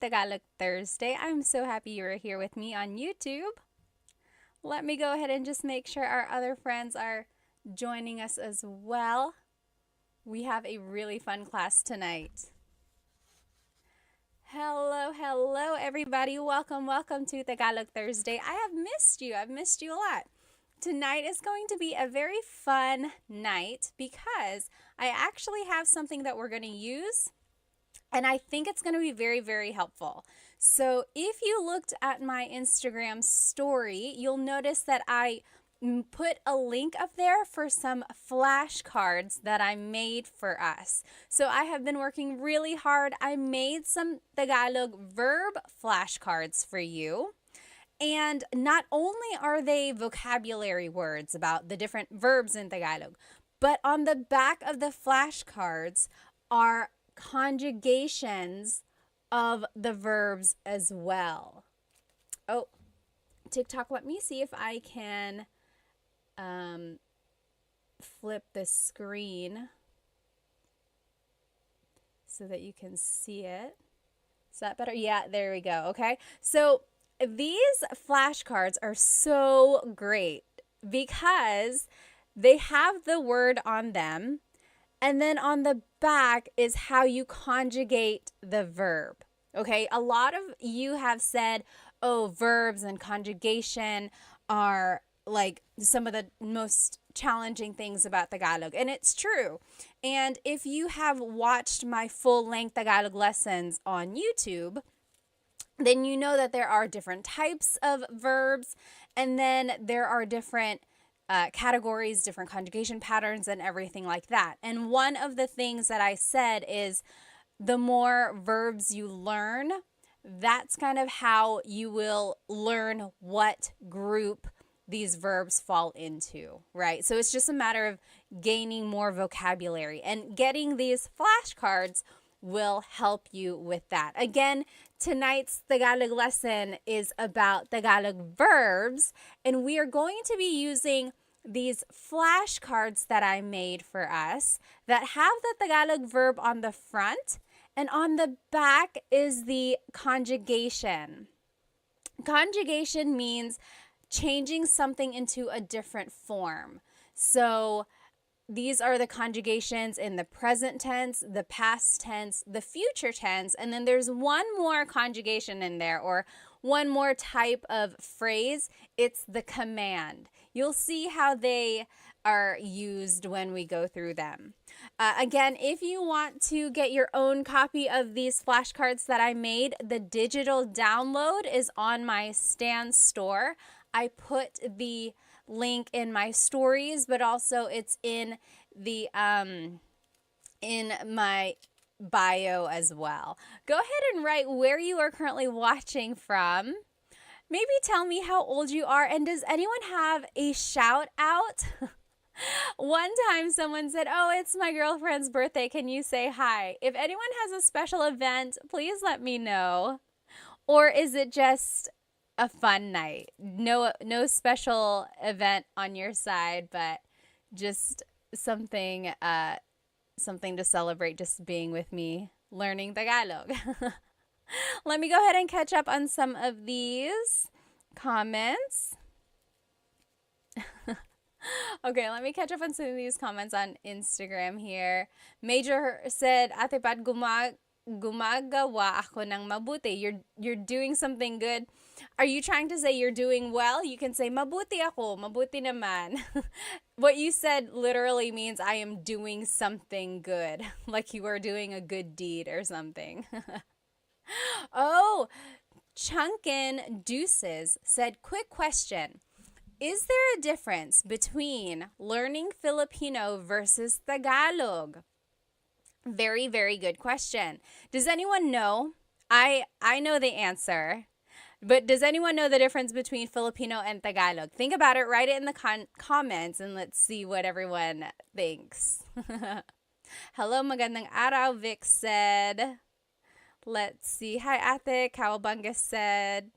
Tagalog Thursday. I'm so happy you're here with me on YouTube. Let me go ahead and just make sure our other friends are joining us as well. We have a really fun class tonight. Hello, everybody. Welcome to Tagalog Thursday. I have missed you. I've missed you a lot. Tonight is going to be a very fun night because I actually have something that we're going to use, and I think it's going to be very, very helpful. So if you looked at my Instagram story, you'll notice that I put a link up there for some flashcards that I made for us. So I have been working really hard. I made some Tagalog verb flashcards for you. And not only are they vocabulary words about the different verbs in Tagalog, but on the back of the flashcards are conjugations of the verbs as well. Oh, TikTok, let me see if I can flip the screen so that you can see it. Is that better? Yeah, there we go. Okay. So these flashcards are so great because they have the word on them, and then on the back is how you conjugate the verb. Okay, a lot of you have said, oh, verbs and conjugation are like some of the most challenging things about Tagalog, and it's true. And if you have watched my full-length Tagalog lessons on YouTube, then you know that there are different types of verbs, and then there are different categories, different conjugation patterns, and everything like that. And one of the things that I said is the more verbs you learn, that's kind of how you will learn what group these verbs fall into, right? So it's just a matter of gaining more vocabulary, and getting these flashcards will help you with that. Again, tonight's Tagalog lesson is about Tagalog verbs, and we are going to be using these flashcards that I made for us that have the Tagalog verb on the front, and on the back is the conjugation. Conjugation means changing something into a different form. So these are the conjugations in the present tense, the past tense, the future tense, and then there's one more conjugation in there, or one more type of phrase. It's the command. You'll see how they are used when we go through them. Again, if you want to get your own copy of these flashcards that I made, the digital download is on my Stan store. I put the link in my stories, but also it's in the in my bio as well. Go ahead and write where you are currently watching from. Maybe tell me how old you are, and does anyone have a shout out? One time someone said, oh, it's my girlfriend's birthday. Can you say hi? If anyone has a special event, please let me know. Or is it just a fun night? No special event on your side, but just something to celebrate just being with me learning Tagalog. Let me go ahead and catch up on some of these comments. Okay, let me catch up on some of these comments on Instagram here. Major said, Ate Pat, gumagawa ako ng mabuti. You're doing something good. Are you trying to say you're doing well? You can say, mabuti ako, mabuti naman. What you said literally means I am doing something good, like you are doing a good deed or something. Oh, Chunkin Deuces said, quick question. Is there a difference between learning Filipino versus Tagalog? Very, very good question. Does anyone know? I know the answer, but does anyone know the difference between Filipino and Tagalog? Think about it, write it in the comments, and let's see what everyone thinks. Hello, magandang araw, Vic said. Let's see. Hi, Ate. Kawabanga said.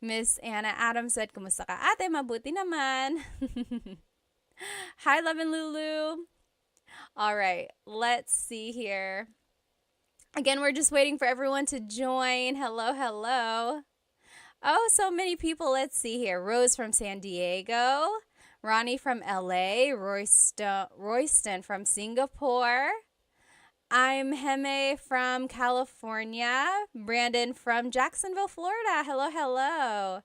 Miss Anna Adams said, kumusta ka, ate? Mabuti naman. Hi, Love and Lulu. All right, let's see here. Again, we're just waiting for everyone to join. Hello, hello. Oh, so many people. Let's see here. Rose from San Diego, Ronnie from LA, Royston from Singapore. I'm Heme from California, Brandon from Jacksonville, Florida. Hello, hello.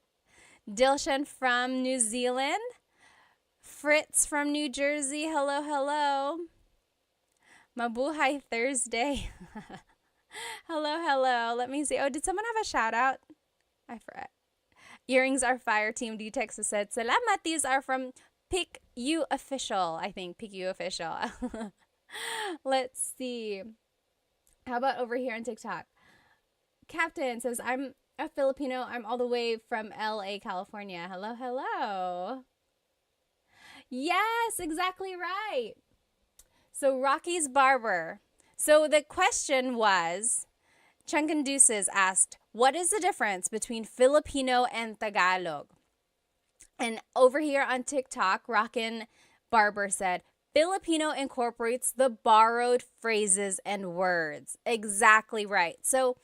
Dilshan from New Zealand, Fritz from New Jersey. Hello, hello. Mabuhay Thursday. Hello, hello. Let me see. Oh, did someone have a shout out? I forgot. Earrings are fire. Team D Texas said, Salamat. These are from Pick You Official. I think Pick You Official. Let's see. How about over here on TikTok? Captain says, I'm a Filipino. I'm all the way from LA, California. Hello, hello. Yes, exactly right. So Rocky's Barber. So the question was, Chunkanduces asked, what is the difference between Filipino and Tagalog? And over here on TikTok, Rockin' Barber said, Filipino incorporates the borrowed phrases and words. Exactly right. So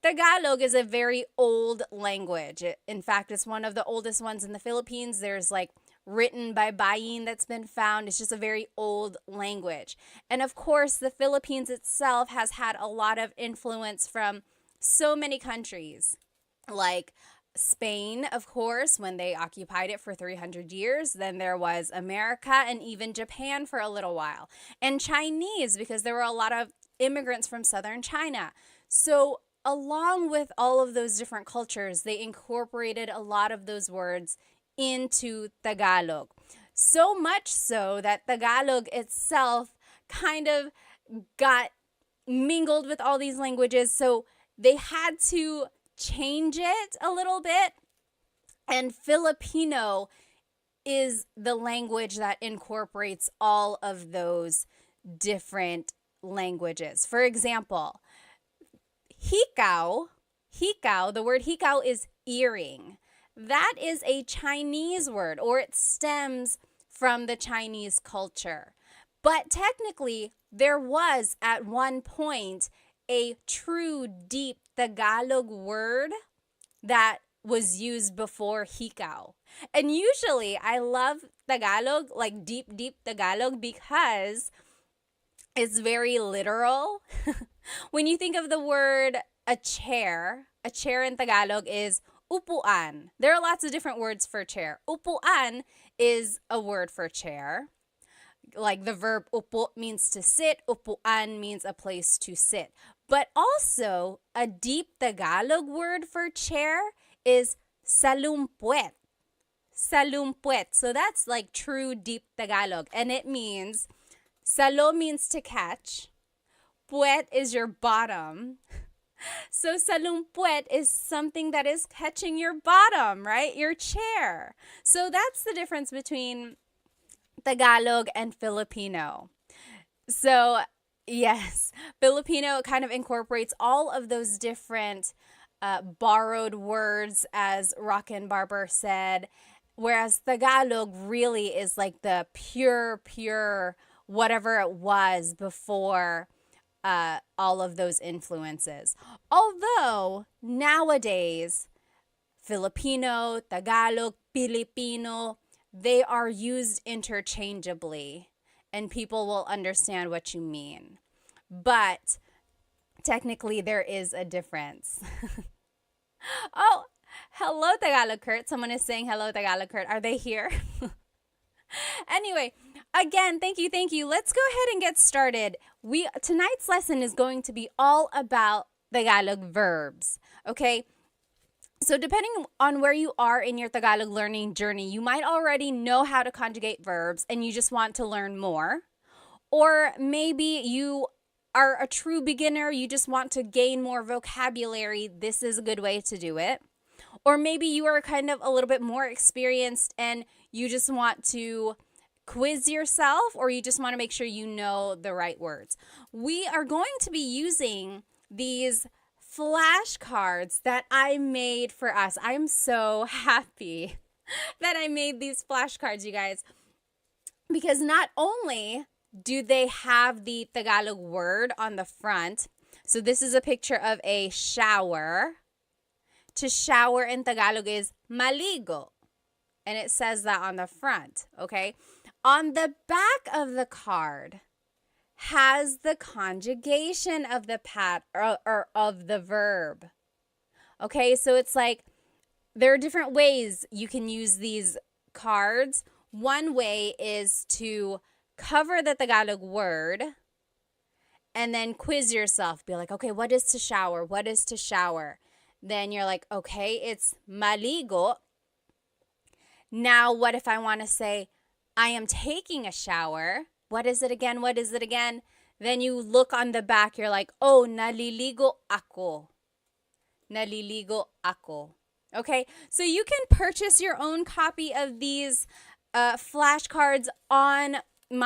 Tagalog is a very old language. In fact, it's one of the oldest ones in the Philippines. There's like written by Bayin that's been found. It's just a very old language. And of course, the Philippines itself has had a lot of influence from so many countries, like Spain, of course, when they occupied it for 300 years. Then there was America and even Japan for a little while. And Chinese, because there were a lot of immigrants from southern China. So along with all of those different cultures, they incorporated a lot of those words into Tagalog. So much so that Tagalog itself kind of got mingled with all these languages. So they had to change it a little bit. And Filipino is the language that incorporates all of those different languages. For example, hikaw, the word hikaw is earring. That is a Chinese word, or it stems from the Chinese culture. But technically, there was at one point a true deep Tagalog word that was used before hikaw. And usually, I love Tagalog, like deep Tagalog, because it's very literal. When you think of the word a chair in Tagalog is upuan. There are lots of different words for chair. Upuan is a word for chair. Like the verb upo means to sit, upuan means a place to sit. But also, a deep Tagalog word for chair is salumpuet. Salumpuet. So that's like true deep Tagalog. And it means, salo means to catch. Puet is your bottom. So salumpuet is something that is catching your bottom, right? Your chair. So that's the difference between Tagalog and Filipino. So yes, Filipino kind of incorporates all of those different borrowed words, as Rockin' Barber said, whereas Tagalog really is like the pure whatever it was before all of those influences. Although nowadays, Filipino, Tagalog, Filipino, they are used interchangeably and people will understand what you mean. But technically, there is a difference. Oh, hello, Tagalog Kurt. Someone is saying hello, Tagalog Kurt. Are they here? Anyway, again, thank you. Let's go ahead and get started. Tonight's lesson is going to be all about Tagalog verbs, okay? So depending on where you are in your Tagalog learning journey, you might already know how to conjugate verbs and you just want to learn more. Or maybe you are a true beginner, you just want to gain more vocabulary. This is a good way to do it. Or maybe you are kind of a little bit more experienced and you just want to quiz yourself, or you just want to make sure you know the right words. We are going to be using these flashcards that I made for us. I'm so happy that I made these flashcards, you guys, because not only do they have the Tagalog word on the front, So this is a picture of a shower. To shower in Tagalog is maligo. And it says that on the front, okay? On the back of the card has the conjugation of the or of the verb. Okay, so it's like there are different ways you can use these cards. One way is to cover the Tagalog word and then quiz yourself. Be like, okay, what is to shower? What is to shower? Then you're like, okay, it's maligo. Now, what if I want to say, I am taking a shower? What is it again? What is it again? Then you look on the back. You're like, oh, naliligo ako. Naliligo ako. Okay, so you can purchase your own copy of these flashcards on in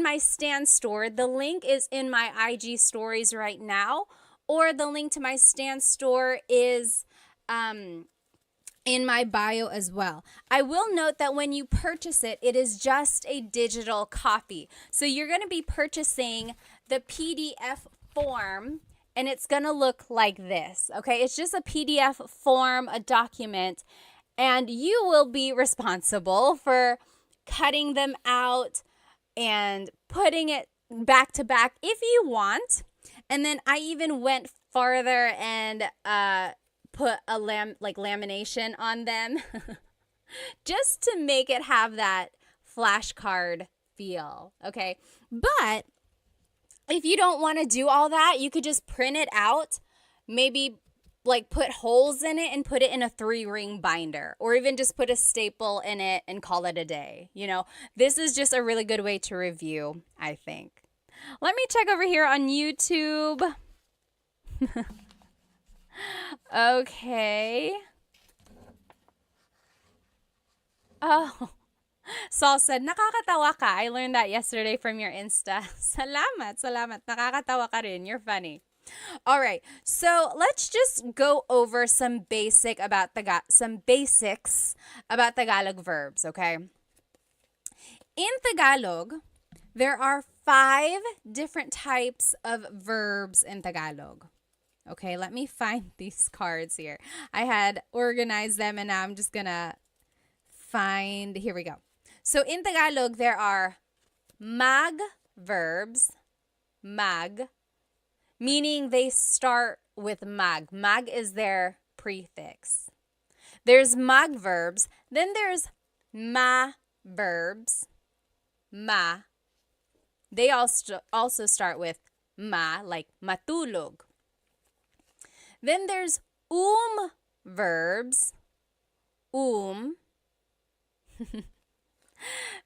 my Stan store. The link is in my IG stories right now, or the link to my Stan store is in my bio as well. I will note that when you purchase it, it is just a digital copy. So you're going to be purchasing the PDF form, and it's going to look like this, okay? It's just a PDF form, a document, and you will be responsible for cutting them out and putting it back to back if you want. And then I even went farther and put a lamination on them just to make it have that flashcard feel, okay? But if you don't want to do all that, you could just print it out, maybe like put holes in it and put it in a 3-ring binder, or even just put a staple in it and call it a day. You know, this is just a really good way to review, I think. Let me check over here on YouTube. Okay. Oh, Saul said, nakakatawa ka. I learned that yesterday from your Insta. Salamat. Nakakatawa ka rin. You're funny. All right. So let's just go over some basics about Tagalog verbs, okay? In Tagalog, there are 5 different types of verbs in Tagalog. Okay, let me find these cards here. I had organized them and now I'm just gonna find, here we go. So in Tagalog, there are mag verbs, mag, meaning they start with mag. Mag is their prefix. There's mag verbs, then there's ma verbs, ma. They also start with ma, like matulog. Then there's verbs,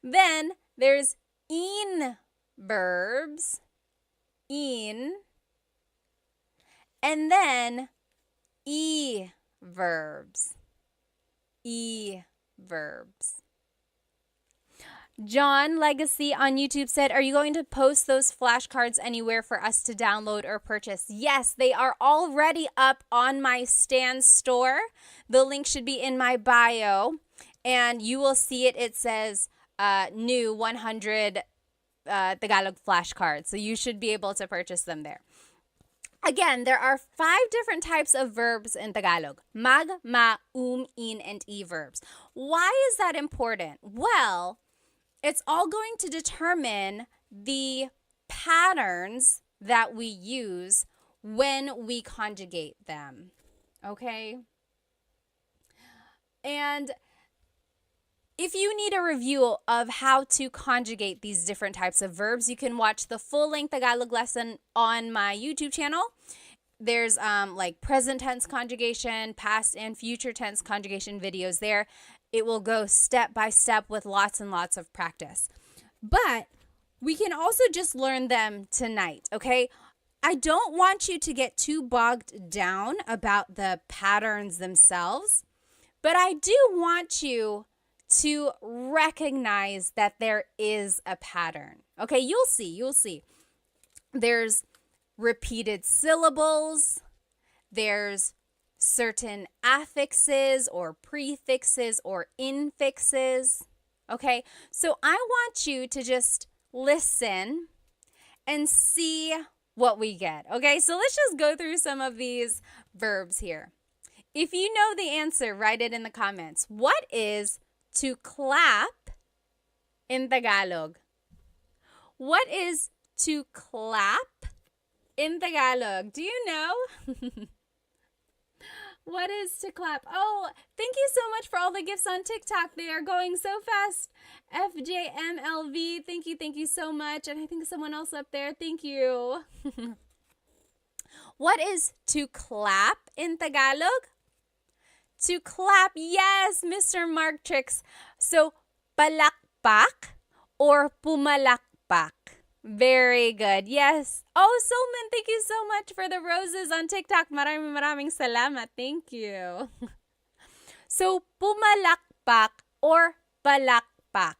Then there's in verbs, in. And then e verbs, John Legacy on YouTube said, are you going to post those flashcards anywhere for us to download or purchase? Yes, they are already up on my Stan store. The link should be in my bio, and you will see it. It says new 100 Tagalog flashcards, so you should be able to purchase them there. Again, there are 5 different types of verbs in Tagalog. Mag, ma, in, and e verbs. Why is that important? Well, it's all going to determine the patterns that we use when we conjugate them, okay? And if you need a review of how to conjugate these different types of verbs, you can watch the full-length Tagalog lesson on my YouTube channel. There's like present tense conjugation, past and future tense conjugation videos there. It will go step by step with lots and lots of practice. But we can also just learn them tonight, okay? I don't want you to get too bogged down about the patterns themselves, but I do want you to recognize that there is a pattern. Okay, you'll see. There's repeated syllables. There's certain affixes or prefixes or infixes. Okay, so I want you to just listen and see what we get. Okay, so let's just go through some of these verbs here. If you know the answer, write it in the comments. What is to clap in Tagalog? What is to clap in Tagalog? Do you know? What is to clap? Oh, thank you so much for all the gifts on TikTok. They are going so fast. FJMLV, thank you so much. And I think someone else up there, thank you. What is to clap in Tagalog? To clap, yes, Mr. Mark Tricks. So, palakpak or pumalakpak. Very good. Yes. Oh, Solman, thank you so much for the roses on TikTok. Maraming salamat. Thank you. So, pumalakpak or palakpak.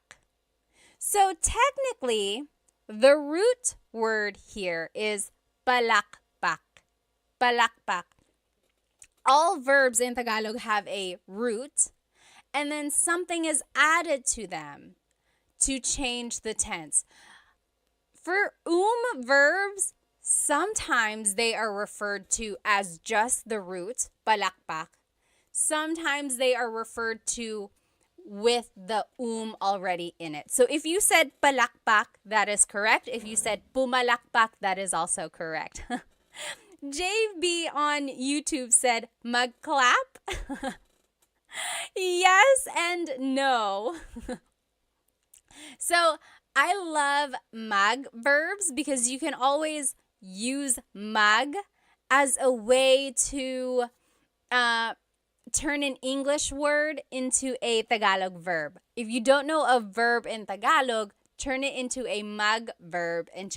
So, technically, the root word here is palakpak. Palakpak. All verbs in Tagalog have a root, and then something is added to them to change the tense. For verbs, sometimes they are referred to as just the root, palakpak. Sometimes they are referred to with the already in it. So if you said palakpak, that is correct. If you said pumalakpak, that is also correct. JB on YouTube said magclap. Yes and no. So I love mag verbs because you can always use mag as a way to turn an English word into a Tagalog verb. If you don't know a verb in Tagalog, turn it into a mag verb and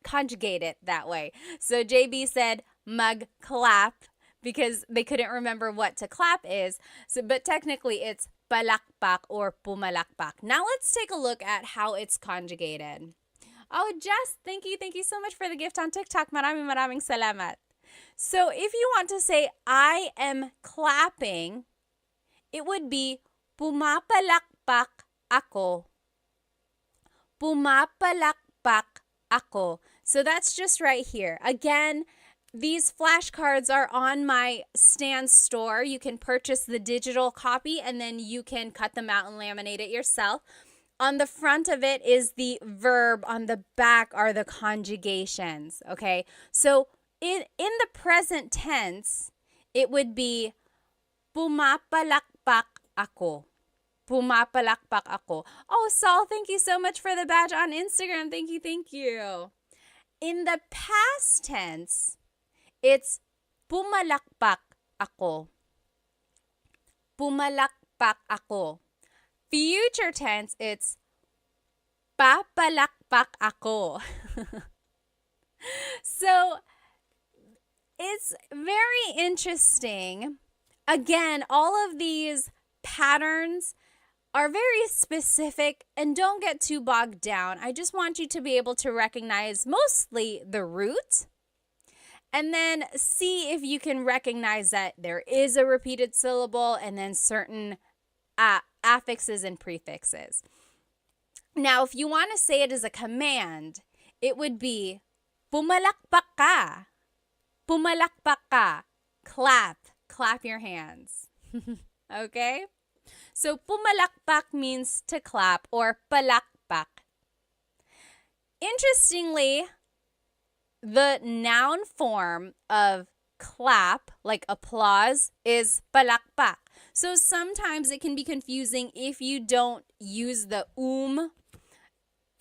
conjugate it that way. So JB said magclap because they couldn't remember what to clap is. So, but technically it's palakpak or pumalakpak. Now let's take a look at how it's conjugated. Oh, Jess, thank you so much for the gift on TikTok. Maraming salamat. So if you want to say I am clapping, it would be pumapalakpak ako. Pumapalakpak ako. So that's just right here. Again, these flashcards are on my Stan store. You can purchase the digital copy and then you can cut them out and laminate it yourself. On the front of it is the verb. On the back are the conjugations. Okay, so in the present tense, it would be pumapalakpak ako. Pumapalakpak ako. Oh, Saul, thank you so much for the badge on Instagram. Thank you. In the past tense, it's pumalakpak ako. Pumalakpak ako. Future tense, it's papalakpak ako. So, it's very interesting. Again, all of these patterns are very specific and don't get too bogged down. I just want you to be able to recognize mostly the root and then see if you can recognize that there is a repeated syllable and then certain affixes and prefixes. Now, if you want to say it as a command, it would be pumalakpak ka. Pumalakpak ka. Clap your hands. Okay? So pumalakpak means to clap or palakpak. Interestingly, the noun form of clap, like applause, is palakpak. So sometimes it can be confusing if you don't use the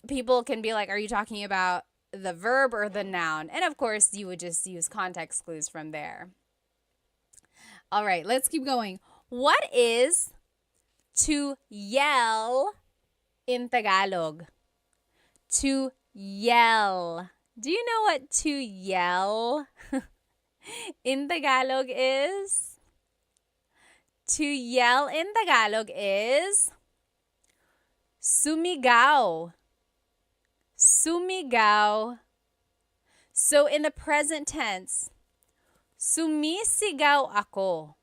People can be like, are you talking about the verb or the noun? And of course, you would just use context clues from there. All right, let's keep going. What is to yell in Tagalog? To yell. Do you know what to yell in Tagalog is? To yell in Tagalog is sumigaw. Sumigaw. So in the present tense, sumisigaw ako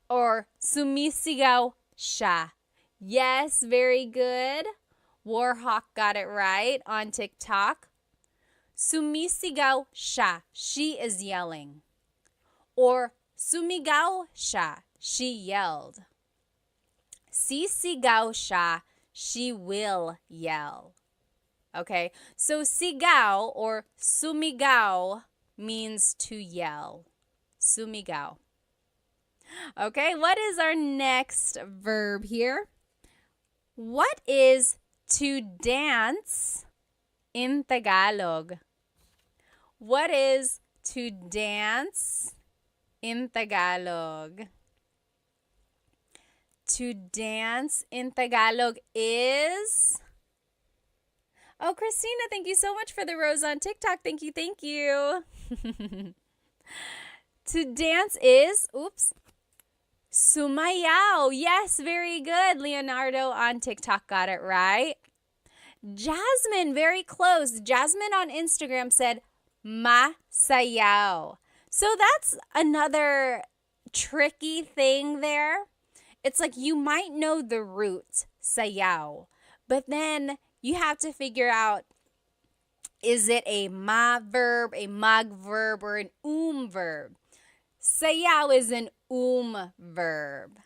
or sumisigaw siya. Yes, very good. Warhawk got it right on TikTok. Sumisigaw siya. She is yelling. Or sumigaw siya. She yelled. Sisigaw siya. She will yell. Okay, so sigaw or sumigaw means to yell. Sumigaw. Okay, what is our next verb here? What is to dance in Tagalog? What is to dance in Tagalog? To dance in Tagalog is... Oh, Christina, thank you so much for the rose on TikTok. Thank you, thank you. To dance is, sumayaw. Yes, very good. Leonardo on TikTok got it right. Jasmine, very close. Jasmine on Instagram said masayaw. So that's another tricky thing there. It's like you might know the root, sayaw, but then you have to figure out, is it a ma verb, a mag verb, or an verb? Sayaw is an verb.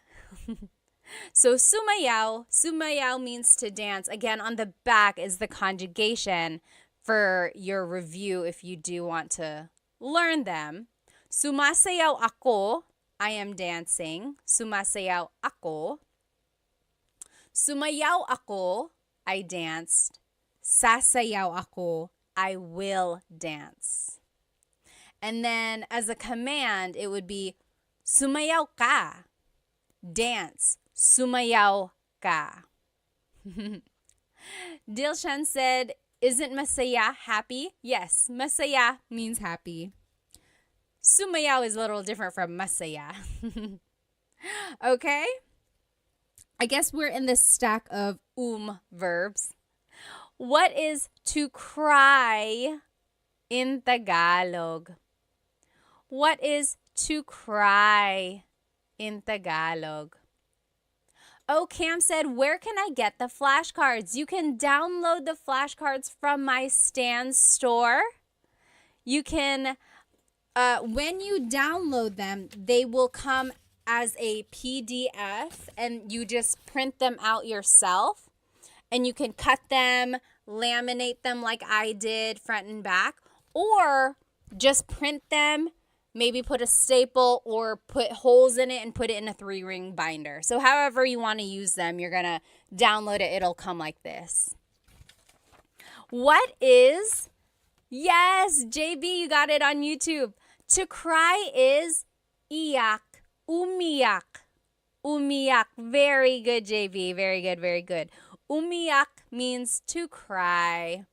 So sumayaw means to dance. Again, on the back is the conjugation for your review if you do want to learn them. Sumasayaw ako, I am dancing. Sumasayaw ako. Sumayaw ako, I danced. Sasayaw ako, I will dance. And then as a command, it would be sumayaw ka. Dance. Sumayaw ka. Dilshan said, isn't masaya happy? Yes, masaya means happy. Sumayaw is a little different from masaya. Okay? I guess we're in this stack of verbs. What is to cry in Tagalog? What is to cry in Tagalog? Oh, Cam said, where can I get the flashcards? You can download the flashcards from my Stan store. You can, when you download them, they will come as a PDF and you just print them out yourself. And you can cut them, laminate them like I did, front and back, or just print them, maybe put a staple or put holes in it and put it in a 3-ring binder. So however you want to use them, you're going to download it. It'll come like this. What is, yes, JB, you got it on YouTube. To cry is iyak, umiyak, umiyak. Very good, JB. Very good, very good. Umiyak means to cry.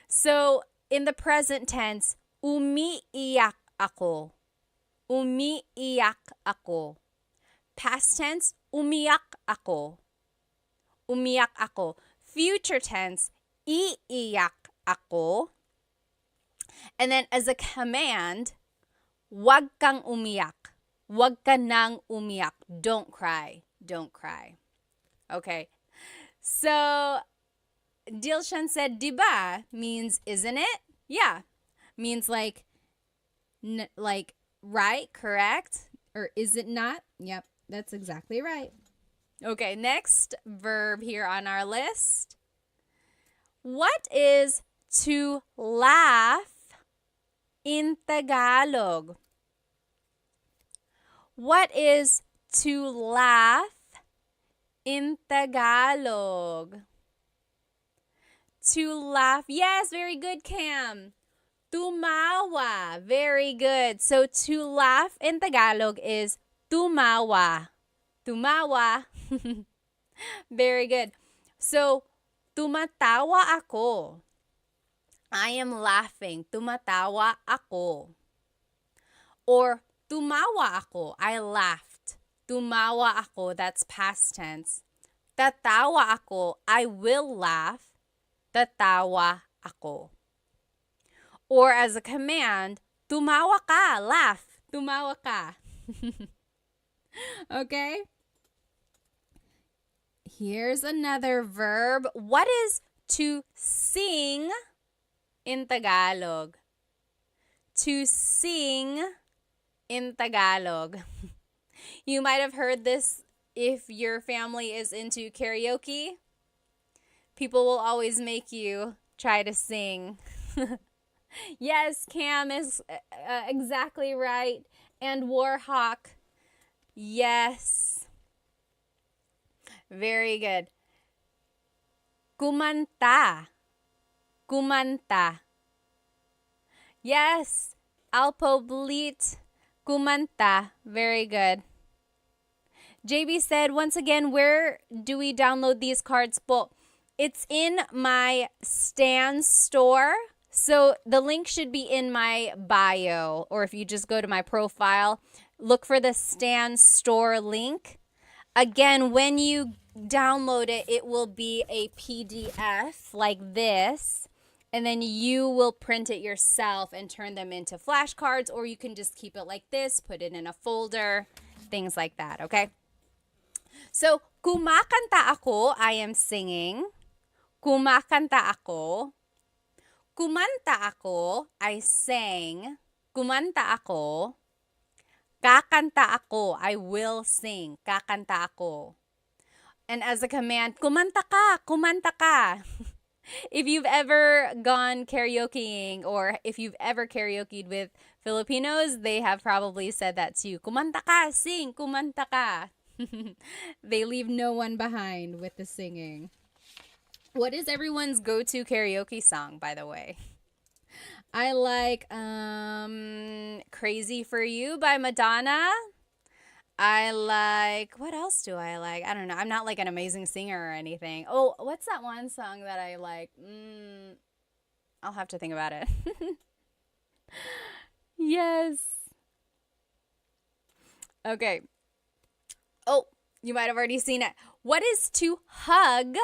So in the present tense, umiiyak ako. Umiiyak ako. Past tense, umiyak ako. Umiyak ako. Future tense, iiyak ako. And then as a command, wag kang umiyak. Wag ka nang umiyak. Don't cry. Don't cry. Okay. So Dilshan said, diba means isn't it? Yeah. Means like right, correct? Or is it not? Yep, that's exactly right. Okay, next verb here on our list. What is to laugh in Tagalog? What is to laugh in Tagalog? To laugh. Yes, very good, Cam. Tumawa. Very good. So to laugh in Tagalog is tumawa. Tumawa. Very good. So tumatawa ako. I am laughing. Tumatawa ako. Or tumawa ako. I laughed. Tumawa ako. That's past tense. Tatawa ako. I will laugh. Tatawa ako. Or as a command, tumawa ka. Laugh. Tumawa ka. Okay? Here's another verb. What is to sing in Tagalog. To sing in Tagalog. You might have heard this if your family is into karaoke. People will always make you try to sing. Yes, Cam is exactly right. And Warhawk, yes. Very good. Kumanta. Kumanta. Yes. Alpoblit. Kumanta. Very good. JB said, once again, where do we download these cards po? It's in my Stan store. So the link should be in my bio, or if you just go to my profile, look for the Stan store link. Again, when you download it, it will be a PDF like this, and then you will print it yourself and turn them into flashcards, or you can just keep it like this, put it in a folder, things like that, okay? So, kumakanta ako, I am singing. Kumakanta ako. Kumanta ako, I sang. Kumanta ako. Kakanta ako, I will sing. Kakanta ako. And as a command, kumanta ka, kumanta ka. If you've ever gone karaokeing or if you've ever karaokeed with Filipinos, they have probably said that to you. Kumanta ka, sing, kumanta ka. They leave no one behind with the singing. What is everyone's go-to karaoke song, by the way? I like Crazy for You by Madonna. I like, what else do I like? I don't know. I'm not like an amazing singer or anything. Oh, what's that one song that I like? I'll have to think about it. Yes. Okay. Oh, you might have already seen it. What is to hug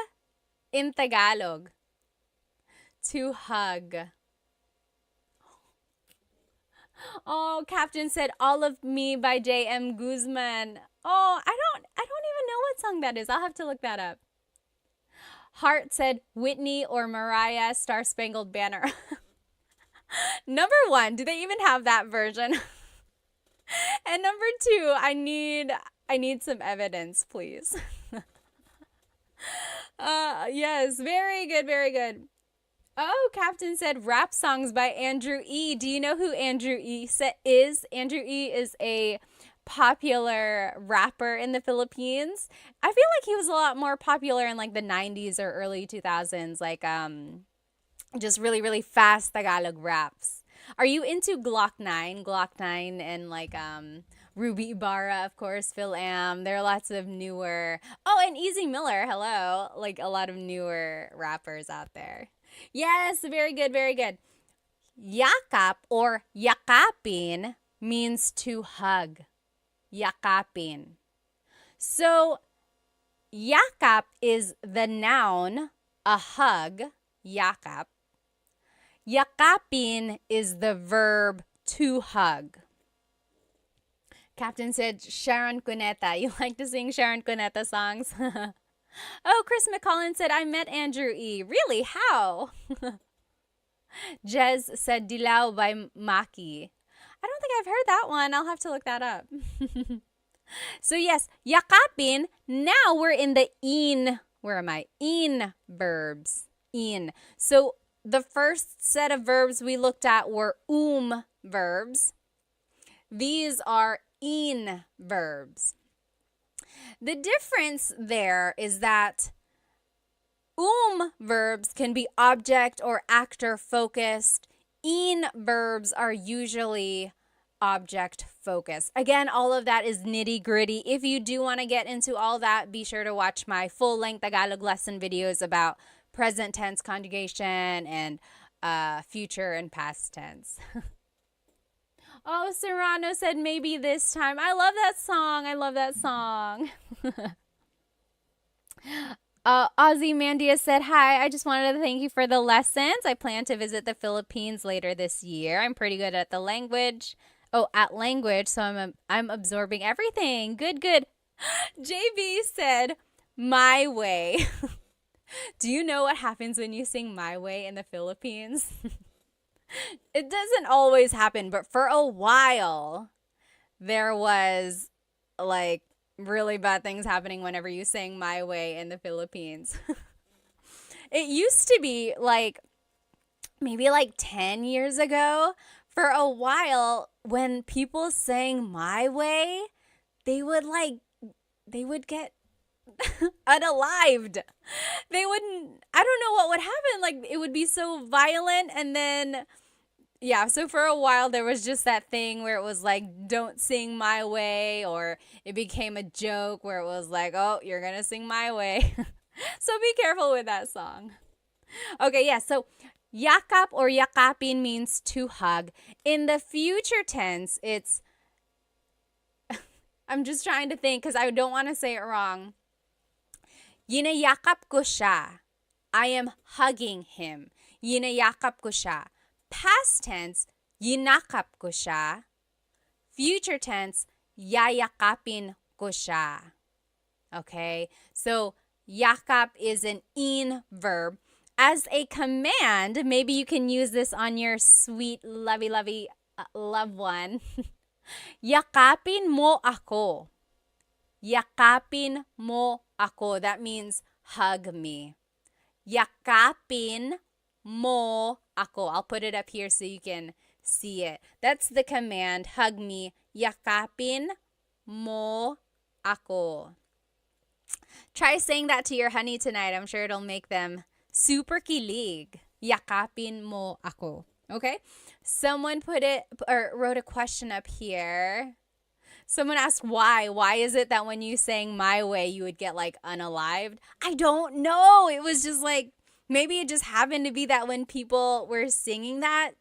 in Tagalog? To hug. Oh, Captain said All of Me by J.M. Guzman. Oh, I don't even know what song that is. I'll have to look that up. Hart said Whitney or Mariah Star Spangled Banner. Number 1, do they even have that version? And number 2, I need some evidence, please. Yes, very good, very good. Oh, Captain said rap songs by Andrew E. Do you know who Andrew E. is? Andrew E. is a popular rapper in the Philippines. I feel like he was a lot more popular in like the 90s or early 2000s, like just really, really fast Tagalog raps. Are you into Glock 9? Glock 9 and like Ruby Ibarra, of course, Phil Am. There are lots of newer. Oh, and Easy Miller, hello. Like a lot of newer rappers out there. Yes, very good, very good. Yakap or yakapin means to hug. Yakapin. So, yakap is the noun, a hug, yakap. Yakapin is the verb to hug. Captain said Sharon Cuneta. You like to sing Sharon Cuneta songs? Oh, Chris McCollin said, I met Andrew E. Really? How? Jez said Dilaw by Maki. I don't think I've heard that one. I'll have to look that up. So yes, yakapin. Now we're in the in. Where am I? In verbs. In. So the first set of verbs we looked at were verbs. These are in verbs. The difference there is that verbs can be object or actor focused. In verbs are usually object focused. Again, all of that is nitty gritty. If you do want to get into all that, be sure to watch my full length Tagalog lesson videos about present tense conjugation and future and past tense. Oh, Serrano said maybe this time. I love that song. I love that song. Ozzy Mandia said, hi, I just wanted to thank you for the lessons. I plan to visit the Philippines later this year. I'm pretty good at the language. Oh, at language, so I'm absorbing everything. Good, good. JB said, my way. Do you know what happens when you sing My Way in the Philippines? It doesn't always happen, but for a while, there was like really bad things happening whenever you sang my way in the Philippines. It used to be like maybe like 10 years ago, for a while, when people sang my way, they would like, they would get unalived. They wouldn't, I don't know what would happen. Like, it would be so violent. And then, yeah, so for a while, there was just that thing where it was like, don't sing my way, or it became a joke where it was like, oh, you're going to sing my way. So be careful with that song. Okay, yeah, so yakap or yakapin means to hug. In the future tense, it's, I'm just trying to think because I don't want to say it wrong. Yinayakap ko siya. I am hugging him. Yinayakap ko siya. Past tense, yinakap ko siya. Future tense, yayakapin ko siya. Okay, so yakap is an in verb. As a command, maybe you can use this on your sweet, lovey, loved one. Yakapin mo ako. Yakapin mo ako. That means hug me. Yakapin mo ako. I'll put it up here so you can see it. That's the command. Hug me. Yakapin mo ako. Try saying that to your honey tonight. I'm sure it'll make them super kilig. Yakapin mo ako. Okay? Someone put it or wrote a question up here. Someone asked why. Why is it that when you sang my way, you would get like unalived? I don't know. It was just like, maybe it just happened to be that when people were singing that,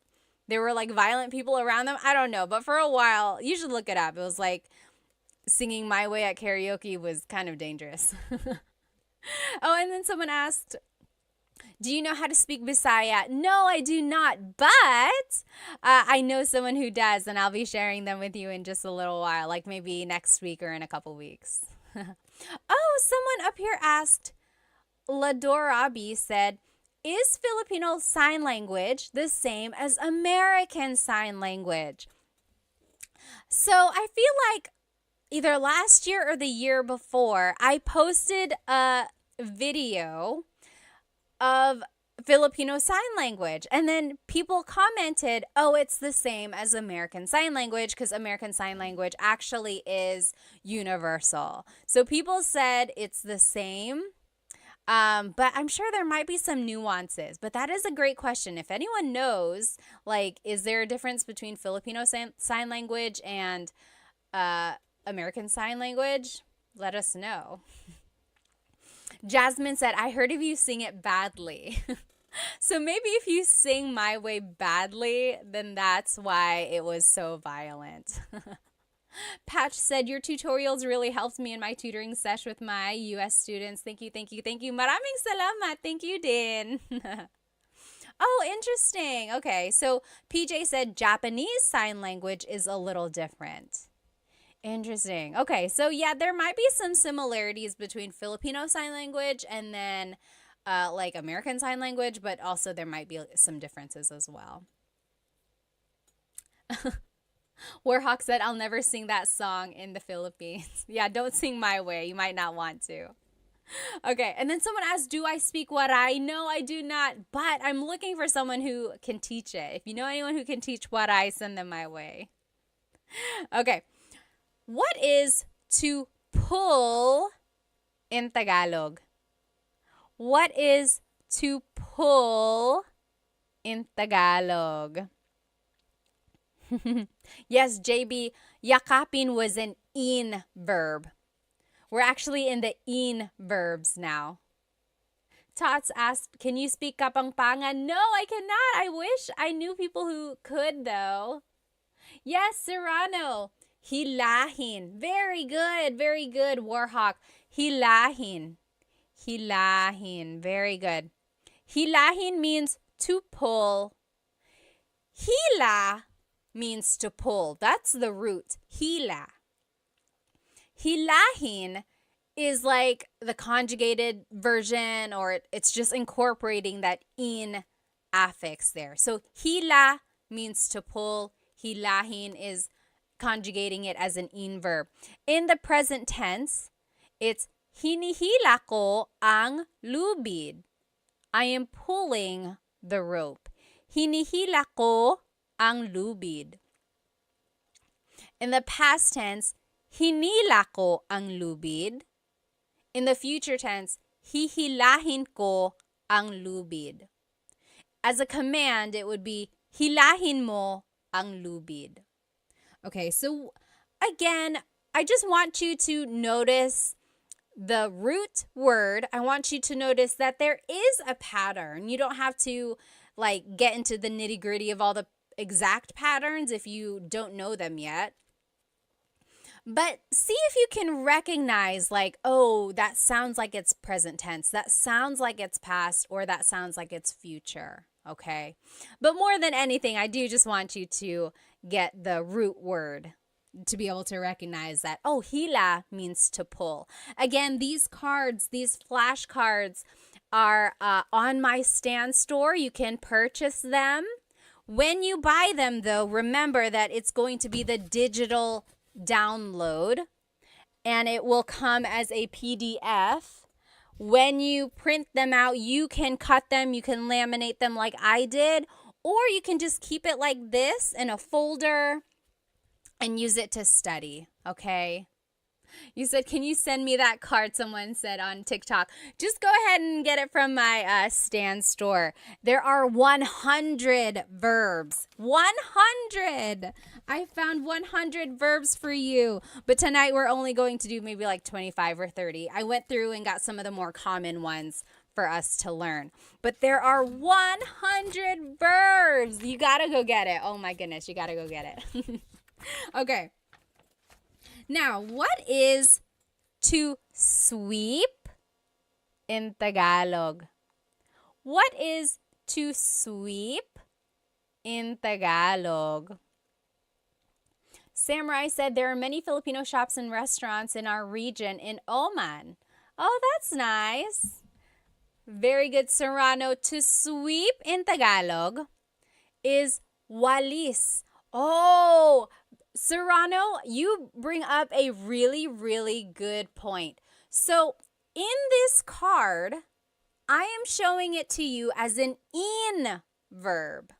there were like violent people around them. I don't know. But for a while, you should look it up. It was like singing my way at karaoke was kind of dangerous. Oh, and then someone asked, do you know how to speak Bisaya? No, I do not, but I know someone who does, and I'll be sharing them with you in just a little while, like maybe next week or in a couple weeks. Oh, someone up here asked, Ladorabi said, is Filipino Sign Language the same as American Sign Language? So I feel like either last year or the year before, I posted a video of Filipino Sign Language. And then people commented, oh, it's the same as American Sign Language because American Sign Language actually is universal. So people said it's the same, but I'm sure there might be some nuances. But that is a great question. If anyone knows, like, is there a difference between Filipino Sign Language and American Sign Language? Let us know. Jasmine said, I heard of you sing it badly. So maybe if you sing my way badly, then that's why it was so violent. Patch said, your tutorials really helped me in my tutoring sesh with my US students. Thank you, thank you, thank you. Maraming salamat. Thank you din. Oh, interesting. Okay, so PJ said Japanese Sign Language is a little different. Interesting. Okay, so yeah, there might be some similarities between Filipino Sign Language and then like American Sign Language, but also there might be some differences as well. Warhawk said, I'll never sing that song in the Philippines. Yeah, don't sing my way. You might not want to. Okay, and then someone asked, do I speak Waray? No, I do not, but I'm looking for someone who can teach it. If you know anyone who can teach Waray, send them my way. Okay. What is to pull in Tagalog? What is to pull in Tagalog? Yes, JB, yakapin was an in verb. We're actually in the in verbs now. Tots asked, can you speak Kapampangan? No, I cannot. I wish I knew people who could, though. Yes, Serrano. Hilahin. Very good, Warhawk. Hilahin. Hilahin. Very good. Hilahin means to pull. Hila means to pull. That's the root. Hila. Hilahin is like the conjugated version, or it's just incorporating that in affix there. So hila means to pull. Hilahin is conjugating it as an in verb. In the present tense, it's hinihila ko ang lubid. I am pulling the rope. Hinihila ko ang lubid. In the past tense, hinila ko ang lubid. In the future tense, hihilahin ko ang lubid. As a command, it would be hilahin mo ang lubid. Okay, so again, I just want you to notice the root word. I want you to notice that there is a pattern. You don't have to get into the nitty-gritty of all the exact patterns if you don't know them yet. But see if you can recognize oh, that sounds like it's present tense. That sounds like it's past, or that sounds like it's future. Okay. But more than anything, I do just want you to get the root word to be able to recognize that, oh, hila means to pull. Again, these cards, these flashcards are on my Stan store. You can purchase them. When you buy them, though, remember that it's going to be the digital download, and it will come as a PDF. When you print them out, you can cut them, you can laminate them like I did, or you can just keep it like this in a folder and use it to study, okay? You said, can you send me that card? Someone said on TikTok. Just go ahead and get it from my Stan store. There are 100 verbs. 100! I found 100 verbs for you. But tonight we're only going to do maybe 25 or 30. I went through and got some of the more common ones for us to learn. But there are 100 verbs. You gotta go get it. Oh my goodness, you gotta go get it. Okay. Now, what is to sweep in Tagalog? What is to sweep in Tagalog? Samurai said there are many Filipino shops and restaurants in our region in Oman. Oh, that's nice. Very good, Serrano. To sweep in Tagalog is walis. Oh, Serrano, you bring up a really, really good point. So in this card, I am showing it to you as an in verb.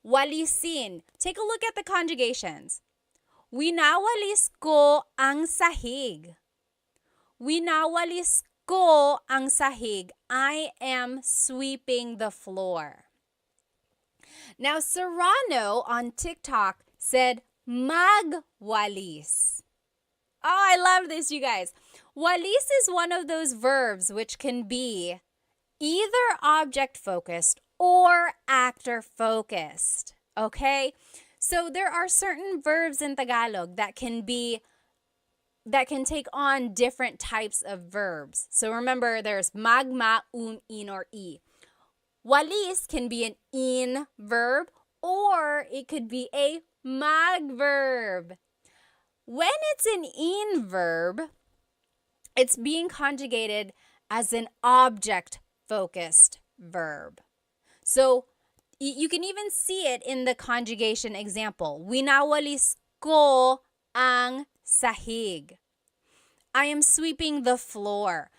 Walisin. Take a look at the conjugations. Winawalis ko ang sahig. Winawalis ko ang sahig. I am sweeping the floor. Now, Serrano on TikTok said, magwalis. Oh, I love this, you guys. Walis is one of those verbs which can be either object-focused or actor-focused, okay? So there are certain verbs in Tagalog that can take on different types of verbs. So remember, there's magma, in, or i. Walis can be an in verb, or it could be a mag verb. When it's an in verb, it's being conjugated as an object-focused verb. So you can even see it in the conjugation example. Winawalis ko ang sahig. I am sweeping the floor.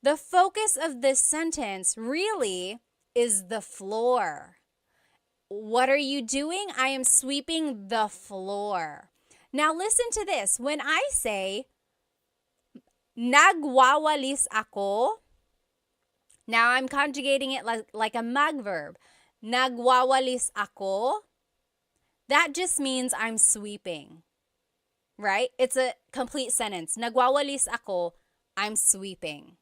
The focus of this sentence really is the floor. What are you doing? I am sweeping the floor. Now listen to this. When I say, nagwawalis ako, now I'm conjugating it like a mag verb. Nagwawalis ako, that just means I'm sweeping, right? It's a complete sentence. Nagwawalis ako, I'm sweeping.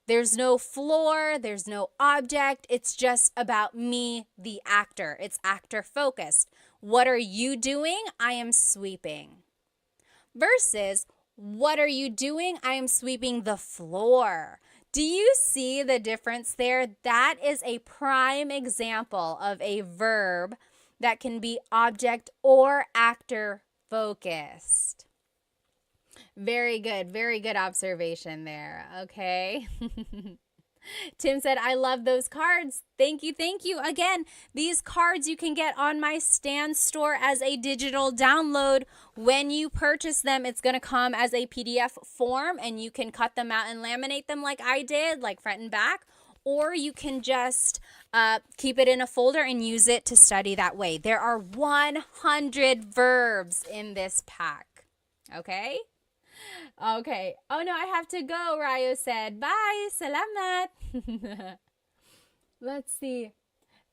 There's no floor, there's no object. It's just about me, the actor. It's actor focused. What are you doing? I am sweeping. Versus, what are you doing? I am sweeping the floor. Do you see the difference there? That is a prime example of a verb that can be object or actor focused. Very good observation there, okay? Tim said, I love those cards. Thank you. Thank you. Again, these cards you can get on my Stan store as a digital download. When you purchase them, it's going to come as a PDF form, and you can cut them out and laminate them like I did, like front and back. Or you can just keep it in a folder and use it to study that way. There are 100 verbs in this pack. Okay? Okay. Oh no, I have to go, Rayo said. Bye. Salamat. Let's see.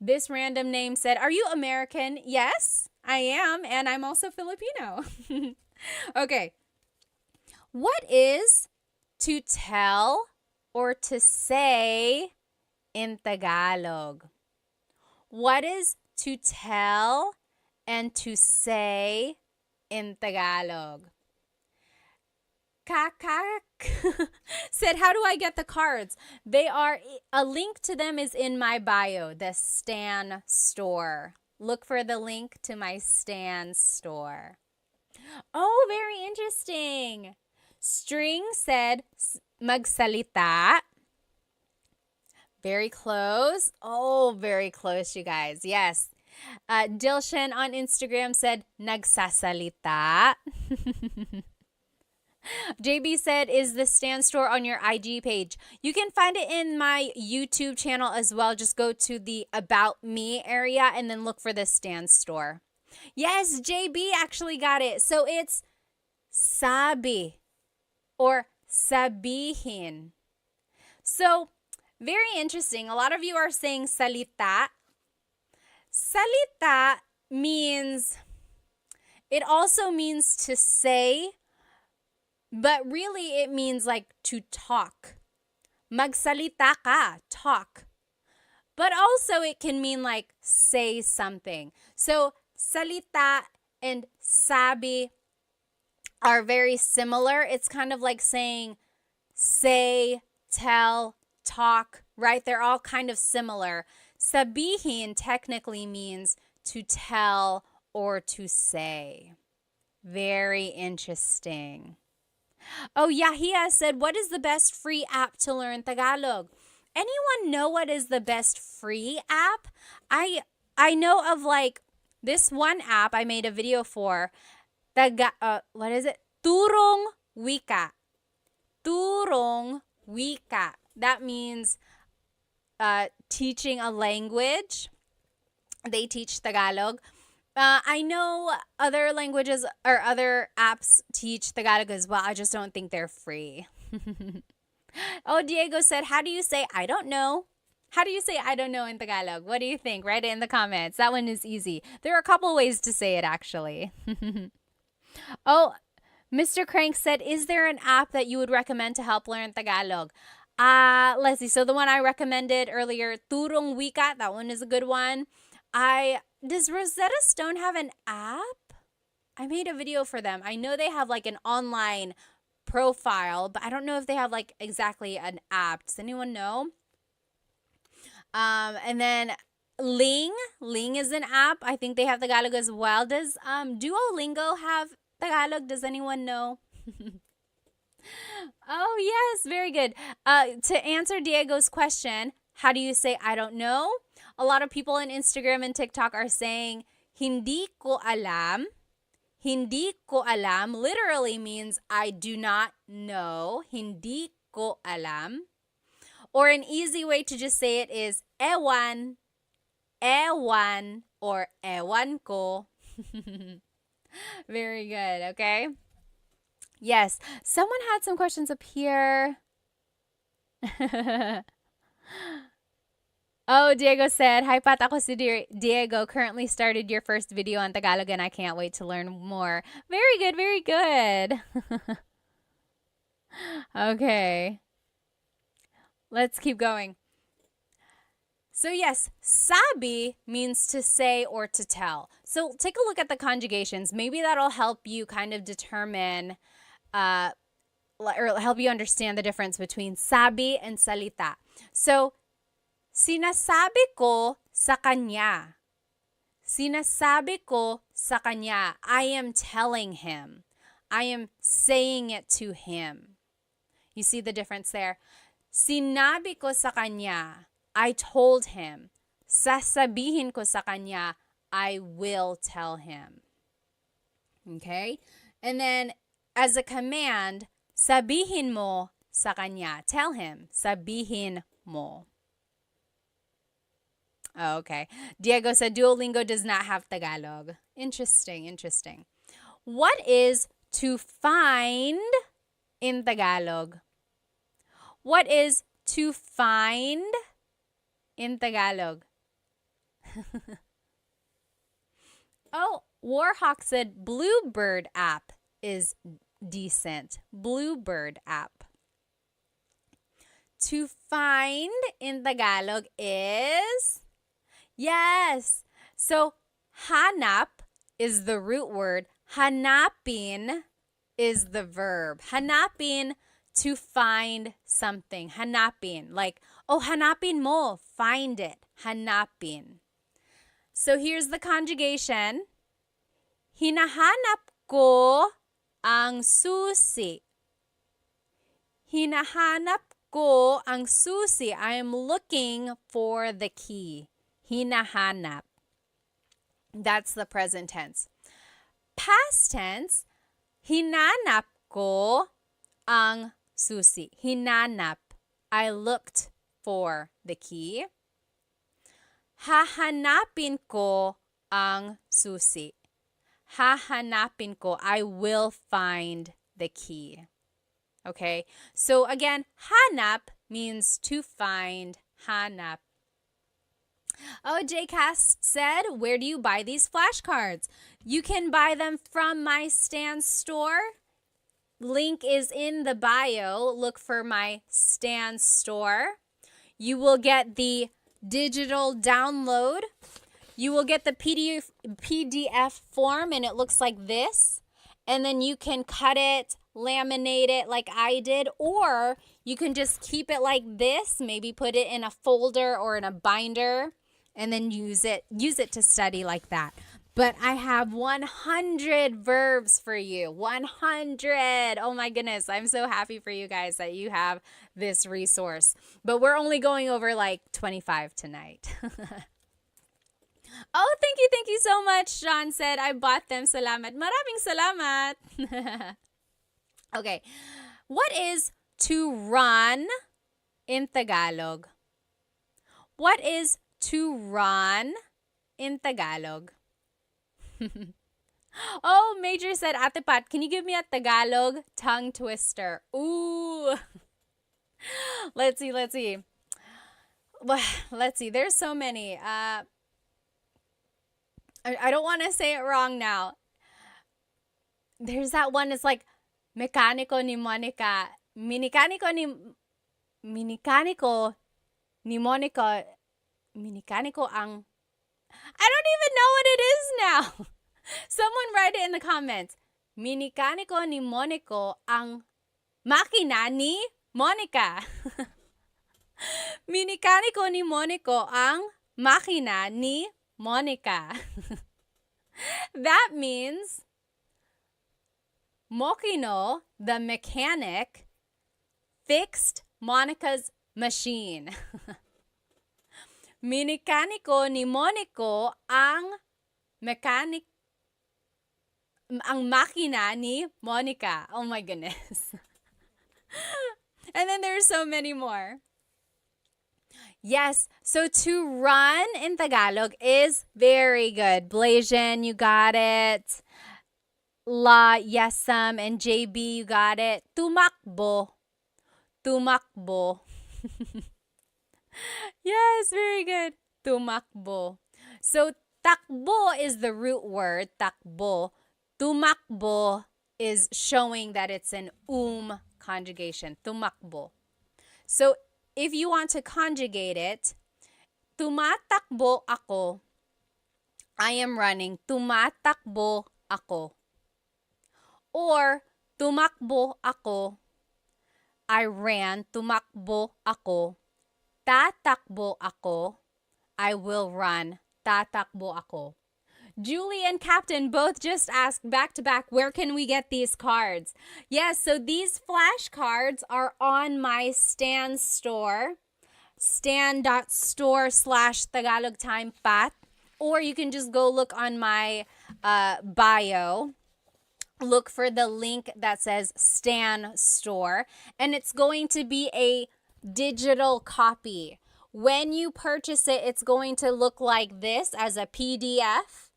This random name said, are you American? Yes, I am. And I'm also Filipino. Okay. What is to tell or to say in Tagalog? What is to tell and to say in Tagalog? Kakak said, how do I get the cards? They are, a link to them is in my bio, the Stan store. Look for the link to my Stan store. Oh, very interesting. String said, magsalita. Very close. Oh, very close, you guys. Yes. Dilshan on Instagram said, nagsasalita. JB said, is the Stan store on your IG page? You can find it in my YouTube channel as well. Just go to the About Me area and then look for the Stan store. Yes, JB actually got it. So it's sabi or sabihin. So very interesting. A lot of you are saying salita. Salita means, it also means to say, but really it means like to talk. Magsalita ka, talk. But also it can mean like say something. So salita and sabi are very similar. It's kind of like saying say, tell, talk, right? They're all kind of similar. Sabihin technically means to tell or to say. Very interesting. Oh, Yahia said, what is the best free app to learn Tagalog? Anyone know what is the best free app? I know of like this one app I made a video for. What is it? Turong Wika. Turong Wika. That means teaching a language. They teach Tagalog. I know other languages or other apps teach Tagalog as well. I just don't think they're free. Oh, Diego said, how do you say I don't know? How do you say I don't know in Tagalog? What do you think? Write it in the comments. That one is easy. There are a couple ways to say it actually. Oh, Mr. Crank said, is there an app that you would recommend to help learn Tagalog? Let's see. So the one I recommended earlier, Turong Wika, that one is a good one. Does Rosetta Stone have an app? I made a video for them. I know they have like an online profile, but I don't know if they have like exactly an app. Does anyone know? And then Ling is an app. I think they have Tagalog as well. Does Duolingo have Tagalog? Does anyone know? Oh, yes, very good. To answer Diego's question, how do you say I don't know? A lot of people on Instagram and TikTok are saying hindi ko alam. Hindi ko alam literally means I do not know. Hindi ko alam. Or an easy way to just say it is ewan, ewan, or ewan ko. Very good, okay? Yes, someone had some questions up here. Oh, Diego said, hi Pat, ako si Diego. Currently started your first video on Tagalog and I can't wait to learn more. Very good, very good. Okay. Let's keep going. So yes, sabi means to say or to tell. So take a look at the conjugations. Maybe that'll help you kind of determine or help you understand the difference between sabi and salita. So, sinasabi ko sa kanya. Sinasabi ko sa kanya. I am telling him. I am saying it to him. You see the difference there? Sinabi ko sa kanya. I told him. Sasabihin ko sa kanya. I will tell him. Okay? And then, as a command, sabihin mo sa kanya. Tell him. Sabihin mo. Okay. Diego said Duolingo does not have Tagalog. Interesting, interesting. What is to find in Tagalog? What is to find in Tagalog? Oh, Warhawk said Bluebird app is decent. Bluebird app. To find in Tagalog is, yes. So, hanap is the root word. Hanapin is the verb. Hanapin, to find something. Hanapin. Like, oh, hanapin mo. Find it. Hanapin. So, here's the conjugation. Hinahanap ko ang susi. Hinahanap ko ang susi. I am looking for the key. Hinahanap. That's the present tense. Past tense, hinanap ko ang susi. Hinanap. I looked for the key. Hahanapin ko ang susi. Hahanapin ko. I will find the key. Okay? So again, hanap means to find. Hanap. Oh, JCast said, where do you buy these flashcards? You can buy them from my Stan store. Link is in the bio. Look for my Stan store. You will get the digital download. You will get the PDF form, and it looks like this. And then you can cut it, laminate it like I did, or you can just keep it like this, maybe put it in a folder or in a binder, and then use it to study like that. But I have 100 verbs for you. 100. Oh my goodness. I'm so happy for you guys that you have this resource. But we're only going over like 25 tonight. Oh, thank you so much. John said, I bought them. Salamat. Maraming salamat. Okay. What is to run in Tagalog? What is to run in Tagalog? Oh, Major said, Ate Pat, can you give me a Tagalog tongue twister? Ooh. Let's see. Well, let's see. There's so many. I don't want to say it wrong now. There's that one. It's like Mecánico ni Monica. Minicánico ni Monica. Minicánico ang. I don't even know what it is now. Someone write it in the comments. Minicánico ni Monico ang makina ni Monica. Minicánico ni Monico ang makina ni Monica. That means Mokino, the mechanic, fixed Monica's machine. Minikaniko ni Monico ang makina ni Monica. Oh my goodness. And then there's so many more. Yes, so to run in Tagalog is very good. Blasian, you got it. La, Yesam, and JB, you got it. Tumakbo. Yes, very good. Tumakbo. So takbo is the root word, takbo. Tumakbo is showing that it's an conjugation. Tumakbo. So if you want to conjugate it, tumatakbo ako. I am running. Tumatakbo ako. Or tumakbo ako. I ran. Tumakbo ako. Tatakbo ako. I will run. Tatakbo ako. Julie and Captain both just asked back to back, where can we get these cards? Yes, so these flashcards are on my Stan store, stan.store/Tagalog Time Pat, or you can just go look on my bio. Look for the link that says Stan Store, and it's going to be a digital copy. When you purchase it, it's going to look like this as a PDF,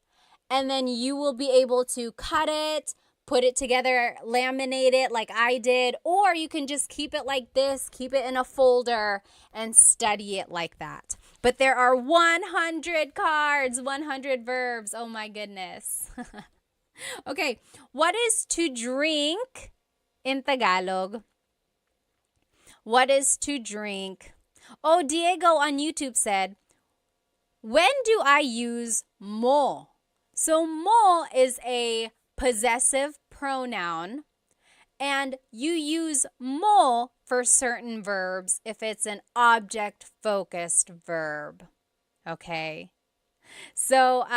and then you will be able to cut it, put it together, laminate it like I did, or you can just keep it like this, keep it in a folder, and study it like that. But there are 100 cards, 100 verbs. Oh my goodness. Okay, what is to drink in Tagalog? What is to drink? Oh, Diego on YouTube said, when do I use mo? So mo is a possessive pronoun, and you use mo for certain verbs if it's an object-focused verb. Okay, so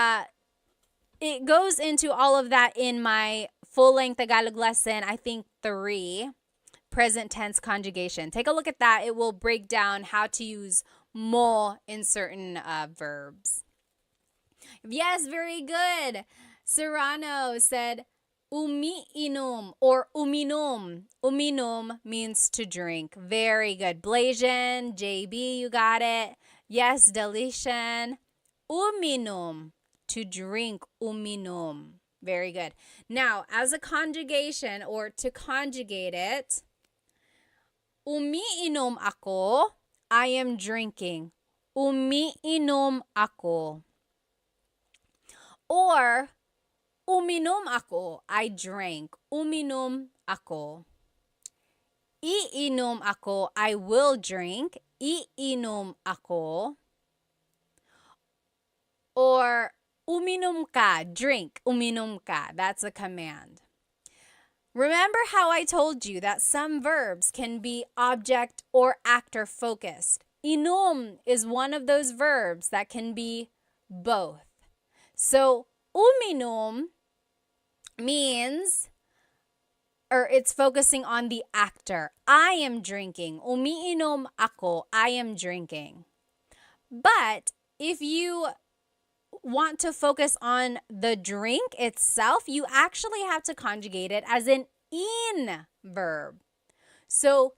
it goes into all of that in my full-length Tagalog lesson, I think 3, present tense conjugation. Take a look at that. It will break down how to use mo in certain verbs. Yes, very good. Serrano said, umiinom or uminom. Uminom means to drink. Very good. Blasian, JB, you got it. Yes, Delician. Uminom. To drink, uminom. Very good. Now, as a conjugation or to conjugate it, umiinom ako, I am drinking. Umiinom ako. Or, uminom ako, I drank. Uminom ako. Iinom ako, I will drink. Iinom ako. Or, uminom ka, drink, uminom ka. That's a command. Remember how I told you that some verbs can be object or actor focused. Inom is one of those verbs that can be both. So, uminom means, or it's focusing on the actor. I am drinking. Umiinom ako, I am drinking. But if you want to focus on the drink itself, you actually have to conjugate it as an in verb. So,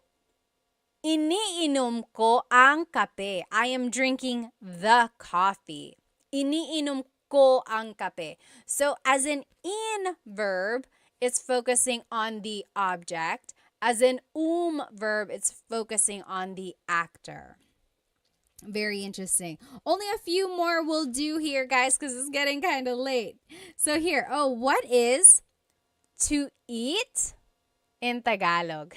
iniinom ko ang kape. I am drinking the coffee. Iniinom ko ang kape. So, as an in verb, it's focusing on the object. As an verb, it's focusing on the actor. Very interesting. Only a few more will do here, guys, because it's getting kind of late. So here, what is to eat in Tagalog?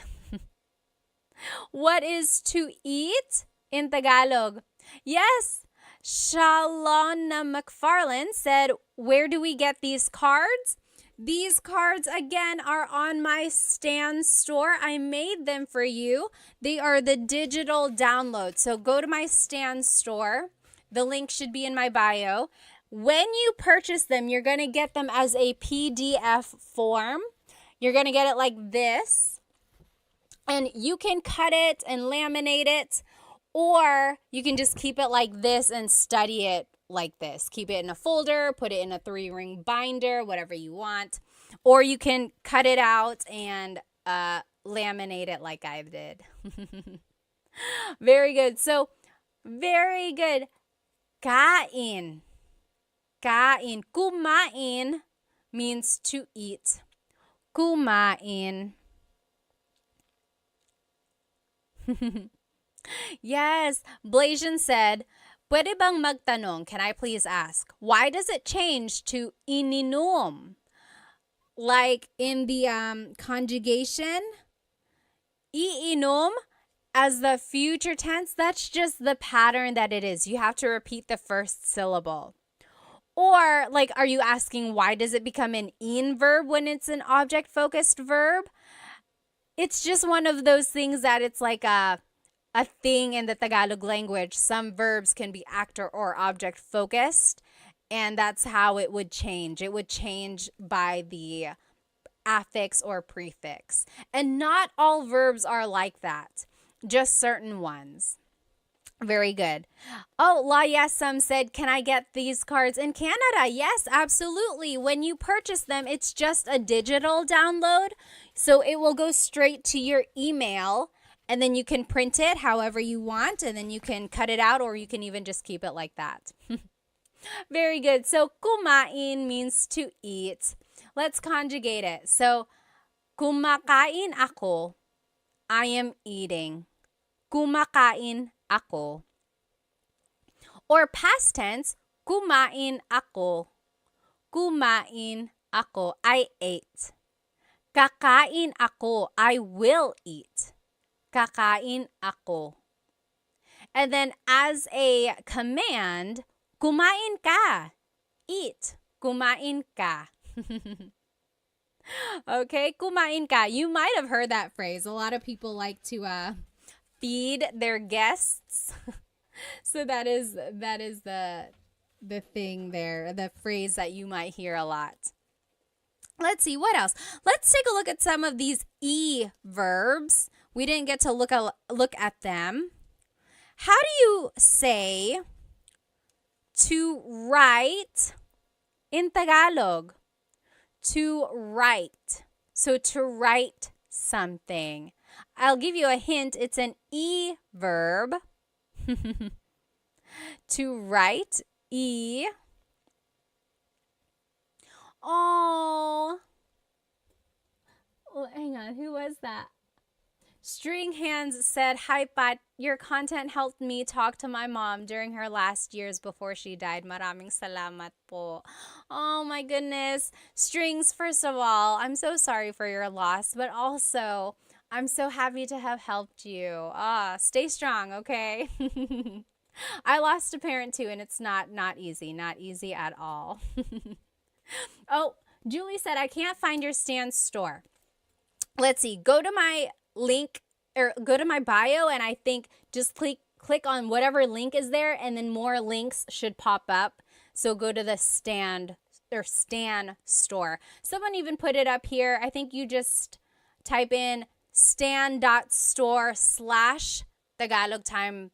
What is to eat in Tagalog? Yes, Shalona McFarland said, where do we get these cards? These cards, again, are on my Stan store. I made them for you. They are the digital download. So go to my Stan store. The link should be in my bio. When you purchase them, you're going to get them as a PDF form. You're going to get it like this. And you can cut it and laminate it, or you can just keep it like this and study it like this. Keep it in a folder, put it in a 3-ring binder, whatever you want. Or you can cut it out and laminate it like I did. Very good. So, very good. Kain. Kain. Kumain means to eat. Kumain. Yes. Blasian said, pwede bang magtanong? Can I please ask? Why does it change to ininom? Like in the conjugation, iinom as the future tense, that's just the pattern that it is. You have to repeat the first syllable. Or, like, are you asking why does it become an in verb when it's an object-focused verb? It's just one of those things that it's like a thing in the Tagalog language. Some verbs can be actor or object focused, And that's how it would change. It would change by the affix or prefix. And not all verbs are like that, just certain ones. Very good. Oh, La Yesam said, can I get these cards in Canada? Yes, absolutely. When you purchase them, it's just a digital download. So it will go straight to your email, and then you can print it however you want, and then you can cut it out, or you can even just keep it like that. Very good. So kumain means to eat. Let's conjugate it. So kumakain ako. I am eating. Kumakain ako. Or past tense, kumain ako. Kumain ako. I ate. Kakain ako. I will eat. Kakain ako. And then as a command, kumain ka. Eat. Kumain ka. Okay, kumain ka. You might have heard that phrase. A lot of people like to feed their guests. So that is the thing there, the phrase that you might hear a lot. Let's see, what else? Let's take a look at some of these verbs. We didn't get to look at them. How do you say to write in Tagalog? To write. So to write something. I'll give you a hint. It's an verb. To write. Oh, hang on. Who was that? String Hands said, hi, Pat. Your content helped me talk to my mom during her last years before she died. Maraming salamat po. Oh, my goodness. Strings, first of all, I'm so sorry for your loss, but also, I'm so happy to have helped you. Stay strong, okay? I lost a parent too, and it's not easy. Not easy at all. Oh, Julie said, I can't find your Stan store. Let's see. Go to my link or go to my bio, and I think just click on whatever link is there, and then more links should pop up. So go to the Stan store. Someone even put it up here. I think you just type in stan.store/Tagalog time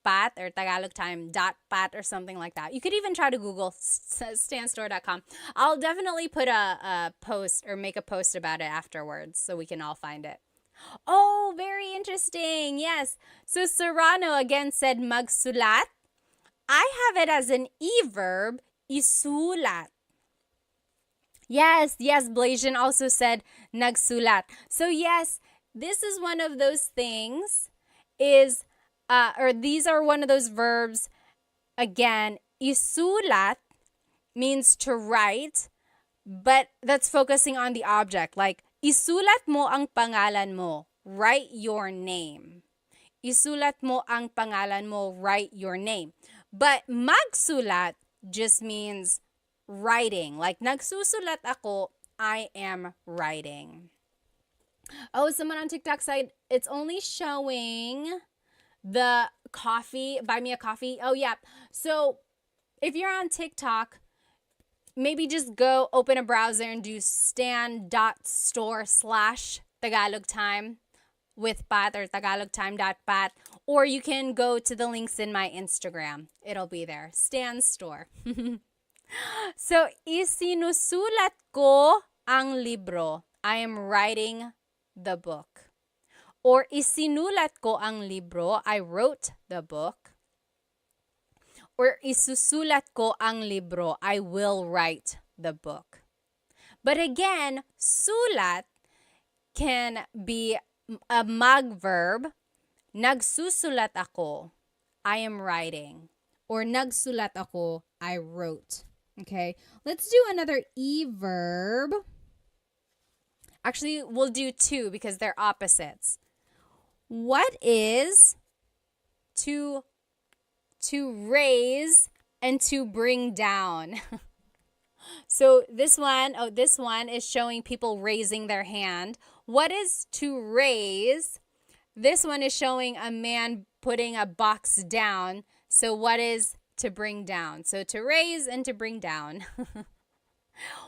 pat or Tagalog time .pat or something like that. You could even try to Google stanstore.com. I'll definitely put a post or make a post about it afterwards so we can all find it. Oh, very interesting. Yes. So Serrano again said magsulat. I have it as an verb, isulat. Yes. Blasian also said nagsulat. So yes, this is one of those things these are one of those verbs. Again, isulat means to write, but that's focusing on the object. Like, isulat mo ang pangalan mo. Write your name. Isulat mo ang pangalan mo. Write your name. But magsulat just means writing. Like, nagsusulat ako, I am writing. Oh, someone on TikTok said it's only showing the coffee, buy me a coffee. Oh, yeah. So if you're on TikTok, maybe just go open a browser and do stan.store/Tagalog time with Pat or TagalogTime.pat, or you can go to the links in my Instagram. It'll be there. Stan Store. So, isinusulat ko ang libro. I am writing the book. Or isinulat ko ang libro. I wrote the book. Or isusulat ko ang libro. I will write the book. But again, sulat can be a mag-verb. Nagsusulat ako. I am writing. Or nagsulat ako. I wrote. Okay, let's do another verb. Actually, we'll do two because they're opposites. What is to raise and to bring down? So this one is showing people raising their hand. What is to raise? This one is showing a man putting a box down. So what is to bring down. So to raise and to bring down.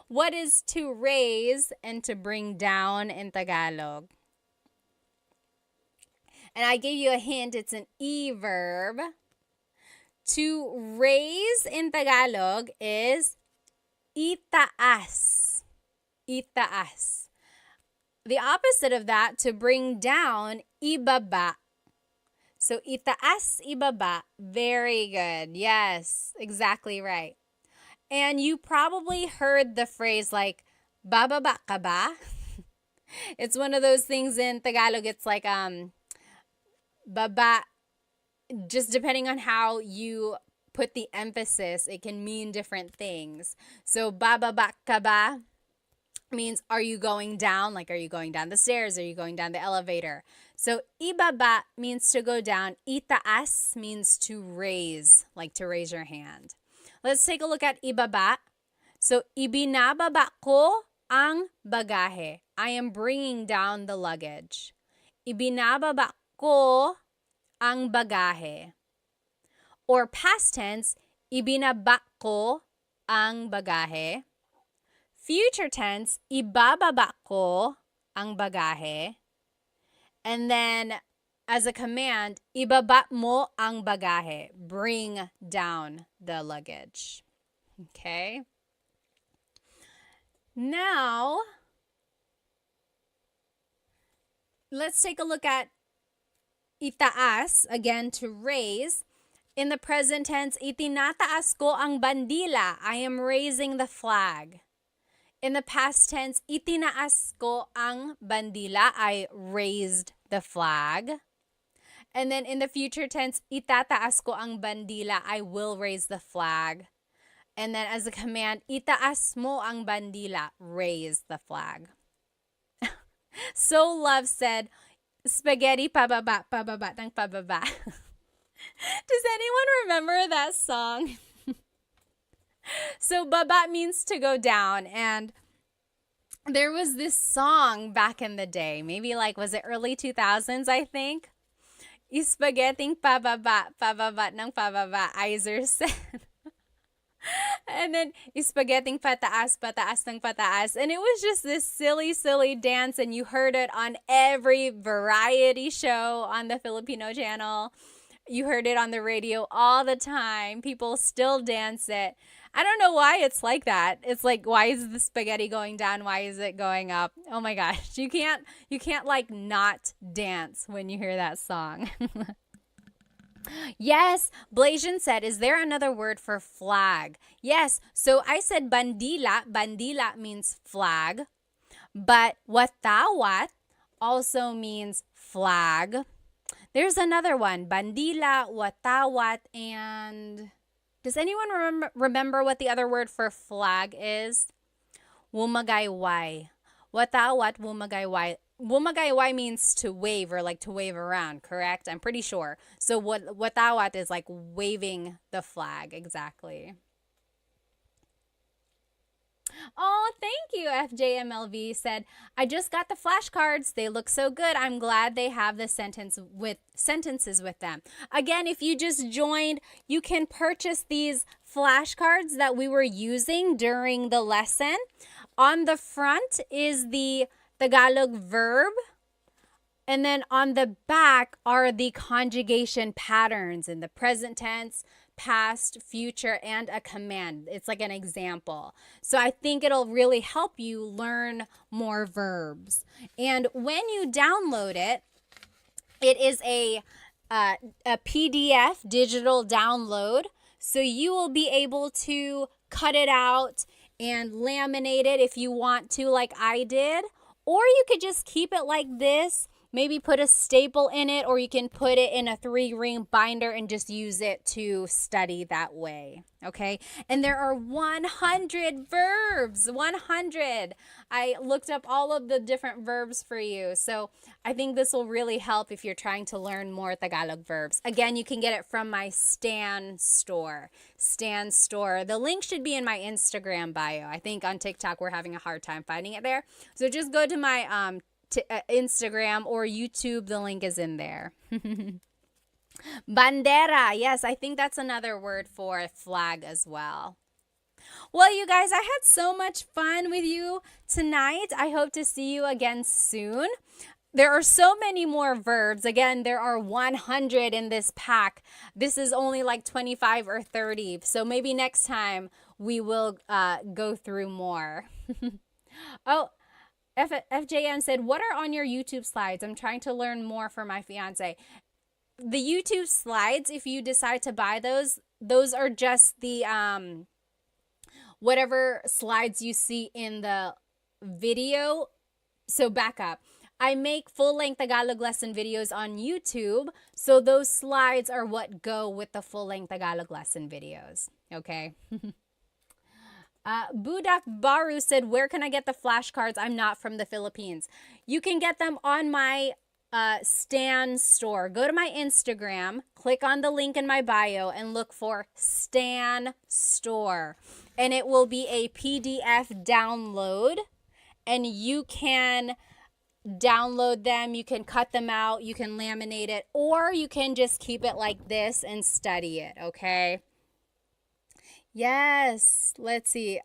What is to raise and to bring down in Tagalog? And I gave you a hint. It's an e-verb. To raise in Tagalog is itaas. Itaas. The opposite of that, to bring down, ibaba. So itaas, ibaba. Very good. Yes, exactly right. And you probably heard the phrase like, bababa ka ba? It's one of those things in Tagalog. It's like, baba, just depending on how you put the emphasis, it can mean different things. So bababa ka ba means, are you going down? Like, are you going down the stairs? Are you going down the elevator? So ibaba means to go down. Itaas means to raise, like to raise your hand. Let's take a look at ibaba. So ibinababa ko ang bagahe. I am bringing down the luggage. Ibinababa ko ang bagahe. Or past tense, ibinaba ko ang bagahe. Future tense, ibababa ko ang bagahe. And then as a command, ibaba mo ang bagahe. Bring down the luggage. Okay? Now, let's take a look at itaas, again, to raise. In the present tense, itinataas ko ang bandila. I am raising the flag. In the past tense, itinaas ko ang bandila. I raised the flag. And then in the future tense, itataas ko ang bandila. I will raise the flag. And then as a command, itaas mo ang bandila. Raise the flag. So Love said, spaghetti pababa, pababa ng pababa. Does anyone remember that song? So baba means to go down, and there was this song back in the day, maybe like, was it early 2000s, I think? Spaghetti pababa, pababa ng pababa, Iser said. And then spaghetti pataas, pataas ng pataas. And it was just this silly, silly dance, and you heard it on every variety show on the Filipino channel. You heard it on the radio all the time. People still dance it. I don't know why it's like that. It's like, why is the spaghetti going down? Why is it going up? Oh my gosh. You can't like not dance when you hear that song. Yes, Blasian said, is there another word for flag? Yes, so I said bandila. Bandila means flag. But watawat also means flag. There's another one, bandila, watawat, and does anyone remember what the other word for flag is? Wumagayway. Watawat, wumagayway. Wumagayway means to wave, or like to wave around, correct? I'm pretty sure. So watawat is like waving the flag, exactly. Oh, thank you. FJMLV said, I just got the flashcards. They look so good. I'm glad they have the sentences with them. Again, if you just joined, you can purchase these flashcards that we were using during the lesson. On the front is the Tagalog verb. And then on the back are the conjugation patterns in the present tense, past, future, and a command. It's like an example. So I think it'll really help you learn more verbs. And when you download it, it is a PDF digital download. So you will be able to cut it out and laminate it if you want to, like I did. Or you could just keep it like this. Maybe put a staple in it, or you can put it in a 3-ring binder and just use it to study that way, okay? And there are 100 verbs, 100. I looked up all of the different verbs for you, so I think this will really help if you're trying to learn more Tagalog verbs. Again, you can get it from my Stan store. Stan store. The link should be in my Instagram bio. I think on TikTok we're having a hard time finding it there. So just go to my Instagram or YouTube. The link is in there. Bandera. Yes, I think that's another word for flag as well. Well, you guys, I had so much fun with you tonight. I hope to see you again soon. There are so many more verbs. Again, there are 100 in this pack. This is only like 25 or 30. So maybe next time we will go through more. Oh, FJN said, what are on your YouTube slides? I'm trying to learn more for my fiance. The YouTube slides, if you decide to buy those are just the whatever slides you see in the video. So back up. I make full-length Tagalog lesson videos on YouTube, so those slides are what go with the full-length Tagalog lesson videos. Okay. Budak Baru said, where can I get the flashcards? I'm not from the Philippines. You can get them on my Stan store. Go to my Instagram, click on the link in my bio, and look for Stan store. And it will be a PDF download, and you can download them, you can cut them out, you can laminate it, or you can just keep it like this and study it, okay? Yes, let's see.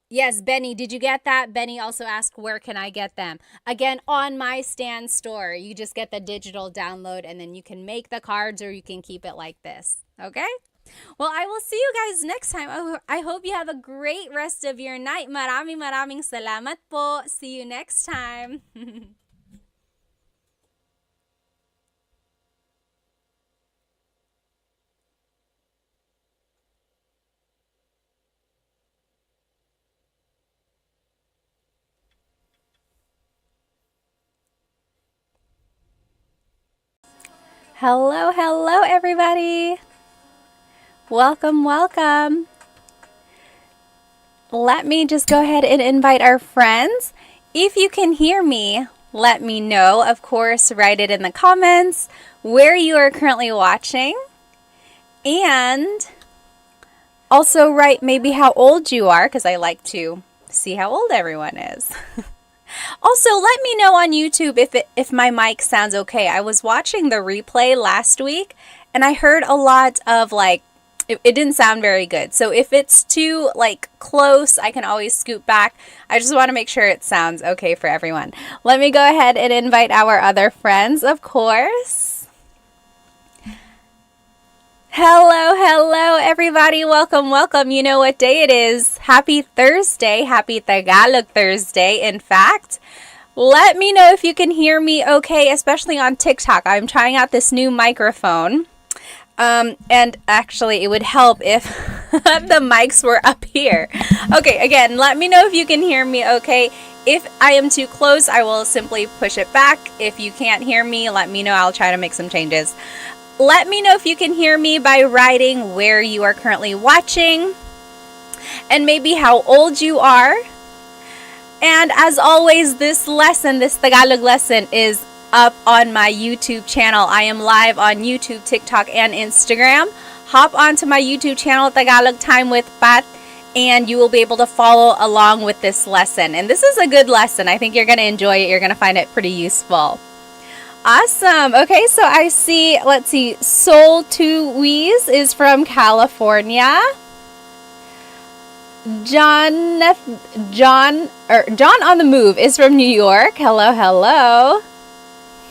Yes, Benny, did you get that? Benny also asked, where can I get them? Again, on my Stan store. You just get the digital download, and then you can make the cards or you can keep it like this, okay? Well, I will see you guys next time. I hope you have a great rest of your night. Maraming salamat po. See you next time. Hello, everybody. Welcome. Let me just go ahead and invite our friends. If you can hear me, let me know. Of course, write it in the comments where you are currently watching. And also write maybe how old you are, because I like to see how old everyone is. Also, let me know on YouTube if my mic sounds okay. I was watching the replay last week, and I heard a lot of it didn't sound very good. So if it's too close, I can always scoot back. I just want to make sure it sounds okay for everyone. Let me go ahead and invite our other friends, of course. Hello, everybody. Welcome. You know what day it is. Happy Thursday. Happy Tagalog Thursday, in fact. Let me know if you can hear me okay, especially on TikTok. I'm trying out this new microphone. And actually, it would help if the mics were up here. Okay, again, let me know if you can hear me okay. If I am too close, I will simply push it back. If you can't hear me, let me know. I'll try to make some changes. Let me know if you can hear me by writing where you are currently watching and maybe how old you are. And as always, this Tagalog lesson is up on my YouTube channel. I am live on YouTube, TikTok, and Instagram. Hop onto my YouTube channel, Tagalog Time with Pat, and you will be able to follow along with this lesson. And this is a good lesson. I think you're going to enjoy it. You're going to find it pretty useful. Awesome. Okay, so I see, let's see, Soul Tuiz is from California. John on the Move is from New York. Hello.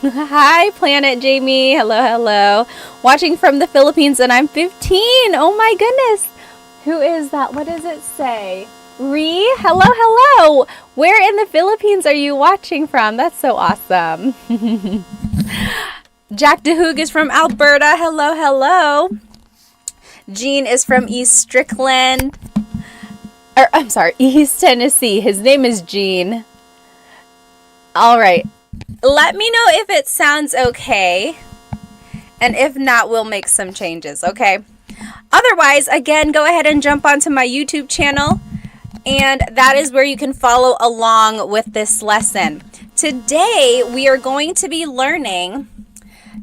Hi, Planet Jamie. Hello. Watching from the Philippines, and I'm 15. Oh my goodness. Who is that? What does it say? Hello. Where in the Philippines are you watching from? That's so awesome. Jack DeHoog is from Alberta. Hello. Jean is from East Tennessee. His name is Jean. All right. Let me know if it sounds okay. And if not, we'll make some changes, okay? Otherwise, again, go ahead and jump onto my YouTube channel. And that is where you can follow along with this lesson. Today, we are going to be learning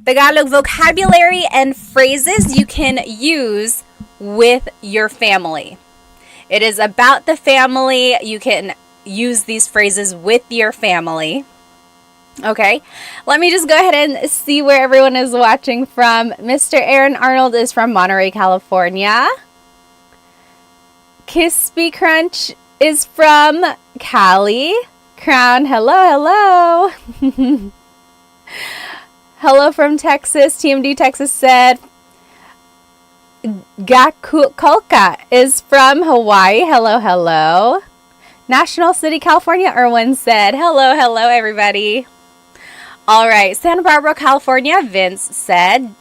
Tagalog vocabulary and phrases you can use with your family. It is about the family. You can use these phrases with your family. Okay, let me just go ahead and see where everyone is watching from. Mr. Aaron Arnold is from Monterey, California. Crispy Crunch is from Cali. Crown, hello, hello. Hello from Texas. TMD Texas said. Gakulka is from Hawaii. Hello, hello. National City, California, Erwin said. Hello, hello, everybody. All right, Santa Barbara, California, Vince said.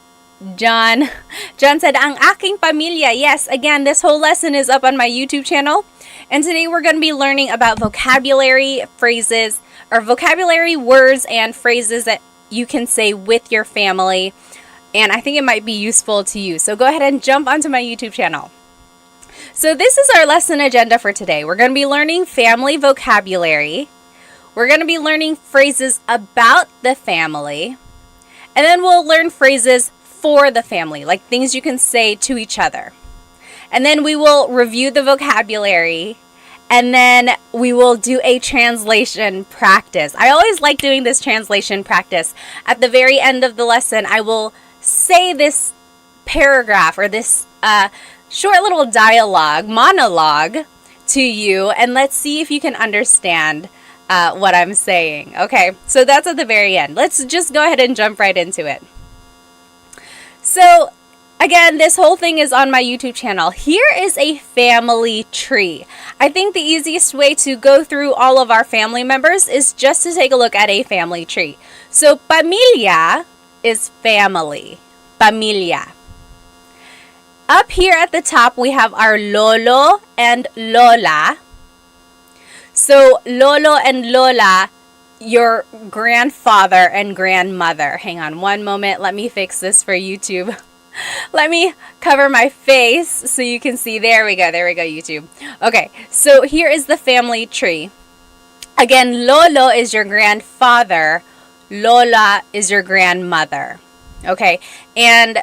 John said, ang aking pamilya. Yes, again, this whole lesson is up on my YouTube channel. And today we're going to be learning about vocabulary phrases, or vocabulary words and phrases that you can say with your family. And I think it might be useful to you. So go ahead and jump onto my YouTube channel. So this is our lesson agenda for today. We're going to be learning family vocabulary. We're going to be learning phrases about the family. And then we'll learn phrases for the family, like things you can say to each other. And then we will review the vocabulary. And then we will do a translation practice. I always like doing this translation practice. At the very end of the lesson, I will say this paragraph or this short little monologue to you, and let's see if you can understand what I'm saying. Okay, so that's at the very end. Let's just go ahead and jump right into it. So again, this whole thing is on my YouTube channel. Here is a family tree. I think the easiest way to go through all of our family members is just to take a look at a family tree. So pamilya is family. Pamilya. Up here at the top, we have our lolo and lola. So lolo and lola, your grandfather and grandmother. Hang on one moment. Let me fix this for YouTube. Let me cover my face so you can see. There we go, YouTube. Okay, so here is the family tree. Again, lolo is your grandfather. Lola is your grandmother. Okay, and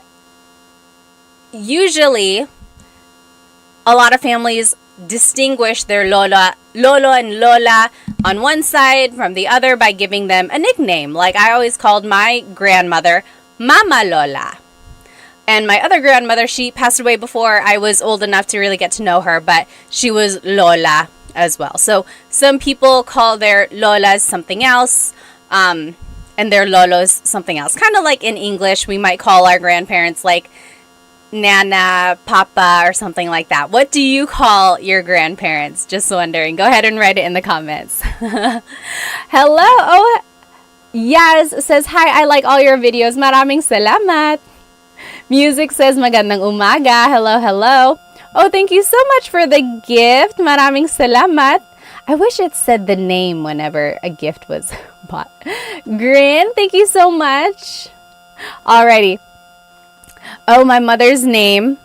usually a lot of families distinguish their lolo and lola on one side from the other by giving them a nickname. Like I always called my grandmother Mama Lola. And my other grandmother, she passed away before I was old enough to really get to know her, but she was Lola as well. So some people call their Lolas something else, and their Lolos something else. Kind of like in English, we might call our grandparents like Nana, Papa, or something like that. What do you call your grandparents? Just wondering. Go ahead and write it in the comments. Hello. Oh, Yaz says, hi, I like all your videos. Maraming salamat. Music says, magandang umaga. Hello, hello. Oh, thank you so much for the gift. Maraming salamat. I wish it said the name whenever a gift was bought. Grin, thank you so much. Alrighty. Oh, my mother's name.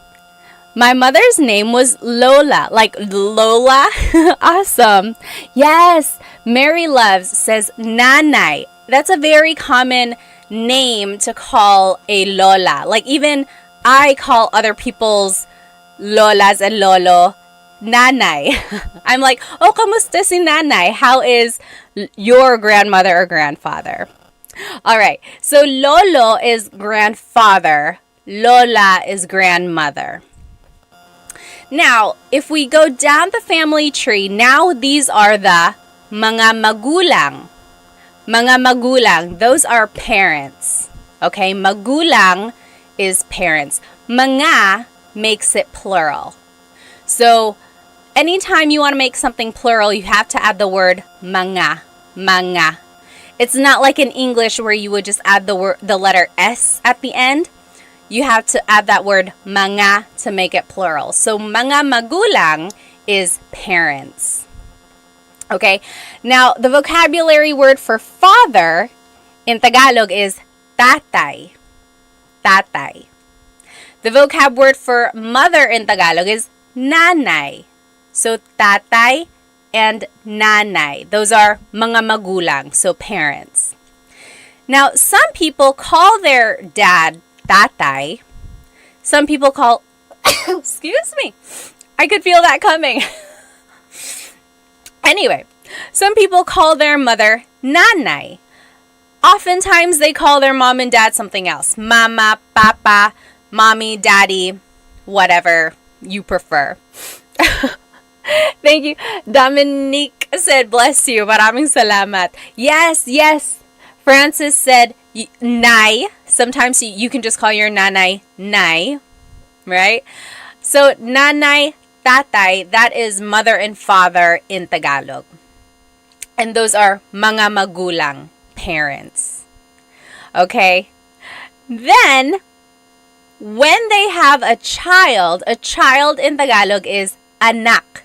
My mother's name was Lola. Like Lola? Awesome. Yes. Mary Loves says Nanay. That's a very common name to call a Lola. Like even I call other people's Lolas and Lolo Nanay. I'm like, oh, kamusta si Nanay? How is your grandmother or grandfather? All right. So Lolo is grandfather. Lola is grandmother. Now, if we go down the family tree, now these are the mga magulang. Mga magulang, those are parents. Okay, magulang is parents. Mga makes it plural. So, anytime you want to make something plural, you have to add the word mga. Mga. It's not like in English where you would just add the letter S at the end. You have to add that word mga to make it plural. So, mga magulang is parents. Okay, now the vocabulary word for father in Tagalog is tatay. Tatay. The vocab word for mother in Tagalog is nanay. So tatay and nanay. Those are mga magulang, so parents. Now, some people call their dad tatay. Some people call, excuse me, I could feel that coming. Anyway, some people call their mother nanay. Oftentimes they call their mom and dad something else. Mama, papa, mommy, daddy, whatever you prefer. Thank you. Dominique said, bless you. Maraming salamat. Yes, yes. Francis said, nay. Sometimes you can just call your nanay, nay. Right? So, nanay, tatay, that is mother and father in Tagalog. And those are mga magulang, parents. Okay? Then, when they have a child in Tagalog is anak.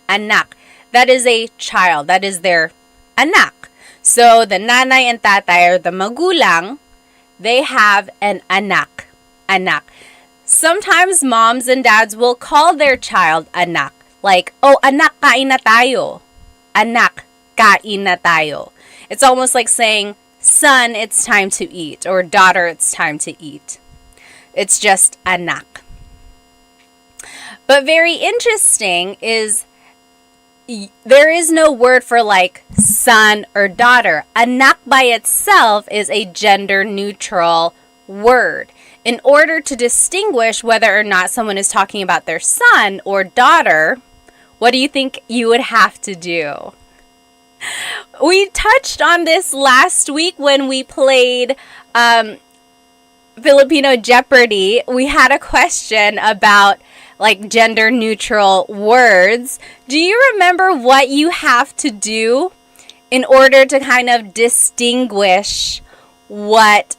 Anak. That is a child. That is their anak. So, the nanay and tatay, or the magulang, they have an anak. Anak. Sometimes moms and dads will call their child anak. Like, oh, anak, kain na tayo. Anak, kain na tayo. It's almost like saying, son, it's time to eat. Or daughter, it's time to eat. It's just anak. But very interesting is there is no word for like son or daughter. Anak by itself is a gender neutral word. In order to distinguish whether or not someone is talking about their son or daughter, what do you think you would have to do? We touched on this last week when we played Filipino Jeopardy. We had a question about like gender neutral words. Do you remember what you have to do in order to kind of distinguish what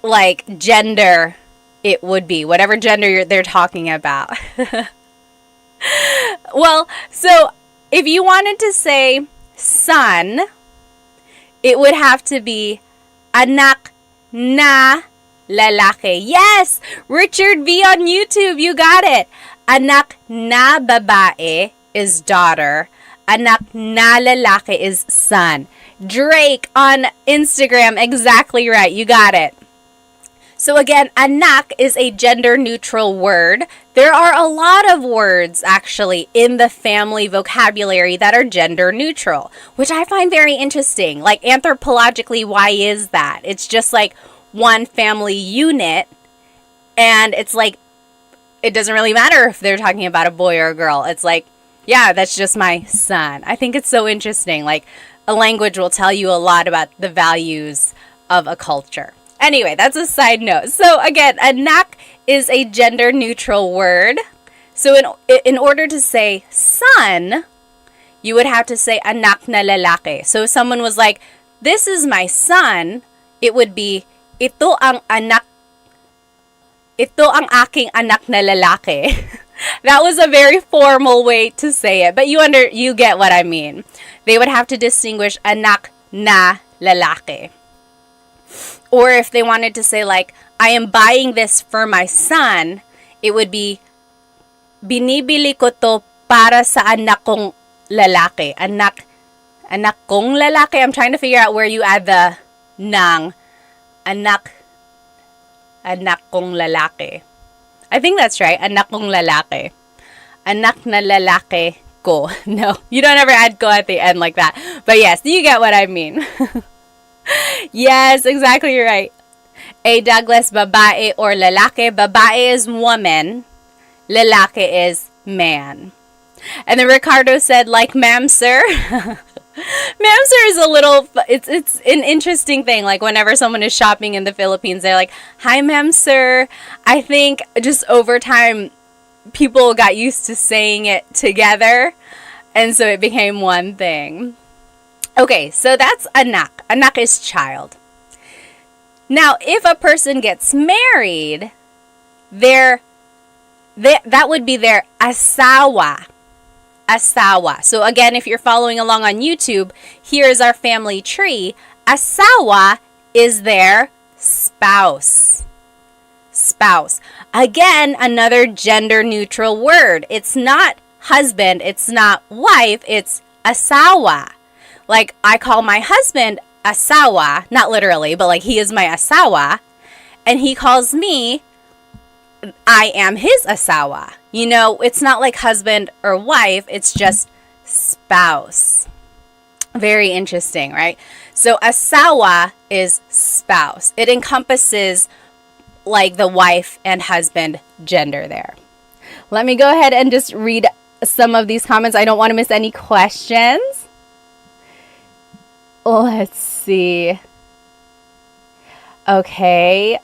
like gender it would be, whatever gender they're talking about? Well, so if you wanted to say son, it would have to be anak na lalaki. Yes! Richard V on YouTube, you got it. Anak na babae is daughter. Anak na lalaki is son. Drake on Instagram, exactly right. You got it. So again, anak is a gender-neutral word. There are a lot of words, actually, in the family vocabulary that are gender-neutral, which I find very interesting. Like, anthropologically, why is that? It's just like one family unit, and it's like, it doesn't really matter if they're talking about a boy or a girl. It's like, yeah, that's just my son. I think it's so interesting. Like, a language will tell you a lot about the values of a culture. Anyway, that's a side note. So again, anak is a gender-neutral word. So in order to say son, you would have to say anak na lalaki. So if someone was like, this is my son, it would be, ito ang aking anak na lalaki. That was a very formal way to say it, but you get what I mean. They would have to distinguish anak na lalaki. Or if they wanted to say like, I am buying this for my son, it would be, binibili ko to para sa anak kong lalaki. Anak kong lalaki. I'm trying to figure out where you add the nang. Anak kong lalaki. I think that's right. Anak kong lalaki. Anak na lalaki ko. No, you don't ever add ko at the end like that. But yes, you get what I mean. Yes, exactly, you're right. A. Douglas, babae or lalaki. Babae is woman. Lalaki is man. And then Ricardo said, like, ma'am, sir. Ma'am, sir is a little, it's an interesting thing. Like, whenever someone is shopping in the Philippines, they're like, hi, ma'am, sir. I think just over time, people got used to saying it together. And so it became one thing. Okay, so that's anak. Anak is child. Now, if a person gets married, that would be their asawa. Asawa. So again, if you're following along on YouTube, here is our family tree. Asawa is their spouse. Spouse. Again, another gender-neutral word. It's not husband, it's not wife, it's asawa. Like, I call my husband asawa, not literally, but like he is my asawa, and he calls me, I am his asawa. You know, it's not like husband or wife, it's just spouse. Very interesting, right? So asawa is spouse. It encompasses like the wife and husband gender there. Let me go ahead and just read some of these comments. I don't want to miss any questions. Let's see. Okay.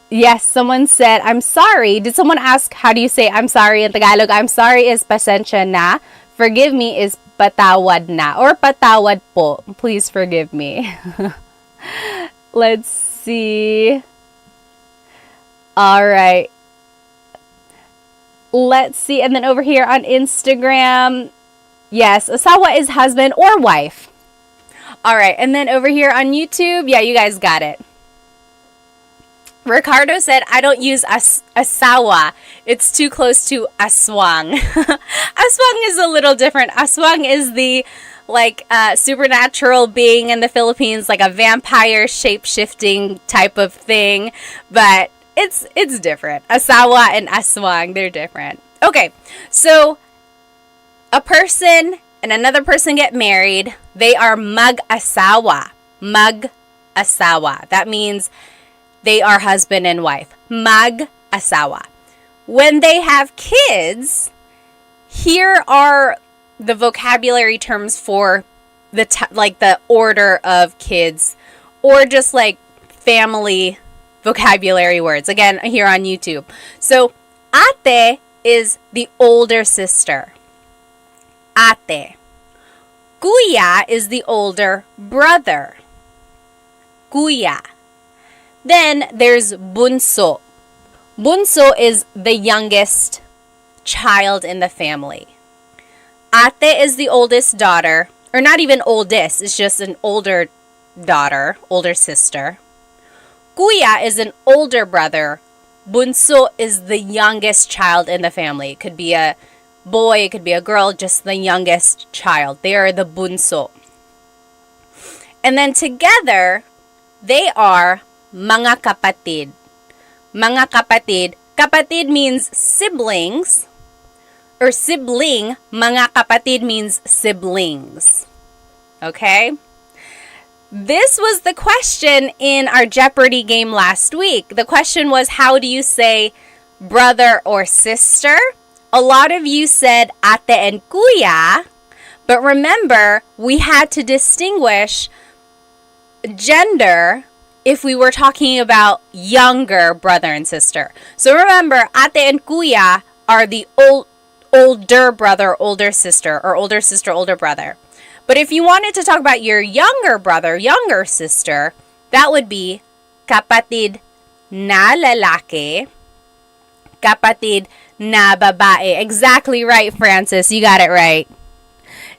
Yes, someone said, I'm sorry. Did someone ask, how do you say I'm sorry in Tagalog? I'm sorry is pasensya na. Forgive me is patawad na or patawad po. Please forgive me. Let's see. All right. Let's see. And then over here on Instagram, yes, asawa is husband or wife. All right. And then over here on YouTube, yeah, you guys got it. Ricardo said, I don't use asawa. It's too close to aswang. Aswang is a little different. Aswang is the supernatural being in the Philippines, like a vampire shape-shifting type of thing. But it's different. Asawa and aswang, they're different. Okay, so a person and another person get married. They are mag-asawa. Mag-asawa. That means they are husband and wife. Mag-asawa. When they have kids, here are the vocabulary terms for the order of kids, or just like family vocabulary words. Again, here on YouTube. So, ate is the older sister. Ate. Kuya is the older brother. Kuya. Then there's bunso. Bunso is the youngest child in the family. Ate is the oldest daughter, or not even oldest, it's just an older daughter, older sister. Kuya is an older brother. Bunso is the youngest child in the family. It could be a boy, it could be a girl, just the youngest child. They are the bunso. And then together, they are mga kapatid. Mga kapatid. Kapatid means siblings, or sibling. Mga kapatid means siblings. Okay? This was the question in our Jeopardy game last week. The question was, how do you say brother or sister? A lot of you said ate and kuya, but remember, we had to distinguish gender if we were talking about younger brother and sister. So remember, ate and kuya are the older brother, older sister, or older sister, older brother. But if you wanted to talk about your younger brother, younger sister, that would be kapatid na lalaki, kapatid na babae. Exactly right, Francis. You got it right.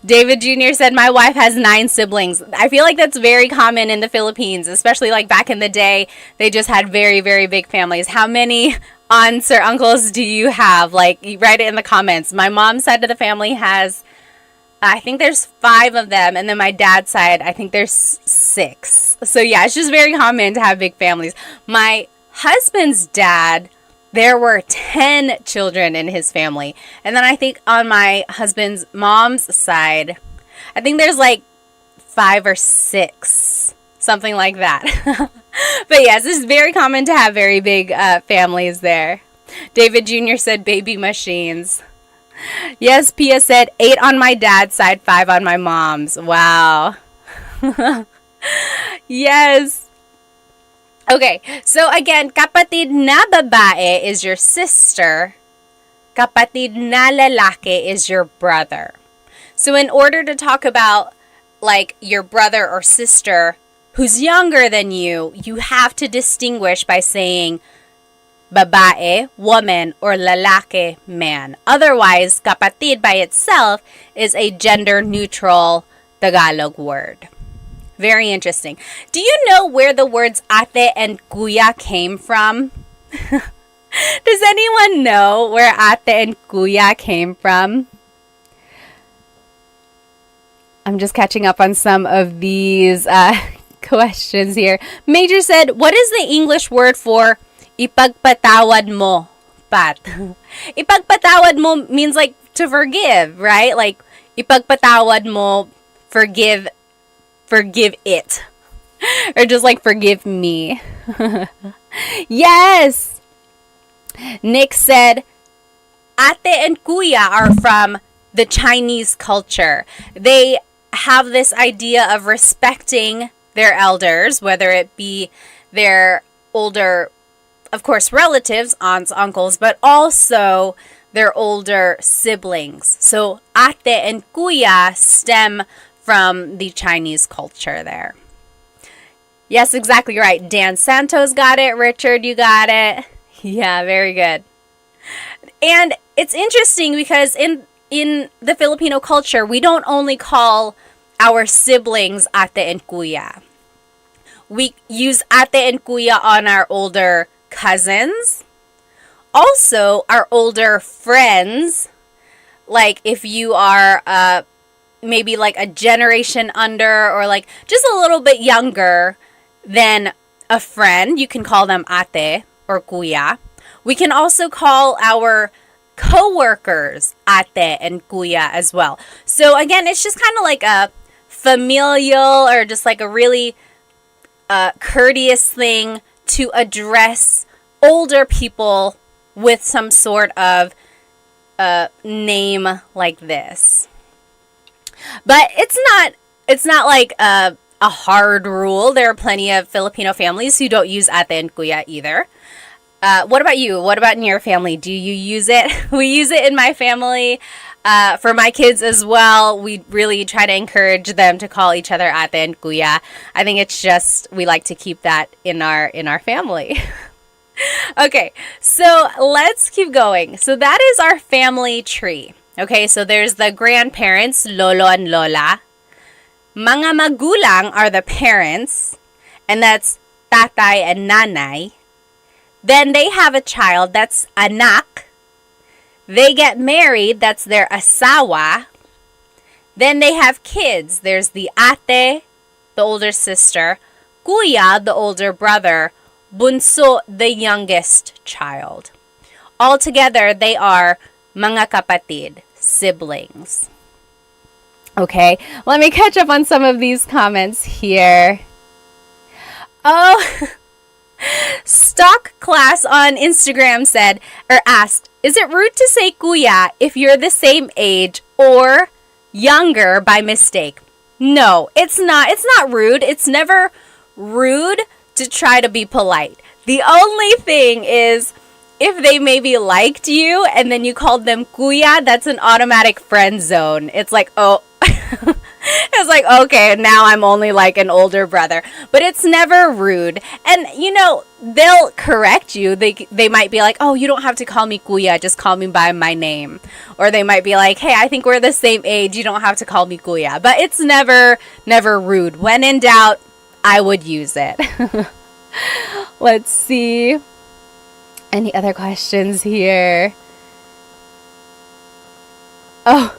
David Jr. said, my wife has 9 siblings. I feel like that's very common in the Philippines, especially like back in the day. They just had very, very big families. How many aunts or uncles do you have? Like, write it in the comments. My mom's side of the family has, I think there's 5 of them. And then my dad's side, I think there's 6. So yeah, it's just very common to have big families. My husband's dad, there were 10 children in his family. And then I think on my husband's mom's side, I think there's like 5 or 6, something like that. But yes, it's very common to have very big families there. David Jr. said baby machines. Yes, Pia said 8 on my dad's side, 5 on my mom's. Wow. Yes. Okay, so again, kapatid na babae is your sister. Kapatid na lalaki is your brother. So in order to talk about like your brother or sister who's younger than you have to distinguish by saying babae, woman, or lalaki, man. Otherwise, kapatid by itself is a gender-neutral Tagalog word. Very interesting. Do you know where the words ate and kuya came from? Does anyone know where ate and kuya came from? I'm just catching up on some of these questions here. Major said, what is the English word for ipagpatawad mo, Pat? Ipagpatawad mo means like to forgive, right? Like ipagpatawad mo, forgive forgive it. Or just like forgive me. Yes! Nick said, ate and kuya are from the Chinese culture. They have this idea of respecting their elders, whether it be their older, of course, relatives, aunts, uncles, but also their older siblings. So ate and kuya stem from the Chinese culture there. Yes, exactly right. Dan Santos got it. Richard, you got it. Yeah, very good. And it's interesting because in the Filipino culture, we don't only call our siblings ate and kuya. We use ate and kuya on our older cousins. Also, our older friends. Like if you are maybe like a generation under or like just a little bit younger than a friend, you can call them ate or kuya. We can also call our co-workers ate and kuya as well. So again, it's just kind of like a familial or just like a really courteous thing to address older people with some sort of name like this. But it's not like a hard rule. There are plenty of Filipino families who don't use ate and kuya either. What about you? What about in your family? Do you use it? We use it in my family. For my kids as well, we really try to encourage them to call each other ate and kuya. I think it's just we like to keep that in our family. Okay, so let's keep going. So that is our family tree. Okay, so there's the grandparents, lolo and lola. Mga magulang are the parents, and that's tatay and nanay. Then they have a child, that's anak. They get married, that's their asawa. Then they have kids. There's the ate, the older sister, kuya, the older brother, bunso, the youngest child. Altogether, they are mga kapatid, siblings. Okay, let me catch up on some of these comments here. Oh, Stock Class on Instagram said, or asked, is it rude to say kuya if you're the same age or younger by mistake? No, it's not. It's not rude. It's never rude to try to be polite. The only thing is if they maybe liked you and then you called them kuya, that's an automatic friend zone. It's like, oh, it's like, okay, now I'm only like an older brother. But it's never rude. And, you know, they'll correct you. They might be like, oh, you don't have to call me kuya. Just call me by my name. Or they might be like, hey, I think we're the same age. You don't have to call me kuya. But it's never rude. When in doubt, I would use it. Let's see. Any other questions here? Oh.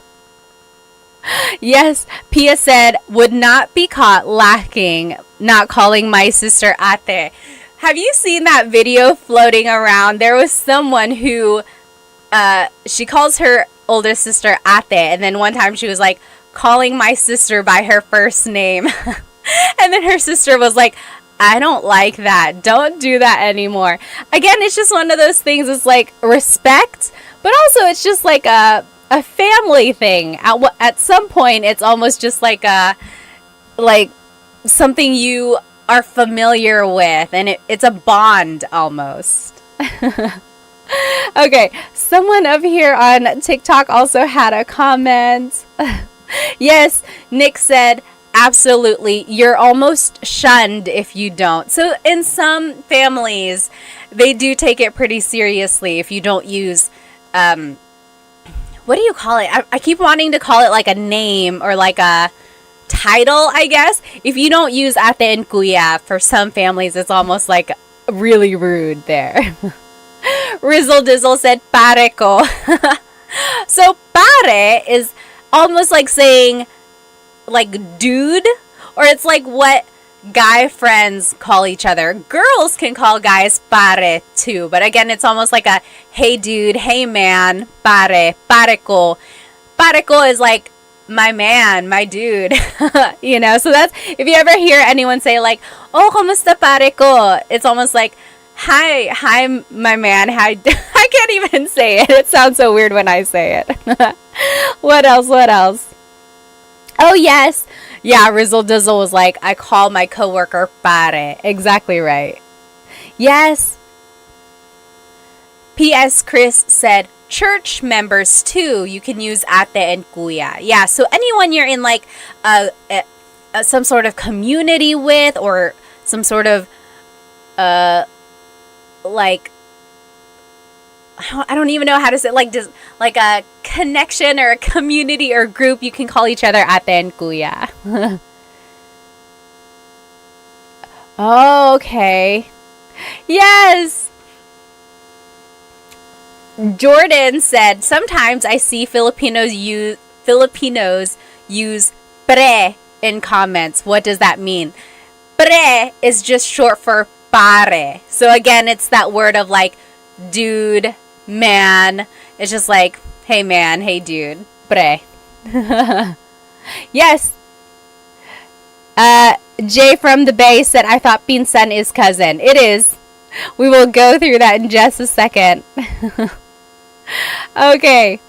Yes, Pia said, would not be caught lacking, not calling my sister ate. Have you seen that video floating around? There was someone who, she calls her older sister ate, and then one time she was like, calling my sister by her first name. And then her sister was like, I don't like that. Don't do that anymore. Again, it's just one of those things. It's like respect, but also it's just like a family thing. At some point, it's almost just like something you are familiar with, and it's a bond almost. Okay, someone up here on TikTok also had a comment. Yes, Nick said, absolutely, you're almost shunned if you don't. So in some families, they do take it pretty seriously if you don't use what do you call it? I keep wanting to call it like a name or like a title, I guess. If you don't use ate and kuya, for some families, it's almost like really rude there. Rizzle Dizzle said, pare ko. So pare is almost like saying like dude, or it's like what guy friends call each other. Girls can call guys pare too, but again, it's almost like a hey dude, hey man, pare ko. Pare ko is like my man, my dude. So that's, if you ever hear anyone say like, oh, kamusta pare ko? It's almost like, hi, my man. Hi. I can't even say it. It sounds so weird when I say it. What else? Oh, yes. Yeah, Rizzle Dizzle was like, I call my coworker pare. Exactly right. Yes. P.S. Chris said, church members too, you can use ate and kuya. Yeah, so anyone you're in like some sort of community with, or some sort of like, I don't even know how to say, like, just like a connection or a community or group, you can call each other ate and kuya. Oh, okay. Yes. Jordan said, sometimes I see Filipinos use pre in comments. What does that mean? Pre is just short for pare. So again, it's that word of like dude, man. It's just like, hey man, hey dude, pre. Yes. Jay from the Bay said, I thought pinsan is cousin. It is. We will go through that in just a second. Okay.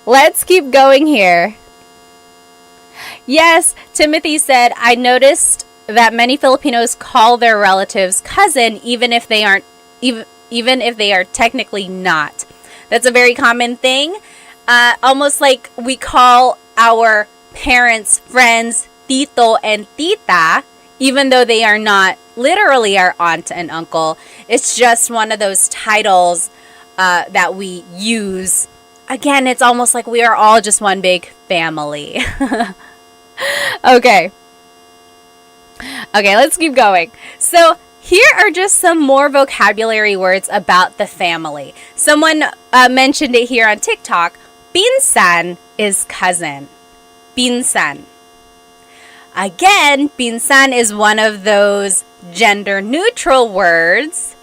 Let's keep going here. Yes, Timothy said, I noticed that many Filipinos call their relatives cousin even if they aren't, even if they are technically not. That's a very common thing. Almost like we call our parents, friends, tito and tita, even though they are not literally our aunt and uncle. It's just one of those titles that we use. Again, it's almost like we are all just one big family. Okay, let's keep going. So here are just some more vocabulary words about the family. Someone mentioned it here on TikTok. Pinsan is cousin. Pinsan. Again, pinsan is one of those gender neutral words.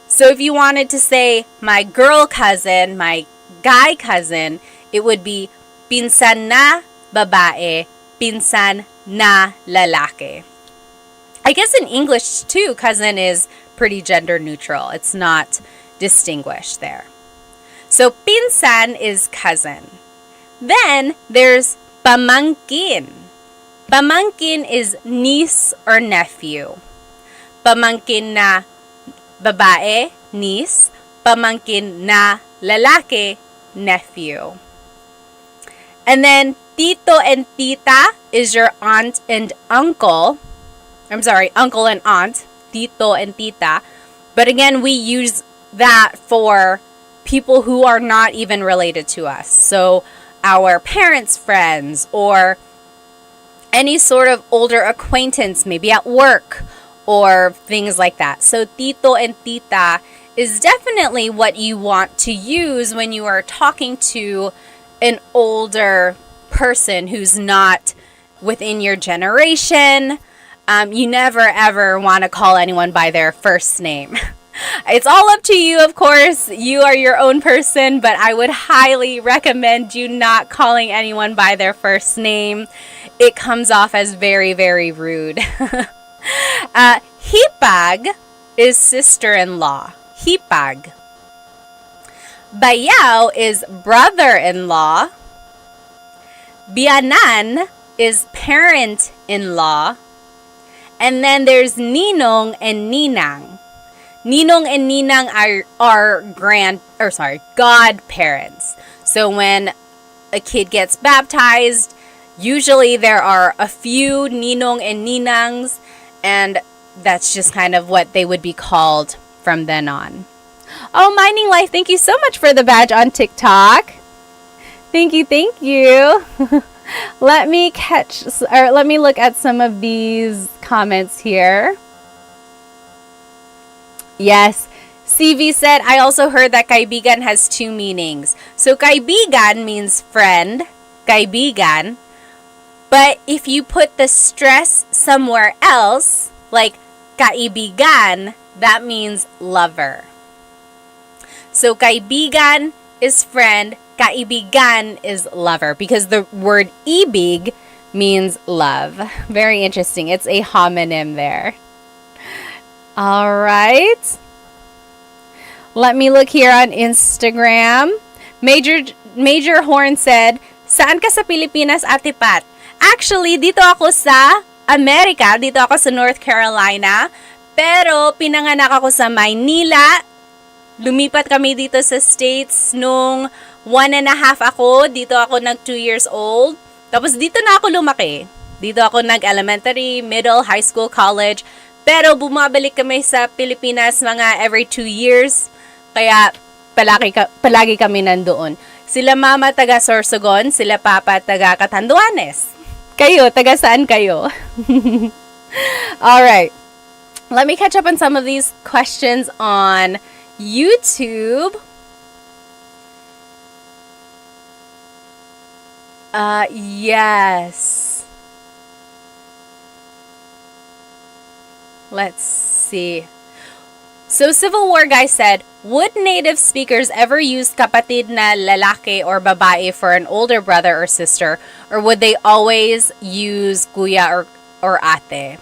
So if you wanted to say my girl cousin, my guy cousin, it would be pinsan na babae, pinsan na lalaki. I guess in English too, cousin is pretty gender neutral. It's not distinguished there. So pinsan is cousin. Then there's pamangkin. Pamangkin is niece or nephew. Pamangkin na babae, niece. Pamangkin na lalaki, nephew. And then tito and tita is your aunt and uncle. I'm sorry, uncle and aunt. Tito and tita. But again, we use that for people who are not even related to us. So our parents' friends, or any sort of older acquaintance, maybe at work or things like that. So tito and tita is definitely what you want to use when you are talking to an older person who's not within your generation. You never ever want to call anyone by their first name. It's all up to you, of course. You are your own person, but I would highly recommend you not calling anyone by their first name. It comes off as very, very rude. Hipag is sister-in-law. Hipag. Bayaw is brother-in-law. Bianan is parent-in-law. And then there's ninong and ninang. Ninong and ninang are godparents. So when a kid gets baptized, usually there are a few ninong and ninangs, and that's just kind of what they would be called from then on. Oh, Mining Life, thank you so much for the badge on TikTok. Thank you. Let me look at some of these comments here. Yes. CV said, I also heard that kaibigan has two meanings. So kaibigan means friend, kaibigan. But if you put the stress somewhere else, like kaibigan, that means lover. So kaibigan is friend, kaibigan is lover because the word ibig means love. Very interesting. It's a homonym there. All right. Let me look here on Instagram. Major Horn said, "Saan ka sa Pilipinas, Ate Pat?" Actually, dito ako sa Amerika. Dito ako sa North Carolina. Pero pinanganak ako sa Maynila. Lumipat kami dito sa States nung 1.5 ako. Dito ako nag 2 years old. Tapos dito na ako lumaki. Dito ako nag-elementary, middle, high school, college. Pero bumabalik kami sa Pilipinas mga every 2 years. Kaya palagi kami nandoon. Sila mama taga Sorsogon, sila papa taga Catanduanes. Kayo, taga saan kayo? Alright. Let me catch up on some of these questions on YouTube. Yes. Let's see. So Civil War guy said, would native speakers ever use kapatid na lalaki or babae for an older brother or sister, or would they always use kuya or ate?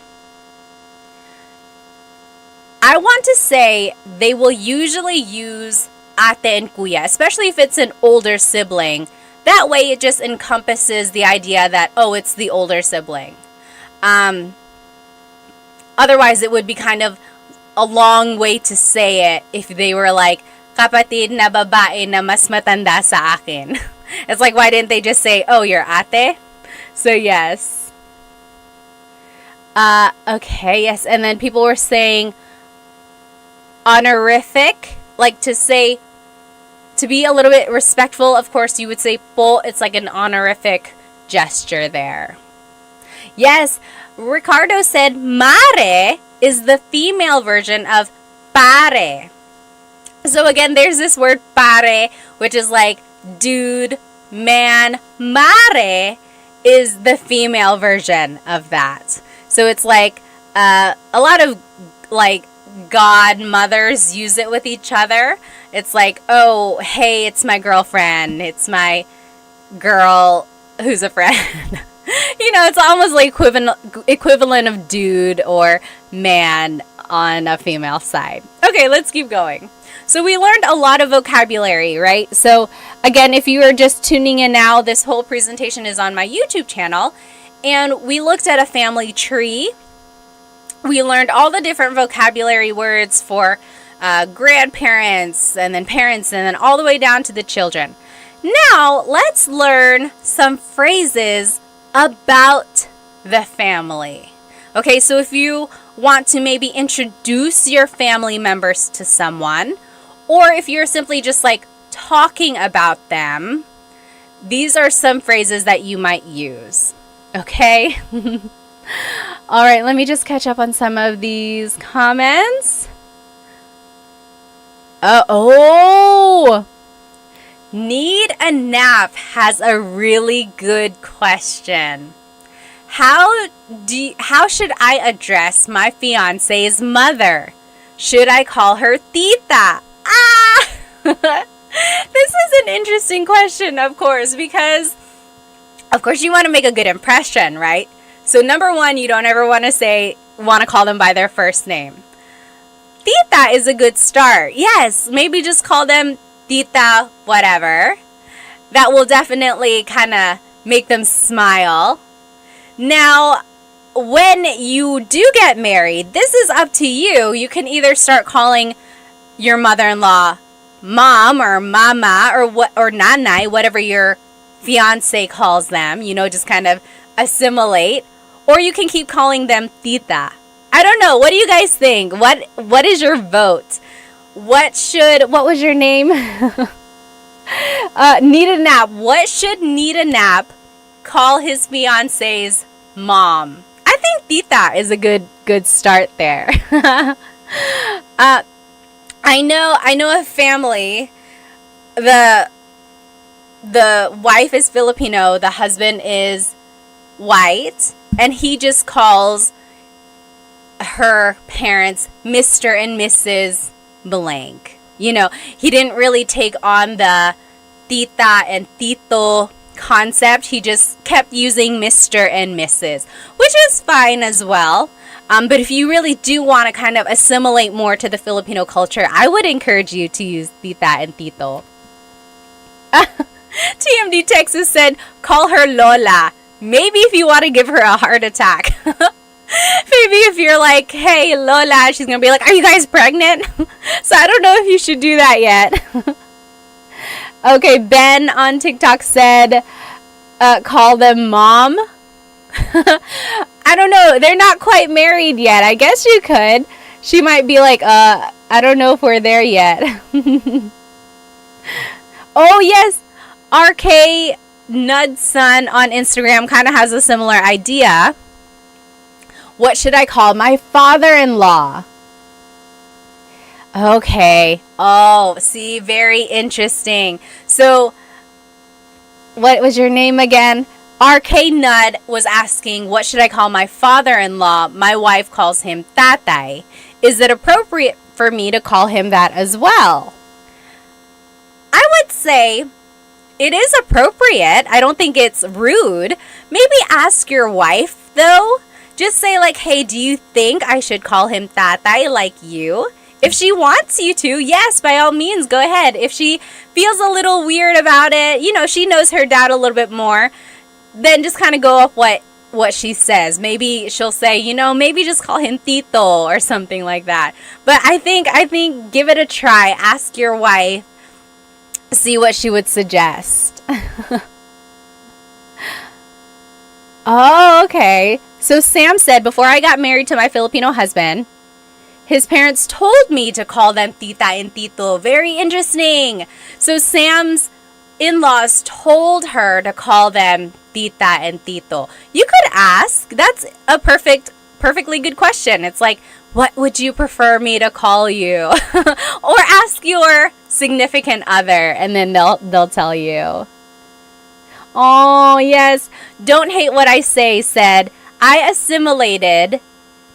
I want to say they will usually use ate and kuya, especially if it's an older sibling. That way it just encompasses the idea that, oh, it's the older sibling. Otherwise, it would be kind of a long way to say it if they were like, kapatid na babae na mas matanda sa akin. It's like, why didn't they just say, oh, you're ate? So, yes. Okay, yes. And then people were saying honorific, like to say, to be a little bit respectful, of course, you would say po. It's like an honorific gesture there. Yes, Ricardo said mare is the female version of pare. So again, there's this word pare, which is like dude, man. Mare is the female version of that. So it's like a lot of like godmothers use it with each other. It's like, oh, hey, it's my girlfriend. It's my girl who's a friend. You know, it's almost like equivalent of dude or man on a female side. Okay, let's keep going. So we learned a lot of vocabulary, right? So again, if you are just tuning in now, this whole presentation is on my YouTube channel. And we looked at a family tree. We learned all the different vocabulary words for grandparents and then parents and then all the way down to the children. Now, let's learn some phrases about the family. Okay, so if you want to maybe introduce your family members to someone, or if you're simply just like talking about them, these are some phrases that you might use. Okay? All right, let me just catch up on some of these comments. Need a Nap has a really good question. How should I address my fiance's mother? Should I call her tita? This is an interesting question, of course, because of course you want to make a good impression, right? So number one, you don't ever want to call them by their first name. Tita is a good start. Yes, maybe just call them tita whatever. That will definitely kind of make them smile. Now, when you do get married, this is up to you. You can either start calling your mother-in-law mom or mama or nanay, whatever your fiance calls them, you know, just kind of assimilate. Or you can keep calling them tita. I don't know. What do you guys think? What is your vote? What was your name? Need a Nap. What should Need a Nap call his fiance's mom? I think tita is a good start there. I know a family. The wife is Filipino, the husband is white, and he just calls her parents Mr. and Mrs. blank. You know, he didn't really take on the tita and tito concept. He just kept using Mr. and Mrs., which is fine as well. But if you really do want to kind of assimilate more to the Filipino culture, I would encourage you to use tita and tito. TMD Texas said, call her Lola. Maybe if you want to give her a heart attack. Maybe if you're like, hey, Lola, she's going to be like, are you guys pregnant? So I don't know if you should do that yet. Okay, Ben on TikTok said, call them mom. I don't know. They're not quite married yet. I guess you could. She might be like, I don't know if we're there yet. Oh, yes. RK Nudson on Instagram kind of has a similar idea. What should I call my father-in-law? Okay. Oh, see, very interesting. So, what was your name again? RK Nud was asking, what should I call my father-in-law? My wife calls him tatay. Is it appropriate for me to call him that as well? I would say it is appropriate. I don't think it's rude. Maybe ask your wife, though. Just say like, hey, do you think I should call him tatay like you? If she wants you to, yes, by all means, go ahead. If she feels a little weird about it, you know, she knows her dad a little bit more, then just kind of go off what she says. Maybe she'll say, you know, maybe just call him Tito or something like that. But I think give it a try. Ask your wife. See what she would suggest. Oh, okay. So Sam said, before I got married to my Filipino husband, his parents told me to call them tita and tito. Very interesting. So Sam's in-laws told her to call them tita and tito. You could ask. That's a perfectly good question. It's like, what would you prefer me to call you? Or ask your significant other, and then they'll tell you. Oh, yes. Don't hate what I say said, I assimilated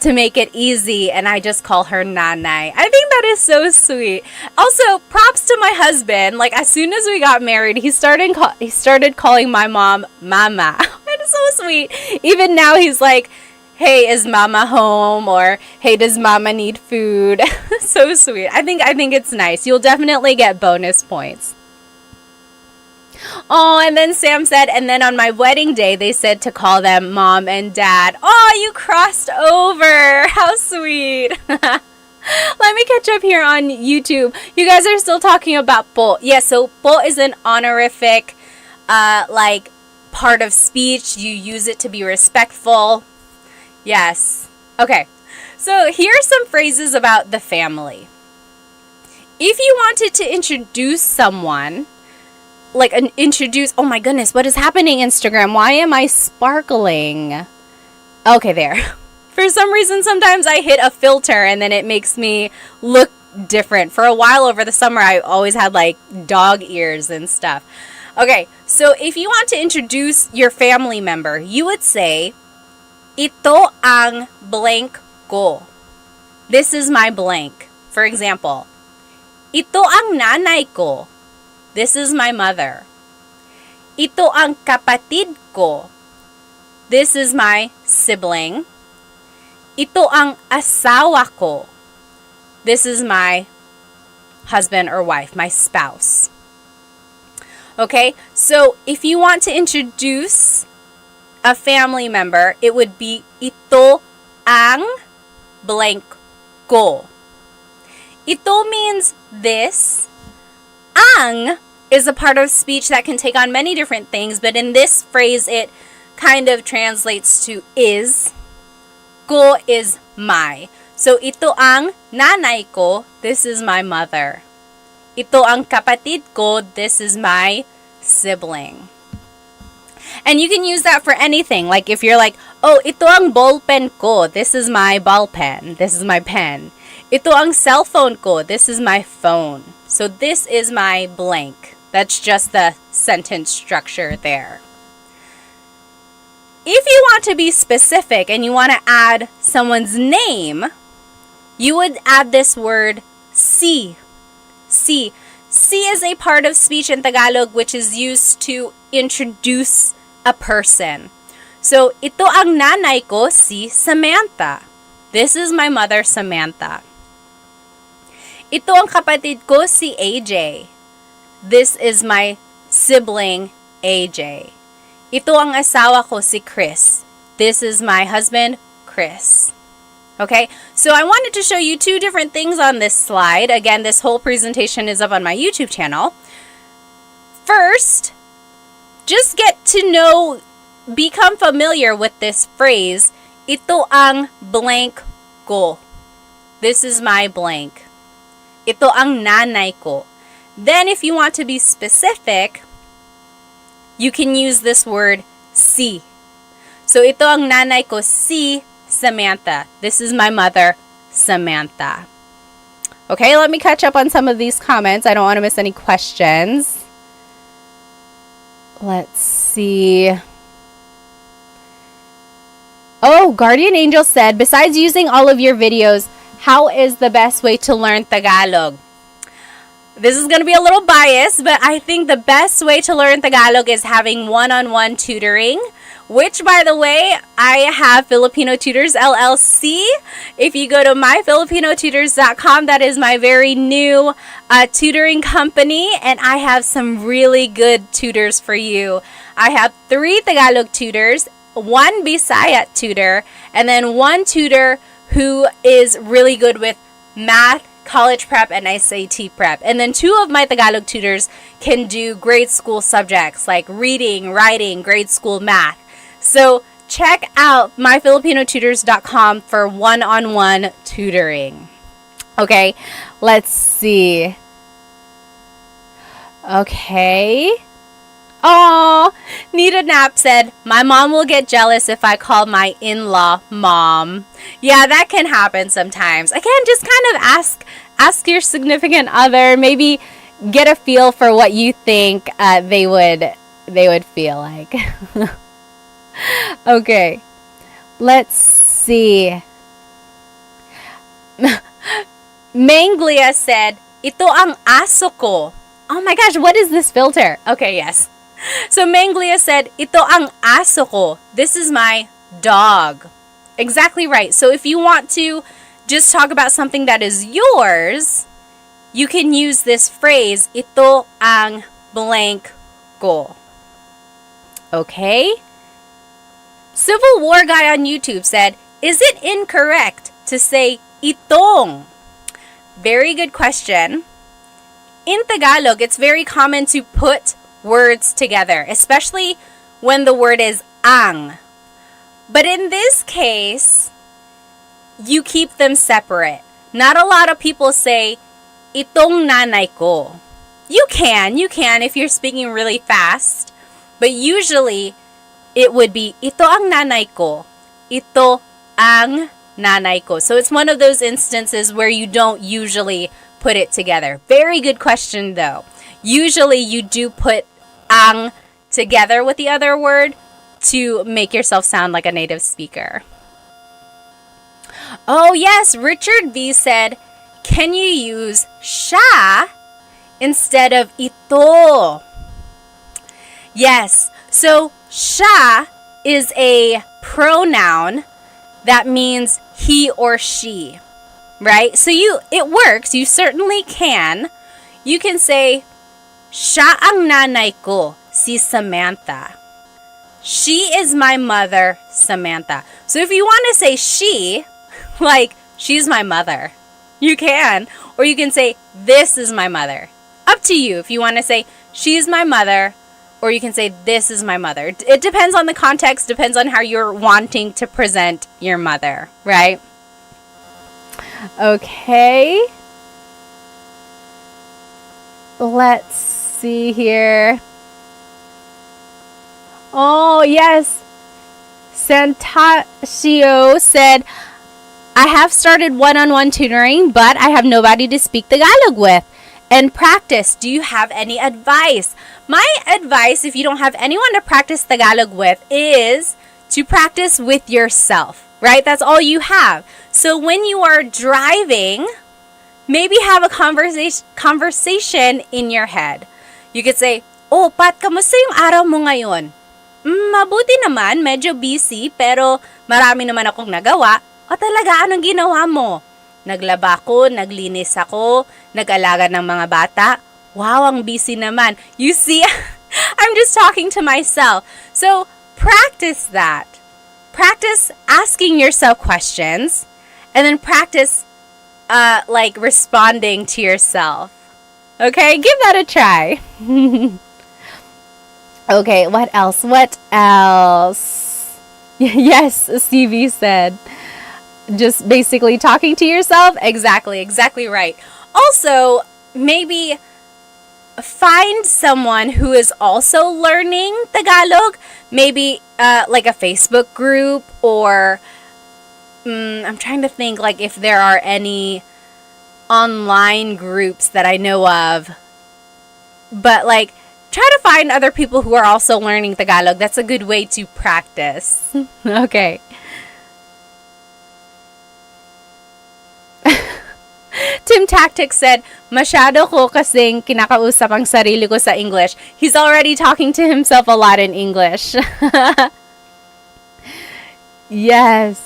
to make it easy, and I just call her nanay. I think that is so sweet. Also, props to my husband. Like, as soon as we got married, he started calling my mom mama. That is so sweet. Even now, he's like, hey, is mama home? Or, hey, does mama need food? So sweet. I think it's nice. You'll definitely get bonus points. Oh, and then Sam said, and then on my wedding day, they said to call them mom and dad. Oh, you crossed over. How sweet. Let me catch up here on YouTube. You guys are still talking about po. Yeah, so po is an honorific, part of speech. You use it to be respectful. Yes. Okay. So here are some phrases about the family. If you wanted to introduce someone, oh my goodness, what is happening, Instagram? Why am I sparkling? Okay, there. For some reason, sometimes I hit a filter and then it makes me look different. For a while over the summer, I always had like dog ears and stuff. Okay, so if you want to introduce your family member, you would say, ito ang blank ko. This is my blank. For example, ito ang nanay ko. This is my mother. Ito ang kapatid ko. This is my sibling. Ito ang asawa ko. This is my husband or wife, my spouse. Okay, so if you want to introduce a family member, it would be ito ang blank ko. Ito means this. Ang is a part of speech that can take on many different things, but in this phrase, it kind of translates to is. Ko is my. So, ito ang nanay ko, this is my mother. Ito ang kapatid ko, this is my sibling. And you can use that for anything. Like if you're like, oh, ito ang ballpen ko, this is my ball pen, this is my pen. Ito ang cellphone ko, this is my phone. So this is my blank. That's just the sentence structure there. If you want to be specific and you want to add someone's name, you would add this word si. Si. si is a part of speech in Tagalog which is used to introduce a person. So, ito ang nanay ko, si Samantha. This is my mother, Samantha. Ito ang kapatid ko, si AJ. This is my sibling, AJ. Ito ang asawa ko, si Chris. This is my husband, Chris. Okay, so I wanted to show you two different things on this slide. Again, this whole presentation is up on my YouTube channel. First, just get to know, become familiar with this phrase, ito ang blank ko. This is my blank. Ito ang nanay ko. Then, if you want to be specific, you can use this word, si. So, ito ang nanay ko, si Samantha. This is my mother, Samantha. Okay, let me catch up on some of these comments. I don't want to miss any questions. Let's see. Oh, Guardian Angel said, besides using all of your videos, how is the best way to learn Tagalog? This is going to be a little biased, but I think the best way to learn Tagalog is having one-on-one tutoring, which, by the way, I have Filipino Tutors LLC. If you go to myfilipinotutors.com, that is my very new tutoring company, and I have some really good tutors for you. I have 3 Tagalog tutors, 1 Bisaya tutor, and then 1 tutor who is really good with math, college prep, and SAT prep. And then 2 of my Tagalog tutors can do grade school subjects like reading, writing, grade school math. So check out myfilipinotutors.com for one-on-one tutoring. Okay, let's see. Okay. Oh, Nita Knapp said, my mom will get jealous if I call my in-law mom. Yeah, that can happen sometimes. Again, just kind of ask your significant other, maybe get a feel for what you think they would feel like. Okay, let's see. Manglia said, ito ang aso ko. Oh my gosh, what is this filter? Okay, yes. So Manglia said, ito ang aso ko. This is my dog. Exactly right. So if you want to just talk about something that is yours, you can use this phrase, ito ang blank ko. Okay? Civil War Guy on YouTube said, is it incorrect to say itong? Very good question. In Tagalog, it's very common to put words together, especially when the word is ang. But in this case, you keep them separate. Not a lot of people say, itong nanay ko. You can if you're speaking really fast. But usually, it would be, ito ang nanay ko. Ito ang nanay ko. So it's one of those instances where you don't usually put it together. Very good question, though. Usually, you do put ang together with the other word to make yourself sound like a native speaker. Oh, yes, Richard V said, can you use siya instead of ito? Yes, so siya is a pronoun that means he or she, right? So it works. You certainly can. You can say, siya ang nanay ko, si Samantha. She is my mother, Samantha. So if you want to say she, like, she's my mother, you can. Or you can say, this is my mother. Up to you if you want to say, she's my mother, or you can say, this is my mother. It depends on the context, depends on how you're wanting to present your mother, right? Okay. Let's see here. Oh, yes. Santasio said, I have started one-on-one tutoring, but I have nobody to speak Tagalog with and practice. Do you have any advice? My advice, if you don't have anyone to practice Tagalog with, is to practice with yourself, right? That's all you have. So when you are driving, maybe have a conversation in your head. You could say, "Oh, Pat, kamusta yung araw mo ngayon?" Mabuti naman, medyo busy, pero marami naman akong nagawa. O talaga, anong ginawa mo? Naglaba ko, naglinis ako, nag-alaga ng mga bata. Wow, ang busy naman. You see, I'm just talking to myself. So, practice that. Practice asking yourself questions, and then practice like responding to yourself. Okay, give that a try. Okay, what else? What else? Yes, Stevie said. Just basically talking to yourself. Exactly right. Also, maybe find someone who is also learning Tagalog. Maybe like a Facebook group, or I'm trying to think like if there are any online groups that I know of. But like, try to find other people who are also learning Tagalog. That's a good way to practice. Okay. Tim Tactic said, "Masyado ko kasing kinakausap ang sarili ko sa English." He's already talking to himself a lot in English. Yes.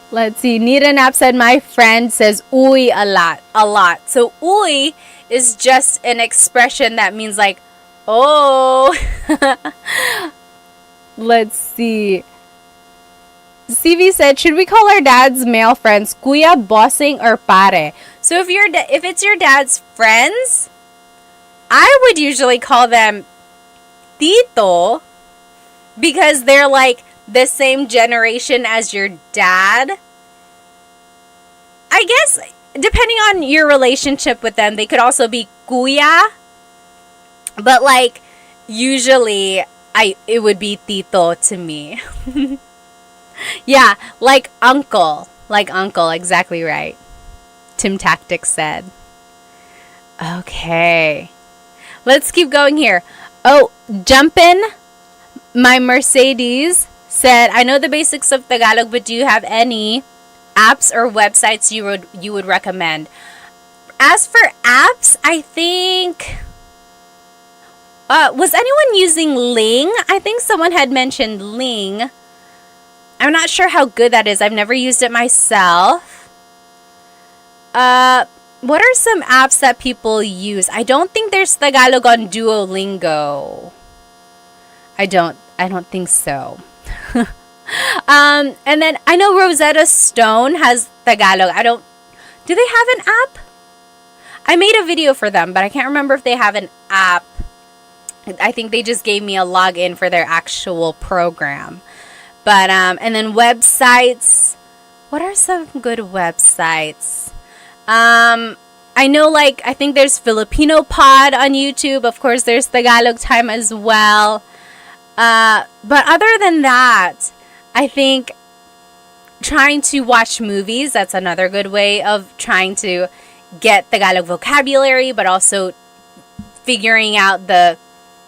Let's see. Nita Knapp said, "My friend says uy a lot. So uy is just an expression that means like, oh. Let's see. CV said, "Should we call our dad's male friends kuya, bossing, or pare?" So if it's your dad's friends, I would usually call them tito, because they're like the same generation as your dad. I guess depending on your relationship with them, they could also be kuya, but like usually it would be tito to me. Yeah, like uncle, exactly right. Tim Tactic said. Okay, let's keep going here. Oh, Jumpin', my Mercedes said, "I know the basics of Tagalog, but do you have any apps or websites you would recommend?" As for apps, I think was anyone using Ling? I think someone had mentioned Ling. I'm not sure how good that is. I've never used it myself. What are some apps that people use? I don't think there's Tagalog on Duolingo. I don't think so. And then I know Rosetta Stone has Tagalog. Do they have an app? I made a video for them, but I can't remember if they have an app. I think they just gave me a login for their actual program. But, and then websites. What are some good websites? I know, like, I think there's Filipino Pod on YouTube. Of course, there's Tagalog Time as well. But other than that, I think trying to watch movies, that's another good way of trying to get Tagalog vocabulary, but also figuring out the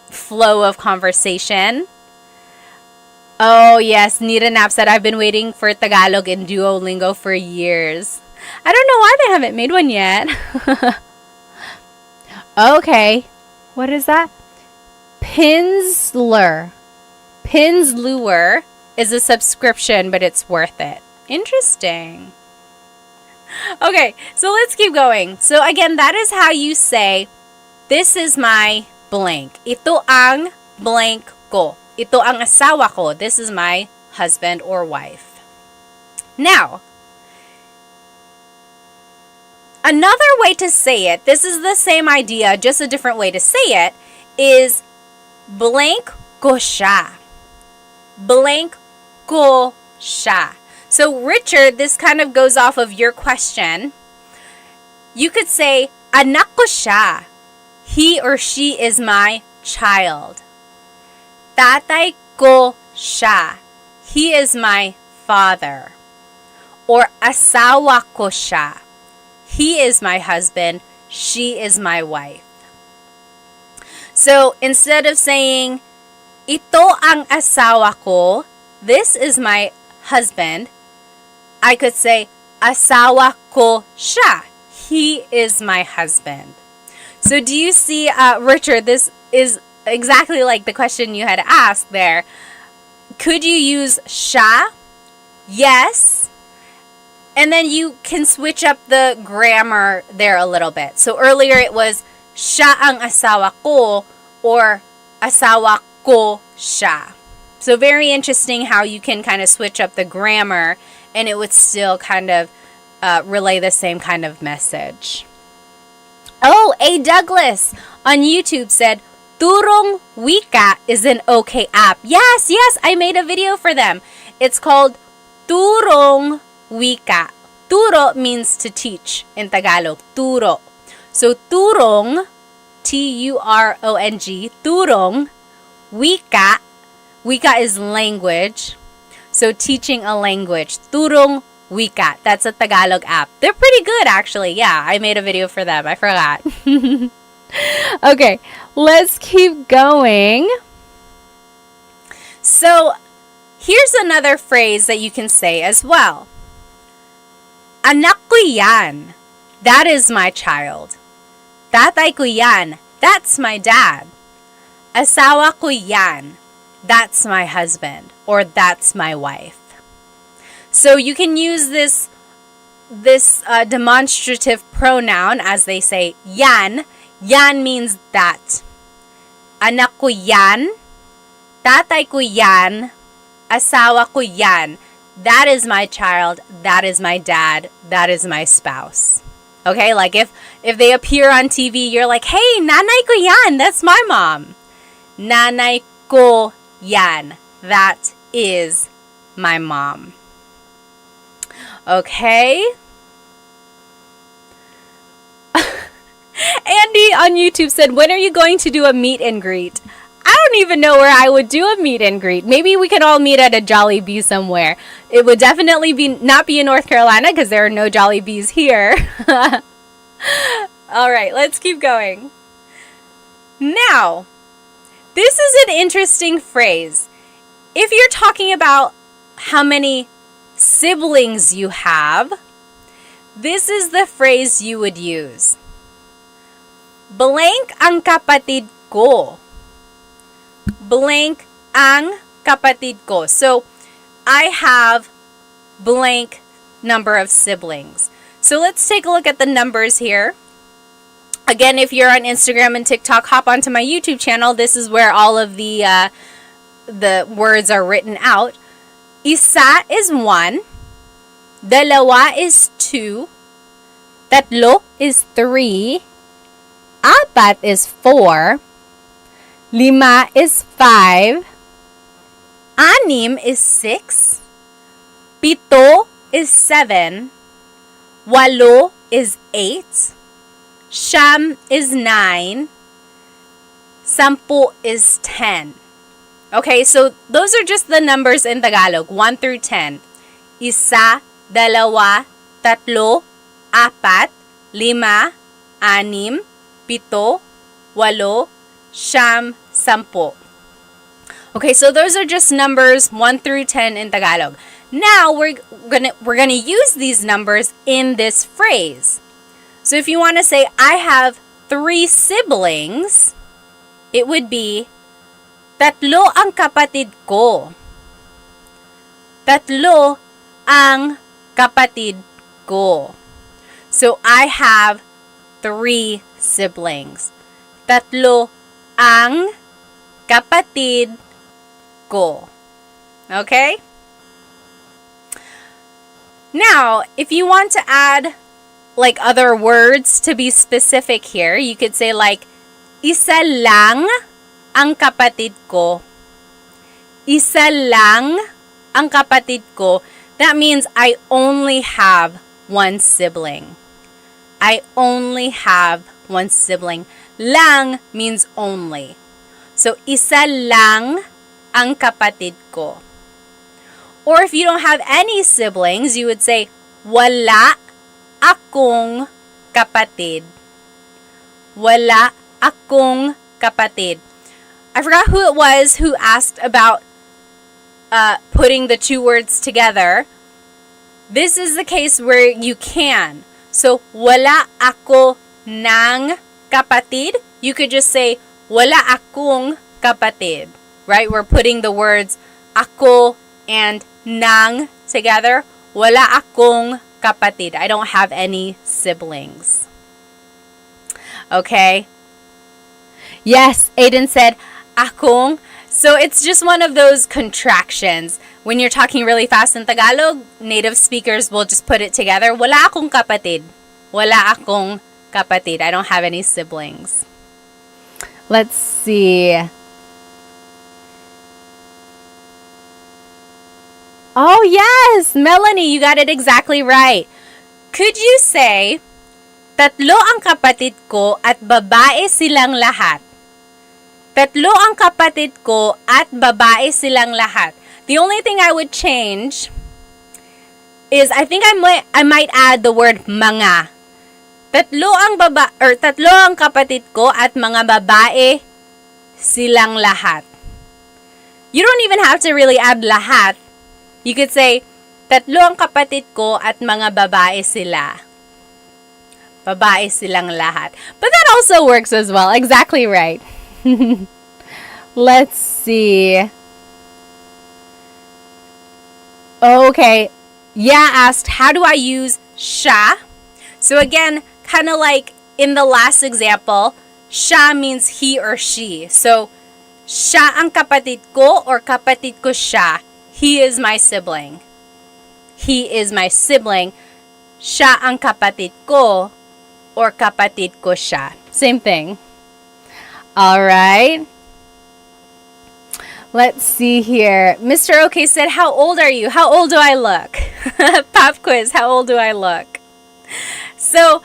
flow of conversation. Oh, yes. Nita Knapp said, "I've been waiting for Tagalog in Duolingo for years." I don't know why they haven't made one yet. Okay. What is that? Pinsler is a subscription, but it's worth it. Interesting. Okay, so let's keep going. So again, that is how you say, "This is my blank. Ito ang blank ko. Ito ang asawa ko. This is my husband or wife." Now, another way to say it, this is the same idea, just a different way to say it, is blank ko siya. Blank ko siya. So, Richard, this kind of goes off of your question. You could say, "Anak ko siya. He or she is my child." Tatay ko siya. He is my father. Or asawa ko siya. He is my husband. She is my wife. So, instead of saying, "Ito ang asawa ko," this is my husband, I could say, "Asawa ko siya." He is my husband. So do you see, Richard, this is exactly like the question you had asked there. Could you use siya? Yes. And then you can switch up the grammar there a little bit. So earlier it was siya ang asawa ko or asawa ko siya. So very interesting how you can kind of switch up the grammar and it would still kind of relay the same kind of message. Oh, A. Douglas on YouTube said, Turong Wika is an okay app. Yes, I made a video for them. It's called Turong Wika. Turo means to teach in Tagalog. Turo. So Turong, T-U-R-O-N-G, Turong Wika. Wika is language. So teaching a language. Turong Wika. That's a Tagalog app. They're pretty good actually. Yeah, I made a video for them. I forgot. Okay, let's keep going. So here's another phrase that you can say as well. Anak ko yan. That is my child. Tatay ko yan. That's my dad. Asawa ko yan. That's my husband. Or that's my wife. So you can use this demonstrative pronoun as they say yan. Yan means that. Anak ko yan. Tatay ko yan. Asawa ko yan. That is my child. That is my dad. That is my spouse. Okay, like if they appear on TV, you're like, hey, nanay ko yan. That's my mom. Nanay ko yan. That is my mom. Okay. Andy on YouTube said, when are you going to do a meet and greet? I don't even know where I would do a meet and greet. Maybe we can all meet at a Jollibee somewhere. It would definitely not be in North Carolina because there are no Jollibees here. All right, let's keep going. Now, this is an interesting phrase. If you're talking about how many siblings you have, this is the phrase you would use. Blank ang kapatid ko. Blank ang kapatid ko. So, I have blank number of siblings. So, let's take a look at the numbers here. Again, if you're on Instagram and TikTok, hop onto my YouTube channel. This is where all of the words are written out. Isa is 1. Dalawa is 2. Tatlo is 3. Apat is 4. Lima is 5. Anim is 6. Pito is 7. Walo is 8. Siyam is 9. Sampu is 10. Okay, so those are just the numbers in Tagalog, 1 through 10. Isa, dalawa, tatlo, apat, lima, anim, pito, walo, siyam, sampo. Okay, so those are just numbers 1 through 10 in Tagalog. Now we're gonna use these numbers in this phrase. So if you want to say I have 3 siblings, it would be tatlo ang kapatid ko. Tatlo ang kapatid ko. So I have 3 siblings. Tatlo ang kapatid ko. Okay? Now, if you want to add like other words to be specific here, you could say like, isa lang ang kapatid ko. Isa lang ang kapatid ko. That means I only have one sibling. I only have one sibling. Lang means only. So, isa lang ang kapatid ko. Or if you don't have any siblings, you would say, wala akong kapatid. Wala akong kapatid. I forgot who it was who asked about putting the 2 words together. This is the case where you can. So, wala ako ng kapatid. You could just say, wala akong kapatid. Right? We're putting the words ako and nang together. Wala akong kapatid. I don't have any siblings. Okay? Yes, Aiden said, akong. So it's just one of those contractions. When you're talking really fast in Tagalog, native speakers will just put it together. Wala akong kapatid. Wala akong kapatid. I don't have any siblings. Let's see. Oh, yes! Melanie, you got it exactly right. Could you say, tatlo ang kapatid ko at babae silang lahat? Tatlo ang kapatid ko at babae silang lahat. The only thing I would change is I think I might add the word mga. Tatlo ang kapatid ko at mga babae silang lahat. You don't even have to really add lahat. You could say, tatlo ang kapatid ko at mga babae sila. Babae silang lahat. But that also works as well. Exactly right. Let's see. Okay. Yeah asked, how do I use siya? So again, kind of like in the last example, siya means he or she. So, siya ang kapatid ko or kapatid ko siya. He is my sibling. He is my sibling. Siya ang kapatid ko or kapatid ko siya. Same thing. All right. Let's see here. Mr. OK said, how old are you? How old do I look? Pop quiz, how old do I look? So,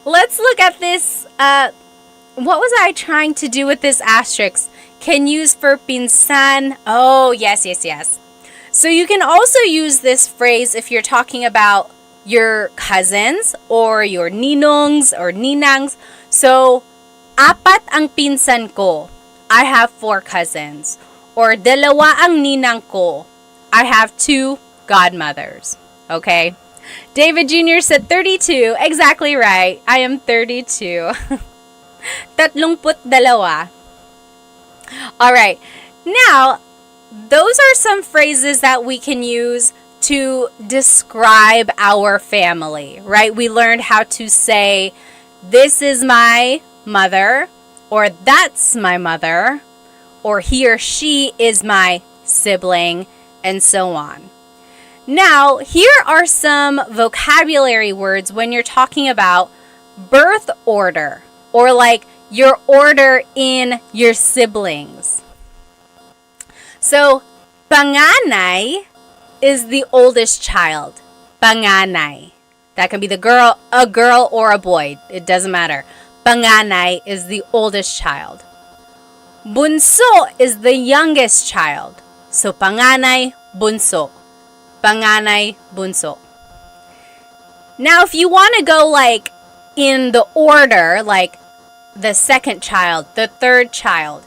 let's look at this. What was I trying to do with this asterisk? Can use for pinsan. Oh, yes. So you can also use this phrase if you're talking about your cousins or your ninongs or ninangs. So, apat ang pinsan ko. I have 4 cousins. Or dalawa ang ninang ko. I have 2 godmothers. Okay? David Jr. said 32. Exactly right. I am 32. 32. All right. Now, those are some phrases that we can use to describe our family, right? We learned how to say, this is my mother, or that's my mother, or he or she is my sibling, and so on. Now, here are some vocabulary words when you're talking about birth order, or like your order in your siblings. So, panganay is the oldest child. Panganay. That can be a girl or a boy. It doesn't matter. Panganay is the oldest child. Bunso is the youngest child. So, panganay, bunso. Panganay, bunso. Now, if you want to go like in the order, like the second child, the third child,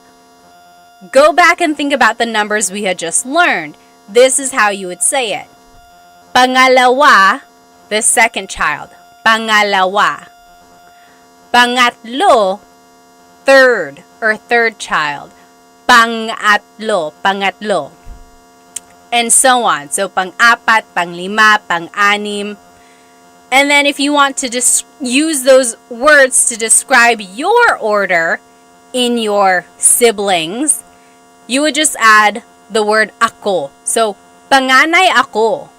go back and think about the numbers we had just learned. This is how you would say it. Pangalawa, the second child. Pangalawa. Pangatlo, third or third child. Pangatlo, pangatlo. And so on. So, pang-apat, pang-lima, pang-anim. And then if you want to just use those words to describe your order in your siblings, you would just add the word ako. So, panganay ako.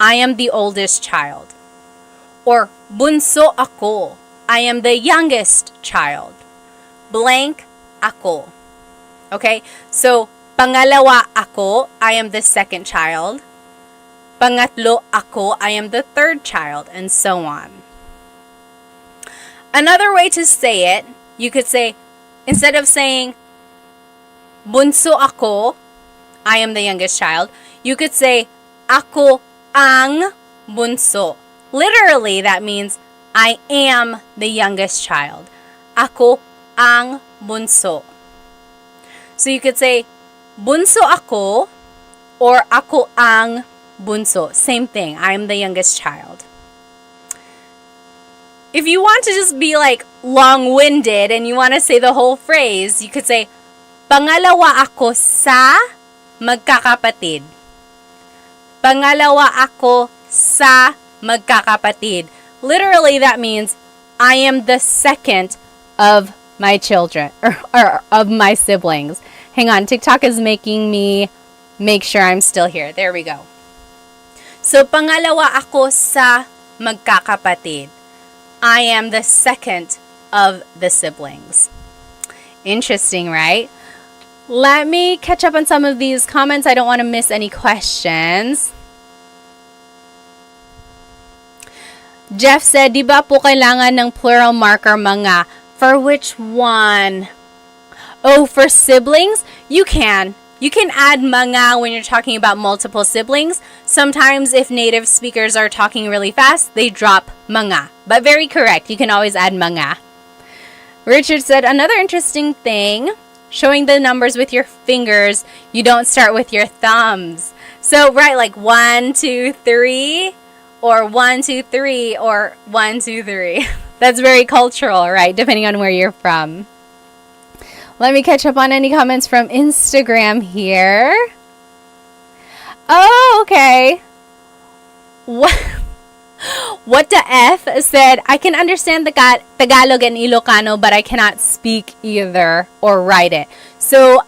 I am the oldest child. Or, bunso ako. I am the youngest child. Blank ako. Okay? So, pangalawa ako. I am the second child. Pangatlo ako. I am the third child. And so on. Another way to say it, you could say, instead of saying, bunso ako, I am the youngest child, you could say, ako ang bunso. Literally, that means, I am the youngest child. Ako ang bunso. So you could say, bunso ako, or ako ang bunso. Same thing, I am the youngest child. if you want to just be like long-winded and you want to say the whole phrase, you could say, pangalawa ako sa magkakapatid. Pangalawa ako sa magkakapatid. Literally, that means I am the second of my children, or of my siblings. Hang on, TikTok is making me make sure I'm still here. There we go. So, pangalawa ako sa magkakapatid. I am the second of the siblings. Interesting, right? Let me catch up on some of these comments. I don't want to miss any questions. Jeff said, di ba po kailangan ng plural marker mga? For which one? Oh, for siblings? You can. You can add mga when you're talking about multiple siblings. Sometimes if native speakers are talking really fast, they drop mga. But very correct. You can always add mga. Richard said, another interesting thing, showing the numbers with your fingers, you don't start with your thumbs. So, right, like 1, 2, 3, or 1, 2, 3, or 1, 2, 3. That's very cultural, right? Depending on where you're from. Let me catch up on any comments from Instagram here. Oh, okay. What the F said, I can understand the Tagalog and Ilocano, but I cannot speak either or write it. So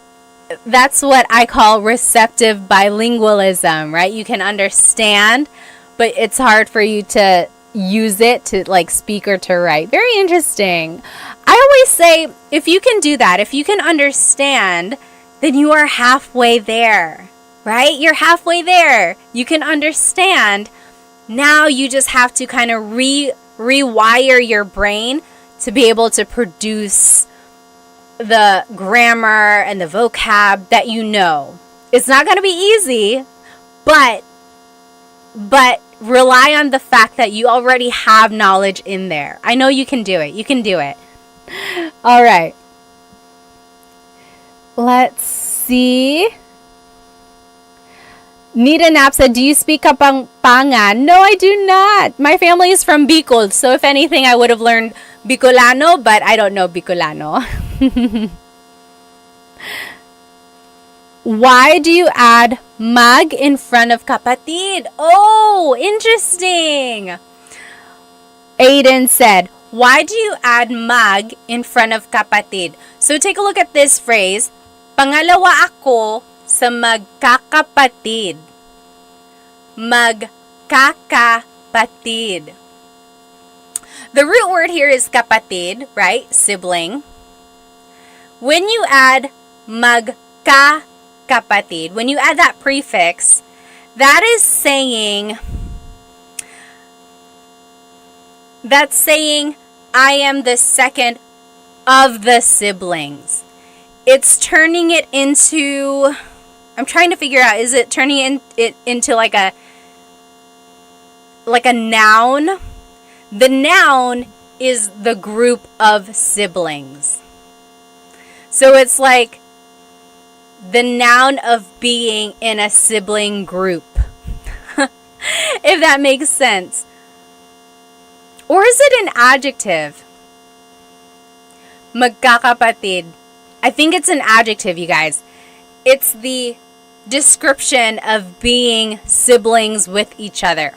that's what I call receptive bilingualism, right? You can understand, but it's hard for you to use it to like speak or to write. Very interesting. I always say, if you can do that, if you can understand, then you are halfway there, right? You're halfway there. You can understand. Now you just have to kind of rewire your brain to be able to produce the grammar and the vocab that you know. It's not going to be easy, but rely on the fact that you already have knowledge in there. I know you can do it. You can do it. All right. Let's see. Nita Knapp said, do you speak Kapampangan? No, I do not. My family is from Bicol, so if anything, I would have learned Bicolano, but I don't know Bicolano. Why do you add mag in front of kapatid? Oh, interesting. Aiden said, why do you add mag in front of kapatid? So take a look at this phrase. Pangalawa ako sa magkakapatid. Magkakapatid. The root word here is kapatid, right? Sibling. When you add magkakapatid, when you add that prefix, that is saying, I am the second of the siblings. It's turning it into, I'm trying to figure out, is it turning it into like a noun? The noun is the group of siblings. So it's like the noun of being in a sibling group. If that makes sense. Or is it an adjective? Magkakapatid. I think it's an adjective, you guys. It's the description of being siblings with each other.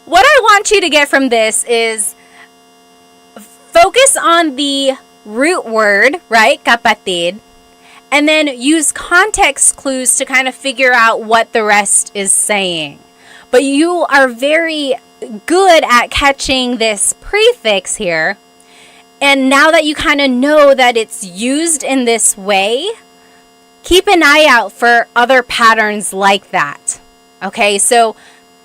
What I want you to get from this is focus on the root word, right? Kapatid. And then use context clues to kind of figure out what the rest is saying. But you are very good at catching this prefix here. And now that you kind of know that it's used in this way, keep an eye out for other patterns like that. Okay, so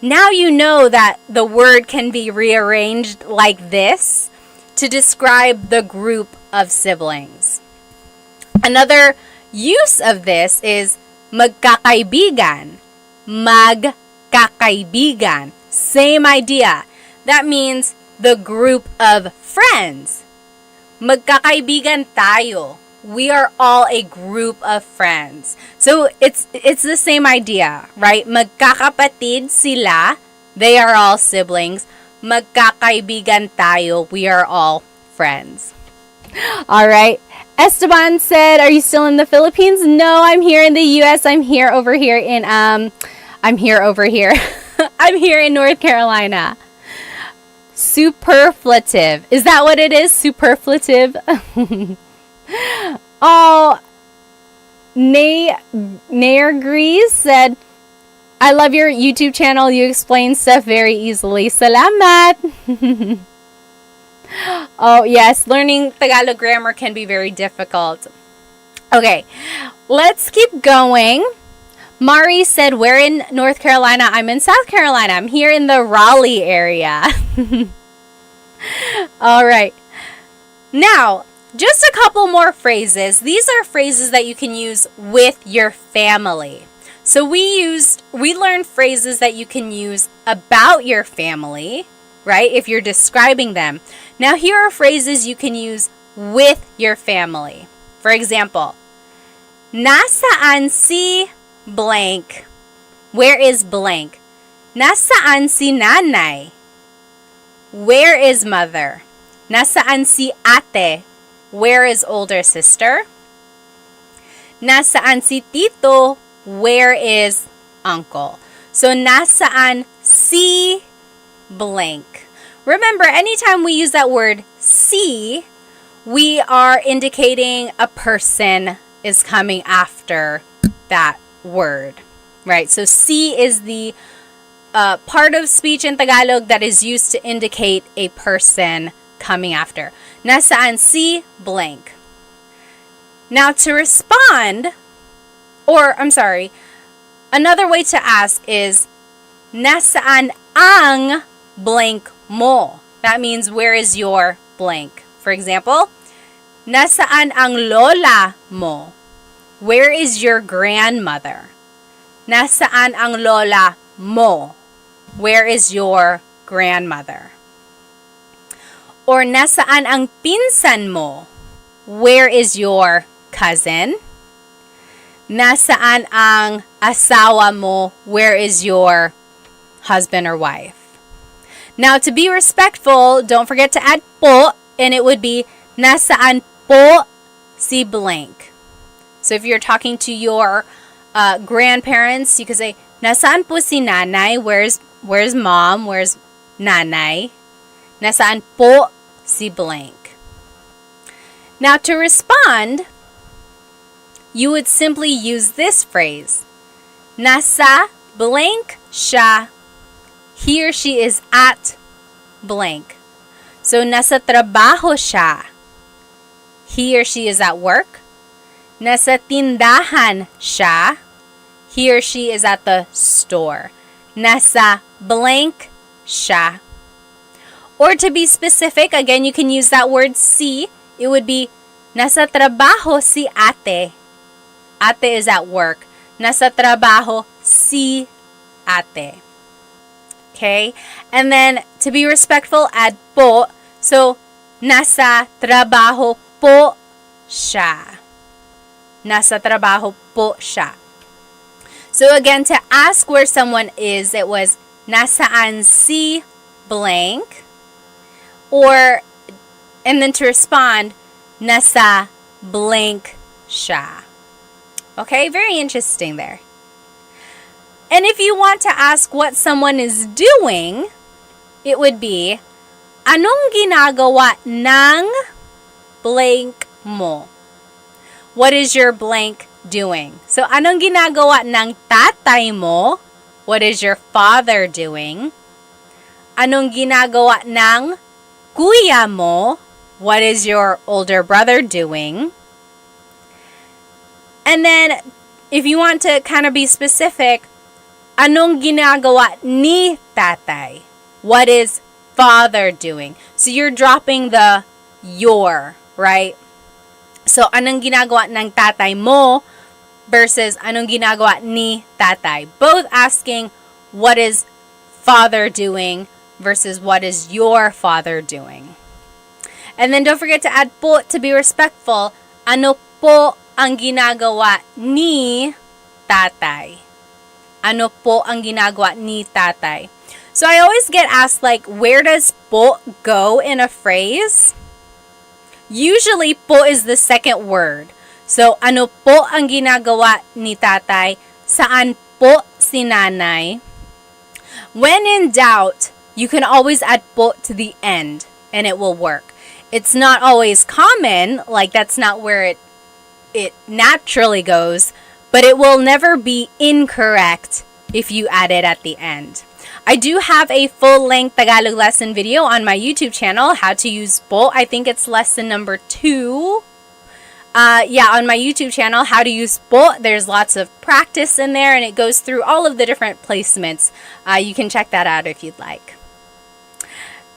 now you know that the word can be rearranged like this to describe the group of siblings. Another use of this is magkakaibigan. Magkakaibigan. Same idea. That means the group of friends. Magkakaibigan tayo. We are all a group of friends. So it's the same idea, right? Magkakapatid sila. They are all siblings. magkakaibigan tayo. We are all friends. All right. Esteban said, "Are you still in the Philippines?" No, I'm here in the US. I'm here over here in I'm here in North Carolina. Superflative. Is that what it is? Superflative? Oh, Nair Grease said, "I love your YouTube channel. You explain stuff very easily. Salamat." Oh, yes. Learning Tagalog grammar can be very difficult. Okay. Let's keep going. Mari said, "Where in North Carolina?" I'm in South Carolina. I'm here in the Raleigh area. All right. Now, just a couple more phrases. These are phrases that you can use with your family. So we learned phrases that you can use about your family, right? If you're describing them. Now here are phrases you can use with your family. For example, nasaan si blank? Where is blank? Nasaan si nanay? Where is mother? Nasaan si ate? Where is older sister? Nasaan si tito? Where is uncle? So nasaan si blank. Remember, anytime we use that word si, we are indicating a person is coming after that word, right? So si is the part of speech in Tagalog that is used to indicate a person coming after. Nasaan si blank. Now to respond, another way to ask is, nasaan ang blank mo? That means, where is your blank? For example, nasaan ang lola mo? Where is your grandmother? Nasaan ang lola mo? Where is your grandmother? Or nasaan ang pinsan mo? Where is your cousin? Nasaan ang asawa mo? Where is your husband or wife? Now, to be respectful, don't forget to add po, and it would be nasaan po si blank. So if you're talking to your grandparents, you could say, nasaan po si nanay? Where's mom? Where's nanay? Nasaan po si blank? Now, to respond, you would simply use this phrase. Nasa blank siya. He or she is at blank. So, nasa trabaho siya. He or she is at work. Nasa tindahan siya. He or she is at the store. Nasa blank siya. Or to be specific, again, you can use that word si. It would be, nasa trabaho si ate. Ate is at work. Nasa trabaho si ate. Okay? And then, to be respectful, add po. So, nasa trabaho po siya. Nasa trabaho po siya. So, again, to ask where someone is, it was, nasaan si blank. And then to respond, nasa blank siya. Okay? Very interesting there. And if you want to ask what someone is doing, it would be, anong ginagawa ng blank mo? What is your blank doing? So, anong ginagawa ng tatay mo? What is your father doing? Anong ginagawa ng kuya mo? What is your older brother doing? And then, if you want to kind of be specific, anong ginagawa ni tatay? What is father doing? So you're dropping the your, right? So anong ginagawa ng tatay mo versus anong ginagawa ni tatay? Both asking what is father doing versus what is your father doing. And then don't forget to add po to be respectful. Ano po ang ginagawa ni tatay? Ano po ang ginagawa ni tatay? So I always get asked, like, where does po go in a phrase? Usually, po is the second word. So, ano po ang ginagawa ni tatay? Saan po si nanay? When in doubt, you can always add po to the end and it will work. It's not always common, like that's not where it naturally goes, but it will never be incorrect if you add it at the end. I do have a full-length Tagalog lesson video on my YouTube channel, how to use po. I think it's lesson number 2. On my YouTube channel, how to use po. There's lots of practice in there, and it goes through all of the different placements. You can check that out if you'd like.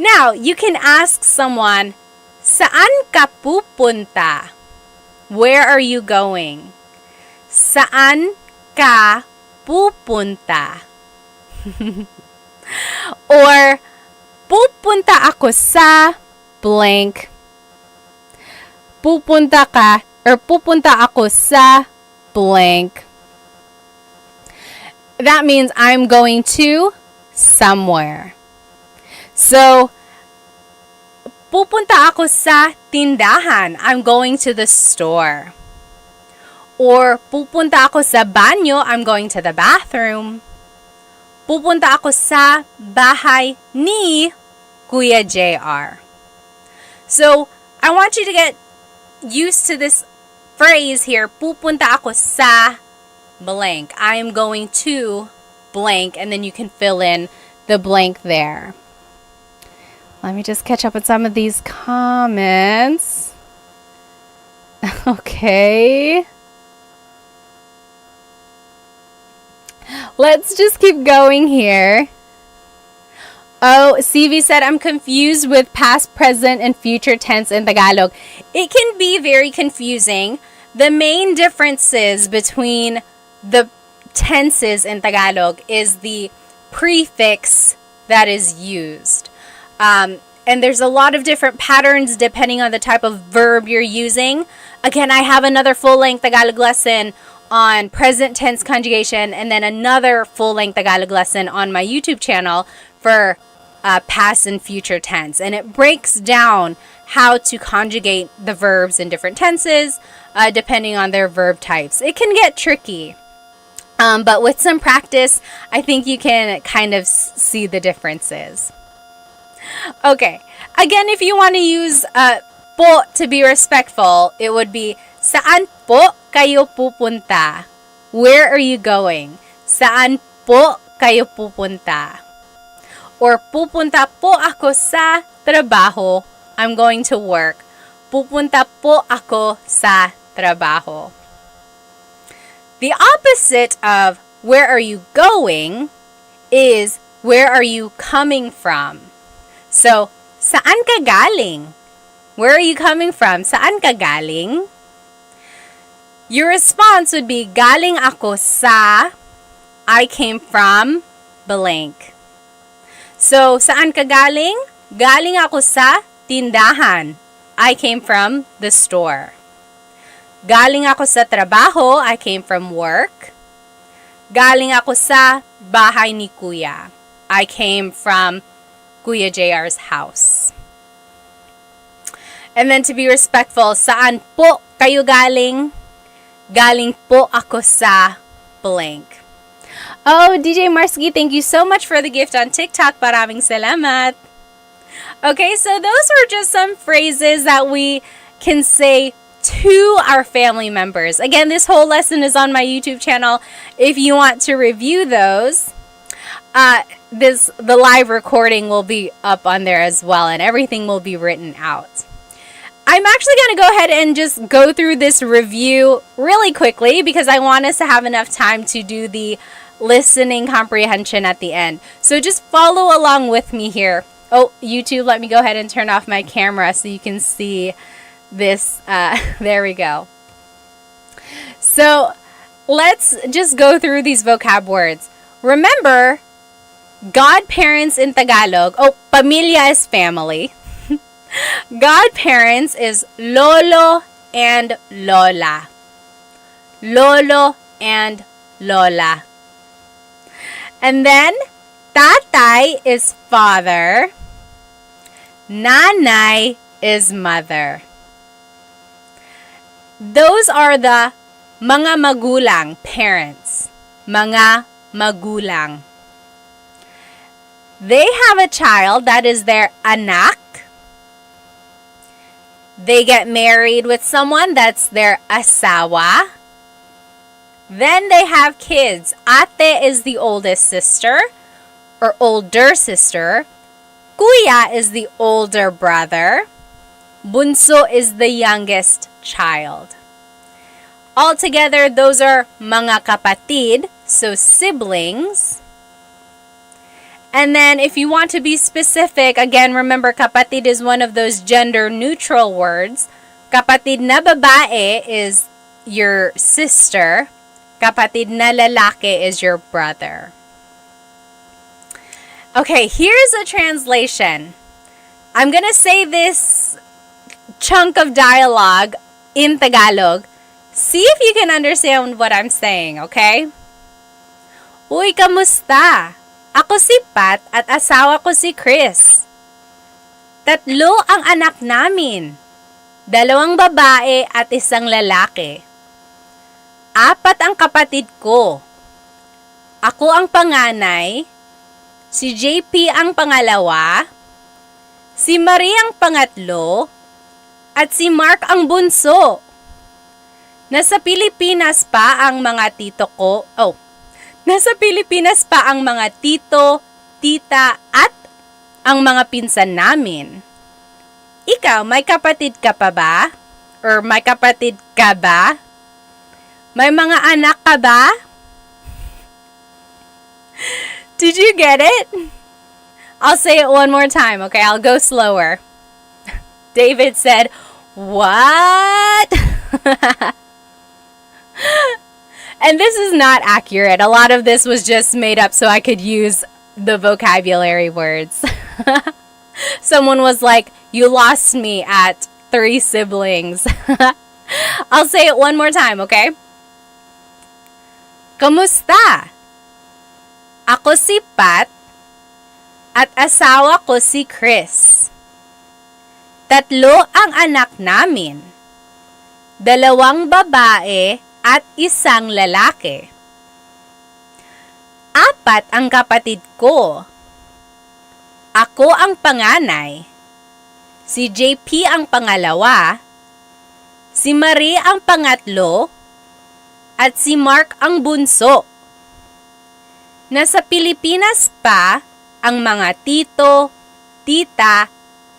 Now, you can ask someone, saan ka pupunta? Where are you going? Saan ka pupunta? Or, pupunta ako sa blank. Pupunta ka or pupunta ako sa blank. That means I'm going to somewhere. So, pupunta ako sa tindahan. I'm going to the store. Or, pupunta ako sa banyo. I'm going to the bathroom. Pupunta ako sa bahay ni Kuya JR. So, I want you to get used to this phrase here. Pupunta ako sa blank. I am going to blank, and then you can fill in the blank there. Let me just catch up with some of these comments. Okay. Let's just keep going here. Oh, CV said, I'm confused with past, present, and future tense in Tagalog. It can be very confusing. The main differences between the tenses in Tagalog is the prefix that is used. And there's a lot of different patterns depending on the type of verb you're using. Again, I have another full-length Tagalog lesson on present tense conjugation, and then another full-length Tagalog lesson on my YouTube channel for past and future tense. And it breaks down how to conjugate the verbs in different tenses depending on their verb types. It can get tricky, but with some practice, I think you can kind of see the differences. Okay, again, if you want to use po to be respectful, it would be, saan po kayo pupunta? Where are you going? Saan po kayo pupunta? Or pupunta po ako sa trabaho. I'm going to work. Pupunta po ako sa trabaho. The opposite of where are you going is where are you coming from? So, saan ka galing? Where are you coming from? Saan ka galing? Your response would be, galing ako sa, I came from, blank. So, saan ka galing? Galing ako sa tindahan. I came from the store. Galing ako sa trabaho. I came from work. Galing ako sa bahay ni Kuya. I came from Kuya JR's house. And then to be respectful, saan po kayo galing? Galing po ako sa blank. Oh, DJ Marsky, thank you so much for the gift on TikTok. Maraming salamat. Okay, so those were just some phrases that we can say to our family members. Again, this whole lesson is on my YouTube channel. If you want to review those, the live recording will be up on there as well, and everything will be written out. I'm actually going to go ahead and just go through this review really quickly because I want us to have enough time to do the listening comprehension at the end. So just follow along with me here. Oh, YouTube, let me go ahead and turn off my camera so you can see this. There we go. So let's just go through these vocab words. Remember, godparents in Tagalog, pamilya is family. Godparents is lolo and lola. Lolo and lola. And then, Tatay is father. Nanay is mother. Those are the mga magulang, parents. Mga magulang. They have a child, that is their anak. They get married with someone, that's their asawa. Then they have kids. Ate is the oldest sister or older sister. Kuya is the older brother. Bunso is the youngest child. Altogether, those are mga kapatid, so siblings. And then if you want to be specific, again, remember kapatid is one of those gender-neutral words. Kapatid na babae is your sister. Kapatid na lalaki is your brother. Okay, here's a translation. I'm gonna say this chunk of dialogue in Tagalog. See if you can understand what I'm saying, okay? Uy, kamusta? Ako si Pat at asawa ko si Chris. 3 ang anak namin. 2 babae at 1 lalaki. 4 ang kapatid ko. Ako ang panganay. Si JP ang pangalawa. Si Marie ang pangatlo. At si Mark ang bunso. Nasa Pilipinas pa ang mga tito ko. Nasa Pilipinas pa ang mga tito, tita, at ang mga pinsan namin. Ikaw, may kapatid ka pa ba? Or may kapatid ka ba? May mga anak ka ba? Did you get it? I'll say it one more time, okay? I'll go slower. David said, "What?" And this is not accurate. A lot of this was just made up so I could use the vocabulary words. Someone was like, "You lost me at 3 siblings." I'll say it one more time, okay? Kamusta? Ako si Pat at asawa ko si Chris. 3 ang anak namin. 2 babae at 1 lalaki. 4 ang kapatid ko. Ako ang panganay. Si JP ang pangalawa. Si Marie ang pangatlo. At si Mark ang bunso. Nasa Pilipinas pa ang mga tito, tita,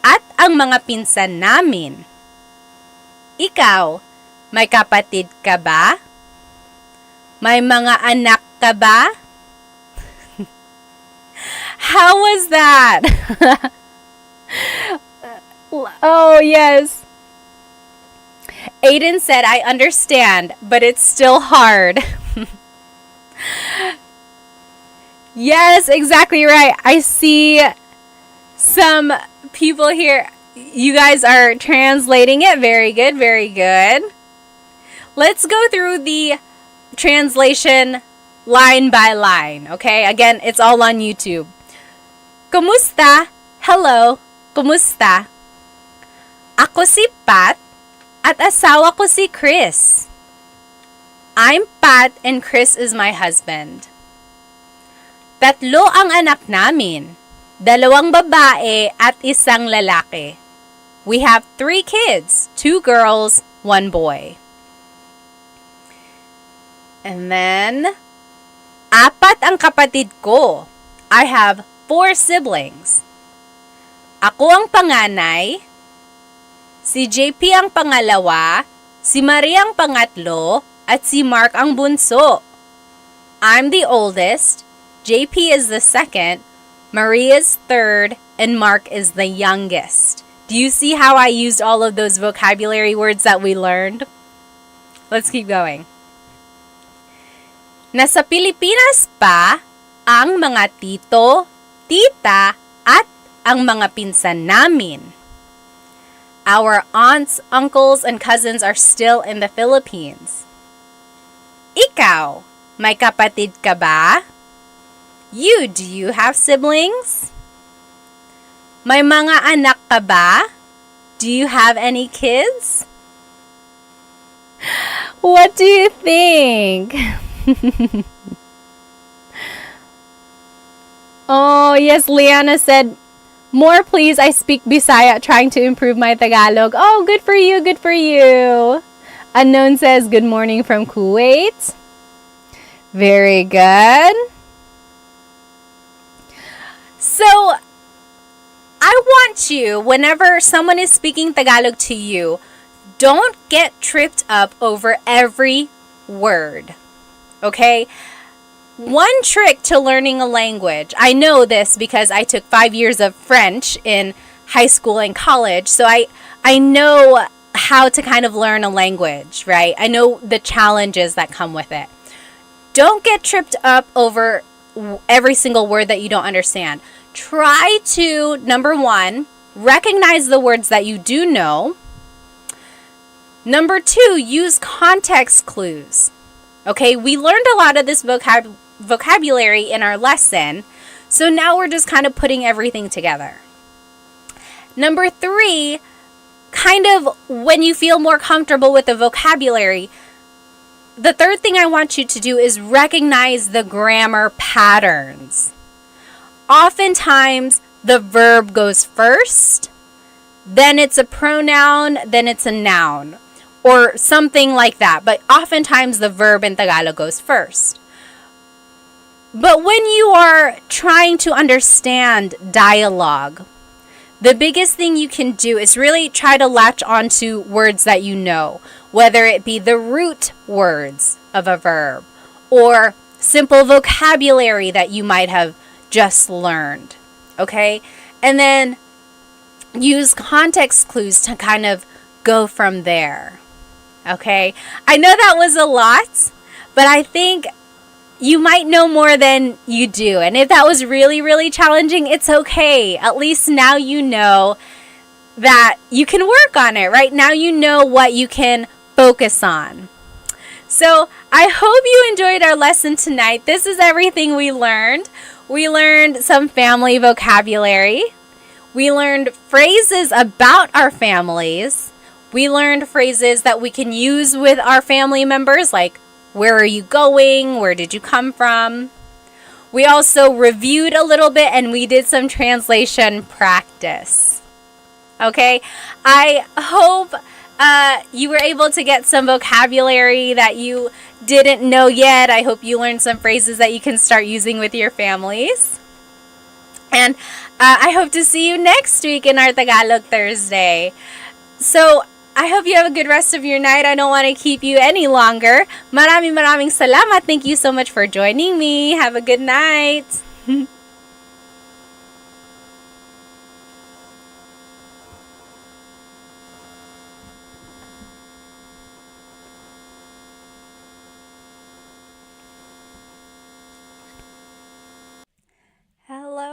at ang mga pinsan namin. Ikaw, may kapatid ka ba? May mga anak ka ba? How was that? Oh, yes. Aiden said, "I understand, but it's still hard." Yes, exactly right. I see some people here. You guys are translating it. Very good, very good. Let's go through the translation line by line, okay? Again, it's all on YouTube. Kumusta? Hello. Kumusta? Ako si Pat at asawa ko si Chris. I'm Pat and Chris is my husband. 3 ang anak namin. 2 babae at 1 lalaki. We have 3 kids, 2 girls, 1 boy. And then, 4 ang kapatid ko. I have 4 siblings. Ako ang panganay. Si JP ang pangalawa. Si Marie ang pangatlo. At si Mark ang bunso. I'm the oldest. JP is the second. Marie is third. And Mark is the youngest. Do you see how I used all of those vocabulary words that we learned? Let's keep going. Nasa Pilipinas pa ang mga tito, tita, at ang mga pinsan namin. Our aunts, uncles, and cousins are still in the Philippines. Ikaw, may kapatid ka ba? Do you have siblings? May mga anak ka ba? Do you have any kids? What do you think? Oh, yes, Liana said, more please, I speak Bisaya trying to improve my Tagalog. Oh, good for you, good for you. Unknown says, good morning from Kuwait. Very good. So, I want you, whenever someone is speaking Tagalog to you, don't get tripped up over every word. Okay? One trick to learning a language, I know this because I took 5 years of French in high school and college, so I know how to kind of learn a language, right? I know the challenges that come with it. Don't get tripped up over every single word that you don't understand. Try to, number one, recognize the words that you do know. Number two, use context clues. Okay, we learned a lot of this vocabulary in our lesson, so now we're just kind of putting everything together. Number three, kind of when you feel more comfortable with the vocabulary, the third thing I want you to do is recognize the grammar patterns. Oftentimes, the verb goes first, then it's a pronoun, then it's a noun, or something like that. But oftentimes, the verb in Tagalog goes first. But when you are trying to understand dialogue, the biggest thing you can do is really try to latch onto words that you know, whether it be the root words of a verb or simple vocabulary that you might have just learned, okay? And then use context clues to kind of go from there, okay? I know that was a lot, but I think you might know more than you do. And if that was really, really challenging, it's okay. At least now you know that you can work on it, right? Now you know what you can focus on. So I hope you enjoyed our lesson tonight. This is everything we learned. We learned some family vocabulary. We learned phrases about our families. We learned phrases that we can use with our family members, like, where are you going? Where did you come from? We also reviewed a little bit and we did some translation practice. Okay? I hope you were able to get some vocabulary that you didn't know yet. I hope you learned some phrases that you can start using with your families. And I hope to see you next week in our Tagalog Thursday. So, I hope you have a good rest of your night. I don't want to keep you any longer. Maraming salamat. Thank you so much for joining me. Have a good night.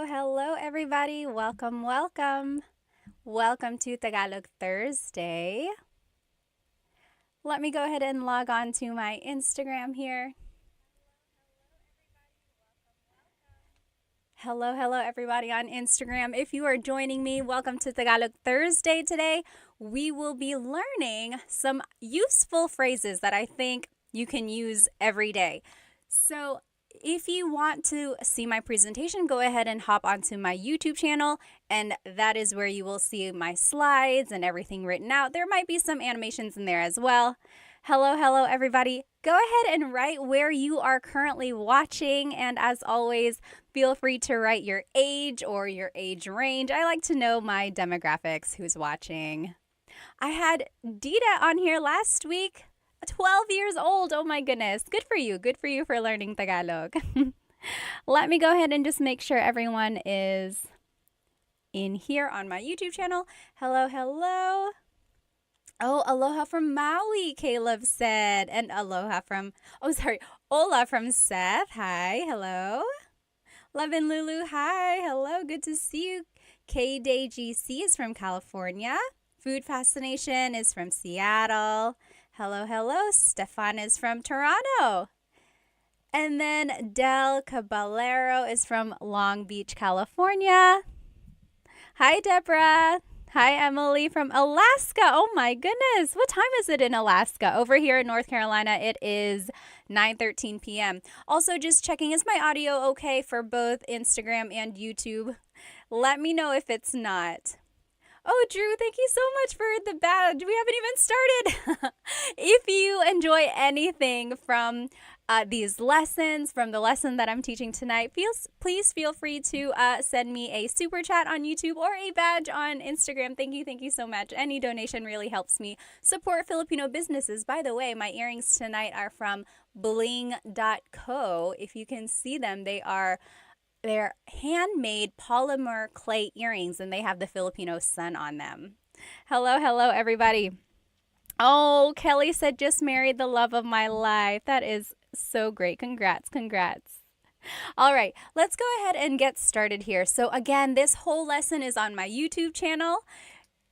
Hello, everybody. Welcome. Welcome to Tagalog Thursday. Let me go ahead and log on to my Instagram here. Hello, everybody on Instagram. If you are joining me, welcome to Tagalog Thursday today. We will be learning some useful phrases that I think you can use every day. So, if you want to see my presentation, go ahead and hop onto my YouTube channel, and that is where you will see my slides and everything written out. There might be some animations in there as well. Hello, everybody. Go ahead and write where you are currently watching, and as always, feel free to write your age or your age range. I like to know my demographics, who's watching. I had Dita on here last week. 12 years old. Oh my goodness. Good for you. Good for you for learning Tagalog. Let me go ahead and just make sure everyone is in here on my YouTube channel. Hello. Oh, aloha from Maui, Caleb said. And Ola from Seth. Hi. Hello. Love and Lulu. Hi. Hello. Good to see you. K-Day GC is from California. Food Fascination is from Seattle. Hello. Stefan is from Toronto. And then Del Caballero is from Long Beach, California. Hi, Deborah. Hi, Emily from Alaska. Oh my goodness. What time is it in Alaska? Over here in North Carolina, it is 9:13 p.m. Also, just checking, is my audio okay for both Instagram and YouTube? Let me know if it's not. Oh, Drew, thank you so much for the badge. We haven't even started. If you enjoy anything from these lessons, from the lesson that I'm teaching tonight, please feel free to send me a super chat on YouTube or a badge on Instagram. Thank you so much. Any donation really helps me support Filipino businesses. By the way, my earrings tonight are from bling.co. If you can see them, they're handmade polymer clay earrings, and they have the Filipino sun on them. Hello, everybody. Oh, Kelly said just married the love of my life. That is so great. Congrats. All right, let's go ahead and get started here. So again, this whole lesson is on my YouTube channel,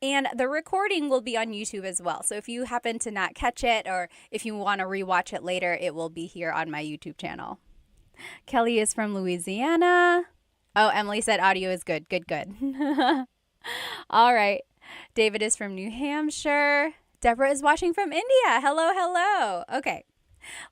and the recording will be on YouTube as well. So if you happen to not catch it, or if you want to rewatch it later, it will be here on my YouTube channel. Kelly is from Louisiana. Oh, Emily said audio is good. Good. All right. David is from New Hampshire. Deborah is watching from India. Hello. Okay,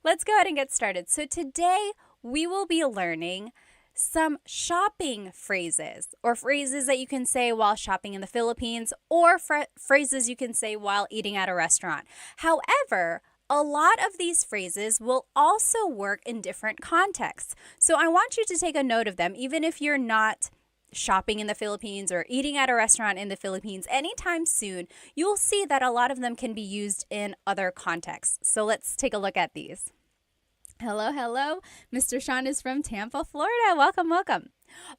let's go ahead and get started. So today we will be learning some shopping phrases, or phrases that you can say while shopping in the Philippines, or phrases you can say while eating at a restaurant. However, a lot of these phrases will also work in different contexts. So I want you to take a note of them, even if you're not shopping in the Philippines or eating at a restaurant in the Philippines anytime soon. You'll see that a lot of them can be used in other contexts. So let's take a look at these. Hello. Mr. Sean is from Tampa, Florida. Welcome.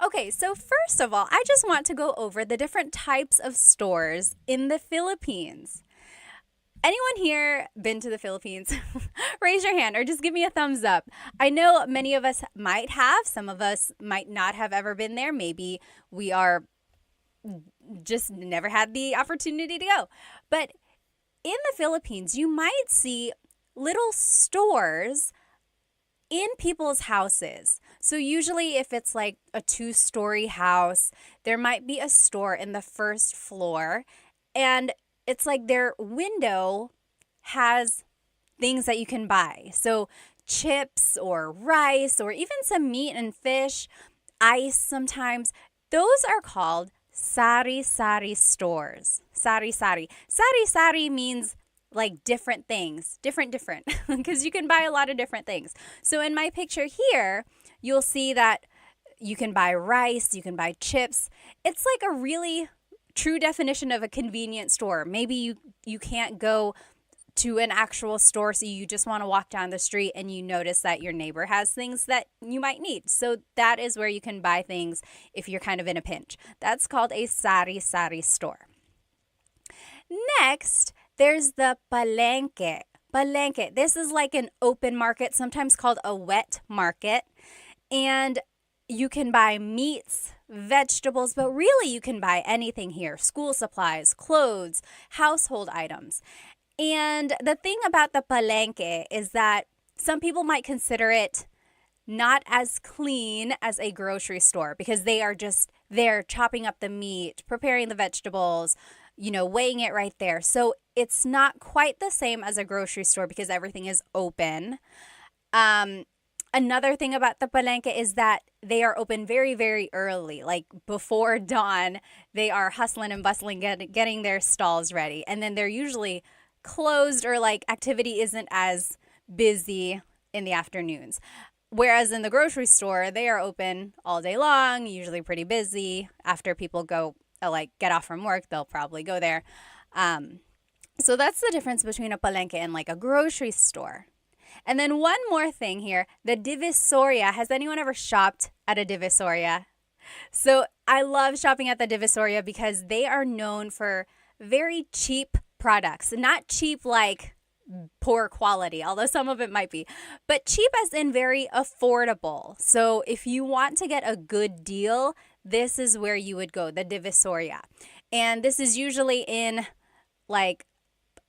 Okay, so first of all, I just want to go over the different types of stores in the Philippines. Anyone here been to the Philippines? Raise your hand or just give me a thumbs up. I know many of us might have. Some of us might not have ever been there. Maybe we are just never had the opportunity to go. But in the Philippines, you might see little stores in people's houses. So usually if it's like a 2-story house, there might be a store in the first floor, and it's like their window has things that you can buy. So chips or rice or even some meat and fish, ice sometimes. Those are called sari-sari stores. Sari-sari. Sari-sari means like different things. Different. Because you can buy a lot of different things. So in my picture here, you'll see that you can buy rice, you can buy chips. It's like a really true definition of a convenience store. Maybe you can't go to an actual store, so you just want to walk down the street and you notice that your neighbor has things that you might need. So that is where you can buy things if you're kind of in a pinch. That's called a sari-sari store. Next, there's the palengke. Palengke. This is like an open market, sometimes called a wet market. And you can buy meats, vegetables, but really you can buy anything here. School supplies, clothes, household items. And the thing about the palengke is that some people might consider it not as clean as a grocery store, because they are just there chopping up the meat, preparing the vegetables, weighing it right there. So it's not quite the same as a grocery store because everything is open. Another thing about the palengke is that they are open very, very early, like before dawn. They are hustling and bustling, getting their stalls ready. And then they're usually closed, or like activity isn't as busy in the afternoons. Whereas in the grocery store, they are open all day long, usually pretty busy. After people go, get off from work, they'll probably go there. So that's the difference between a palengke and like a grocery store. And then one more thing here, the Divisoria. Has anyone ever shopped at a Divisoria? So I love shopping at the Divisoria because they are known for very cheap products. Not cheap like poor quality, although some of it might be, but cheap as in very affordable. So if you want to get a good deal, this is where you would go, the Divisoria. And this is usually in like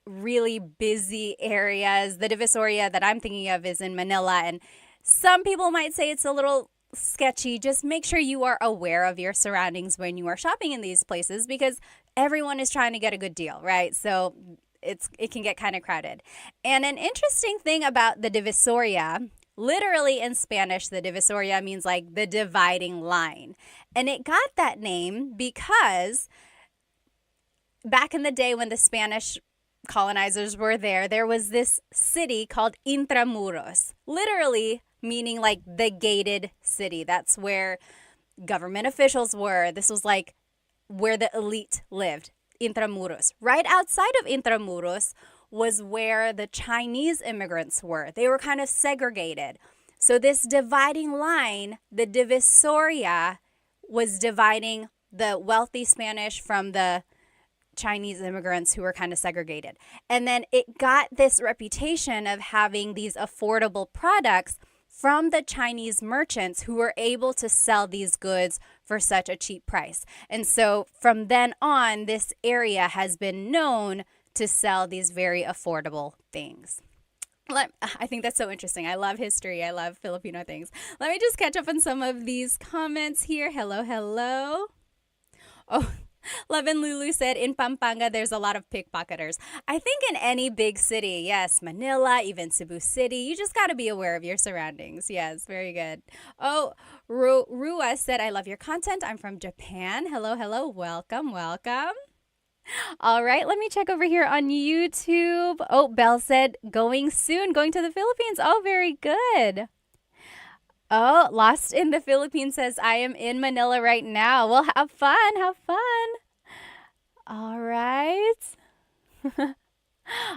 really busy areas. The Divisoria that I'm thinking of is in Manila, and Some people might say it's a little sketchy. Just make sure you are aware of your surroundings when you are shopping in these places because everyone is trying to get a good deal, right? So it can get kind of crowded. And an interesting thing about the divisoria, literally in Spanish, the divisoria means like the dividing line. And it got that name because back in the day when the Spanish colonizers were there, there was this city called Intramuros, literally meaning like the gated city. That's where government officials were. This was like where the elite lived, Intramuros. Right outside of Intramuros was where the Chinese immigrants were. They were kind of segregated. So this dividing line, the divisoria, was dividing the wealthy Spanish from the Chinese immigrants who were kind of segregated. And then it got this reputation of having these affordable products from the Chinese merchants who were able to sell these goods for such a cheap price. And so from then on, this area has been known to sell these very affordable things. I think that's so interesting. I love history. I love Filipino things. Let me just catch up on some of these comments here. Hello, hello. Oh, Love and Lulu said, in Pampanga, there's a lot of pickpocketers. I think in any big city, yes, Manila, even Cebu City, you just got to be aware of your surroundings. Yes, very good. Oh, Rua said, I love your content. I'm from Japan. Hello, hello. Welcome, welcome. All right, let me check over here on YouTube. Oh, Belle said, going soon, going to the Philippines. Oh, very good. Oh, Lost in the Philippines says, I am in Manila right now. Well, have fun, have fun. All right.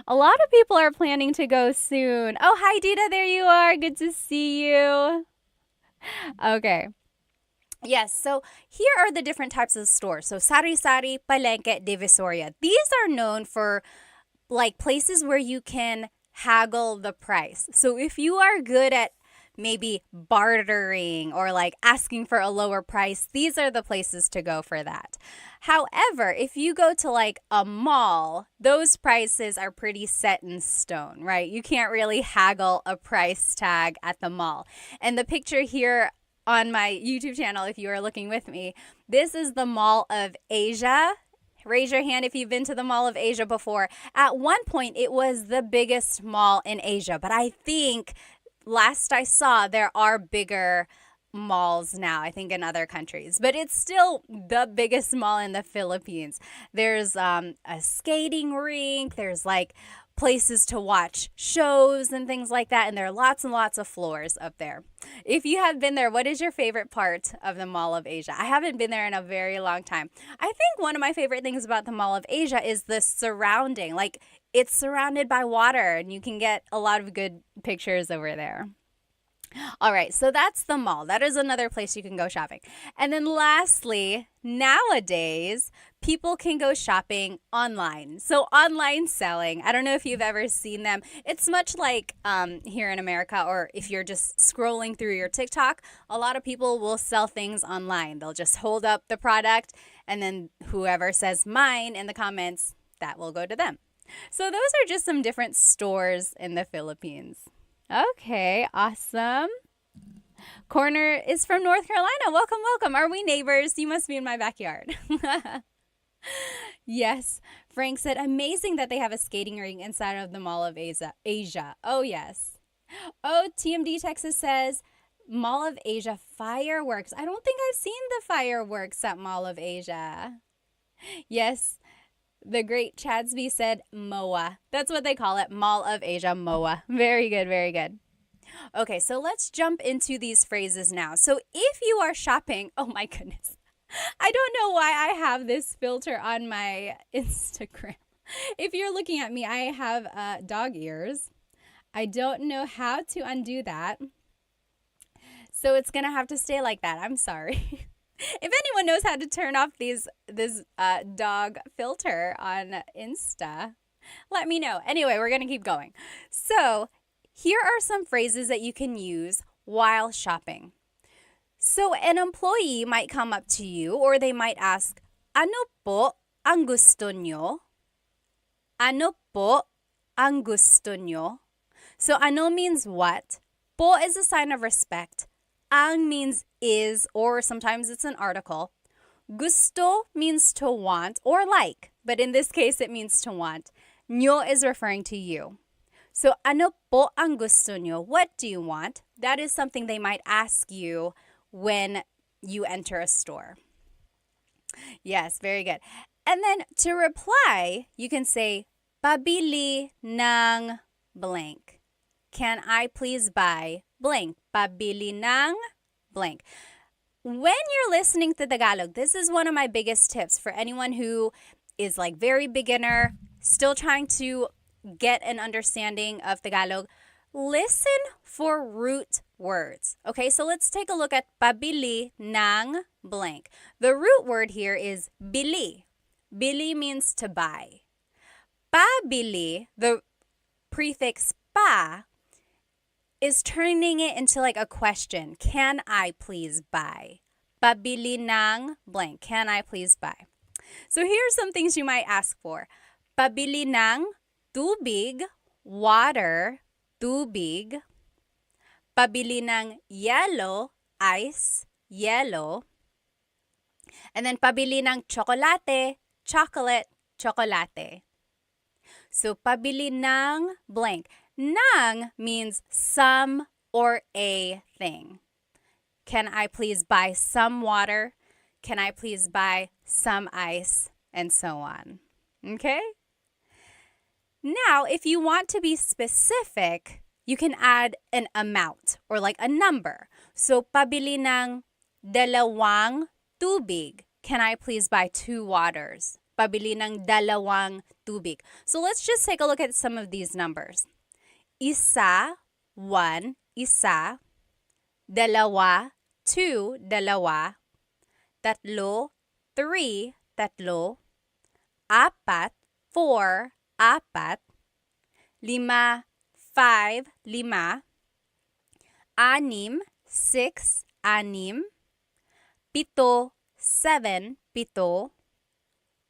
A lot of people are planning to go soon. Oh, hi, Dita, there you are. Good to see you. Okay. Yes, so here are the different types of stores. So sari-sari, palengke, divisoria. These are known for like places where you can haggle the price. So if you are good at maybe bartering or like asking for a lower price, these are the places to go for that. However, if you go to like a mall, those prices are pretty set in stone, right? You can't really haggle a price tag at the mall. And the picture here on my YouTube channel, if you are looking with me, this is the Mall of Asia. Raise your hand if you've been to the Mall of Asia before. At one point, it was the biggest mall in Asia, but I think last I saw, there are bigger malls now, I think in other countries, but it's still the biggest mall in the Philippines. There's a skating rink, there's like places to watch shows and things like that, and there are lots and lots of floors up there. If you have been there, what is your favorite part of the Mall of Asia? I haven't been there in a very long time. I think one of my favorite things about the Mall of Asia is the surrounding, like it's surrounded by water and you can get a lot of good pictures over there. All right, so that's the mall. That is another place you can go shopping. And then lastly, nowadays, people can go shopping online. So online selling, I don't know if you've ever seen them. It's much like here in America, or if you're just scrolling through your TikTok, a lot of people will sell things online. They'll just hold up the product and then whoever says mine in the comments, that will go to them. So those are just some different stores in the Philippines. Okay, awesome. Corner is from North Carolina. Welcome, welcome. Are we neighbors? You must be in my backyard. Yes. Frank said, amazing that they have a skating rink inside of the Mall of Asia. Oh, yes. Oh, TMD Texas says, Mall of Asia fireworks. I don't think I've seen the fireworks at Mall of Asia. Yes. The great Chadsby said MOA. That's what they call it, Mall of Asia, MOA. Very good, very good. Okay, so let's jump into these phrases now. So if you are shopping, oh my goodness. I don't know why I have this filter on my Instagram. If you're looking at me, I have dog ears. I don't know how to undo that. So it's going to have to stay like that. I'm sorry. If anyone knows how to turn off this dog filter on Insta, let me know. Anyway, we're going to keep going. So here are some phrases that you can use while shopping. So an employee might come up to you or they might ask, ano po ang gusto nyo? Ano po ang gusto nyo? So ano means what? Po is a sign of respect. Ang means is, or sometimes it's an article. Gusto means to want or like, but in this case, it means to want. Nyo is referring to you. So, ano po ang gusto nyo? What do you want? That is something they might ask you when you enter a store. Yes, very good. And then to reply, you can say, pabili ng blank. Can I please buy blank? Pabili ng blank. When you're listening to Tagalog, this is one of my biggest tips for anyone who is like very beginner, still trying to get an understanding of Tagalog. Listen for root words. Okay, so let's take a look at pabili ng blank. The root word here is bili. Bili means to buy. Pabili, the prefix pa, is turning it into like a question. Can I please buy? Pabili ng blank. Can I please buy? So here's some things you might ask for. Pabili ng tubig, water, tubig. Pabili ng yellow, ice, yellow. And then pabili ng chocolate, chocolate, chocolate. So pabili ng blank. Ng means some or a thing. Can I please buy some water? Can I please buy some ice? And so on. Okay? Now, if you want to be specific, you can add an amount or like a number. So, pabili ng dalawang tubig. Can I please buy 2 waters? Pabili ng dalawang tubig. So, let's just take a look at some of these numbers. Isa, 1, isa. Dalawa, 2, dalawa. Tatlo, 3, tatlo. Apat, 4, apat. Lima, 5, lima. Anim, 6, anim. Pito, 7, pito.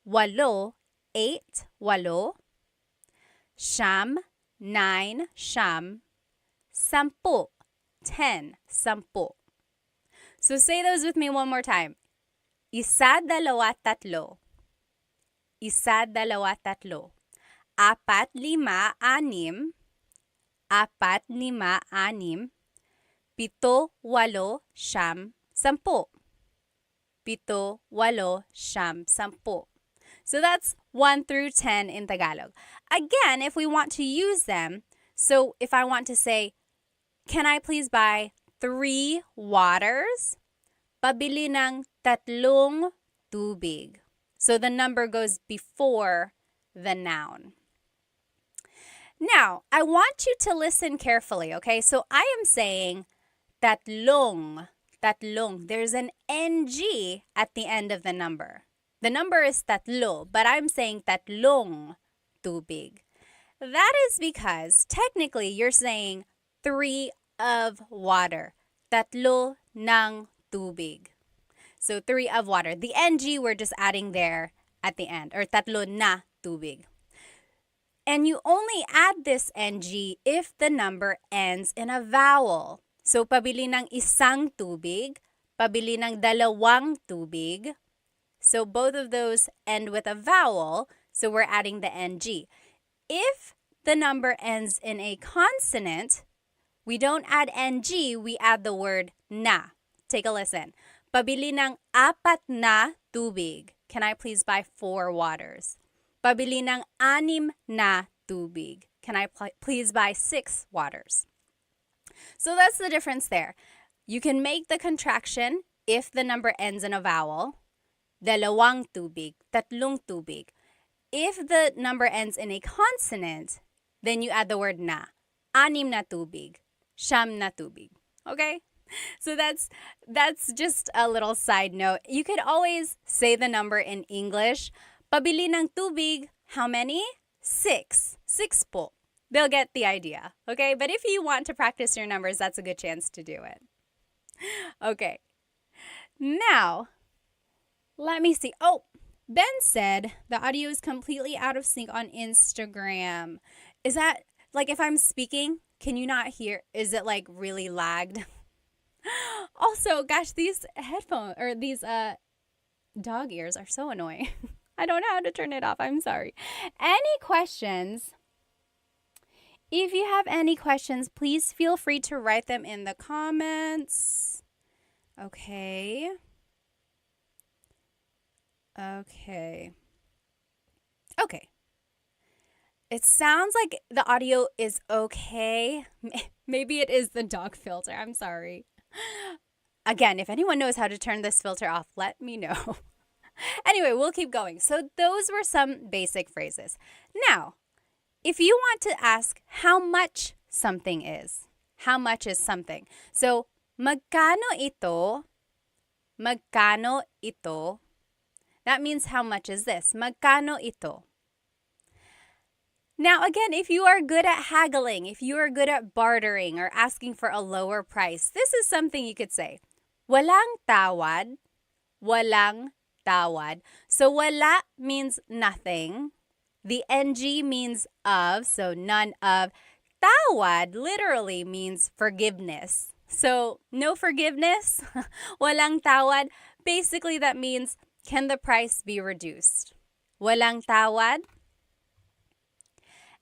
Walo, 8, walo. Siyam, 9, siyam. Sampu, 10, sampu. So say those with me one more time. Isa, dalawa, tatlo. Isa, dalawa, tatlo. Apat, lima, anim. Apat, lima, anim. Pito, walo, siyam, sampu. Pito, walo, siyam, sampu. So that's 1 through 10 in Tagalog. Again, if we want to use them, so if I want to say, can I please buy 3 waters? Pabili ng tatlong tubig. So the number goes before the noun. Now, I want you to listen carefully, okay? So I am saying tatlong, tatlong. There's an NG at the end of the number. The number is tatlo, but I'm saying tatlong tubig. That is because technically you're saying 3 of water. Tatlo ng tubig. So 3 of water. The NG we're just adding there at the end, or tatlo na tubig. And you only add this NG if the number ends in a vowel. So pabili ng isang tubig, pabili ng dalawang tubig. So both of those end with a vowel, so we're adding the NG. If the number ends in a consonant, we don't add NG, we add the word na. Take a listen. Pabili ng 4 na tubig. Can I please buy 4 waters? Pabili ng 6 na tubig. Can I please buy 6 waters? So that's the difference there. You can make the contraction if the number ends in a vowel. Dalawang tubig, tatlong tubig. If the number ends in a consonant, then you add the word na. 6 na tubig, siyam na tubig. Okay? So that's just a little side note. You could always say the number in English. Pabili ng tubig, how many? 6. 6 po. They'll get the idea. Okay? But if you want to practice your numbers, that's a good chance to do it. Okay. Now, let me see. Oh, Ben said the audio is completely out of sync on Instagram. Is that, like, if I'm speaking, Can you not hear? Is it like really lagged? Also, gosh, these headphones or these dog ears are so annoying. I don't know how to turn it off. I'm sorry. Any questions? If you have any questions, please feel free to write them in the comments. Okay. It sounds like the audio is okay. Maybe it is the dog filter. I'm sorry. Again, if anyone knows how to turn this filter off, let me know. Anyway, we'll keep going. So those were some basic phrases. Now, if you want to ask how much something is, how much is something? So, magkano ito? Magkano ito? That means how much is this? Magkano ito? Now, again, if you are good at haggling, if you are good at bartering or asking for a lower price, this is something you could say. Walang tawad. Walang tawad. So, wala means nothing. The ng means of, so none of. Tawad literally means forgiveness. So, no forgiveness. Walang tawad. Basically, that means, can the price be reduced? Walang tawad.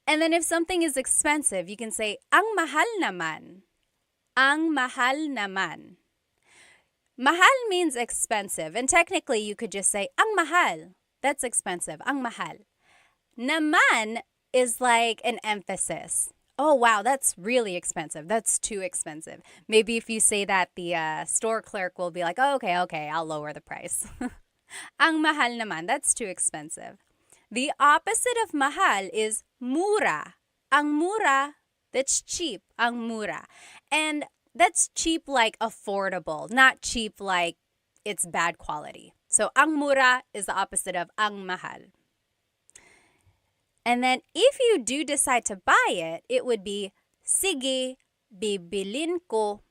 And then if something is expensive, you can say, ang mahal naman. Ang mahal naman. Mahal means expensive. And technically, you could just say, ang mahal. That's expensive. Ang mahal. Naman is like an emphasis. Oh, wow, that's really expensive. That's too expensive. Maybe if you say that, the store clerk will be like, oh, okay, I'll lower the price. Ang mahal naman. That's too expensive. The opposite of mahal is mura. Ang mura, that's cheap. Ang mura. And that's cheap like affordable, not cheap like it's bad quality. So ang mura is the opposite of ang mahal. And then if you do decide to buy it, it would be sige, bibilin ko.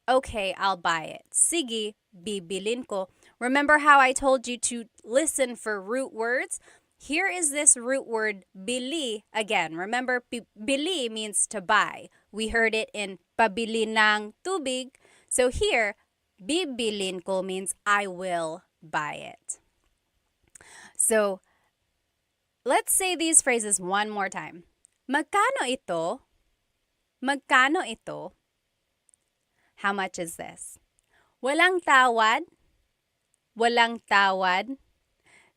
Okay, I'll buy it. Sige, bibilin ko. Remember how I told you to listen for root words? Here is this root word, bili. Again, remember, bili means to buy. We heard it in pabili ng tubig. So here, bibilin ko means I will buy it. So, let's say these phrases one more time. Magkano ito? Magkano ito? How much is this? Walang tawad? Walang tawad?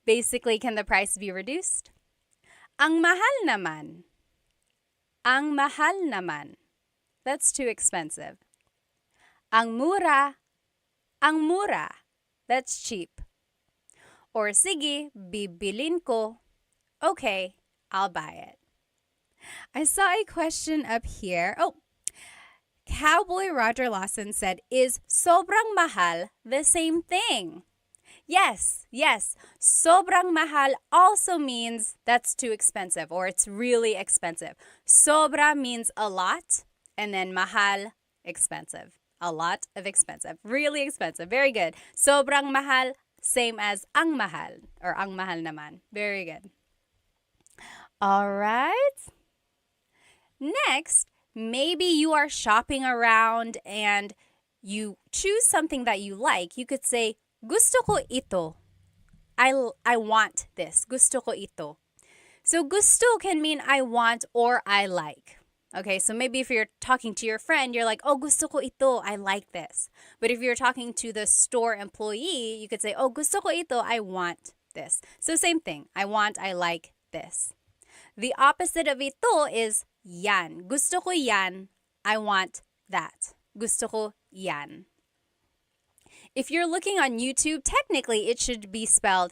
Basically, can the price be reduced? Ang mahal naman. Ang mahal naman. That's too expensive. Ang mura. Ang mura. That's cheap. Or sige, bibilin ko. Okay, I'll buy it. I saw a question up here. Oh, Cowboy Roger Lawson said, is sobrang mahal the same thing? Yes. Sobrang mahal also means that's too expensive or it's really expensive. Sobra means a lot and then mahal, expensive. A lot of expensive. Really expensive. Very good. Sobrang mahal, same as ang mahal or ang mahal naman. Very good. All right. Next, maybe you are shopping around and you choose something that you like. You could say, gusto ko ito. I want this. Gusto ko ito. So gusto can mean I want or I like. Okay, so maybe if you're talking to your friend, you're like, oh, gusto ko ito. I like this. But if you're talking to the store employee, you could say, oh, gusto ko ito. I want this. So same thing. I want, I like this. The opposite of ito is yan. Gusto ko yan. I want that. Gusto ko yan. If you're looking on YouTube, technically it should be spelled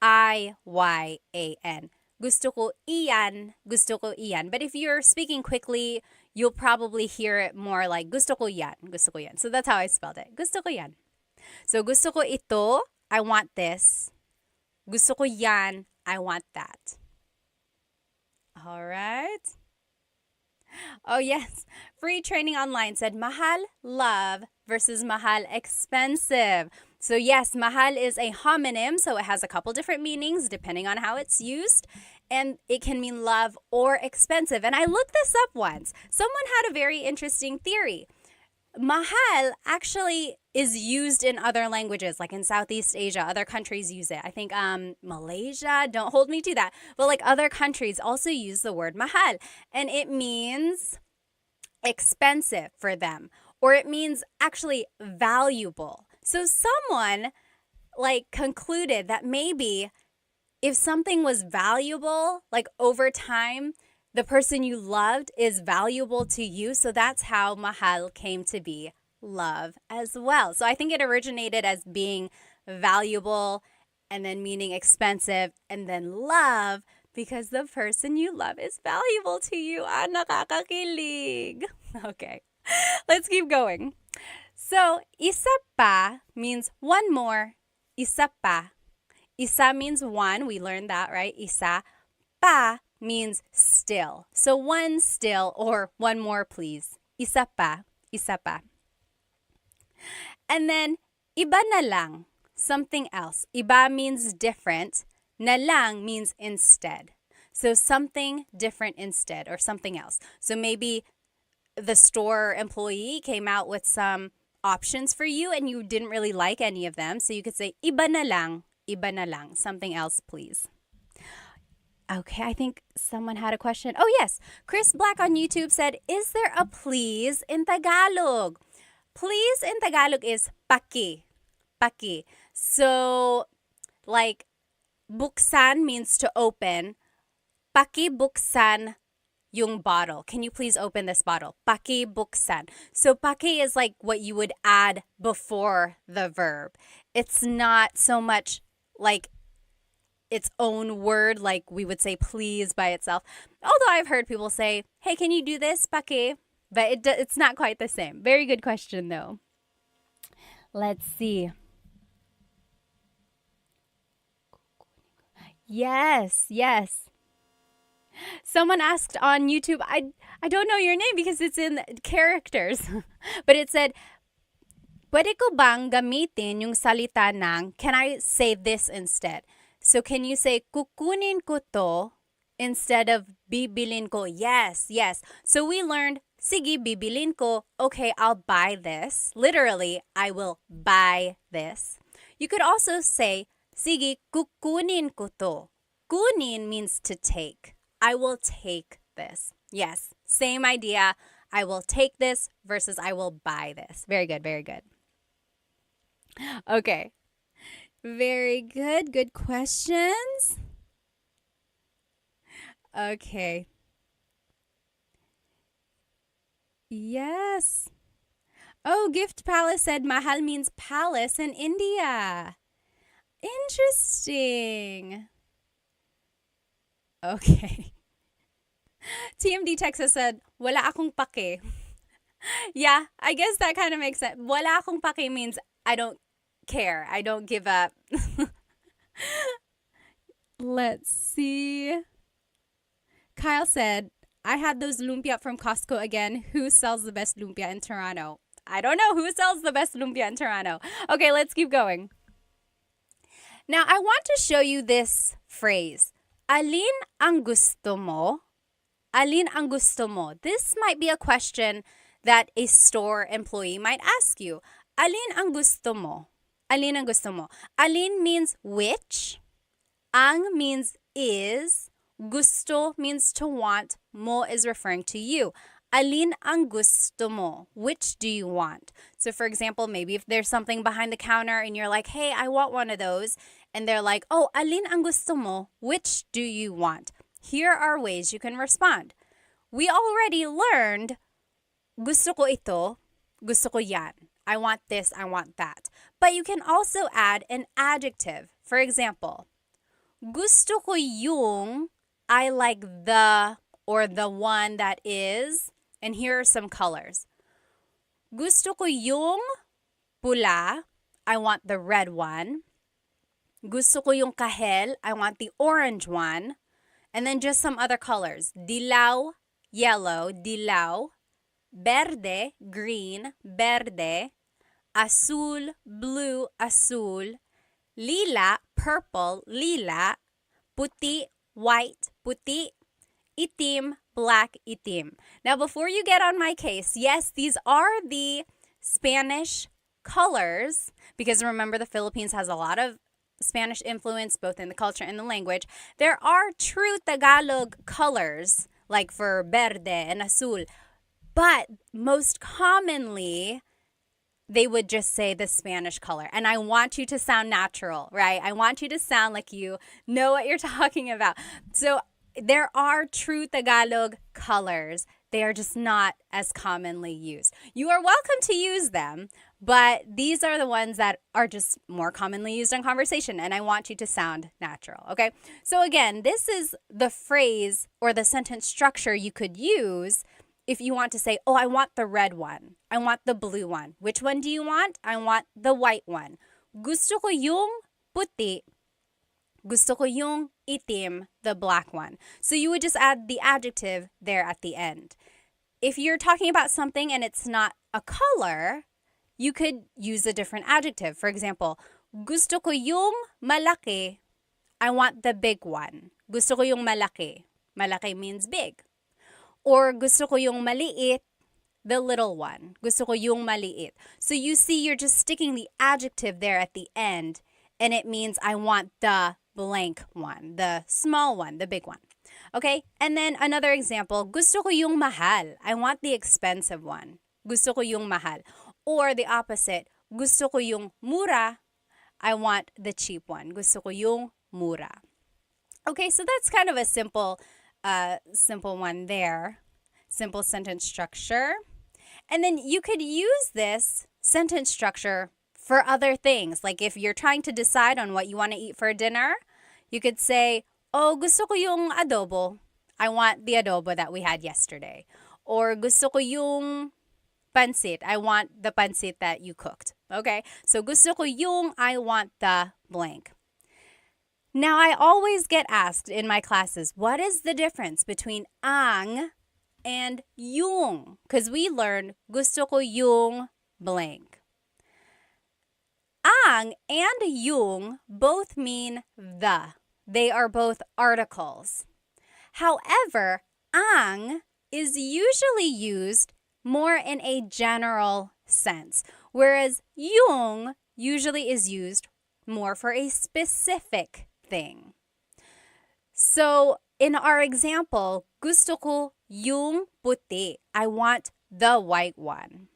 I-Y-A-N. Gusto ko iyan. Gusto ko iyan. But if you're speaking quickly, you'll probably hear it more like gusto ko yan. Gusto ko yan. So that's how I spelled it. Gusto ko yan. So gusto ko ito. I want this. Gusto ko yan. I want that. All right. Oh, yes. Free Training Online said mahal, love versus mahal, expensive. So yes, mahal is a homonym, so it has a couple different meanings depending on how it's used. And it can mean love or expensive. And I looked this up once. Someone had a very interesting theory. Mahal actually is used in other languages, like in Southeast Asia. Other countries use it. I think Malaysia, don't hold me to that. But like other countries also use the word mahal. And it means expensive for them. Or it means actually valuable. So someone like concluded that maybe if something was valuable, like over time, the person you loved is valuable to you. So that's how mahal came to be, love as well. So I think it originated as being valuable and then meaning expensive and then love because the person you love is valuable to you. Ah, nakakakilig. Okay, let's keep going. So, isa pa means one more. Isa pa. Isa means one. We learned that, right? Isa. Pa means still. So one still or one more, please. Isa pa. Isa pa. And then, iba na lang. Something else. Iba means different. Na lang means instead. So something different instead or something else. So maybe the store employee came out with some options for you and you didn't really like any of them. So you could say, iba na lang. Iba na lang. Something else, please. Okay, I think someone had a question. Oh, yes. Chris Black on YouTube said, is there a please in Tagalog? Please in Tagalog is paki. Paki. So, like, buksan means to open. Paki buksan yung bottle. Can you please open this bottle? Paki buksan. So, paki is like what you would add before the verb. It's not so much like its own word, like we would say please by itself. Although I've heard people say, hey, can you do this, paki? But it's not quite the same. Very good question, though. Let's see. Yes, yes. Someone asked on YouTube, I don't know your name because it's in characters. But it said, pwede ko bang gamitin yung salita ng, can I say this instead? So can you say, kukunin ko to instead of bibilin ko? Yes, yes. So we learned, sige, bibilin ko. Okay, I'll buy this. Literally, I will buy this. You could also say, sige, kukunin ko to. Kunin means to take. I will take this. Yes, same idea. I will take this versus I will buy this. Very good, very good. Okay. Very good. Good questions. Okay. Yes. Oh, Gift Palace said mahal means palace in India. Interesting. Okay. TMD Texas said, wala akong pake. Yeah, I guess that kind of makes sense. Wala akong pake means I don't care. I don't give up. Let's see. Kyle said, I had those lumpia from Costco again. Who sells the best lumpia in Toronto? I don't know who sells the best lumpia in Toronto. Okay, let's keep going. Now, I want to show you this phrase. Alin ang gusto mo? Alin ang gusto mo? This might be a question that a store employee might ask you. Alin ang gusto mo? Alin ang gusto mo? Alin means which. Ang means is. Gusto means to want. Mo is referring to you. Alin ang gusto mo? Which do you want? So for example, maybe if there's something behind the counter and you're like, hey, I want one of those. And they're like, oh, alin ang gusto mo? Which do you want? Here are ways you can respond. We already learned, gusto ko ito, gusto ko yan. I want this, I want that. But you can also add an adjective. For example, gusto ko yung, I like the or the one that is, and here are some colors. Gusto ko yung pula, I want the red one. Gusto ko yung kahel, I want the orange one. And then just some other colors. Dilaw, yellow, dilaw. Verde, green, verde. Azul, blue, azul. Lila, purple, lila. Puti, white, puti, itim, black, itim. Now, before you get on my case, yes, these are the Spanish colors, because remember the Philippines has a lot of Spanish influence both in the culture and the language. There are true Tagalog colors like for verde and azul, but most commonly they would just say the Spanish color. And I want you to sound natural, right? I want you to sound like you know what you're talking about. So there are true Tagalog colors. They are just not as commonly used. You are welcome to use them, but these are the ones that are just more commonly used in conversation, and I want you to sound natural, okay? So again, this is the phrase or the sentence structure you could use if you want to say, oh, I want the red one. I want the blue one. Which one do you want? I want the white one. Gusto ko yung puti. Gusto ko yung itim, the black one. So you would just add the adjective there at the end. If you're talking about something and it's not a color, you could use a different adjective. For example, gusto ko yung malaki. I want the big one. Gusto ko yung malaki. Malaki means big. Or gusto ko yung maliit, the little one. Gusto ko yung maliit. So you see, you're just sticking the adjective there at the end, and it means I want the blank one, the small one, the big one. Okay? And then another example, gusto ko yung mahal. I want the expensive one. Gusto ko yung mahal. Or the opposite, gusto ko yung mura. I want the cheap one. Gusto ko yung mura. Okay, so that's kind of a simple one there. Simple sentence structure. And then you could use this sentence structure for other things. Like if you're trying to decide on what you want to eat for dinner, you could say, oh, gusto ko yung adobo. I want the adobo that we had yesterday. Or gusto ko yung pansit. I want the pansit that you cooked. Okay? So gusto ko yung, I want the blank. Now, I always get asked in my classes, what is the difference between ang and yung? Because we learned gusto ko yung blank. Ang and yung both mean the. They are both articles. However, ang is usually used more in a general sense, whereas yung usually is used more for a specific thing. So, in our example, gusto ko yung puti. I want the white one.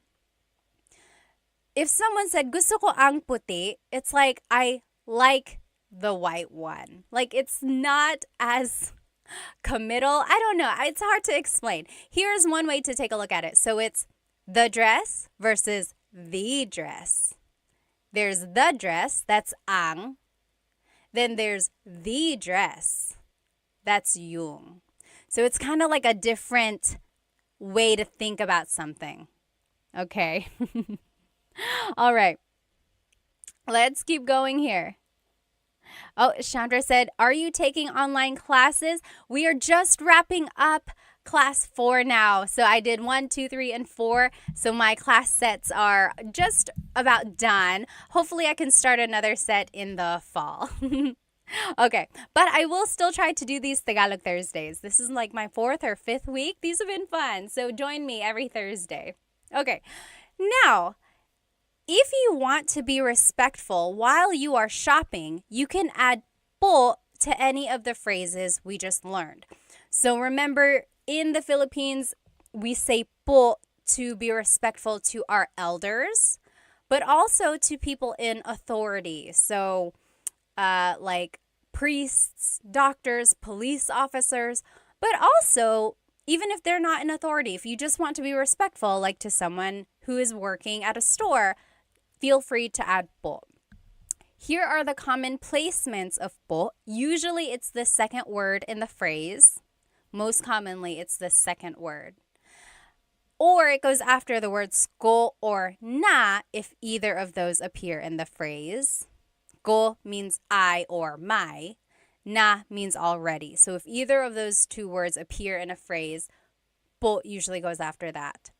If someone said, gusto ko ang puti, it's like, I like the white one. Like, it's not as committal. I don't know. It's hard to explain. Here's one way to take a look at it. So it's the dress versus the dress. There's the dress, that's ang. Then there's the dress, that's yung. So it's kind of like a different way to think about something. Okay. All right. Let's keep going here. Oh, Chandra said, are you taking online classes? We are just wrapping up class 4 now. So I did 1, 2, 3, and 4. So my class sets are just about done. Hopefully I can start another set in the fall. Okay, but I will still try to do these Tagalog Thursdays. This is like my 4th or 5th week. These have been fun. So join me every Thursday. Okay, now, if you want to be respectful while you are shopping, you can add po to any of the phrases we just learned. So remember, in the Philippines, we say po to be respectful to our elders, but also to people in authority. So like priests, doctors, police officers, but also even if they're not in authority, if you just want to be respectful, like to someone who is working at a store, feel free to add po. Here are the common placements of po. Usually it's the second word in the phrase. Most commonly it's the second word. Or it goes after the words ko or na if either of those appear in the phrase. Ko means I or my. Na means already. So if either of those two words appear in a phrase, po usually goes after that.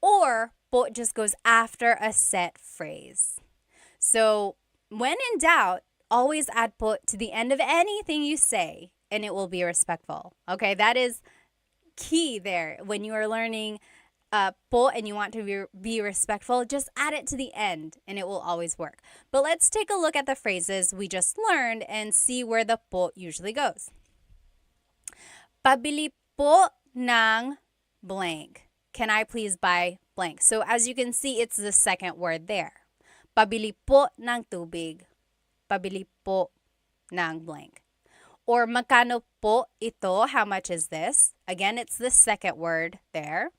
Or po just goes after a set phrase. So when in doubt, always add po to the end of anything you say. and it will be respectful. Okay, that is key there. When you are learning po and you want to be respectful, just add it to the end and it will always work. But let's take a look at the phrases we just learned and see where the po usually goes. Pabili po ng blank. Can I please buy blank? So as you can see, it's the second word there. Pabili po ng tubig. Pabili po ng blank. Or magkano po ito? How much is this? Again, it's the second word there.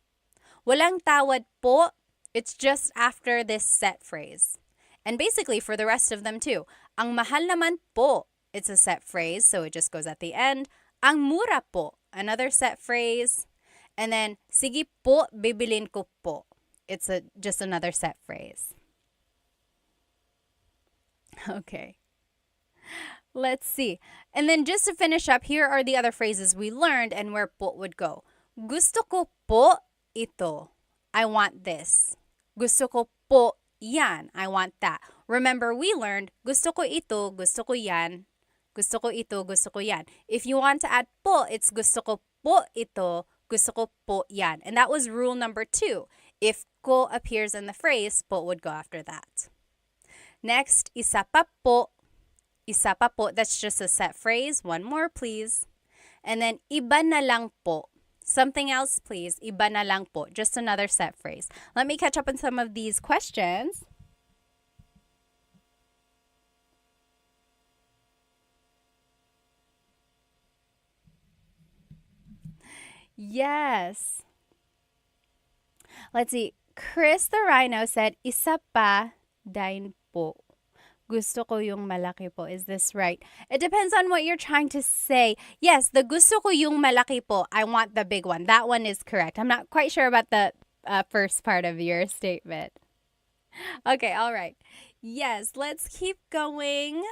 Walang tawad po. It's just after this set phrase. And basically for the rest of them too. Ang mahal naman po. It's a set phrase, so it just goes at the end. Ang mura po. Another set phrase. And then, sige po, bibilin ko po. It's just another set phrase. Okay. Let's see. And then just to finish up, here are the other phrases we learned and where po would go. Gusto ko po ito. I want this. Gusto ko po yan. I want that. Remember, we learned gusto ko ito, gusto ko yan. Gusto ko ito, gusto ko yan. If you want to add po, it's gusto ko po ito, gusto ko po yan. And that was rule number 2. If ko appears in the phrase, po would go after that. Next, isa pa po. Isa pa po, that's just a set phrase. One more, please. And then, iba na lang po. Something else, please. Iba na lang po. Just another set phrase. Let me catch up on some of these questions. Yes. Let's see. Chris the Rhino said, isa pa din po. Gusto ko yung malaki po. Is this right? It depends on what you're trying to say. Yes, the gusto ko yung malaki po. I want the big one. That one is correct. I'm not quite sure about the first part of your statement. Okay, all right. Yes, let's keep going.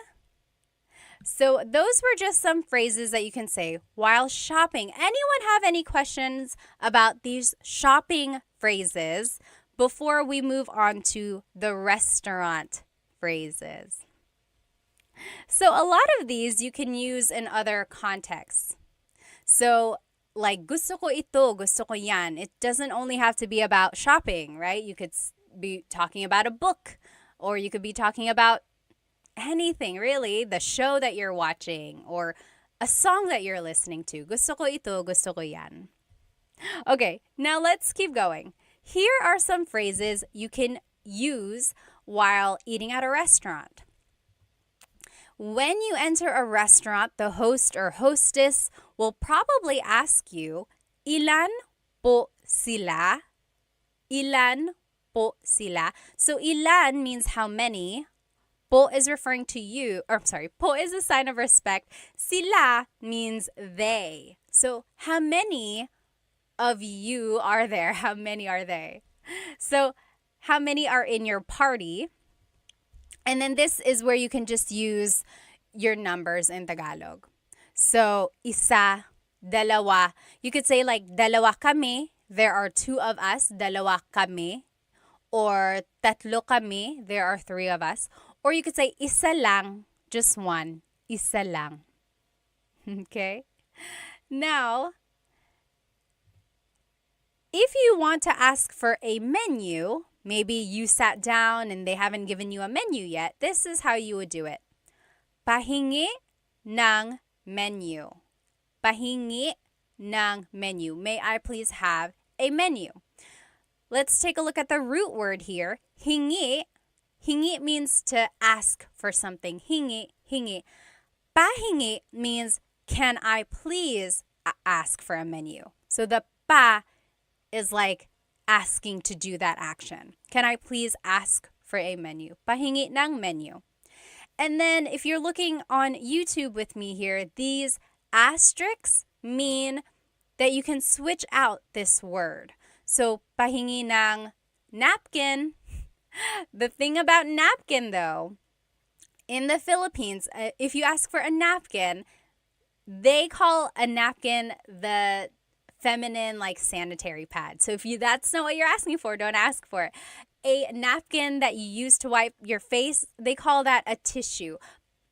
So those were just some phrases that you can say while shopping. Anyone have any questions about these shopping phrases before we move on to the restaurant phrases? So a lot of these you can use in other contexts. So like gusto ko ito, gusto ko yan. It doesn't only have to be about shopping, right? You could be talking about a book, or you could be talking about anything really, the show that you're watching or a song that you're listening to. Gusto ko ito, gusto ko yan. Okay, now let's keep going. Here are some phrases you can use while eating at a restaurant. When you enter a restaurant, the host or hostess will probably ask you, ilan po sila? Ilan po sila? So ilan means how many. Po is referring to you, or sorry, po is a sign of respect. Sila means they. So how many of you are there? How many are they? So how many are in your party? And then this is where you can just use your numbers in Tagalog. So isa, dalawa. You could say like dalawa kami. There are 2 of us. Dalawa kami. Or tatlo kami. There are 3 of us. Or you could say, isa lang, just one. Isa lang. Okay? Now, if you want to ask for a menu, maybe you sat down and they haven't given you a menu yet, this is how you would do it. Pahingi ng menu. Pahingi ng menu. May I please have a menu? Let's take a look at the root word here. Hingi. Hingi means to ask for something. Hingi, hingi. Pahingi means, can I please ask for a menu? So the pa is like asking to do that action. Can I please ask for a menu? Pahingi ng menu. And then if you're looking on YouTube with me here, these asterisks mean that you can switch out this word. So pahingi ng napkin. The thing about napkin, though, in the Philippines, if you ask for a napkin, they call a napkin the feminine, like, sanitary pad. So if that's not what you're asking for, don't ask for it. A napkin that you use to wipe your face, they call that a tissue.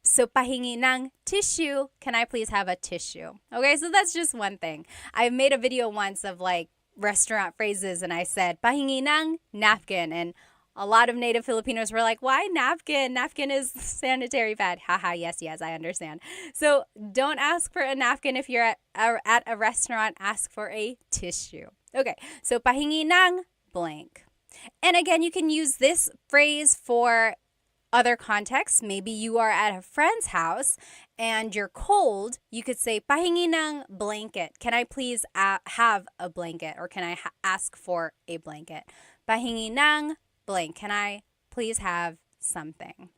So pahingi ng tissue. Can I please have a tissue? Okay, so that's just one thing. I made a video once of like restaurant phrases and I said pahingi ng napkin, and a lot of native Filipinos were like, why napkin? Napkin is sanitary pad. Haha, yes, I understand. So don't ask for a napkin if you're at a restaurant. Ask for a tissue. Okay, so pahingi ng blank. And again, you can use this phrase for other contexts. Maybe you are at a friend's house and you're cold. You could say, pahingi ng blanket. Can I please have a blanket? Or can I ask for a blanket? Pahingi ng blank. Can I please have something?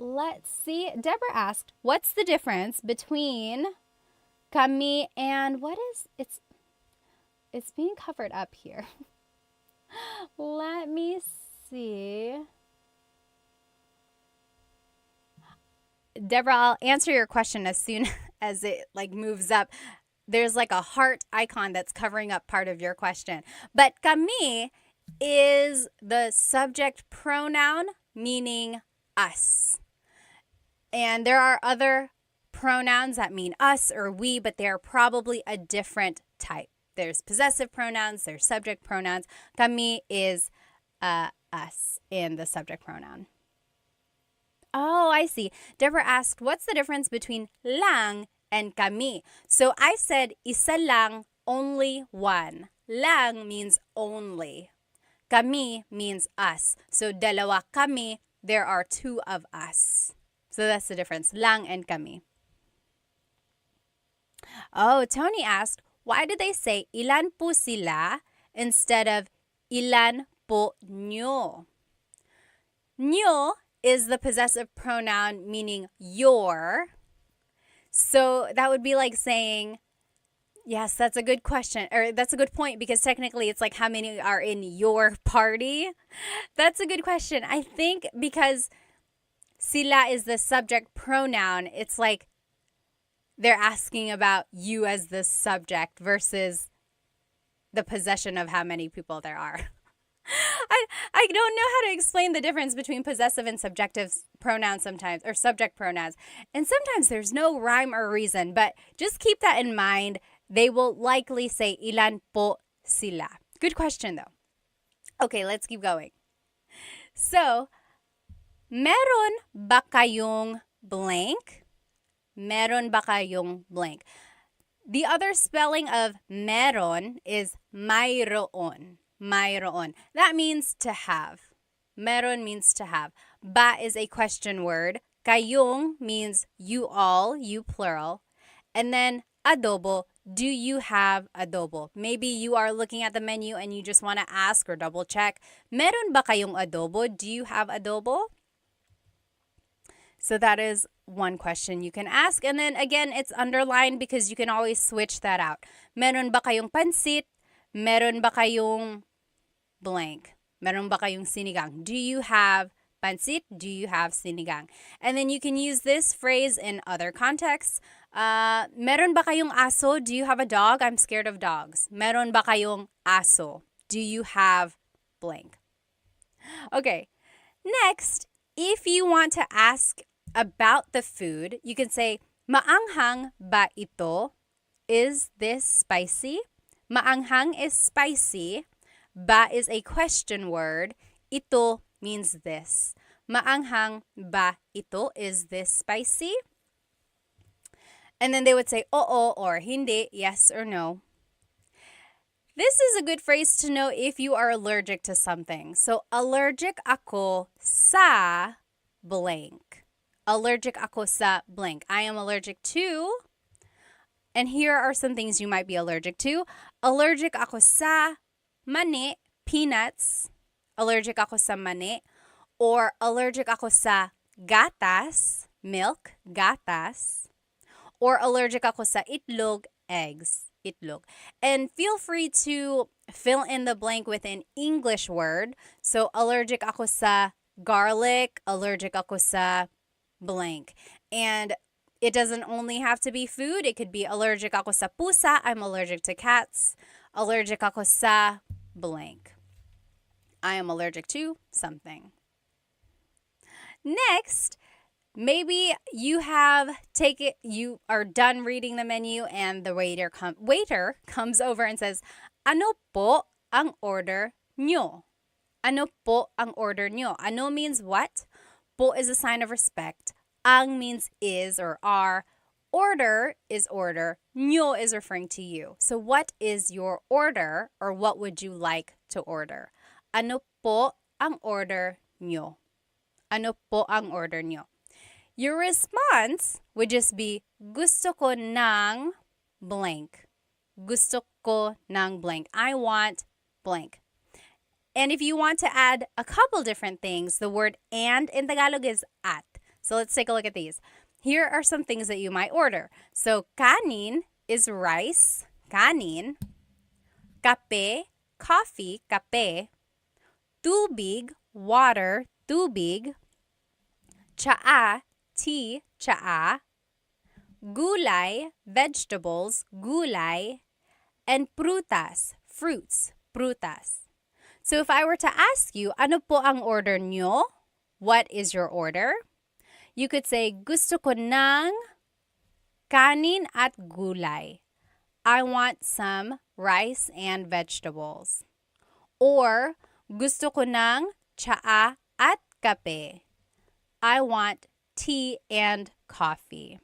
Let's see. Deborah asked, what's the difference between kami and it's being covered up here. Let me see. Deborah, I'll answer your question as soon as it like moves up. There's like a heart icon that's covering up part of your question. But kami is the subject pronoun meaning us. And there are other pronouns that mean us or we, but they're probably a different type. There's possessive pronouns, there's subject pronouns. Kami is us in the subject pronoun. Oh, I see. Deborah asked, what's the difference between lang and kami? So I said, isa lang, only one. Lang means only. Kami means us. So dalawa kami, there are two of us. So that's the difference, lang and kami. Oh, Tony asked, why did they say ilan po sila instead of ilan po nyo? Nyo is the possessive pronoun meaning your. So that would be like saying, yes, that's a good question, or that's a good point, because technically it's like how many are in your party? That's a good question. I think because sila is the subject pronoun, it's like they're asking about you as the subject versus the possession of how many people there are. I don't know how to explain the difference between possessive and subjective pronouns sometimes, or subject pronouns. And sometimes there's no rhyme or reason, but just keep that in mind. They will likely say ilan po sila. Good question though. Okay, let's keep going. So, meron ba kayong blank? Meron ba kayong blank? The other spelling of meron is mayroon. Mayroon. That means to have. Meron means to have. Ba is a question word. Kayong means you all, you plural. And then adobo, do you have adobo? Maybe you are looking at the menu and you just want to ask or double check, meron ba kayong adobo? Do you have adobo? So that is one question you can ask. And then again, it's underlined because you can always switch that out. Meron ba kayong pansit? Meron ba kayong blank? Meron ba kayong sinigang? Do you have pansit? Do you have sinigang? And then you can use this phrase in other contexts. Meron ba kayong aso? Do you have a dog? I'm scared of dogs. Meron ba kayong aso? Do you have blank? Okay. Next, if you want to ask about the food, you can say, maanghang ba ito? Is this spicy? Maanghang is spicy. Ba is a question word. Ito means this. Maanghang ba ito? Is this spicy? And then they would say, oo or hindi, yes or no. This is a good phrase to know if you are allergic to something. So, allergic ako sa blank. Allergic ako sa blank. I am allergic to, and here are some things you might be allergic to. Allergic ako sa mani, peanuts. Allergic ako sa mani. Or allergic ako sa gatas, milk, gatas. Or allergic ako sa itlog, eggs, itlog. And feel free to fill in the blank with an English word. So, allergic ako sa garlic, allergic ako sa blank. And it doesn't only have to be food. It could be allergic ako sa pusa. I'm allergic to cats. Allergic ako sa blank. I am allergic to something. Next, maybe you are done reading the menu and the waiter comes over and says, "Ano po ang order nyo?" Ano po ang order nyo? Ano means what? Po is a sign of respect. Ang means is or are. Order is order. Nyo is referring to you. So what is your order, or what would you like to order? Ano po ang order nyo? Ano po ang order nyo? Your response would just be, gusto ko ng blank. Gusto ko ng blank. I want blank. And if you want to add a couple different things, the word and in Tagalog is at. So let's take a look at these. Here are some things that you might order. So kanin is rice, kanin. Kape, coffee, kape. Tubig, water, tubig. Tsaa, tea, tsaa. Gulay, vegetables, gulay. And prutas, fruits, prutas. So if I were to ask you, ano po ang order nyo? What is your order? You could say, gusto ko ng kanin at gulay. I want some rice and vegetables. Or, gusto ko ng tsaa at kape. I want tea and coffee.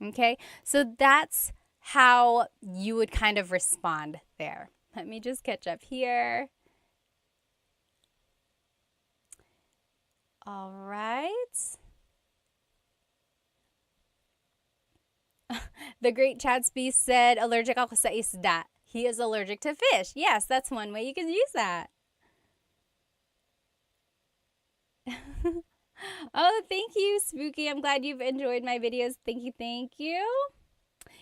Okay, so that's how you would kind of respond there. Let me just catch up here. All right. The Great Chadsby said, allergic ako sa isda. He is allergic to fish. Yes, that's one way you can use that. Oh, thank you, Spooky. I'm glad you've enjoyed my videos. Thank you, thank you.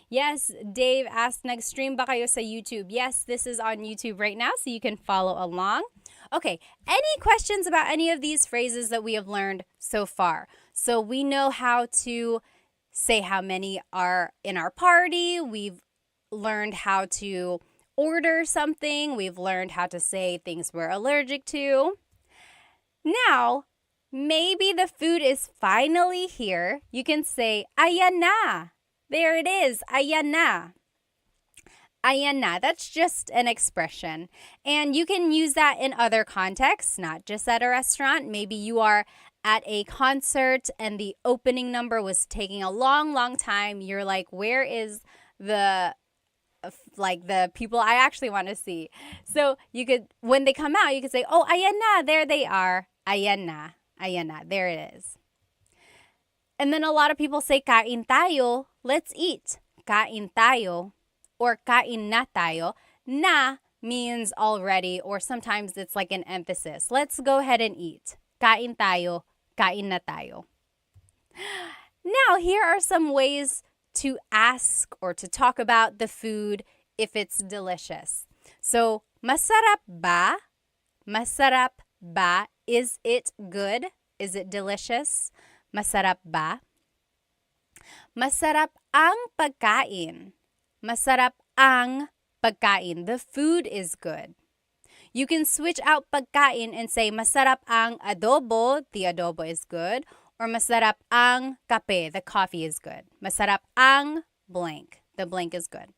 Yes, Dave asked, nag-stream ba kayo sa YouTube? Yes, this is on YouTube right now, so you can follow along. Okay, any questions about any of these phrases that we have learned so far? So we know how to say how many are in our party. We've learned how to order something. We've learned how to say things we're allergic to. Now, maybe the food is finally here. You can say, ayan na. There it is, ayan na. Ayan na, that's just an expression. And you can use that in other contexts, not just at a restaurant. Maybe you are at a concert and the opening number was taking a long, long time. You're like, where is the people I actually want to see? So you could, when they come out, you could say, oh, ayan na, there they are. Ayan na, there it is. And then a lot of people say, kain tayo, let's eat. Kain tayo, or kain na tayo. Na means already, or sometimes it's like an emphasis. Let's go ahead and eat. Kain tayo, kain na tayo. Now, here are some ways to ask or to talk about the food if it's delicious. So, masarap ba? Masarap ba? Is it good? Is it delicious? Masarap ba? Masarap ang pagkain. Masarap ang pagkain. The food is good. You can switch out pagkain and say masarap ang adobo. The adobo is good. Or masarap ang kape. The coffee is good. Masarap ang blank. The blank is good.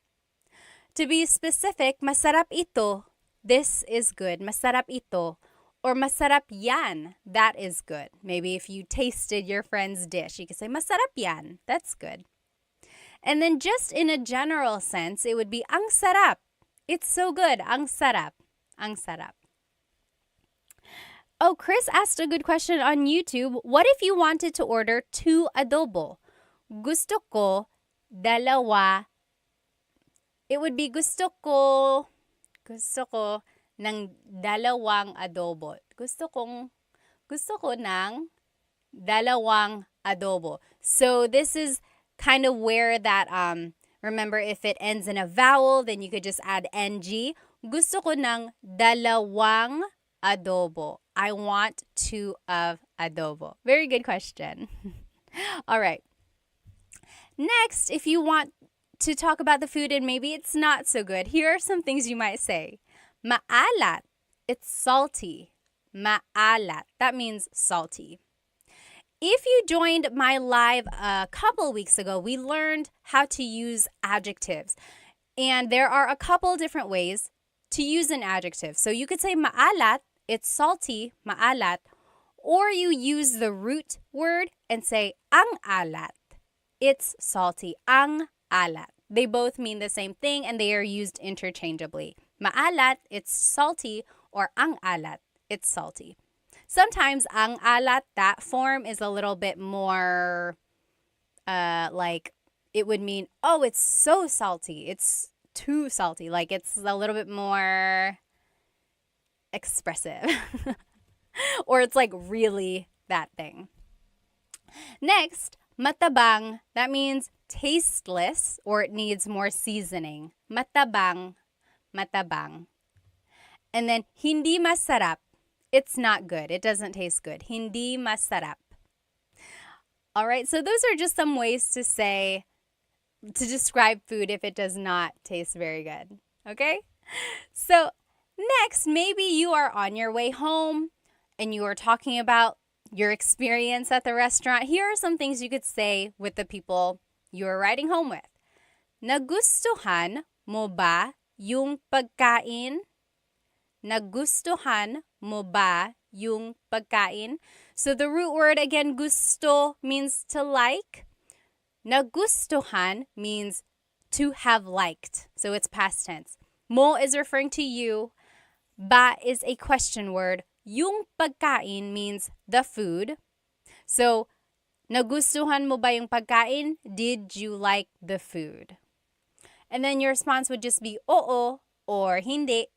To be specific, masarap ito. This is good. Masarap ito. Or masarap yan, that is good. Maybe if you tasted your friend's dish, you could say masarap yan, that's good. And then just in a general sense, it would be ang sarap. It's so good, ang sarap, ang sarap. Oh, Chris asked a good question on YouTube. What if you wanted to order 2 adobo? Gusto ko dalawa. It would be gusto ko ng dalawang adobo. Gusto ko ng dalawang adobo. So this is kind of where that, remember if it ends in a vowel, then you could just add ng. Gusto ko ng dalawang adobo. I want 2 of adobo. Very good question. All right. Next, if you want to talk about the food and maybe it's not so good, here are some things you might say. Maalat. It's salty. Maalat. That means salty. if you joined my live a couple weeks ago, we learned how to use adjectives. And there are a couple different ways to use an adjective. So you could say maalat, it's salty, maalat, or you use the root word and say ang alat, it's salty, ang alat. They both mean the same thing and they are used interchangeably. Maalat, it's salty, or ang alat, it's salty. Sometimes ang alat, that form is a little bit more like it would mean, oh, it's so salty. It's too salty. Like it's a little bit more expressive. Or it's like really that thing. Next, matabang. That means tasteless or it needs more seasoning. Matabang, matabang. And then hindi masarap. It's not good. It doesn't taste good. Hindi masarap. All right, so those are just some ways to say, to describe food if it does not taste very good. Okay? So next, maybe you are on your way home and you are talking about your experience at the restaurant. Here are some things you could say with the people you are riding home with. Nagustuhan mo ba yung pagkain? Nagustuhan mo ba yung pagkain? So the root word again, gusto, means to like. Nagustuhan means to have liked. So it's past tense. Mo is referring to you. Ba is a question word. Yung pagkain means the food. So, nagustuhan mo ba yung pagkain? Did you like the food? And then your response would just be oo or hindi.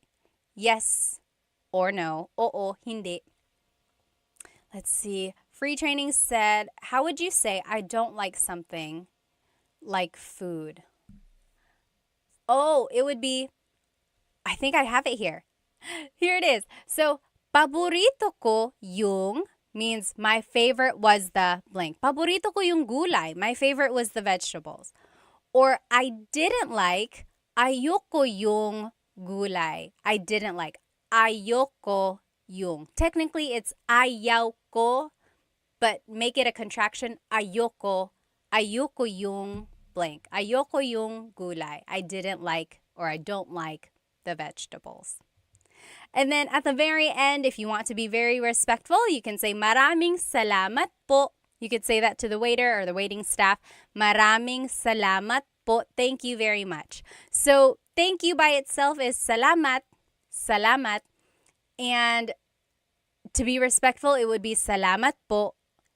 Yes or no. Oo, hindi. Let's see. Free Training said, how would you say I don't like something like food? Oh, it would be, I think I have it here. Here it is. So, paborito ko yung means my favorite was the blank. Paborito ko yung gulay. My favorite was the vegetables. Or I didn't like, ayoko yung gulay. I didn't like, ayoko yung. Technically, it's ayaw ko, but make it a contraction, ayoko. Ayoko yung blank. Ayoko yung gulay. I didn't like or I don't like the vegetables. And then at the very end, if you want to be very respectful, you can say maraming salamat po. You could say that to the waiter or the waiting staff. Maraming salamat po. Thank you very much. So thank you by itself is salamat, salamat. And to be respectful, it would be salamat po,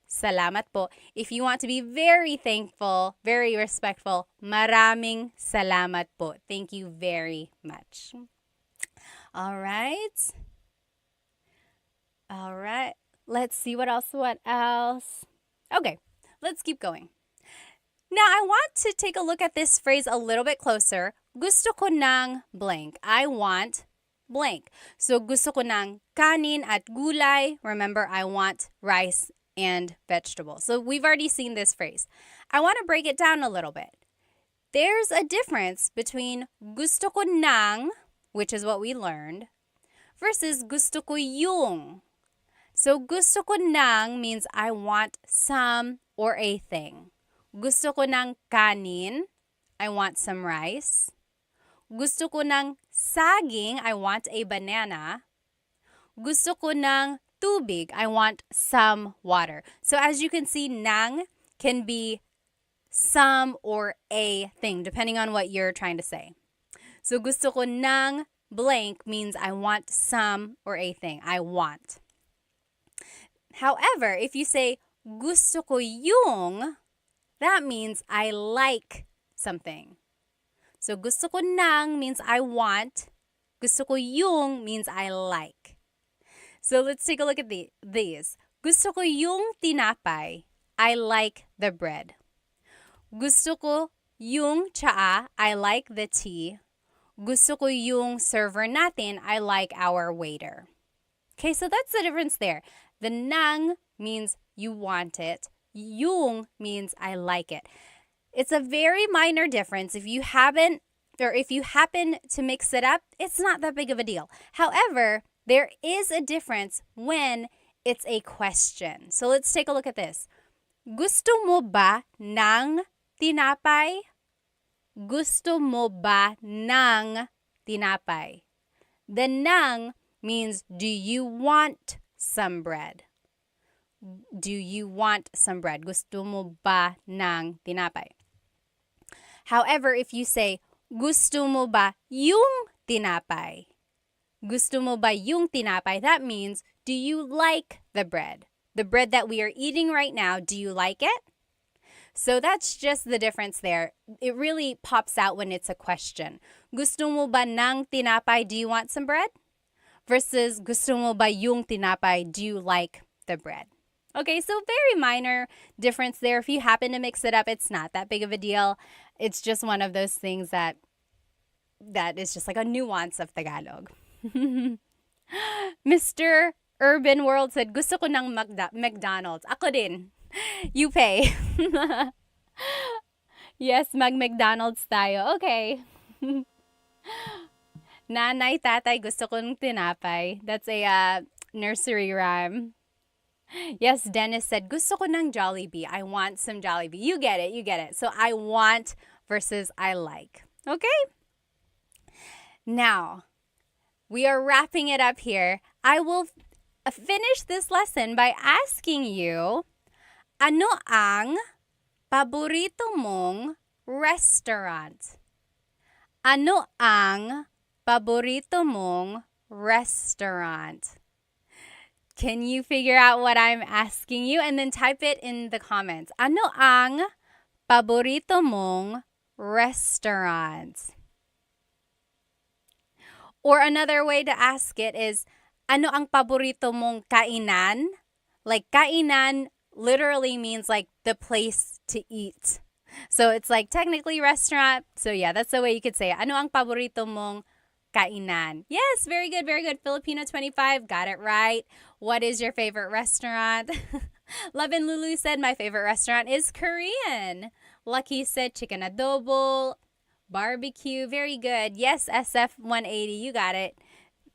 salamat po. If you want to be very thankful, very respectful, maraming salamat po. Thank you very much. All right. All right. Let's see what else. Okay, let's keep going. Now, I want to take a look at this phrase a little bit closer. Gusto ko ng blank. I want blank. So, gusto ko ng kanin at gulay. Remember, I want rice and vegetables. So, we've already seen this phrase. I want to break it down a little bit. There's a difference between gusto ko ng, which is what we learned, versus gusto ko yung. So, gusto ko ng means I want some or a thing. Gusto ko ng kanin, I want some rice. Gusto ko ng saging, I want a banana. Gusto ko ng tubig, I want some water. So, as you can see, ng can be some or a thing, depending on what you're trying to say. So, gusto ko ng blank means I want some or a thing. I want. However, if you say gusto ko yung, that means I like something. So, gusto ko ng means I want. Gusto ko yung means I like. So, let's take a look at these. Gusto ko yung tinapay. I like the bread. Gusto ko yung tsaa. I like the tea. Gusto ko yung server natin. I like our waiter. Okay, so that's the difference there. The ng means you want it. Yung means I like it. It's a very minor difference. If you happen to mix it up, it's not that big of a deal. However, there is a difference when it's a question. So let's take a look at this. Gusto mo ba ng tinapay? Gusto mo ba ng tinapay? The ng means do you want some bread? Do you want some bread? Gusto mo ba ng tinapay? However, if you say, gusto mo ba yung tinapay? Gusto mo ba yung tinapay? That means, do you like the bread? The bread that we are eating right now, do you like it? So that's just the difference there. It really pops out when it's a question. Gusto mo ba ng tinapay? Do you want some bread? Versus, gusto mo ba yung tinapay? Do you like the bread? Okay, so very minor difference there. If you happen to mix it up, it's not that big of a deal. It's just one of those things that is just like a nuance of Tagalog. Mr. Urban World said, gusto ko ng McDonald's. Ako din. You pay. Yes, mag-McDonald's tayo. Okay. Nanay, tatay, gusto ko ng tinapay. That's a nursery rhyme. Yes, Dennis said, gusto ko ng Jollibee. I want some Jollibee. You get it, you get it. So I want versus I like. Okay? Now, we are wrapping it up here. I will finish this lesson by asking you, ano ang paborito mong restaurant? Ano ang paborito mong restaurant? Can you figure out what I'm asking you? And then type it in the comments. Ano ang paborito mong restaurant? Or another way to ask it is, ano ang paborito mong kainan? Like, kainan literally means like the place to eat. So it's like technically restaurant. So yeah, that's the way you could say it. Ano ang paborito mong kainan? Yes, very good, very good. Filipino 25, got it right. What is your favorite restaurant? Love and Lulu said, my favorite restaurant is Korean. Lucky said chicken adobo, barbecue. Very good. Yes, SF180, you got it.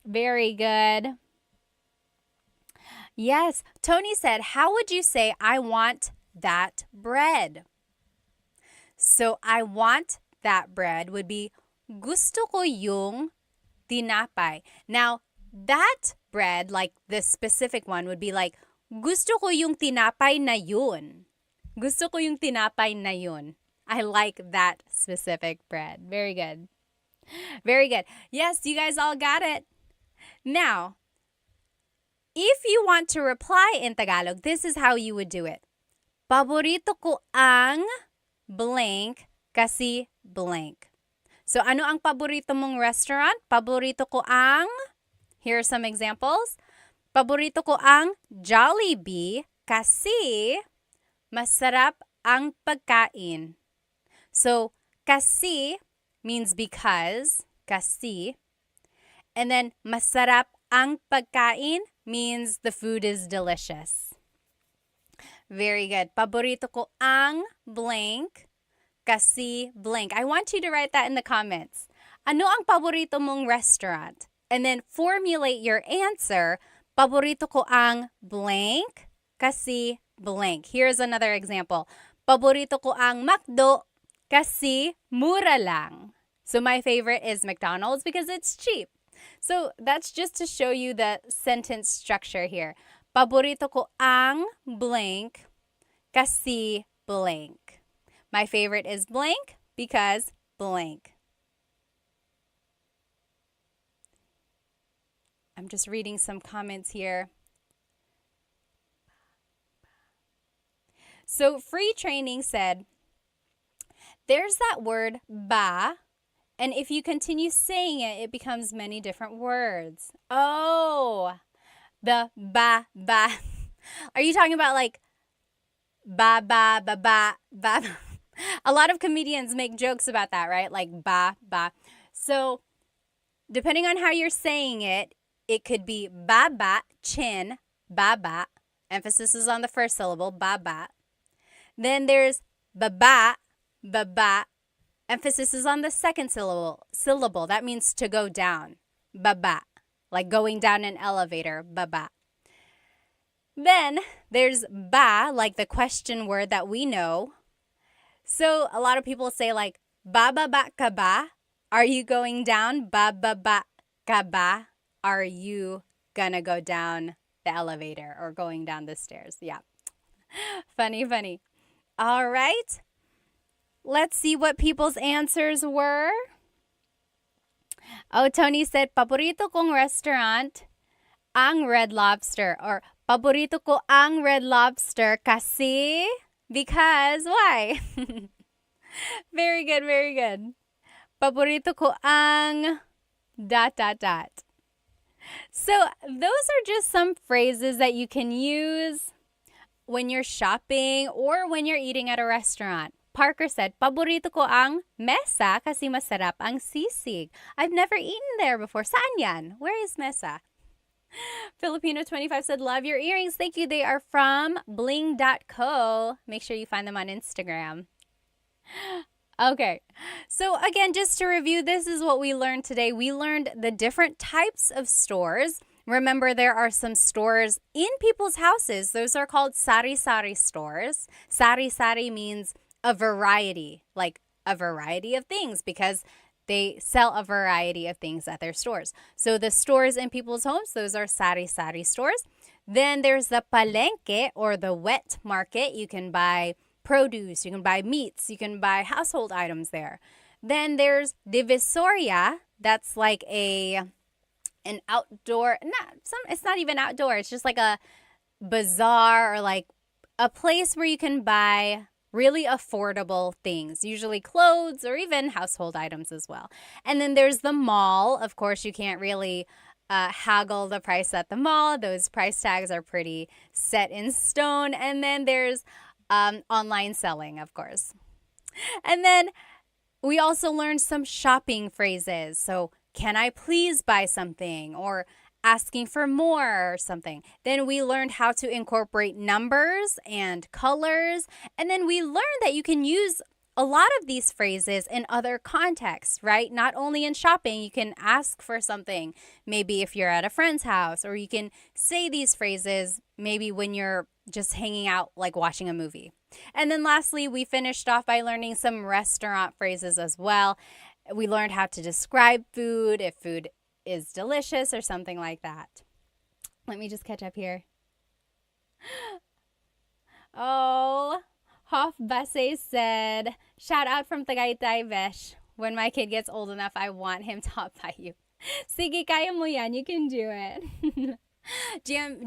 Very good. Yes, Tony said, how would you say I want that bread? So I want that bread would be gusto ko yung tinapay. Now, that bread, like this specific one, would be like, gusto ko yung tinapay na yun. Gusto ko yung tinapay na yun. I like that specific bread. Very good. Very good. Yes, you guys all got it. Now, if you want to reply in Tagalog, this is how you would do it. Paborito ko ang blank kasi blank. So, ano ang paborito mong restaurant? Paborito ko ang, here are some examples. Paborito ko ang Jollibee kasi masarap ang pagkain. So, kasi means because, kasi. And then, masarap ang pagkain means the food is delicious. Very good. Paborito ko ang blank kasi blank. I want you to write that in the comments. Ano ang paborito mong restaurant? And then formulate your answer. Paborito ko ang blank kasi blank. Here's another example. Paborito ko ang McDo kasi mura lang. So my favorite is McDonald's because it's cheap. So that's just to show you the sentence structure here. Paborito ko ang blank kasi blank. My favorite is blank because blank. I'm just reading some comments here. So Free Training said, there's that word ba, and if you continue saying it, it becomes many different words. Oh, the ba. Are you talking about like ba? A lot of comedians make jokes about that, right? Like ba. So depending on how you're saying it, it could be ba, chin, ba. Emphasis is on the first syllable, ba. Then there's ba. Emphasis is on the second syllable. That means to go down, ba. Like going down an elevator, ba. Then there's ba, like the question word that we know. So a lot of people say like, bababa ka ba? Are you going down? Bababa ka ba? Are you gonna go down the elevator or going down the stairs? Yeah. Funny, funny. All right. Let's see what people's answers were. Oh, Tony said, paborito kong restaurant, ang Red Lobster. Or, paborito ko ang Red Lobster kasi, because, why? Very good, very good. Paborito ko ang ... So, those are just some phrases that you can use when you're shopping or when you're eating at a restaurant. Parker said, paborito ko ang mesa kasi masarap ang sisig. I've never eaten there before. Saan yan? Where is mesa? Filipino25 said, love your earrings. Thank you. They are from bling.co. Make sure you find them on Instagram. Okay, so again, just to review, this is what we learned today. We learned the different types of stores. Remember, there are some stores in people's houses. Those are called sari-sari stores. Sari-sari means a variety, like a variety of things, because they sell a variety of things at their stores. So the stores in people's homes, those are sari-sari stores. Then there's the palengke, or the wet market. You can buy produce, you can buy meats, you can buy household items there. Then there's divisoria. That's like an outdoor, it's not even outdoor. It's just like a bazaar, or like a place where you can buy really affordable things, usually clothes or even household items as well. And then there's the mall. Of course, you can't really haggle the price at the mall. Those price tags are pretty set in stone. And then there's online selling, of course. And then we also learned some shopping phrases. So, can I please buy something? Or asking for more or something. Then we learned how to incorporate numbers and colors. And then we learned that you can use a lot of these phrases in other contexts, right? Not only in shopping, you can ask for something, maybe if you're at a friend's house, or you can say these phrases maybe when you're just hanging out, like watching a movie. And then lastly, we finished off by learning some restaurant phrases as well. We learned how to describe food, if food is delicious or something like that. Let me just catch up here. Oh, Hoff Basse said, shout out from Tagaytay, Vesh. When my kid gets old enough, I want him taught by you. Sige, kaya mo yan. You can do it.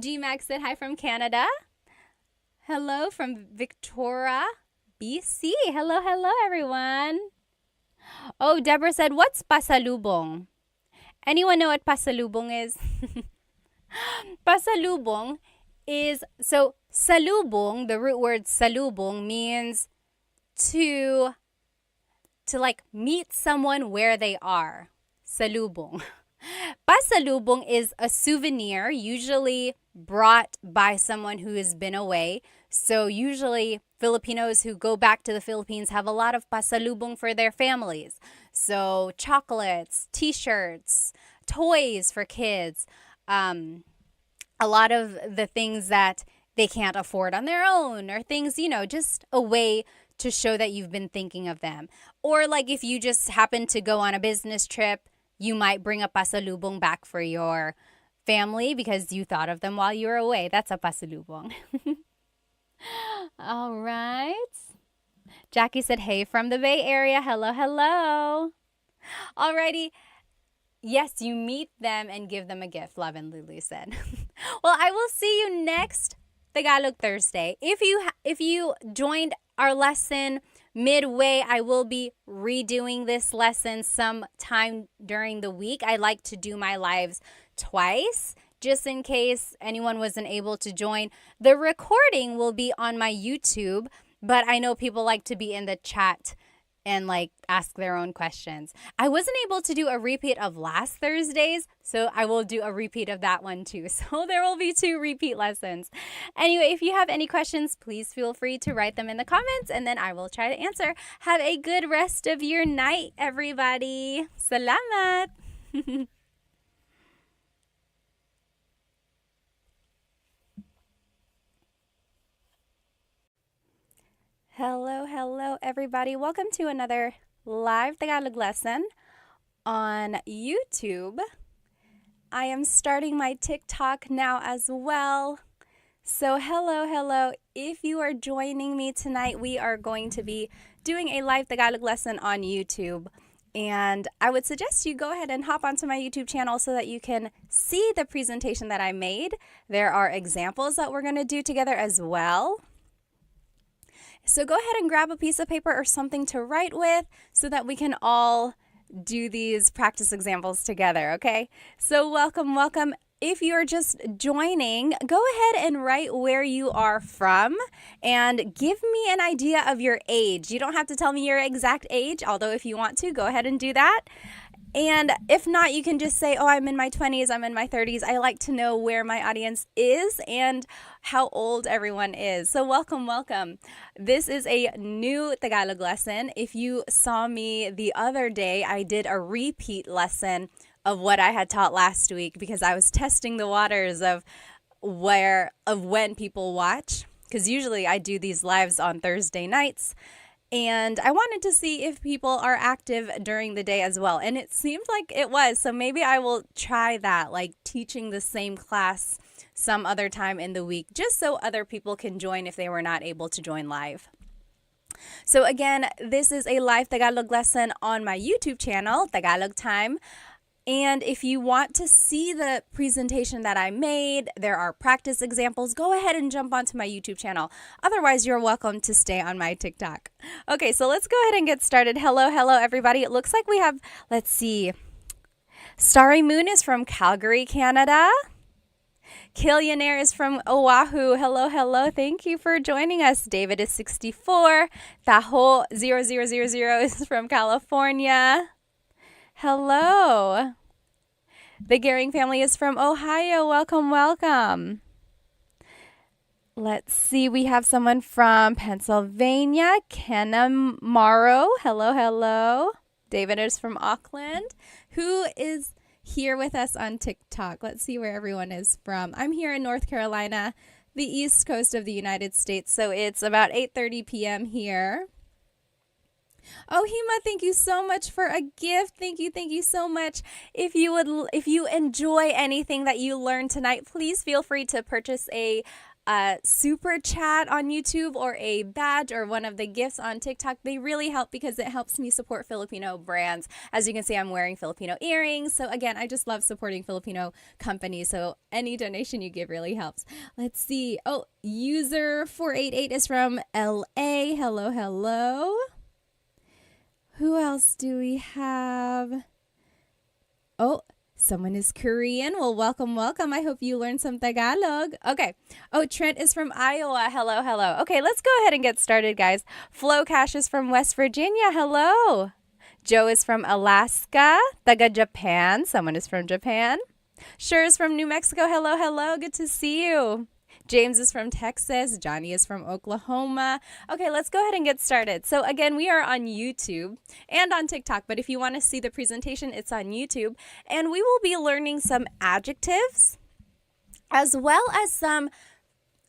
G-Max said, hi from Canada. Hello from Victoria, BC. Hello, hello, everyone. Oh, Deborah said, what's pasalubong? Anyone know what pasalubong is? Pasalubong is, so salubong, the root word salubong means to like meet someone where they are. Salubong. Pasalubong is a souvenir usually brought by someone who has been away. So usually Filipinos who go back to the Philippines have a lot of pasalubong for their families. So chocolates, t-shirts, toys for kids, a lot of the things that they can't afford on their own, or things, just a way to show that you've been thinking of them. Or like if you just happen to go on a business trip, you might bring a pasalubong back for your family because you thought of them while you were away. That's a pasalubong. All right. Jackie said, hey from the Bay Area. Hello, hello. Alrighty. Yes, you meet them and give them a gift, Love and Lulu said. Well, I will see you next Tagalog Thursday. If you joined our lesson midway, I will be redoing this lesson sometime during the week. I like to do my lives twice, just in case anyone wasn't able to join. The recording will be on my YouTube, but I know people like to be in the chat and like ask their own questions. I wasn't able to do a repeat of last Thursday's, so I will do a repeat of that one too. So there will be 2 repeat lessons. Anyway, if you have any questions, please feel free to write them in the comments and then I will try to answer. Have a good rest of your night, everybody. Salamat! Hello, everybody. Welcome to another live Tagalog lesson on YouTube. I am starting my TikTok now as well. So hello. If you are joining me tonight, we are going to be doing a live Tagalog lesson on YouTube. And I would suggest you go ahead and hop onto my YouTube channel so that you can see the presentation that I made. There are examples that we're going to do together as well. So go ahead and grab a piece of paper or something to write with so that we can all do these practice examples together, okay? So welcome. If you're just joining, go ahead and write where you are from and give me an idea of your age. You don't have to tell me your exact age, although if you want to, go ahead and do that. And if not, you can just say, oh, I'm in my 20s, I'm in my 30s. I like to know where my audience is and how old everyone is. So welcome. This is a new Tagalog lesson. If you saw me the other day, I did a repeat lesson of what I had taught last week because I was testing the waters of when people watch. Because usually I do these lives on Thursday nights. And I wanted to see if people are active during the day as well. And it seemed like it was. So maybe I will try that, like teaching the same class some other time in the week, just so other people can join if they were not able to join live. So again, this is a live Tagalog lesson on my YouTube channel, Tagalog Time. And if you want to see the presentation that I made, there are practice examples, go ahead and jump onto my YouTube channel. Otherwise, you're welcome to stay on my TikTok. Okay, so let's go ahead and get started. Hello, everybody. It looks like we have, let's see, Starry Moon is from Calgary, Canada. Killionaire is from Oahu. Hello. Thank you for joining us. David is 64. Taho 0000 is from California. Hello. The Gehring family is from Ohio. Welcome. Let's see. We have someone from Pennsylvania. Kenna Morrow. Hello. David is from Auckland. Who is here with us on TikTok? Let's see where everyone is from. I'm here in North Carolina, the east coast of the United States. So it's about 8:30 p.m. here. Oh, Hema, thank you so much for a gift. Thank you so much. If you enjoy anything that you learned tonight, please feel free to purchase a super chat on YouTube or a badge or one of the gifts on TikTok. They really help because it helps me support Filipino brands. As you can see, I'm wearing Filipino earrings. So again, I just love supporting Filipino companies. So any donation you give really helps. Let's see. Oh, user 488 is from LA. Hello. Who else do we have? Oh, someone is Korean. Well, welcome. I hope you learned some Tagalog. Okay. Oh, Trent is from Iowa. Hello. Okay, let's go ahead and get started, guys. Flo Cash is from West Virginia. Hello. Joe is from Alaska. Taga Japan. Someone is from Japan. Sure is from New Mexico. Hello. Good to see you. James is from Texas. Johnny is from Oklahoma. Okay, let's go ahead and get started. So again, we are on YouTube and on TikTok, but if you want to see the presentation, it's on YouTube. And we will be learning some adjectives as well as some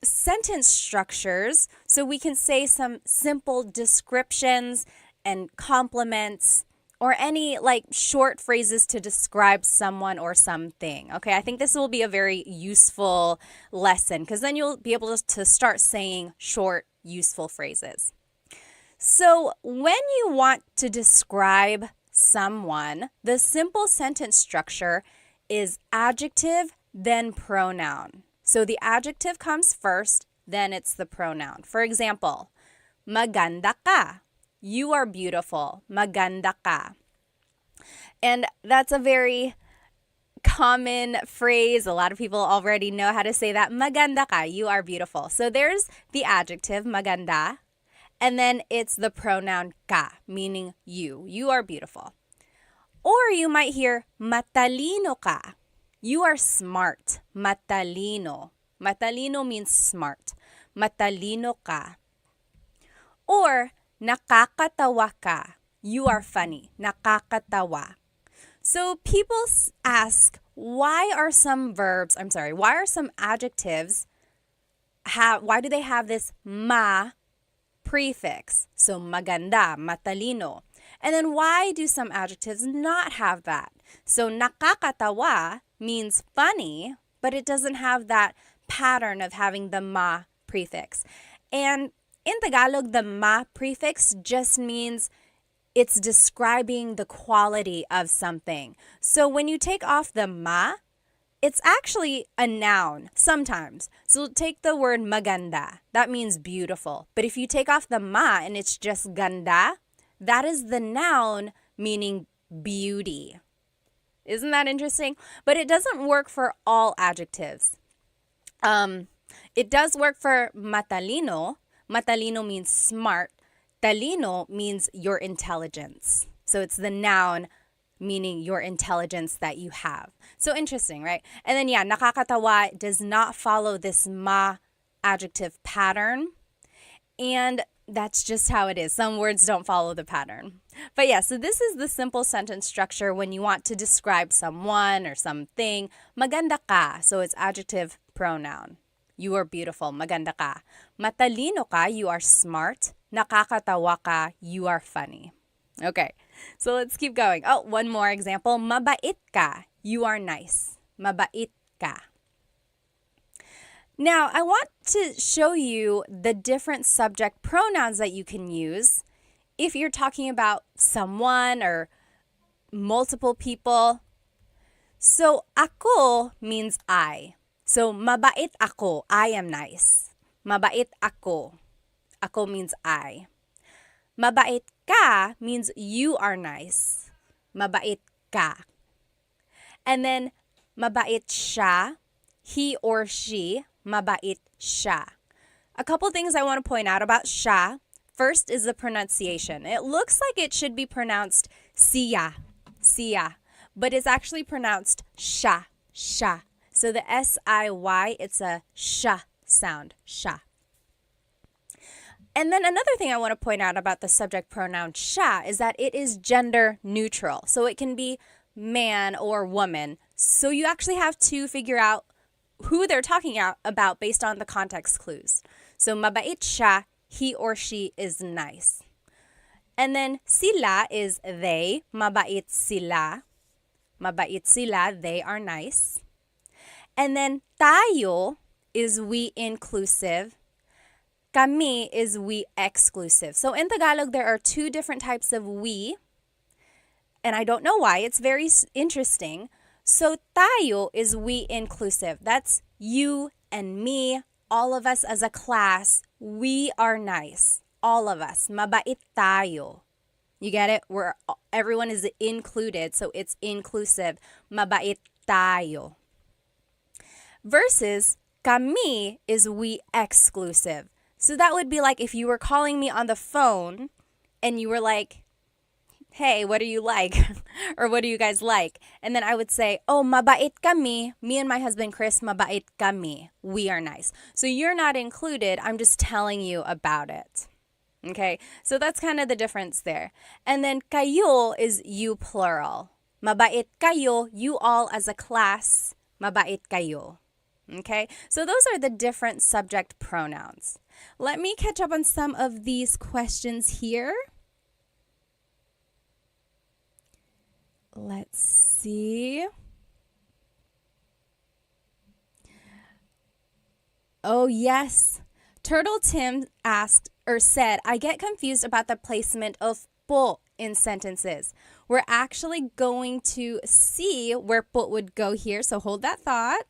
sentence structures so we can say some simple descriptions and compliments or any like short phrases to describe someone or something. Okay, I think this will be a very useful lesson because then you'll be able to start saying short, useful phrases. So when you want to describe someone, the simple sentence structure is adjective, then pronoun. So the adjective comes first, then it's the pronoun. For example, maganda ka. You are beautiful. Maganda ka. And that's a very common phrase. A lot of people already know how to say that. Maganda ka. You are beautiful. So there's the adjective, maganda. And then it's the pronoun ka, meaning you. You are beautiful. Or you might hear matalino ka. You are smart. Matalino. Matalino means smart. Matalino ka. Or nakakatawa ka. You are funny. Nakakatawa. So people ask, why are some adjectives why do they have this ma prefix. So maganda, matalino. And then why do some adjectives not have that? So nakakatawa means funny, but it doesn't have that pattern of having the ma prefix. And in Tagalog, the ma prefix just means it's describing the quality of something. So when you take off the ma, it's actually a noun sometimes. So take the word maganda. That means beautiful. But if you take off the ma and it's just ganda, that is the noun meaning beauty. Isn't that interesting? But it doesn't work for all adjectives. It does work for matalino. Matalino means smart. Talino means your intelligence. So it's the noun meaning your intelligence that you have. So interesting, right? And then nakakatawa does not follow this ma adjective pattern. And that's just how it is. Some words don't follow the pattern. But so this is the simple sentence structure when you want to describe someone or something. Maganda ka. So it's adjective pronoun. You are beautiful. Maganda ka. Matalino ka. You are smart. Nakakatawa ka. You are funny. Okay, so let's keep going. Oh, one more example. Mabait ka. You are nice. Mabait ka. Now, I want to show you the different subject pronouns that you can use if you're talking about someone or multiple people. So, ako means I. So, mabait ako. I am nice. Mabait ako. Ako means I. Mabait ka means you are nice. Mabait ka. And then, mabait siya, he or she, mabait siya. A couple things I want to point out about siya. First is the pronunciation. It looks like it should be pronounced siya, siya, but it's actually pronounced sha, sha. So the S-I-Y, it's a sha sound, sha. And then another thing I want to point out about the subject pronoun siya is that it is gender neutral. So it can be man or woman. So you actually have to figure out who they're talking about based on the context clues. So mabait siya, he or she is nice. And then sila is they, mabait sila. Mabait sila, they are nice. And then tayo is we inclusive. Kami is we exclusive. So in Tagalog, there are two different types of we. And I don't know why. It's very interesting. So tayo is we inclusive. That's you and me, all of us as a class. We are nice. All of us. Mabait tayo. You get it? Everyone is included, so it's inclusive. Mabait tayo. Versus kami is we exclusive. So that would be like if you were calling me on the phone and you were like, hey, what do you like? Or what do you guys like? And then I would say, oh, mabait kami. Me and my husband, Chris, mabait kami. We are nice. So you're not included. I'm just telling you about it. Okay? So that's kind of the difference there. And then kayo is you plural. Mabait kayo, you all as a class, mabait kayo. Okay? So those are the different subject pronouns. Let me catch up on some of these questions here. Let's see. Oh, yes. Turtle Tim asked or said, I get confused about the placement of po in sentences. We're actually going to see where po would go here. So hold that thought.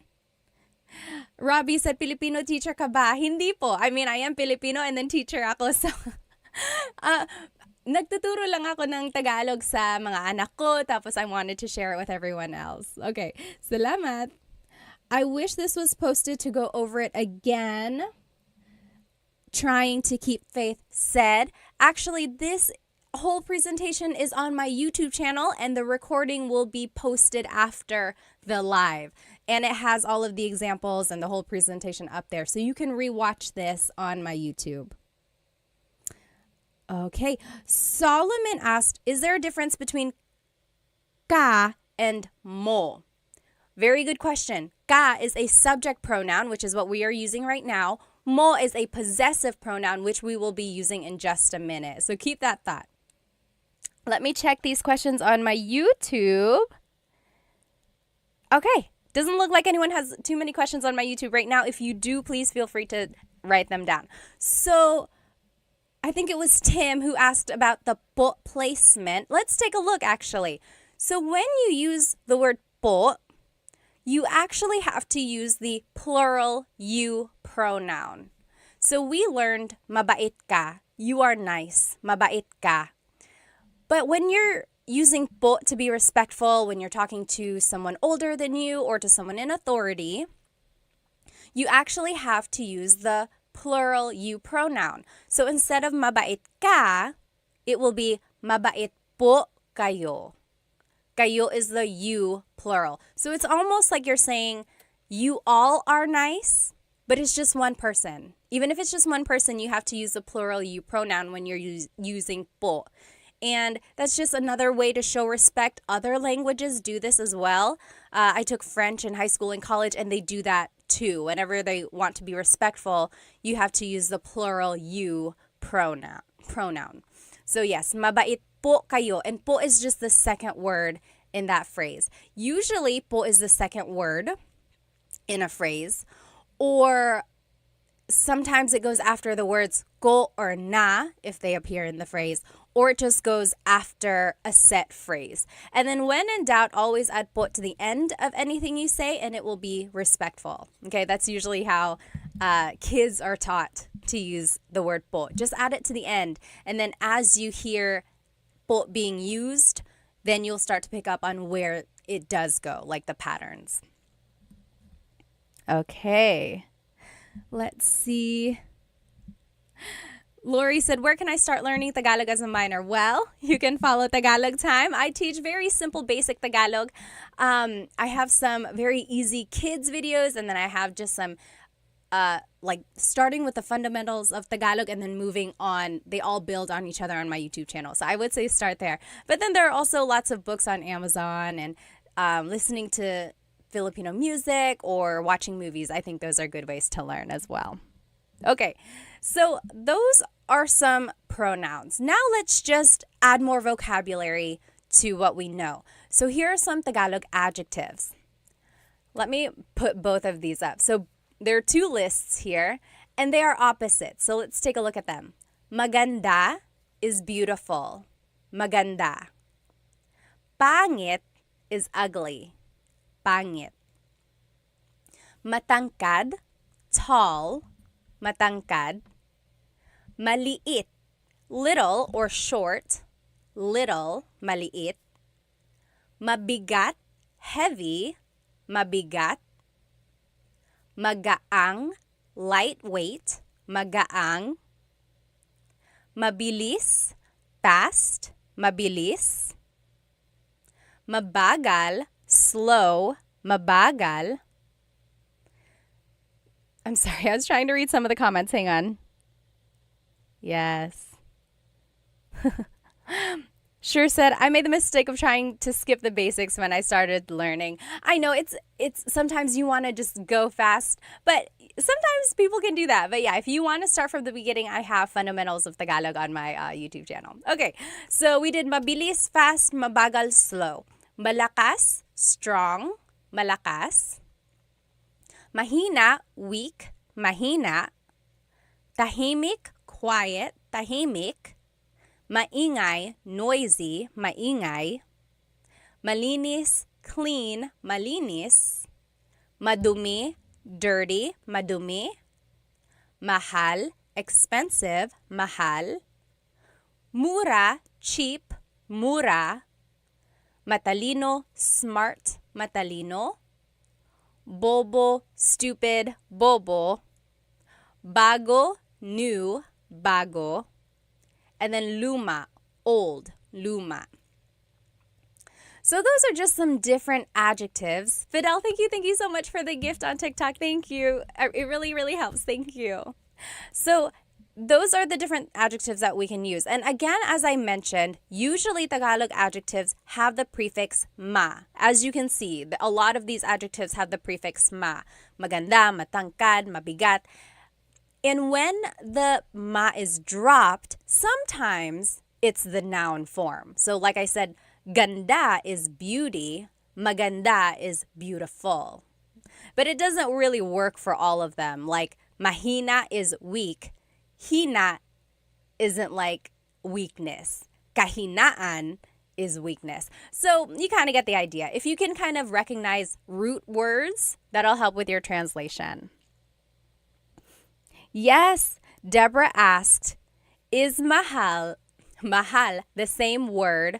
Robbie said, Filipino teacher ka ba? Hindi po. I mean, I am Filipino and then teacher ako. So, nagtuturo lang ako ng Tagalog sa mga anak ko. Tapos I wanted to share it with everyone else. Okay. Salamat. I wish this was posted to go over it again. Trying to keep faith said. Actually, this whole presentation is on my YouTube channel and the recording will be posted after the live. And it has all of the examples and the whole presentation up there. So you can rewatch this on my YouTube. Okay. Solomon asked, is there a difference between ka and mo? Very good question. Ka is a subject pronoun, which is what we are using right now. Mo is a possessive pronoun, which we will be using in just a minute. So keep that thought. Let me check these questions on my YouTube. Okay. Doesn't look like anyone has too many questions on my YouTube right now. If you do, please feel free to write them down. So I think it was Tim who asked about the po placement. Let's take a look, actually. So when you use the word po, you actually have to use the plural you pronoun. So we learned mabait ka. You are nice. Mabait ka. But when you're using po to be respectful, when you're talking to someone older than you or to someone in authority, you actually have to use the plural you pronoun. So instead of mabait ka, it will be mabait po kayo. Kayo is the you plural. So it's almost like you're saying you all are nice, but it's just one person. Even if it's just one person, you have to use the plural you pronoun when you're using po. And that's just another way to show respect. Other languages do this as well. I took French in high school and college, and they do that too. Whenever they want to be respectful, you have to use the plural you pronoun. So yes, mabait po kayo. And po is just the second word in that phrase. Usually, po is the second word in a phrase. Or sometimes it goes after the words ko or na if they appear in the phrase. Or it just goes after a set phrase. And then when in doubt, always add po to the end of anything you say, and it will be respectful. Okay, that's usually how kids are taught to use the word po. Just add it to the end. And then as you hear po being used, then you'll start to pick up on where it does go, like the patterns. Okay, let's see. Lori said, where can I start learning Tagalog as a minor? Well, you can follow Tagalog Time. I teach very simple, basic Tagalog. I have some very easy kids videos, and then I have just some like starting with the fundamentals of Tagalog and then moving on. They all build on each other on my YouTube channel. So I would say start there. But then there are also lots of books on Amazon and listening to Filipino music or watching movies. I think those are good ways to learn as well. Okay, so those are some pronouns. Now let's just add more vocabulary to what we know. So here are some Tagalog adjectives. Let me put both of these up. So there are two lists here, and they are opposites. So let's take a look at them. Maganda is beautiful. Maganda. Pangit is ugly. Pangit. Matangkad, tall. Matangkad. Maliit, little or short. Little, maliit. Mabigat, heavy. Mabigat. Magaang, lightweight. Magaang. Mabilis, fast. Mabilis. Mabagal, slow. Mabagal. I'm sorry, I was trying to read some of the comments. Hang on. Yes. Sure said, I made the mistake of trying to skip the basics when I started learning. I know it's sometimes you want to just go fast, but sometimes people can do that. But yeah, if you want to start from the beginning, I have fundamentals of Tagalog on my YouTube channel. Okay, so we did mabilis, fast, mabagal, slow. Malakas, strong, malakas. Mahina, weak, mahina. Tahimik, quiet, tahimik. Maingay, noisy, maingay. Malinis, clean, malinis. Madumi, dirty, madumi. Mahal, expensive, mahal. Mura, cheap, mura. Matalino, smart, matalino. Bobo, stupid, bobo. Bago, new, bago. And then luma, old, luma. So those are just some different adjectives. Fidel, thank you so much for the gift on TikTok. Thank you. It really, really helps. Thank you. So those are the different adjectives that we can use. And again, as I mentioned, usually Tagalog adjectives have the prefix ma. As you can see, a lot of these adjectives have the prefix ma. Maganda, matangkad, mabigat. And when the ma is dropped, sometimes it's the noun form. So like I said, ganda is beauty, maganda is beautiful. But it doesn't really work for all of them. Like mahina is weak. Hina isn't like weakness. Kahinaan is weakness. So you kind of get the idea. If you can kind of recognize root words, that'll help with your translation. Yes, Deborah asked, is mahal the same word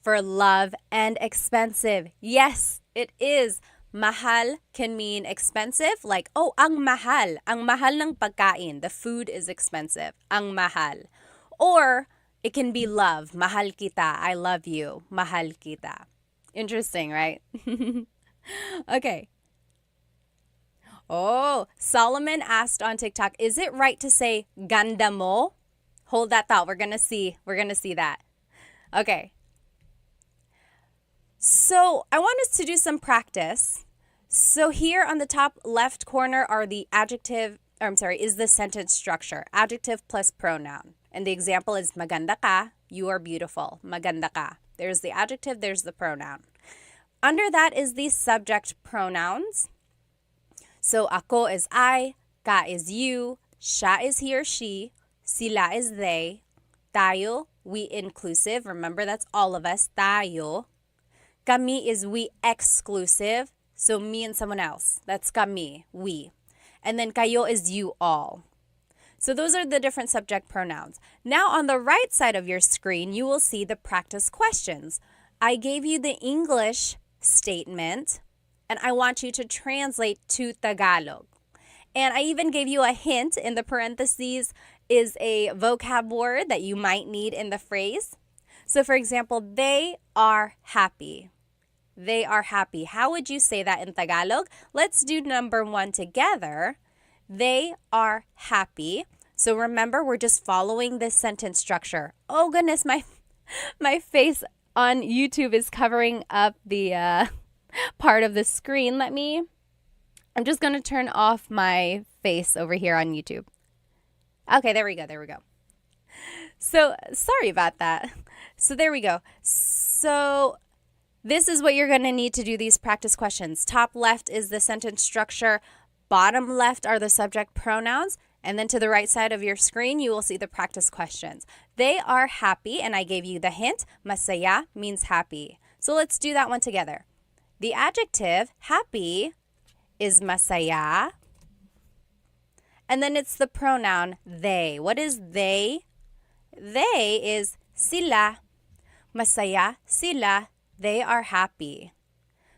for love and expensive? Yes, it is. Mahal can mean expensive, like, oh, ang mahal ng pagkain. The food is expensive. Ang mahal. Or it can be love. Mahal kita. I love you. Mahal kita. Interesting, right? Okay. Oh, Solomon asked on TikTok, is it right to say ganda mo? Hold that thought. We're going to see that. Okay. So I want us to do some practice. So here on the top left corner are the is the sentence structure. Adjective plus pronoun. And the example is maganda ka, you are beautiful. Maganda ka. There's the adjective, there's the pronoun. Under that is the subject pronouns. So ako is I, ka is you, siya is he or she, sila is they, tayo, we inclusive. Remember, that's all of us, tayo. Kami is we exclusive. So me and someone else. That's kami, we. And then kayo is you all. So those are the different subject pronouns. Now on the right side of your screen, you will see the practice questions. I gave you the English statement, and I want you to translate to Tagalog. And I even gave you a hint. In the parentheses is a vocab word that you might need in the phrase. So for example, they are happy. They are happy. How would you say that in Tagalog? Let's do number 1 together. They are happy. So remember, we're just following this sentence structure. Oh goodness, my face on YouTube is covering up the part of the screen. I'm just going to turn off my face over here on YouTube. Okay, there we go. So sorry about that. So there we go. So this is what you're going to need to do these practice questions. Top left is the sentence structure. Bottom left are the subject pronouns. And then to the right side of your screen, you will see the practice questions. They are happy, and I gave you the hint. Masaya means happy. So let's do that one together. The adjective happy is masaya. And then it's the pronoun they. What is they? They is sila. Masaya sila. They are happy.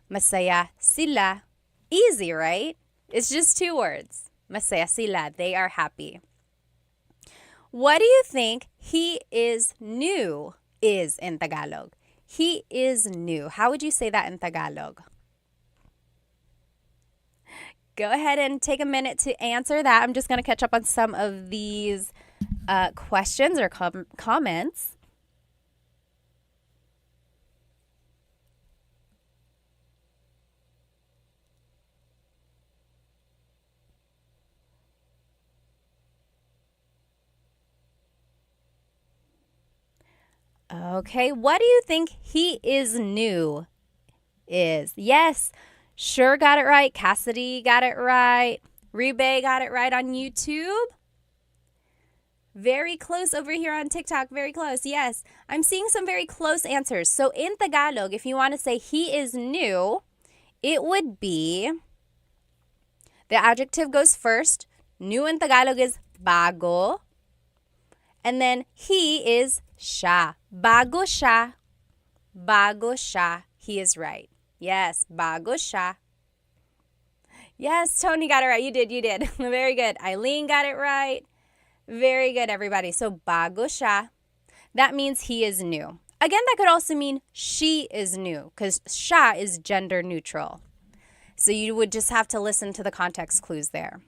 Masaya sila. Easy, right? It's just 2 words. Masaya sila. They are happy. What do you think he is new is in Tagalog? He is new. How would you say that in Tagalog? Go ahead and take a minute to answer that. I'm just going to catch up on some of these questions or comments. Okay, what do you think he is new is? Yes, Sure got it right. Cassidy got it right. Rebe got it right on YouTube. Very close over here on TikTok. Very close. Yes, I'm seeing some very close answers. So in Tagalog, if you want to say he is new, it would be, the adjective goes first. New in Tagalog is bago. And then he is siya. Bago siya. Bago siya. He is right. Yes, bago siya. Yes, Tony got it right. You did. Very good. Eileen got it right. Very good, everybody. So bago siya. That means he is new. Again, that could also mean she is new because siya is gender neutral. So you would just have to listen to the context clues there.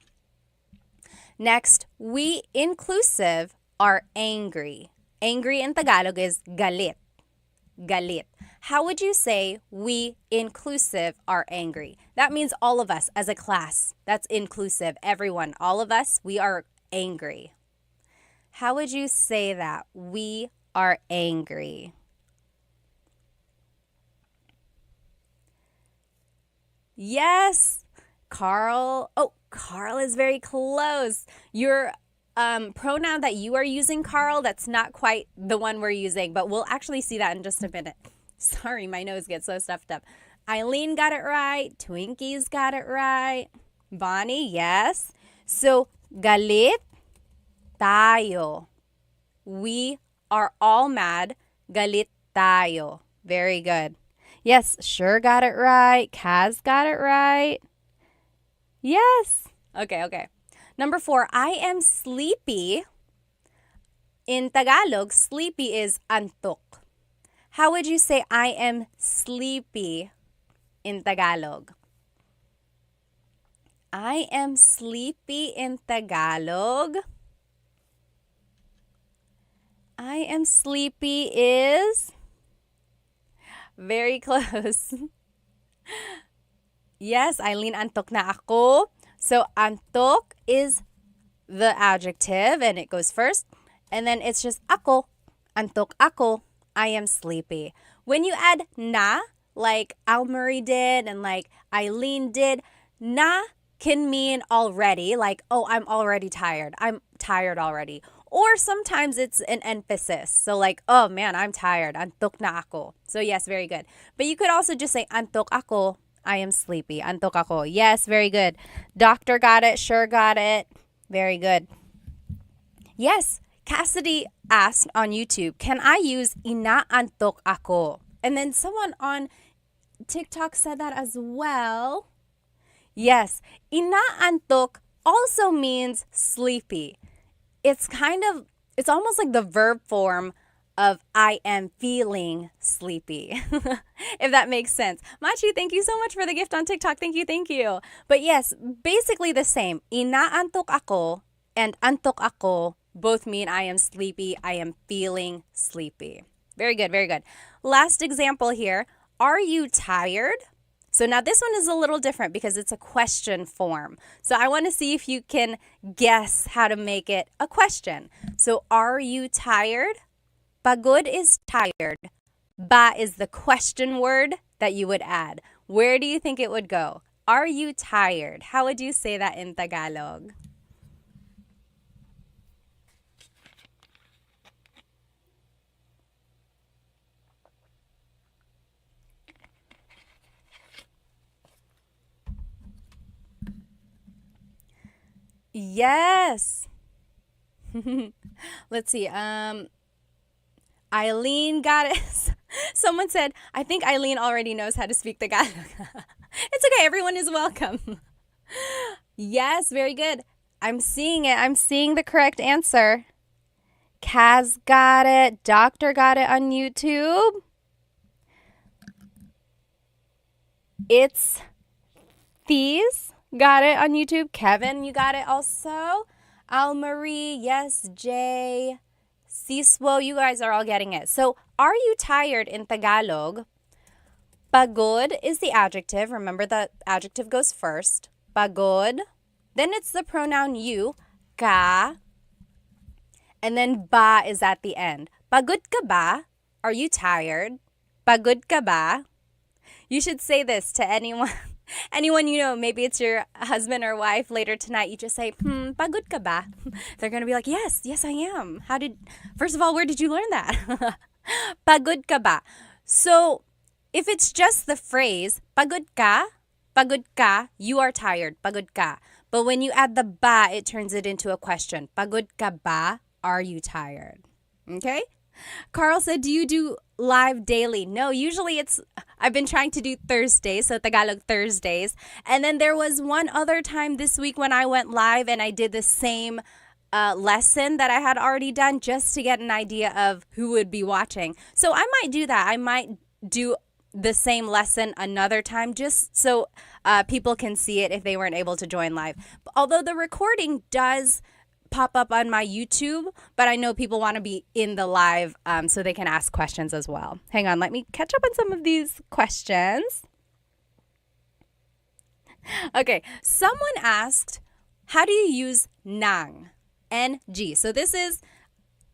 Next, we inclusive are angry. Angry in Tagalog is galit. Galit. How would you say we inclusive are angry? That means all of us as a class. That's inclusive. Everyone, all of us, we are angry. How would you say that? We are angry. Yes, Carl. Oh, Carl is very close. Your pronoun that you are using, Carl, that's not quite the one we're using, but we'll actually see that in just a minute. Sorry, my nose gets so stuffed up. Eileen got it right. Twinkie's got it right. Bonnie, yes. So, galit tayo. We are all mad. Galit tayo. Very good. Yes, sure got it right. Kaz got it right. Yes. Okay. Number 4, I am sleepy. In Tagalog, sleepy is antok. How would you say I am sleepy in Tagalog? I am sleepy in Tagalog. I am sleepy is very close. Yes, Eileen, antok na ako. So, antok is the adjective and it goes first. And then it's just ako. Antok ako. I am sleepy. When you add na, like Almarie did and like Eileen did, na can mean already, like, oh, I'm already tired. I'm tired already. Or sometimes it's an emphasis. So like, oh man, I'm tired. Antok na ako. So yes, very good. But you could also just say, antok ako. I am sleepy. Antok ako. Yes, very good. Doctor got it. Sure got it. Very good. Yes, Cassidy asked on YouTube, can I use inaantok ako? And then someone on TikTok said that as well. Yes, inaantok also means sleepy. It's almost like the verb form of I am feeling sleepy, if that makes sense. Machi, thank you so much for the gift on TikTok. Thank you. But yes, basically the same. Inaantok ako and antok ako both mean I am sleepy, I am feeling sleepy. Very good. Last example here. Are you tired? So now this one is a little different because it's a question form. So I want to see if you can guess how to make it a question. So are you tired? Pagod is tired. Ba is the question word that you would add. Where do you think it would go? Are you tired? How would you say that in Tagalog? Yes. Let's see. Eileen got it. Someone said, I think Eileen already knows how to speak Tagalog. It's okay. Everyone is welcome. Yes, very good. I'm seeing it. I'm seeing the correct answer. Kaz got it. Doctor got it on YouTube. It's These got it on YouTube. Kevin, you got it also. Almarie, yes, Jay. Siswo, you guys are all getting it. So, are you tired in Tagalog? Pagod is the adjective. Remember the adjective goes first. Pagod. Then it's the pronoun you, ka. And then ba is at the end. Pagod ka ba? Are you tired? Pagod ka ba? You should say this to anyone you know. Maybe it's your husband or wife later tonight. You just say, pagod ka ba? They're going to be like, yes, I am. First of all, where did you learn that? Pagod ka ba? So if it's just the phrase, pagod ka, you are tired, pagod ka. But when you add the ba, it turns it into a question. Pagod ka ba? Are you tired? Okay? Carl said, do you do live daily? No, usually I've been trying to do Thursdays, so Tagalog Thursdays. And then there was one other time this week when I went live and I did the same lesson that I had already done just to get an idea of who would be watching. So I might do that. I might do the same lesson another time just so people can see it if they weren't able to join live. Although the recording does pop up on my YouTube, but I know people want to be in the live so they can ask questions as well. Hang on, let me catch up on some of these questions. Okay, someone asked, how do you use nang? NG. So this is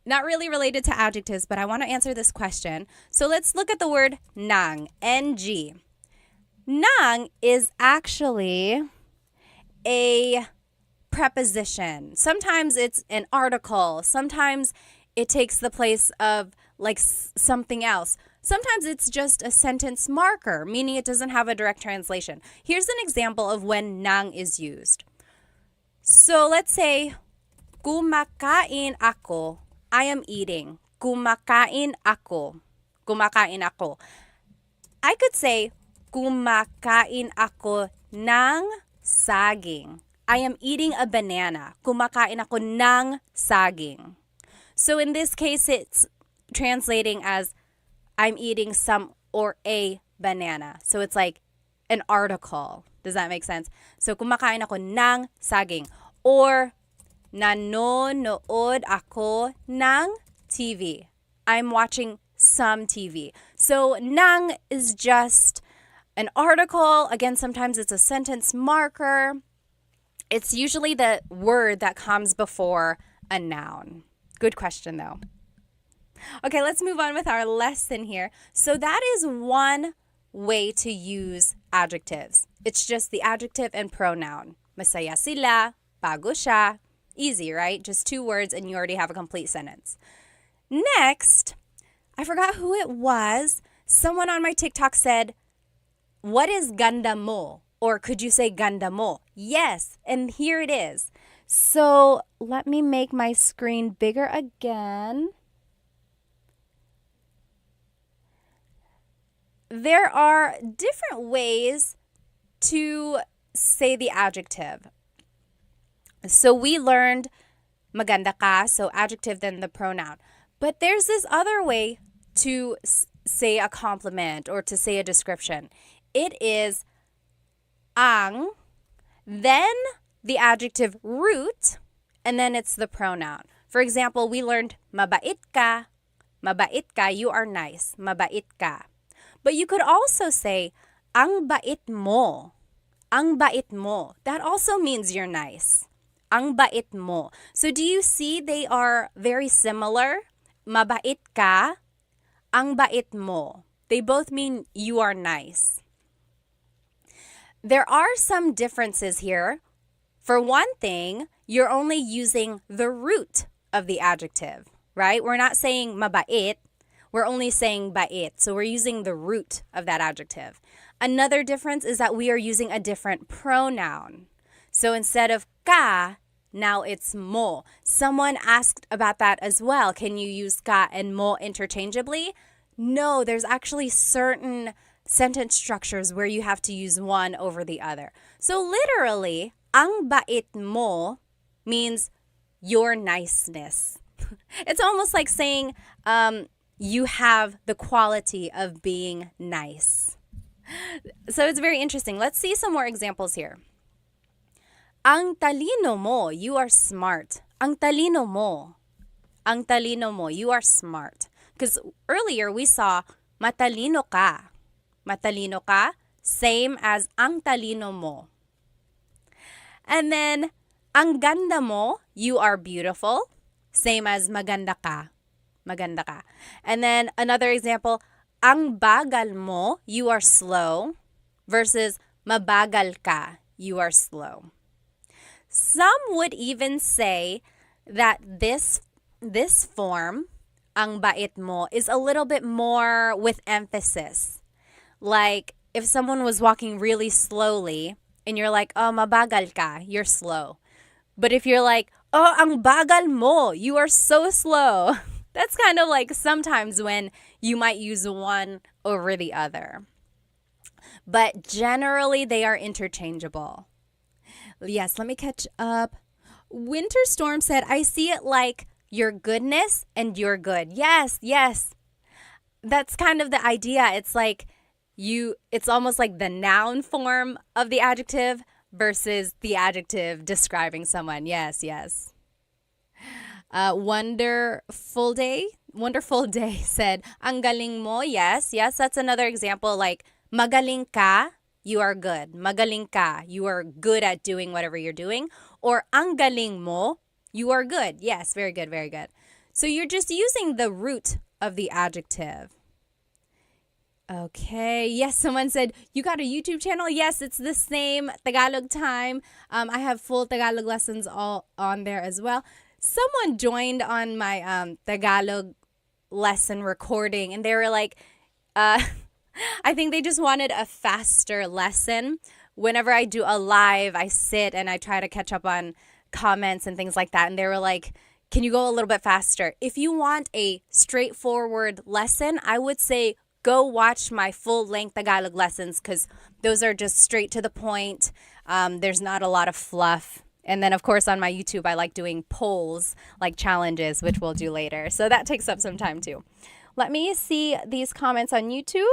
not really related to adjectives, but I want to answer this question. So let's look at the word nang, NG. Nang is actually a preposition. Sometimes it's an article. Sometimes it takes the place of like something else. Sometimes it's just a sentence marker, meaning it doesn't have a direct translation. Here's an example of when nang is used. So let's say, kumakain ako. I am eating. Kumakain ako. Kumakain ako. I could say, kumakain ako ng saging. I am eating a banana. Kumakain ako ng saging. So in this case, it's translating as I'm eating some or a banana. So it's like an article. Does that make sense? So kumakain ako ng saging. Or nanonood ako ng TV. I'm watching some TV. So nang is just an article. Again, sometimes it's a sentence marker. It's usually the word that comes before a noun. Good question, though. Okay, let's move on with our lesson here. So that is one way to use adjectives. It's just the adjective and pronoun. Masaya sila, pagod siya. Easy, right? Just 2 words and you already have a complete sentence. Next, I forgot who it was. Someone on my TikTok said, what is ganda mo? Or could you say ganda mo? Yes, and here it is. So let me make my screen bigger again. There are different ways to say the adjective. So we learned maganda ka, so adjective then the pronoun. But there's this other way to say a compliment or to say a description. It is ang, then the adjective root, and then it's the pronoun. For example, we learned mabait ka, you are nice, mabait ka. But you could also say ang bait mo, that also means you're nice. Ang bait mo. So do you see they are very similar? Mabait ka, ang bait mo. They both mean you are nice. There are some differences here. For one thing, you're only using the root of the adjective, right? We're not saying mabait. We're only saying bait. So we're using the root of that adjective. Another difference is that we are using a different pronoun. So instead of ka, now it's mo. Someone asked about that as well. Can you use ka and mo interchangeably? No, there's actually certain sentence structures where you have to use one over the other. So literally, ang bait mo means your niceness. It's almost like saying you have the quality of being nice. So it's very interesting. Let's see some more examples here. Ang talino mo, you are smart. Ang talino mo. Ang talino mo, you are smart. Because earlier we saw matalino ka. Matalino ka, same as ang talino mo. And then, ang ganda mo, you are beautiful, same as maganda ka. Maganda ka. And then another example, ang bagal mo, you are slow, versus mabagal ka, you are slow. Some would even say that this form, ang bait mo, is a little bit more with emphasis. Like, if someone was walking really slowly, and you're like, oh, mabagal ka, you're slow. But if you're like, oh, ang bagal mo, you are so slow. That's kind of like sometimes when you might use one over the other. But generally, they are interchangeable. Yes, let me catch up. Winter Storm said, I see it like your goodness and you're good. Yes, yes. That's kind of the idea. It's like it's almost like the noun form of the adjective versus the adjective describing someone. Yes, yes. Wonderful Day said, ang galing mo. Yes, yes. That's another example. Like, magaling ka, you are good. Magaling ka, you are good at doing whatever you're doing. Or ang galing mo, You are good. Yes, very good, very good. So you're just using the root of the adjective. Okay. Yes, someone said, you got a YouTube channel? Yes, it's the same, Tagalog Time. I have full Tagalog lessons all on there as well. Someone joined on my Tagalog lesson recording, and they were like, I think they just wanted a faster lesson. Whenever I do a live, I sit and I try to catch up on comments and things like that. And they were like, can you go a little bit faster? If you want a straightforward lesson, I would say go watch my full-length Tagalog lessons because those are just straight to the point. There's not a lot of fluff. And then, of course, on my YouTube, I like doing polls, like challenges, which we'll do later. So that takes up some time, too. Let me see these comments on YouTube.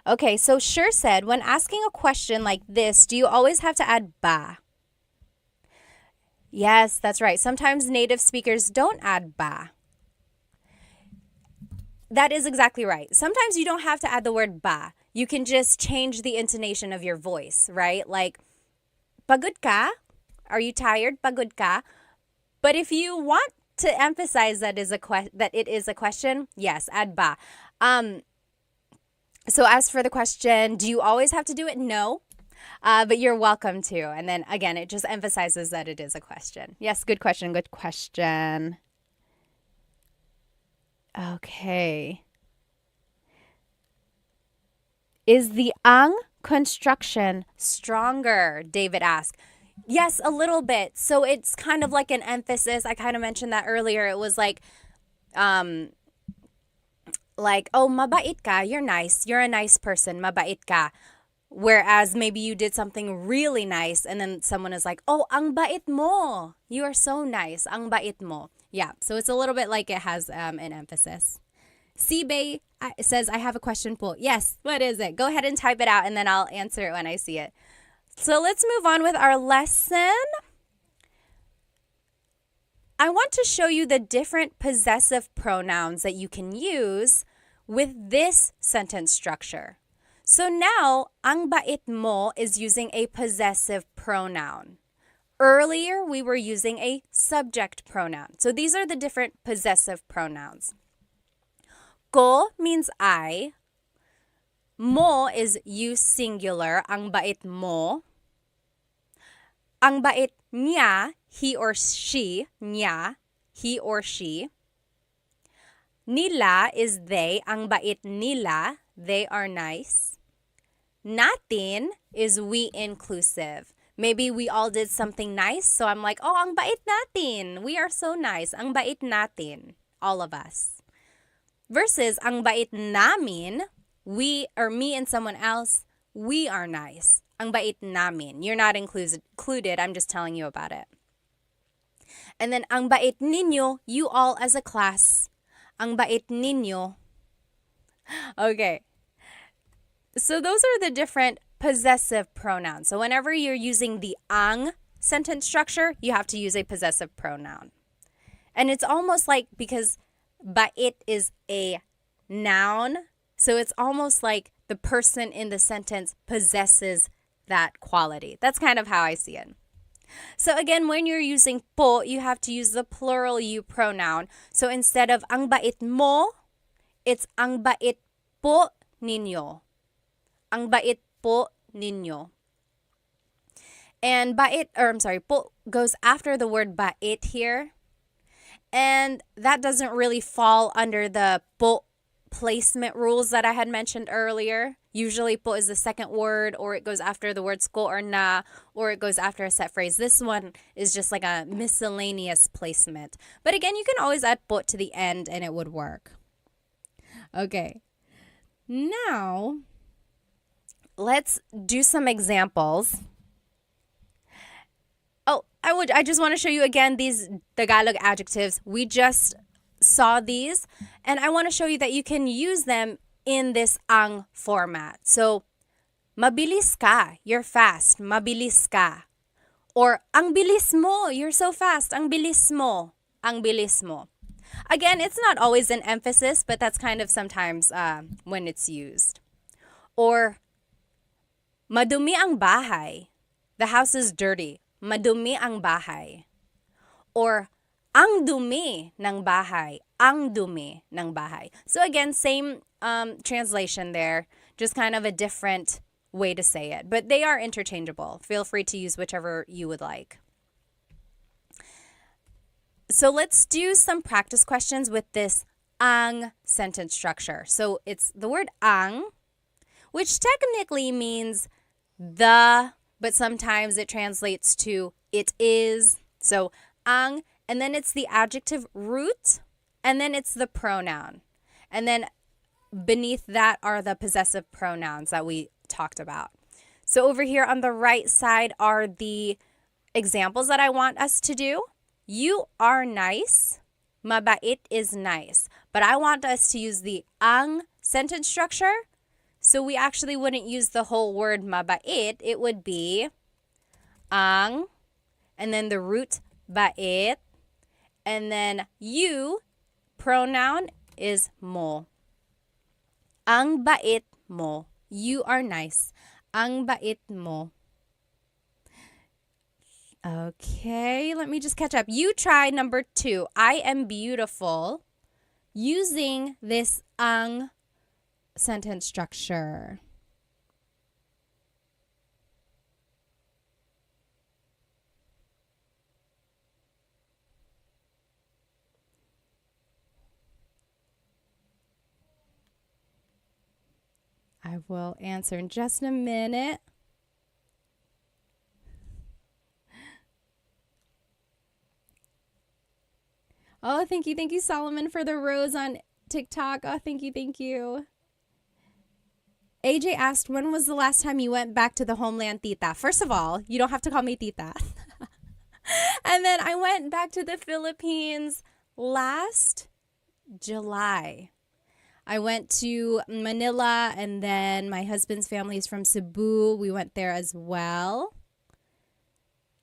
Okay, so Sure said, when asking a question like this, do you always have to add ba? Yes, that's right. Sometimes native speakers don't add ba. That is exactly right. Sometimes you don't have to add the word ba. You can just change the intonation of your voice, right? Like, pagod ka? Are you tired? Pagod ka? But if you want to emphasize that it is a question, yes, add ba. So as for the question, do you always have to do it? No. But you're welcome to. And then again, it just emphasizes that it is a question. Yes, good question, good question. Okay. Is the ang construction stronger? David asked. Yes, a little bit. So it's kind of like an emphasis. I kind of mentioned that earlier. It was like, oh, mabait ka, you're nice. You're a nice person, mabait ka. Whereas maybe you did something really nice and then someone is like, oh, ang bait mo. You are so nice. Ang bait mo. Yeah, so it's a little bit like it has an emphasis. Sibay says, I have a question po. Yes, what is it? Go ahead and type it out and then I'll answer it when I see it. So let's move on with our lesson. I want to show you the different possessive pronouns that you can use with this sentence structure. So now, ang bait mo is using a possessive pronoun. Earlier, we were using a subject pronoun. So these are the different possessive pronouns. Ko means I. Mo is you singular, ang bait mo. Ang bait niya, he or she, niya, he or she. Nila is they, ang bait nila, they are nice. Natin is we inclusive. Maybe we all did something nice, so I'm like, oh, ang bait natin. We are so nice. Ang bait natin. All of us. Versus ang bait namin, we or me and someone else, we are nice. Ang bait namin. You're not included. I'm just telling you about it. And then ang bait ninyo, you all as a class. Ang bait ninyo. Okay. So those are the different possessive pronouns. So whenever you're using the ang sentence structure, you have to use a possessive pronoun. And it's almost like, because bait is a noun, so it's almost like the person in the sentence possesses that quality. That's kind of how I see it. So again, when you're using po, you have to use the plural you pronoun. So instead of ang bait mo, it's ang bait po ninyo. Ang bait po ninyo. And po goes after the word bait here. And that doesn't really fall under the po placement rules that I had mentioned earlier. Usually po is the second word, or it goes after the words ko or na, or it goes after a set phrase. This one is just like a miscellaneous placement. But again, you can always add po to the end and it would work. Okay. Now, let's do some examples. Oh, I just want to show you again these Tagalog adjectives. We just saw these, and I want to show you that you can use them in this ang format. So, mabilis ka, you're fast, mabilis ka. Or, ang bilis mo, you're so fast, ang bilis mo, ang bilis mo. Again, it's not always an emphasis, but that's kind of sometimes when it's used. Or, madumi ang bahay, The house is dirty. Madumi ang bahay. Or ang dumi ng bahay. Ang dumi ng bahay. So again, same translation there, just kind of a different way to say it. But they are interchangeable. Feel free to use whichever you would like. So let's do some practice questions with this ang sentence structure. So it's the word ang, which technically means the, but sometimes it translates to it is. So ang, and then it's the adjective root, and then it's the pronoun. And then beneath that are the possessive pronouns that we talked about. So over here on the right side are the examples that I want us to do. You are nice. Mabait is nice. But I want us to use the ang sentence structure. So we actually wouldn't use the whole word mabait. It would be ang, and then the root bait, and then you, pronoun is mo. Ang bait mo. You are nice. Ang bait mo. Okay, let me just catch up. You try number 2. I am beautiful, using this ang sentence structure. I will answer in just a minute. Oh, thank you, Solomon, for the rose on TikTok. Oh, thank you. AJ asked, when was the last time you went back to the homeland, tita? First of all, you don't have to call me tita. And then I went back to the Philippines last July. I went to Manila, and then my husband's family is from Cebu. We went there as well.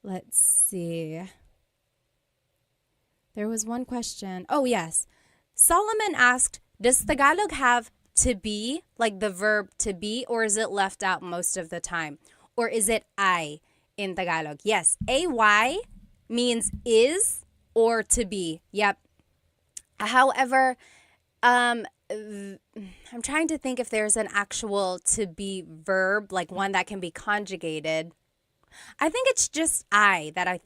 Let's see. There was one question. Oh, yes. Solomon asked, does Tagalog have to be, like the verb to be, or is it left out most of the time? Or is it I in Tagalog? Yes, AY means is or to be. Yep. However, I'm trying to think if there's an actual to be verb, like one that can be conjugated. I think it's just I that I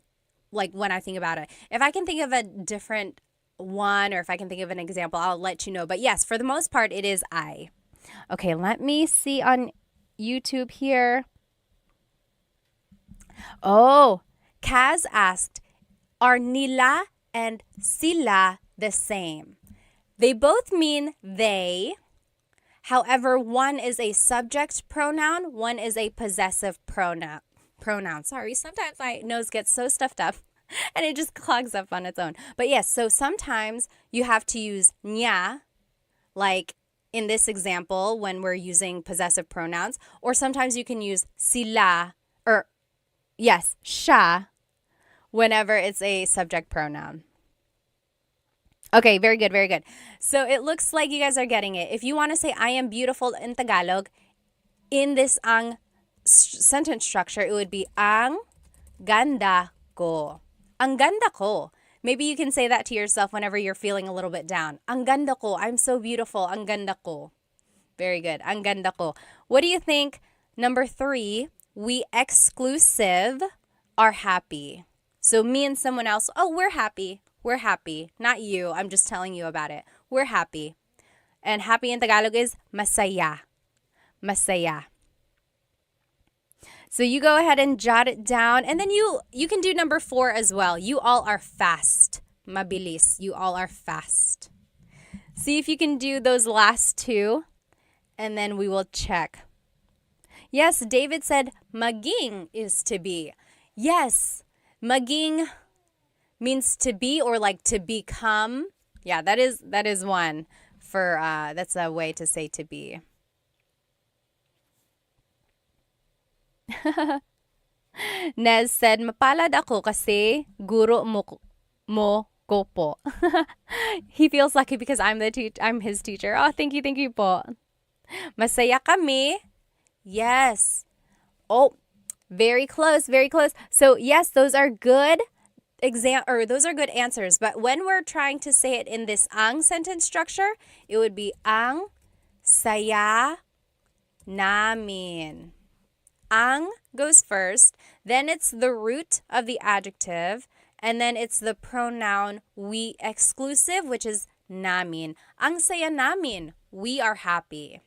like when I think about it. If I can think of a different one, or if I can think of an example, I'll let you know. But yes, for the most part, it is I. Okay, let me see on YouTube here. Oh, Kaz asked, are nila and sila the same? They both mean they. However, one is a subject pronoun, one is a possessive pronoun. Sorry, sometimes my nose gets so stuffed up and it just clogs up on its own. But yes, so sometimes you have to use niya, like in this example when we're using possessive pronouns, or sometimes you can use sila, or yes, siya, whenever it's a subject pronoun. Okay, very good, very good. So it looks like you guys are getting it. If you want to say I am beautiful in Tagalog, in this ang sentence structure, it would be ang ganda ko. Ang ganda ko. Maybe you can say that to yourself whenever you're feeling a little bit down. Ang ganda ko. I'm so beautiful. Ang ganda ko. Very good. Ang ganda ko. What do you think? Number 3, we exclusive are happy. So me and someone else, oh, we're happy. We're happy. Not you. I'm just telling you about it. We're happy. And happy in Tagalog is masaya. Masaya. So you go ahead and jot it down. And then you can do number 4 as well. You all are fast. Mabilis. You all are fast. See if you can do those last 2. And then we will check. Yes, David said maging is to be. Yes, maging means to be, or like to become. Yeah, that is one for that's a way to say to be. Nez said, mapalad ako kasi guro mo ko po. He feels lucky because I'm his teacher. Oh, thank you po. Masaya kami. Yes. Oh, Very close, very close. So yes, those are good those are good answers. But when we're trying to say it in this ang sentence structure, it would be ang saya namin. Ang goes first, then it's the root of the adjective, and then it's the pronoun we exclusive, which is namin. Ang saya namin. We are happy.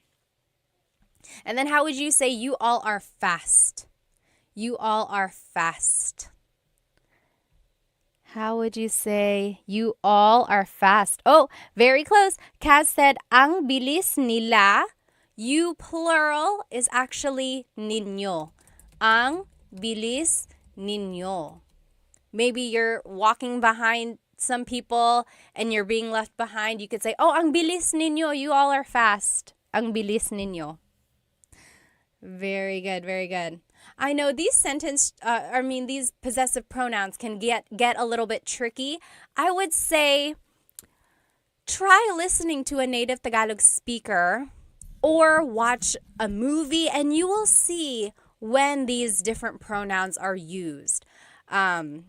And then how would you say you all are fast? You all are fast. How would you say you all are fast? Oh, very close. Kaz said, ang bilis nila. You plural is actually ninyo. Ang bilis ninyo. Maybe you're walking behind some people and you're being left behind. You could say, oh, ang bilis ninyo. You all are fast. Ang bilis ninyo. Very good, very good. I know these these possessive pronouns can get a little bit tricky. I would say try listening to a native Tagalog speaker or watch a movie and you will see when these different pronouns are used. And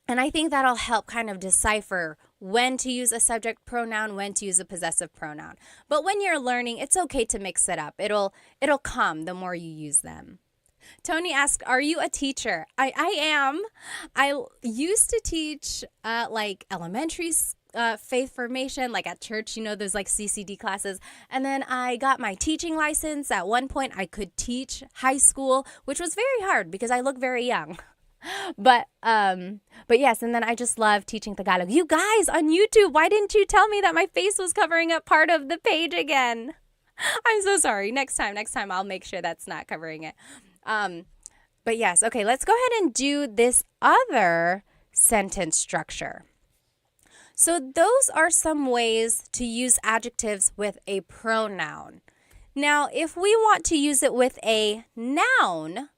I think that'll help kind of decipher when to use a subject pronoun, when to use a possessive pronoun. But when you're learning, it's okay to mix it up. It'll come the more you use them. Tony asked, are you a teacher? I am. I used to teach like elementary faith formation, like at church, those like CCD classes. And then I got my teaching license. At one point, I could teach high school, which was very hard because I look very young. But yes, and then I just love teaching Tagalog. You guys on YouTube, why didn't you tell me that my face was covering up part of the page again? I'm so sorry. Next time I'll make sure that's not covering it. But yes, okay, let's go ahead and do this other sentence structure. So those are some ways to use adjectives with a pronoun. Now, if we want to use it with a noun,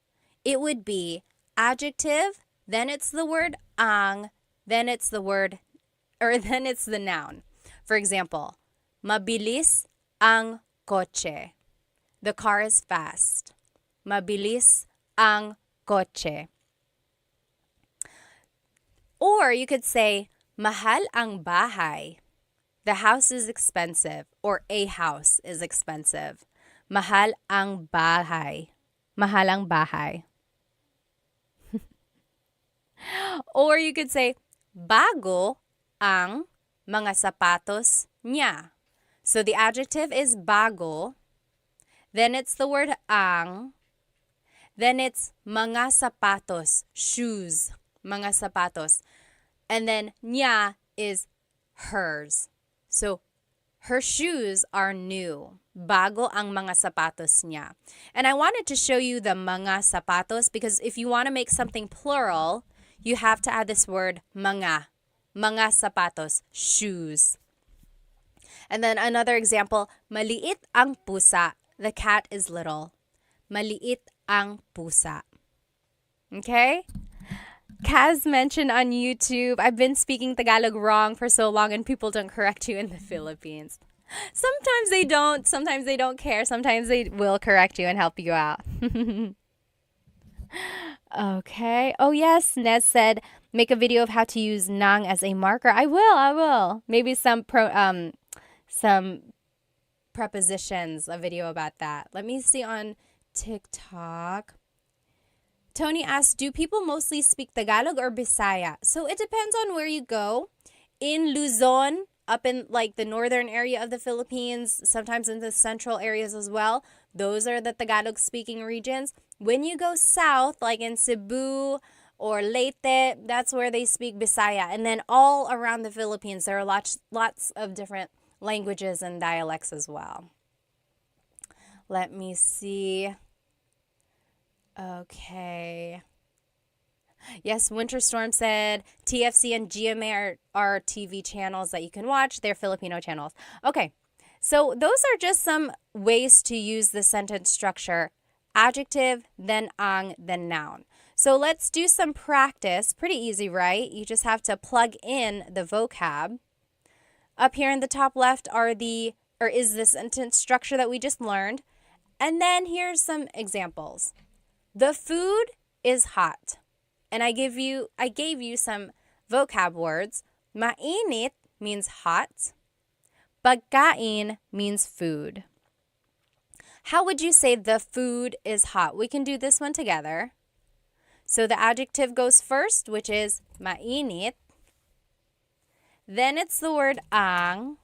it would be adjective, then it's the word ang, then it's the noun. For example, mabilis ang kotse. The car is fast. Mabilis ang kotse. Or you could say, mahal ang bahay. The house is expensive, or a house is expensive. Mahal ang bahay. Mahal ang bahay. Or you could say, bago ang mga sapatos niya. So the adjective is bago. Then it's the word ang. Then it's mga sapatos, shoes, mga sapatos. And then niya is hers. So her shoes are new. Bago ang mga sapatos niya. And I wanted to show you the mga sapatos because if you want to make something plural, you have to add this word mga. Mga sapatos, shoes. And then another example, maliit ang pusa. The cat is little. Maliit ang pusa. Okay? Kaz mentioned on YouTube, I've been speaking Tagalog wrong for so long and people don't correct you in the Philippines. Sometimes they don't care. Sometimes they will correct you and help you out. Okay. Oh, yes. Nez said, make a video of how to use nang as a marker. I will. Maybe some prepositions, a video about that. Let me see on TikTok. Tony asked, do people mostly speak Tagalog or Bisaya? So it depends on where you go. In Luzon, up in like the northern area of the Philippines, sometimes in the central areas as well, those are the Tagalog speaking regions. When you go south, like in Cebu or Leyte, that's where they speak Bisaya. And then all around the Philippines, there are lots of different languages and dialects as well. Let me see. Okay. Yes, Winter Storm said TFC and GMA are TV channels that you can watch. They're Filipino channels. Okay, so those are just some ways to use the sentence structure. Adjective, then ang, then noun. So let's do some practice. Pretty easy, right? You just have to plug in the vocab. Up here in the top left is the sentence structure that we just learned. And then here's some examples. The food is hot. And I gave you some vocab words. Mainit means hot. Pagkain means food. How would you say the food is hot? We can do this one together. So the adjective goes first, which is mainit. Then it's the word ang.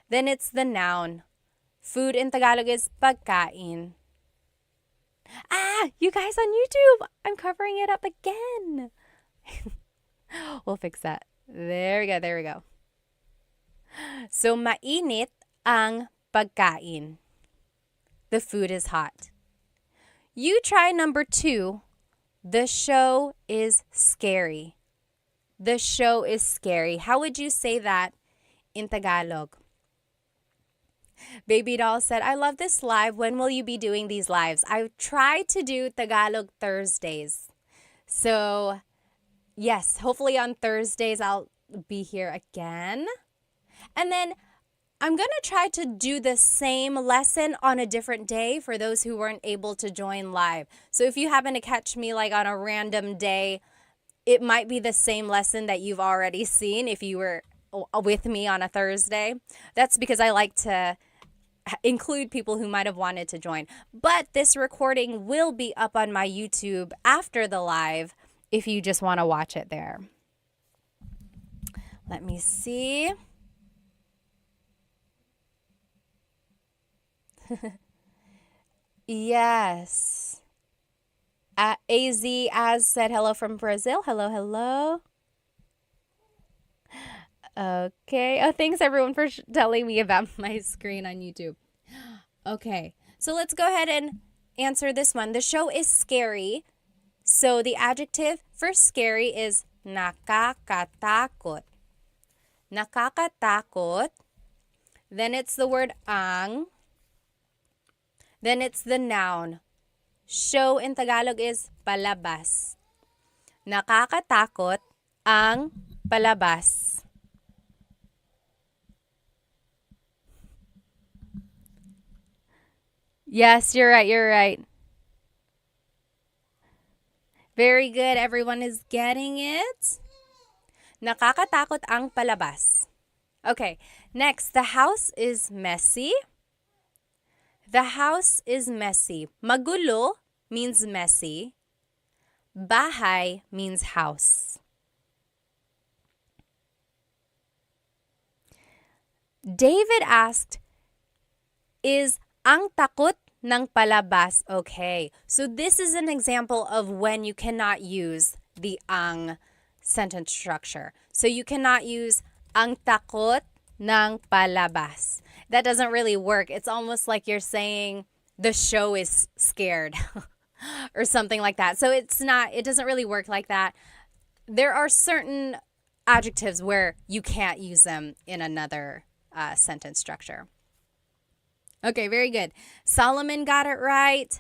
Then it's the noun. Food in Tagalog is pagkain. You guys on YouTube, I'm covering it up again. We'll fix that. There we go. So mainit ang pagkain. The food is hot. You try number 2. The show is scary. The show is scary. How would you say that in Tagalog? Baby Doll said, I love this live. When will you be doing these lives? I try to do Tagalog Thursdays. So, yes, hopefully on Thursdays I'll be here again. And then I'm going to try to do the same lesson on a different day for those who weren't able to join live. So if you happen to catch me like on a random day, it might be the same lesson that you've already seen if you were with me on a Thursday. That's because I like to include people who might have wanted to join. But this recording will be up on my YouTube after the live if you just want to watch it there. Let me see. Yes. Az said hello from Brazil. Hello. Okay. Oh, thanks everyone for telling me about my screen on YouTube. Okay. So let's go ahead and answer this one. The show is scary. So the adjective for scary is nakakatakot. Nakakatakot. Then it's the word ang. Then it's the noun. Show in Tagalog is palabas. Nakakatakot ang palabas. Yes, you're right. Very good. Everyone is getting it. Nakakatakot ang palabas. Okay, next, the house is messy. The house is messy. Magulo means messy. Bahay means house. David asked, is ang takot ng palabas okay? So this is an example of when you cannot use the ang sentence structure. So you cannot use ang takot ng palabas. That doesn't really work. It's almost like you're saying the show is scared or something like that. So it doesn't really work like that. There are certain adjectives where you can't use them in another sentence structure. Okay, very good. Solomon got it right.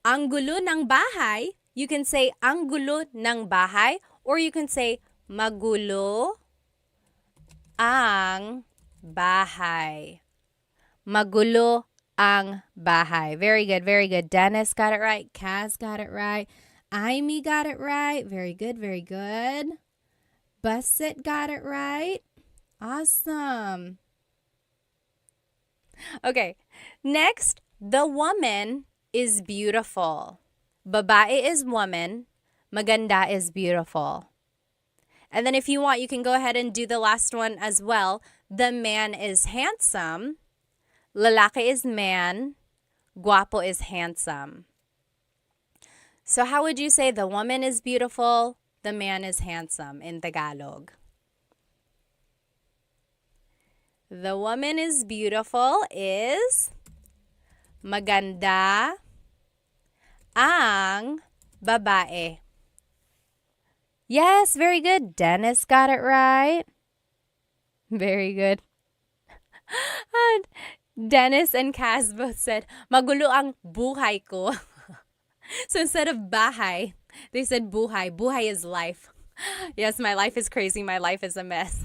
Ang gulo ng bahay, you can say ang gulo ng bahay, or you can say magulo ang bahay. Magulo ang bahay. Very good. Dennis got it right. Kaz got it right. Aimee got it right. Very good. Basit got it right. Awesome. Okay, next, the woman is beautiful. Babae is woman. Maganda is beautiful. And then if you want, you can go ahead and do the last one as well. The man is handsome. Lalaki is man. Guapo is handsome. So how would you say the woman is beautiful, the man is handsome in Tagalog? The woman is beautiful is maganda ang babae. Yes, very good. Dennis got it right. Very good. And Dennis and Kaz both said, magulo ang buhay ko. So instead of bahay, they said buhay. Buhay is life. Yes, my life is crazy. My life is a mess.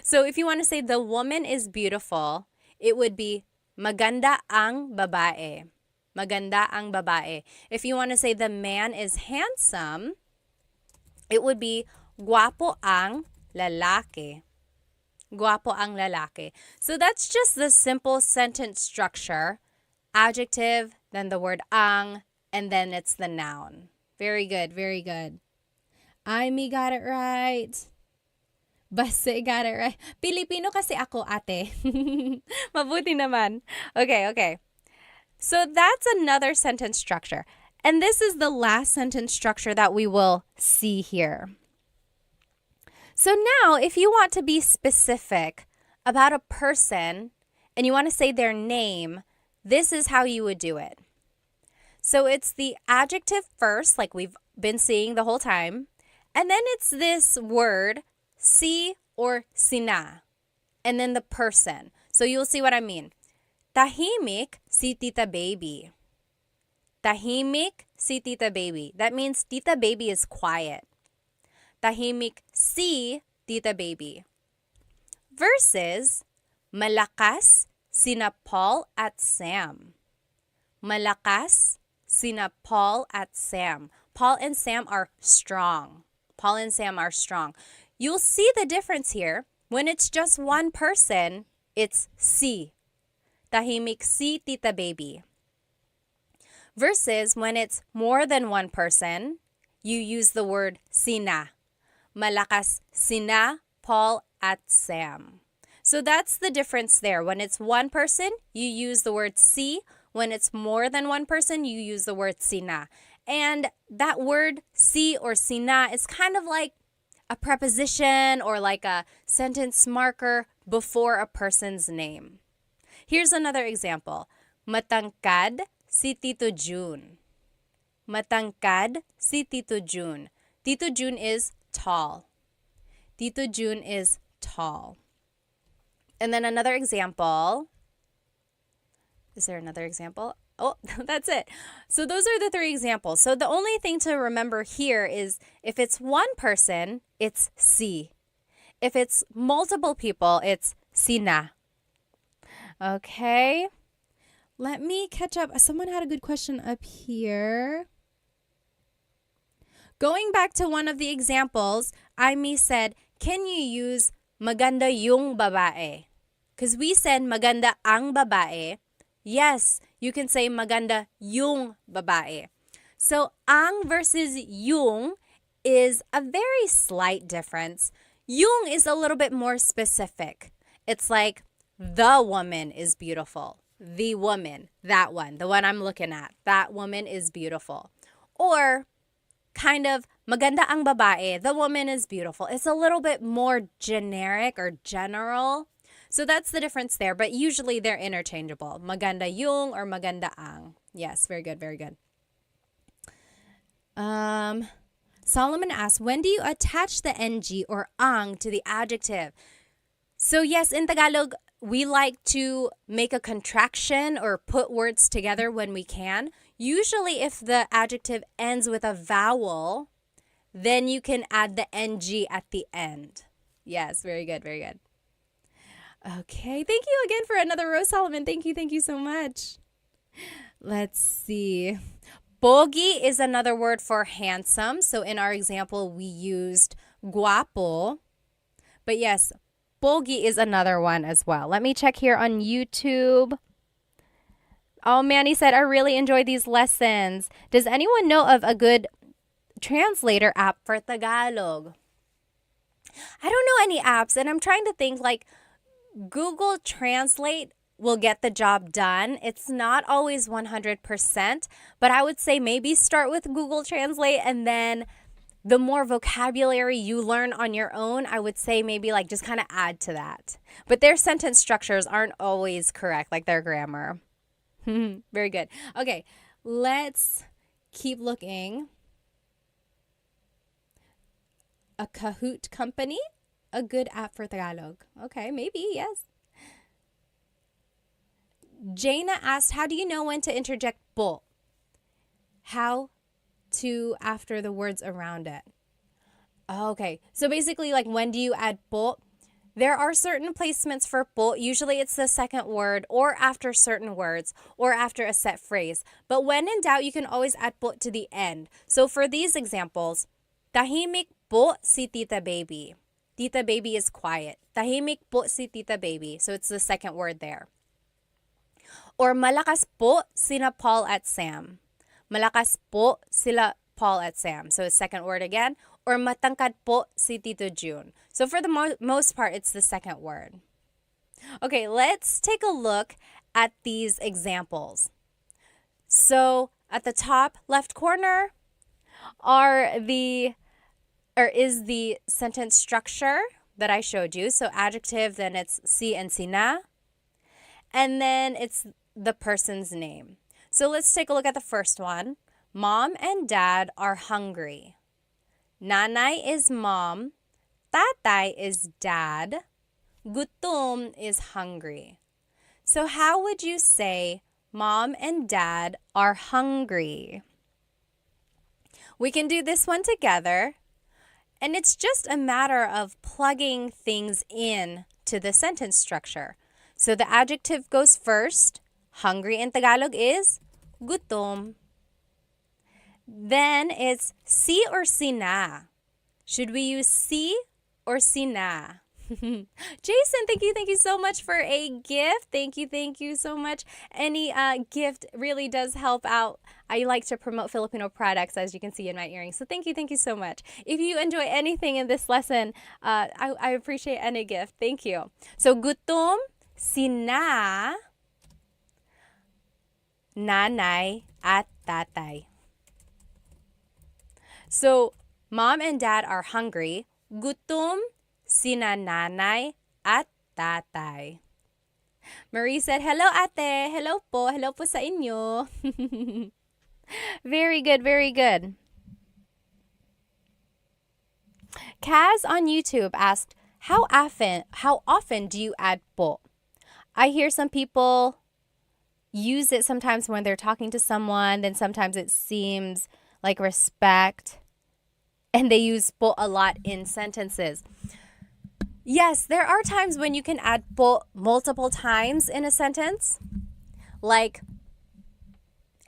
So if you want to say the woman is beautiful, it would be maganda ang babae. Maganda ang babae. If you want to say the man is handsome, it would be guwapo ang lalaki. Guwapo ang lalaki. So that's just the simple sentence structure. Adjective, then the word ang, and then it's the noun. Very good, very good. Amy got it right. Base got it right. Pilipino kasi ako, ate. Mabuti naman. Okay. So that's another sentence structure. And this is the last sentence structure that we will see here. So now, if you want to be specific about a person and you want to say their name, this is how you would do it. So it's the adjective first, like we've been seeing the whole time. And then it's this word, si or sina. And then the person. So you'll see what I mean. Tahimik si Tita Baby. Tahimik si Tita Baby. That means Tita Baby is quiet. Tahimik si Tita Baby. Versus malakas sina Paul at Sam. Malakas sina Paul at Sam. Paul and Sam are strong. Paul and Sam are strong. You'll see the difference here. When it's just one person, it's si. Tahimik si Tita Baby. Versus when it's more than one person, you use the word sina. Malakas sina Paul at Sam. So that's the difference there. When it's one person, you use the word si. When it's more than one person, you use the word sina. And that word si or sina is kind of like a preposition or like a sentence marker before a person's name. Here's another example. Matangkad si Tito June. Matangkad si Tito June. Tito June is tall. Tito June is tall. And then another example. Is there another example? Oh, that's it. So those are the three examples. So the only thing to remember here is if it's one person, it's si. If it's multiple people, it's sina. Okay. Let me catch up. Someone had a good question up here. Going back to one of the examples, Amy said, can you use maganda yung babae? Because we said maganda ang babae. Yes, you can say maganda yung babae. So ang versus yung is a very slight difference. Yung is a little bit more specific. It's like the woman is beautiful. The woman, that one, the one I'm looking at. That woman is beautiful. Or kind of maganda ang babae, the woman is beautiful. It's a little bit more generic or general. So that's the difference there, but usually they're interchangeable. Maganda yung or maganda ang. Yes, very good, very good. Solomon asks, when do you attach the ng or ang to the adjective? So yes, in Tagalog, we like to make a contraction or put words together when we can. Usually if the adjective ends with a vowel, then you can add the ng at the end. Yes, very good, very good. Okay, thank you again for another row, Solomon. Thank you so much. Let's see. Pogi is another word for handsome. So in our example, we used guapo. But yes, pogi is another one as well. Let me check here on YouTube. Oh, Manny said, I really enjoy these lessons. Does anyone know of a good translator app for Tagalog? I don't know any apps, and I'm trying to think like Google Translate will get the job done. It's not always 100%, but I would say maybe start with Google Translate, and then the more vocabulary you learn on your own, I would say maybe like just kind of add to that. But their sentence structures aren't always correct, like their grammar. Very good. Okay, let's keep looking. A Kahoot company? A good app for Tagalog. Okay, maybe, yes. Jaina asked, how do you know when to interject po? How to after the words around it. Okay, so basically like when do you add po? There are certain placements for po. Usually it's the second word or after certain words or after a set phrase. But when in doubt, you can always add po to the end. So for these examples, tahimik po si Tita Baby. Tita Baby is quiet. Tahimik po si Tita Baby. So it's the second word there. Or malakas po sina Paul at Sam. Malakas po sila Paul at Sam. So second word again. Or matangkad po si Tito June. So for the most part, it's the second word. Okay, let's take a look at these examples. So at the top left corner is the sentence structure that I showed you. So adjective, then it's si and sina. And then it's the person's name. So let's take a look at the first one. Mom and dad are hungry. Nanay is mom. Tatay is dad. Gutom is hungry. So how would you say mom and dad are hungry? We can do this one together. And it's just a matter of plugging things in to the sentence structure. So the adjective goes first. Hungry in Tagalog is gutom. Then it's si or sina. Should we use si or sina? Jason, thank you so much for a gift. Thank you so much. Any gift really does help out. I like to promote Filipino products, as you can see in my earrings. So thank you so much. If you enjoy anything in this lesson, I appreciate any gift. Thank you. So gutom, sina, nanay, at tatay. So mom and dad are hungry. Gutom sina nanay at tatay. Marie said, hello ate. Hello po. Hello po sa inyo. Very good, very good. Kaz on YouTube asked, how often do you add po? I hear some people use it sometimes when they're talking to someone, then sometimes it seems like respect, and they use po a lot in sentences. Yes, there are times when you can add po multiple times in a sentence. Like,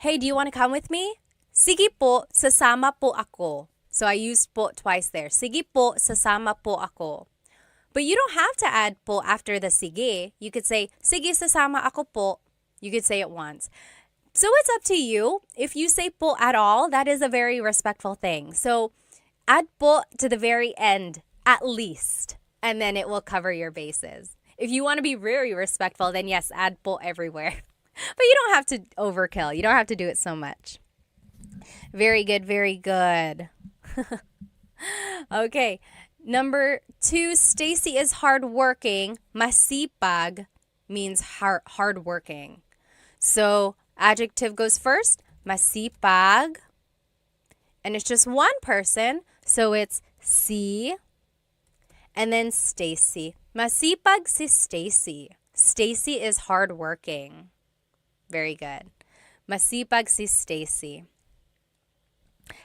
hey, do you want to come with me? Sige po, sasama po ako. So I used po twice there. Sige po, sasama po ako. But you don't have to add po after the sige. You could say, sige, sasama ako po. You could say it once. So it's up to you. If you say po at all, that is a very respectful thing. So add po to the very end, at least. And then it will cover your bases. If you want to be very respectful, then yes, add po everywhere. But you don't have to overkill. You don't have to do it so much. Very good, very good. Okay. Number 2, Stacy is hardworking. Masipag means hardworking. So adjective goes first. Masipag. And it's just one person. So it's si. And then Stacy. Masipag si Stacy. Stacy is hardworking. Very good. Masipag si Stacy.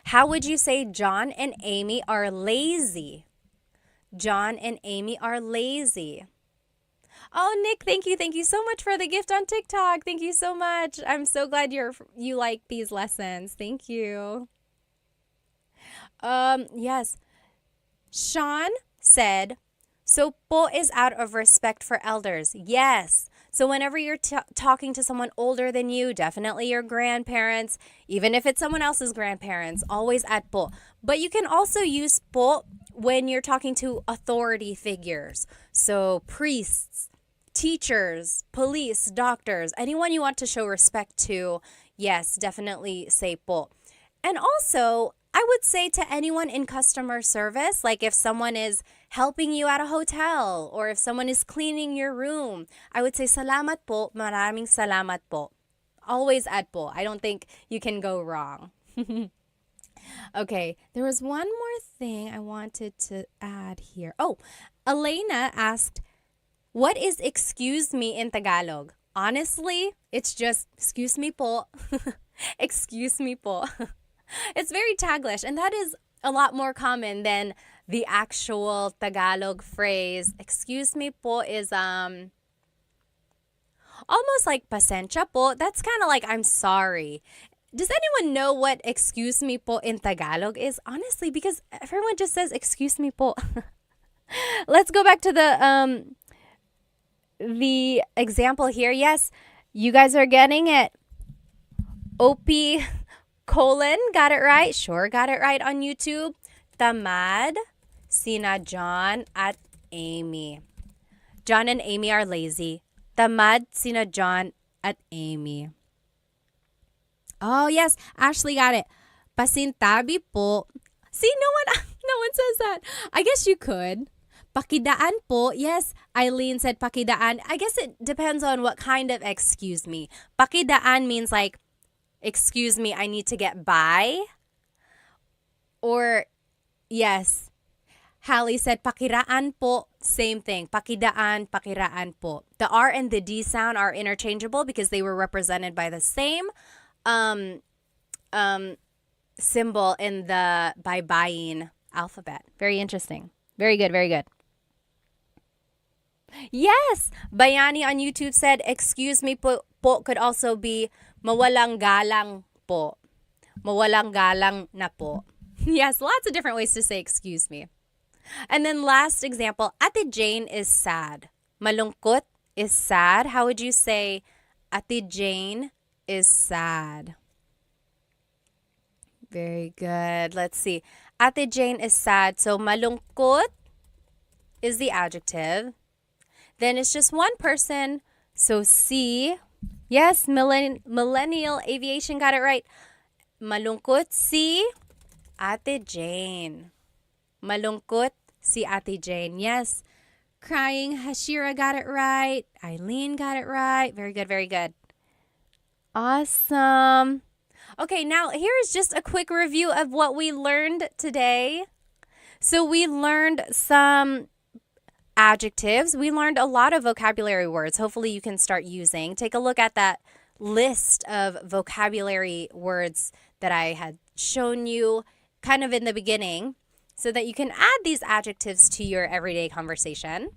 How would you say John and Amy are lazy? John and Amy are lazy. Oh, Nick, thank you so much for the gift on TikTok. Thank you so much. I'm so glad you like these lessons. Thank you. Yes. Sean said, so po is out of respect for elders. Yes. So whenever you're talking to someone older than you, definitely your grandparents, even if it's someone else's grandparents, always add po. But you can also use po when you're talking to authority figures. So priests, teachers, police, doctors, anyone you want to show respect to, yes, definitely say po. And also, I would say to anyone in customer service, like if someone is helping you at a hotel or if someone is cleaning your room, I would say salamat po, maraming salamat po. Always add po. I don't think you can go wrong. Okay, there was one more thing I wanted to add here. Oh, Elena asked, what is excuse me in Tagalog? Honestly, it's just excuse me po. Excuse me po. It's very Taglish, and that is a lot more common than the actual Tagalog phrase, excuse me po, is almost like pasensya po. That's kind of like I'm sorry. Does anyone know what excuse me po in Tagalog is? Honestly, because everyone just says excuse me po. Let's go back to the example here. Yes, you guys are getting it. OP colon, got it right? Sure, got it right on YouTube. Tamad, sina John at Amy. John and Amy are lazy. Tamad, sina John at Amy. Oh, yes, Ashley got it. Pasintabi po. See, no one says that. I guess you could. Pakidaan po. Yes, Eileen said pakidaan. I guess it depends on what kind of excuse me. Pakidaan means like, excuse me, I need to get by. Or, yes, Hallie said pakiraan po. Same thing. Pakidaan, pakiraan po. The R and the D sound are interchangeable because they were represented by the same symbol in the baybayin alphabet. Very interesting. Very good, very good. Yes, Bayani on YouTube said, excuse me po could also be mawalang galang po. Mawalang galang na po. Yes, lots of different ways to say excuse me. And then last example, Ate Jane is sad. Malungkot is sad. How would you say Ate Jane is sad? Very good. Let's see. Ate Jane is sad. So malungkot is the adjective. Then it's just one person. So si. Yes, Millennial Aviation got it right. Malungkot si Ate Jane. Malungkot si Ate Jane. Yes. Crying, Hashira got it right. Eileen got it right. Very good, very good. Awesome. Okay, now here is just a quick review of what we learned today. So we learned some adjectives. We learned a lot of vocabulary words. Hopefully you can start using. Take a look at that list of vocabulary words that I had shown you kind of in the beginning so that you can add these adjectives to your everyday conversation.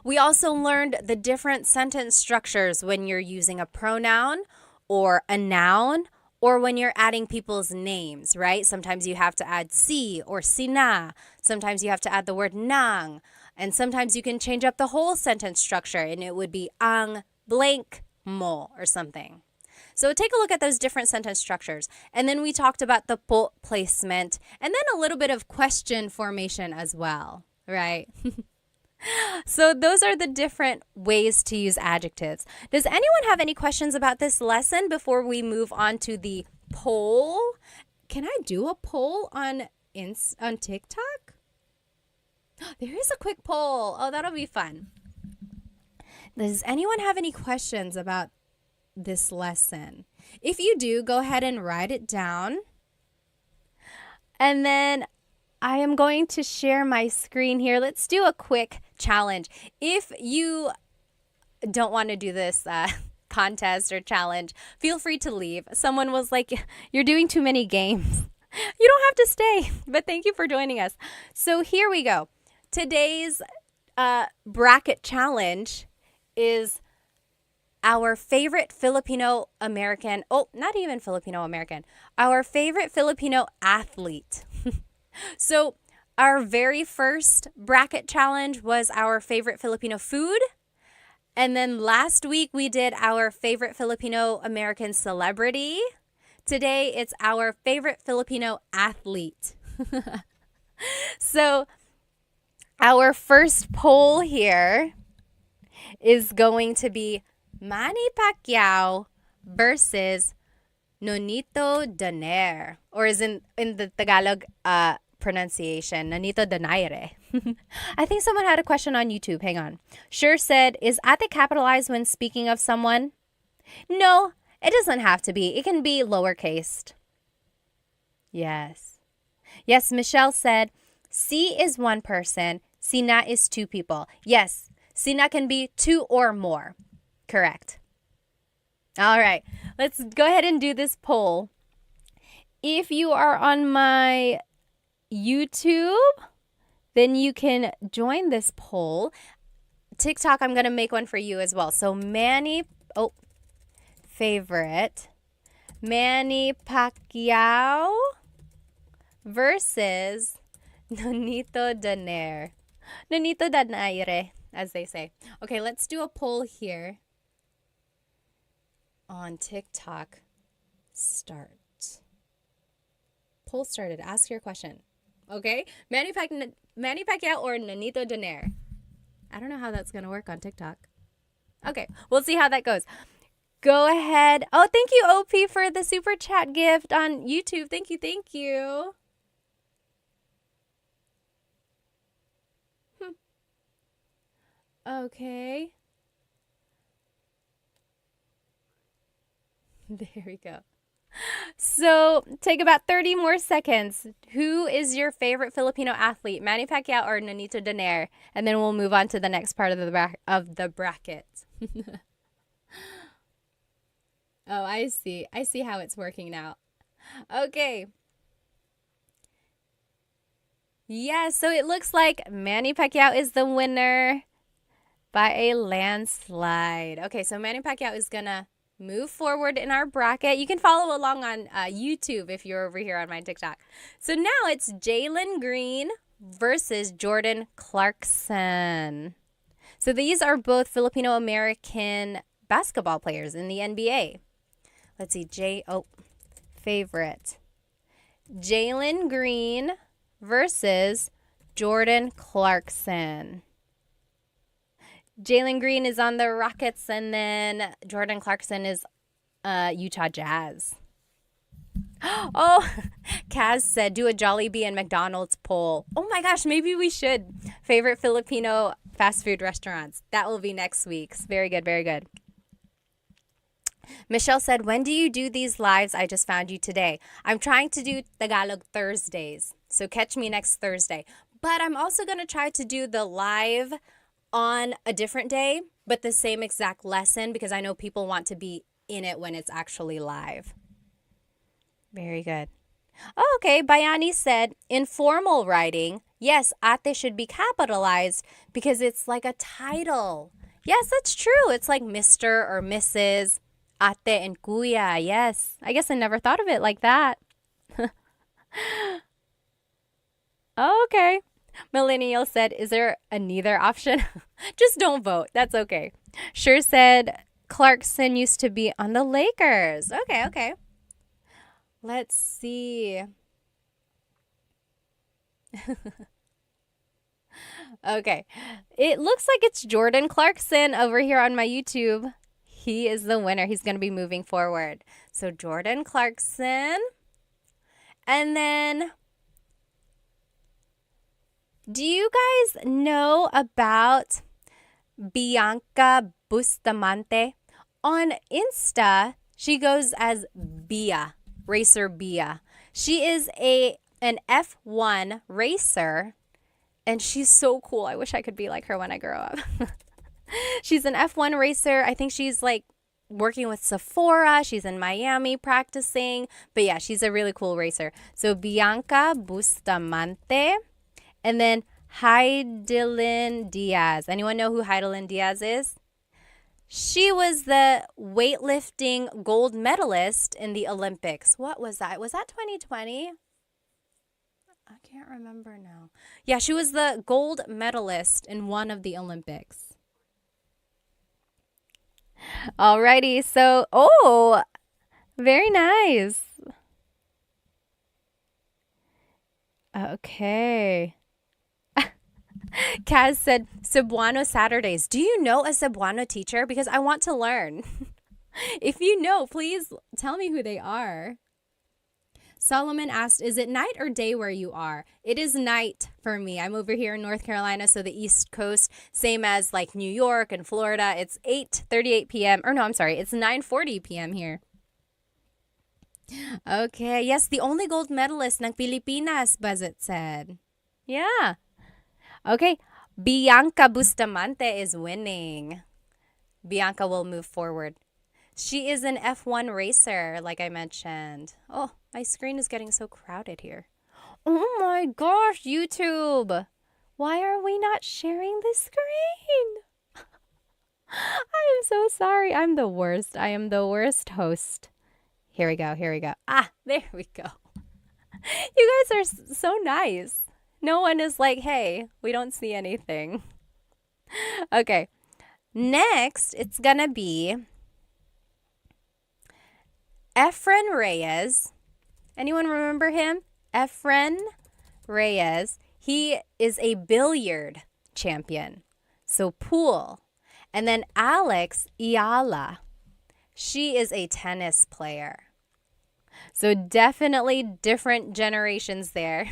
We also learned the different sentence structures when you're using a pronoun or a noun or when you're adding people's names, right? Sometimes you have to add si or sina. Sometimes you have to add the word nang. And sometimes you can change up the whole sentence structure and it would be ang blank mo or something. So take a look at those different sentence structures. And then we talked about the po placement and then a little bit of question formation as well, right? So those are the different ways to use adjectives. Does anyone have any questions about this lesson before we move on to the poll? Can I do a poll on TikTok? There is a quick poll. Oh, that'll be fun. Does anyone have any questions about this lesson? If you do, go ahead and write it down. And then I am going to share my screen here. Let's do a quick challenge. If you don't want to do this contest or challenge, feel free to leave. Someone was like, you're doing too many games. You don't have to stay, but thank you for joining us. So here we go. Today's bracket challenge is our favorite Filipino American, not even Filipino American, our favorite Filipino athlete. So our very first bracket challenge was our favorite Filipino food. And then last week we did our favorite Filipino American celebrity. Today it's our favorite Filipino athlete. So our first poll here is going to be Manny Pacquiao versus Nonito Donaire, or is in the Tagalog pronunciation, Nonito Donaire. I think someone had a question on YouTube. Hang on. Sure said, is ate capitalized when speaking of someone? No, it doesn't have to be. It can be lowercased. Yes. Yes, Michelle said, si is one person, sina is two people. Yes, sina can be two or more. Correct. All right, let's go ahead and do this poll. If you are on my YouTube, then you can join this poll. TikTok, I'm going to make one for you as well. So favorite, Manny Pacquiao versus Nonito Donaire. Nonito Donaire, as they say. Okay, let's do a poll here on TikTok. Start. Poll started. Ask your question. Okay? Manny Pacquiao or Nonito Donaire? I don't know how that's going to work on TikTok. Okay, we'll see how that goes. Go ahead. Oh, thank you, OP, for the super chat gift on YouTube. Thank you, thank you. Okay. There we go. So take about 30 more seconds. Who is your favorite Filipino athlete, Manny Pacquiao or Nonito Donaire? And then we'll move on to the next part of the bracket. Oh, I see. I see how it's working now. Okay. Yeah, so it looks like Manny Pacquiao is the winner by a landslide. Okay, so Manny Pacquiao is going to move forward in our bracket. You can follow along on YouTube if you're over here on my TikTok. So now it's Jalen Green versus Jordan Clarkson. So these are both Filipino-American basketball players in the NBA. Let's see, favorite. Jalen Green versus Jordan Clarkson. Jalen Green is on the Rockets, and then Jordan Clarkson is Utah Jazz. Oh, Kaz said, do a Jollibee and McDonald's poll. Oh my gosh, maybe we should. Favorite Filipino fast food restaurants. That will be next week's. Very good, very good. Michelle said, when do you do these lives? I just found you today. I'm trying to do Tagalog Thursdays, so catch me next Thursday. But I'm also going to try to do the live on a different day, but the same exact lesson, because I know people want to be in it when it's actually live. Very good. Oh, okay. Bayani said, informal writing, yes, ate should be capitalized because it's like a title. Yes, that's true. It's like Mr. or Mrs. Ate and kuya. Yes. I guess I never thought of it like that. Oh, okay. Millennial said, is there a neither option? Just don't vote. That's okay. Sure said, Clarkson used to be on the Lakers. Okay, okay. Let's see. Okay. It looks like it's Jordan Clarkson over here on my YouTube. He is the winner. He's going to be moving forward. So Jordan Clarkson. And then, do you guys know about Bianca Bustamante? On Insta, she goes as Bia, Racer Bia. She is an F1 racer, and she's so cool. I wish I could be like her when I grow up. She's an F1 racer. I think she's like working with Sephora. She's in Miami practicing. But yeah, she's a really cool racer. So Bianca Bustamante. And then Heidelin Diaz. Anyone know who Heidelin Diaz is? She was the weightlifting gold medalist in the Olympics. What was that? Was that 2020? I can't remember now. Yeah, she was the gold medalist in one of the Olympics. Alrighty, so, very nice. Okay. Kaz said, Cebuano Saturdays. Do you know a Cebuano teacher? Because I want to learn. If you know, please tell me who they are. Solomon asked, is it night or day where you are? It is night for me. I'm over here in North Carolina, so the East Coast, same as like New York and Florida. It's 8:38 p.m. Or no, I'm sorry. It's 9:40 p.m. here. Okay. Yes, the only gold medalist ng Pilipinas, Buzzet said. Yeah. Okay. Bianca Bustamante is winning. Bianca will move forward. She is an F1 racer, like I mentioned. Oh, my screen is getting so crowded here. Oh my gosh, YouTube. Why are we not sharing the screen? I am so sorry. I'm the worst. I am the worst host. Here we go. Here we go. Ah, there we go. You guys are so nice. No one is like, hey, we don't see anything. Okay. Next, it's going to be Efren Reyes. Anyone remember him? Efren Reyes. He is a billiard champion. So pool. And then Alex Iala. She is a tennis player. So definitely different generations there.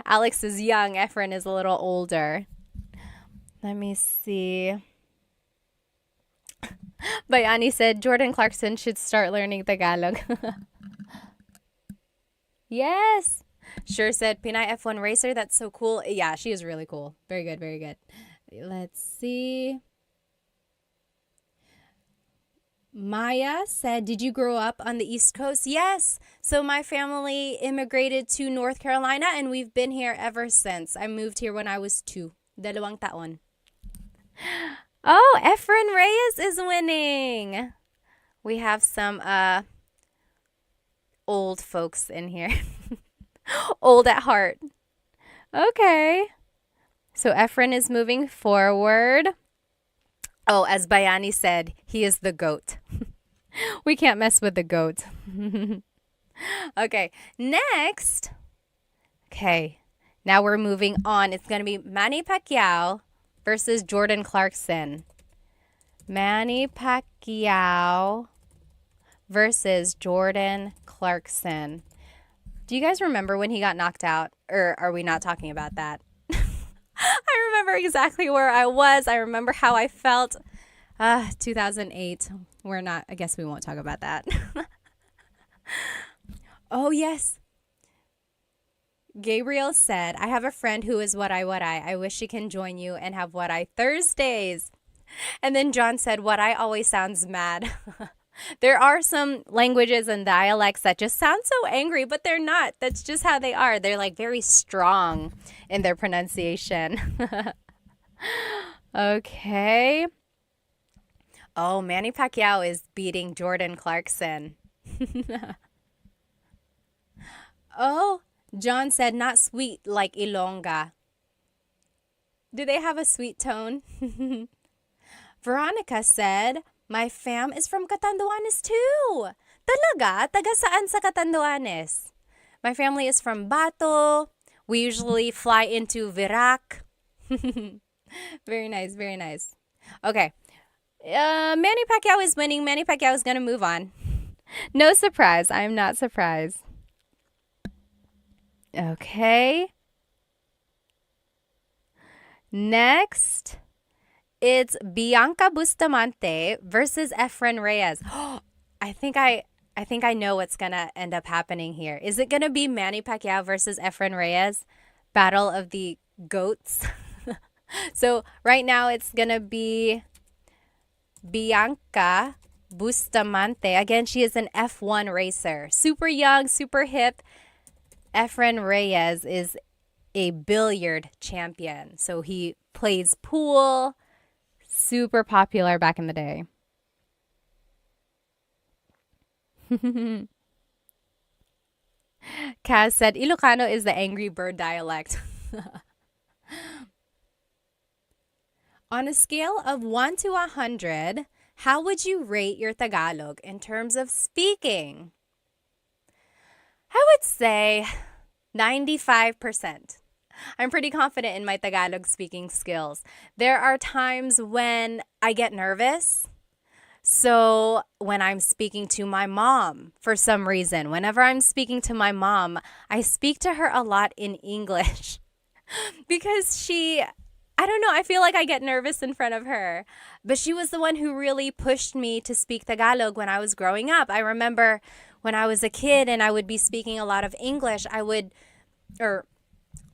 Alex is young. Efren is a little older. Let me see. Bayani said Jordan Clarkson should start learning Tagalog. Yes. Sure said Pinay F1 racer. That's so cool. Yeah, she is really cool. Very good, very good. Let's see. Maya said, did you grow up on the East Coast? Yes. So my family immigrated to North Carolina and we've been here ever since. I moved here when I was 2. Dalawang taon. Oh, Efren Reyes is winning. We have some old folks in here. Old at heart. Okay. So Efren is moving forward. Oh, as Bayani said, he is the goat. We can't mess with the goat. Okay, next. Okay, now we're moving on. It's going to be Manny Pacquiao versus Jordan Clarkson. Manny Pacquiao versus Jordan Clarkson. Do you guys remember when he got knocked out? Or are we not talking about that? I remember exactly where I was. I remember how I felt. 2008. We're not, I guess we won't talk about that. Oh, yes. Gabriel said, I have a friend who is what I. I wish she can join you and have what I Thursdays. And then John said, what I always sounds mad. There are some languages and dialects that just sound so angry, but they're not. That's just how they are. They're like very strong in their pronunciation. Okay. Oh, Manny Pacquiao is beating Jordan Clarkson. Oh, John said not sweet like Ilongga. Do they have a sweet tone? Veronica said, my fam is from Catanduanes too. Talaga? Taga saan sa Catanduanes? My family is from Bato. We usually fly into Virac. Very nice, very nice. Okay. Manny Pacquiao is winning. Manny Pacquiao is going to move on. No surprise. I'm not surprised. Okay. Next, it's Bianca Bustamante versus Efren Reyes. I think I know what's going to end up happening here. Is it going to be Manny Pacquiao versus Efren Reyes? Battle of the goats. So right now it's going to be Bianca Bustamante. Again, she is an F1 racer. Super young, super hip. Efren Reyes is a billiard champion. So he plays pool. Super popular back in the day. Kaz said, Ilocano is the Angry Bird dialect. On a scale of 1 to 100, how would you rate your Tagalog in terms of speaking? I would say 95%. I'm pretty confident in my Tagalog speaking skills. There are times when I get nervous. So when I'm speaking to my mom, for some reason, whenever I'm speaking to my mom, I speak to her a lot in English because I don't know, I feel like I get nervous in front of her. But she was the one who really pushed me to speak Tagalog when I was growing up. I remember when I was a kid and I would be speaking a lot of English,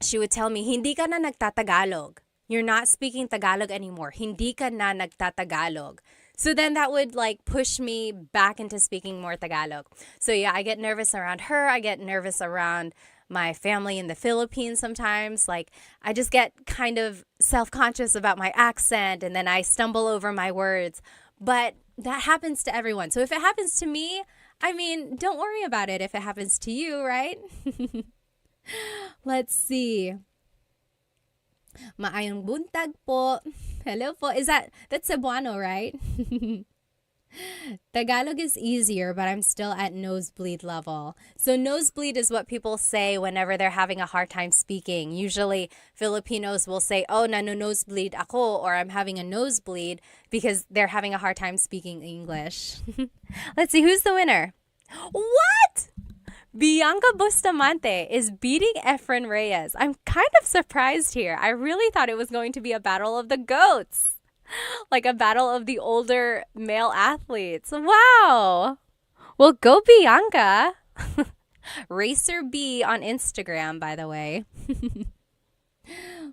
she would tell me, hindi ka na nagtatagalog. You're not speaking Tagalog anymore. Hindi ka na nagtatagalog. So then that would like push me back into speaking more Tagalog. So yeah, I get nervous around her. I get nervous around my family in the Philippines sometimes. Like, I just get kind of self-conscious about my accent and then I stumble over my words. But that happens to everyone. So if it happens to me, I mean, don't worry about it if it happens to you, right? Let's see. Maayong buntag po. Hello po. That's Cebuano, right? Tagalog is easier, but I'm still at nosebleed level. So nosebleed is what people say whenever they're having a hard time speaking. Usually Filipinos will say, oh, nosebleed ako, or I'm having a nosebleed because they're having a hard time speaking English. Let's see, who's the winner? What? Bianca Bustamante is beating Efren Reyes. I'm kind of surprised here. I really thought it was going to be a battle of the goats. Like a battle of the older male athletes. Wow. Well, go Bianca. Racer B on Instagram, by the way.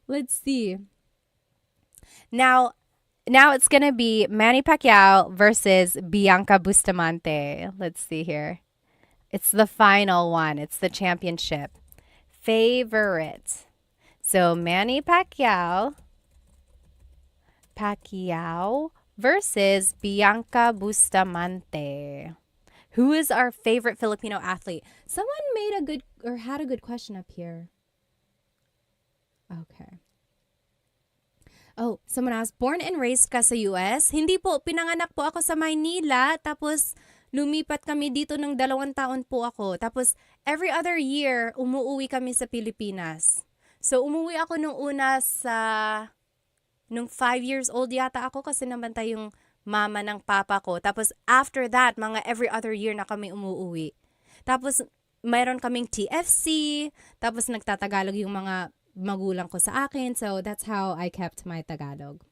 Let's see. Now it's going to be Manny Pacquiao versus Bianca Bustamante. Let's see here. It's the final one. It's the championship. Favorite. So Manny Pacquiao versus Bianca Bustamante. Who is our favorite Filipino athlete? Someone had a good question up here. Okay. Oh, someone asked, born and raised ka sa US? Hindi po, pinanganak po ako sa Maynila, tapos lumipat kami dito ng 2 taon po ako. Tapos every other year, umuwi kami sa Pilipinas. So umuwi ako nung una nung 5 years old yata ako kasi nabantay yung mama ng papa ko. Tapos after that, mga every other year na kami umuwi. Tapos mayroon kaming TFC. Tapos nagtatagalog yung mga magulang ko sa akin. So that's how I kept my Tagalog.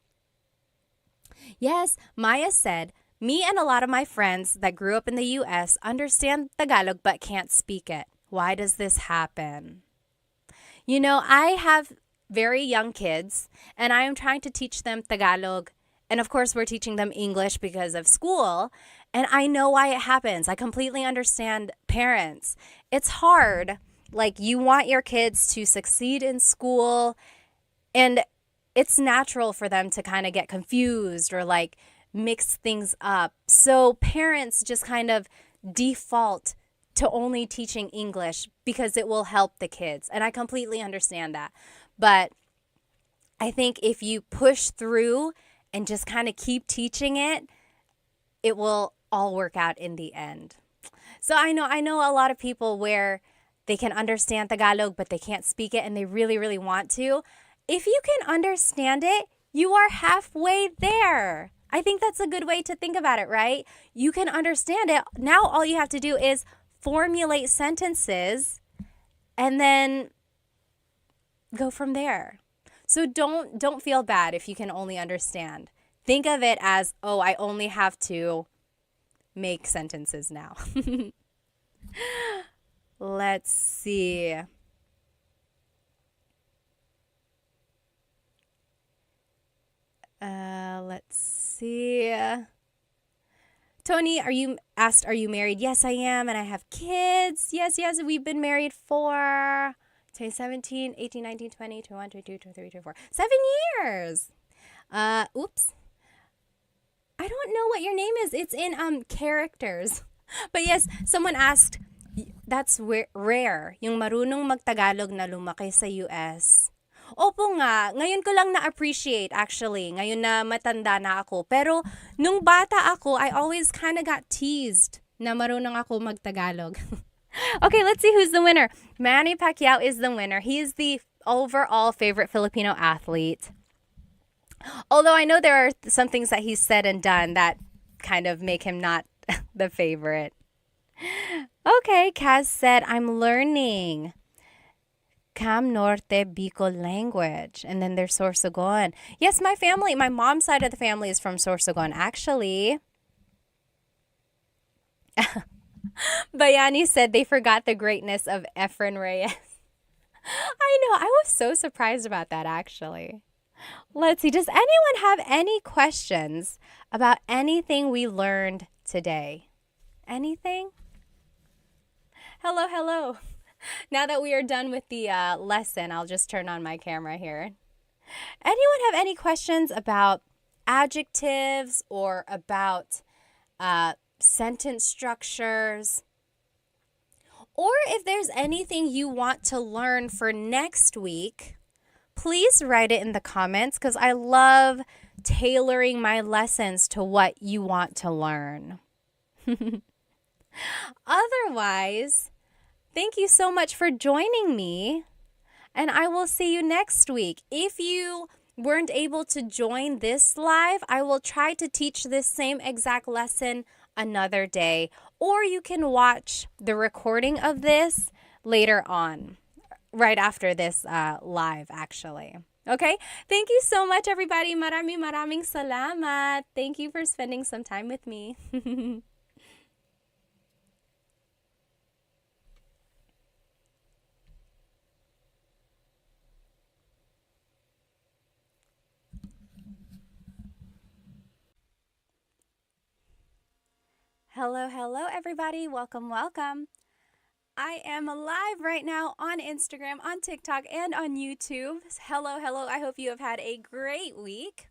Yes, Maya said, me and a lot of my friends that grew up in the US understand Tagalog but can't speak it. Why does this happen? You know, I have very young kids, and I am trying to teach them Tagalog. And of course, we're teaching them English because of school. And I know why it happens. I completely understand parents. It's hard. Like, you want your kids to succeed in school, and it's natural for them to kind of get confused or like mix things up. So parents just kind of default to only teaching English because it will help the kids. And I completely understand that. But I think if you push through and just kind of keep teaching it, it will all work out in the end. So I know a lot of people where they can understand Tagalog, but they can't speak it and they really, really want to. If you can understand it, you are halfway there. I think that's a good way to think about it, right? You can understand it. Now all you have to do is formulate sentences and then go from there. So don't feel bad if you can only understand. Think of it as, oh, I only have to make sentences now. Let's see. Let's see. Tony, are you married? Yes, I am, and I have kids. Yes, we've been married for 2017, 18, 19, 20, 21, 22, 23, 24. 7 years. Oops. I don't know what your name is. It's in characters. But yes, someone asked, that's rare, yung marunong magtagalog na lumaki sa US. Opo nga, ngayon ko lang na-appreciate actually, ngayon na matanda na ako. Pero nung bata ako, I always kind of got teased na marunong ako magtagalog. Okay, let's see who's the winner. Manny Pacquiao is the winner. He is the overall favorite Filipino athlete. Although I know there are some things that he's said and done that kind of make him not the favorite. Okay, Kaz said, I'm learning Cam Norte Bicol language. And then there's Sorsogon. Yes, my mom's side of the family is from Sorsogon. Actually, Bayani said they forgot the greatness of Efren Reyes. I know, I was so surprised about that actually. Let's see, does anyone have any questions about anything we learned today? Anything? Hello. Now that we are done with the lesson, I'll just turn on my camera here. Anyone have any questions about adjectives or about sentence structures? Or if there's anything you want to learn for next week, please write it in the comments because I love tailoring my lessons to what you want to learn. Otherwise, thank you so much for joining me, and I will see you next week. If you weren't able to join this live, I will try to teach this same exact lesson another day, or you can watch the recording of this later on, right after this live, actually. Okay? Thank you so much, everybody. Maraming salamat. Thank you for spending some time with me. Hello, everybody. Welcome. I am live right now on Instagram, on TikTok, and on YouTube. Hello. I hope you have had a great week.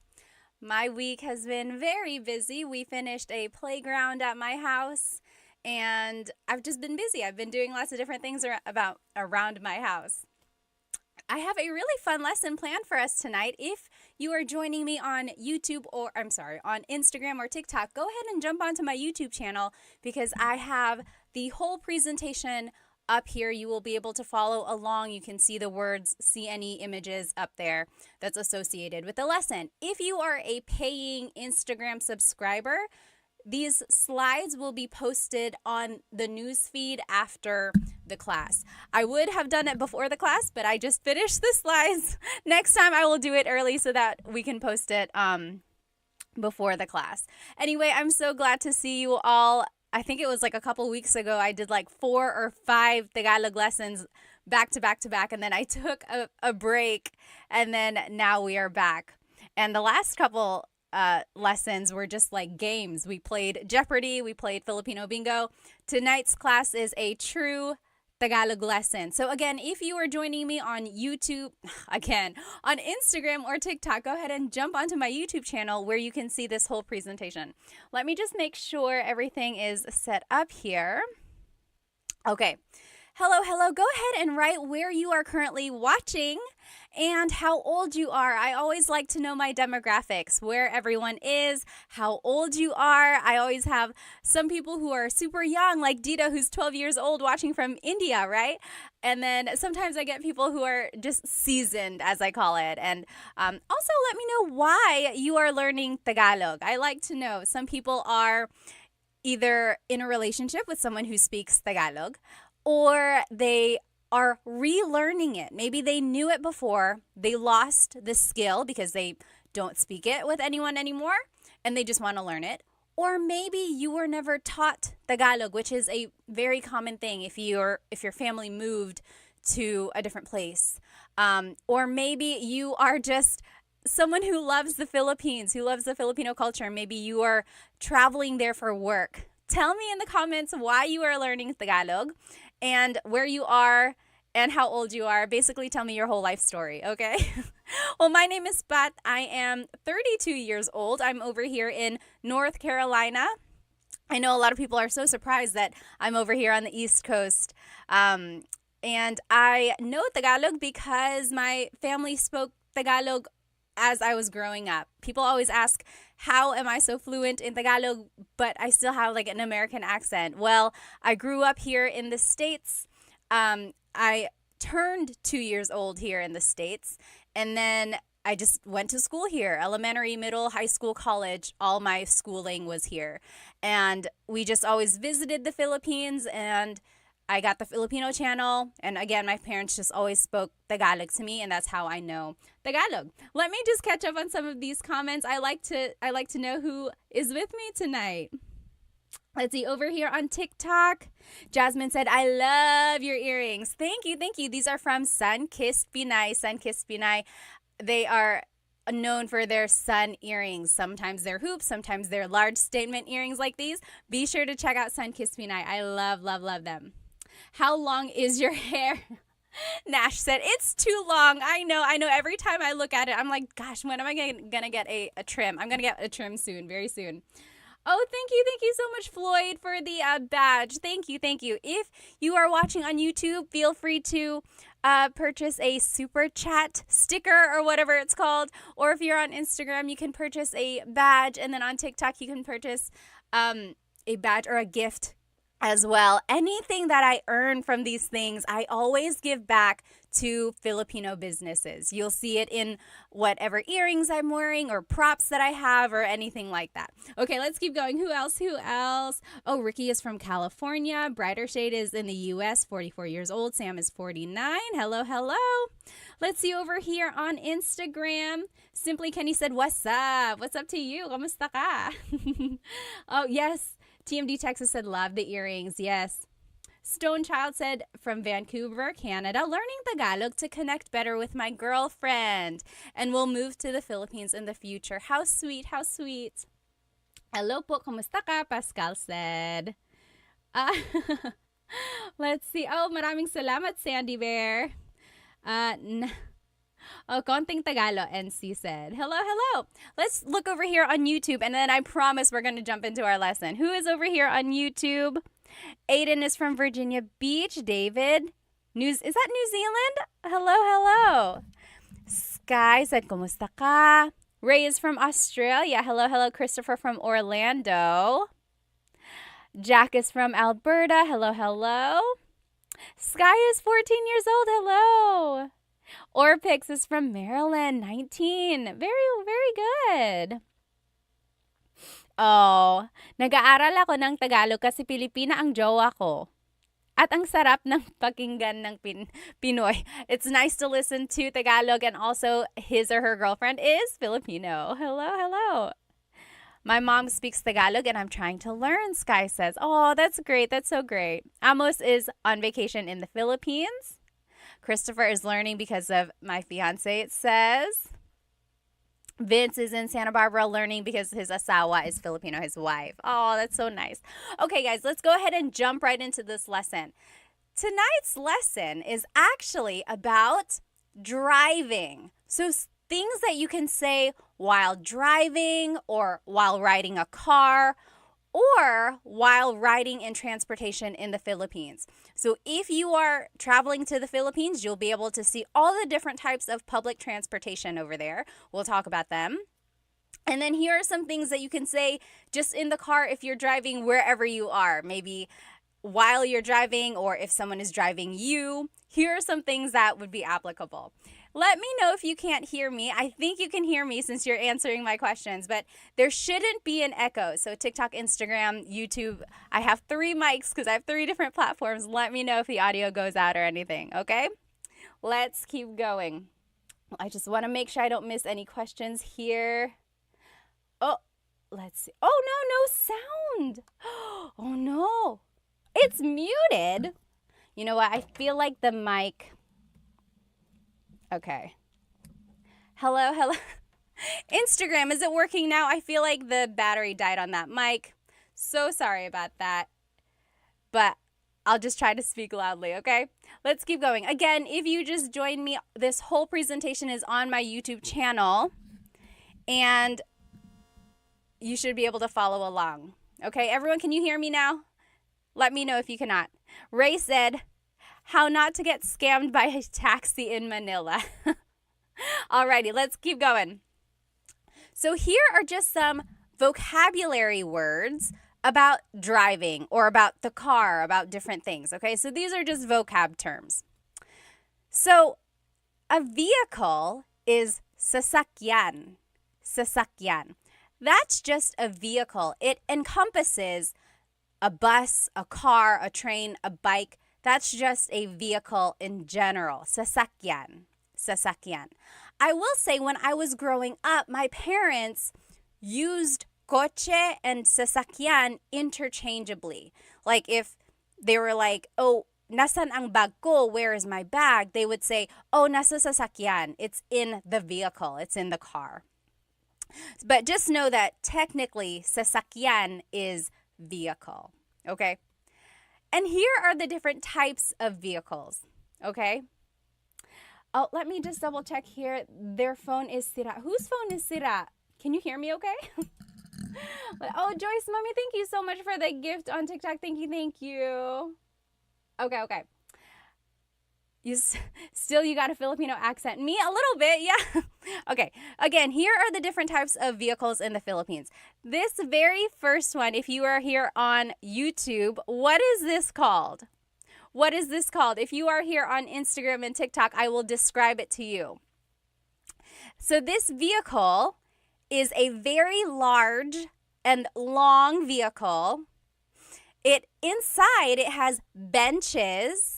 My week has been very busy. We finished a playground at my house, and I've just been busy. I've been doing lots of different things around my house. I have a really fun lesson planned for us tonight. If you are joining me on YouTube on Instagram or TikTok, go ahead and jump onto my YouTube channel because I have the whole presentation up here. You will be able to follow along. You can see the words, see any images up there that's associated with the lesson. If you are a paying Instagram subscriber, these slides will be posted on the news feed after the class. I would have done it before the class, but I just finished the slides. Next time I will do it early so that we can post it before the class. Anyway, I'm so glad to see you all. I think it was like a couple weeks ago, I did like 4 or 5 Tagalog lessons back to back, and then I took a break, and then now we are back. And the last couple lessons were just like games. We played Jeopardy, we played Filipino Bingo. Tonight's class is a true Tagalog lesson. So again, if you are joining me on YouTube, again, on Instagram or TikTok, go ahead and jump onto my YouTube channel where you can see this whole presentation. Let me just make sure everything is set up here. Okay. Hello. Go ahead and write where you are currently watching and how old you are. I always like to know my demographics, where everyone is, how old you are. I always have some people who are super young, like Dita, who's 12 years old, watching from India, right? And then sometimes I get people who are just seasoned, as I call it. And also let me know why you are learning Tagalog. I like to know. Some people are either in a relationship with someone who speaks Tagalog, or they are relearning it. Maybe they knew it before, they lost the skill because they don't speak it with anyone anymore, and they just want to learn it. Or maybe you were never taught Tagalog, which is a very common thing if your family moved to a different place. Or maybe you are just someone who loves the Philippines, who loves the Filipino culture. Maybe you are traveling there for work. Tell me in the comments why you are learning Tagalog and where you are and how old you are. Basically, tell me your whole life story, okay? Well, my name is Pat. I am 32 years old. I'm over here in North Carolina. I know a lot of people are so surprised that I'm over here on the East Coast. And I know Tagalog because my family spoke Tagalog as I was growing up. People always ask, how am I so fluent in Tagalog, but I still have like an American accent? Well, I grew up here in the States. I turned 2 years old here in the States, and then I just went to school here, elementary, middle, high school, college. All my schooling was here. And we just always visited the Philippines, and I got the Filipino channel, and again, my parents just always spoke Tagalog to me, and that's how I know Tagalog. Let me just catch up on some of these comments. I like to know who is with me tonight. Let's see, over here on TikTok, Jasmine said, I love your earrings. Thank you. These are from Sun-Kissed Pinay. They are known for their sun earrings. Sometimes they're hoops, sometimes they're large statement earrings like these. Be sure to check out Sun-Kissed Pinay. I love them. How long is your hair? Nash said, it's too long. I know. Every time I look at it, I'm like, gosh, when am I going to get a trim? I'm going to get a trim soon, very soon. Oh, thank you so much, Floyd, for the badge. Thank you. If you are watching on YouTube, feel free to purchase a super chat sticker or whatever it's called. Or if you're on Instagram, you can purchase a badge. And then on TikTok, you can purchase a badge or a gift as well. Anything that I earn from these things, I always give back to Filipino businesses. You'll see it in whatever earrings I'm wearing or props that I have or anything like that. Okay, let's keep going. Who else? Oh, Ricky is from California. Brighter Shade is in the US, 44 years old. Sam is 49. Hello. Let's see over here on Instagram. Simply Kenny said, what's up? What's up to you? Kamusta ka? Oh, yes. TMD Texas said, love the earrings. Yes. Stone Child said, from Vancouver, Canada, learning Tagalog to connect better with my girlfriend. And we'll move to the Philippines in the future. How sweet. Hello po, kumusta ka? Pascal said. Let's see. Oh, maraming salamat, Sandy Bear. Konting Tagalog, NC said. Hello. Let's look over here on YouTube, and then I promise we're going to jump into our lesson. Who is over here on YouTube? Aiden is from Virginia Beach. David, is that New Zealand? Hello. Sky said, kumusta ka? Ray is from Australia. Hello. Christopher from Orlando. Jack is from Alberta. Hello. Sky is 14 years old. Hello. Orpix is from Maryland, 19. Very good. Oh, nag-aaral ako ng Tagalog kasi Pilipina ang jowa ko. At ang sarap ng pakinggan ng Pinoy. It's nice to listen to Tagalog, and also his or her girlfriend is Filipino. Hello. My mom speaks Tagalog and I'm trying to learn, Sky says. Oh, that's great. That's so great. Amos is on vacation in the Philippines. Christopher is learning because of my fiance, it says. Vince is in Santa Barbara learning because his asawa is Filipino, his wife. Oh, that's so nice. Okay, guys, let's go ahead and jump right into this lesson. Tonight's lesson is actually about driving. So things that you can say while driving or while riding a car or while riding in transportation in the Philippines. So if you are traveling to the Philippines, you'll be able to see all the different types of public transportation over there. We'll talk about them. And then here are some things that you can say just in the car if you're driving wherever you are. Maybe while you're driving or if someone is driving you. Here are some things that would be applicable. Let me know if you can't hear me. I think you can hear me since you're answering my questions, but there shouldn't be an echo. So TikTok, Instagram, YouTube, I have 3 mics because I have 3 different platforms. Let me know if the audio goes out or anything, okay? Let's keep going. I just want to make sure I don't miss any questions here. Oh, let's see. Oh, no sound. Oh, no. It's muted. You know what? I feel like the mic... Okay. Hello. Instagram, is it working now? I feel like the battery died on that mic. So sorry about that. But I'll just try to speak loudly, okay? Let's keep going. Again, if you just joined me, this whole presentation is on my YouTube channel. And you should be able to follow along. Okay, everyone, can you hear me now? Let me know if you cannot. Ray said... How not to get scammed by a taxi in Manila. Alrighty, let's keep going. So here are just some vocabulary words about driving or about the car, about different things, okay? So these are just vocab terms. So a vehicle is sasakyan. Sasakyan. That's just a vehicle. It encompasses a bus, a car, a train, a bike. That's just a vehicle in general. Sasakyan. Sasakyan. I will say when I was growing up, my parents used coche and sasakyan interchangeably. Like if they were like, oh, nasan ang bag ko? Where is my bag? They would say, oh, nasa sasakyan. It's in the vehicle. It's in the car. But just know that technically sasakyan is vehicle. Okay? And here are the different types of vehicles, okay? Oh, let me just double check here. Their phone is sira. Whose phone is sira? Can you hear me okay? Oh, Joyce, Mommy, thank you so much for the gift on TikTok. Thank you, thank you. Okay. You got a Filipino accent. Me, a little bit, yeah. Okay, again, here are the different types of vehicles in the Philippines. This very first one, if you are here on YouTube, what is this called? What is this called? If you are here on Instagram and TikTok, I will describe it to you. So this vehicle is a very large and long vehicle. Inside it has benches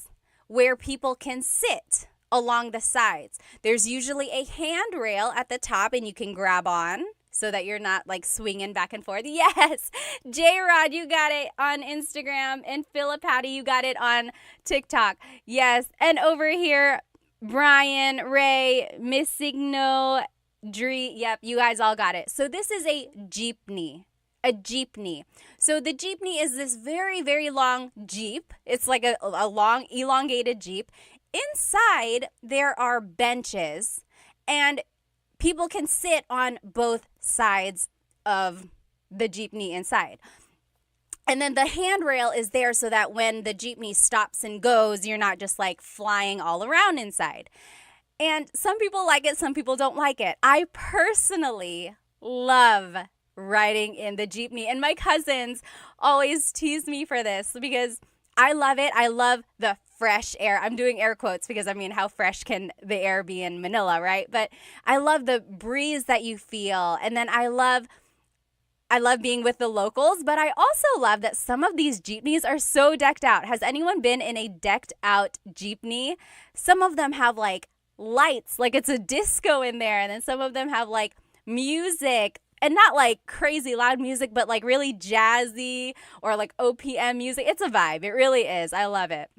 where people can sit along the sides. There's usually a handrail at the top and you can grab on so that you're not like swinging back and forth. Yes, J-Rod, you got it on Instagram, and Philip Patty, you got it on TikTok. Yes, and over here, Brian, Ray, Miss Signo, Dree, yep, you guys all got it. So this is a jeepney. A jeepney. So the jeepney is this very, very long jeep. It's like a long, elongated jeep. Inside, there are benches, and people can sit on both sides of the jeepney inside. And then the handrail is there so that when the jeepney stops and goes, you're not just like flying all around inside. And some people like it, some people don't like it. I personally love riding in the jeepney, and my cousins always tease me for this because I love it. I love the fresh air. I'm doing air quotes because I mean, how fresh can the air be in Manila, right? But I love the breeze that you feel. And then I love being with the locals, but I also love that some of these jeepneys are so decked out. Has anyone been in a decked out jeepney? Some of them have like lights, like it's a disco in there. And then some of them have like music, and not like crazy loud music, but like really jazzy or like OPM music. It's a vibe. It really is. I love it.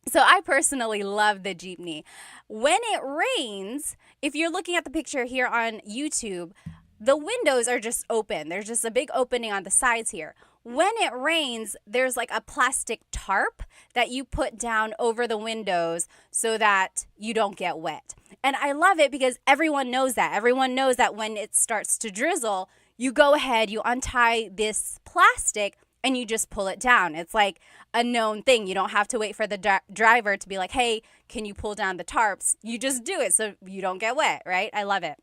So I personally love the jeepney. When it rains, if you're looking at the picture here on YouTube, the windows are just open. There's just a big opening on the sides here. When it rains, there's like a plastic tarp that you put down over the windows so that you don't get wet. And I love it because everyone knows that. Everyone knows that when it starts to drizzle, you go ahead, you untie this plastic, and you just pull it down. It's like a known thing. You don't have to wait for the driver to be like, hey, can you pull down the tarps? You just do it so you don't get wet, right? I love it.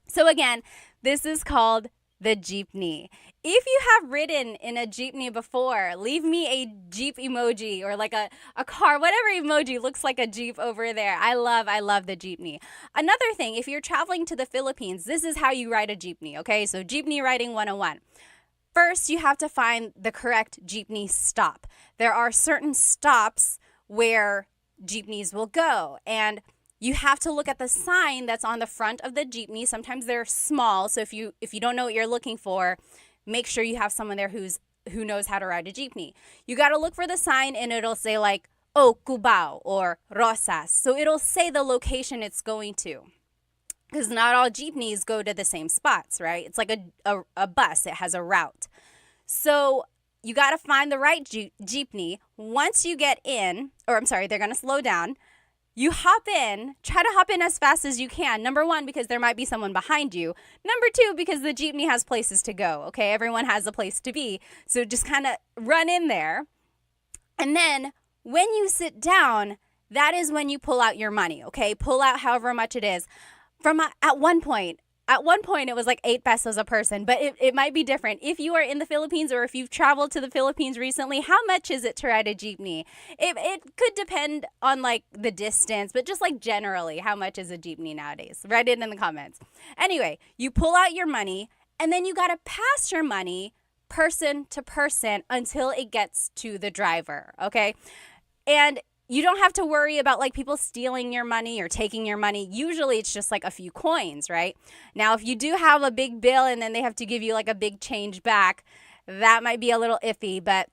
So again, this is called the jeepney. If you have ridden in a jeepney before, leave me a jeep emoji or like a car, whatever emoji looks like a jeep over there. I love the jeepney. Another thing, if you're traveling to the Philippines, this is how you ride a jeepney, okay? So jeepney riding 101. First, you have to find the correct jeepney stop. There are certain stops where jeepneys will go, and you have to look at the sign that's on the front of the jeepney. Sometimes they're small, so if you don't know what you're looking for, make sure you have someone there who knows how to ride a jeepney. You got to look for the sign, and it'll say like, oh, Cubao or Rosas. So it'll say the location it's going to. Because not all jeepneys go to the same spots, right? It's like a bus. It has a route. So you got to find the right jeepney. Once you get in, they're going to slow down. You hop in, try to hop in as fast as you can. Number one, because there might be someone behind you. Number two, because the jeepney has places to go, okay? Everyone has a place to be. So just kind of run in there. And then when you sit down, that is when you pull out your money, okay? Pull out however much it is. At one point, it was like 8 pesos a person, but it might be different. If you are in the Philippines or if you've traveled to the Philippines recently, how much is it to ride a jeepney? It could depend on like the distance, but just like generally, how much is a jeepney nowadays? Write it in the comments. Anyway, you pull out your money, and then you got to pass your money person to person until it gets to the driver, okay? And you don't have to worry about like people stealing your money or taking your money. Usually it's just like a few coins, right? Now, if you do have a big bill and then they have to give you like a big change back, that might be a little iffy. But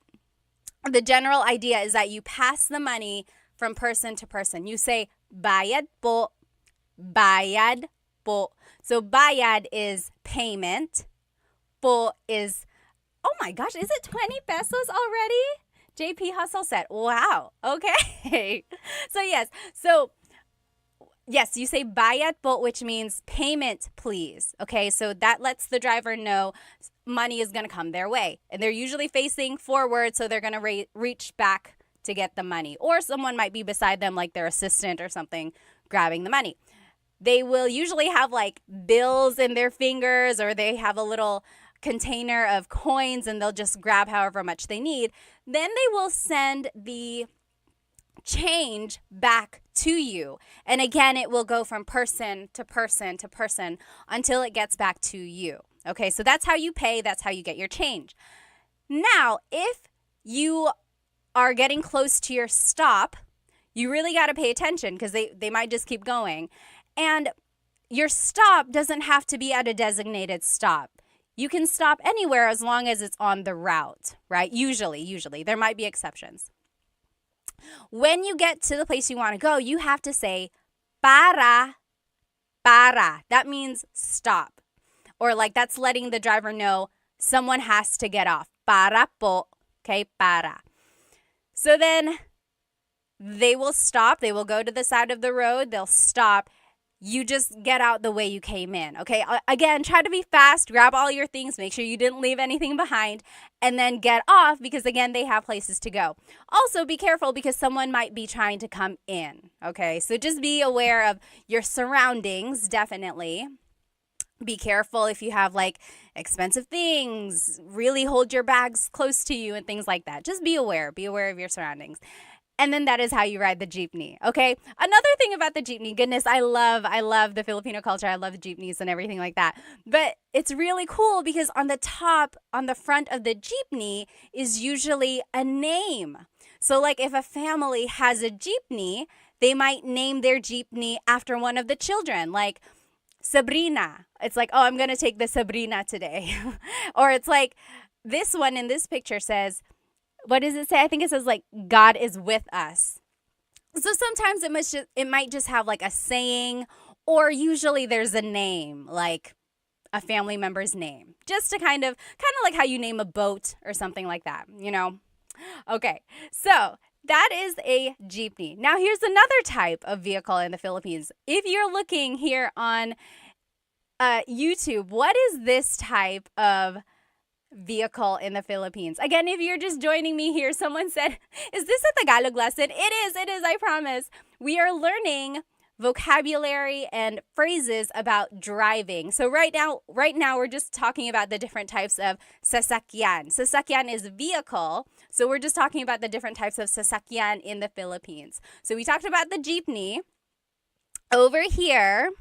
the general idea is that you pass the money from person to person. You say, bayad po, bayad po. So bayad is payment. Po is, oh my gosh, is it 20 pesos already? JP Hustle said. Wow. Okay. Yes, you say bayad po, which means payment, please. Okay, so that lets the driver know money is going to come their way. And they're usually facing forward, so they're going to reach back to get the money. Or someone might be beside them, like their assistant or something, grabbing the money. They will usually have like bills in their fingers, or they have a little container of coins, and they'll just grab however much they need. Then they will send the change back to you. And again, it will go from person to person to person until it gets back to you. Okay, so that's how you pay. That's how you get your change. Now, if you are getting close to your stop, you really got to pay attention because they might just keep going. And your stop doesn't have to be at a designated stop. You can stop anywhere as long as it's on the route, right? Usually. There might be exceptions. When you get to the place you want to go, you have to say para. That means stop. Or like that's letting the driver know someone has to get off. Para po. Okay, para. So then they will stop. They will go to the side of the road. They'll stop. You just get out the way you came in, okay? Again, try to be fast, grab all your things, make sure you didn't leave anything behind, and then get off because, again, they have places to go. Also, be careful because someone might be trying to come in, okay? So just be aware of your surroundings, definitely. Be careful if you have, like, expensive things. Really hold your bags close to you and things like that. Just be aware. Be aware of your surroundings. And then that is how you ride the jeepney, okay? Another thing about the jeepney, goodness, I love the Filipino culture. I love jeepneys and everything like that. But it's really cool because on the top, on the front of the jeepney is usually a name. So like if a family has a jeepney, they might name their jeepney after one of the children, like Sabrina. It's like, oh, I'm going to take the Sabrina today. Or it's like this one in this picture says, what does it say? I think it says like God is with us. So sometimes it might just have like a saying, or usually there's a name, like a family member's name, just to kind of like how you name a boat or something like that, you know? Okay, so that is a jeepney. Now here's another type of vehicle in the Philippines. If you're looking here on YouTube, what is this type of vehicle in the Philippines? Again, if you're just joining me here, someone said, is this a Tagalog lesson? It is, I promise. We are learning vocabulary and phrases about driving. So right now we're just talking about the different types of sasakyan. Sasakyan is vehicle. So we're just talking about the different types of sasakyan in the Philippines. So we talked about the jeepney. Over here,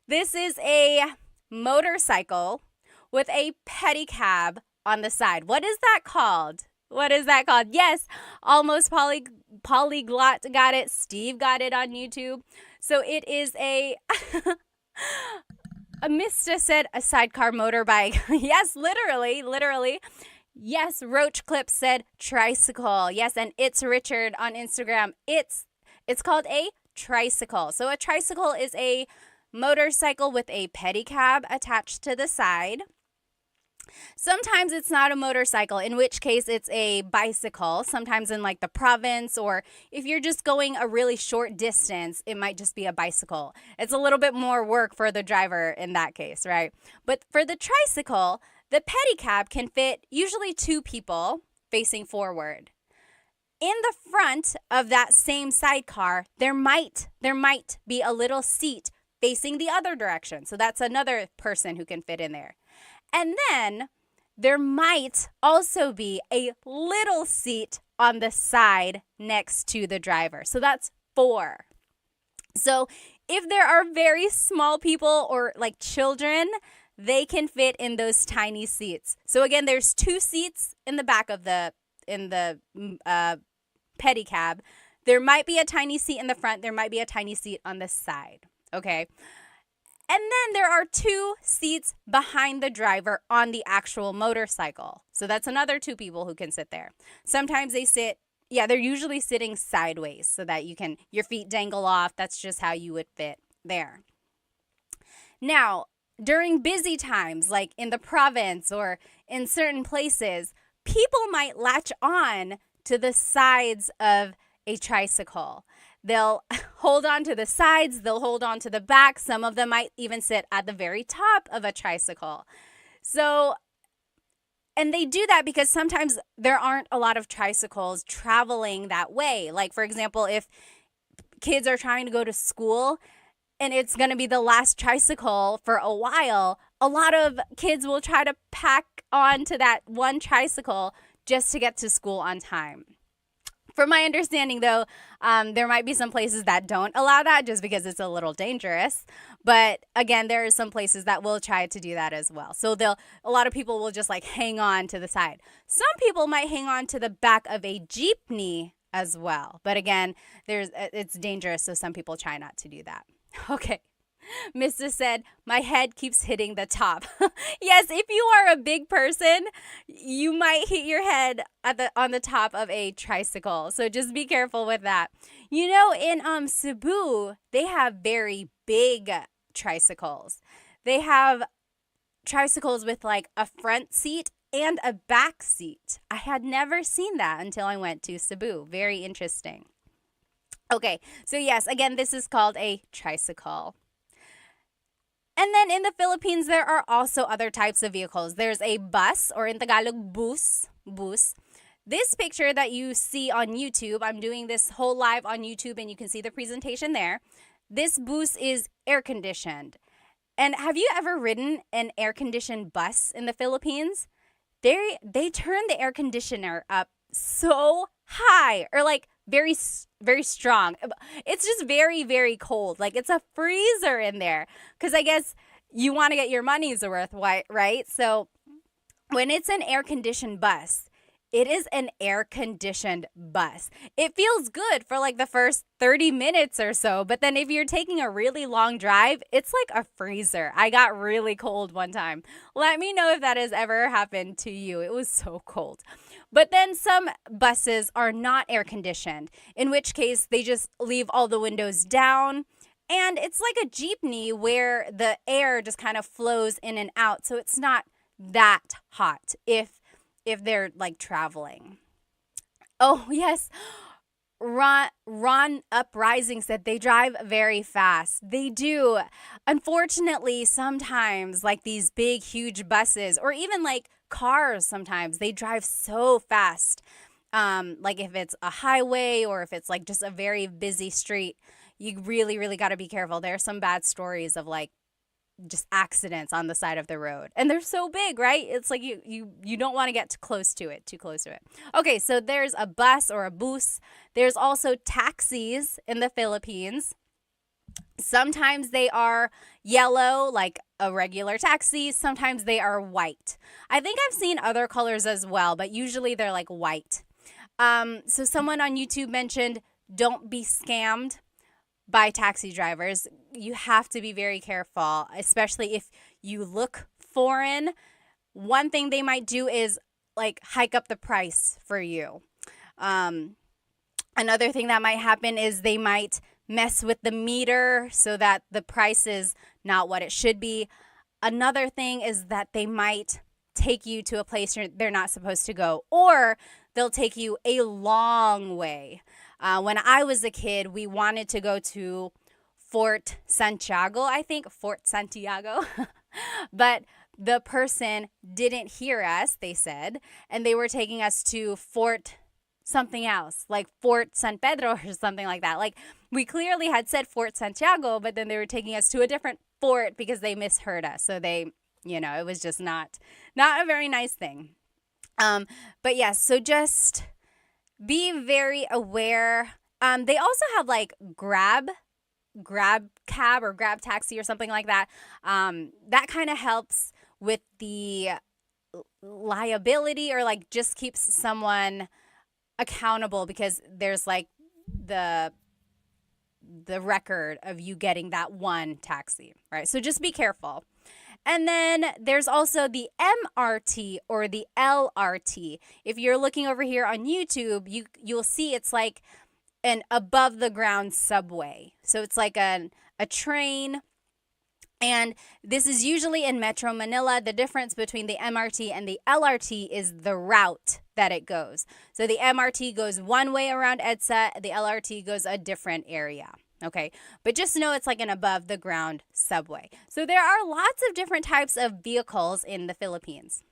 this is a motorcycle with a pedicab on the side. What is that called? Yes, almost polyglot got it. Steve got it on YouTube. So it is a Mista said a sidecar motorbike. Yes, literally. Yes, Roach Clip said tricycle. Yes, and it's Richard on Instagram. It's called a tricycle. So a tricycle is a motorcycle with a pedicab attached to the side. Sometimes it's not a motorcycle, in which case it's a bicycle. Sometimes in like the province, or if you're just going a really short distance, it might just be a bicycle. It's a little bit more work for the driver in that case, right? But for the tricycle, the pedicab can fit usually 2 people facing forward. In the front of that same sidecar, there might be a little seat facing the other direction. So that's another person who can fit in there. And then there might also be a little seat on the side next to the driver. So that's 4. So if there are very small people or like children, they can fit in those tiny seats. So again, there's 2 seats in the back of the pedicab. There might be a tiny seat in the front. There might be a tiny seat on the side. Okay. And then there are 2 seats behind the driver on the actual motorcycle. So that's another 2 people who can sit there. Sometimes they're usually sitting sideways so that your feet dangle off. That's just how you would fit there. Now, during busy times, like in the province or in certain places, people might latch on to the sides of a tricycle. They'll hold on to the sides, they'll hold on to the back. Some of them might even sit at the very top of a tricycle. So, and they do that because sometimes there aren't a lot of tricycles traveling that way. Like, for example, if kids are trying to go to school and it's going to be the last tricycle for a while, a lot of kids will try to pack onto that one tricycle just to get to school on time. From my understanding, though, there might be some places that don't allow that just because it's a little dangerous. But again, there are some places that will try to do that as well. So a lot of people will just like hang on to the side. Some people might hang on to the back of a jeepney as well. But again, it's dangerous, so some people try not to do that. Okay. Mr. said, my head keeps hitting the top. Yes, if you are a big person, you might hit your head on the top of a tricycle. So just be careful with that. You know, in Cebu, they have very big tricycles. They have tricycles with like a front seat and a back seat. I had never seen that until I went to Cebu. Very interesting. Okay, so yes, again, this is called a tricycle. And then in the Philippines, there are also other types of vehicles. There's a bus, or in Tagalog, bus. This picture that you see on YouTube, I'm doing this whole live on YouTube and you can see the presentation there. This bus is air-conditioned. And have you ever ridden an air-conditioned bus in the Philippines? They turn the air conditioner up so high, or like very, very strong. It's just very, very cold. Like it's a freezer in there because I guess you want to get your money's worth, right? So when it's an air-conditioned bus, it is an air-conditioned bus. It feels good for like the first 30 minutes or so, but then if you're taking a really long drive, it's like a freezer. I got really cold one time. Let me know if that has ever happened to you. It was so cold. But then some buses are not air-conditioned, in which case they just leave all the windows down. And it's like a jeepney where the air just kind of flows in and out. So it's not that hot if they're like traveling. Oh, yes. Ron Uprising said they drive very fast. They do. Unfortunately, sometimes like these big, huge buses or even like cars, sometimes they drive so fast. Like if it's a highway or if it's like just a very busy street, you really, really got to be careful. There are some bad stories of like just accidents on the side of the road. And they're so big, right? It's like you don't want to get too close to it. Okay, so there's a bus or a bus. There's also taxis in the Philippines. Sometimes they are yellow, like a regular taxi. Sometimes they are white. I think I've seen other colors as well, but usually they're like white. So someone on YouTube mentioned, don't be scammed by taxi drivers. You have to be very careful, especially if you look foreign. One thing they might do is like hike up the price for you. Another thing that might happen is they might mess with the meter so that the price is not what it should be. Another thing is that they might take you to a place they're not supposed to go, or they'll take you a long way. When I was a kid, we wanted to go to Fort Santiago, but the person didn't hear us, they said, and they were taking us to Fort something else, like Fort San Pedro or something like that. Like we clearly had said Fort Santiago, but then they were taking us to a different fort because they misheard us. So they, it was just not a very nice thing. But yes, so just be very aware. They also have like grab cab or grab taxi or something like that. That kind of helps with the liability or like just keeps someone accountable because there's like the record of you getting that one taxi, right? So just be careful. And then there's also the MRT or the LRT. If you're looking over here on YouTube, you'll see it's like an above the ground subway. So it's like a train. And this is usually in Metro Manila. The difference between the MRT and the LRT is the route that it goes. So the MRT goes one way around EDSA, the LRT goes a different area. Okay, but just know it's like an above the ground subway. So there are lots of different types of vehicles in the Philippines.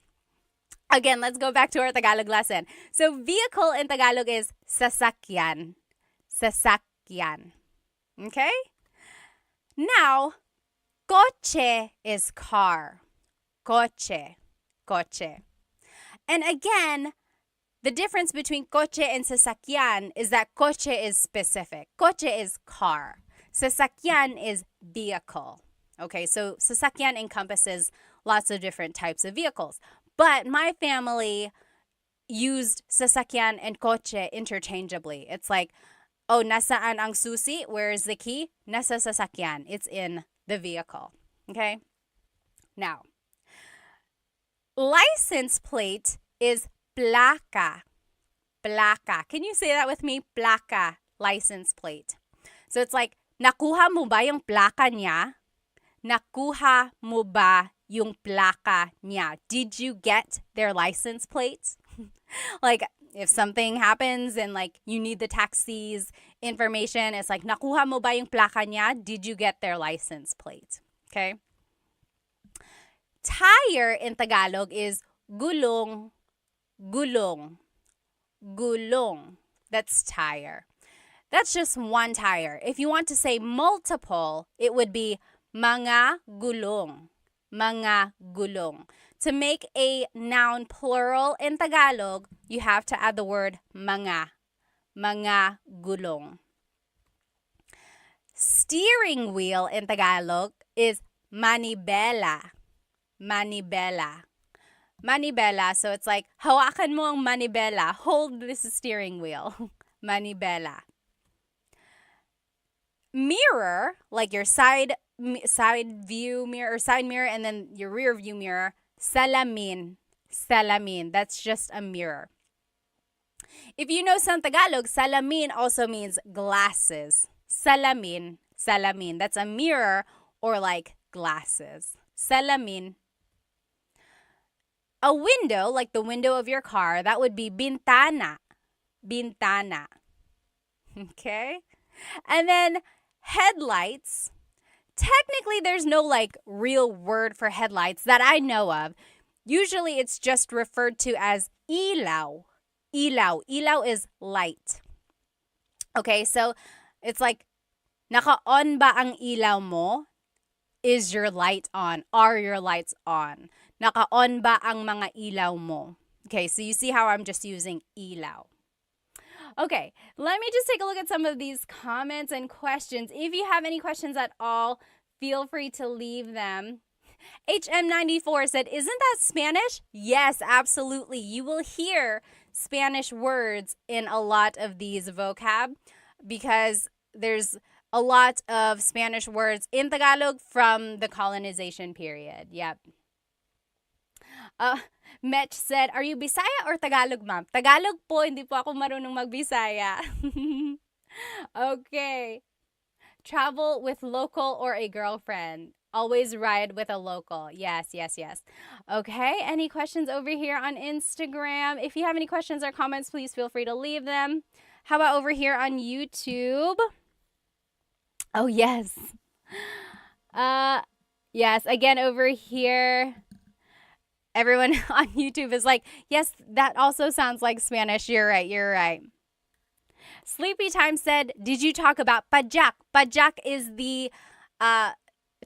Again, let's go back to our Tagalog lesson. So vehicle in Tagalog is sasakyan. Sasakyan. Okay? Now, coche is car. Coche. Coche. And again, the difference between coche and sasakyan is that coche is specific. Coche is car. Sasakyan is vehicle. Okay, so sasakyan encompasses lots of different types of vehicles. But my family used sasakyan and coche interchangeably. It's like, oh, nasaan ang susi? Where is the key? Nasa sasakyan. It's in the vehicle. Okay? Now, license plate is placa. Placa. Can you say that with me? Placa. License plate. So it's like, nakuha mo ba yung placa niya? Nakuha mo ba yung placa niya? Did you get their license plate? Like, if something happens and like you need the taxi's information, it's like, nakuha mo ba yung placa niya? Did you get their license plate? Okay? Tire in Tagalog is gulong. Gulong. Gulong. That's tire. That's just one tire. If you want to say multiple, it would be mga gulong. Mga gulong. To make a noun plural in Tagalog, you have to add the word mga. Mga gulong. Steering wheel in Tagalog is manibela. Manibela. Manibela. So it's like, hawakan mo ang manibela. Hold this steering wheel. Manibela. Mirror, like your side view mirror or side mirror and then your rear view mirror, salamin. Salamin. That's just a mirror. If you know some Tagalog, salamin also means glasses. Salamin. Salamin. That's a mirror or like glasses. Salamin. A window, like the window of your car, that would be bintana. Bintana. Okay? And then headlights. Technically, there's no like real word for headlights that I know of. Usually, it's just referred to as ilaw. Ilaw. Ilaw is light. Okay, so it's like, naka-on ba ang ilaw mo? Is your light on? Are your lights on? Naka-on ba ang mga ilaw mo? Okay, so you see how I'm just using ilaw. Okay, let me just take a look at some of these comments and questions. If you have any questions at all, feel free to leave them. HM94 said, isn't that Spanish? Yes, absolutely. You will hear Spanish words in a lot of these vocab because there's a lot of Spanish words in Tagalog from the colonization period. Yep. Metch said, are you Bisaya or Tagalog, ma'am? Tagalog po, hindi po ako marunong mag-Bisaya. Okay. Travel with local or a girlfriend. Always ride with a local. Yes, yes, yes. Okay, any questions over here on Instagram? If you have any questions or comments, please feel free to leave them. How about over here on YouTube? Oh, yes. Yes, again, over here. Everyone on YouTube is like, yes, that also sounds like Spanish. You're right. You're right. Sleepy Time said, did you talk about pajak? Pajak is the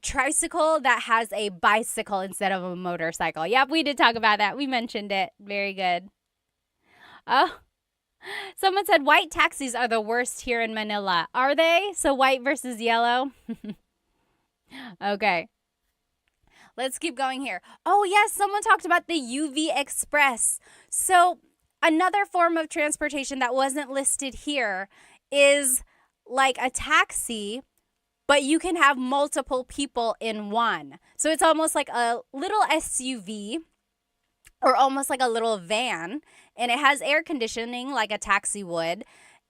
tricycle that has a bicycle instead of a motorcycle. Yep, we did talk about that. We mentioned it. Very good. Oh, someone said white taxis are the worst here in Manila. Are they? So white versus yellow? Okay. Let's keep going here. Oh, yes, someone talked about the UV Express. So another form of transportation that wasn't listed here is like a taxi, but you can have multiple people in one. So it's almost like a little SUV or almost like a little van, and it has air conditioning like a taxi would.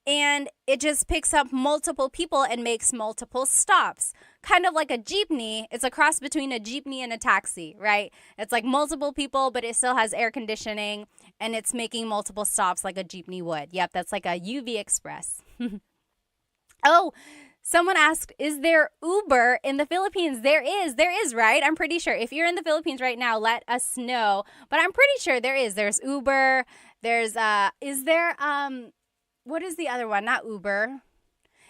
and it just picks up multiple people and makes multiple stops. Kind of like a jeepney. It's a cross between a jeepney and a taxi, right? It's like multiple people, but it still has air conditioning, and it's making multiple stops like a jeepney would. Yep, that's like a UV Express. Oh, someone asked, is there Uber in the Philippines? There is, right? I'm pretty sure. If you're in the Philippines right now, let us know. But I'm pretty sure there is. There's Uber. There's, what is the other one? Not Uber.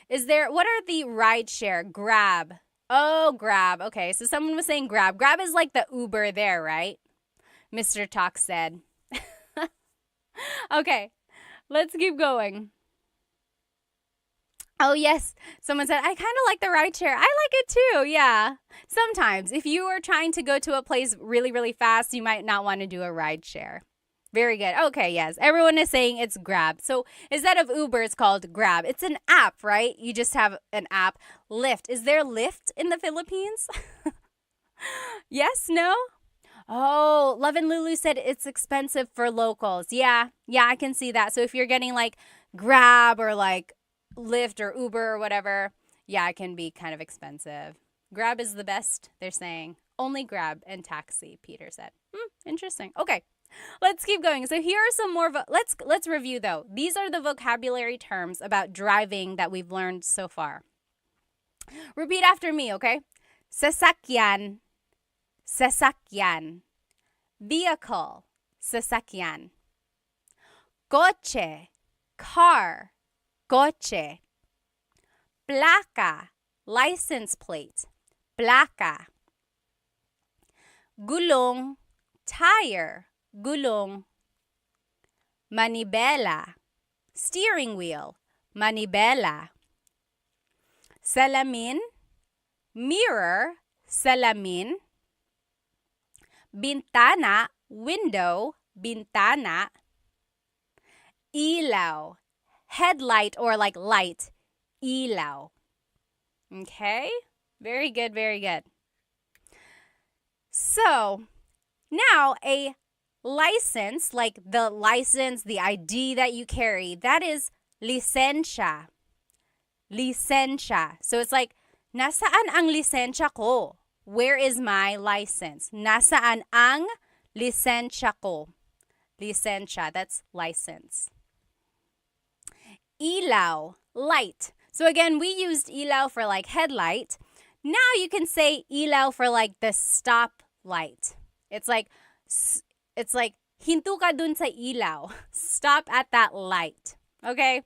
What are the rideshare? Grab. Oh, Grab. Okay, so someone was saying Grab. Grab is like the Uber there, right? Mr. Talk said. Okay, let's keep going. Oh, yes. Someone said, I kind of like the rideshare. I like it too. Yeah. Sometimes if you are trying to go to a place really, really fast, you might not want to do a rideshare. Very good. Okay, yes. Everyone is saying it's Grab. So instead of Uber, it's called Grab. It's an app, right? You just have an app. Lyft. Is there Lyft in the Philippines? Yes? No? Oh, Love and Lulu said it's expensive for locals. Yeah, I can see that. So if you're getting like Grab or like Lyft or Uber or whatever, yeah, it can be kind of expensive. Grab is the best, they're saying. Only Grab and taxi, Peter said. Interesting. Okay. Let's keep going. So here are some more. Let's review though. These are the vocabulary terms about driving that we've learned so far. Repeat after me, okay? Sasakyan, sasakyan. Vehicle, sasakyan. Coche, car, coche. Placa, license plate, placa. Gulong, tire, gulong. Manibela, steering wheel, manibela. Salamin, mirror, salamin. Bintana, window, bintana. Ilaw, headlight or like light, ilaw. Okay? Very good, very good. So, now a license, like the license, the ID that you carry, that is lisensya. Lisensya. So it's like, nasaan ang lisensya ko? Where is my license? Nasaan ang lisensya ko? Lisensya, that's license. Ilaw, light. So again, we used ilaw for like headlight. Now you can say ilaw for like the stop light. It's like hinto ka dun sa ilaw. Stop at that light. Okay?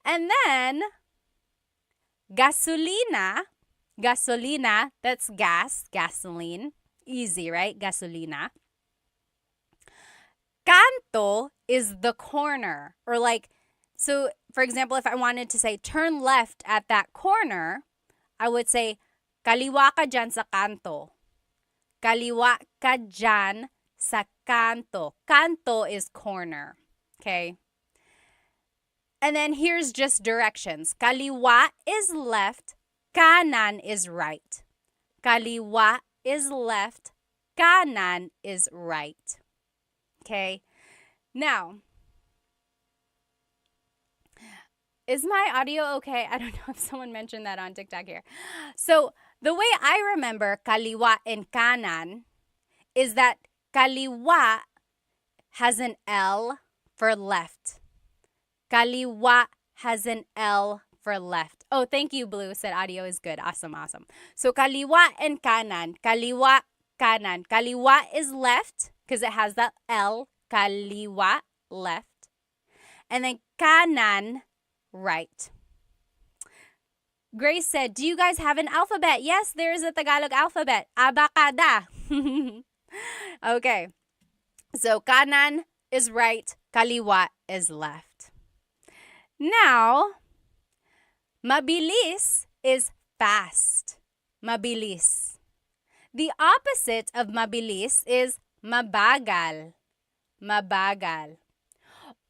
And then gasolina, that's gas, gasoline. Easy, right? Gasolina. Kanto is the corner, or like, so for example, if I wanted to say turn left at that corner, I would say kaliwa ka dyan sa kanto. Kaliwa ka dyan sa kanto. Kanto is corner. Okay? And then here's just directions. Kaliwa is left, kanan is right. Kaliwa is left, kanan is right. Okay? Now, is my audio okay? I don't know if someone mentioned that on TikTok here. So, the way I remember kaliwa and kanan is that kaliwa has an L for left. Kaliwa has an L for left. Oh, thank you, Blue. Said audio is good. Awesome. So, kaliwa and kanan. Kaliwa, kanan. Kaliwa is left because it has that L. Kaliwa, left. And then kanan, right. Grace said, do you guys have an alphabet? Yes, there is a Tagalog alphabet. Abacada. Okay. So, kanan is right. Kaliwa is left. Now, mabilis is fast. Mabilis. The opposite of mabilis is mabagal. Mabagal.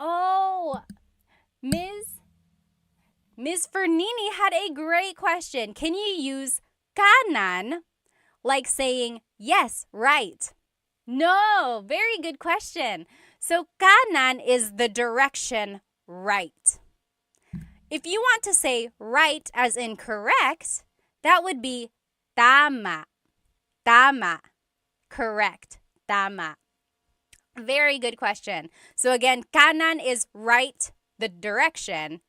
Oh, Ms. Fernini had a great question. Can you use kanan like saying, yes, right? No, very good question. So kanan is the direction right. If you want to say right as in correct, that would be tama. Tama. Correct. Tama. Very good question. So again, kanan is right, the direction.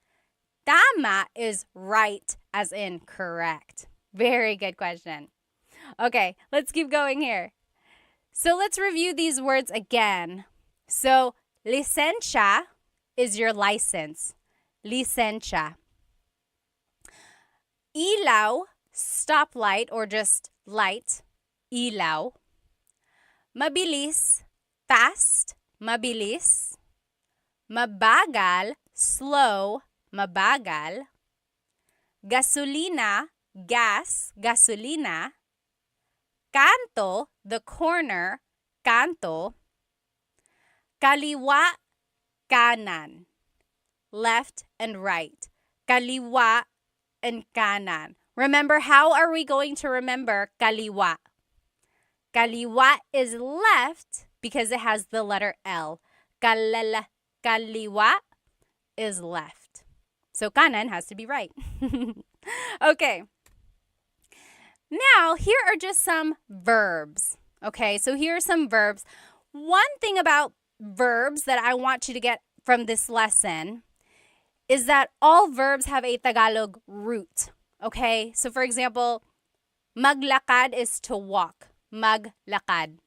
Tama is right as in correct. Very good question. Okay, let's keep going here. So let's review these words again. So licencia is your license. Licencia. Ilaw, stoplight or just light. Ilaw. Mabilis, fast. Mabilis. Mabagal, slow. Mabagal. Gasolina, gas. Gasolina. Kanto, the corner. Kanto. Kaliwa, kanan. Left and right. Kaliwa and kanan. Remember, how are we going to remember kaliwa? Kaliwa is left because it has the letter L. Kaliwa is left. So kanan has to be right. Okay. Now, here are just some verbs. Okay, so here are some verbs. One thing about verbs that I want you to get from this lesson is that all verbs have a Tagalog root. Okay, so for example, maglakad is to walk. Maglakad.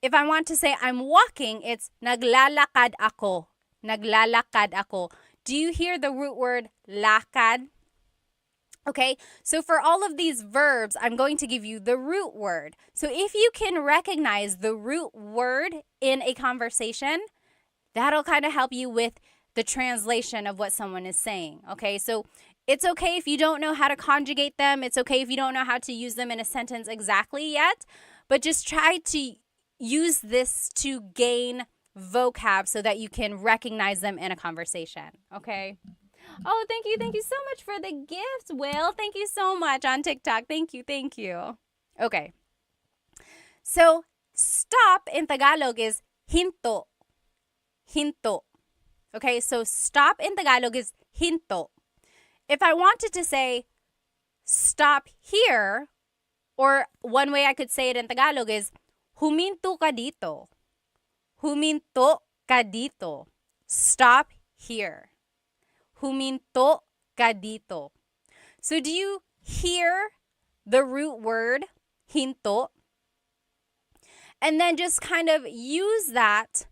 If I want to say I'm walking, it's naglalakad ako. Naglalakad ako. Do you hear the root word lakad? Okay, so for all of these verbs, I'm going to give you the root word. So if you can recognize the root word in a conversation, that'll kind of help you with the translation of what someone is saying. Okay, so it's okay if you don't know how to conjugate them. It's okay if you don't know how to use them in a sentence exactly yet, but just try to use this to gain vocab so that you can recognize them in a conversation. Okay. Oh, thank you so much for the gift, Will. Thank you so much on TikTok. Thank you. Okay. So, stop in Tagalog is hinto. Hinto. Okay, so stop in Tagalog is hinto. If I wanted to say stop here, or one way I could say it in Tagalog is huminto ka dito. Huminto ka dito. Stop here. Huminto ka dito. So do you hear the root word hinto? And then just kind of use that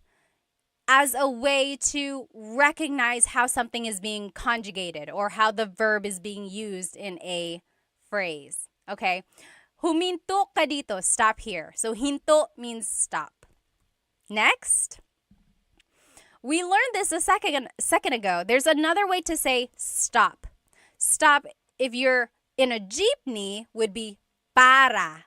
as a way to recognize how something is being conjugated or how the verb is being used in a phrase. Okay? Huminto ka dito. Stop here. So hinto means stop. Next. We learned this a second ago. There's another way to say stop. Stop, if you're in a jeepney, would be para.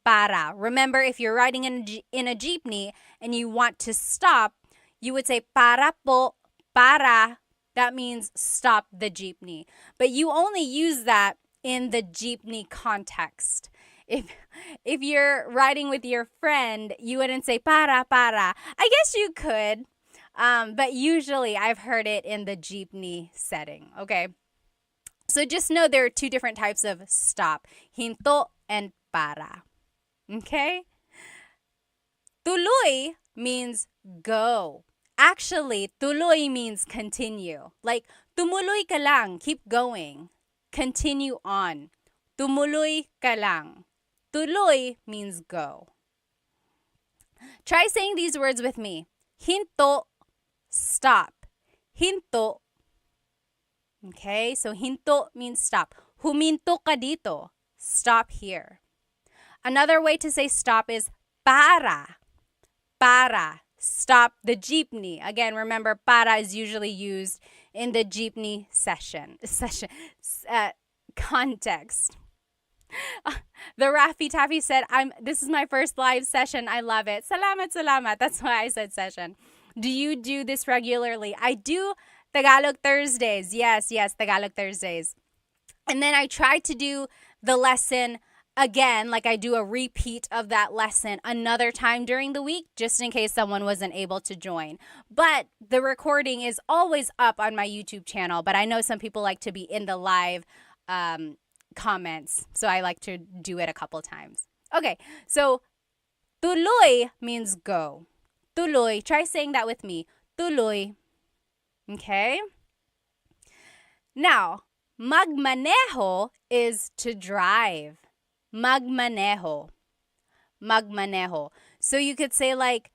Para. Remember, if you're riding in a jeepney and you want to stop, you would say para po, para. That means stop the jeepney. But you only use that in the jeepney context. If you're riding with your friend, you wouldn't say para. I guess you could. But usually I've heard it in the jeepney setting, okay? So just know there are two different types of stop, hinto and para, okay? Tuloy means go. Actually, tuloy means continue. Like, tumuloy ka lang, keep going. Continue on. Tumuloy ka lang. Tuloy means go. Try saying these words with me. Hinto, stop. Hinto. Okay, so hinto means stop. Huminto ka dito. Stop here. Another way to say stop is para. Para. Stop the jeepney. Again, remember, para is usually used in the jeepney context. The Raffy Taffy said, this is my first live session. I love it. Salamat. That's why I said session. Do you do this regularly? I do Tagalog Thursdays. Yes, Tagalog Thursdays. And then I try to do the lesson again, like I do a repeat of that lesson another time during the week, just in case someone wasn't able to join. But the recording is always up on my YouTube channel, but I know some people like to be in the live comments, so I like to do it a couple times. Okay, so tuloy means go. Tuloy, try saying that with me. Tuloy. Okay? Now, magmaneho is to drive. Magmaneho. Magmaneho. So you could say like,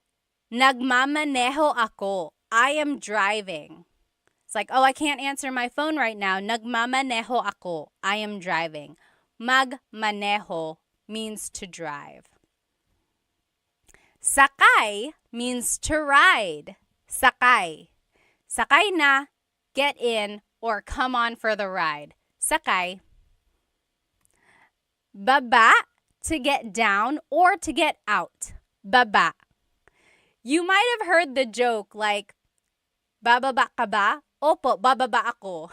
nagmamaneho ako. I am driving. It's like, oh, I can't answer my phone right now. Nagmamaneho ako. I am driving. Magmaneho means to drive. Sakay means to ride. Sakay. Sakay na, get in, or come on for the ride. Sakay. Baba, to get down or to get out. Baba. You might have heard the joke like, bababa ka ba? Opo, bababa ako.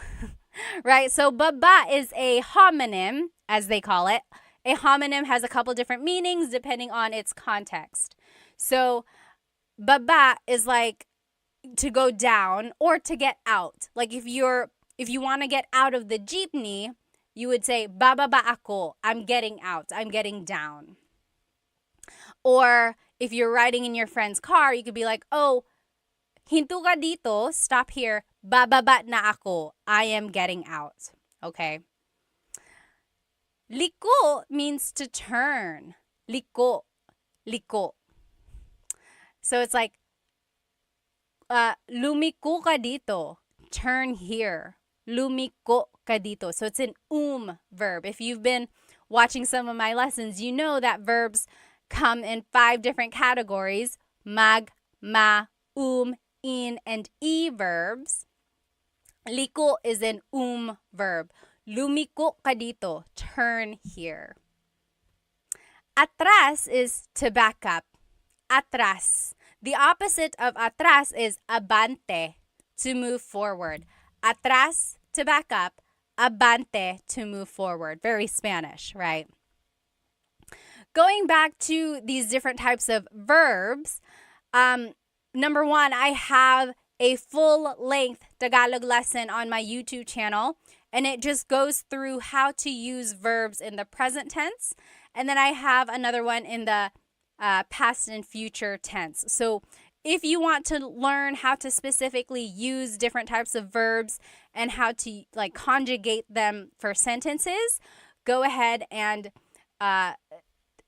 Right? So baba is a homonym, as they call it. A homonym has a couple different meanings depending on its context. So baba is like to go down or to get out. Like if you want to get out of the jeepney, you would say, bababa ako, I'm getting out, I'm getting down. Or if you're riding in your friend's car, you could be like, oh, hinto ka dito, stop here, bababa na ako, I am getting out. Okay? Liko means to turn. Liko. Liko. So it's like, lumiko ka dito, turn here. Lumiko ka dito. So it's an verb. If you've been watching some of my lessons, you know that verbs come in 5 different categories: mag, ma, in, and e verbs. Liko is an verb. Lumiko ka dito, turn here. Atras is to back up. Atras. The opposite of atras is abante, to move forward. Atras, to back up. Abante, to move forward. Very Spanish, right? Going back to these different types of verbs, number 1, I have a full-length Tagalog lesson on my YouTube channel, and it just goes through how to use verbs in the present tense. And then I have another one in the past and future tense. So if you want to learn how to specifically use different types of verbs and how to like conjugate them for sentences, go ahead and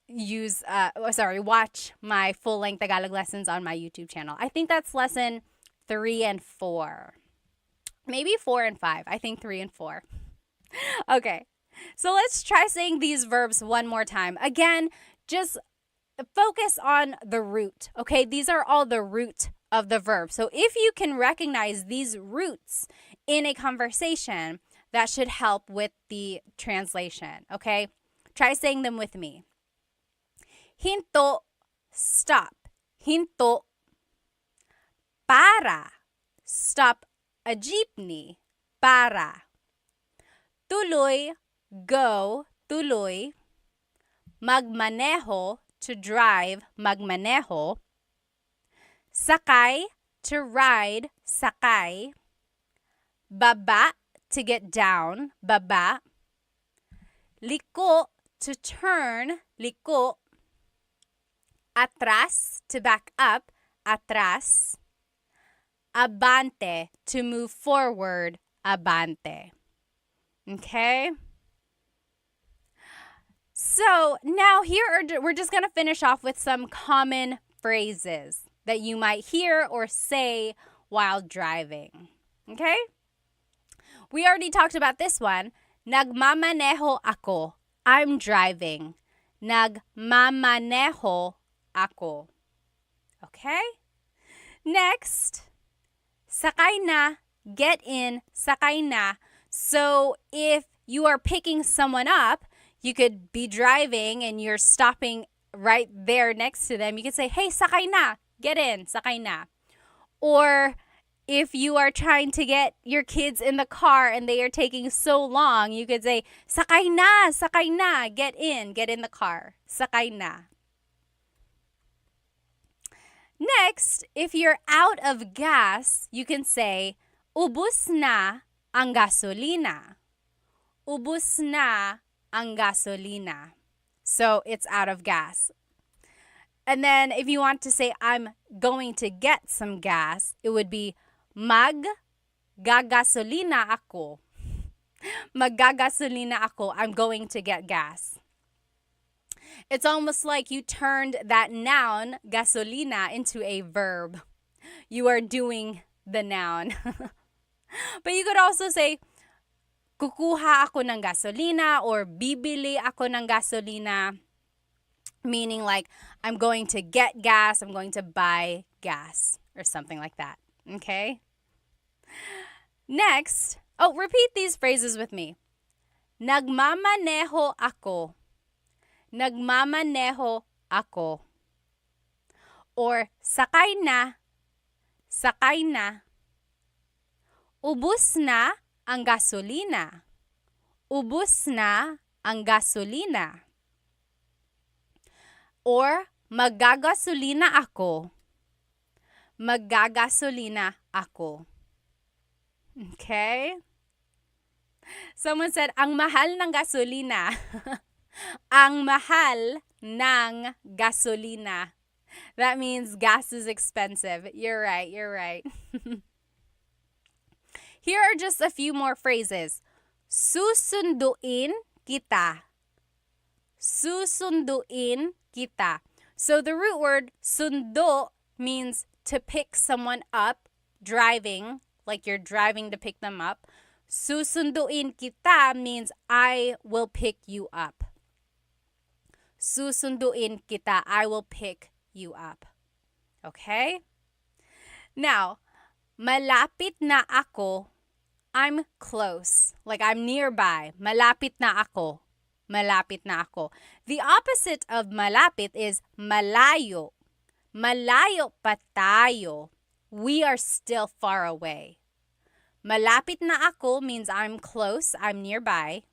watch my full-length Tagalog lessons on my YouTube channel. I think that's lesson 3 and 4. Maybe 4 and 5. I think 3 and 4. Okay. So let's try saying these verbs one more time. Again, just focus on the root, okay? These are all the root of the verb. So if you can recognize these roots in a conversation, that should help with the translation, okay? Try saying them with me. Hinto, stop. Hinto. Para, stop a jeepney. Para. Tuloy, go. Tuloy. Magmaneho, to drive. Magmaneho. Sakay, to ride. Sakay. Baba, to get down. Baba. Liko, to turn. Liko. Atras, to back up. Atras. Abante, to move forward. Abante. Okay? So now we're just going to finish off with some common phrases that you might hear or say while driving. Okay? We already talked about this one. Nagmamaneho ako. I'm driving. Nagmamaneho ako. Okay? Next, sakay na, get in, sakay na. So if you are picking someone up, you could be driving and you're stopping right there next to them. You could say, hey, sakay na, get in, sakay na. Or if you are trying to get your kids in the car and they are taking so long, you could say, sakay na, get in the car. Sakay na. Next, if you're out of gas, you can say, ubus na ang gasolina. Ubus na ang gasolina. So it's out of gas. And then if you want to say, I'm going to get some gas, it would be, Maggagasolina ako. Maggagasolina ako. I'm going to get gas. It's almost like you turned that noun, gasolina, into a verb. You are doing the noun. But you could also say, kukuha ako ng gasolina or bibili ako ng gasolina. Meaning like, I'm going to get gas, I'm going to buy gas, or something like that. Okay? Next, repeat these phrases with me. Nagmamaneho ako. Nagmamaneho ako. Or sakay na. Sakay na. Ubus na ang gasolina. Ubus na ang gasolina. Or maggagasolina ako. Maggagasolina ako. Okay? Someone said, ang mahal ng gasolina. Ang mahal ng gasolina. That means gas is expensive. You're right, you're right. Here are just a few more phrases. Susunduin kita. Susunduin kita. So the root word sundo means to pick someone up, driving, like you're driving to pick them up. Susunduin kita means I will pick you up. Susunduin kita, I will pick you up. Okay? Now, malapit na ako, I'm close. Like I'm nearby. Malapit na ako. Malapit na ako. The opposite of malapit is malayo. Malayo pa tayo. We are still far away. Malapit na ako means I'm close, I'm nearby.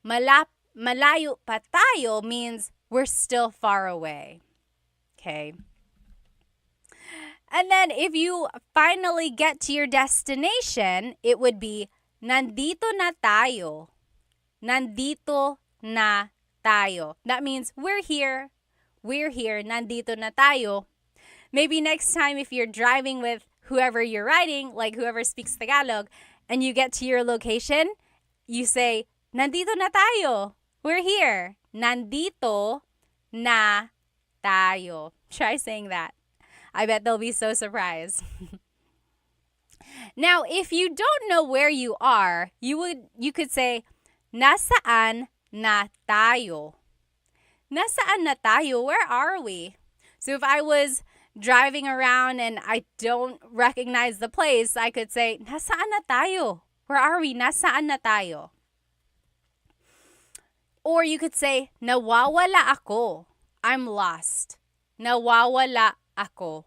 Malayo pa tayo means we're still far away. Okay. And then if you finally get to your destination, it would be nandito na tayo. Nandito na tayo. That means we're here. We're here. Nandito na tayo. Maybe next time if you're driving with whoever you're riding, like whoever speaks Tagalog, and you get to your location, you say, nandito na tayo. We're here. Nandito na tayo. Try saying that. I bet they'll be so surprised. Now, if you don't know where you are, you could say, nasaan na tayo? Nasaan na tayo? Where are we? So if I was driving around and I don't recognize the place, I could say, nasaan na tayo? Where are we? Nasaan na tayo? Or you could say, nawawala ako. I'm lost. Nawawala ako.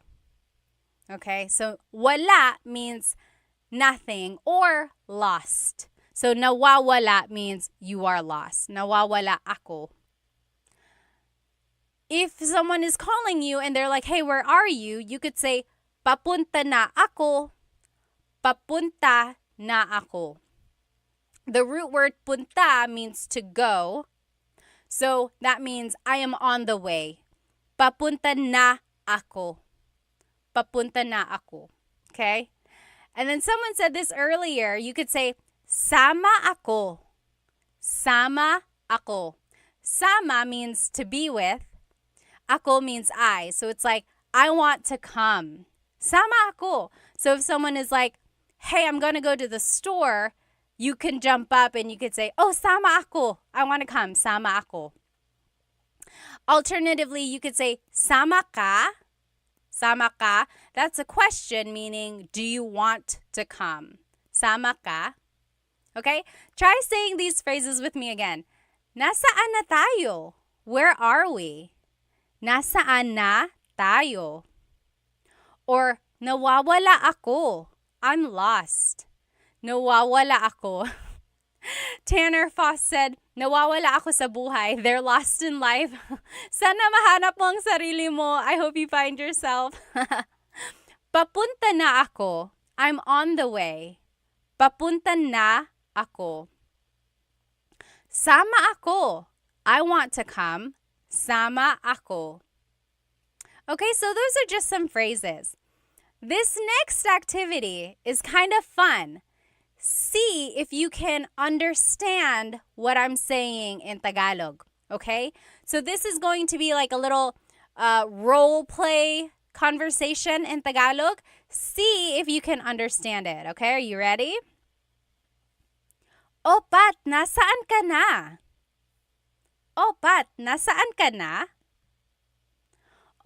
Okay, so wala means nothing or lost. So nawawala means you are lost. Nawawala ako. If someone is calling you and they're like, hey, where are you? You could say, papunta na ako. Papunta na ako. The root word punta means to go. So that means I am on the way. Papunta na ako. Papunta na ako. Okay? And then someone said this earlier. You could say, sama ako. Sama ako. Sama means to be with. Ako means I. So it's like, I want to come. Sama ako. So if someone is like, hey, I'm going to go to the store, you can jump up and you could say, oh, sama ako. I want to come. Sama ako. Alternatively, you could say, sama ka. Sama ka. That's a question meaning, do you want to come? Sama ka. Okay? Try saying these phrases with me again. Nasaan na tayo? Where are we? Nasaan na tayo? Or nawawala ako. I'm lost. Nawawala ako. Tanner Foss said, nawawala ako sa buhay. They're lost in life. Sana mahanap mo ang sarili mo. I hope you find yourself. Papunta na ako. I'm on the way. Papunta na ako. Sama ako. I want to come. Sama ako. Okay, so those are just some phrases. This next activity is kind of fun. See if you can understand what I'm saying in Tagalog, okay? So this is going to be like a little role play conversation in Tagalog. See if you can understand it, okay? Are you ready? O Pat, nasaan ka na? O Pat, nasaan ka na?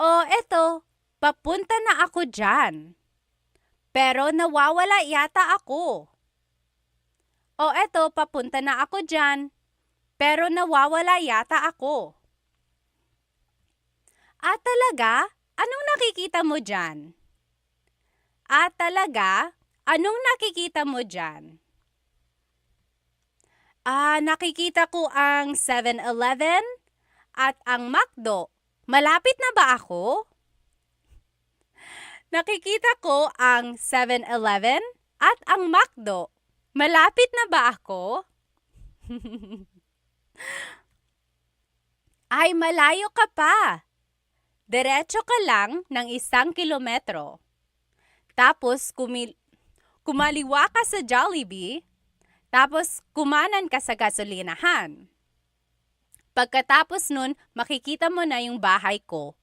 O eto, papunta na ako dyan. Pero nawawala yata ako. O eto, papunta na ako dyan. Pero nawawala yata ako. Talaga? Anong nakikita mo dyan? Talaga? Anong nakikita mo dyan? Nakikita ko ang 7-Eleven at ang McDo. Malapit na ba ako? Nakikita ko ang 7-Eleven at ang McDo. Malapit na ba ako? Ay, malayo ka pa. Diretso ka lang ng 1 kilometro. Tapos kumaliwa ka sa Jollibee. Tapos kumanan ka sa gasolinahan. Pagkatapos nun, makikita mo na yung bahay ko.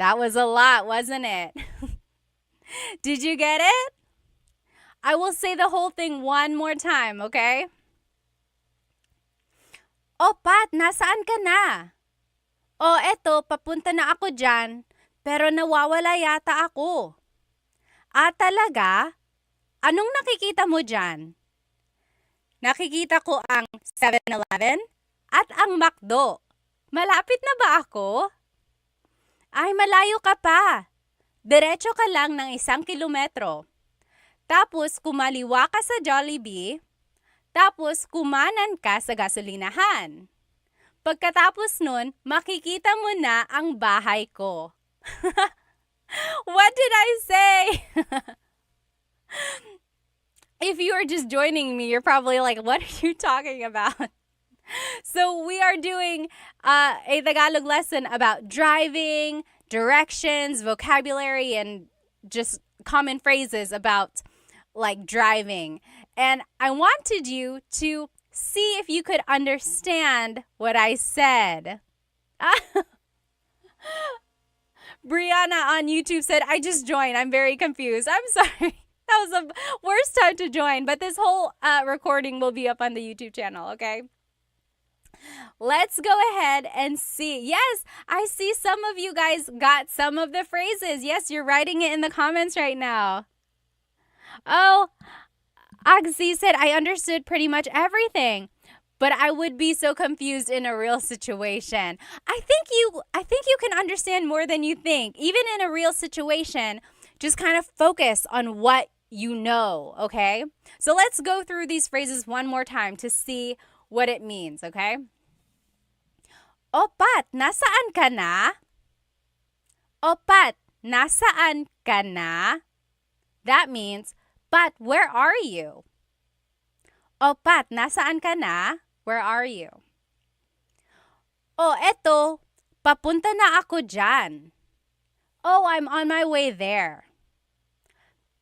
That was a lot, wasn't it? Did you get it? I will say the whole thing one more time, okay? O Pat, nasaan ka na? O eto, papunta na ako dyan, pero nawawala yata ako. Talaga? Anong nakikita mo dyan? Nakikita ko ang 7-Eleven at ang McDo. Malapit na ba ako? Ay, malayo ka pa. Diretso ka lang ng 1 kilometro. Tapos kumaliwa ka sa Jollibee. Tapos kumanan ka sa gasolinahan. Pagkatapos nun, makikita mo na ang bahay ko. What did I say? If you are just joining me, you're probably like, what are you talking about? So we are doing a Tagalog lesson about driving, directions, vocabulary, and just common phrases about like driving. And I wanted you to see if you could understand what I said. Brianna on YouTube said, I just joined. I'm very confused. I'm sorry. That was the worst time to join, but this whole recording will be up on the YouTube channel, okay? Let's go ahead and see. Yes, I see some of you guys got some of the phrases. Yes, you're writing it in the comments right now. Oh, Agzi said, I understood pretty much everything, but I would be so confused in a real situation. I think you can understand more than you think. Even in a real situation, just kind of focus on what you know, okay? So let's go through these phrases one more time to see what it means, okay? O Pat, nasaan ka na? O Pat, nasaan ka na? That means, Pat, where are you? O Pat, nasaan ka na? Where are you? O eto, papunta na ako dyan. Oh, I'm on my way there.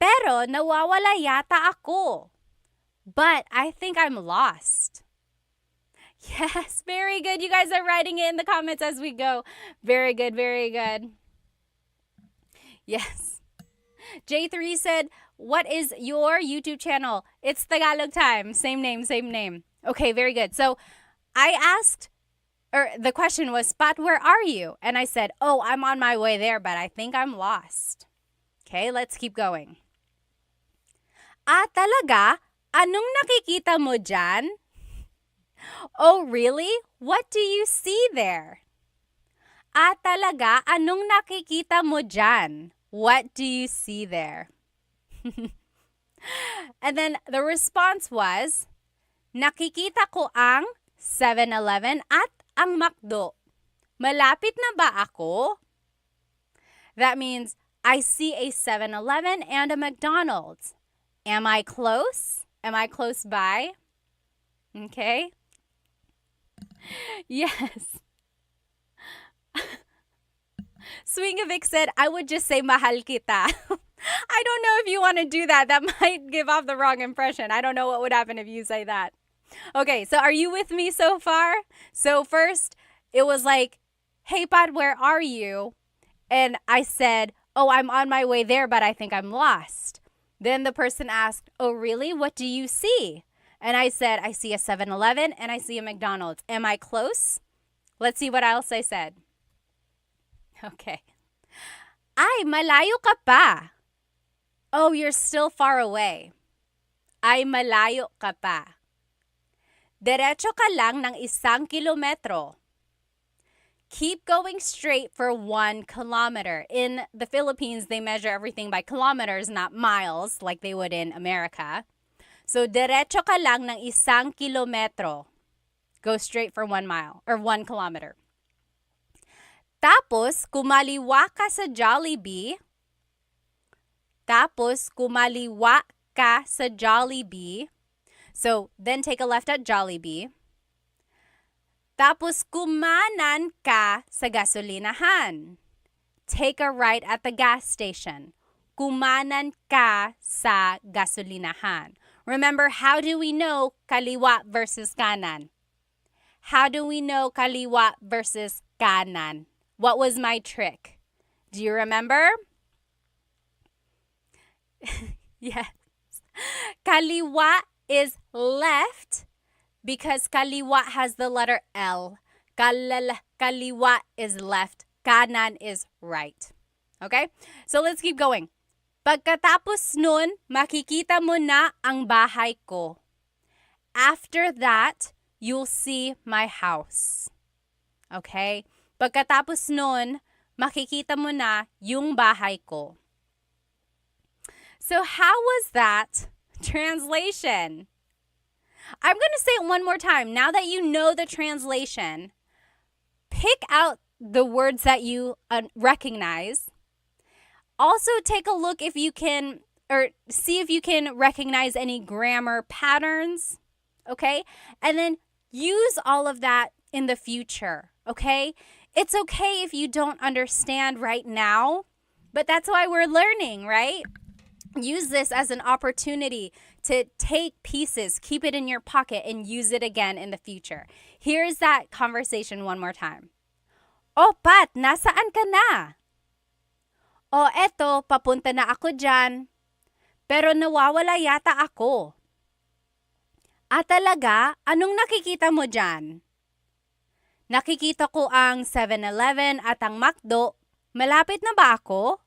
Pero nawawala yata ako. But I think I'm lost. Yes, very good. You guys are writing it in the comments as we go. Very good, very good. Yes. J3 said, what is your YouTube channel? It's Tagalog Time. Same name, same name. Okay, very good. So I asked, or the question was, Pat, where are you? And I said, oh, I'm on my way there, but I think I'm lost. Okay, let's keep going. Talaga? Anong nakikita mo dyan? Oh, really? What do you see there? Talaga? Anong nakikita mo dyan? What do you see there? And then the response was, nakikita ko ang 7-Eleven at ang McDo. Malapit na ba ako? That means, I see a 7-Eleven and a McDonald's. Am I close? Am I close by? Okay. Yes. Swingovic said, I would just say mahal kita. I don't know if you want to do that. That might give off the wrong impression. I don't know what would happen if you say that. Okay, so are you with me so far? So first, it was like, hey, Pat, where are you? And I said, oh, I'm on my way there, but I think I'm lost. Then the person asked, oh, really? What do you see? And I said, I see a 7-Eleven and I see a McDonald's. Am I close? Let's see what else I said. Okay. Ay, malayo ka pa. Oh, you're still far away. Ay, malayo ka pa. Diretso ka lang ng 1 kilometro. Keep going straight for 1 kilometer. In the Philippines, they measure everything by kilometers, not miles, like they would in America. So, diretso ka lang ng 1 kilometro. Go straight for 1 mile, or 1 kilometer. Tapos, kumaliwa ka sa Jollibee. So, then take a left at Jollibee. Tapos, kumanan ka sa gasolinahan. Take a right at the gas station. Kumanan ka sa gasolinahan. Remember, how do we know kaliwa versus kanan? How do we know kaliwa versus kanan? What was my trick? Do you remember? Yes. Kaliwa is left because kaliwa has the letter L. Kaliwa is left. Kanan is right. Okay? So let's keep going. Pagkatapos nun, makikita mo na ang bahay ko. After that, you'll see my house. Okay? Pagkatapos nun, makikita mo na yung bahay ko. So how was that translation? I'm going to say it one more time. Now that you know the translation, pick out the words that you recognize. Also take a look if you can, or see if you can recognize any grammar patterns, okay? And then use all of that in the future, okay? It's okay if you don't understand right now, but that's why we're learning, right? Use this as an opportunity to take pieces, keep it in your pocket, and use it again in the future. Here's that conversation one more time. Oh, Pat, nasaan ka na? Oh, eto, papunta na ako dyan. Pero nawawala yata ako. Talaga? Anong nakikita mo dyan? Nakikita ko ang 7-Eleven at ang McDo. Malapit na ba ako?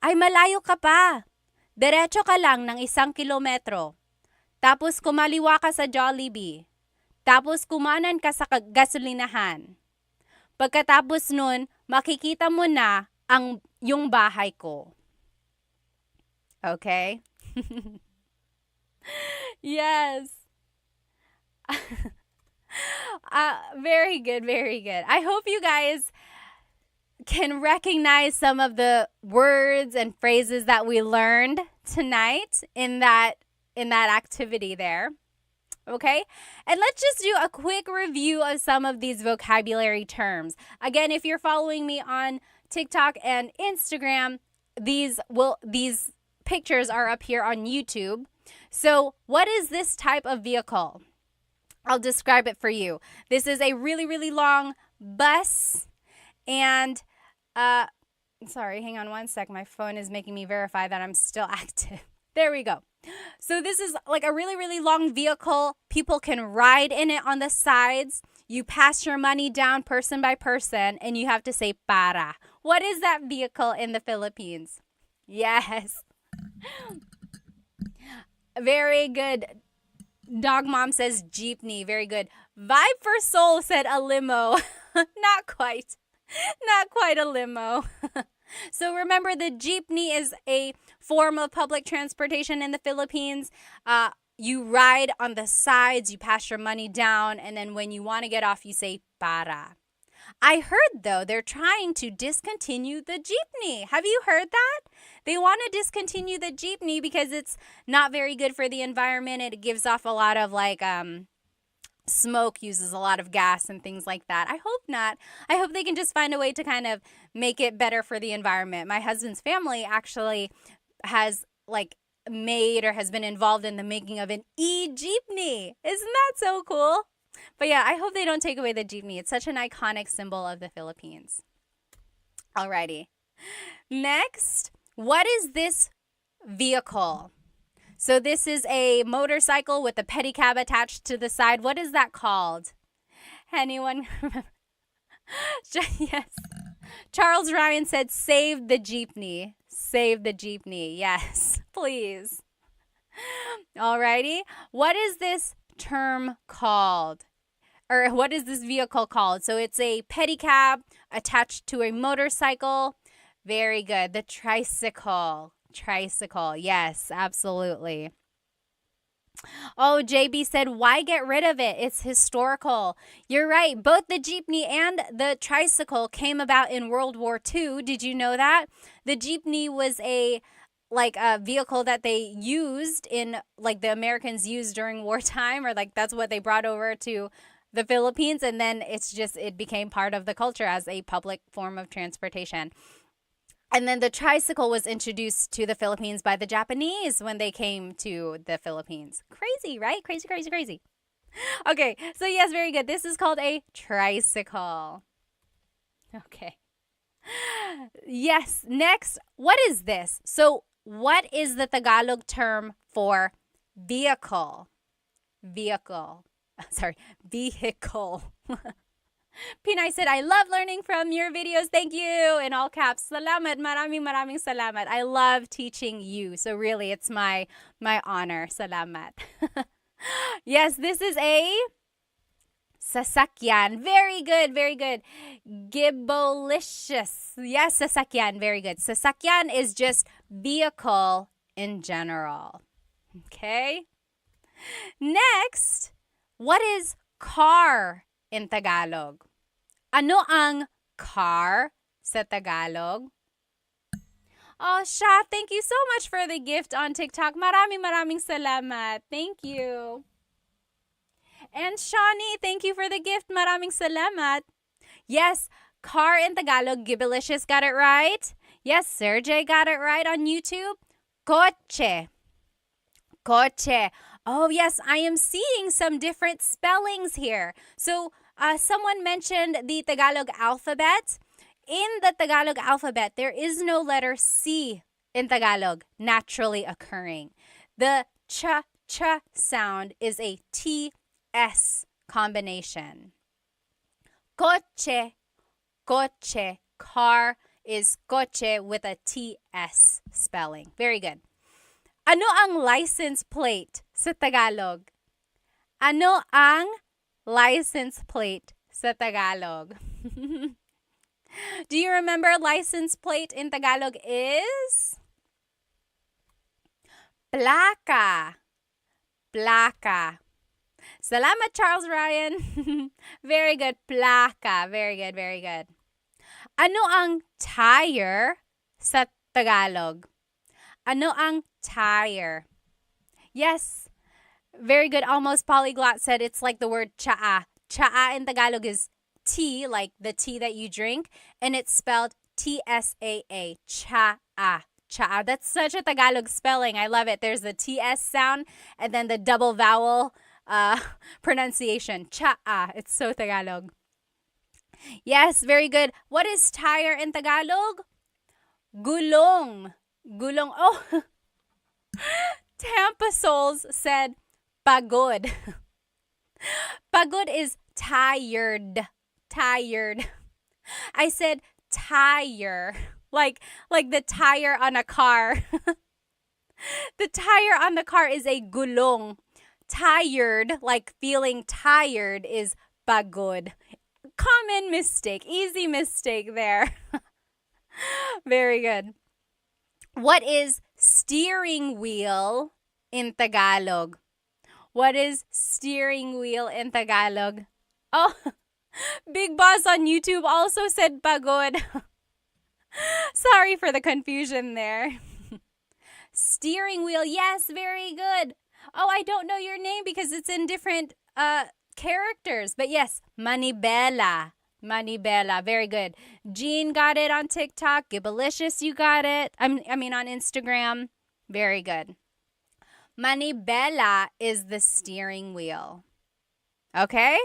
Ay, malayo ka pa. Diretso ka lang ng 1 kilometro. Tapos kumaliwa ka sa Jollibee. Tapos kumanan ka sa gasolinahan. Pagkatapos nun, makikita mo na yung bahay ko. Okay? Yes. Very good, very good. I hope you guys can recognize some of the words and phrases that we learned tonight in that activity there. Okay? And let's just do a quick review of some of these vocabulary terms. Again, if you're following me on TikTok and Instagram, these pictures are up here on YouTube. So, what is this type of vehicle? I'll describe it for you. This is a really, really long bus. And, sorry, hang on one sec. My phone is making me verify that I'm still active. There we go. So this is like a really, really long vehicle. People can ride in it on the sides. You pass your money down person by person, and you have to say para. What is that vehicle in the Philippines? Yes. Very good. Dog Mom says jeepney. Very good. Vibe for Soul said a limo. Not quite. Not quite a limo. So remember, the jeepney is a form of public transportation in the Philippines. You ride on the sides, you pass your money down, and then when you want to get off, you say para. I heard, though, they're trying to discontinue the jeepney. Have you heard that? They want to discontinue the jeepney because it's not very good for the environment. It gives off a lot of smoke, uses a lot of gas and things like that. I hope not. I hope they can just find a way to kind of make it better for the environment. My husband's family actually has made or has been involved in the making of an e-jeepney. Isn't that so cool? But yeah, I hope they don't take away the jeepney. It's such an iconic symbol of the Philippines. Alrighty. Next, what is this vehicle? So this is a motorcycle with a pedicab attached to the side. What is that called? Anyone remember? Yes. Charles Ryan said, save the jeepney. Save the jeepney. Yes, please. Alrighty. What is this term called? Or what is this vehicle called? So it's a pedicab attached to a motorcycle. Very good. The tricycle. Tricycle. Yes, absolutely. Oh, JB said, why get rid of it? It's historical. You're right. Both the jeepney and the tricycle came about in World War II. Did you know that? The jeepney was a vehicle that they used the Americans used during wartime, or that's what they brought over to the Philippines. And then it became part of the culture as a public form of transportation. And then the tricycle was introduced to the Philippines by the Japanese when they came to the Philippines. Crazy, right? Crazy, crazy, crazy. Okay, so yes, very good. This is called a tricycle. Okay. Yes, next, what is this? So what is the Tagalog term for vehicle? Vehicle. Sorry, vehicle. Pinay said, I love learning from your videos. Thank you. In all caps. Salamat. Maraming salamat. I love teaching you. So really, it's my honor. Salamat. Yes, this is a sasakyan. Very good. Very good. Gibolicious. Yes, sasakyan. Very good. Sasakyan is just vehicle in general. Okay. Next, what is car in Tagalog? Ano ang car sa Tagalog? Oh, Sha, thank you so much for the gift on TikTok. Maraming salamat. Thank you. And Shawnee, thank you for the gift. Maraming salamat. Yes, car in Tagalog. Gibilicious got it right. Yes, Sergey got it right on YouTube. Coche. Coche. Oh, yes, I am seeing some different spellings here. So, someone mentioned the Tagalog alphabet. In the Tagalog alphabet, there is no letter C in Tagalog naturally occurring. The ch sound is a TS combination. Coche, coche, car is coche with a TS spelling. Very good. Ano ang license plate sa Tagalog? Ano ang license plate sa Tagalog? Do you remember license plate in Tagalog is? Placa. Placa. Salamat, Charles Ryan. Very good. Placa. Very good, very good. Ano ang tire sa Tagalog? Ano ang tire? Yes. Very good. Almost polyglot said it's like the word chaa. Chaa in Tagalog is tea, like the tea that you drink, and it's spelled T-S-A-A. Chaa. Chaa. That's such a Tagalog spelling. I love it. There's the T-S sound and then the double vowel pronunciation. Chaa. It's so Tagalog. Yes, very good. What is tire in Tagalog? Gulong. Gulong. Oh, Tampa Souls said pagod. Pagod is tired. Tired. I said tire. Like the tire on a car. The tire on the car is a gulong. Tired, like feeling tired, is pagod. Common mistake. Easy mistake there. Very good. What is steering wheel in Tagalog? What is steering wheel in Tagalog? Oh, Big Boss on YouTube also said pagod. Sorry for the confusion there. Steering wheel, yes, very good. Oh, I don't know your name because it's in different characters. But yes, Manibela. Manibela, very good. Jean got it on TikTok. Gibalicious, you got it. I mean on Instagram. Very good. Manibela is the steering wheel. Okay?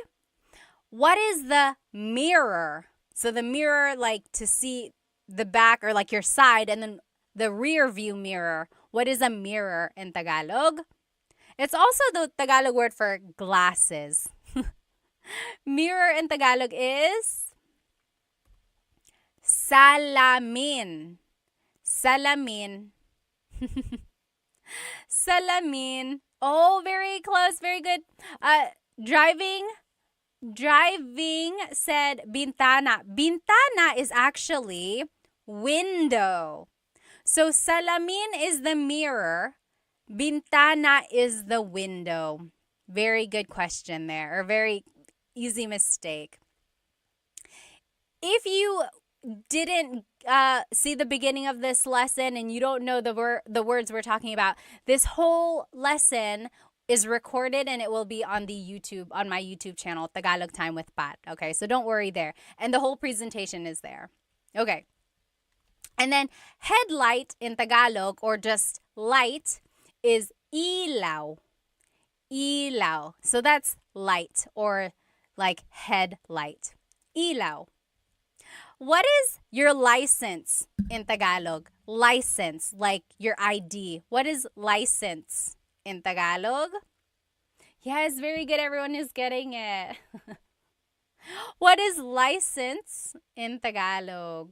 What is the mirror? So the mirror, like to see the back or like your side, and then the rear view mirror. What is a mirror in Tagalog? It's also the Tagalog word for glasses. Mirror in Tagalog is salamin. Salamin. Salamin. Oh, very close. Very good. Driving said bintana. Bintana is actually window. So salamin is the mirror. Bintana is the window. Very good question there, or very easy mistake. If you didn't see the beginning of this lesson and you don't know the words we're talking about, this whole lesson is recorded and it will be on my YouTube channel, Tagalog Time with Pat. Okay, so don't worry there. And the whole presentation is there. Okay. And then headlight in Tagalog, or just light, is ilaw. Ilaw. So that's light, or like headlight. Ilaw. What is your license in Tagalog? License, like your ID. What is license in Tagalog? Yes, very good. Everyone is getting it. What is license in Tagalog?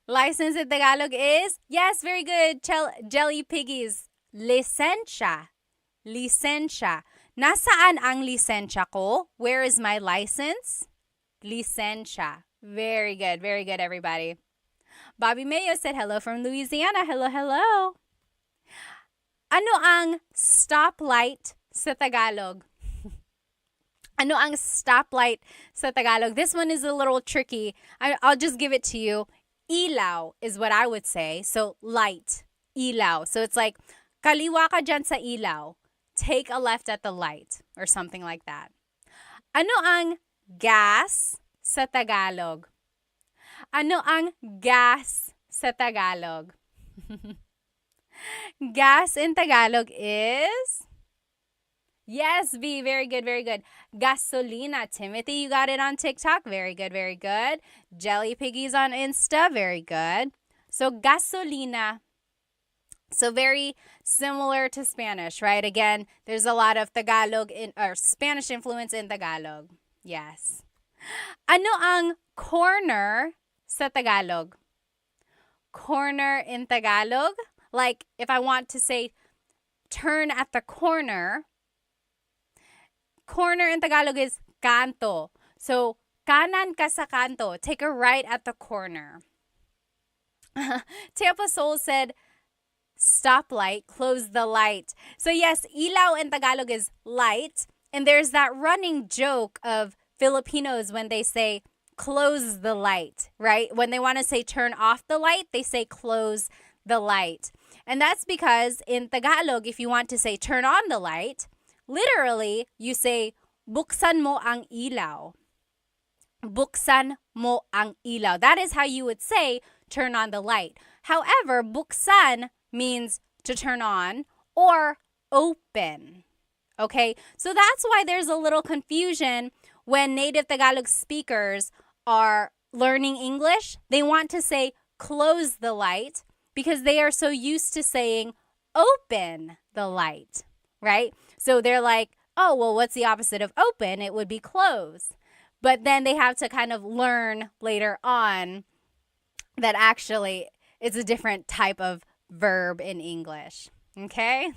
License in Tagalog is, yes, very good. Jelly Piggies. Lisensya. Lisensya. Nasaan ang lisensya ko? Where is my license? Lisensya. Very good, everybody. Bobby Mayo said hello from Louisiana. Hello, hello. Ano ang stoplight sa Tagalog? Ano ang stoplight sa Tagalog? This one is a little tricky. I'll just give it to you. Ilaw is what I would say. So light. Ilaw. So it's like, kaliwa ka dyan sa ilaw. Take a left at the light, or something like that. Ano ang gas sa Tagalog? Ano ang gas sa Tagalog? Gas in Tagalog is, yes, V, very good, very good. Gasolina. Timothy, you got it on TikTok. Very good, very good. Jelly Piggies on Insta. Very good. So gasolina. So very similar to Spanish, right? Again, there's a lot of Tagalog or Spanish influence in Tagalog. Yes. Ano ang corner sa Tagalog? Corner in Tagalog? Like if I want to say turn at the corner, corner in Tagalog is kanto. So kanan ka sa kanto. Take a right at the corner. Tampa Soul said, stoplight, close the light. So yes, ilaw in Tagalog is light. And there's that running joke of Filipinos when they say close the light, right? When they want to say turn off the light, they say close the light. And that's because in Tagalog, if you want to say turn on the light, literally you say buksan mo ang ilaw. Buksan mo ang ilaw. That is how you would say turn on the light. However, buksan means to turn on or open. Okay, so that's why there's a little confusion when native Tagalog speakers are learning English. They want to say close the light because they are so used to saying open the light, right? So they're like, oh, well, what's the opposite of open? It would be close. But then they have to kind of learn later on that actually it's a different type of verb in English. Okay?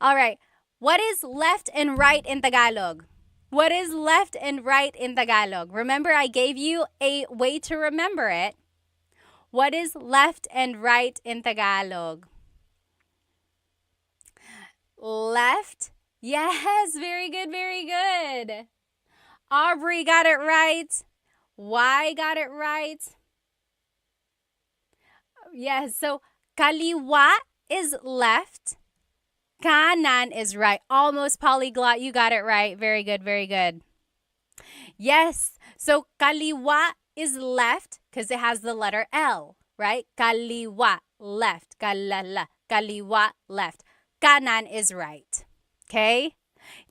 All right. What is left and right in Tagalog? What is left and right in Tagalog? Remember, I gave you a way to remember it. What is left and right in Tagalog? Left. Yes, very good, very good. Aubrey got it right. Y got it right. Yes, so kaliwa is left. Kanan is right. Almost polyglot. You got it right. Very good, very good. Yes, so kaliwa is left because it has the letter L, right? Kaliwa, left. Kalala, kaliwa, left. Kanan is right. Okay?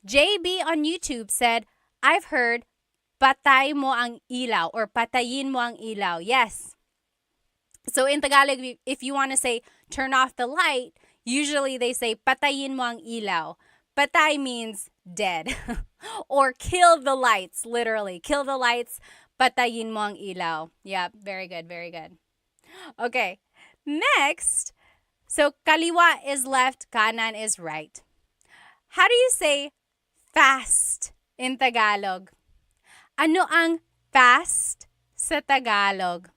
JB on YouTube said, I've heard patay mo ang ilaw or patayin mo ang ilaw. Yes. So in Tagalog, if you want to say turn off the light, usually they say patayin mo ang ilaw. Patay means dead or kill the lights, literally. Kill the lights, patayin mo ang ilaw. Yeah, very good, very good. Okay, next. So kaliwa is left, kanan is right. How do you say fast in Tagalog? Ano ang fast sa Tagalog?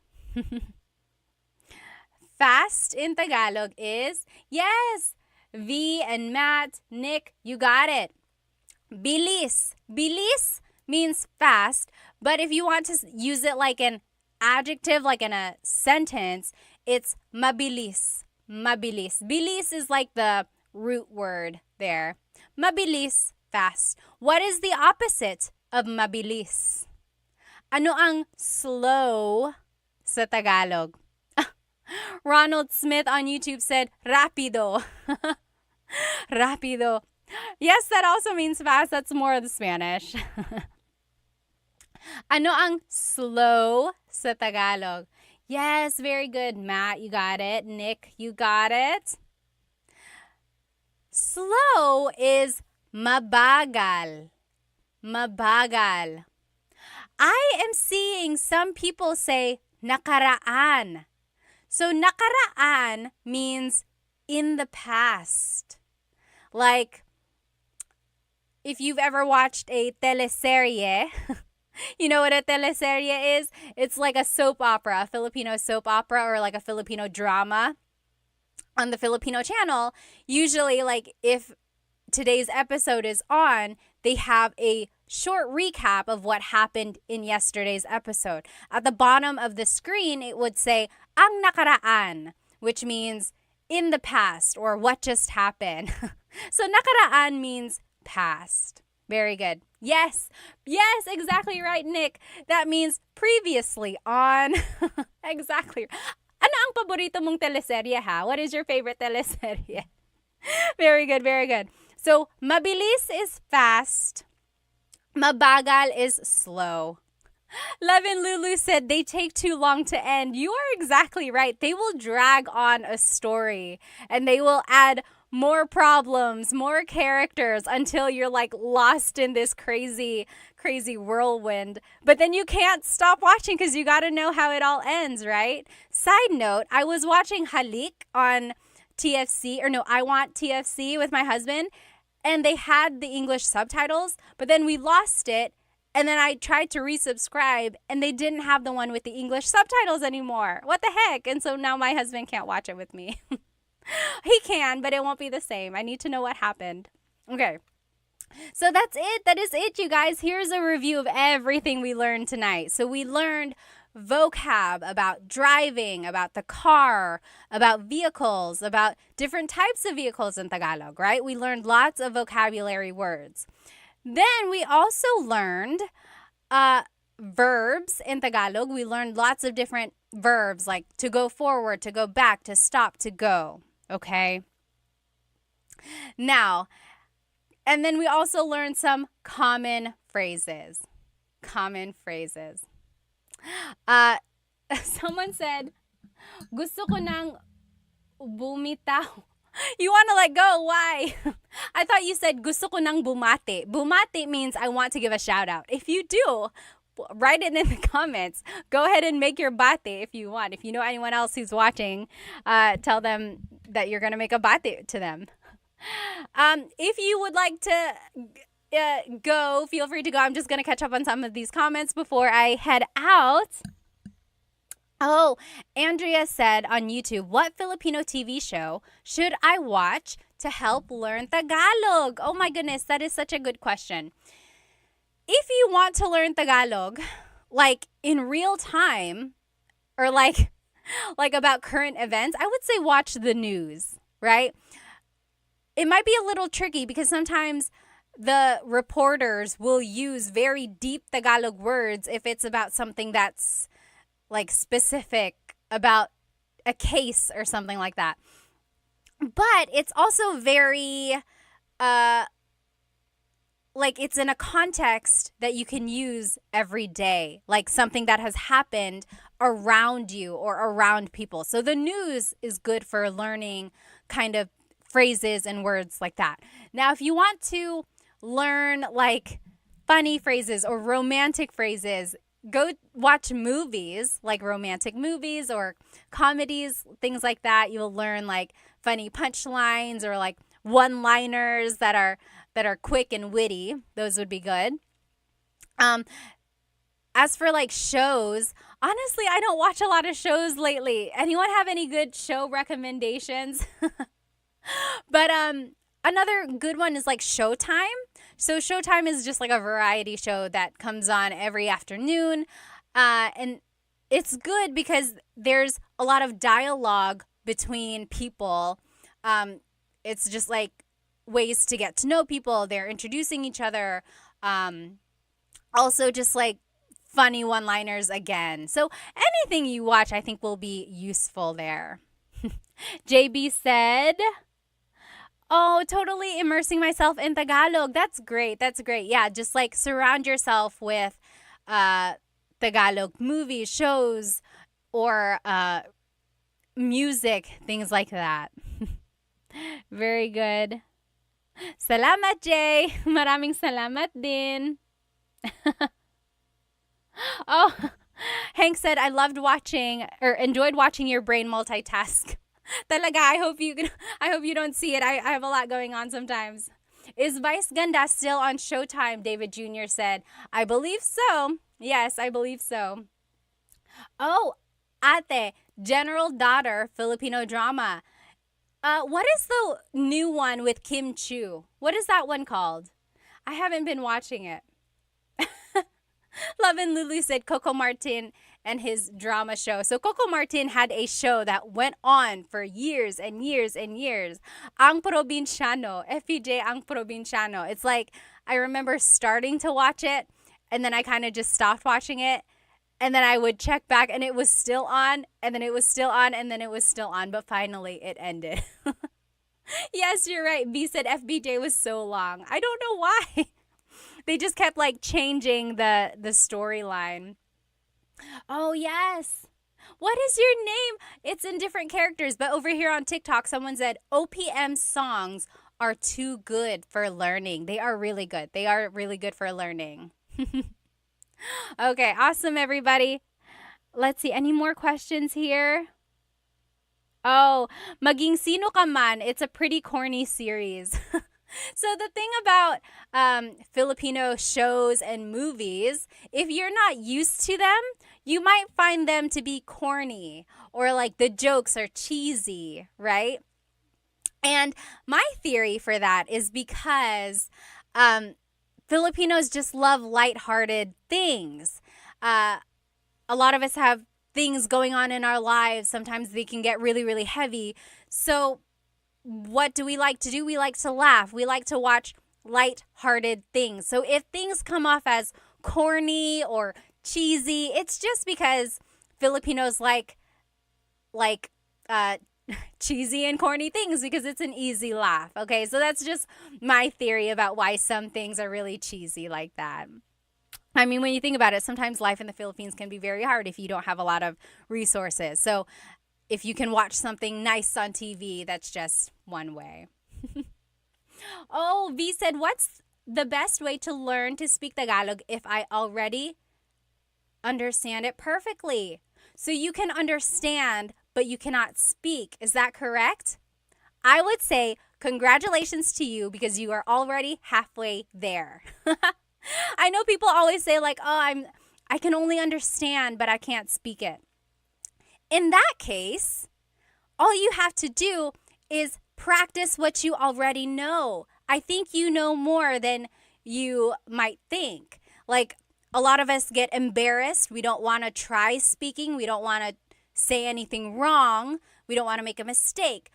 Fast in Tagalog is, yes, V and Matt, Nick, you got it. Bilis. Bilis means fast, but if you want to use it like an adjective, like in a sentence, it's mabilis. Mabilis. Bilis is like the root word there. Mabilis, fast. What is the opposite of mabilis? Ano ang slow sa Tagalog? Ronald Smith on YouTube said, rapido. Rapido. Yes, that also means fast. That's more of the Spanish. Ano ang slow sa Tagalog? Yes, very good. Matt, you got it. Nick, you got it. Slow is mabagal. Mabagal. I am seeing some people say nakaraan. So nakaraan means in the past. Like, if you've ever watched a teleserye, you know what a teleserye is? It's like a soap opera, a Filipino soap opera, or like a Filipino drama on the Filipino channel. Usually, like, if today's episode is on, they have a short recap of what happened in yesterday's episode. At the bottom of the screen, it would say, ang nakaraan, which means in the past or what just happened. So nakaraan means past. Very good. Yes, exactly right, Nick. That means previously on. Exactly. Ano ang paborito mong teleserye, ha? What is your favorite teleserye? Very good, very good. So, mabilis is fast. Mabagal is slow. Levin Lulu said they take too long to end. You are exactly right. They will drag on a story and they will add more problems, more characters until you're like lost in this crazy whirlwind. But then you can't stop watching because you got to know how it all ends, right? Side note, I was watching Halik on TFC, or no, I Want TFC with my husband, and they had the English subtitles, but then we lost it. And then I tried to resubscribe, and they didn't have the one with the English subtitles anymore. What the heck? And so now my husband can't watch it with me. He can, but it won't be the same. I need to know what happened. Okay. So that's it. That is it, you guys. Here's a review of everything we learned tonight. So we learned vocab about driving, about the car, about vehicles, about different types of vehicles in Tagalog, right? We learned lots of vocabulary words. Then we also learned verbs in Tagalog. We learned lots of different verbs like to go forward, to go back, to stop, to go. Okay? Now, and then we also learned some common phrases. Common phrases. Someone said, gusto ko nang bumitaw. You want to let go? Why? I thought you said gusto ko nang bumate. Bumate means I want to give a shout out. If you do, write it in the comments. Go ahead and make your bate if you want. If you know anyone else who's watching, tell them that you're going to make a bate to them. If go, feel free to go. I'm just going to catch up on some of these comments before I head out. Oh, Andrea said on YouTube, what Filipino TV show should I watch to help learn Tagalog? Oh my goodness, that is such a good question. If you want to learn Tagalog, like in real time, or like about current events, I would say watch the news, right? It might be a little tricky because sometimes the reporters will use very deep Tagalog words if it's about something that's like specific about a case or something like that. But it's also very like it's in a context that you can use every day, like something that has happened around you or around people. So the news is good for learning kind of phrases and words like that. Now, if you want to learn like funny phrases or romantic phrases, go watch movies, like romantic movies or comedies, things like that. You'll learn like funny punchlines or like one-liners that are quick and witty. Those would be good. As for like shows, honestly, I don't watch a lot of shows lately. Anyone have any good show recommendations? But another good one is like Showtime. So Showtime is just like a variety show that comes on every afternoon. And it's good because there's a lot of dialogue between people. It's just like ways to get to know people. They're introducing each other. Also just like funny one-liners again. So anything you watch, I think, will be useful there. JB said, oh, totally immersing myself in Tagalog. That's great. That's great. Yeah, just like surround yourself with Tagalog movies, shows, or music, things like that. Very good. Salamat, Jay. Maraming salamat din. Oh, Hank said, I loved watching or enjoyed watching your brain multitask. Talaga, I hope you don't see it. I have a lot going on sometimes. Is Vice Ganda still on Showtime? David Jr. said. I believe so. Yes, I believe so. Oh, Ate, General Daughter, Filipino drama. What is the new one with Kim Chu? What is that one called? I haven't been watching it. Love and Lulu said Coco Martin and his drama show. So Coco Martin had a show that went on for years and years and years. Ang Probinsyano, FPJ Ang Probinsyano. It's like I remember starting to watch it and then I kind of just stopped watching it. And then I would check back and it was still on, and then it was still on, and then it was still on. But finally it ended. Yes, you're right. B said FBJ was so long. I don't know why. They just kept like changing the storyline. Oh, yes. What is your name? It's in different characters. But over here on TikTok, someone said OPM songs are too good for learning. They are really good. They are really good for learning. Okay, awesome, everybody. Let's see. Any more questions here? Oh, Maging Sino Ka Man. It's a pretty corny series. So the thing about Filipino shows and movies, if you're not used to them, you might find them to be corny or like the jokes are cheesy, right? And my theory for that is because Filipinos just love lighthearted things. A lot of us have things going on in our lives. Sometimes they can get really, really heavy. So what do we like to do? We like to laugh. We like to watch light-hearted things. So if things come off as corny or cheesy, it's just because Filipinos like cheesy and corny things because it's an easy laugh. Okay, so that's just my theory about why some things are really cheesy like that. I mean, when you think about it, sometimes life in the Philippines can be very hard if you don't have a lot of resources. So if you can watch something nice on TV, that's just one way. Oh, V said, what's the best way to learn to speak Tagalog if I already understand it perfectly? So you can understand, but you cannot speak. Is that correct? I would say congratulations to you because you are already halfway there. I know people always say like, "Oh, I can only understand, but I can't speak it." In that case, all you have to do is practice what you already know. I think you know more than you might think. Like a lot of us get embarrassed. We don't want to try speaking. We don't want to say anything wrong. We don't want to make a mistake.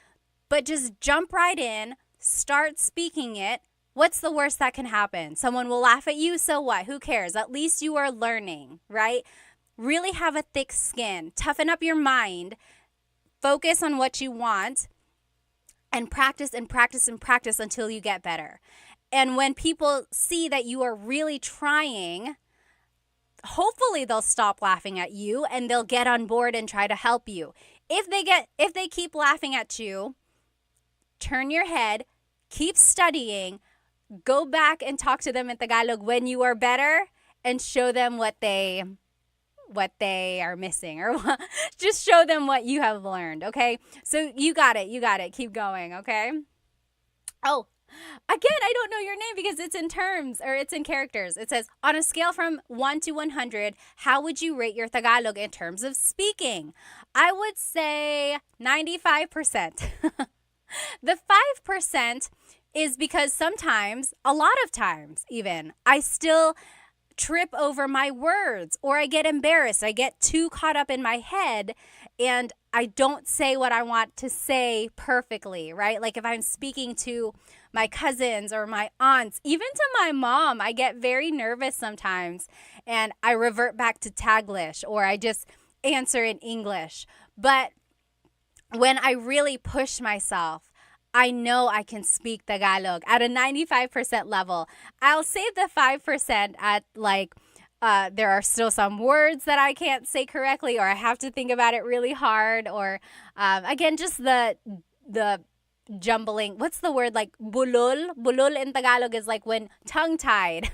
But just jump right in, start speaking it. What's the worst that can happen? Someone will laugh at you, so what? Who cares? At least you are learning, right? Really have a thick skin. Toughen up your mind. Focus on what you want and practice and practice and practice until you get better. And when people see that you are really trying, hopefully they'll stop laughing at you and they'll get on board and try to help you. If they keep laughing at you, turn your head, keep studying, go back and talk to them in Tagalog when you are better and show them what they are missing, or just show them what you have learned, okay? So you got it. Keep going, okay? Oh, again, I don't know your name because it's in terms or it's in characters. It says, on a scale from 1 to 100, how would you rate your Tagalog in terms of speaking? I would say 95%. The 5% is because sometimes, a lot of times even, I still trip over my words or I get embarrassed. I get too caught up in my head and I don't say what I want to say perfectly, right? Like if I'm speaking to my cousins or my aunts, even to my mom, I get very nervous sometimes and I revert back to Taglish or I just answer in English. But when I really push myself, I know I can speak Tagalog at a 95% level. I'll save the 5% at like there are still some words that I can't say correctly or I have to think about it really hard or again just the jumbling. What's the word, like bulol? Bulol in Tagalog is like when tongue-tied.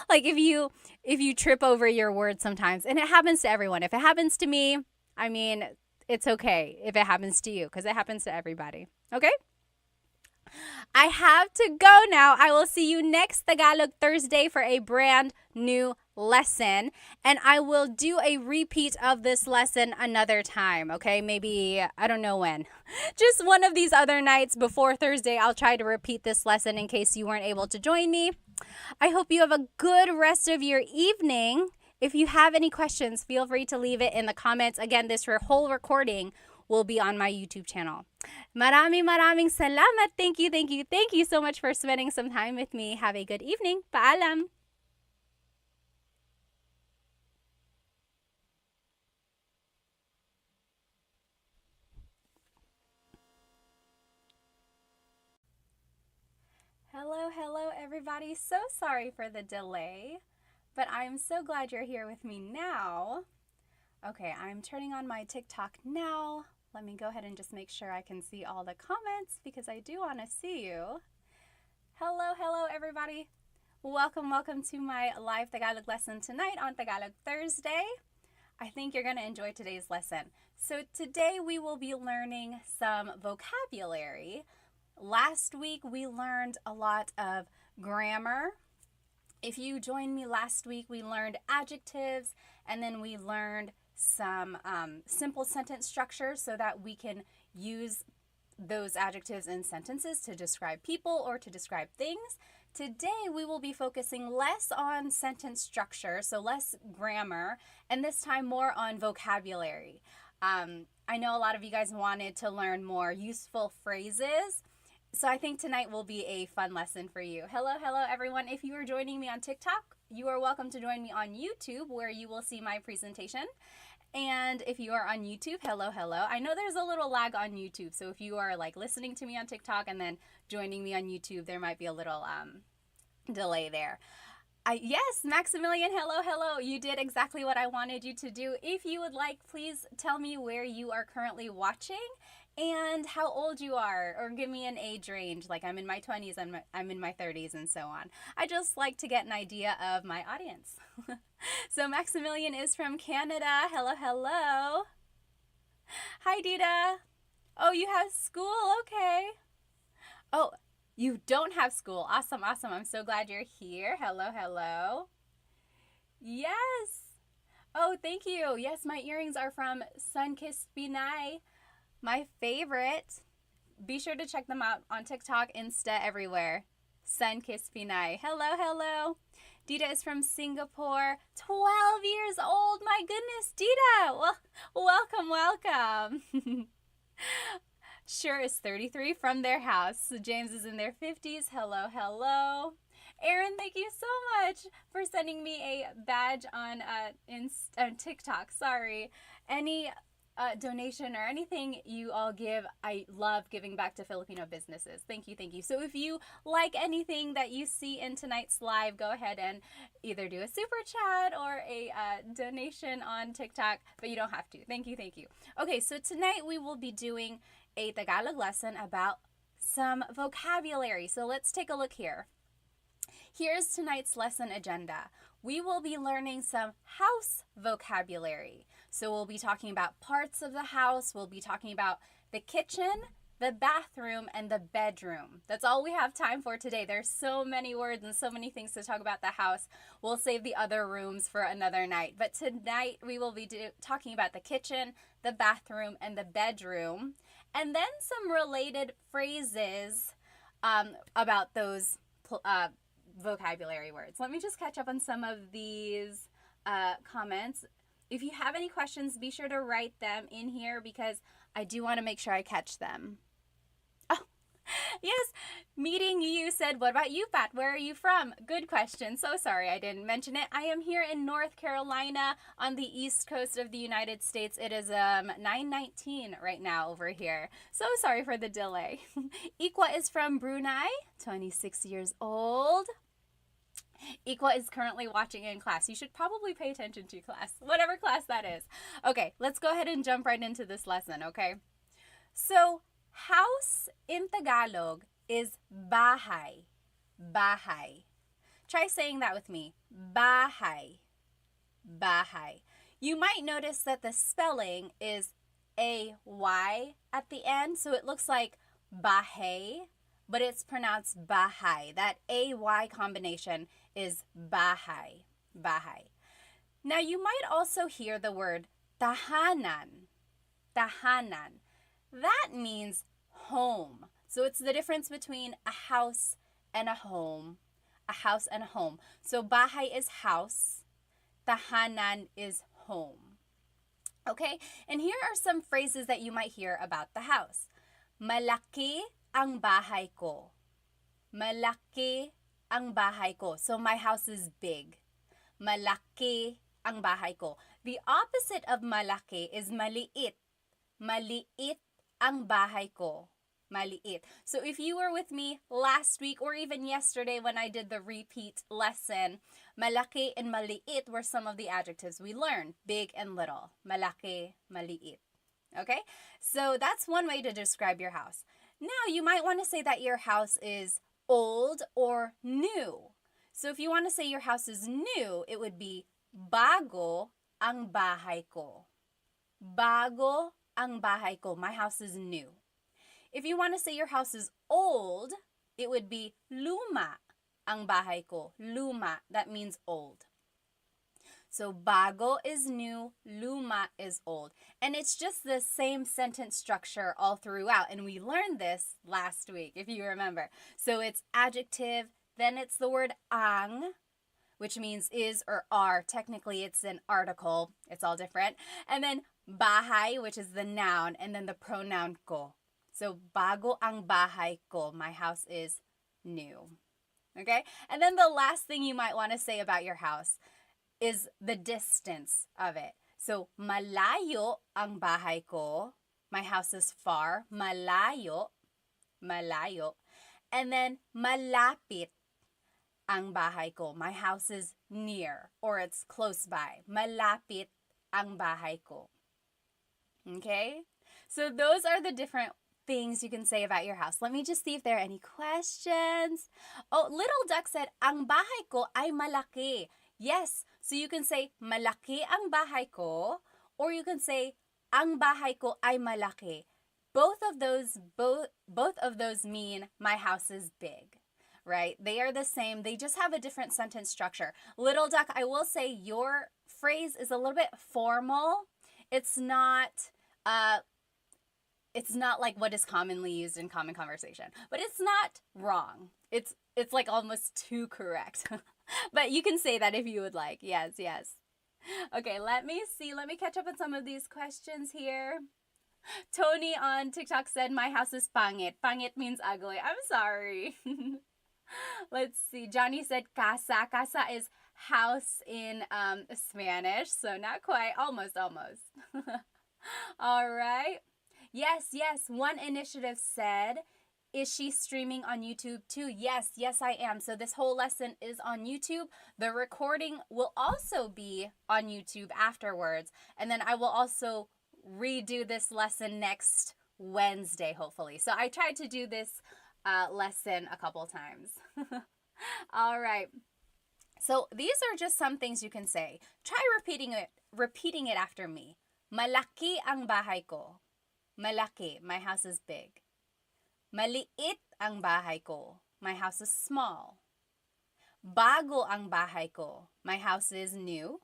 Like if you trip over your words sometimes, and it happens to everyone. If it happens to me, I mean, it's okay if it happens to you because it happens to everybody. Okay? I have to go now. I will see you next Tagalog Thursday for a brand new lesson. And I will do a repeat of this lesson another time, okay? Maybe, I don't know when. Just one of these other nights before Thursday, I'll try to repeat this lesson in case you weren't able to join me. I hope you have a good rest of your evening. If you have any questions, feel free to leave it in the comments. Again, this whole recording will be on my YouTube channel. Maraming salamat. Thank you so much for spending some time with me. Have a good evening. Paalam. Hello everybody. So sorry for the delay, but I'm so glad you're here with me now. Okay, I'm turning on my TikTok now. Let me go ahead and just make sure I can see all the comments because I do want to see you. Hello everybody. Welcome to my live Tagalog lesson tonight on Tagalog Thursday. I think you're going to enjoy today's lesson. So today we will be learning some vocabulary. Last week we learned a lot of grammar. If you joined me last week, we learned adjectives and then we learned some simple sentence structures so that we can use those adjectives in sentences to describe people or to describe things. Today we will be focusing less on sentence structure, so less grammar, and this time more on vocabulary. I know a lot of you guys wanted to learn more useful phrases, so I think tonight will be a fun lesson for you. Hello everyone. If you are joining me on TikTok, you are welcome to join me on YouTube where you will see my presentation. And if you are on YouTube, hello. I know there's a little lag on YouTube, so if you are like listening to me on TikTok and then joining me on YouTube, there might be a little delay there. Yes, Maximilian, hello. You did exactly what I wanted you to do. If you would like, please tell me where you are currently watching and how old you are, or give me an age range. Like I'm in my 20s, I'm in my 30s, and so on. I just like to get an idea of my audience. So Maximilian is from Canada. Hello. Hi, Dita. Oh, you have school? Okay. Oh, you don't have school. Awesome, awesome. I'm so glad you're here. Hello, hello. Yes. Oh, thank you. Yes, my earrings are from Sunkissed Pinay, my favorite. Be sure to check them out on TikTok, Insta, everywhere. Sunkissed Pinay. Hello, hello. Dita is from Singapore, 12 years old. My goodness, Dita. Well, welcome, welcome. Sure is 33 from their house. So James is in their 50s. Hello, hello. Aaron, thank you so much for sending me a badge on TikTok. Sorry. Any donation or anything you all give, I love giving back to Filipino businesses. Thank you, thank you. So if you like anything that you see in tonight's live, go ahead and either do a super chat or a donation on TikTok, but you don't have to. Thank you, thank you. Okay, so tonight we will be doing a Tagalog lesson about some vocabulary. So let's take a look here. Here's tonight's lesson agenda. We will be learning some house vocabulary. So we'll be talking about parts of the house. We'll be talking about the kitchen, the bathroom, and the bedroom. That's all we have time for today. There's so many words and so many things to talk about the house. We'll save the other rooms for another night. But tonight we will be talking about the kitchen, the bathroom, and the bedroom. And then some related phrases about those vocabulary words. Let me just catch up on some of these comments. If you have any questions, be sure to write them in here because I do want to make sure I catch them. Oh, yes, meeting you said, what about you, Pat? Where are you from? Good question. So sorry I didn't mention it. I am here in North Carolina on the east coast of the United States. It is 9:19 right now over here. So sorry for the delay. Ikwa is from Brunei, 26 years old. Ikwa is currently watching in class. You should probably pay attention to class, whatever class that is. Okay, let's go ahead and jump right into this lesson, okay? So, house in Tagalog is bahay. Bahay. Try saying that with me. Bahay. Bahay. You might notice that the spelling is A-Y at the end, so it looks like bahay, but it's pronounced bahay. That A-Y combination is bahay. Bahay. Now, you might also hear the word tahanan. Tahanan. That means home. So it's the difference between a house and a home. A house and a home. So bahay is house. Tahanan is home. Okay? And here are some phrases that you might hear about the house. Malaki ang bahay ko. Malaki ang bahay ko. So my house is big. Malaki ang bahay ko. The opposite of malaki is maliit. Maliit ang bahay ko. Maliit. So if you were with me last week or even yesterday when I did the repeat lesson, malaki and maliit were some of the adjectives we learned. Big and little. Malaki, maliit. Okay? So that's one way to describe your house. Now, you might want to say that your house is old or new. So if you want to say your house is new, it would be bago ang bahay ko. Bago ang bahay ko. My house is new. If you want to say your house is old, it would be luma ang bahay ko. Luma, that means old. So bago is new, luma is old. And it's just the same sentence structure all throughout. And we learned this last week, if you remember. So it's adjective, then it's the word ang, which means is or are. Technically, it's an article. It's all different. And then bahay, which is the noun, and then the pronoun ko. So bago ang bahay ko, my house is new. Okay? And then the last thing you might want to say about your house is the distance of it. So, malayo ang bahay ko. My house is far. Malayo. Malayo. And then, malapit ang bahay ko. My house is near or it's close by. Malapit ang bahay ko. Okay? So, those are the different things you can say about your house. Let me just see if there are any questions. Oh, Little Duck said, ang bahay ko ay malaki. Yes, so you can say, malaki ang bahay ko, or you can say, ang bahay ko ay malaki. both of those mean my house is big, right? They are the same. They just have a different sentence structure. Little duck, I will say your phrase is a little bit formal. It's not like what is commonly used in common conversation, but it's not wrong. It's like almost too correct. But you can say that if you would like. Yes, yes. Okay, let me see. Let me catch up on some of these questions here. Tony on TikTok said, my house is pangit. Pangit means ugly. I'm sorry. Let's see. Johnny said casa. Casa is house in Spanish. So not quite. Almost, almost. All right. Yes, yes. One initiative said, is she streaming on YouTube too? Yes, yes, I am. So this whole lesson is on YouTube. The recording will also be on YouTube afterwards. And then I will also redo this lesson next Wednesday, hopefully. So I tried to do this lesson a couple times. All right. So these are just some things you can say. Try repeating it after me. Malaki ang bahay ko. Malaki, my house is big. Maliit ang bahay ko. My house is small. Bago ang bahay ko. My house is new.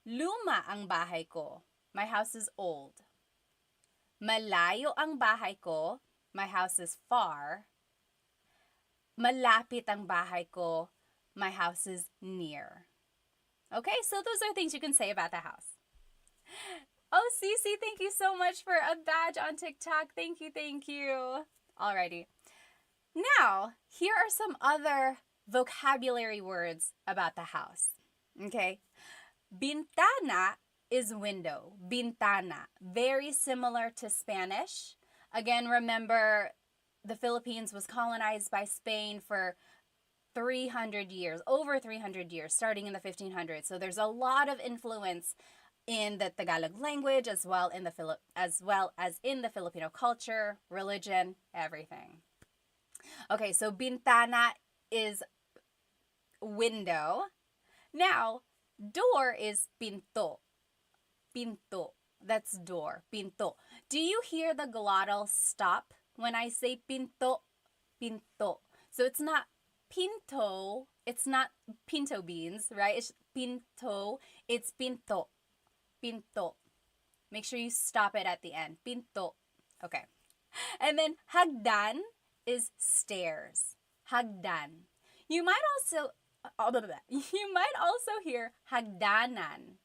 Luma ang bahay ko. My house is old. Malayo ang bahay ko. My house is far. Malapit ang bahay ko. My house is near. Okay, so those are things you can say about the house. Oh, Cece, thank you so much for a badge on TikTok. Thank you, thank you. Alrighty. Now, here are some other vocabulary words about the house. Okay. Bintana is window. Bintana. Very similar to Spanish. Again, remember, the Philippines was colonized by Spain for 300 years, over 300 years, starting in the 1500s. So there's a lot of influence in the Tagalog language, as well as in the Filipino culture, religion, everything. Okay, so bintana is window. Now, door is pinto. Pinto. That's door. Pinto. Do you hear the glottal stop when I say pinto? Pinto. So it's not pinto. It's not pinto beans, right? It's pinto. It's pinto. Pinto. Make sure you stop it at the end. Pinto. Okay. And then hagdan is stairs. Hagdan. You might also hear hagdanan.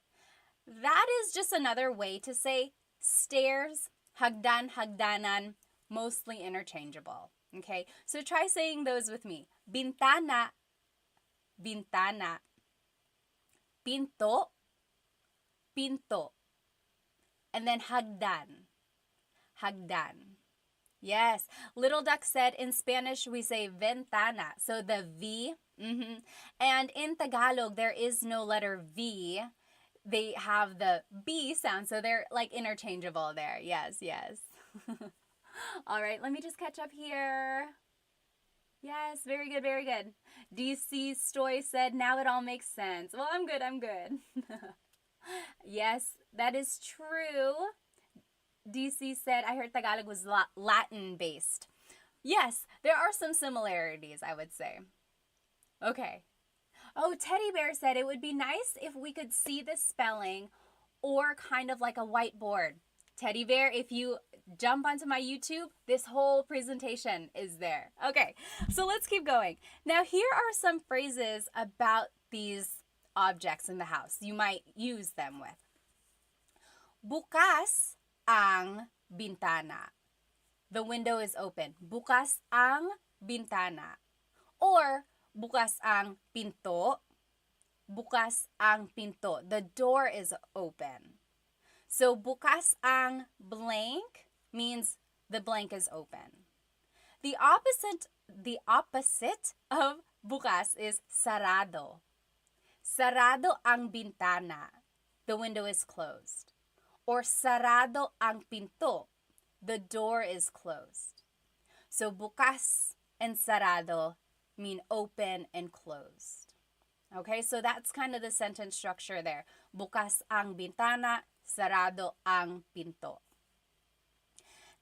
That is just another way to say stairs, hagdan, hagdanan, mostly interchangeable. Okay? So try saying those with me. Bintana, bintana. Pinto, pinto. And then hagdan, hagdan. Yes. Little Duck said in Spanish we say ventana. So the V. And in Tagalog there is no letter V. They have the B sound. So they're like interchangeable there. Yes, yes. All right. Let me just catch up here. Yes. Very good. Very good. DC Stoy said, now it all makes sense. Well, I'm good. I'm good. Yes, that is true. DC said, I heard Tagalog was Latin-based. Yes, there are some similarities, I would say. Okay. Oh, Teddy Bear said it would be nice if we could see the spelling or kind of like a whiteboard. Teddy Bear, if you jump onto my YouTube, this whole presentation is there. Okay, so let's keep going. Now, here are some phrases about these objects in the house you might use them with. Bukas ang bintana. The window is open. Bukas ang bintana. Or bukas ang pinto. Bukas ang pinto. The door is open. So bukas ang blank means the blank is open. The opposite of bukas is sarado. Sarado ang bintana. The window is closed. Or sarado ang pinto. The door is closed. So bukas and sarado mean open and closed. Okay, so that's kind of the sentence structure there. Bukas ang bintana, sarado ang pinto.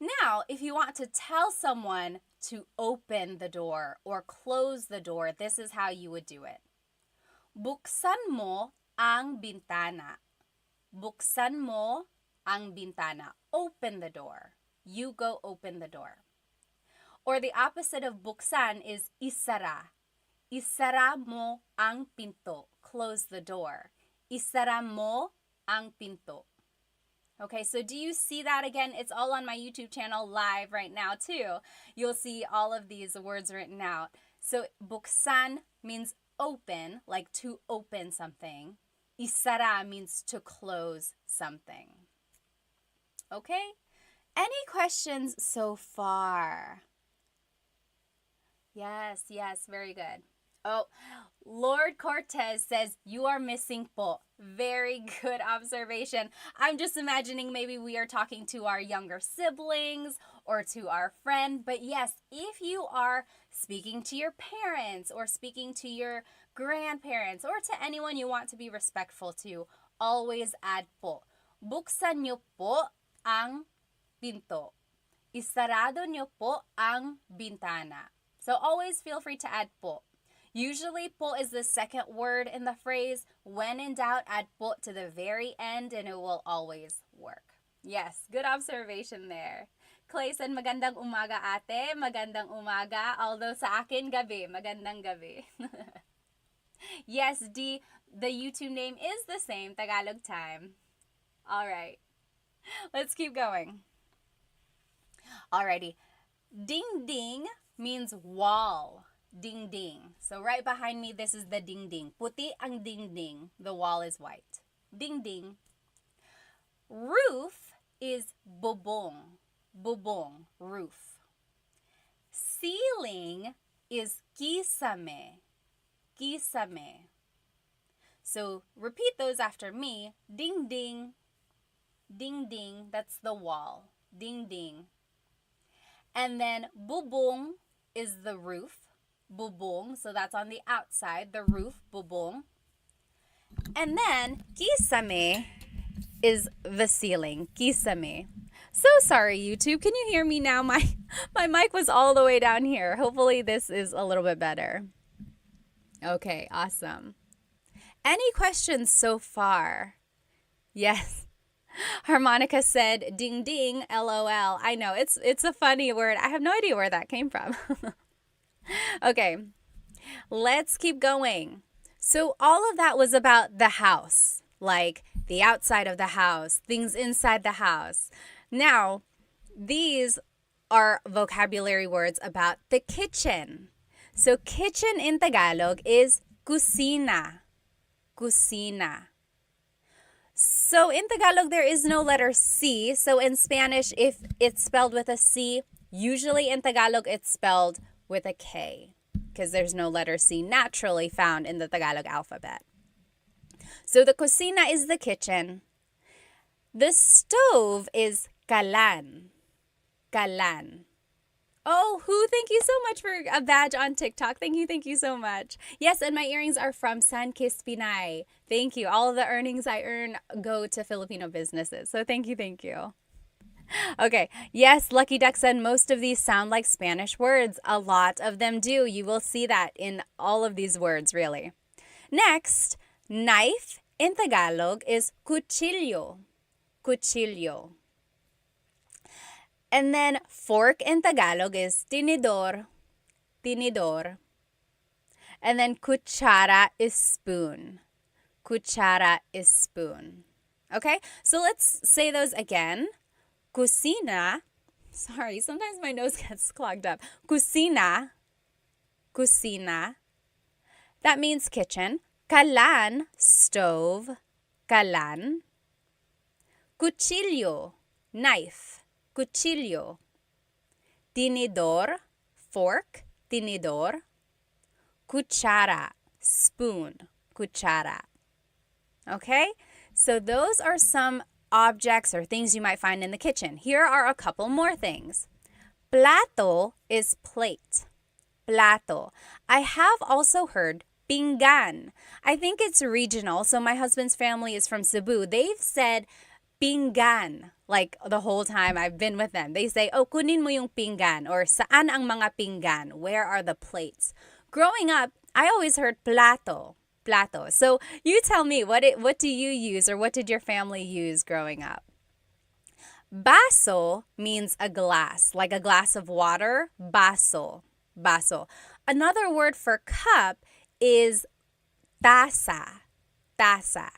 Now, if you want to tell someone to open the door or close the door, this is how you would do it. Buksan mo ang bintana. Buksan mo ang bintana. Open the door. You go open the door. Or the opposite of buksan is isara. Isara mo ang pinto. Close the door. Isara mo ang pinto. Okay, so do you see that again? It's all on my YouTube channel live right now too. You'll see all of these words written out. So buksan means open, like to open something. Isara means to close something. Okay? Any questions so far? Yes, very good. Oh, Lord Cortez says, you are missing po. Very good observation. I'm just imagining maybe we are talking to our younger siblings or to our friend. But yes, if you are speaking to your parents or speaking to your grandparents or to anyone you want to be respectful to, always add po. Buksan niyo po ang pinto. Isarado niyo po ang bintana. So always feel free to add po. Usually, po is the second word in the phrase. When in doubt, add po to the very end and it will always work. Yes, good observation there. Clay said, magandang umaga ate, magandang umaga. Although sa akin, gabi, magandang gabi. Yes, D, the YouTube name is the same, Tagalog time. All right, let's keep going. Alrighty, ding ding means wall. Ding ding. So right behind me, this is the ding ding. Puti ang ding ding. The wall is white. Ding ding. Roof is bubong. Bubong, roof. Ceiling is kisame. Kisame. So repeat those after me. Ding ding. Ding ding. That's the wall. Ding ding. And then bubong is the roof. Bubong, so that's on the outside, the roof, bubong. And then kisame is the ceiling. Kisame. So sorry, YouTube. Can you hear me now? My mic was all the way down here. Hopefully this is a little bit better. Okay, awesome. Any questions so far? Yes. Harmonica said, ding ding, LOL. I know, it's a funny word. I have no idea where that came from. Okay, let's keep going. So all of that was about the house, like the outside of the house, things inside the house. Now, these are vocabulary words about the kitchen. So kitchen in Tagalog is kusina. Kusina. So in Tagalog, there is no letter C. So in Spanish, if it's spelled with a C, usually in Tagalog, it's spelled with a K because there's no letter C naturally found in the Tagalog alphabet. So the cocina is the kitchen. The stove is kalan. Kalan. Oh, thank you so much for a badge on TikTok. Thank you so much. Yes, and my earrings are from San Kiss Pinay. Thank you. All of the earnings I earn go to Filipino businesses. So thank you. Okay, yes, Lucky Duck said most of these sound like Spanish words. A lot of them do. You will see that in all of these words, really. Next, knife in Tagalog is cuchillo. Cuchillo. And then fork in Tagalog is tinidor. Tinidor. And then cuchara is spoon. Cuchara is spoon. Okay, so let's say those again. Cocina, sorry, sometimes my nose gets clogged up. Cocina, cocina, that means kitchen. Kalan, stove, kalan. Cuchillo, knife, cuchillo. Tinidor, fork, tinidor. Cuchara, spoon, cuchara. Okay, so those are some objects or things you might find in the kitchen. Here are a couple more things. Plato is plate. Plato. I have also heard pinggan. I think it's regional. So my husband's family is from Cebu. They've said pinggan, like the whole time I've been with them. They say, oh, kunin mo yung pinggan, or saan ang mga pinggan? Where are the plates? Growing up, I always heard plato. Plato. So you tell me, what do you use, or what did your family use growing up? Baso means a glass, like a glass of water. Baso. Baso. Another word for cup is taza. Taza.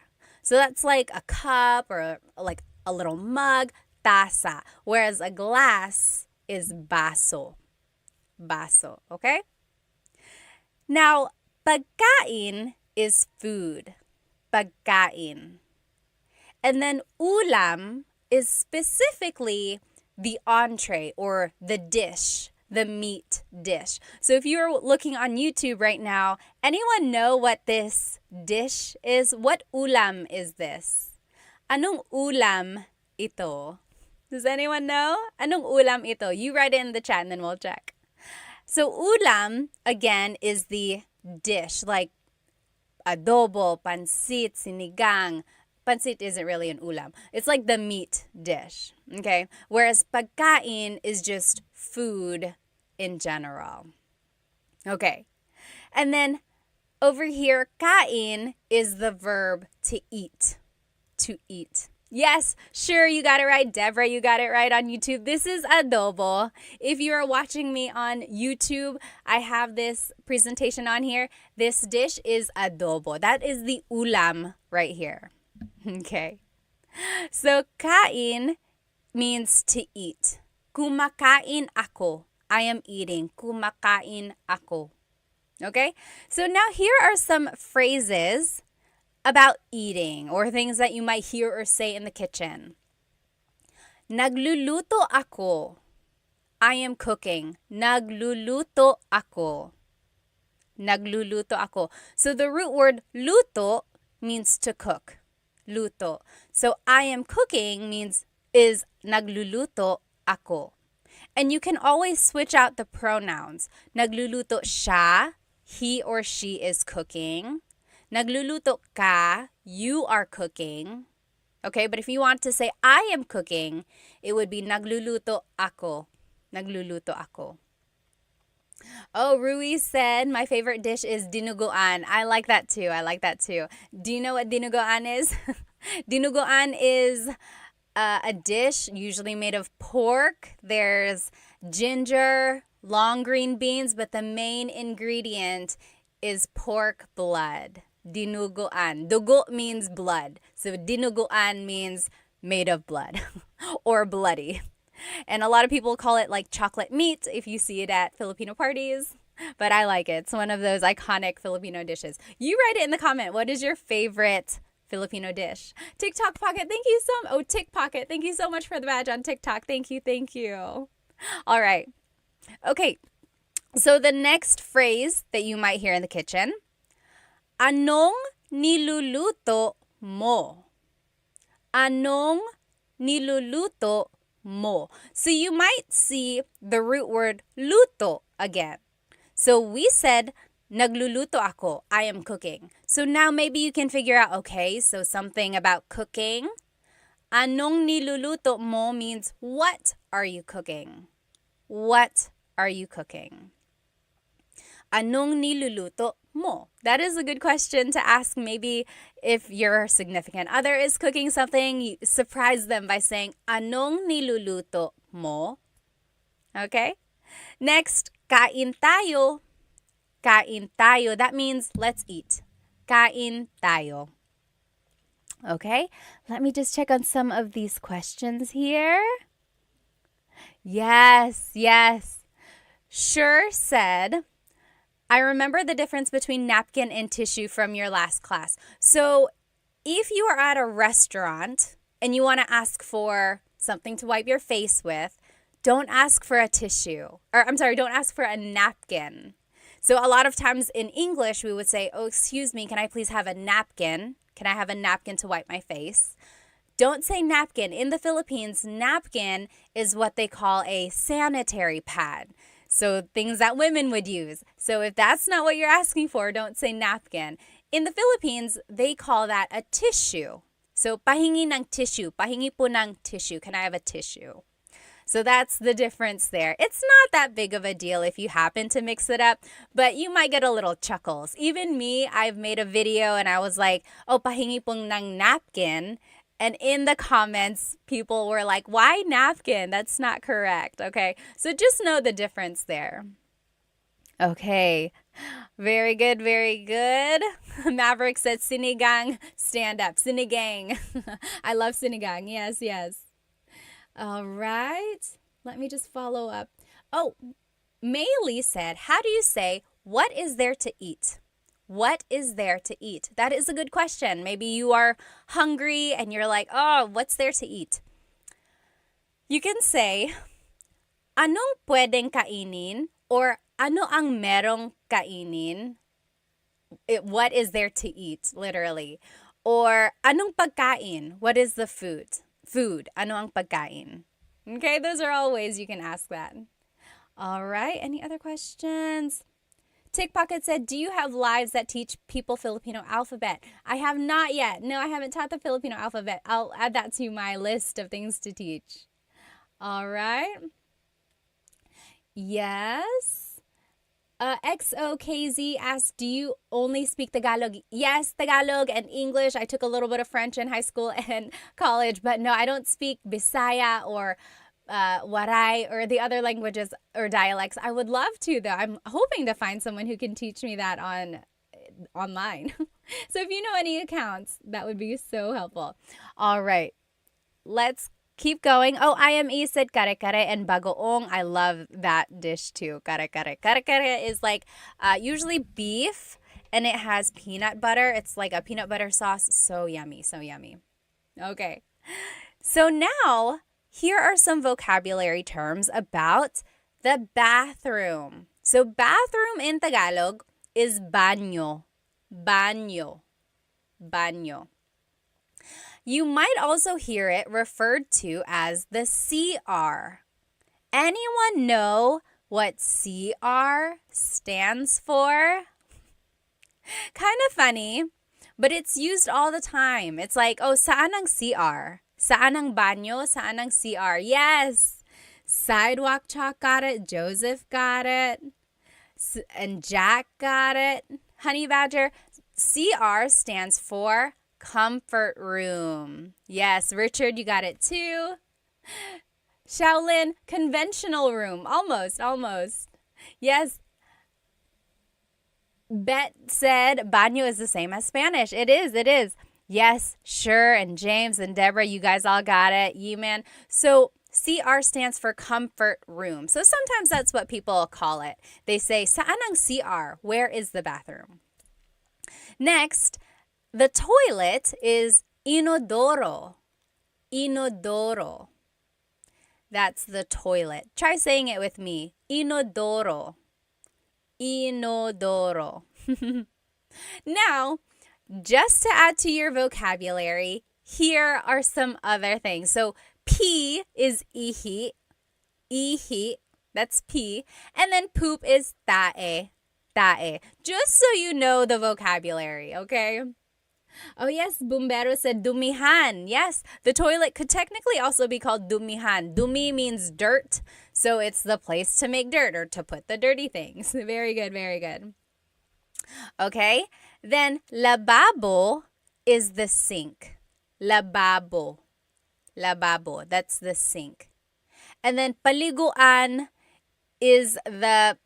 So that's like a cup or like a little mug, taza. Whereas a glass is baso. Baso, okay? Now, pagkain is food. Pagkain. And then ulam is specifically the entree or the dish, the meat dish. So if you're looking on YouTube right now, anyone know what this dish is? What ulam is this? Anong ulam ito? Does anyone know? Anong ulam ito? You write it in the chat and then we'll check. So ulam, again, is the dish, like adobo, pansit, sinigang. Pansit isn't really an ulam. It's like the meat dish, okay? Whereas pagkain is just food in general. Okay. And then over here, kain is the verb to eat. To eat. Yes, sure, you got it right. Deborah, you got it right on YouTube. This is adobo. If you are watching me on YouTube, I have this presentation on here. This dish is adobo. That is the ulam right here. Okay. So, kain means to eat. Kumakain ako. I am eating. Kumakain ako. Okay? So now here are some phrases about eating or things that you might hear or say in the kitchen. Nagluluto ako. I am cooking. Nagluluto ako. Nagluluto ako. So the root word luto means to cook. Luto. So I am cooking is nagluluto ako. And you can always switch out the pronouns. Nagluluto siya, he or she is cooking. Nagluluto ka, you are cooking. Okay, but if you want to say I am cooking, it would be nagluluto ako. Nagluluto ako. Oh, Rui said my favorite dish is dinuguan. I like that too. Do you know what dinuguan is? Dinuguan is a dish usually made of pork. There's ginger, long green beans, but the main ingredient is pork blood. Dinuguan. Dugo means blood. So dinuguan means made of blood or bloody. And a lot of people call it like chocolate meat if you see it at Filipino parties. But I like it. It's one of those iconic Filipino dishes. You write it in the comment. What is your favorite Filipino dish? TikTok Pocket, thank you so much. Oh, Tick Pocket, thank you so much for the badge on TikTok. Thank you. All right. Okay. So the next phrase that you might hear in the kitchen, anong niluluto mo? Anong niluluto mo? So you might see the root word luto again. So we said, nagluluto ako. I am cooking. So now maybe you can figure out, okay, so something about cooking. Anong niluluto mo means what are you cooking? What are you cooking? Anong niluluto mo? That is a good question to ask. Maybe if your significant other is cooking something, you surprise them by saying, anong niluluto mo? Okay? Next, kain tayo. Kain tayo. That means let's eat. Kain tayo. Okay? Let me just check on some of these questions here. Yes. Sure said, I remember the difference between napkin and tissue from your last class. So if you are at a restaurant and you want to ask for something to wipe your face with, don't ask for a tissue. Don't ask for a napkin. So a lot of times in English, we would say, oh, excuse me, can I please have a napkin? Can I have a napkin to wipe my face? Don't say napkin. In the Philippines, napkin is what they call a sanitary pad. So things that women would use. So if that's not what you're asking for, don't say napkin. In the Philippines, they call that a tissue. So, pahingi ng tissue. Pahingi po ng tissue. Can I have a tissue? So that's the difference there. It's not that big of a deal if you happen to mix it up, but you might get a little chuckles. Even me, I've made a video and I was like, oh, pahingi pong ng napkin. And in the comments, people were like, why napkin? That's not correct. Okay, so just know the difference there. Okay, very good, very good. Maverick said sinigang, stand up. Sinigang. I love sinigang. Yes, yes. All right. Let me just follow up. Oh, Maylee said, how do you say, what is there to eat? What is there to eat? That is a good question. Maybe you are hungry and you're like, oh, what's there to eat? You can say, anong pwedeng kainin? Or ano ang merong kainin? What is there to eat, literally. Or anong pagkain? What is the food? Food. Ano ang pagkain? Okay, those are all ways you can ask that. All right, any other questions? Tickpocket said, do you have lives that teach people Filipino alphabet? I have not yet. No, I haven't taught the Filipino alphabet. I'll add that to my list of things to teach. All right. Yes. XOKZ asked, do you only speak Tagalog? Yes, Tagalog and English. I took a little bit of French in high school and college, but no, I don't speak Bisaya or Waray or the other languages or dialects. I would love to, though. I'm hoping to find someone who can teach me that online. So if you know any accounts, that would be so helpful. All right, let's keep going. Oh, IME said kare-kare and bagoong. I love that dish too. Kare-kare. Kare-kare is like usually beef and it has peanut butter. It's like a peanut butter sauce. So yummy, so yummy. Okay. So now, here are some vocabulary terms about the bathroom. So bathroom in Tagalog is baño. Baño. Baño. You might also hear it referred to as the CR. Anyone know what CR stands for? Kind of funny, but it's used all the time. It's like, oh, saan ang CR? Saan ang banyo? Saan ang CR? Yes! Sidewalk Chalk got it. Joseph got it. And Jack got it. Honey Badger. CR stands for comfort room. Yes, Richard, you got it too. Shaolin, conventional room. Almost. Yes. Bet said baño is the same as Spanish. It is. Yes, sure. And James and Deborah, you guys all got it. Yeman. So CR stands for comfort room. So sometimes that's what people call it. They say, saan ang CR? Where is the bathroom? Next, the toilet is inodoro. Inodoro. That's the toilet. Try saying it with me. Inodoro. Inodoro. Now, just to add to your vocabulary, here are some other things. So, pee is ihi. Ihi. That's pee. And then poop is tae. Tae. Just so you know the vocabulary, okay? Oh yes, Bumbero said dumihan. Yes, the toilet could technically also be called dumihan. Dumi means dirt, so it's the place to make dirt or to put the dirty things. Very good, very good. Okay, then lababo is the sink. Lababo. Lababo, that's the sink. And then paliguan is the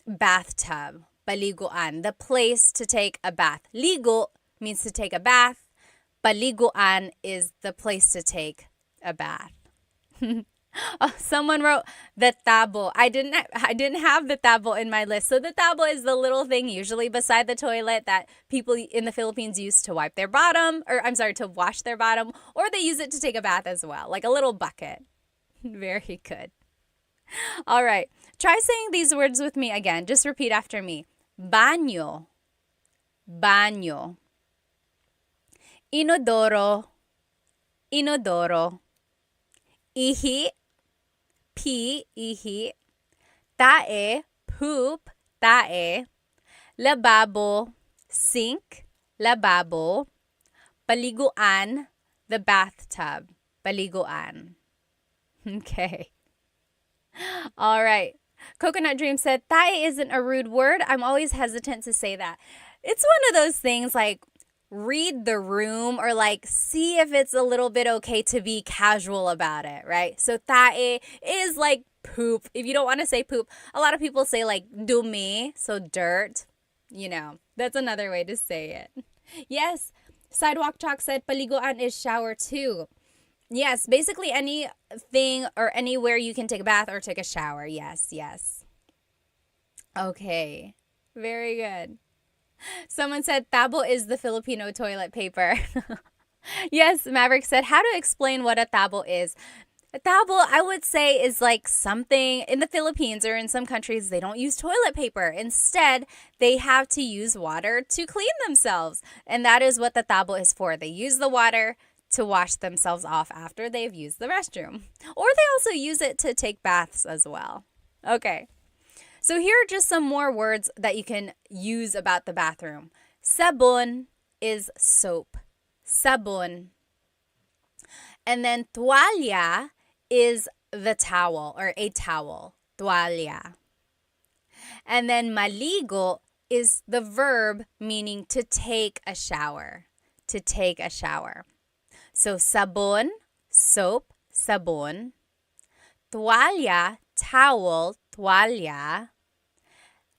bathtub. Paliguan, the place to take a bath. Ligo means to take a bath. Paliguan is the place to take a bath. Oh, someone wrote the tabo. I didn't have the tabo in my list. So the tabo is the little thing usually beside the toilet that people in the Philippines use to wipe their bottom, to wash their bottom, or they use it to take a bath as well, like a little bucket. Very good. All right. Try saying these words with me again. Just repeat after me. Baño. Baño. Inodoro. Inodoro. Ihi. Pee. Ihi. Tae. Poop. Tae. Lababo. Sink. Lababo. Paliguan. The bathtub. Paliguan. Okay. All right. Coconut Dream said, tae isn't a rude word. I'm always hesitant to say that. It's one of those things like read the room or like see if it's a little bit okay to be casual about it, right? So tae is like poop. If you don't want to say poop, a lot of people say like dumi, so dirt. You know, that's another way to say it. Yes, Sidewalk Chalk said paliguan is shower too. Yes, basically anything or anywhere you can take a bath or take a shower. Yes, yes. Okay, very good. Someone said tabo is the Filipino toilet paper. Yes, Maverick said, how to explain what a tabo is. A tabo, I would say, is like something in the Philippines or in some countries, they don't use toilet paper. Instead, they have to use water to clean themselves. And that is what the tabo is for. They use the water to wash themselves off after they've used the restroom. Or they also use it to take baths as well. Okay. So here are just some more words that you can use about the bathroom. Sabon is soap. Sabon. And then tuwalya is the towel or a towel. Tuwalya. And then maligo is the verb meaning to take a shower. To take a shower. So sabon, soap, sabon. Tuwalya, towel, tuwalya.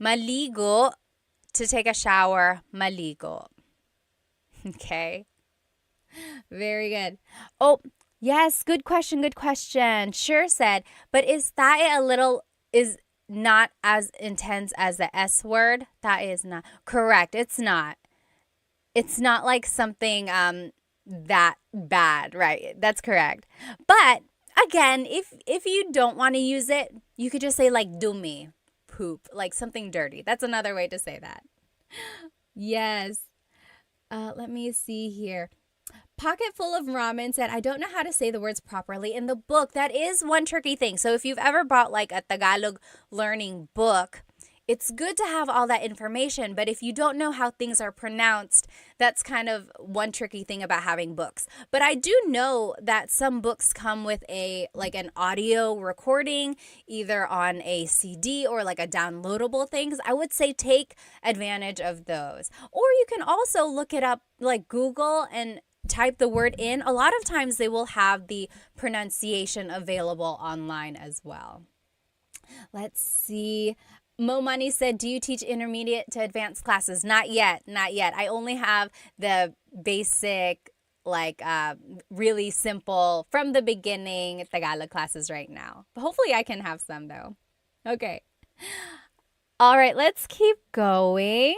Maligo, to take a shower, maligo. Okay. Very good. Oh, yes, good question, good question. Sure said, but is tae is not as intense as the S word? Tae is not. Correct, it's not. It's not like something that bad, right? That's correct. But again, if you don't want to use it, you could just say like dumi, poop, like something dirty. That's another way to say that. Yes. Let me see here. Pocket Full of Ramen said, I don't know how to say the words properly in the book. That is one tricky thing. So if you've ever bought like a Tagalog learning book, it's good to have all that information. But if you don't know how things are pronounced, that's kind of one tricky thing about having books. But I do know that some books come with an audio recording, either on a CD or like a downloadable things. I would say take advantage of those. Or you can also look it up like Google and type the word in. A lot of times they will have the pronunciation available online as well. Let's see. Mo Money said, do you teach intermediate to advanced classes? Not yet, not yet. I only have the basic, really simple, from the beginning Tagalog classes right now. But hopefully I can have some though. Okay. All right, let's keep going.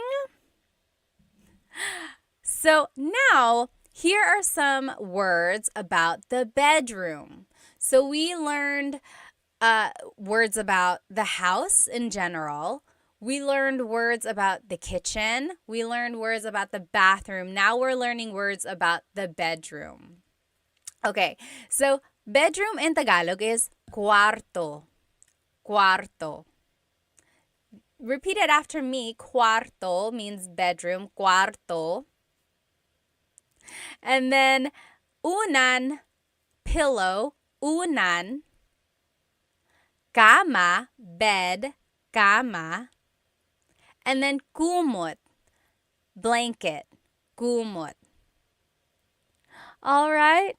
So now, here are some words about the bedroom. So we learned words about the house in general. We learned words about the kitchen. We learned words about the bathroom. Now we're learning words about the bedroom. Okay, so bedroom in Tagalog is cuarto. Cuarto. Repeat it after me. Cuarto means bedroom. Cuarto. And then unan, pillow. Unan. Cama, bed, cama. And then kumot, blanket, kumot. All right.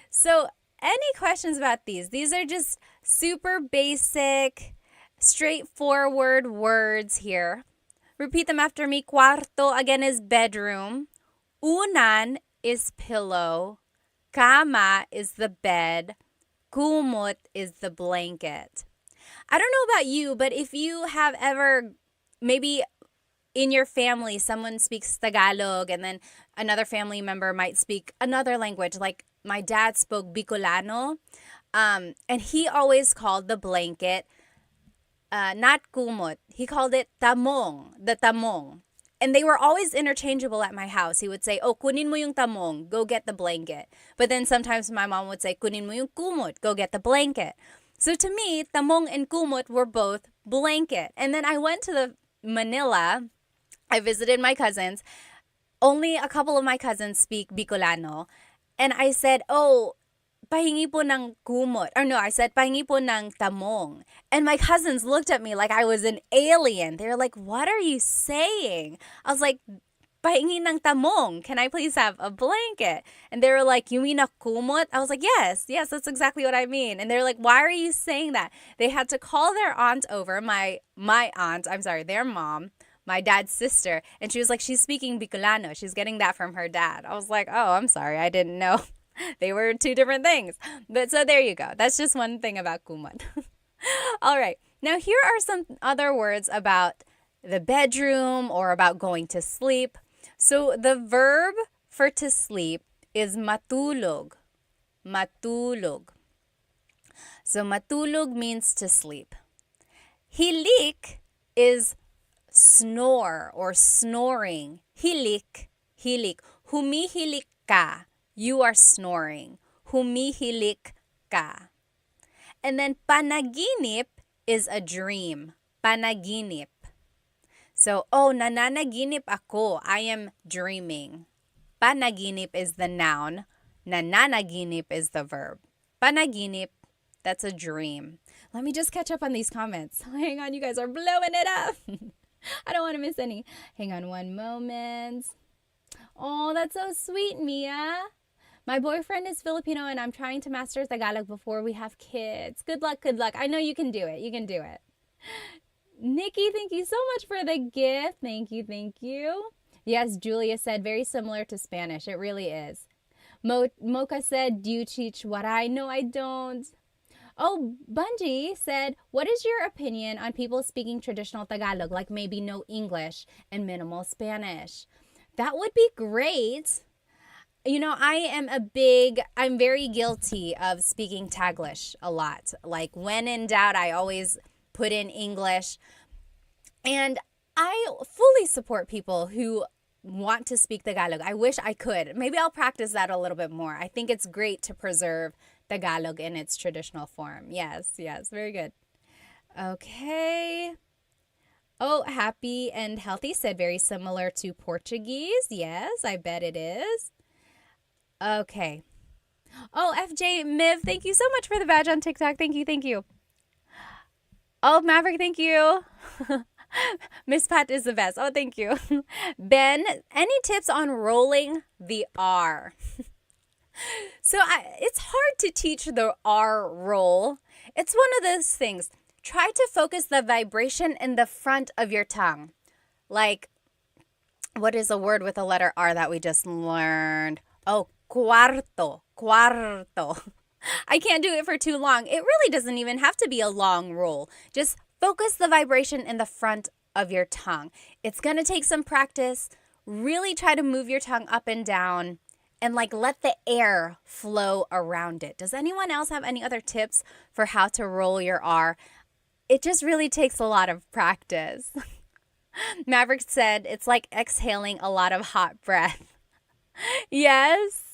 So any questions about these? These are just super basic, straightforward words here. Repeat them after me. Cuarto, again, is bedroom. Unan is pillow. Cama is the bed. Kumot is the blanket. I don't know about you, but if you have ever, maybe in your family, someone speaks Tagalog and then another family member might speak another language. Like my dad spoke Bicolano, and he always called the blanket not kumot. He called it tamong, the tamong. And they were always interchangeable at my house. He would say, oh, kunin mo yung tamong, go get the blanket. But then sometimes my mom would say, kunin mo yung kumot, go get the blanket. So to me, tamong and kumot were both blanket. And then I went to the Manila. I visited my cousins. Only a couple of my cousins speak Bicolano. And I said, oh, pahingi po ng kumot. Or no, I said, pahingi po ng tamong. And my cousins looked at me like I was an alien. They were like, what are you saying? I was like, pahingi ng tamong. Can I please have a blanket? And they were like, you mean a kumot? I was like, yes, that's exactly what I mean. And they're like, why are you saying that? They had to call their aunt over, my aunt, their mom, my dad's sister. And she was like, she's speaking Bicolano. She's getting that from her dad. I was like, oh, I'm sorry. I didn't know. They were two different things. But so there you go. That's just one thing about kumot. All right. Now here are some other words about the bedroom or about going to sleep. So the verb for to sleep is matulog. Matulog. So matulog means to sleep. Hilik is snore or snoring. Hilik. Humihilik ka. You are snoring. Humihilik ka. And then panaginip is a dream. Panaginip. So, nananaginip ako. I am dreaming. Panaginip is the noun. Nananaginip is the verb. Panaginip, that's a dream. Let me just catch up on these comments. Hang on, you guys are blowing it up. I don't want to miss any. Hang on one moment. Oh, that's so sweet, Mia. My boyfriend is Filipino and I'm trying to master Tagalog before we have kids. Good luck. I know you can do it. Nikki, thank you so much for the gift. Thank you. Yes, Julia said very similar to Spanish. It really is. Mocha said, do you teach waray? No, I don't. Oh, Bungie said, what is your opinion on people speaking traditional Tagalog, like maybe no English and minimal Spanish? That would be great. You know, I'm very guilty of speaking Taglish a lot. Like when in doubt, I always put in English. And I fully support people who want to speak Tagalog. I wish I could. Maybe I'll practice that a little bit more. I think it's great to preserve Tagalog in its traditional form. Yes, very good. Okay. Oh, happy and healthy said very similar to Portuguese. Yes, I bet it is. Okay. Oh, FJ Miv, thank you so much for the badge on TikTok. Thank you. Oh, Maverick, thank you. Miss Pat is the best. Oh, thank you. Ben, any tips on rolling the R? So it's hard to teach the R roll. It's one of those things. Try to focus the vibration in the front of your tongue. Like, what is a word with a letter R that we just learned? Oh, cuarto. I can't do it for too long. It really doesn't even have to be a long roll. Just focus the vibration in the front of your tongue. It's going to take some practice. Really try to move your tongue up and down and let the air flow around it. Does anyone else have any other tips for how to roll your R? It just really takes a lot of practice. Maverick said it's like exhaling a lot of hot breath. Yes.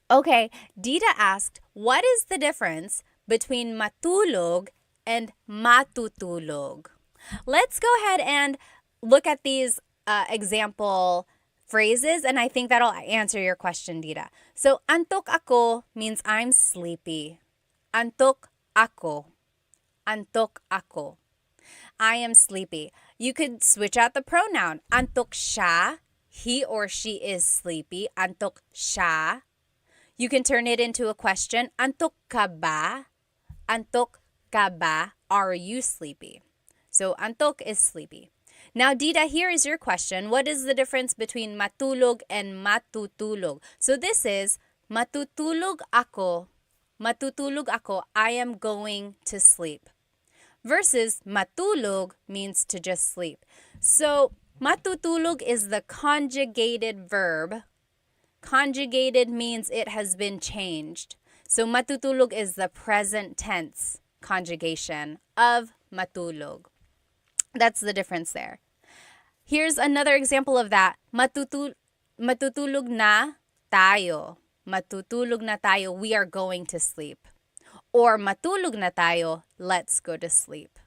Okay, Dita asked, what is the difference between matulog and matutulog? Let's go ahead and look at these example phrases, and I think that'll answer your question, Dita. So, antok ako means I'm sleepy. Antok ako. I am sleepy. You could switch out the pronoun. Antok siya. He or she is sleepy. Antok siya. You can turn it into a question. Antok ka ba? Antok ka ba? Are you sleepy? So, antok is sleepy. Now, Dita, here is your question. What is the difference between matulog and matutulog? So, this is matutulog ako. I am going to sleep. Versus matulog means to just sleep. So, matutulog is the conjugated verb. Conjugated means it has been changed. So, matutulog is the present tense conjugation of matulog. That's the difference there. Here's another example of that. Matutulog na tayo. Matutulog na tayo. We are going to sleep. Or matulog na tayo. Let's go to sleep.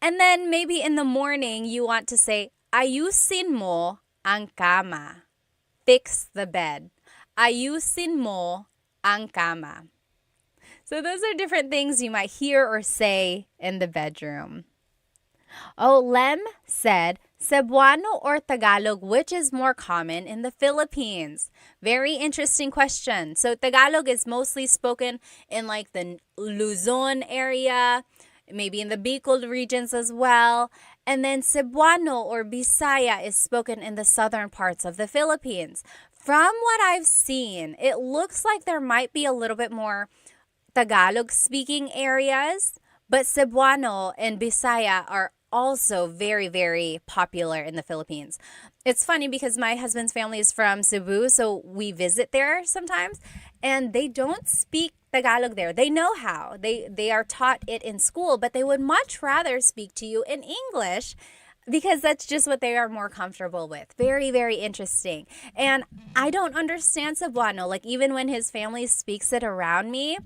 And then maybe in the morning you want to say, ayusin mo ang kama. Fix the bed. ayusin mo ang kama. So those are different things you might hear or say in the bedroom. Oh, Lem said, Cebuano or Tagalog, which is more common in the Philippines? Very interesting question. So Tagalog is mostly spoken in like the Luzon area, maybe in the Bicol regions as well. And then Cebuano or Bisaya is spoken in the southern parts of the Philippines. From what I've seen, it looks like there might be a little bit more Tagalog speaking areas, but Cebuano and Bisaya are also very, very popular in the Philippines. It's funny because my husband's family is from Cebu, so we visit there sometimes, and they don't speak Tagalog there. They know how. They are taught it in school, but they would much rather speak to you in English because that's just what they are more comfortable with. Very, very interesting. And I don't understand Cebuano. Like, even when his family speaks it around me,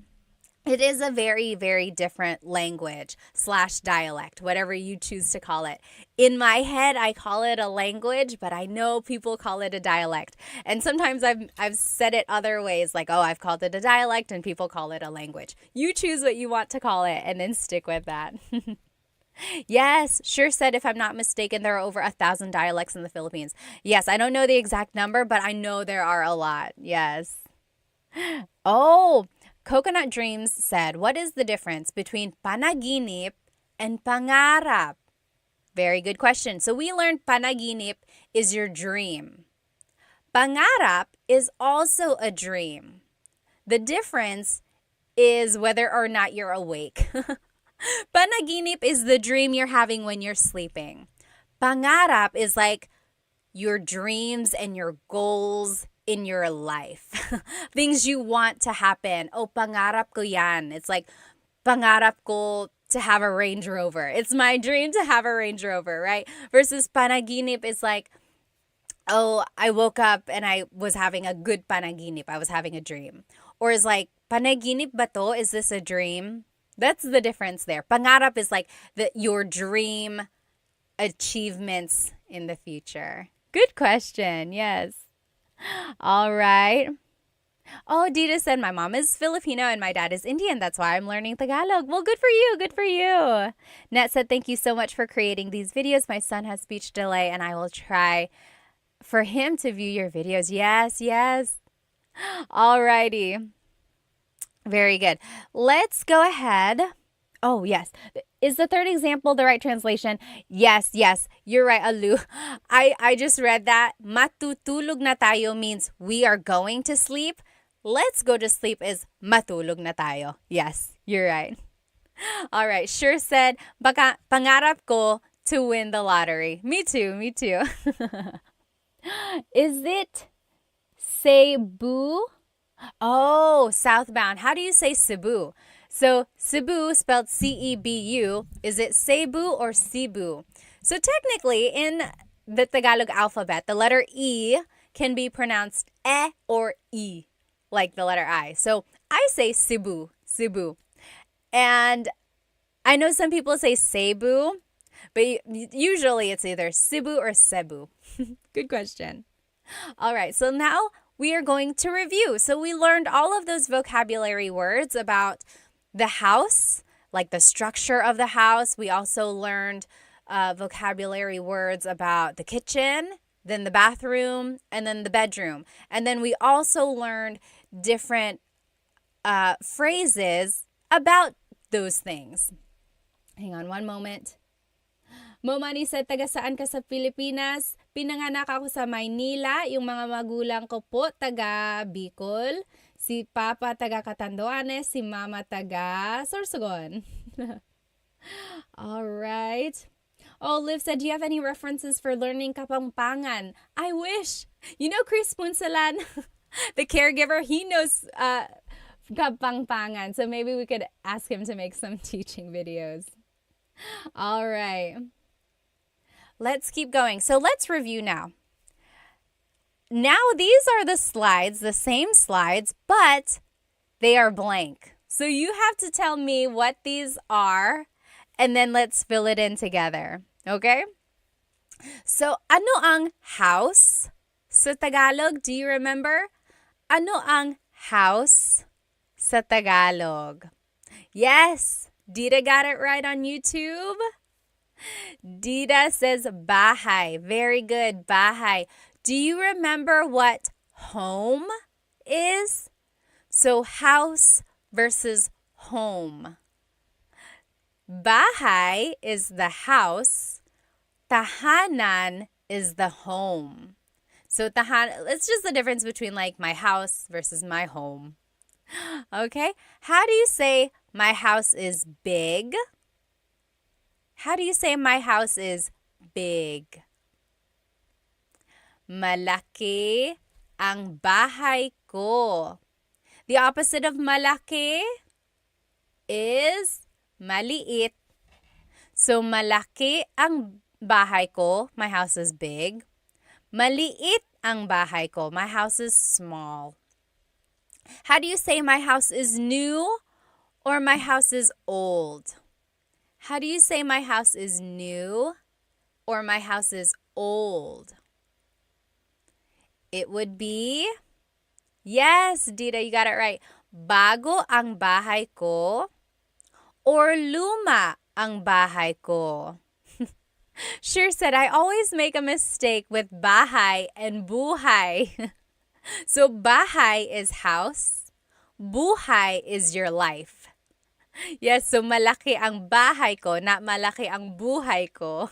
it is a very, very different language / dialect, whatever you choose to call it. In my head, I call it a language, but I know people call it a dialect. And sometimes I've said it other ways, like, oh, I've called it a dialect, and people call it a language. You choose what you want to call it, and then stick with that. Yes, sure said, if I'm not mistaken, there are over 1,000 dialects in the Philippines. Yes, I don't know the exact number, but I know there are a lot. Yes. Oh, Coconut Dreams said, what is the difference between panaginip and pangarap? Very good question. So we learned panaginip is your dream. Pangarap is also a dream. The difference is whether or not you're awake. Panaginip is the dream you're having when you're sleeping. Pangarap is like your dreams and your goals in your life. Things you want to happen. Oh, pangarap ko yan. It's like, pangarap ko to have a Range Rover. It's my dream to have a Range Rover, right? Versus panaginip is like, oh, I woke up and I was having a good panaginip. I was having a dream. Or is like, panaginip ba to? Is this a dream? That's the difference there. Pangarap is like your dream achievements in the future. Good question. Yes. All right. Oh, Dita said, my mom is Filipino and my dad is Indian. That's why I'm learning Tagalog. Well, good for you. Good for you. Net said, thank you so much for creating these videos. My son has speech delay and I will try for him to view your videos. Yes, yes. All righty. Very good. Let's go ahead. Oh, yes. Is the third example the right translation? Yes, yes. You're right, Alu. I just read that. Matutulog na tayo means we are going to sleep. Let's go to sleep is matulog na tayo. Yes, you're right. All right. Sure said, baka pangarap ko to win the lottery. Me too, me too. Is it Cebu? Oh, southbound. How do you say Cebu? So Cebu, spelled C-E-B-U, is it Cebu or Cebu? So technically, in the Tagalog alphabet, the letter E can be pronounced E or E, like the letter I. So I say Cebu, Cebu. And I know some people say Cebu, but usually it's either Cebu or Cebu. Good question. All right, so now we are going to review. So we learned all of those vocabulary words about the house, like the structure of the house. We also learned vocabulary words about the kitchen, then the bathroom, and then the bedroom. And then we also learned different phrases about those things. Hang on one moment. Momani said, taga saan ka sa Pilipinas? Pinanganak ako sa Maynila. Yung mga magulang ko po, taga Bicol. Si Papa taga Catanduanes, si Mama taga Sorsogon. All right. Oh, Liv said, do you have any references for learning Kapampangan? I wish. You know Chris Punsalan, the caregiver, he knows Kapampangan. So maybe we could ask him to make some teaching videos. All right. Let's keep going. So let's review now. Now these are the slides, the same slides, but they are blank. So you have to tell me what these are, and then let's fill it in together. Okay? So ano ang house sa Tagalog? Do you remember? Ano ang house sa Tagalog? Yes, Dita got it right on YouTube. Dita says bahay. Very good, bahay. Do you remember what home is? So house versus home. Bahay is the house. Tahanan is the home. So it's just the difference between like my house versus my home. Okay? How do you say my house is big? How do you say my house is big? Malaki ang bahay ko. The opposite of malaki is maliit. So malaki ang bahay ko, my house is big. Maliit ang bahay ko, my house is small. How do you say my house is new or my house is old? How do you say my house is new or my house is old? It would be, yes, Dita, you got it right. Bago ang bahay ko or luma ang bahay ko. Sure said, I always make a mistake with bahay and buhay. So bahay is house, buhay is your life. Yes, so malaki ang bahay ko, not malaki ang buhay ko.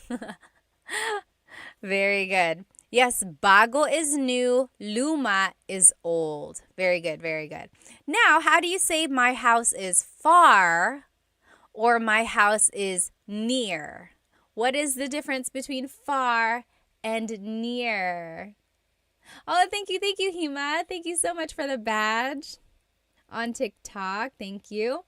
Very good. Yes, bago is new, luma is old. Very good, very good. Now, how do you say my house is far or my house is near? What is the difference between far and near? Oh, thank you, Hima. Thank you so much for the badge on TikTok. Thank you.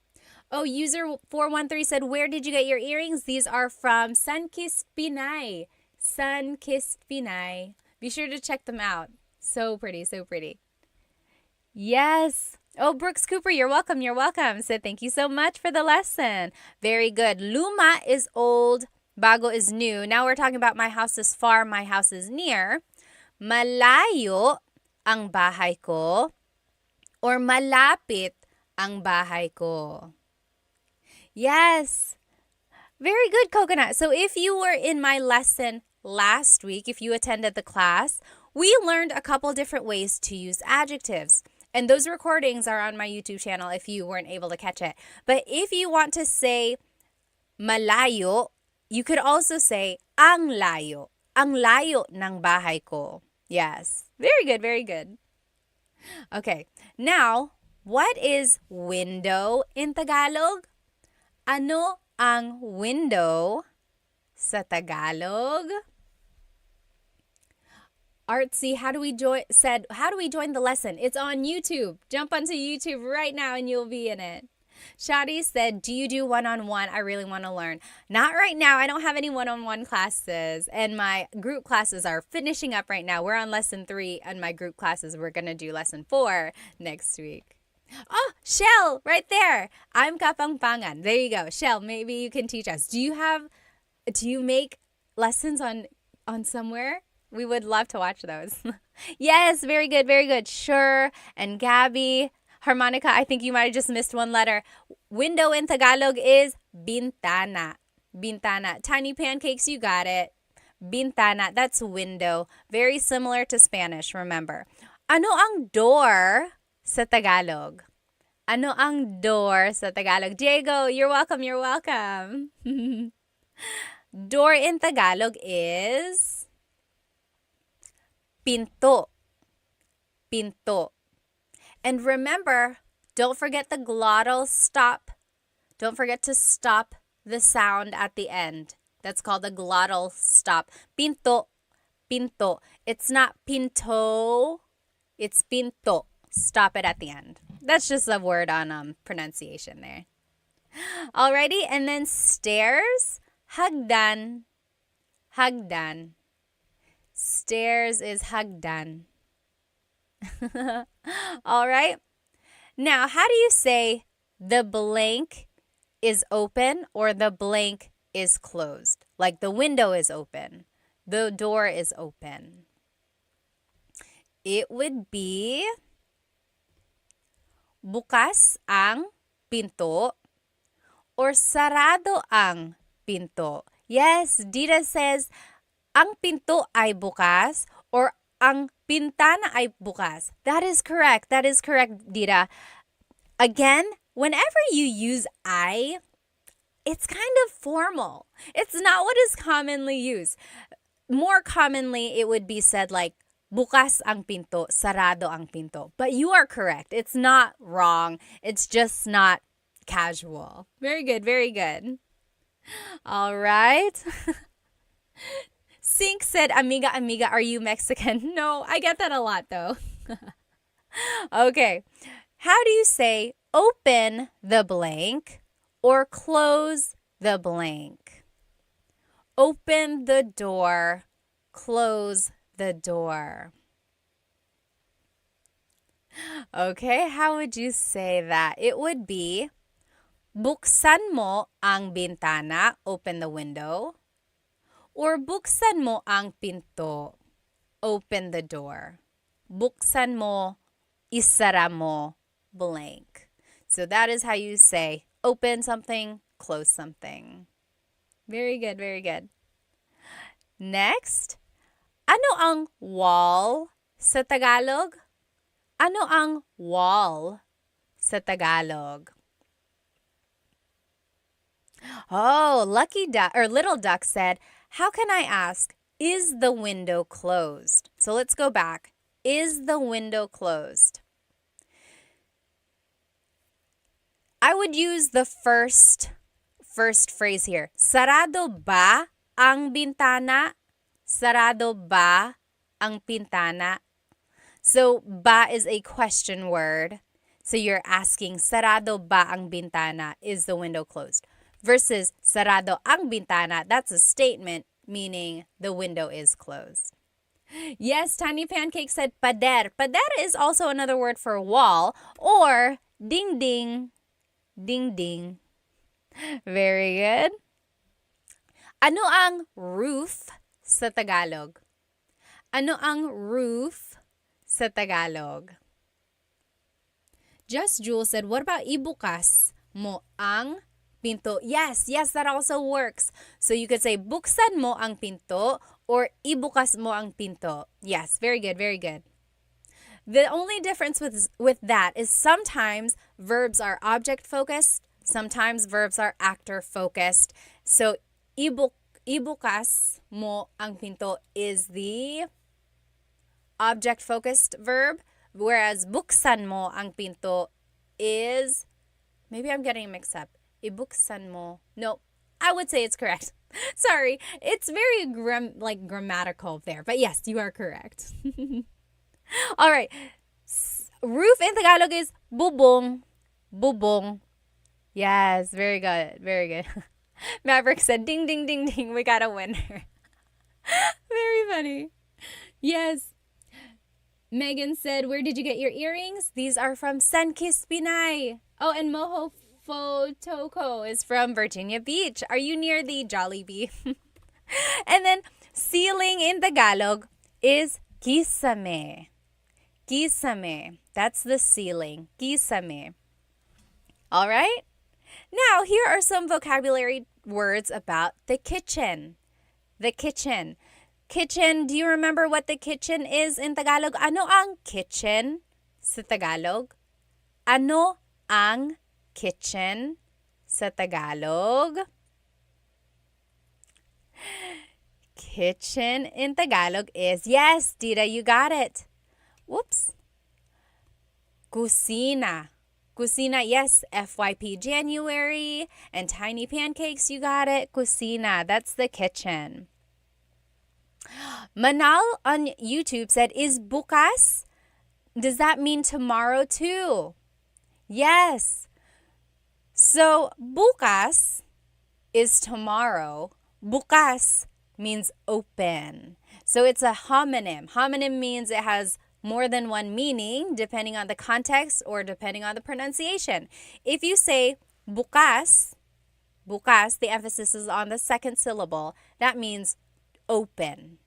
Oh, user 413 said, where did you get your earrings? These are from Sunkissed Pinay. Sunkissed Pinay. Be sure to check them out. So pretty, so pretty. Yes. Oh, Brooks Cooper, you're welcome. You're welcome. So thank you so much for the lesson. Very good. Luma is old. Bago is new. Now we're talking about my house is far, my house is near. Malayo ang bahay ko or malapit ang bahay ko. Yes. Very good, Coconut. So if you were in my lesson last week, if you attended the class, we learned a couple different ways to use adjectives. And those recordings are on my YouTube channel if you weren't able to catch it. But if you want to say malayo, you could also say ang layo. Ang layo ng bahay ko. Yes. Very good, very good. Okay. Now, what is window in Tagalog? Ano ang window sa Tagalog? Artsy, how do we join the lesson? It's on YouTube. Jump onto YouTube right now and you'll be in it. Shadi said, do you do one-on-one? I really want to learn. Not right now. I don't have any one-on-one classes. And my group classes are finishing up right now. We're on lesson 3 and my group classes. We're going to do lesson 4 next week. Oh, Shell, right there. I'm Kapangpangan. There you go. Shell, maybe you can teach us. Do you make lessons on somewhere? We would love to watch those. Yes, very good, very good. Sure. And Gabby, Harmonica, I think you might have just missed one letter. Window in Tagalog is bintana. Bintana. Tiny Pancakes, you got it. Bintana, that's window. Very similar to Spanish, remember. Ano ang door sa Tagalog? Ano ang door sa Tagalog? Diego, you're welcome, you're welcome. Door in Tagalog is pinto. Pinto. And remember, don't forget the glottal stop. Don't forget to stop the sound at the end. That's called a glottal stop. Pinto. Pinto. It's not pinto. It's pinto. Stop it at the end. That's just a word on pronunciation there. Alrighty, and then stairs. Hagdan. Hagdan. Stairs is hagdan. All right. Now, how do you say the blank is open or the blank is closed? Like the window is open. The door is open. It would be bukas ang pinto or sarado ang pinto? Yes, Dita says, ang pinto ay bukas or ang pintana ay bukas. That is correct. That is correct, Dita. Again, whenever you use I, it's kind of formal. It's not what is commonly used. More commonly, it would be said like, bukas ang pinto, sarado ang pinto. But you are correct. It's not wrong. It's just not casual. Very good, very good. All right. Sink said, amiga, amiga, are you Mexican? No, I get that a lot though. Okay. How do you say open the blank or close the blank? Open the door, close the door. Okay, how would you say that? It would be, buksan mo ang bintana, open the window, or buksan mo ang pinto, open the door. Buksan mo, isara mo, blank. So that is how you say open something, close something. Very good, very good. Next, ano ang wall sa Tagalog? Ano ang wall sa Tagalog? Oh, Lucky Duck or Little Duck said, how can I ask, is the window closed? So let's go back. Is the window closed? I would use the first phrase here. Sarado ba ang bintana? Sarado ba ang pintana? So, ba is a question word. So you're asking, sarado ba ang bintana? Is the window closed? Versus, sarado ang bintana, that's a statement meaning the window is closed. Yes, Tiny Pancake said pader. Pader is also another word for wall or ding ding. Ding ding. Very good. Ano ang roof sa Tagalog? Ano ang roof sa Tagalog? Just Jules said, what about ibukas mo ang pinto? Yes, that also works. So you could say, buksan mo ang pinto or ibukas mo ang pinto. Yes, very good, very good. The only difference with that is sometimes verbs are object-focused, sometimes verbs are actor-focused. So, ibukas mo ang pinto is the object-focused verb, whereas buksan mo ang pinto is, maybe I'm getting mixed up. Ibuksan mo. No, I would say it's correct. Sorry, it's very grammatical there. But yes, you are correct. All right. Roof in Tagalog is bubong. Bubong. Yes, very good. Very good. Maverick said, ding, ding, ding, ding. We got a winner. Very funny. Yes. Megan said, where did you get your earrings? These are from Sunkissed Pinay. Oh, and Moho Fotoko is from Virginia Beach. Are you near the Jollibee? And then ceiling in Tagalog is kisame. Kisame. That's the ceiling. Kisame. All right? Now, here are some vocabulary words about the kitchen. The kitchen. Kitchen, do you remember what the kitchen is in Tagalog? Ano ang kitchen sa Tagalog? Ano ang kitchen sa Tagalog? Kitchen in Tagalog is, yes, Dita, you got it. Whoops. Kusina. Kusina, yes, FYP January. And Tiny Pancakes, you got it. Kusina, that's the kitchen. Manal on YouTube said, is bukas? Does that mean tomorrow too? Yes. So, bukas is tomorrow. Bukas means open. So, it's a homonym. Homonym means it has more than one meaning depending on the context or depending on the pronunciation. If you say bukas, bukas, the emphasis is on the second syllable. That means open.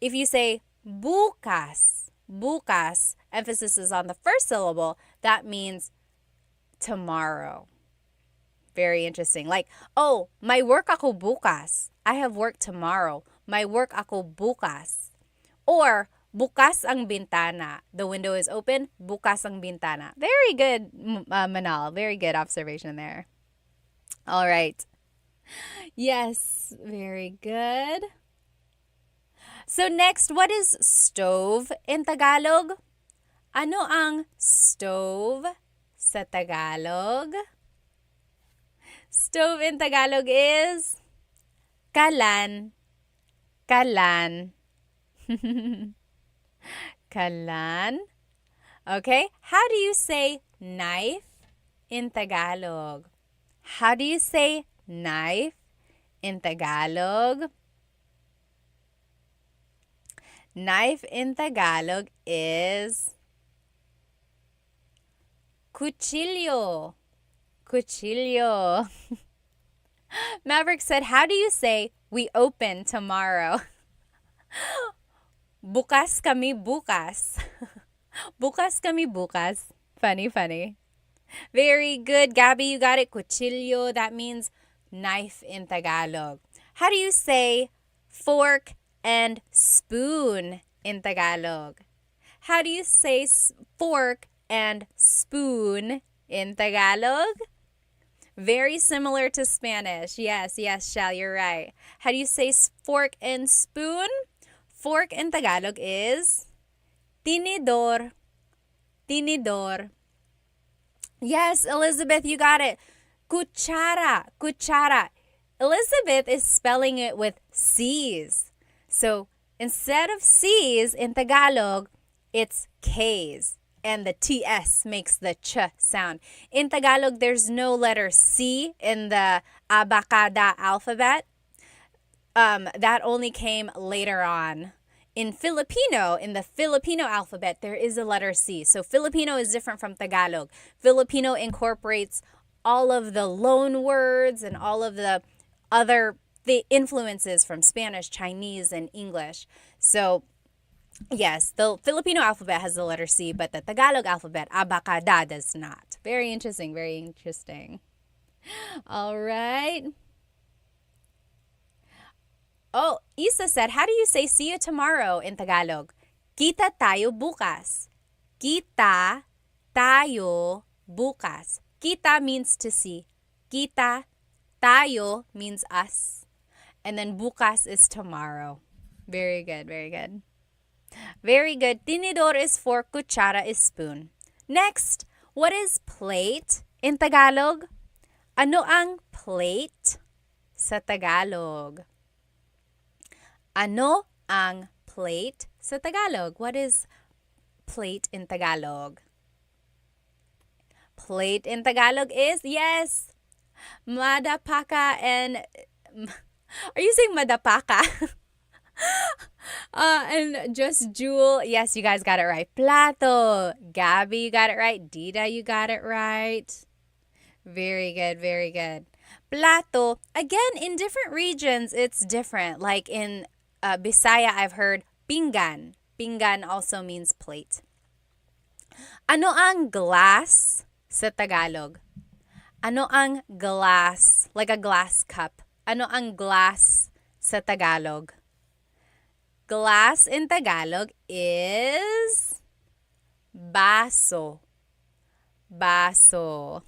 If you say bukas, bukas, emphasis is on the first syllable, that means tomorrow. Very interesting. Like, oh, may work ako bukas. I have work tomorrow. May work ako bukas. Or, bukas ang bintana. The window is open. Bukas ang bintana. Very good, Manal. Very good observation there. All right. Yes, very good. So next, what is stove in Tagalog? Ano ang stove sa Tagalog? Stove in Tagalog is kalan. Kalan. Kalan. Okay, how do you say knife in Tagalog? How do you say knife in Tagalog? Knife in Tagalog is cuchillo. Cuchillo. Maverick said, how do you say we open tomorrow? Bukas kami bukas. Bukas kami bukas. Funny, funny. Very good, Gabby, you got it. Cuchillo, that means knife in Tagalog. How do you say fork and spoon in Tagalog? How do you say fork and spoon in Tagalog? Very similar to Spanish. Yes, Shal, you're right. How do you say fork and spoon? Fork in Tagalog is tinidor. Tinidor. Yes, Elizabeth, you got it. Cuchara. Cuchara. Elizabeth is spelling it with C's. So instead of C's in Tagalog, it's K's. And the TS makes the ch sound. In Tagalog, there's no letter C in the abacada alphabet. That only came later on. In Filipino, in the Filipino alphabet, there is a letter C. So Filipino is different from Tagalog. Filipino incorporates all of the loan words and all of the influences from Spanish, Chinese, and English. So yes, the Filipino alphabet has the letter C, but the Tagalog alphabet, abacada, does not. Very interesting, very interesting. All right. Oh, Isa said, how do you say see you tomorrow in Tagalog? Kita tayo bukas. Kita tayo bukas. Kita means to see. Kita, tayo means us. And then bukas is tomorrow. Very good, very good. Very good. Tinidor is fork, kutsara is spoon. Next, what is plate in Tagalog? Ano ang plate sa Tagalog? Ano ang plate sa Tagalog? What is plate in Tagalog? Plate in Tagalog is, yes, madapaka and... Are you saying madapaka? And just Jewel, yes, you guys got it right. Plato. Gabby, you got it right. Dita, you got it right. Very good, very good. Plato, again, in different regions, it's different. Like in Bisaya, I've heard pinggan. Pinggan also means plate. Ano ang glass sa Tagalog? Ano ang glass? Like a glass cup. Ano ang glass sa Tagalog? Glass in Tagalog is baso. Baso.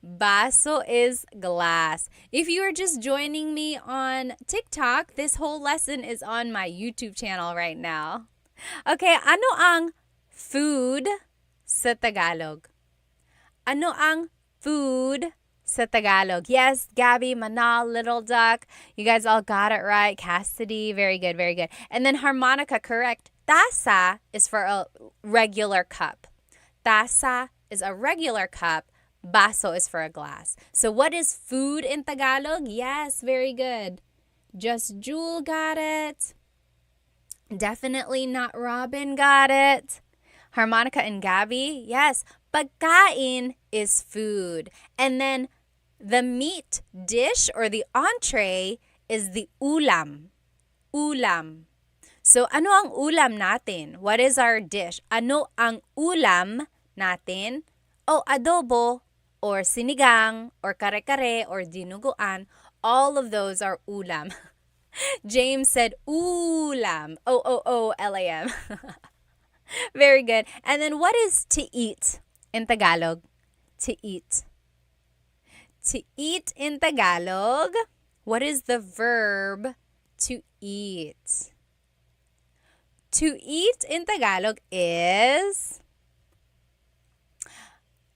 Baso is glass. If you are just joining me on TikTok, this whole lesson is on my YouTube channel right now. Okay, ano ang food sa Tagalog? Ano ang food sa Tagalog? Yes, Gabby, Manal, Little Duck. You guys all got it right. Cassidy, very good, very good. And then harmonica, correct. Tasa is for a regular cup. Tasa is a regular cup. Baso is for a glass. So what is food in Tagalog? Yes, very good. Just Jewel got it. Definitely not Robin got it. Harmonica and Gabby, yes. Pagkain is food. And then the meat dish or the entree is the ulam. Ulam. So, ano ang ulam natin? What is our dish? Ano ang ulam natin? Oh, adobo, or sinigang, or kare-kare, or dinuguan. All of those are ulam. James said ulam. O-O-O-L-A-M. Very good. And then what is to eat in Tagalog? To eat. To eat in Tagalog, what is the verb to eat? To eat in Tagalog is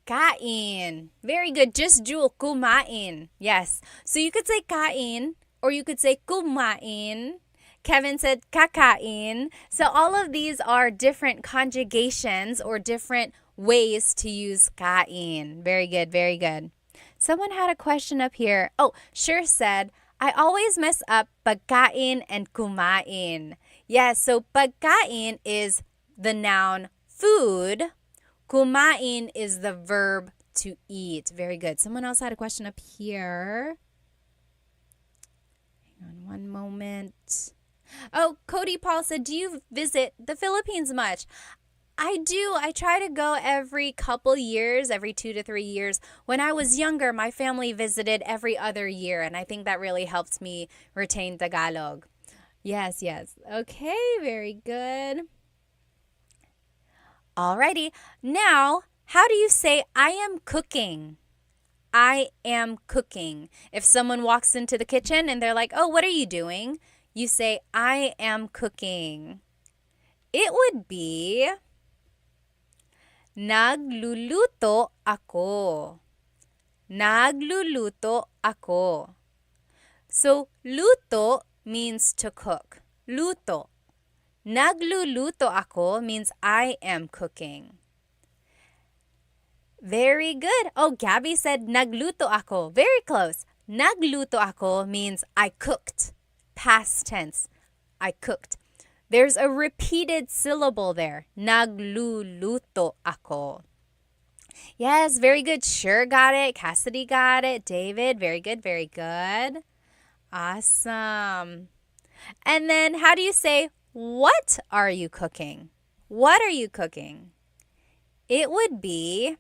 kain. Very good. Just Jewel, kumain. Yes. So you could say kain or you could say kumain. Kevin said kakain. So all of these are different conjugations or different ways to use kain. Very good. Very good. Someone had a question up here. Oh, Sure said, I always mess up pagkain and kumain. Yes, so pagkain is the noun food. Kumain is the verb to eat. Very good. Someone else had a question up here. Hang on one moment. Oh, Cody Paul said, do you visit the Philippines much? I do. I try to go every couple years, every 2 to 3 years. When I was younger, my family visited every other year, and I think that really helped me retain Tagalog. Yes, yes. Okay, very good. Alrighty. Now, how do you say I am cooking? I am cooking. If someone walks into the kitchen and they're like, oh, what are you doing? You say, I am cooking. It would be, nagluluto ako. Nagluluto ako. So, luto means to cook. Luto. Nagluluto ako means I am cooking. Very good. Oh, Gabby said nagluto ako. Very close. Nagluto ako means I cooked. Past tense. I cooked. There's a repeated syllable there. Nagluluto ako. Yes, very good. Sure got it. Cassidy got it. David, very good, very good. Awesome. And then how do you say, what are you cooking? What are you cooking? It would be,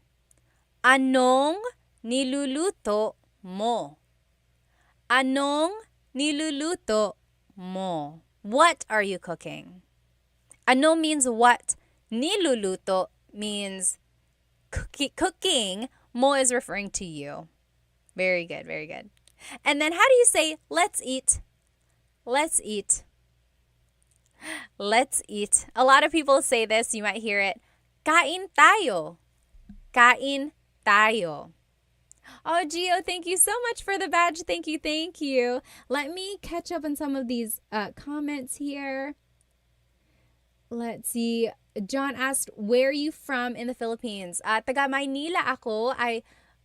anong niluluto mo? Anong niluluto mo? What are you cooking? Ano means what. Niluluto means cooking. Mo is referring to you. Very good, very good. And then how do you say, let's eat? Let's eat. Let's eat. A lot of people say this. You might hear it. Kain tayo. Kain tayo. Oh, Gio, thank you so much for the badge. Thank you, thank you. Let me catch up on some of these comments here. Let's see. John asked, where are you from in the Philippines? Taga Maynila ako. I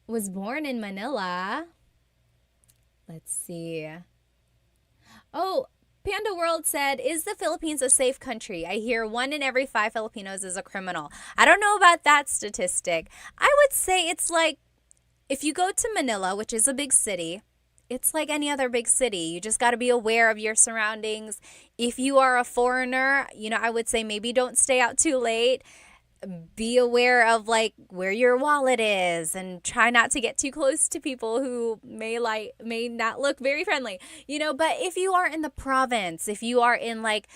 was born in Manila. Let's see. Oh, Panda World said, is the Philippines a safe country? I hear 1 in every 5 Filipinos is a criminal. I don't know about that statistic. I would say it's like, if you go to Manila, which is a big city, it's like any other big city. You just got to be aware of your surroundings. If you are a foreigner, I would say maybe don't stay out too late. Be aware of like where your wallet is and try not to get too close to people who may not look very friendly. But if you are in the province, if you are in like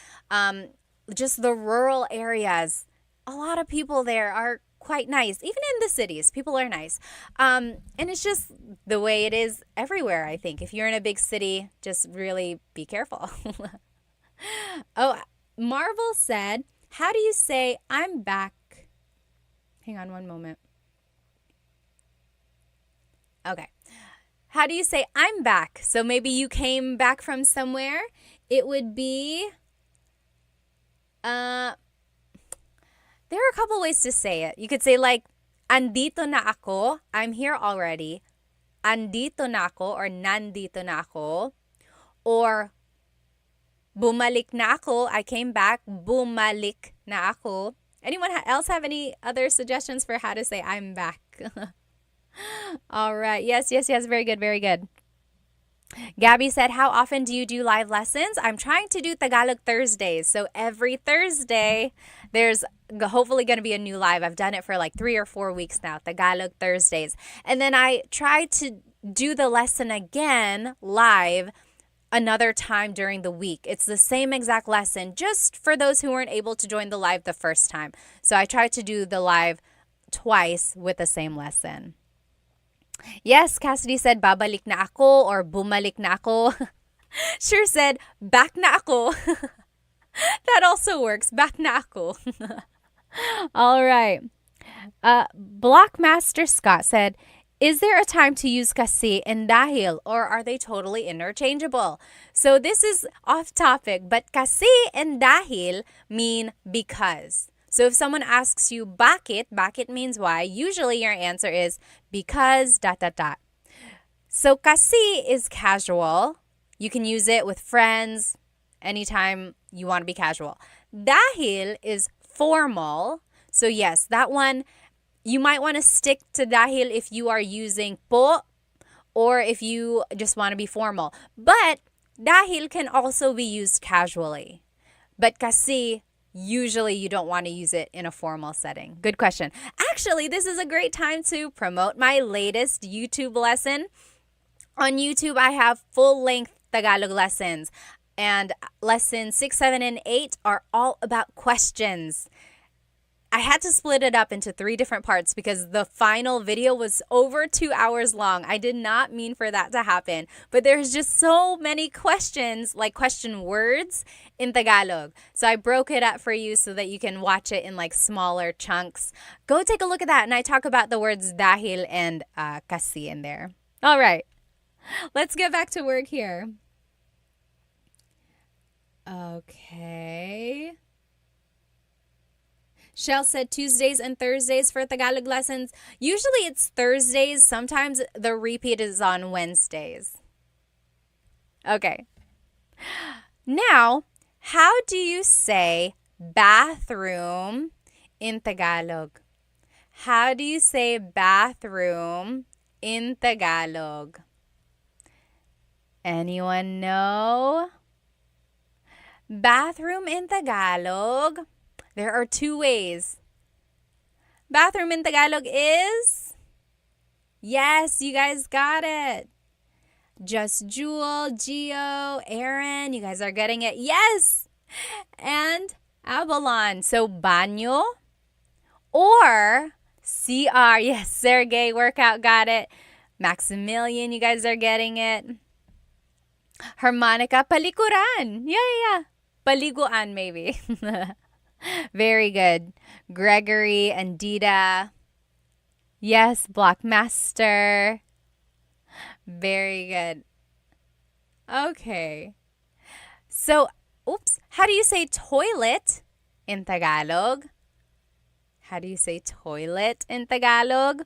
just the rural areas, a lot of people there are quite nice. Even in the cities, people are nice. And it's just the way it is everywhere, I think. If you're in a big city, just really be careful. Oh, Marvel said, how do you say I'm back? Hang on one moment. Okay. How do you say I'm back? So maybe you came back from somewhere. It would be, there are a couple ways to say it. You could say like, andito na ako. I'm here already. Andito na ako or nandito na ako. Or bumalik na ako. I came back. Bumalik na ako. Anyone else have any other suggestions for how to say I'm back? All right. Yes. Very good. Very good. Gabby said, how often do you do live lessons? I'm trying to do Tagalog Thursdays. So every Thursday, there's hopefully going to be a new live. I've done it for like 3 or 4 weeks now, Tagalog Thursdays. And then I try to do the lesson again live another time during the week. It's the same exact lesson, just for those who weren't able to join the live the first time. So I try to do the live twice with the same lesson. Yes, Cassidy said, babalik na ako or bumalik na ako. Sure said, back na ako. That also works. Back na ako. All right. Blockmaster Scott said, is there a time to use kasi and dahil, or are they totally interchangeable? So this is off topic, but kasi and dahil mean because. So if someone asks you bakit means why, usually your answer is because ... So kasi is casual. You can use it with friends anytime you want to be casual. Dahil is formal. So yes, that one, you might want to stick to dahil if you are using po or if you just want to be formal. But dahil can also be used casually. But kasi, usually you don't want to use it in a formal setting. Good question. Actually, this is a great time to promote my latest YouTube lesson. On YouTube, I have full-length Tagalog lessons. And lessons 6, 7, and 8 are all about questions. I had to split it up into 3 different parts because the final video was over 2 hours long. I did not mean for that to happen. But there's just so many questions, like question words in Tagalog. So I broke it up for you so that you can watch it in like smaller chunks. Go take a look at that. And I talk about the words dahil and kasi in there. All right. Let's get back to work here. Okay. Shell said Tuesdays and Thursdays for Tagalog lessons. Usually it's Thursdays. Sometimes the repeat is on Wednesdays. Okay. Now, how do you say bathroom in Tagalog? How do you say bathroom in Tagalog? Anyone know? Bathroom in Tagalog. There are 2 ways. Bathroom in Tagalog is? Yes, you guys got it. Just Jewel, Gio, Aaron, you guys are getting it. Yes! And Avalon. So, banyo or CR. Yes, Sergey, workout, got it. Maximilian, you guys are getting it. Harmonica, palikuran. Yeah. Paliguan, maybe. Very good. Gregory and Dita. Yes, Blockmaster. Very good. Okay. So, how do you say toilet in Tagalog? How do you say toilet in Tagalog?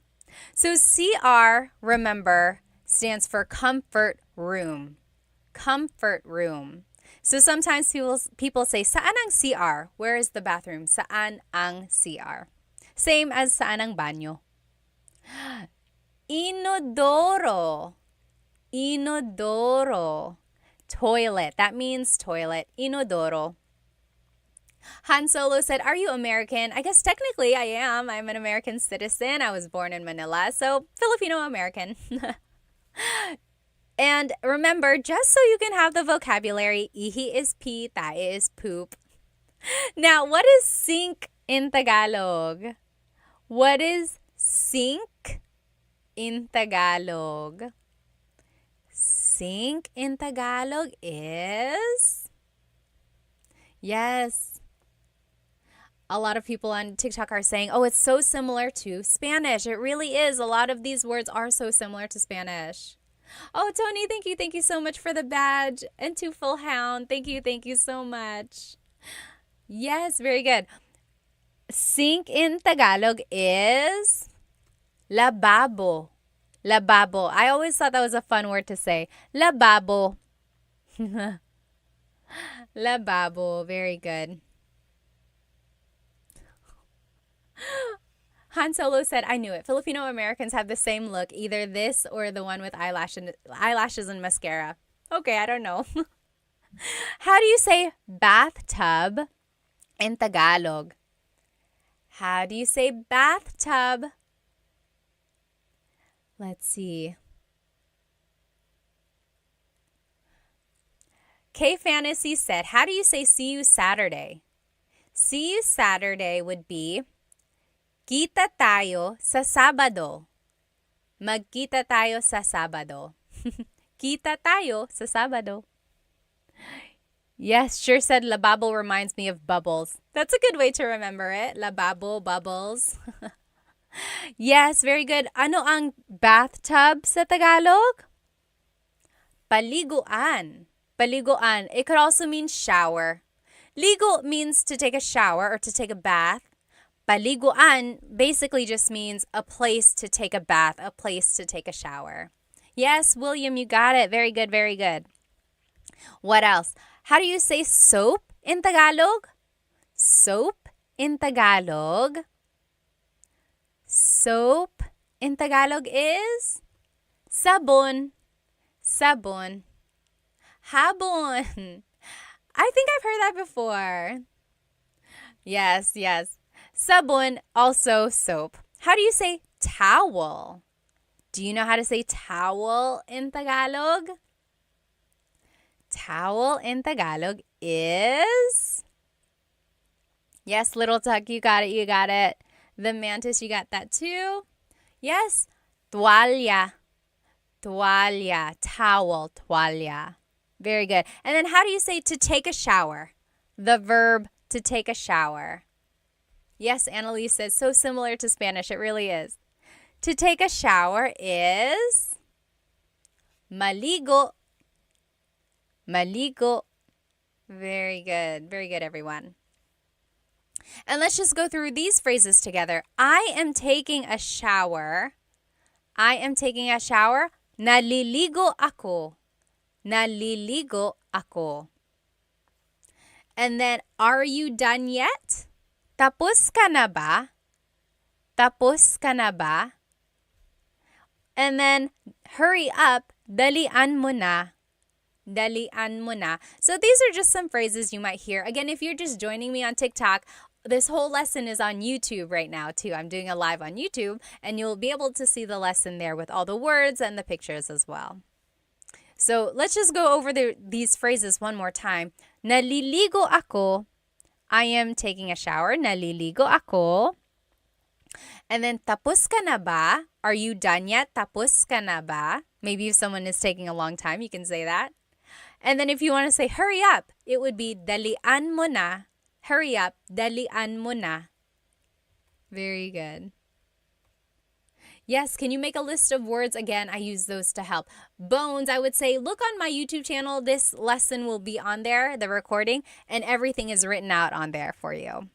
So, CR, remember, stands for comfort room. Comfort room. So sometimes people say, saan ang CR? Where is the bathroom? Saan ang CR? Same as saan ang banyo. Inodoro. Inodoro. Toilet. That means toilet. Inodoro. Han Solo said, are you American? I guess technically I am. I'm an American citizen. I was born in Manila, so Filipino-American. And remember, just so you can have the vocabulary, ihi is pee, tae is poop. Now, what is sink in Tagalog? What is sink in Tagalog? Sink in Tagalog is? Yes. A lot of people on TikTok are saying, oh, it's so similar to Spanish. It really is. A lot of these words are so similar to Spanish. Oh, Tony, thank you. Thank you so much for the badge. And to Full Hound, thank you so much. Yes, very good. Sink in Tagalog is lababo. Lababo. I always thought that was a fun word to say. Lababo. Lababo. Very good. Han Solo said, I knew it. Filipino Americans have the same look, either this or the one with eyelashes and mascara. Okay, I don't know. How do you say bathtub in Tagalog? How do you say bathtub? Let's see. K Fantasy said, how do you say see you Saturday? See you Saturday would be kita tayo sa Sabado. Magkita tayo sa Sabado. Kita tayo sa Sabado. Yes, sure said lababo reminds me of bubbles. That's a good way to remember it. Lababo, bubbles. Yes, very good. Ano ang bathtub sa Tagalog? Paliguan. Paliguan. It could also mean shower. Ligo means to take a shower or to take a bath. Paliguan basically just means a place to take a bath, a place to take a shower. Yes, William, you got it. Very good, very good. What else? How do you say soap in Tagalog? Soap in Tagalog. Soap in Tagalog is sabon. Sabon. Habon. I think I've heard that before. Yes, yes. Sabon, also soap. How do you say towel? Do you know how to say towel in Tagalog? Towel in Tagalog is... Yes, Little Tuck, you got it, you got it. The Mantis, you got that too. Yes, toalla. Toalla, towel, toalla. Very good. And then how do you say to take a shower? The verb to take a shower. Yes, Annalise says, so similar to Spanish. It really is. To take a shower is maligo. Maligo. Very good. Very good, everyone. And let's just go through these phrases together. I am taking a shower. I am taking a shower. Naliligo ako. Naliligo ako. And then, are you done yet? Tapos ka na ba? Tapos ka na ba? And then, hurry up. Dalian mo na. Dalian mo na. So these are just some phrases you might hear. Again, if you're just joining me on TikTok, this whole lesson is on YouTube right now too. I'm doing a live on YouTube and you'll be able to see the lesson there with all the words and the pictures as well. So let's just go over these phrases one more time. Naliligo ako. I am taking a shower. Naliligo ako. And then tapos ka na ba? Are you done yet? Tapos ka na ba? Maybe if someone is taking a long time, you can say that. And then if you want to say hurry up, it would be dalian mo na. Hurry up, dalian mo na. Very good. Yes, can you make a list of words? Again, I use those to help. Bones, I would say, look on my YouTube channel. This lesson will be on there, the recording, and everything is written out on there for you.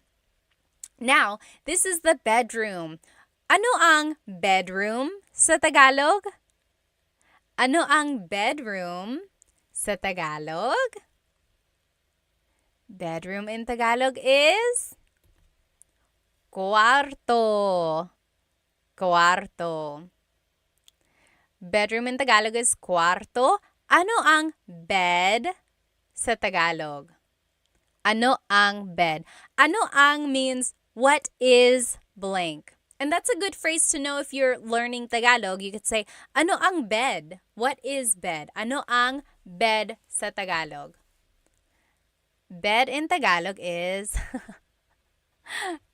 Now, this is the bedroom. Ano ang bedroom sa Tagalog? Ano ang bedroom sa Tagalog? Bedroom in Tagalog is cuarto. Cuarto. Bedroom in Tagalog is cuarto. Ano ang bed sa Tagalog? Ano ang bed? Ano ang means what is blank. And that's a good phrase to know if you're learning Tagalog. You could say, ano ang bed? What is bed? Ano ang bed sa Tagalog? Bed in Tagalog is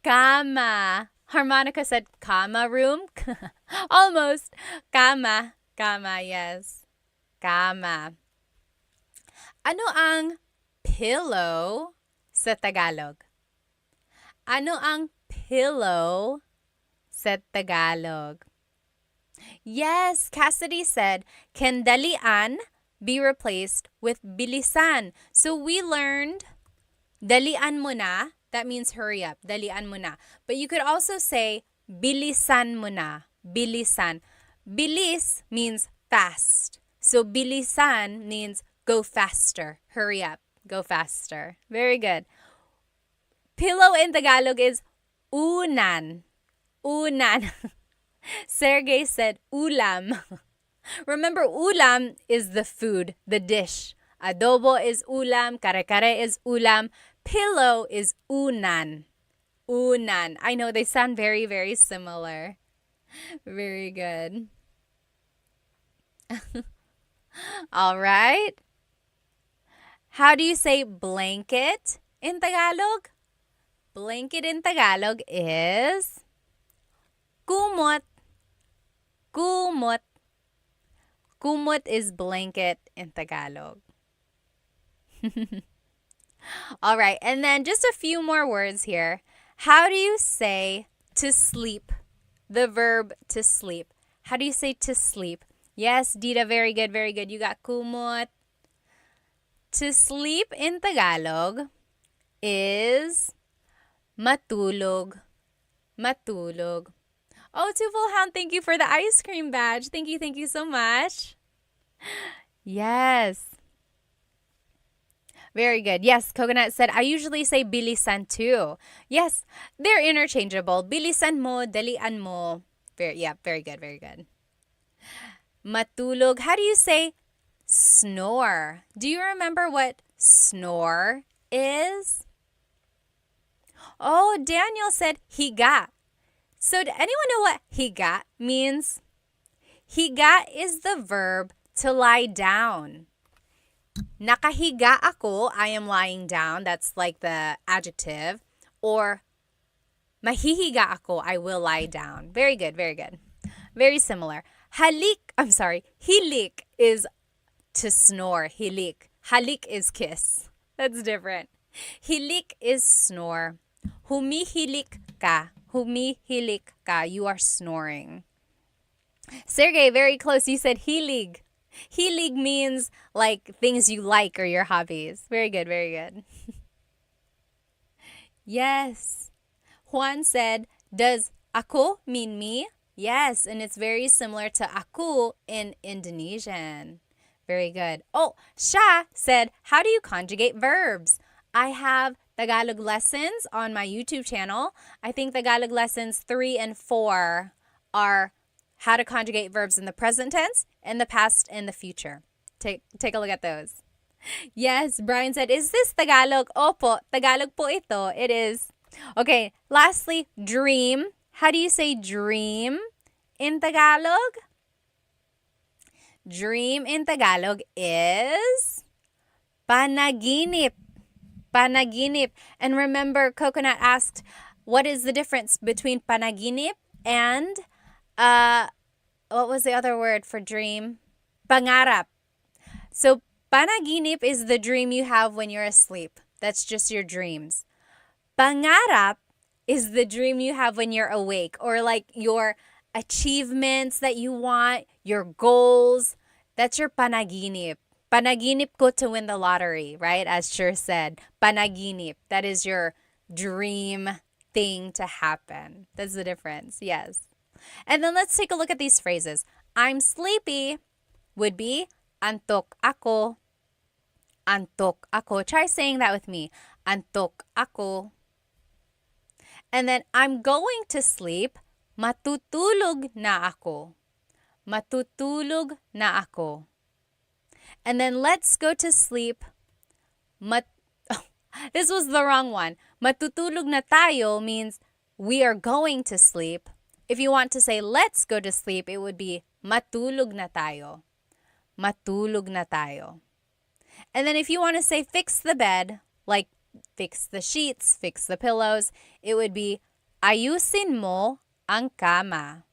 kama. Harmonica said kama room. Almost. Kama. Kama, yes. Kama. Ano ang pillow sa Tagalog? Ano ang pillow sa Tagalog? Yes, Cassidy said, can dalian be replaced with bilisan? So we learned dalian mo na. That means hurry up. Dalian mo na. But you could also say bilisan mo na. Bilisan. Bilis means fast. So bilisan means go faster. Hurry up. Go faster. Very good. Pillow in Tagalog is unan. Unan. Sergey said ulam. Remember, ulam is the food, the dish. Adobo is ulam, kare-kare is ulam, pillow is unan. Unan. I know they sound very, very similar. Very good. All right. How do you say blanket in Tagalog? Blanket in Tagalog is kumot. Kumot. Kumot is blanket in Tagalog. All right, and then just a few more words here. How do you say to sleep? The verb to sleep. How do you say to sleep? Yes, Dita, very good, very good. You got kumot. To sleep in Tagalog is matulog. Matulog. Oh, Twofold Hound, thank you for the ice cream badge. Thank you so much. Yes. Very good. Yes, Coconut said, I usually say bilisan too. Yes, they're interchangeable. Bilisan mo, dalian mo. Very good, very good. Matulog. How do you say snore? Do you remember what snore is? Oh, Daniel said higa. So, does anyone know what higa means? Higa is the verb to lie down. Nakahiga ako, I am lying down. That's like the adjective. Or mahihiga ako, I will lie down. Very good, very good. Very similar. Hilik is to snore. Hilik. Halik is kiss. That's different. Hilik is snore. Humihilik ka. Humihilik ka. You are snoring. Sergey, very close. You said hilig. Hilig means like things you like or your hobbies. Very good, very good. Yes. Juan said, does ako mean me? Yes, and it's very similar to aku in Indonesian. Very good. Oh, Sha said, how do you conjugate verbs? I have Tagalog lessons on my YouTube channel. I think Tagalog lessons 3 and 4 are how to conjugate verbs in the present tense, in the past, and the future. Take a look at those. Yes, Brian said, is this Tagalog? Opo, Tagalog po ito. It is. Okay, lastly, dream. How do you say dream in Tagalog? Dream in Tagalog is panaginip. Panaginip. And remember, Coconut asked, what is the difference between panaginip and, what was the other word for dream? Pangarap. So, panaginip is the dream you have when you're asleep. That's just your dreams. Pangarap is the dream you have when you're awake, or like your achievements that you want, your goals. That's your panaginip. Panaginip ko to win the lottery, right? As Sure said, panaginip. That is your dream thing to happen. That's the difference, yes. And then let's take a look at these phrases. I'm sleepy would be antok ako. Antok ako. Try saying that with me. Antok ako. And then I'm going to sleep. Matutulog na ako. Matutulog na ako. And then let's go to sleep. This was the wrong one. Matutulog na tayo means we are going to sleep. If you want to say let's go to sleep, it would be matulog na tayo. Matulog na tayo. And then if you want to say fix the bed, like fix the sheets, fix the pillows, it would be ayusin mo ang kama.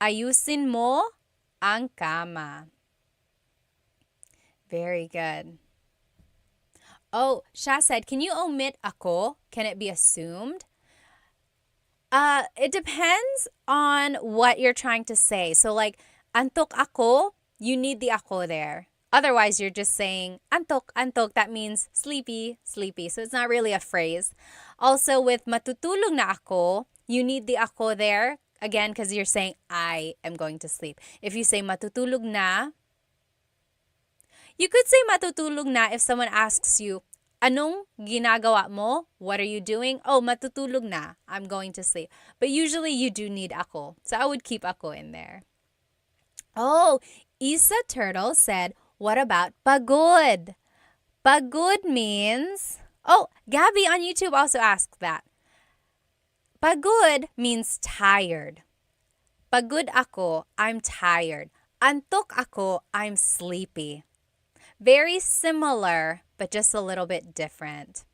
Ayusin mo ang kama. Very good. Oh, Sha said, can you omit ako? Can it be assumed? It depends on what you're trying to say. So like, antok ako, you need the ako there. Otherwise, you're just saying antok, antok. That means sleepy, sleepy. So it's not really a phrase. Also with matutulog na ako, you need the ako there. Again, because you're saying I am going to sleep. If you say matutulog na, you could say matutulog na if someone asks you, Anong ginagawa mo? What are you doing? Oh, matutulog na. I'm going to sleep. But usually you do need ako. So I would keep ako in there. Oh, Isa Turtle said, what about pagod? Pagod means... Oh, Gabby on YouTube also asked that. Pagod means tired. Pagod ako, I'm tired. Antok ako, I'm sleepy. Very similar, but just a little bit different.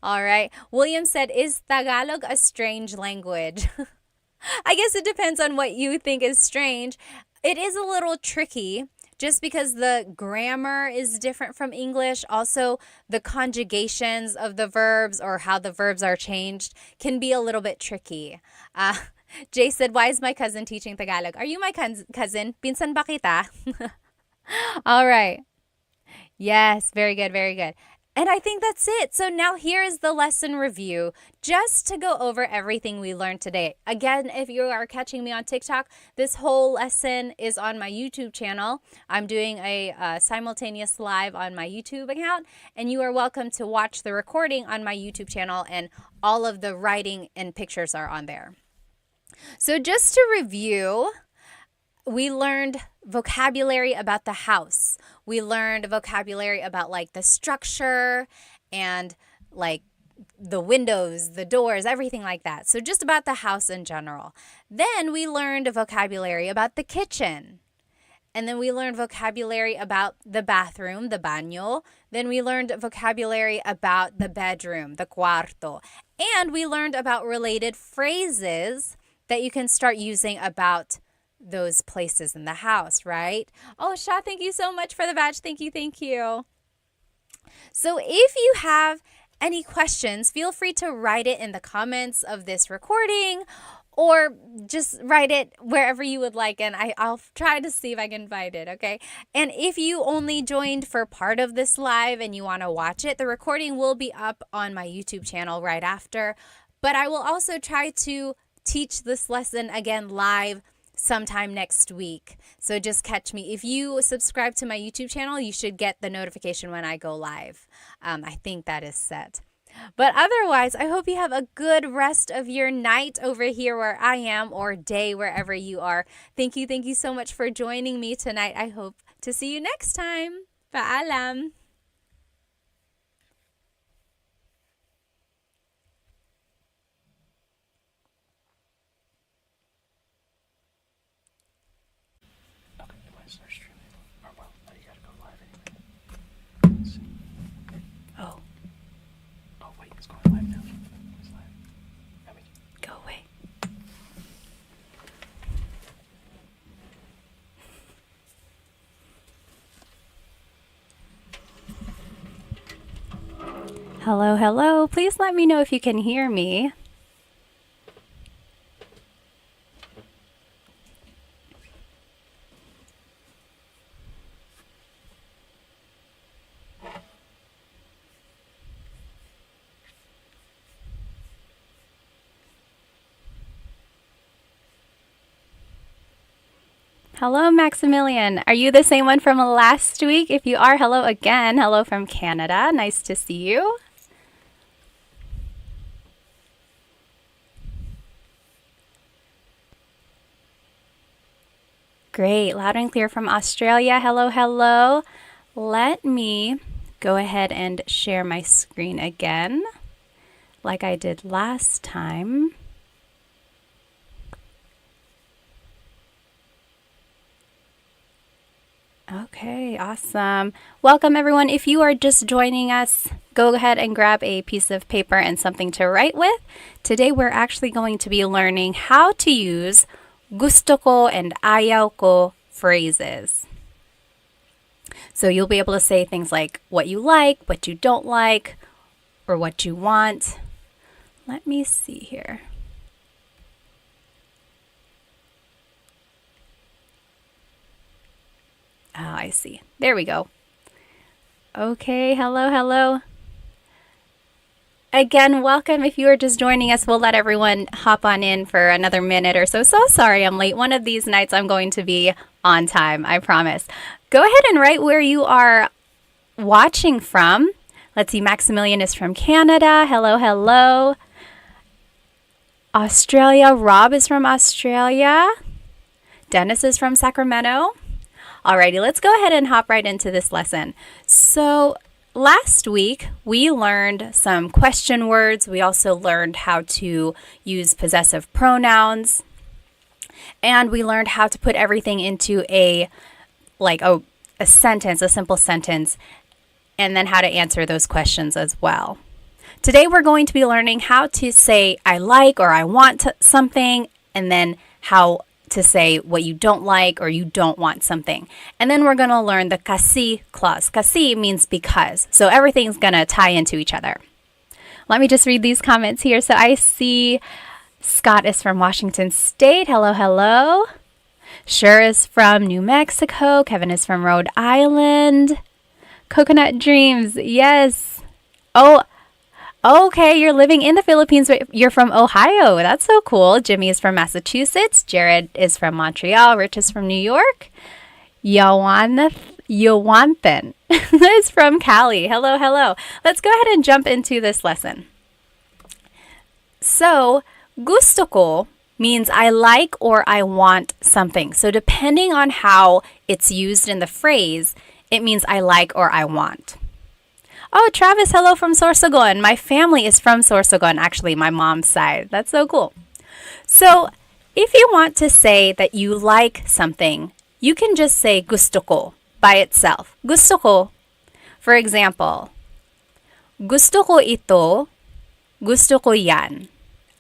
All right. William said, is Tagalog a strange language? I guess it depends on what you think is strange. It is a little tricky just because the grammar is different from English. Also, the conjugations of the verbs or how the verbs are changed can be a little bit tricky. Jay said, why is my cousin teaching Tagalog? Are you my cousin? Pinsan ba kita? All right. Yes, very good, very good. And I think that's it. So now here is the lesson review, just to go over everything we learned today. Again, if you are catching me on TikTok, this whole lesson is on my YouTube channel. I'm doing a simultaneous live on my YouTube account, and you are welcome to watch the recording on my YouTube channel, and all of the writing and pictures are on there. So just to review, we learned vocabulary about the house. We learned vocabulary about like the structure and like the windows, the doors, everything like that. So just about the house in general. Then we learned vocabulary about the kitchen. And then we learned vocabulary about the bathroom, the baño. Then we learned vocabulary about the bedroom, the cuarto. And we learned about related phrases that you can start using about those places in the house, right? Oh, Sha, thank you so much for the badge. Thank you, thank you. So if you have any questions, feel free to write it in the comments of this recording or just write it wherever you would like, and I'll try to see if I can find it, okay? And if you only joined for part of this live and you want to watch it, the recording will be up on my YouTube channel right after. But I will also try to teach this lesson again live sometime next week. So just catch me. If you subscribe to my YouTube channel, you should get the notification when I go live. I think that is set. But otherwise, I hope you have a good rest of your night over here where I am, or day wherever you are. Thank you so much for joining me tonight. I hope to see you next time. Paalam. Hello, hello. Please let me know if you can hear me. Hello, Maximilian. Are you the same one from last week? If you are, hello again. Hello from Canada. Nice to see you. Great. Loud and clear from Australia. Hello, hello. Let me go ahead and share my screen again, like I did last time. Okay, awesome. Welcome, everyone. If you are just joining us, go ahead and grab a piece of paper and something to write with. Today, we're actually going to be learning how to use gusto ko and ayaw ko phrases. So you'll be able to say things like what you like, what you don't like, or what you want. Let me see here. Oh, I see. There we go. Okay, hello, hello. Again, welcome. If you are just joining us, we'll let everyone hop on in for another minute or so. So sorry I'm late. One of these nights I'm going to be on time, I promise. Go ahead and write where you are watching from. Let's see, Maximilian is from Canada. Hello, hello. Australia, Rob is from Australia. Dennis is from Sacramento. Alrighty, let's go ahead and hop right into this lesson. So last week, we learned some question words. We also learned how to use possessive pronouns. And we learned how to put everything into a sentence, a simple sentence, and then how to answer those questions as well. Today, we're going to be learning how to say I like or I want something, and then how to say what you don't like or you don't want something. And then we're going to learn the kasi clause. Kasi means because. So everything's going to tie into each other. Let me just read these comments here. So I see Scott is from Washington State. Hello, hello. Sher is from New Mexico. Kevin is from Rhode Island. Coconut Dreams. Yes. Oh, okay, you're living in the Philippines, but you're from Ohio. That's so cool. Jimmy is from Massachusetts. Jared is from Montreal. Rich is from New York. Yawanthan is from Cali. Hello, hello. Let's go ahead and jump into this lesson. So, gusto ko means I like or I want something. So, depending on how it's used in the phrase, it means I like or I want. Oh, Travis, hello from Sorsogon. My family is from Sorsogon, actually, my mom's side. That's so cool. So, if you want to say that you like something, you can just say gusto ko by itself. Gusto ko. For example, gusto ko ito, gusto ko yan.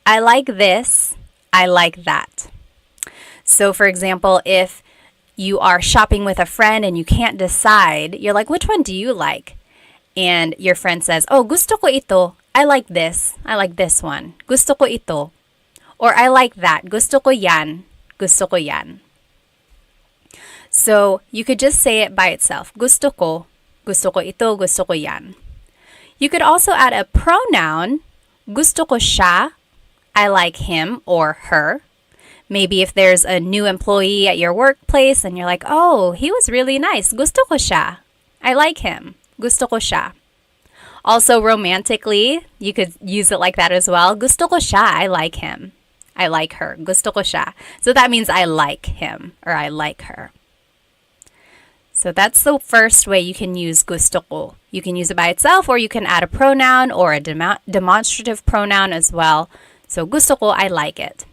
I like this, I like that. So, for example, if you are shopping with a friend and you can't decide, you're like, which one do you like? And your friend says, oh, gusto ko ito. I like this. I like this one. Gusto ko ito. Or I like that. Gusto ko yan. Gusto ko yan. So you could just say it by itself. Gusto ko ito, gusto ko yan. You could also add a pronoun. Gusto ko siya. I like him or her. Maybe if there's a new employee at your workplace and you're like, oh, he was really nice. Gusto ko siya. I like him. Gusto ko siya. Also, romantically, you could use it like that as well. Gusto ko siya. I like him. I like her. Gusto ko siya. So that means I like him or I like her. So that's the first way you can use gusto ko. You can use it by itself or you can add a pronoun or a demonstrative pronoun as well. So gusto ko, I like it.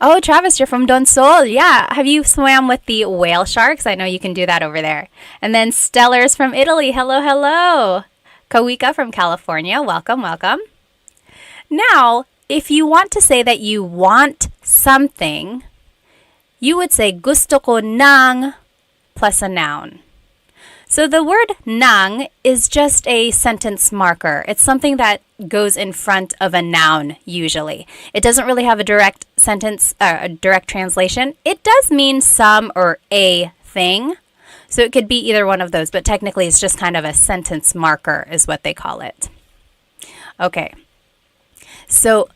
Oh, Travis, you're from Donsol. Yeah. Have you swam with the whale sharks? I know you can do that over there. And then Stellar's from Italy. Hello, hello. Kawika from California. Welcome, welcome. Now, if you want to say that you want something, you would say gusto ko ng plus a noun. So the word ng is just a sentence marker. It's something that goes in front of a noun usually. It doesn't really have a direct sentence, a direct translation. It does mean some or a thing. So it could be either one of those, but technically it's just kind of a sentence marker is what they call it. Okay. So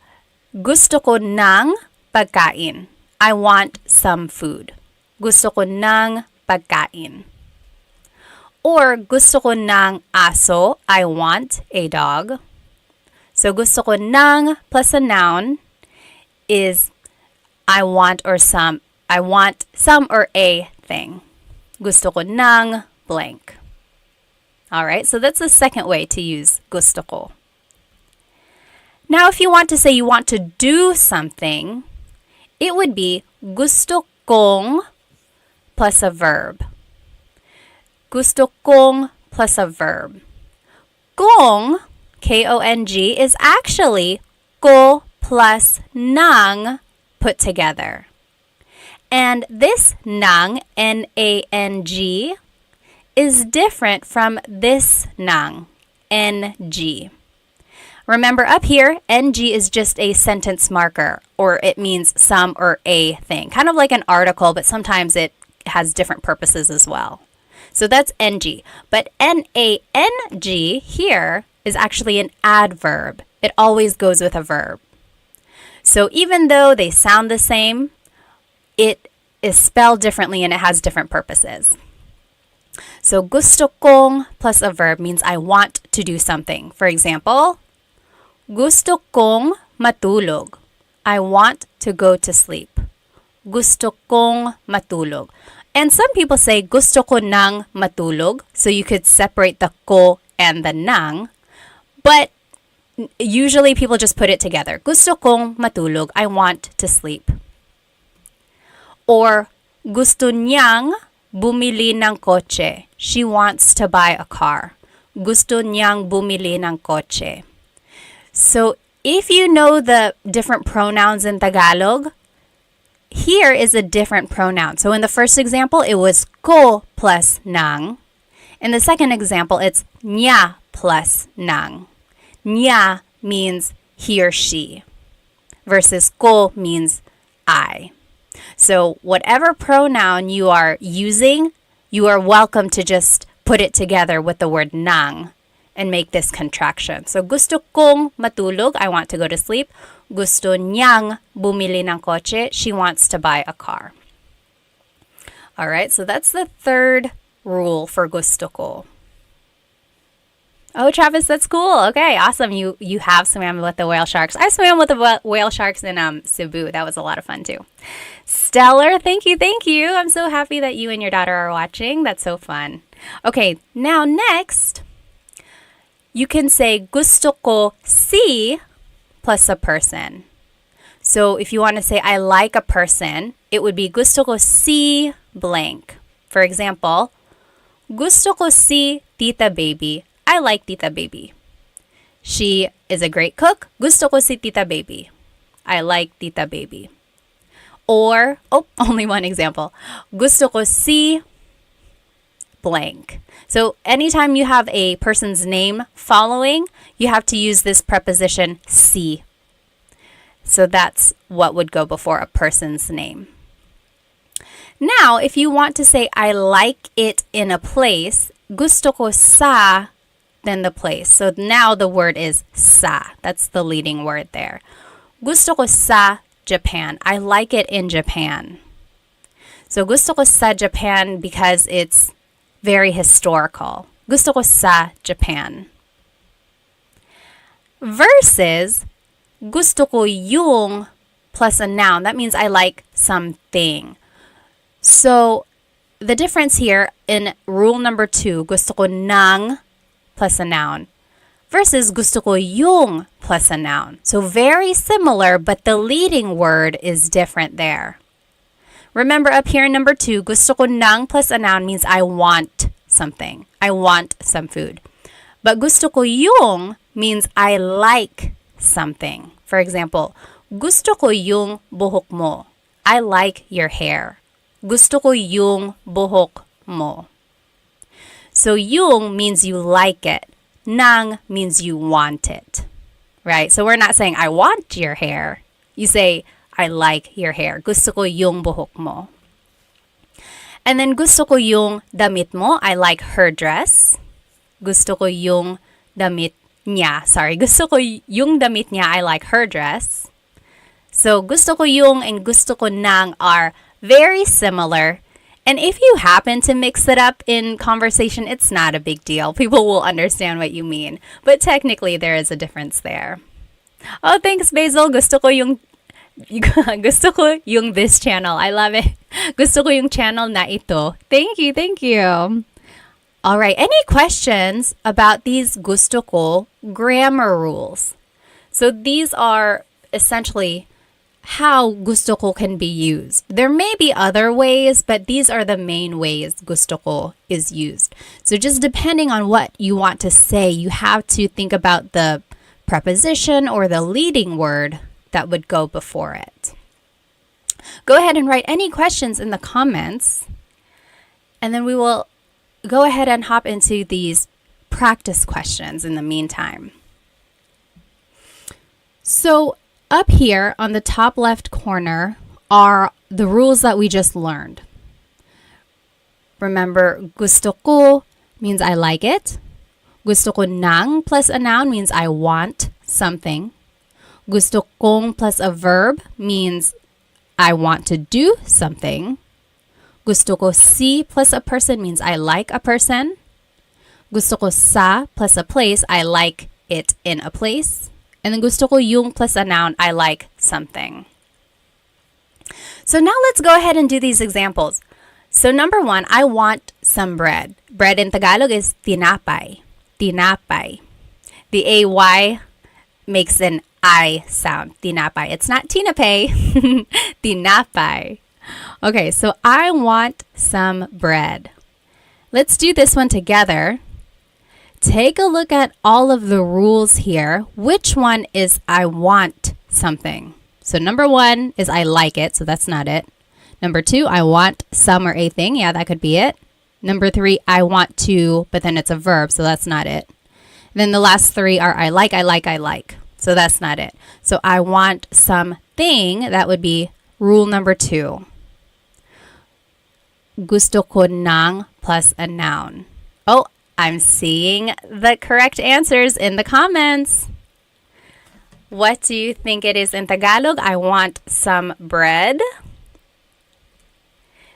gusto ko ng pagkain. I want some food. Gusto ko ng pagkain. Or gusto ko ng aso. I want a dog. So gusto ko ng plus a noun is I want some or a thing. Gusto ko ng blank. All right, so that's the second way to use gusto ko. Now, if you want to say you want to do something, it would be gusto kong plus a verb. Gusto kong plus a verb. Kong, K-O-N-G, is actually ko plus ng put together. And this ng, N-A-N-G, is different from this ng, N-G. Remember up here, NG is just a sentence marker, or it means some or a thing. Kind of like an article, but sometimes it has different purposes as well. So that's NG. But N-A-N-G here is actually an adverb. It always goes with a verb. So even though they sound the same, it is spelled differently and it has different purposes. So gusto kong plus a verb means I want to do something. For example, gusto kong matulog. I want to go to sleep. Gusto kong matulog. And some people say gusto ko nang matulog. So you could separate the ko and the nang. But usually people just put it together. Gusto kong matulog. I want to sleep. Or gusto niyang bumili ng kotse. She wants to buy a car. Gusto niyang bumili ng kotse. So if you know the different pronouns in Tagalog, here is a different pronoun. So in the first example, it was ko plus nang. In the second example, it's niya plus nang. Niya means he or she versus ko means I. So whatever pronoun you are using, you are welcome to just put it together with the word nang and make this contraction. So gusto kong matulog, I want to go to sleep. Gusto niyang bumili ng kotse, she wants to buy a car. All right, so that's the third rule for gusto ko. Oh, Travis, that's cool. Okay, awesome. You have swam with the whale sharks. I swam with the whale sharks in Cebu. That was a lot of fun too. Stellar, thank you. I'm so happy that you and your daughter are watching. That's so fun. Okay, now next, you can say gusto ko si plus a person. So if you want to say I like a person, it would be gusto ko si blank. For example, gusto ko si Tita Baby. I like Tita Baby. She is a great cook. Gusto ko si Tita Baby. I like Tita Baby. Or, only one example. Gusto ko si blank. So anytime you have a person's name following, you have to use this preposition si. So that's what would go before a person's name. Now, if you want to say I like it in a place, gusto ko sa, then the place. So now the word is sa. That's the leading word there. Gusto ko sa Japan. I like it in Japan. So gusto ko sa Japan because it's very historical. Gusto ko sa Japan. Versus gusto ko yung plus a noun. That means I like something. So the difference here in rule number 2, gusto ko ng plus a noun versus gusto ko yung plus a noun. So very similar, but the leading word is different there. Remember up here in number 2, gusto ko ng plus a noun means I want something. I want some food. But gusto ko yung means I like something. For example, gusto ko yung buhok mo. I like your hair. Gusto ko yung buhok mo. So yung means you like it. Nang means you want it. Right? So we're not saying I want your hair. You say I like your hair. Gusto ko yung buhok mo. And then gusto ko yung damit mo. I like her dress. Gusto ko yung damit niya. Gusto ko yung damit niya. I like her dress. So gusto ko yung and gusto ko nang are very similar. And if you happen to mix it up in conversation, it's not a big deal. People will understand what you mean. But technically, there is a difference there. Oh, thanks, Basil. Gusto ko yung this channel. I love it. Gusto ko yung channel na ito. Thank you. All right. Any questions about these gusto ko grammar rules? So these are essentially how gusto ko can be used. There may be other ways, but these are the main ways gusto ko is used. So just depending on what you want to say, you have to think about the preposition or the leading word that would go before it. Go ahead and write any questions in the comments, and then we will go ahead and hop into these practice questions in the meantime. So up here on the top left corner are the rules that we just learned. Remember, gusto ko means I like it. Gusto ko ng plus a noun means I want something. Gusto kong plus a verb means I want to do something. Gusto ko si plus a person means I like a person. Gusto ko sa plus a place, I like it in a place. And then gusto ko yung plus a noun, I like something. So now let's go ahead and do these examples. So number 1, I want some bread. Bread in Tagalog is tinapay. Tinapay. The AY makes an I sound. Tinapay. It's not tinapay. Tinapay. Okay, so I want some bread. Let's do this one together. Take a look at all of the rules here. Which one is I want something? So number 1 is I like it, so that's not it. Number 2, I want some or a thing. Yeah, that could be it. Number 3, I want to, but then it's a verb, so that's not it. Then the last 3 are I like, I like, I like. So that's not it. So I want something, that would be rule number 2. Gusto ko ng plus a noun. Oh, I'm seeing the correct answers in the comments. What do you think it is in Tagalog? I want some bread.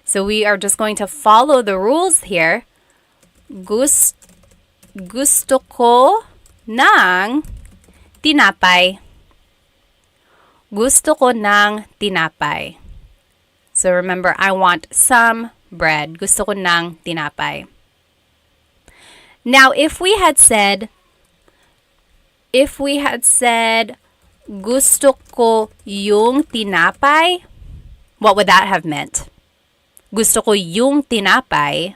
So we are just going to follow the rules here. Gusto ko ng tinapay. Gusto ko ng tinapay. So remember, I want some bread. Gusto ko ng tinapay. Now, if we had said, gusto ko yung tinapay, what would that have meant? Gusto ko yung tinapay.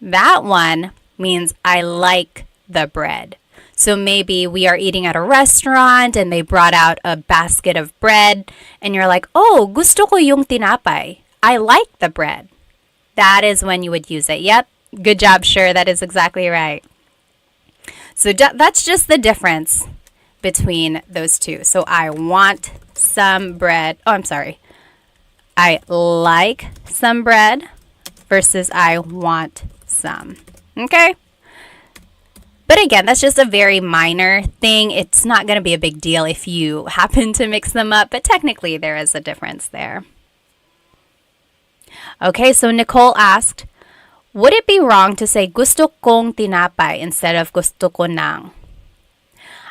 That one means I like the bread. So maybe we are eating at a restaurant and they brought out a basket of bread and you're like, oh, gusto ko yung tinapay. I like the bread. That is when you would use it. Yep. Good job, Sure. That is exactly right. So that's just the difference between those two. So I want some bread. Oh, I'm sorry. I like some bread versus I want some. Okay? But again, that's just a very minor thing. It's not going to be a big deal if you happen to mix them up, but technically there is a difference there. Okay, so Nicole asked, would it be wrong to say gusto kong tinapay instead of gusto ko ng?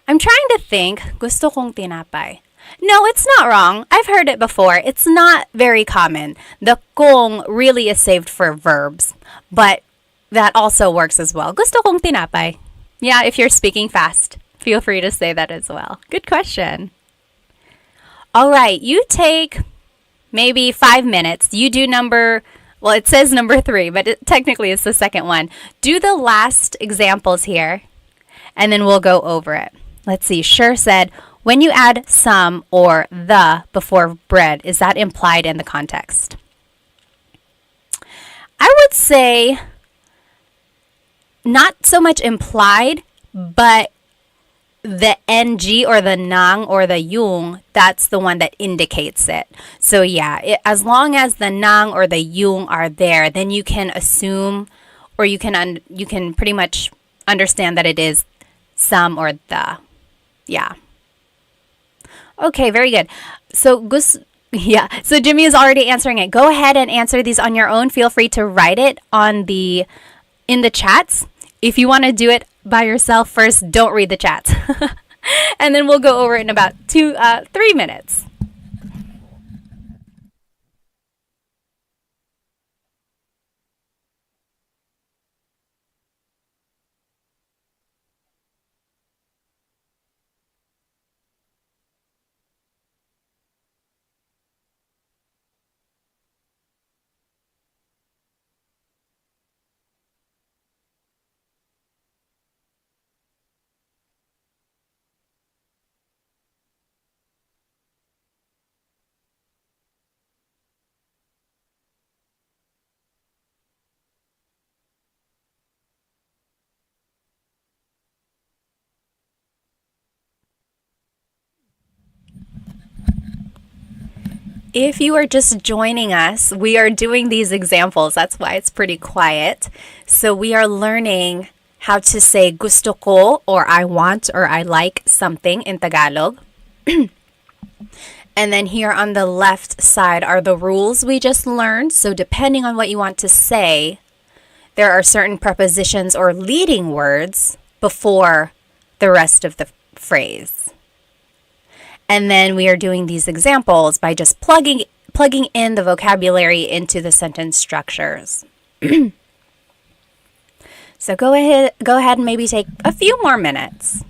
I'm trying to think, gusto kong tinapay. No, it's not wrong. I've heard it before. It's not very common. The kong really is saved for verbs, but that also works as well. Gusto kong tinapay. Yeah, if you're speaking fast, feel free to say that as well. Good question. All right, you take maybe 5 minutes. You do well, it says number 3, but technically it's the second one. Do the last examples here, and then we'll go over it. Let's see. Sure said, when you add some or the before bread, is that implied in the context? I would say not so much implied, but the ng or the nang or the yung, that's the one that indicates it. So yeah, as long as the nang or the yung are there, then you can assume or you can pretty much understand that it is some or the. Yeah. Okay, very good. So so Jimmy is already answering it. Go ahead and answer these on your own. Feel free to write it in the chats. If you want to do it by yourself first, don't read the chats. And then we'll go over it in about 3 minutes. If you are just joining us, we are doing these examples. That's why it's pretty quiet. So we are learning how to say gusto ko or I want or I like something in Tagalog. And then here on the left side are the rules we just learned. So depending on what you want to say, there are certain prepositions or leading words before the rest of the phrase. And then we are doing these examples by just plugging in the vocabulary into the sentence structures. So go ahead and maybe take a few more minutes.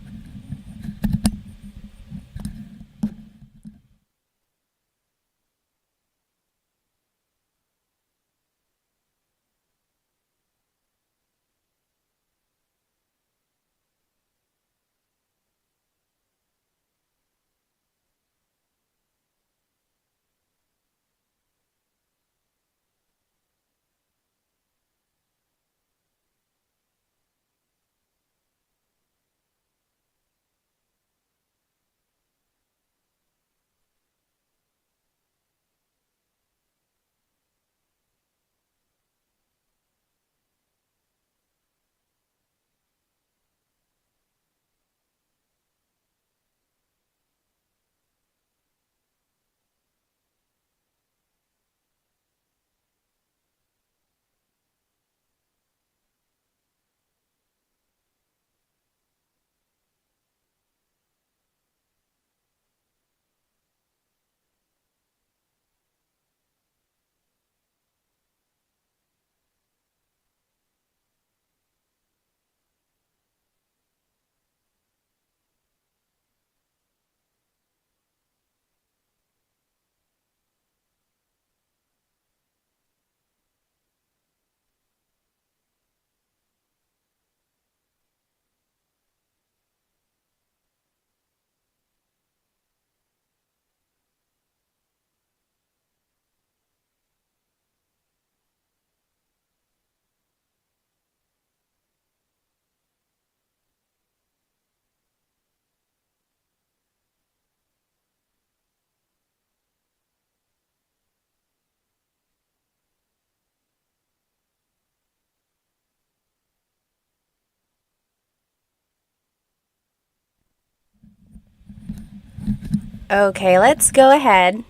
Okay, let's go ahead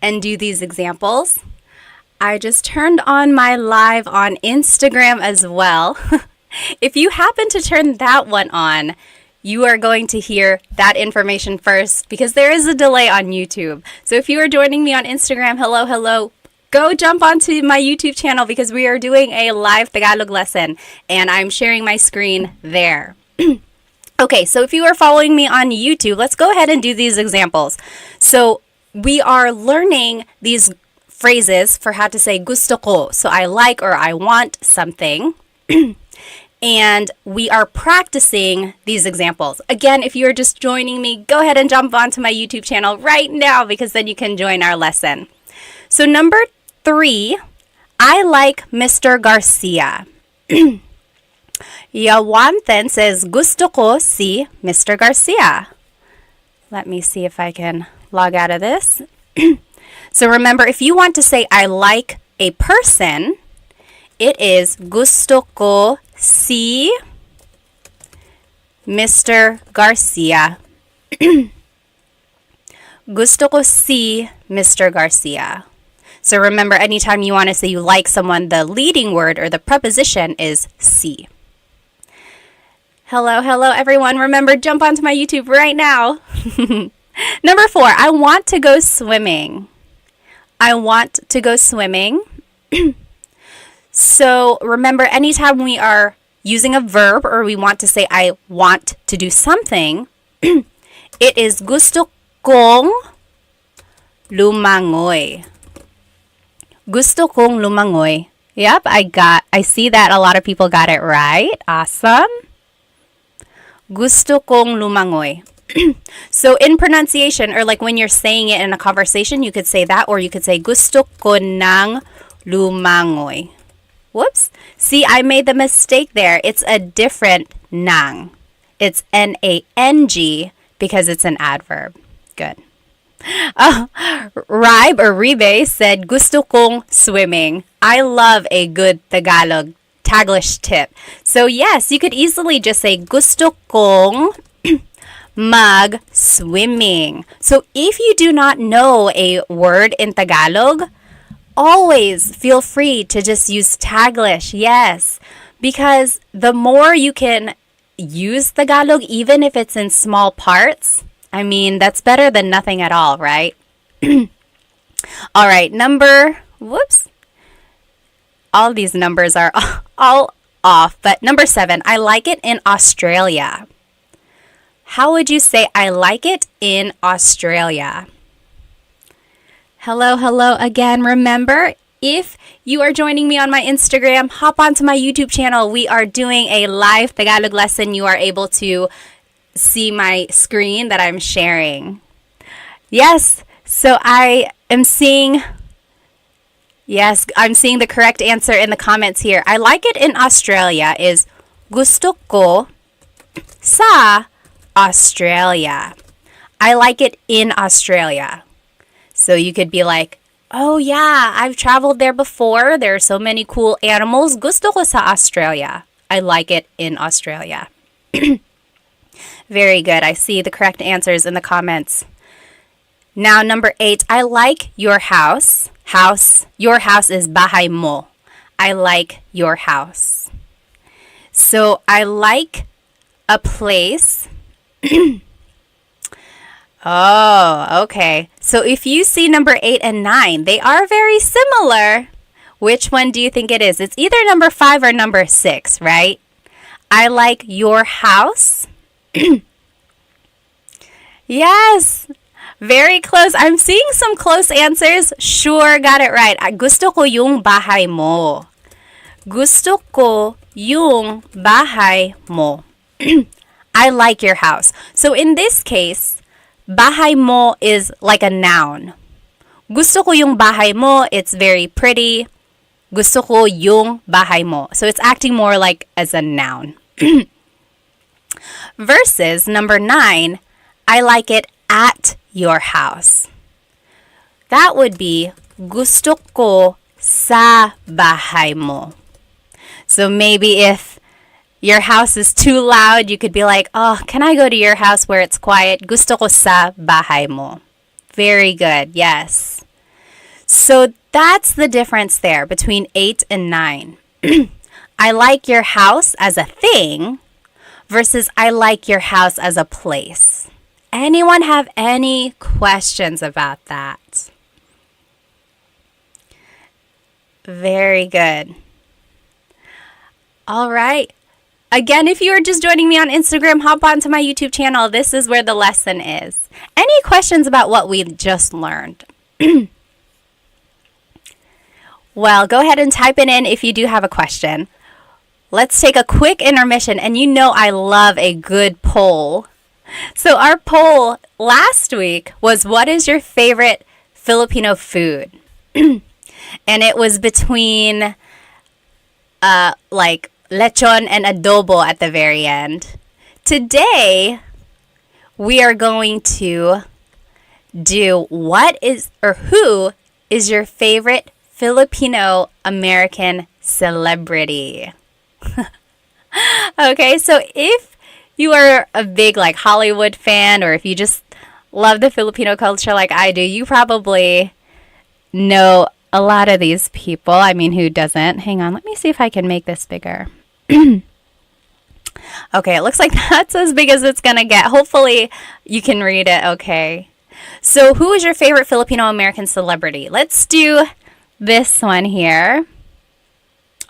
and do these examples. I just turned on my live on Instagram as well. If you happen to turn that one on, you are going to hear that information first because there is a delay on YouTube. So if you are joining me on Instagram, hello, go jump onto my YouTube channel because we are doing a live Tagalog lesson and I'm sharing my screen there. Okay, so if you are following me on YouTube, let's go ahead and do these examples. So we are learning these phrases for how to say gusto ko. So I like or I want something. And we are practicing these examples. Again, if you are just joining me, go ahead and jump onto my YouTube channel right now because then you can join our lesson. So number 3, I like Mr. Garcia. Yawanten says, gusto ko si Mr. Garcia. Let me see if I can log out of this. So remember, if you want to say I like a person, it is gusto ko si Mr. Garcia. Gusto ko si Mr. Garcia. So remember, anytime you want to say you like someone, the leading word or the preposition is si. Hello everyone. Remember, jump onto my YouTube right now. Number 4, I want to go swimming. I want to go swimming. So remember, anytime we are using a verb or we want to say I want to do something, it is gusto kong lumangoy. Gusto kong lumangoy. Yep, I see that a lot of people got it right. Awesome. Gusto kong lumangoy. So in pronunciation, or like when you're saying it in a conversation, you could say that, or you could say gusto ko nang lumangoy. Whoops. See, I made the mistake there. It's a different nang. It's N-A-N-G because it's an adverb. Good. Ribe or Ribe said, gusto kong swimming. I love a good Tagalog Taglish tip. So yes, you could easily just say gusto kong mag-swimming. So if you do not know a word in Tagalog, always feel free to just use Taglish. Yes, because the more you can use Tagalog, even if it's in small parts, I mean, that's better than nothing at all, right? All right, all these numbers are all off, but number 7, I like it in Australia. How would you say I like it in Australia? Hello again. Remember, if you are joining me on my Instagram, hop onto my YouTube channel. We are doing a live Tagalog lesson. You are able to see my screen that I'm sharing. Yes, so I'm seeing the correct answer in the comments here. I like it in Australia is gusto ko sa Australia. I like it in Australia. So you could be like, oh yeah, I've traveled there before. There are so many cool animals. Gusto ko sa Australia. I like it in Australia. Very good. I see the correct answers in the comments. Now, number 8, I like your house. Your house is bahay mo. I like your house. So I like a place. Oh, okay. So if you see number 8 and 9, they are very similar. Which one do you think it is? It's either number 5 or number 6, right? I like your house. Yes, very close. I'm seeing some close answers. Sure, got it right. Gusto ko yung bahay mo. Gusto ko yung bahay mo. I like your house. So in this case, bahay mo is like a noun. Gusto ko yung bahay mo, it's very pretty. Gusto ko yung bahay mo. So it's acting more like as a noun. Versus number 9, I like it at your house. That would be gusto ko sa bahay mo. So maybe if your house is too loud, you could be like, oh, can I go to your house where it's quiet? Gusto ko sa bahay mo. Very good, yes. So that's the difference there between 8 and 9. I like your house as a thing versus I like your house as a place. Anyone have any questions about that? Very good. All right. Again, if you are just joining me on Instagram, hop onto my YouTube channel. This is where the lesson is. Any questions about what we just learned? Well, go ahead and type it in if you do have a question. Let's take a quick intermission, and you know I love a good poll. So our poll last week was, what is your favorite Filipino food? And it was between like lechon and adobo at the very end. Today, we are going to do who is your favorite Filipino American celebrity? Okay, so if you are a big like Hollywood fan, or if you just love the Filipino culture like I do, you probably know a lot of these people. I mean, who doesn't? Hang on, let me see if I can make this bigger. Okay, it looks like that's as big as it's gonna get. Hopefully you can read it okay. So who is your favorite Filipino American celebrity? Let's do this one here.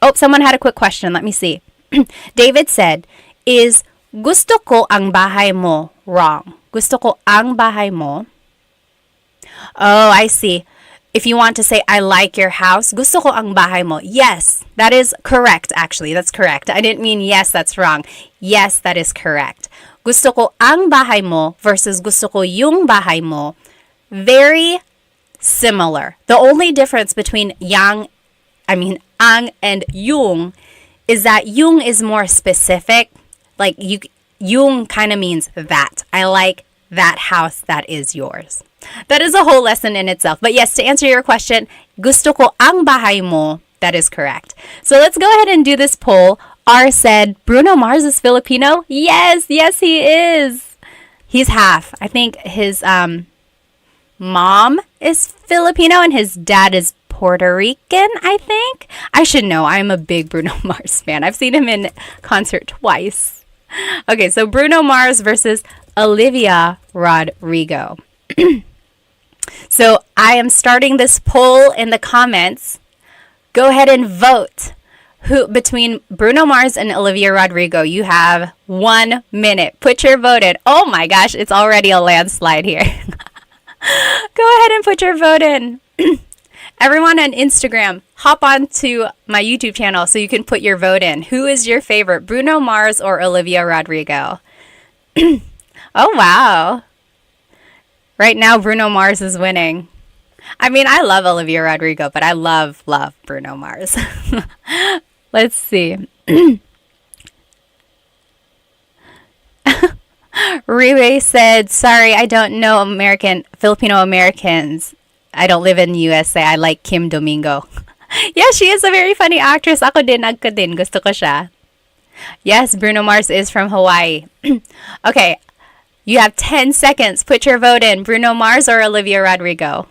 Oh, someone had a quick question. Let me see. David said, is gusto ko ang bahay mo wrong? Gusto ko ang bahay mo. Oh, I see. If you want to say, I like your house, gusto ko ang bahay mo. Yes, that is correct, actually. That's correct. I didn't mean yes, that's wrong. Yes, that is correct. Gusto ko ang bahay mo versus gusto ko yung bahay mo. Very similar. The only difference between ang and yung is that yung is more specific. Like yung kind of means that. I like that house that is yours. That is a whole lesson in itself. But yes, to answer your question, gusto ko ang bahay mo. That is correct. So let's go ahead and do this poll. R said, Bruno Mars is Filipino? Yes, he is. He's half. I think his mom is Filipino and his dad is Puerto Rican, I think. I should know. I'm a big Bruno Mars fan. I've seen him in concert twice. Okay, so Bruno Mars versus Olivia Rodrigo. So I am starting this poll in the comments. Go ahead and vote. Who between Bruno Mars and Olivia Rodrigo? You have 1 minute. Put your vote in. Oh my gosh, it's already a landslide here. Go ahead and put your vote in. Everyone on Instagram, hop on to my YouTube channel so you can put your vote in. Who is your favorite, Bruno Mars or Olivia Rodrigo? Oh, wow. Right now, Bruno Mars is winning. I mean, I love Olivia Rodrigo, but I love Bruno Mars. Let's see. Riwe said, sorry, I don't know Filipino Americans. I don't live in the USA. I like Kim Domingo. Yeah, she is a very funny actress. Ako din. Gusto ko siya. Yes, Bruno Mars is from Hawaii. Okay, you have 10 seconds. Put your vote in. Bruno Mars or Olivia Rodrigo?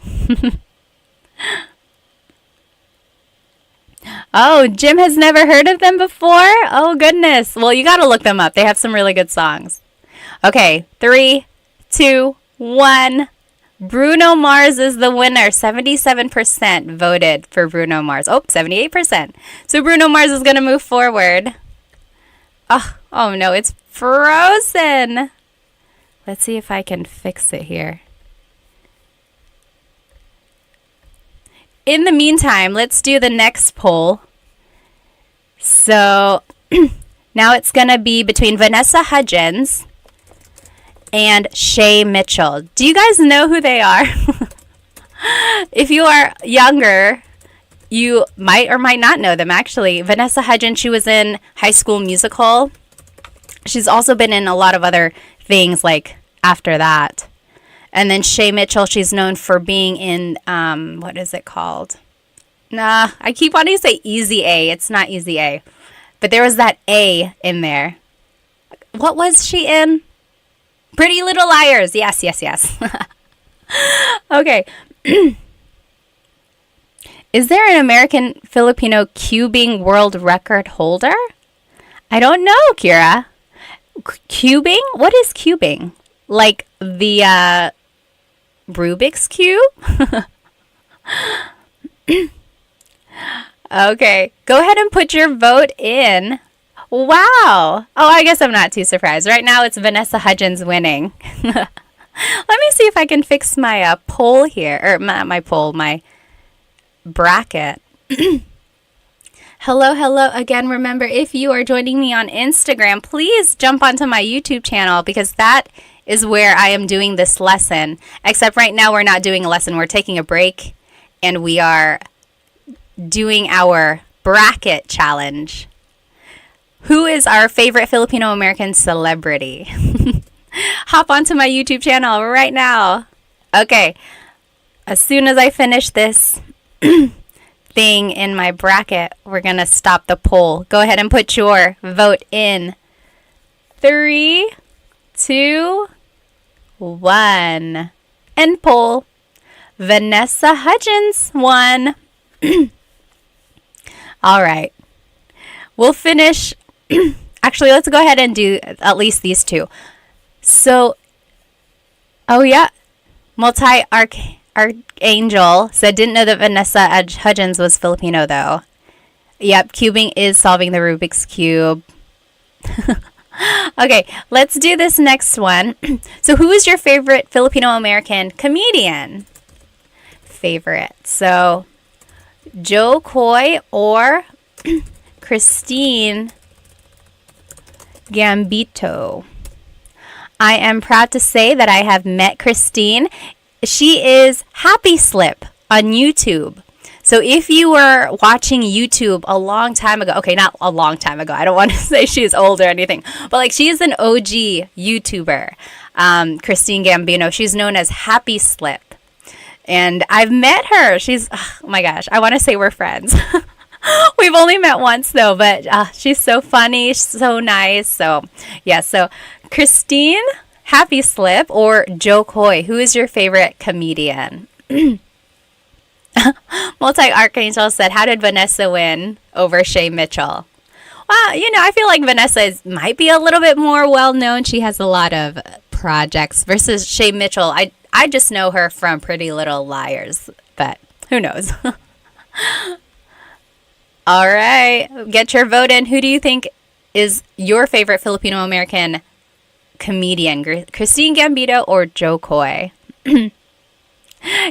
Oh, Jim has never heard of them before? Oh, goodness. Well, you got to look them up. They have some really good songs. Okay, 3, 2, 1. Bruno Mars is the winner. 77% voted for Bruno Mars. Oh, 78%. So Bruno Mars is going to move forward. Oh no, it's frozen. Let's see if I can fix it here. In the meantime, let's do the next poll. So now it's going to be between Vanessa Hudgens and Shay Mitchell. Do you guys know who they are? If you are younger, you might or might not know them, actually. Vanessa Hudgens, she was in High School Musical. She's also been in a lot of other things like after that. And then Shay Mitchell, she's known for being in, what is it called? Nah, I keep wanting to say Easy A. It's not Easy A. But there was that A in there. What was she in? Pretty Little Liars. Yes. Okay. Is there an American Filipino cubing world record holder? I don't know, Kira. Cubing? What is cubing? Like the Rubik's Cube? Okay, go ahead and put your vote in. Wow. Oh, I guess I'm not too surprised. Right now it's Vanessa Hudgens winning. Let me see if I can fix my poll here. Or not my poll, my bracket. Hello again. Remember, if you are joining me on Instagram, please jump onto my YouTube channel because that is where I am doing this lesson. Except right now we're not doing a lesson. We're taking a break and we are doing our bracket challenge. Who is our favorite Filipino American celebrity? Hop onto my YouTube channel right now. Okay. As soon as I finish this thing in my bracket, we're going to stop the poll. Go ahead and put your vote in. 3, 2, 1. End poll. Vanessa Hudgens won. All right. We'll finish. Actually, let's go ahead and do at least these two. So, oh yeah, Multi-Archangel said, didn't know that Vanessa Hudgens was Filipino though. Yep, cubing is solving the Rubik's Cube. Okay, let's do this next one. So who is your favorite Filipino-American comedian? Favorite. So, Joe Coy or Christine Gambito. I am proud to say that I have met Christine. She is Happy Slip on YouTube. So if you were watching YouTube a long time ago, okay, not a long time ago, I don't want to say she's old or anything, but like she is an OG YouTuber, Christine Gambino. She's known as Happy Slip. And I've met her. She's, oh my gosh, I want to say we're friends. We've only met once though, but she's so funny, so nice. So yeah, so Christine, Happy Slip or Joe Coy? Who is your favorite comedian? Multi-Archangel said, how did Vanessa win over Shay Mitchell? Well, I feel like Vanessa might be a little bit more well-known. She has a lot of projects versus Shay Mitchell. I just know her from Pretty Little Liars, but who knows? All right, get your vote in. Who do you think is your favorite Filipino-American comedian? Christine Gambito or Joe Coy?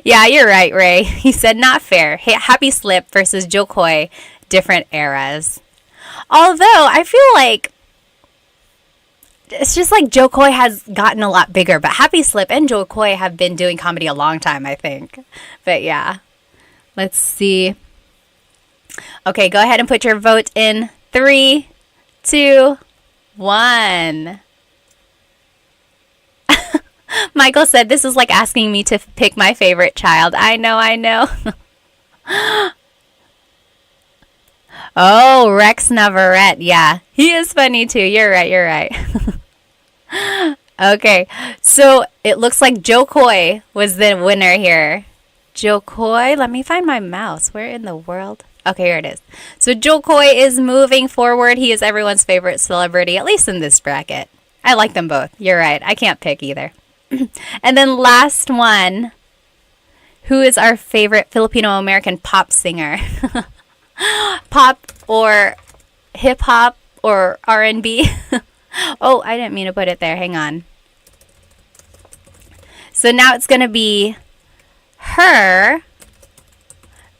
Yeah, you're right, Ray. He said not fair. Happy Slip versus Joe Coy, different eras. Although I feel like it's just like Joe Coy has gotten a lot bigger, but Happy Slip and Joe Coy have been doing comedy a long time, I think. But yeah, let's see. Okay, go ahead and put your vote in. 3, 2, 1. Michael said, this is like asking me to pick my favorite child. I know. Oh, Rex Navarrete. Yeah, he is funny too. You're right. Okay, so it looks like Joe Coy was the winner here. Joe Coy, let me find my mouse. Where in the world? Okay, here it is. So Joe Coy is moving forward. He is everyone's favorite celebrity, at least in this bracket. I like them both. You're right. I can't pick either. And then last one. Who is our favorite Filipino-American pop singer? Pop or hip-hop or R&B? Oh, I didn't mean to put it there. Hang on. So now it's going to be her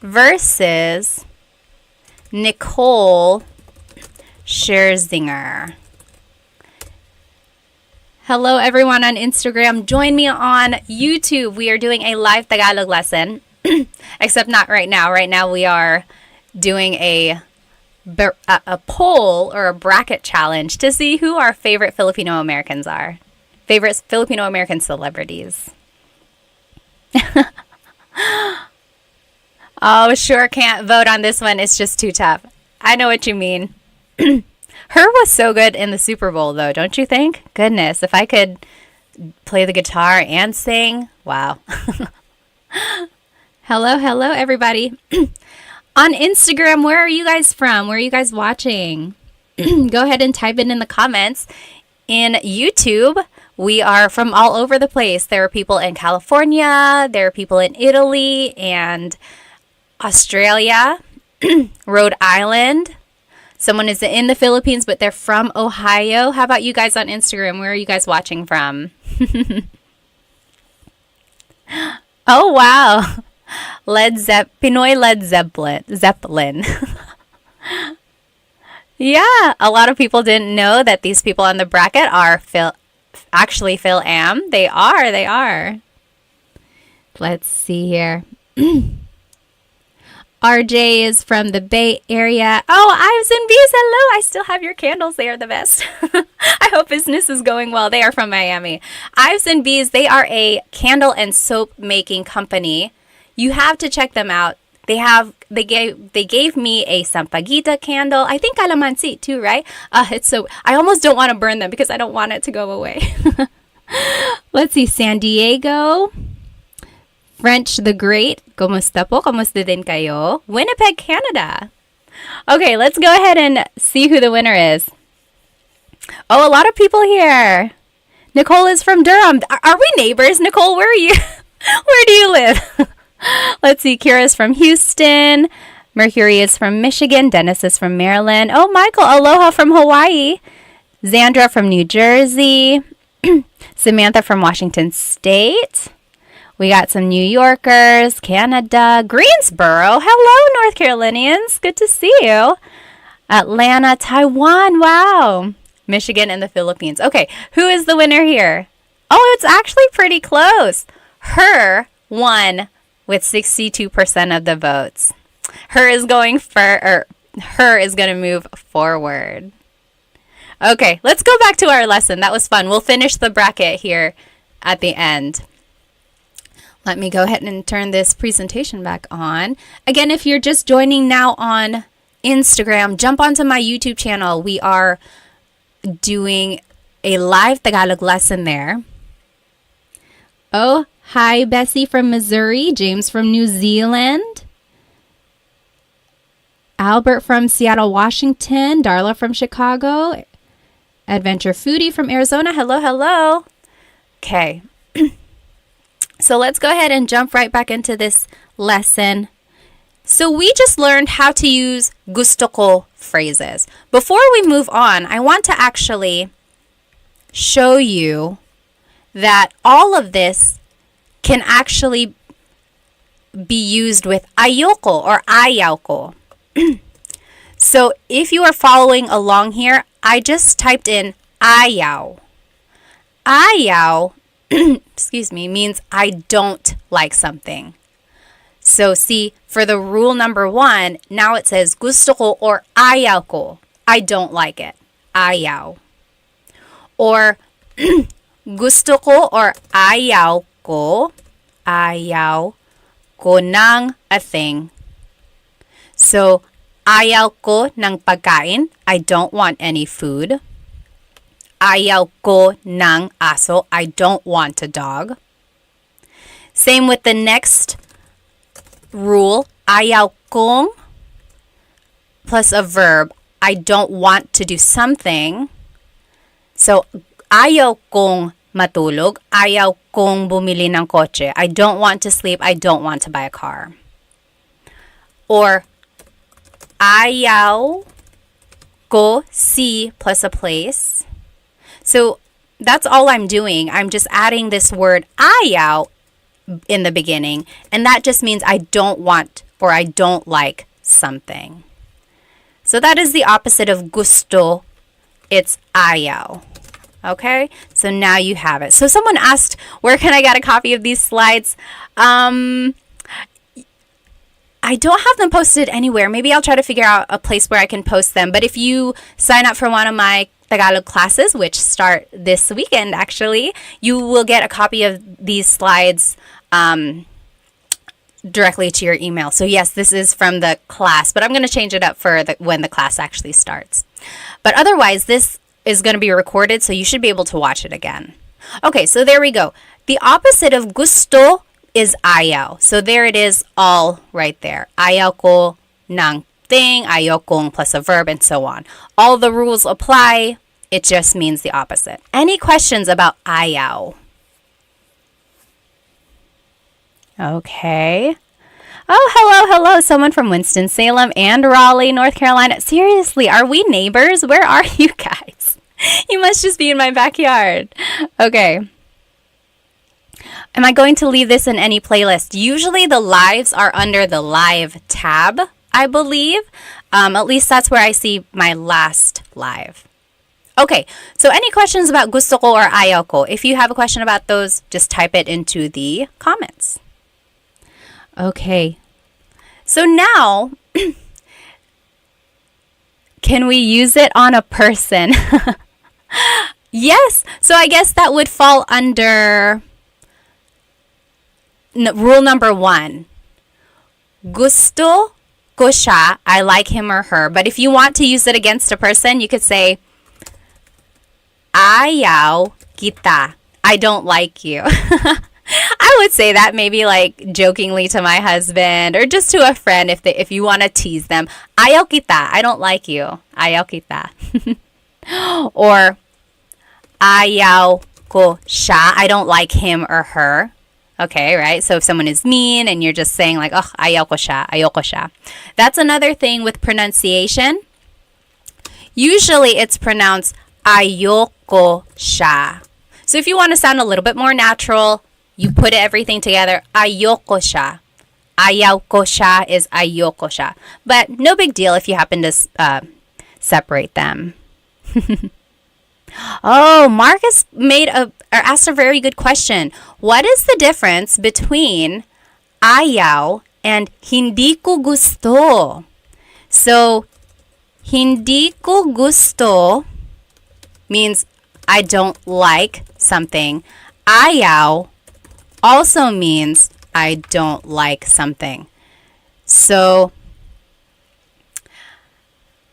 versus Nicole Scherzinger. Hello, everyone on Instagram. Join me on YouTube. We are doing a live Tagalog lesson, except not right now. Right now we are doing a poll or a bracket challenge to see who our favorite Filipino Americans are. Favorite Filipino American celebrities. Oh, sure can't vote on this one. It's just too tough. I know what you mean. Her was so good in the Super Bowl, though, don't you think? Goodness, if I could play the guitar and sing, wow. Hello, everybody. On Instagram, where are you guys from? Where are you guys watching? Go ahead and type it in the comments. In YouTube, we are from all over the place. There are people in California, there are people in Italy and Australia, Rhode Island. Someone is in the Philippines, but they're from Ohio. How about you guys on Instagram? Where are you guys watching from? Oh, wow. Pinoy Led Zeppelin. Yeah, a lot of people didn't know that these people on the bracket are actually Phil Am. They are. Let's see here. RJ is from the Bay Area. Oh, Ives and Bees, hello. I still have your candles. They are the best. I hope business is going well. They are from Miami. Ives and Bees, they are a candle and soap making company. You have to check them out. They gave me a Sampaguita candle. I think calamansi too, right? I almost don't want to burn them because I don't want it to go away. Let's see, San Diego. French the Great, kumusta po? Kumusta din kayo? Winnipeg, Canada. Okay, let's go ahead and see who the winner is. Oh, a lot of people here. Nicole is from Durham. Are we neighbors? Nicole, where are you? Where do you live? Let's see, Kira's from Houston. Mercury is from Michigan. Dennis is from Maryland. Oh, Michael, aloha from Hawaii. Zandra from New Jersey. Samantha from Washington State. We got some New Yorkers, Canada, Greensboro. Hello, North Carolinians. Good to see you. Atlanta, Taiwan. Wow. Michigan and the Philippines. Okay, who is the winner here? Oh, it's actually pretty close. Her won with 62% of the votes. Her is going to move forward. Okay, let's go back to our lesson. That was fun. We'll finish the bracket here at the end. Let me go ahead and turn this presentation back on. Again, if you're just joining now on Instagram, jump onto my YouTube channel. We are doing a live Tagalog lesson there. Oh, hi, Bessie from Missouri, James from New Zealand, Albert from Seattle, Washington, Darla from Chicago, Adventure Foodie from Arizona. Hello, hello. Okay. So let's go ahead and jump right back into this lesson. So we just learned how to use gusto ko phrases. Before we move on, I want to actually show you that all of this can actually be used with ayoko or ayaw ko. So if you are following along here, I just typed in ayaw. Ayaw, excuse me, means I don't like something. So see, for the rule number 1, now it says gusto ko or ayaw ko. I don't like it. Ayaw. Or gusto ko or ayaw ko ng a thing. So, ayaw ko ng pagkain. I don't want any food. Ayaw ko ng aso. I don't want a dog. Same with the next rule. Ayaw kong plus a verb. I don't want to do something. So, ayaw kong matulog. Ayaw kong bumili ng kotse. I don't want to sleep. I don't want to buy a car. Or, ayaw ko see plus a place. So that's all I'm doing. I'm just adding this word ayaw in the beginning. And that just means I don't want or I don't like something. So that is the opposite of gusto. It's ayaw. Okay? So now you have it. So someone asked, where can I get a copy of these slides? I don't have them posted anywhere. Maybe I'll try to figure out a place where I can post them. But if you sign up for one of my Tagalog classes, which start this weekend actually, you will get a copy of these slides directly to your email. So yes, this is from the class, but I'm going to change it up for when the class actually starts. But otherwise, this is going to be recorded, so you should be able to watch it again. Okay, so there we go. The opposite of gusto is ayaw. So there it is all right there. Ayaw ko ng thing, ayaw kong plus a verb, and so on. All the rules apply. It just means the opposite. Any questions about ayaw? Okay. Oh, hello. Someone from Winston-Salem and Raleigh, North Carolina. Seriously, are we neighbors? Where are you guys? You must just be in my backyard. Okay. Am I going to leave this in any playlist? Usually the lives are under the live tab, I believe. At least that's where I see my last live. Okay, so any questions about gusto ko or ayaw ko? If you have a question about those, just type it into the comments. Okay, so now, can we use it on a person? Yes, so I guess that would fall under rule number 1. Gusto ko siya, I like him or her. But if you want to use it against a person, you could say, ayaw kita, I don't like you. I would say that maybe like jokingly to my husband or just to a friend if you want to tease them. Ayaw kita, I don't like you. Ayaw kita. Or ayaw ko siya, I don't like him or her. Okay, right? So if someone is mean and you're just saying like, oh, ayaw ko siya, ayoko siya. That's another thing with pronunciation. Usually it's pronounced ayoko siya. So if you want to sound a little bit more natural, you put everything together, ayoko siya. Ayaw ko siya is ayoko siya. But no big deal if you happen to separate them. Oh, Marcus asked a very good question. What is the difference between ayaw and hindi ko gusto? So, hindi ko gusto means I don't like something. Ayaw also means I don't like something. So,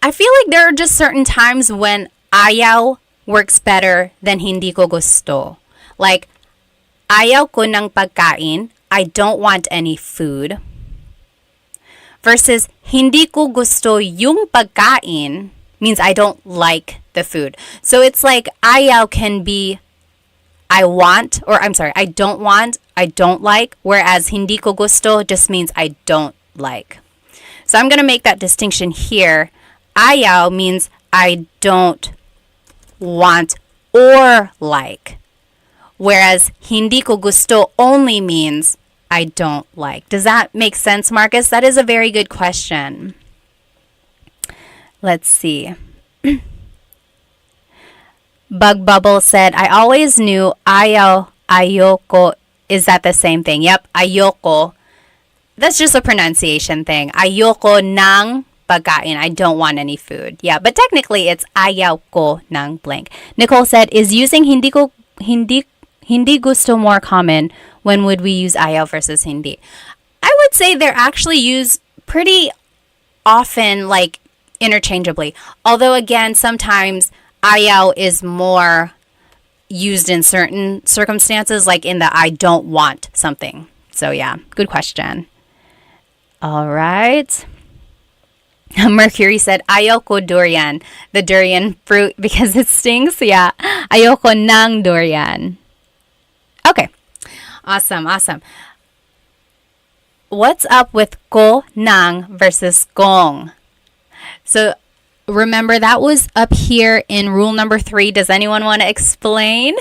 I feel like there are just certain times when ayaw works better than hindi ko gusto. Like, ayaw ko ng pagkain. I don't want any food. Versus, hindi ko gusto yung pagkain means I don't like the food. So it's like, ayaw can be I want, or I'm sorry, I don't want, I don't like, whereas hindi ko gusto just means I don't like. So I'm going to make that distinction here. Ayaw means I don't want or like. Whereas hindi ko gusto only means I don't like. Does that make sense, Marcus? That is a very good question. Let's see. Bug Bubble said, I always knew ayaw, ayoko. Is that the same thing? Yep, ayoko. That's just a pronunciation thing. Ayoko ng pagkain. I don't want any food. Yeah, but technically it's ayaw ko ng blank. Nicole said, is using hindi gusto more common? When would we use ayaw versus hindi? I would say they're actually used pretty often, like interchangeably. Although again, sometimes ayaw is more used in certain circumstances, like in the I don't want something. So yeah, good question. All right. Mercury said, ayoko durian, the durian fruit because it stings. Yeah, ayoko ng durian. Okay, awesome. What's up with ko ng versus gong? So remember that was up here in rule number 3. Does anyone want to explain?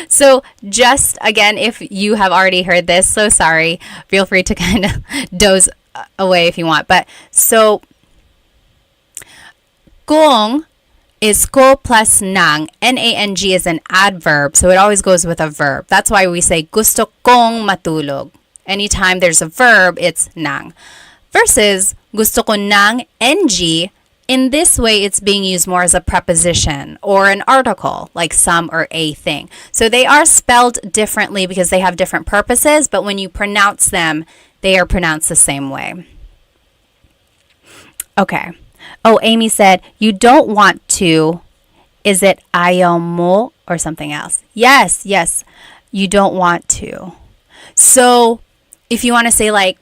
So just again, if you have already heard this, so sorry, feel free to kind of doze away if you want. But so kung is ko plus nang. N-A-N-G is an adverb, so it always goes with a verb. That's why we say gusto kong matulog. Anytime there's a verb, it's nang. Versus gusto ko nang ng. In this way, it's being used more as a preposition or an article, like some or a thing. So they are spelled differently because they have different purposes, but when you pronounce them, they are pronounced the same way. Okay. Oh, Amy said, you don't want to. Is it ayaw mo or something else? Yes, you don't want to. So if you want to say like,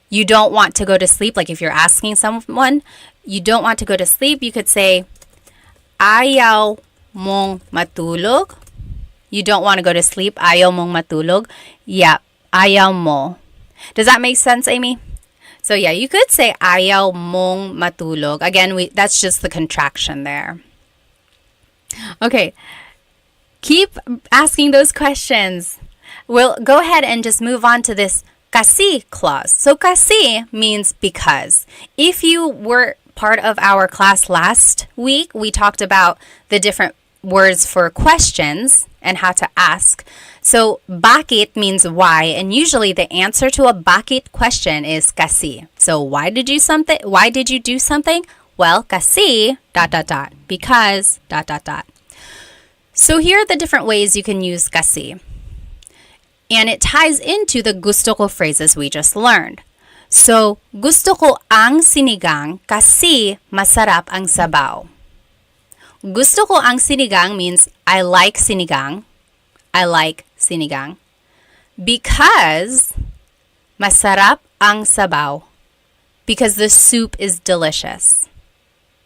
you don't want to go to sleep, like if you're asking someone, you don't want to go to sleep, you could say, ayaw mong matulog. You don't want to go to sleep, ayaw mong matulog. Yeah, ayaw mo. Does that make sense, Amy? So yeah, you could say ayaw mong matulog. Again, that's just the contraction there. Okay, keep asking those questions. We'll go ahead and just move on to this kasi clause. So kasi means because. If you were part of our class last week, we talked about the different words for questions and how to ask. So bakit means why, and usually the answer to a bakit question is kasi. So why did you do something? Well, kasi ... because ... So here are the different ways you can use kasi. And it ties into the gusto ko phrases we just learned. So, gusto ko ang sinigang kasi masarap ang sabaw. Gusto ko ang sinigang means I like sinigang. I like sinigang. Because masarap ang sabaw. Because the soup is delicious.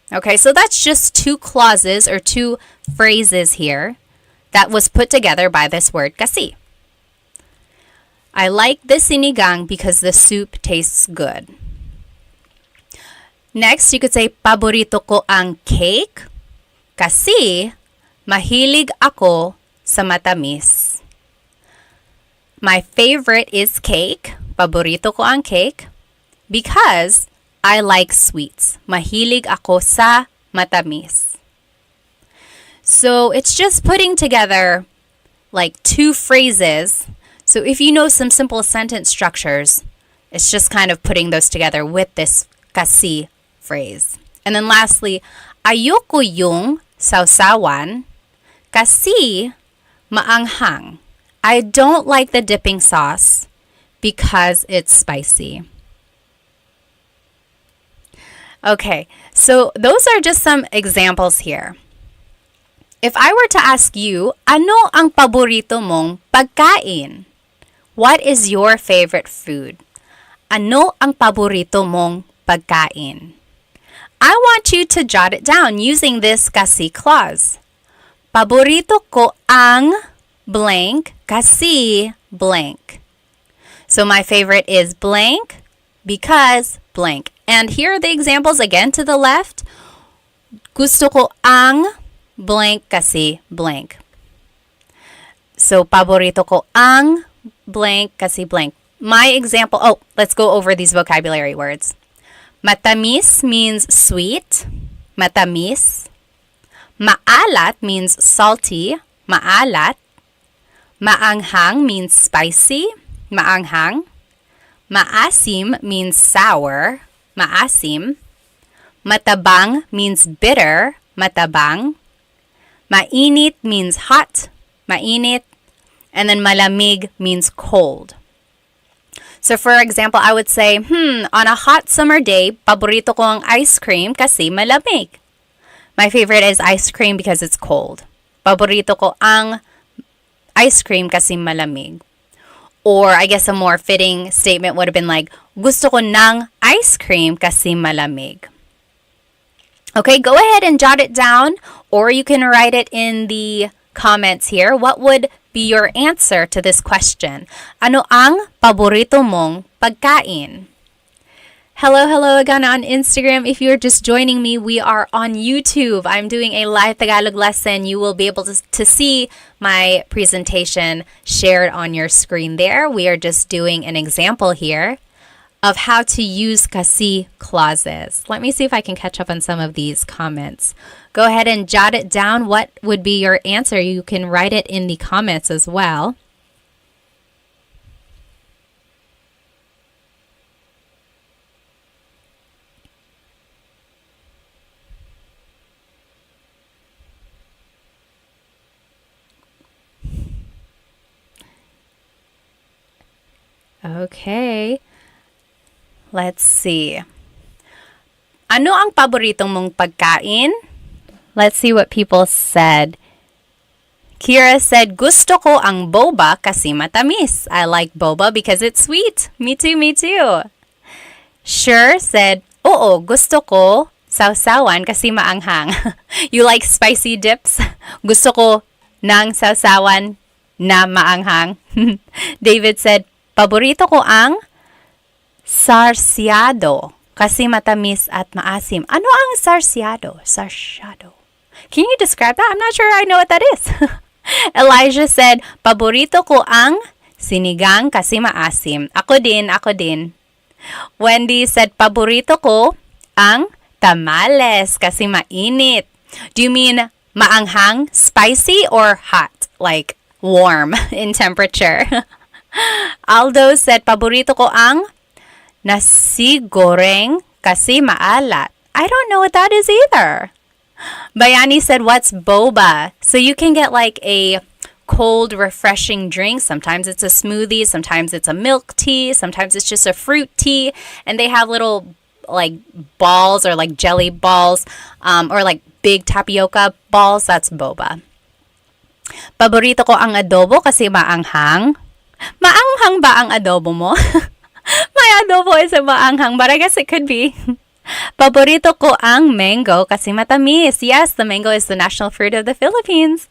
Okay, so that's just 2 clauses or 2 phrases here that was put together by this word kasi. I like the sinigang because the soup tastes good. Next, you could say, paborito ko ang cake kasi mahilig ako sa matamis. My favorite is cake. Paborito ko ang cake because I like sweets. Mahilig ako sa matamis. So it's just putting together like 2 phrases. So if you know some simple sentence structures, it's just kind of putting those together with this kasi phrase. And then lastly, ayoko yung sausawan kasi maanghang. I don't like the dipping sauce because it's spicy. Okay, so those are just some examples here. If I were to ask you, ano ang paborito mong pagkain? What is your favorite food? Ano ang paborito mong pagkain? I want you to jot it down using this kasi clause. Paborito ko ang blank kasi blank. So my favorite is blank because blank. And here are the examples again to the left. Gusto ko ang blank kasi blank. So paborito ko ang blank kasi blank. My example, let's go over these vocabulary words. Matamis means sweet. Matamis. Maalat means salty. Maalat. Maanghang means spicy. Maanghang. Maasim means sour. Maasim. Matabang means bitter. Matabang. Mainit means hot. Mainit. And then malamig means cold. So for example, I would say, on a hot summer day, paborito ko ang ice cream kasi malamig. My favorite is ice cream because it's cold. Paborito ko ang ice cream kasi malamig. Or I guess a more fitting statement would have been like, gusto ko ng ice cream kasi malamig. Okay, go ahead and jot it down, or you can write it in the comments here. What would be your answer to this question? Ano ang paborito mong pagkain? Hello again on Instagram. If you're just joining me, we are on YouTube. I'm doing a live Tagalog lesson. You will be able to see my presentation shared on your screen there. We are just doing an example here of how to use kasi clauses. Let me see if I can catch up on some of these comments. Go ahead and jot it down. What would be your answer? You can write it in the comments as well. Okay. Let's see. Ano ang paboritong mong pagkain? Let's see what people said. Kira said, gusto ko ang boba kasi matamis. I like boba because it's sweet. Me too, me too. Sure said, oo, gusto ko sausawan kasi maanghang. You like spicy dips? Gusto ko ng sausawan na maanghang. David said, paborito ko ang sarsyado kasi matamis at maasim. Ano ang sarsyado? Sarsyado. Can you describe that? I'm not sure I know what that is. Elijah said, paborito ko ang sinigang kasi maasim. Ako din, ako din. Wendy said, paborito ko ang tamales kasi mainit. Do you mean maanghang, spicy, or hot? Like warm in temperature? Aldo said, paborito ko ang nasi goreng kasi maalat. I don't know what that is either. Bayani said, what's boba? So you can get like a cold, refreshing drink. Sometimes it's a smoothie. Sometimes it's a milk tea. Sometimes it's just a fruit tea. And they have little like balls or like jelly balls or like big tapioca balls. That's boba. Paborito ko ang adobo kasi maanghang. Maanghang ba ang adobo mo? My adobo is a maanghang, but I guess it could be. Paborito ko ang mango kasi matamis. Yes, the mango is the national fruit of the Philippines.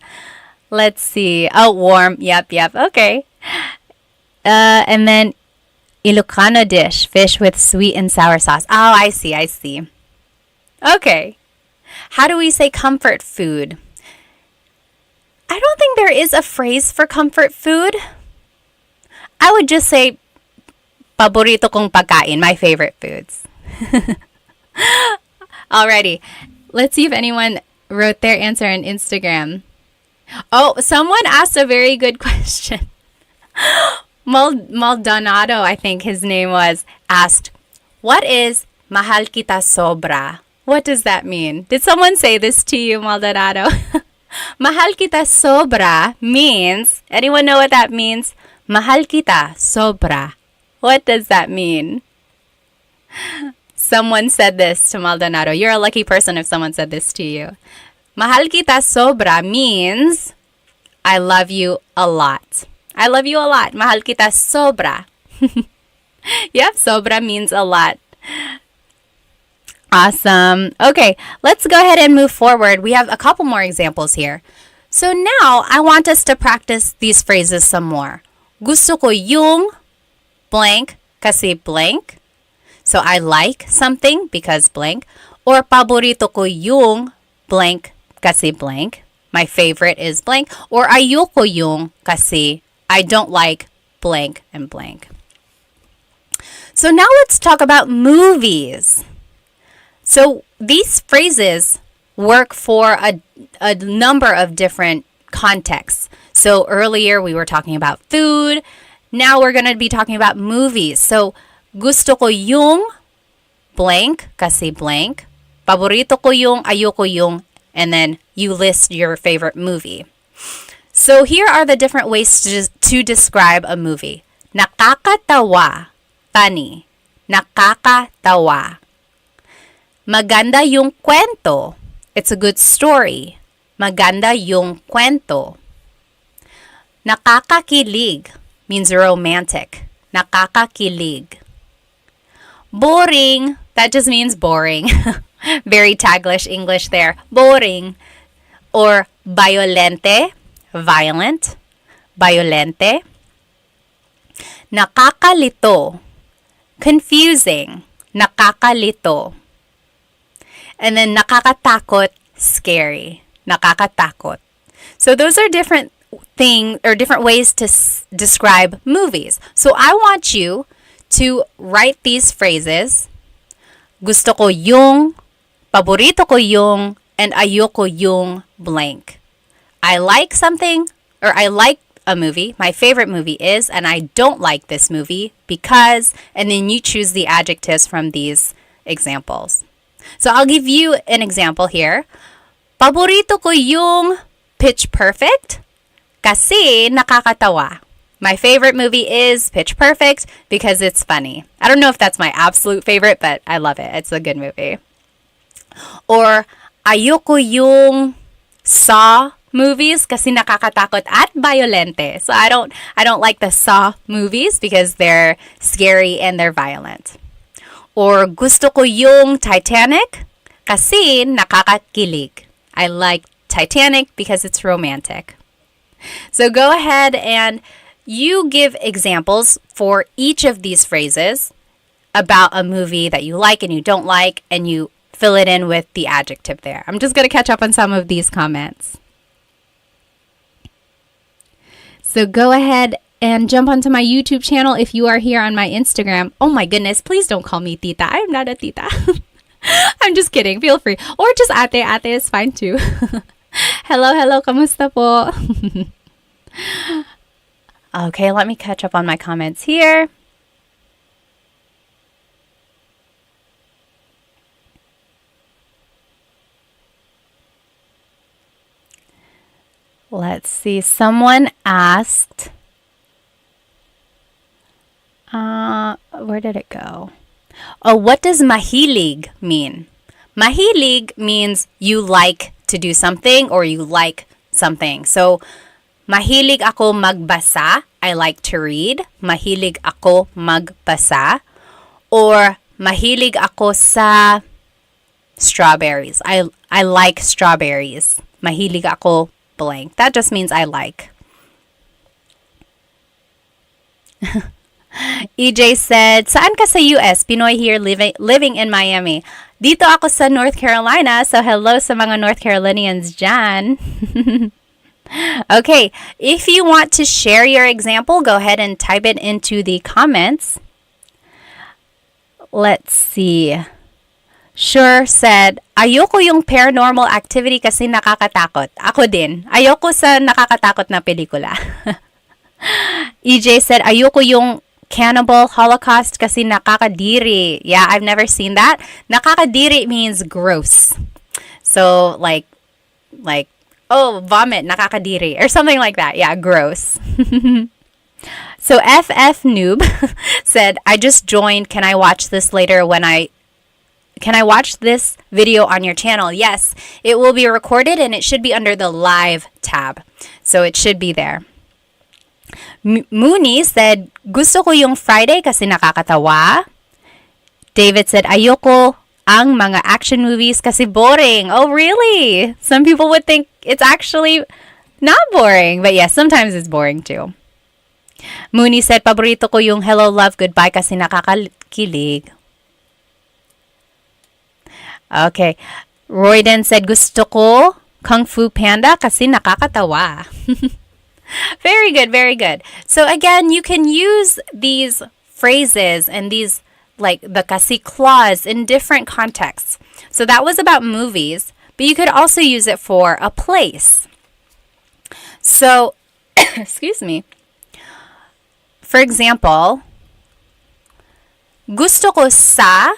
Let's see. Oh, warm. Yep. Okay. And then Ilocano dish, fish with sweet and sour sauce. Oh, I see. Okay. How do we say comfort food? I don't think there is a phrase for comfort food. I would just say paborito kong pagkain, my favorite foods. Alrighty. Let's see if anyone wrote their answer on Instagram. Oh, someone asked a very good question. Maldonado, I think his name was, asked, what is mahal kita sobra? What does that mean? Did someone say this to you, Maldonado? Mahal kita sobra means, anyone know what that means? Mahal kita sobra. What does that mean? Someone said this to Maldonado. You're a lucky person if someone said this to you. Mahal kita sobra means I love you a lot. I love you a lot. Mahal kita sobra. Yep, sobra means a lot. Awesome. Okay, let's go ahead and move forward. We have a couple more examples here. So now I want us to practice these phrases some more. Gusto ko yung blank kasi blank. So I like something because blank. Or paborito ko yung blank kasi blank. My favorite is blank. Or ayoko yung kasi I don't like blank and blank. So now let's talk about movies. So these phrases work for a number of different contexts. So earlier we were talking about food. Now we're going to be talking about movies. So gusto ko yung blank kasi blank. Paborito ko yung, ayoko yung, and then you list your favorite movie. So here are the different ways to describe a movie. Nakakatawa, funny. Nakakatawa. Maganda yung kwento. It's a good story. Maganda yung kwento. Nakakakilig means romantic. Nakakakilig. Boring, that just means boring. Very Taglish English there. Boring. Or violente, violent. Violente. Nakakalito, confusing. Nakakalito. And then nakakatakot, scary. Nakakatakot. So those are different things or different ways to describe movies. So I want you to write these phrases. Gusto ko yung, paborito ko yung, and ayoko yung blank. I like something, or I like a movie. My favorite movie is, and I don't like this movie because, and then you choose the adjectives from these examples. So I'll give you an example here. Paborito ko yung Pitch Perfect kasi nakakatawa. My favorite movie is Pitch Perfect because it's funny. I don't know if that's my absolute favorite, but I love it. It's a good movie. Or ayoko yung Saw movies kasi nakakatakot at violente. So I don't like the Saw movies because they're scary and they're violent. Or gusto ko yung Titanic kasi nakakakilig. I like Titanic because it's romantic. So go ahead and you give examples for each of these phrases about a movie that you like and you don't like, and you fill it in with the adjective there. I'm just going to catch up on some of these comments. So go ahead and jump onto my YouTube channel if you are here on my Instagram. Oh my goodness, please don't call me tita. I'm not a tita. I'm just kidding. Feel free. Or just ate. Ate is fine too. Hello. Kamusta po? Okay, let me catch up on my comments here. Let's see. Someone asked, where did it go? Oh, what does mahilig mean? Mahilig means you like to do something or you like something. So, mahilig ako magbasa. I like to read. Mahilig ako magbasa. Or mahilig ako sa strawberries. I like strawberries. Mahilig ako blank. That just means I like. EJ said, saan ka sa US? Pinoy here living in Miami. Dito ako sa North Carolina. So hello sa mga North Carolinians dyan. Okay, if you want to share your example, go ahead and type it into the comments. Let's see. Sure said, ayoko yung paranormal activity kasi nakakatakot. Ako din. Ayoko sa nakakatakot na pelikula. EJ said, ayoko yung Cannibal Holocaust kasi nakakadiri. Yeah, I've never seen that. Nakakadiri means gross. So, like, oh, vomit, nakakadiri, or something like that. Yeah, gross. So, FF Noob said, I just joined. Can I watch this later when I can I watch this video on your channel? Yes, it will be recorded and it should be under the live tab. So it should be there. Mooney said, gusto ko yung Friday kasi nakakatawa. David said, ayoko ang mga action movies kasi boring. Oh, really? Some people would think it's actually not boring. But yes, sometimes it's boring too. Mooney said, paborito ko yung Hello, Love, Goodbye kasi nakakakilig. Okay. Royden said, gusto ko Kung Fu Panda kasi nakakatawa. Very good, very good. So again, you can use these phrases and these, like the kasi clause, in different contexts. So that was about movies, but you could also use it for a place. So, excuse me. For example, gusto ko sa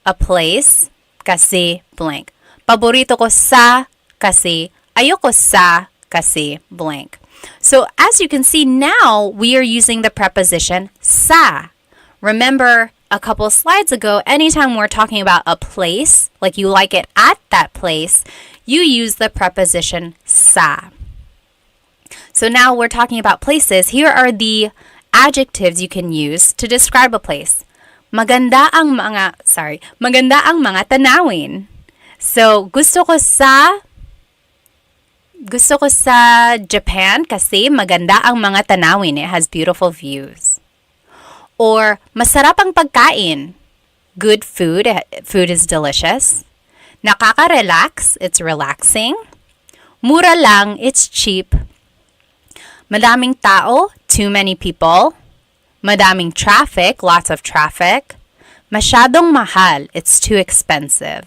a place kasi blank. Paborito ko sa kasi ayoko sa kasi blank. So as you can see now, we are using the preposition sa. Remember a couple slides ago, anytime we're talking about a place, like you like it at that place, you use the preposition sa. So now we're talking about places. Here are the adjectives you can use to describe a place. Maganda ang mga tanawin. So gusto ko sa Japan kasi maganda ang mga tanawin. It has beautiful views. Or masarap ang pagkain. Good food. Food is delicious. Nakaka-relax. It's relaxing. Mura lang. It's cheap. Madaming tao. Too many people. Madaming traffic. Lots of traffic. Masyadong mahal. It's too expensive.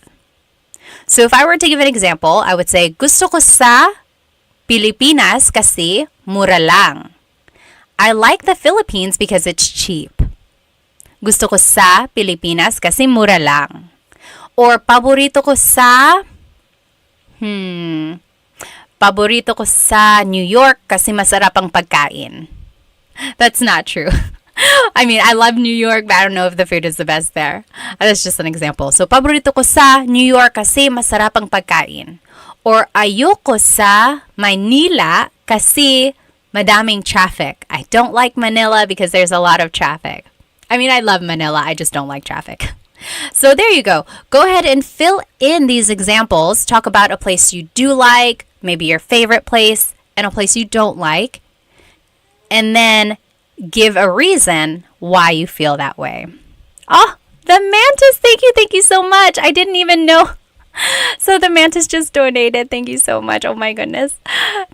So if I were to give an example, I would say, gusto ko sa Pilipinas kasi mura lang. I like the Philippines because it's cheap. Gusto ko sa Pilipinas kasi mura lang. Or paborito ko sa New York kasi masarap ang pagkain. That's not true. I mean, I love New York, but I don't know if the food is the best there. That's just an example. So, paborito ko sa New York kasi masarap ang pagkain. Or ayoko sa Manila kasi madaming traffic. I don't like Manila because there's a lot of traffic. I mean, I love Manila. I just don't like traffic. So there you go. Go ahead and fill in these examples. Talk about a place you do like, maybe your favorite place, and a place you don't like. And then give a reason why you feel that way. Oh, the mantis. Thank you so much. I didn't even know. So the mantis just donated. Thank you so much. Oh my goodness.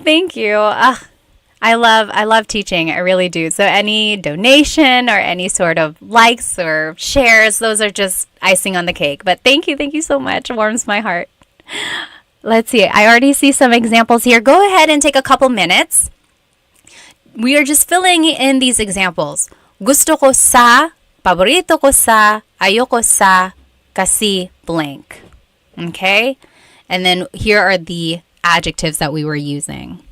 Thank you. I love teaching. I really do. So any donation or any sort of likes or shares, those are just icing on the cake. But thank you so much. It warms my heart. Let's see. I already see some examples here. Go ahead and take a couple minutes. We are just filling in these examples. Gusto ko sa, paborito ko sa, ayoko sa, kasi blank. Okay? And then here are the adjectives that we were using.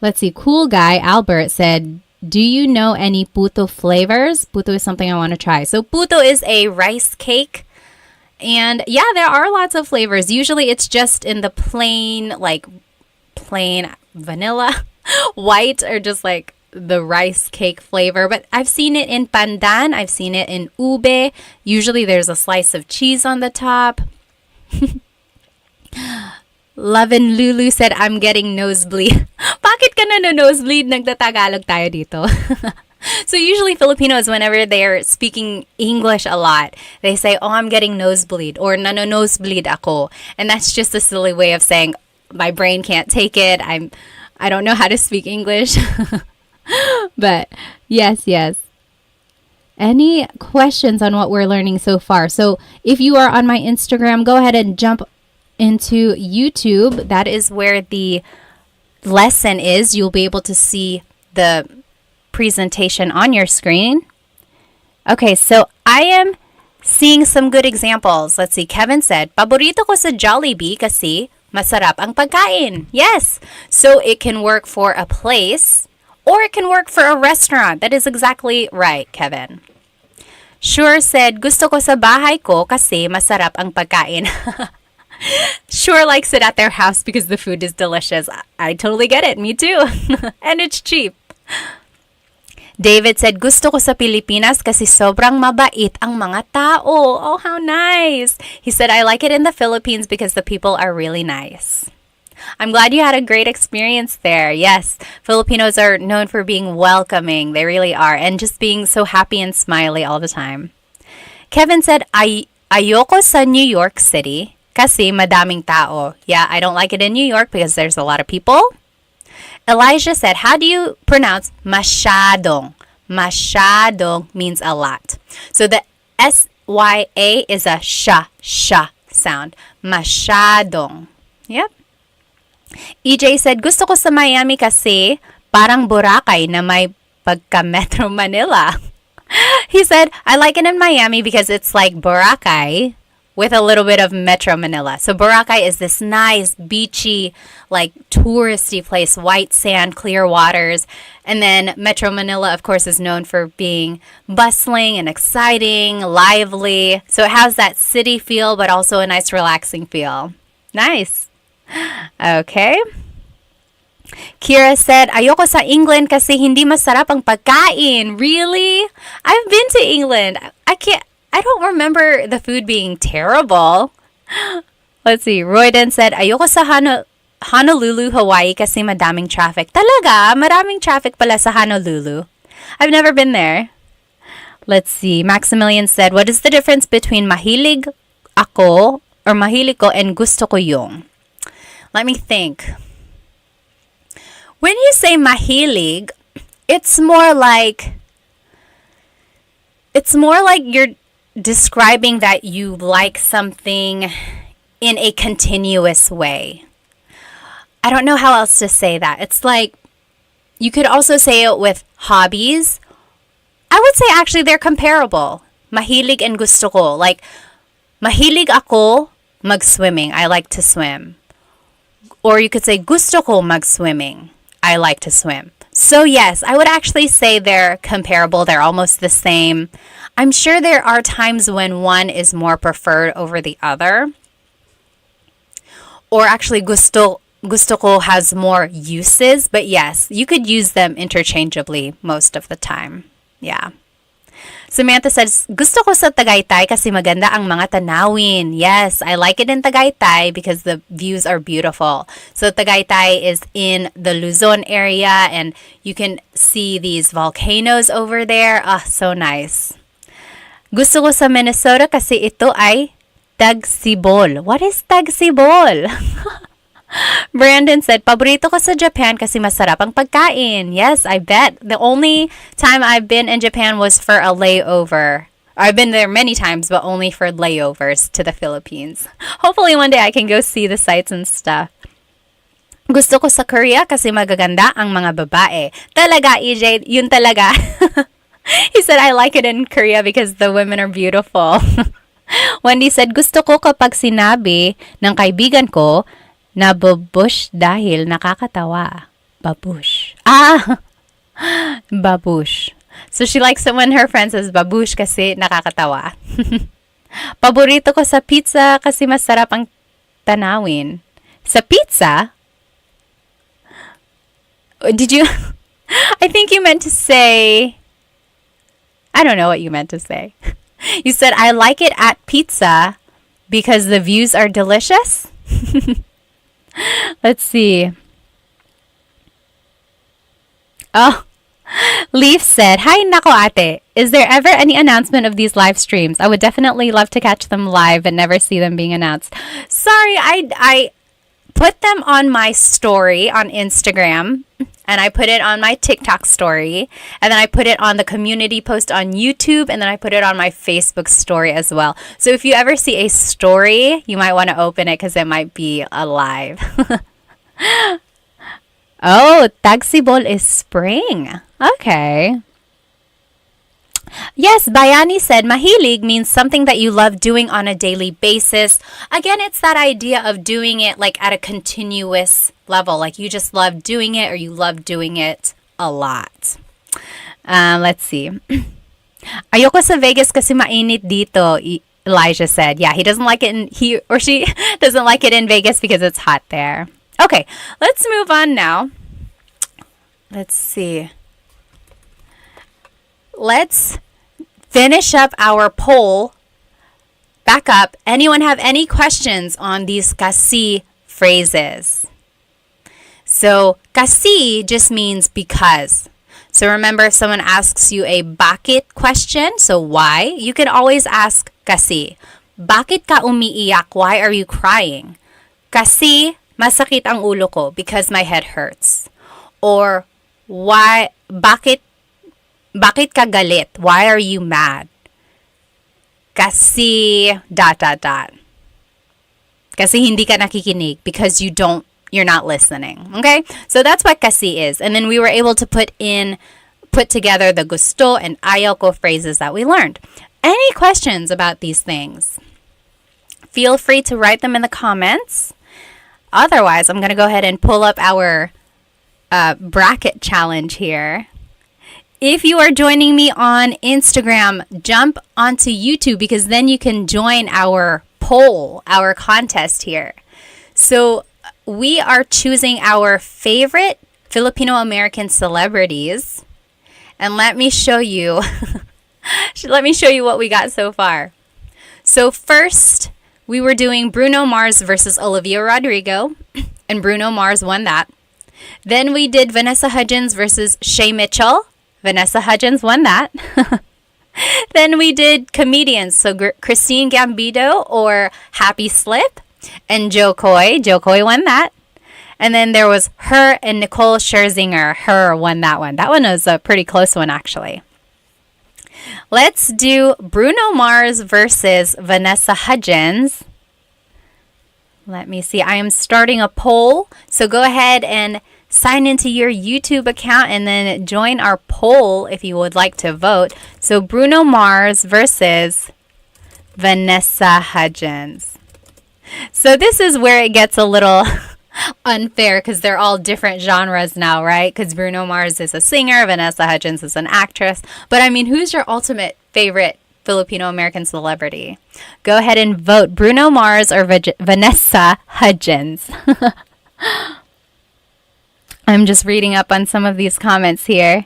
Let's see. Cool guy, Albert, said, do you know any puto flavors? Puto is something I want to try. So puto is a rice cake. And yeah, there are lots of flavors. Usually it's just in the plain vanilla, white, or just like the rice cake flavor. But I've seen it in pandan. I've seen it in ube. Usually there's a slice of cheese on the top. Love and Lulu said, I'm getting nosebleed. Bakit ka na nosebleed? Nagtatagalog tayo dito. So usually Filipinos, whenever they're speaking English a lot, they say, oh, I'm getting nosebleed, or nosebleed ako. And that's just a silly way of saying, my brain can't take it. I don't know how to speak English. But yes. Any questions on what we're learning so far? So if you are on my Instagram, go ahead and jump into YouTube. That is where the lesson is. You'll be able to see the presentation on your screen. Okay, so I am seeing some good examples. Let's see. Kevin said, paborito ko sa Jollibee kasi masarap ang pagkain. Yes. So it can work for a place or it can work for a restaurant. That is exactly right, Kevin. Sure said, gusto ko sa bahay ko kasi masarap ang pagkain. Sure likes it at their house because the food is delicious. I totally get it. Me too. And it's cheap. David said, gusto ko sa Pilipinas kasi sobrang mabait ang mga tao. Oh, how nice. He said, I like it in the Philippines because the people are really nice. I'm glad you had a great experience there. Yes, Filipinos are known for being welcoming. They really are. And just being so happy and smiley all the time. Kevin said, ayoko sa New York City kasi madaming tao. Yeah, I don't like it in New York because there's a lot of people. Elijah said, how do you pronounce masyadong? Masyadong means a lot. So the S-Y-A is a sha sound. Masyadong. Yep. EJ said, gusto ko sa Miami kasi parang Boracay na may pagka-Metro Manila. He said, I like it in Miami because it's like Boracay with a little bit of Metro Manila. So Boracay is this nice, beachy, like touristy place, white sand, clear waters. And then Metro Manila, of course, is known for being bustling and exciting, lively. So it has that city feel, but also a nice, relaxing feel. Nice. Okay. Kira said, ayoko sa England kasi hindi masarap ang pagkain. Really? I've been to England. I don't remember the food being terrible. Let's see. Royden said, ayoko sa Honolulu, Hawaii kasi madaming traffic. Talaga? Maraming traffic pala sa Honolulu. I've never been there. Let's see. Maximilian said, what is the difference between mahilig ako or mahilig ko and gusto ko yung? Let me think. When you say mahilig, it's more like you're describing that you like something in a continuous way. I don't know how else to say that. It's like you could also say it with hobbies. I would say actually they're comparable. Mahilig and gusto ko. Like, mahilig ako mag-swimming. I like to swim. Or you could say gusto ko mag-swimming. I like to swim. So yes, I would actually say they're comparable. They're almost the same. I'm sure there are times when one is more preferred over the other. Or actually gusto ko has more uses. But yes, you could use them interchangeably most of the time. Yeah. Samantha says, gusto ko sa Tagaytay kasi maganda ang mga tanawin. Yes, I like it in Tagaytay because the views are beautiful. So Tagaytay is in the Luzon area and you can see these volcanoes over there. Ah, so nice. Gusto ko sa Minnesota kasi ito ay tagsibol. What is tagsibol? Brandon said, paborito ko sa Japan kasi masarap ang pagkain. Yes, I bet. The only time I've been in Japan was for a layover. I've been there many times, but only for layovers to the Philippines. Hopefully one day I can go see the sights and stuff. Gusto ko sa Korea kasi magaganda ang mga babae. Talaga, EJ, yun talaga. He said, I like it in Korea because the women are beautiful. Wendy said, gusto ko kapag sinabi ng kaibigan ko, nababush dahil nakakatawa. Babush. Ah! Babush. So she likes it when her friend says babush kasi nakakatawa. Paborito ko sa pizza kasi masarap ang tanawin. Sa pizza? Did you... I think you meant to say... I don't know what you meant to say. You said, I like it at pizza because the views are delicious? Let's see. Oh, Leaf said, hi, nako ate. Is there ever any announcement of these live streams? I would definitely love to catch them live and never see them being announced. Sorry, I put them on my story on Instagram, and I put it on my TikTok story, and then I put it on the community post on YouTube, and then I put it on my Facebook story as well. So if you ever see a story, you might want to open it because it might be alive. Oh, tagsibol is spring. Okay. Yes, Bayani said, mahilig means something that you love doing on a daily basis. Again, it's that idea of doing it like at a continuous level. Like you just love doing it or you love doing it a lot. Let's see. Ayoko sa Vegas kasi mainit dito, Elijah said. Yeah, he doesn't like it he or she doesn't like it in Vegas because it's hot there. Okay, let's move on now. Let's see. Let's finish up our poll. Back up. Anyone have any questions on these kasi phrases? So, kasi just means because. So remember, if someone asks you a bakit question, so why, you can always ask kasi. Bakit ka umiiyak? Why are you crying? Kasi masakit ang ulo ko because my head hurts. Or why, bakit ka galit? Why are you mad? Kasi dot dot dot. Kasi hindi ka nakikinig because you're not listening. Okay? So that's what kasi is. And then we were able to put together the gusto and ayaw ko phrases that we learned. Any questions about these things? Feel free to write them in the comments. Otherwise, I'm going to go ahead and pull up our bracket challenge here. If you are joining me on Instagram, jump onto YouTube because then you can join our poll, our contest here. So we are choosing our favorite Filipino American celebrities. And let me show you what we got so far. So first, we were doing Bruno Mars versus Olivia Rodrigo, and Bruno Mars won that. Then we did Vanessa Hudgens versus Shay Mitchell. Vanessa Hudgens won that. Then we did comedians, so Christine Gambino or Happy Slip, and Joe Coy. Joe Coy won that. And then there was her and Nicole Scherzinger. Her won that one. That one was a pretty close one, actually. Let's do Bruno Mars versus Vanessa Hudgens. Let me see. I am starting a poll. So go ahead and sign into your YouTube account and then join our poll if you would like to vote. So Bruno Mars versus Vanessa Hudgens. So this is where it gets a little unfair because they're all different genres now, right? Because Bruno Mars is a singer, Vanessa Hudgens is an actress. But I mean, who's your ultimate favorite Filipino American celebrity? Go ahead and vote Bruno Mars or Vanessa Hudgens. I'm just reading up on some of these comments here.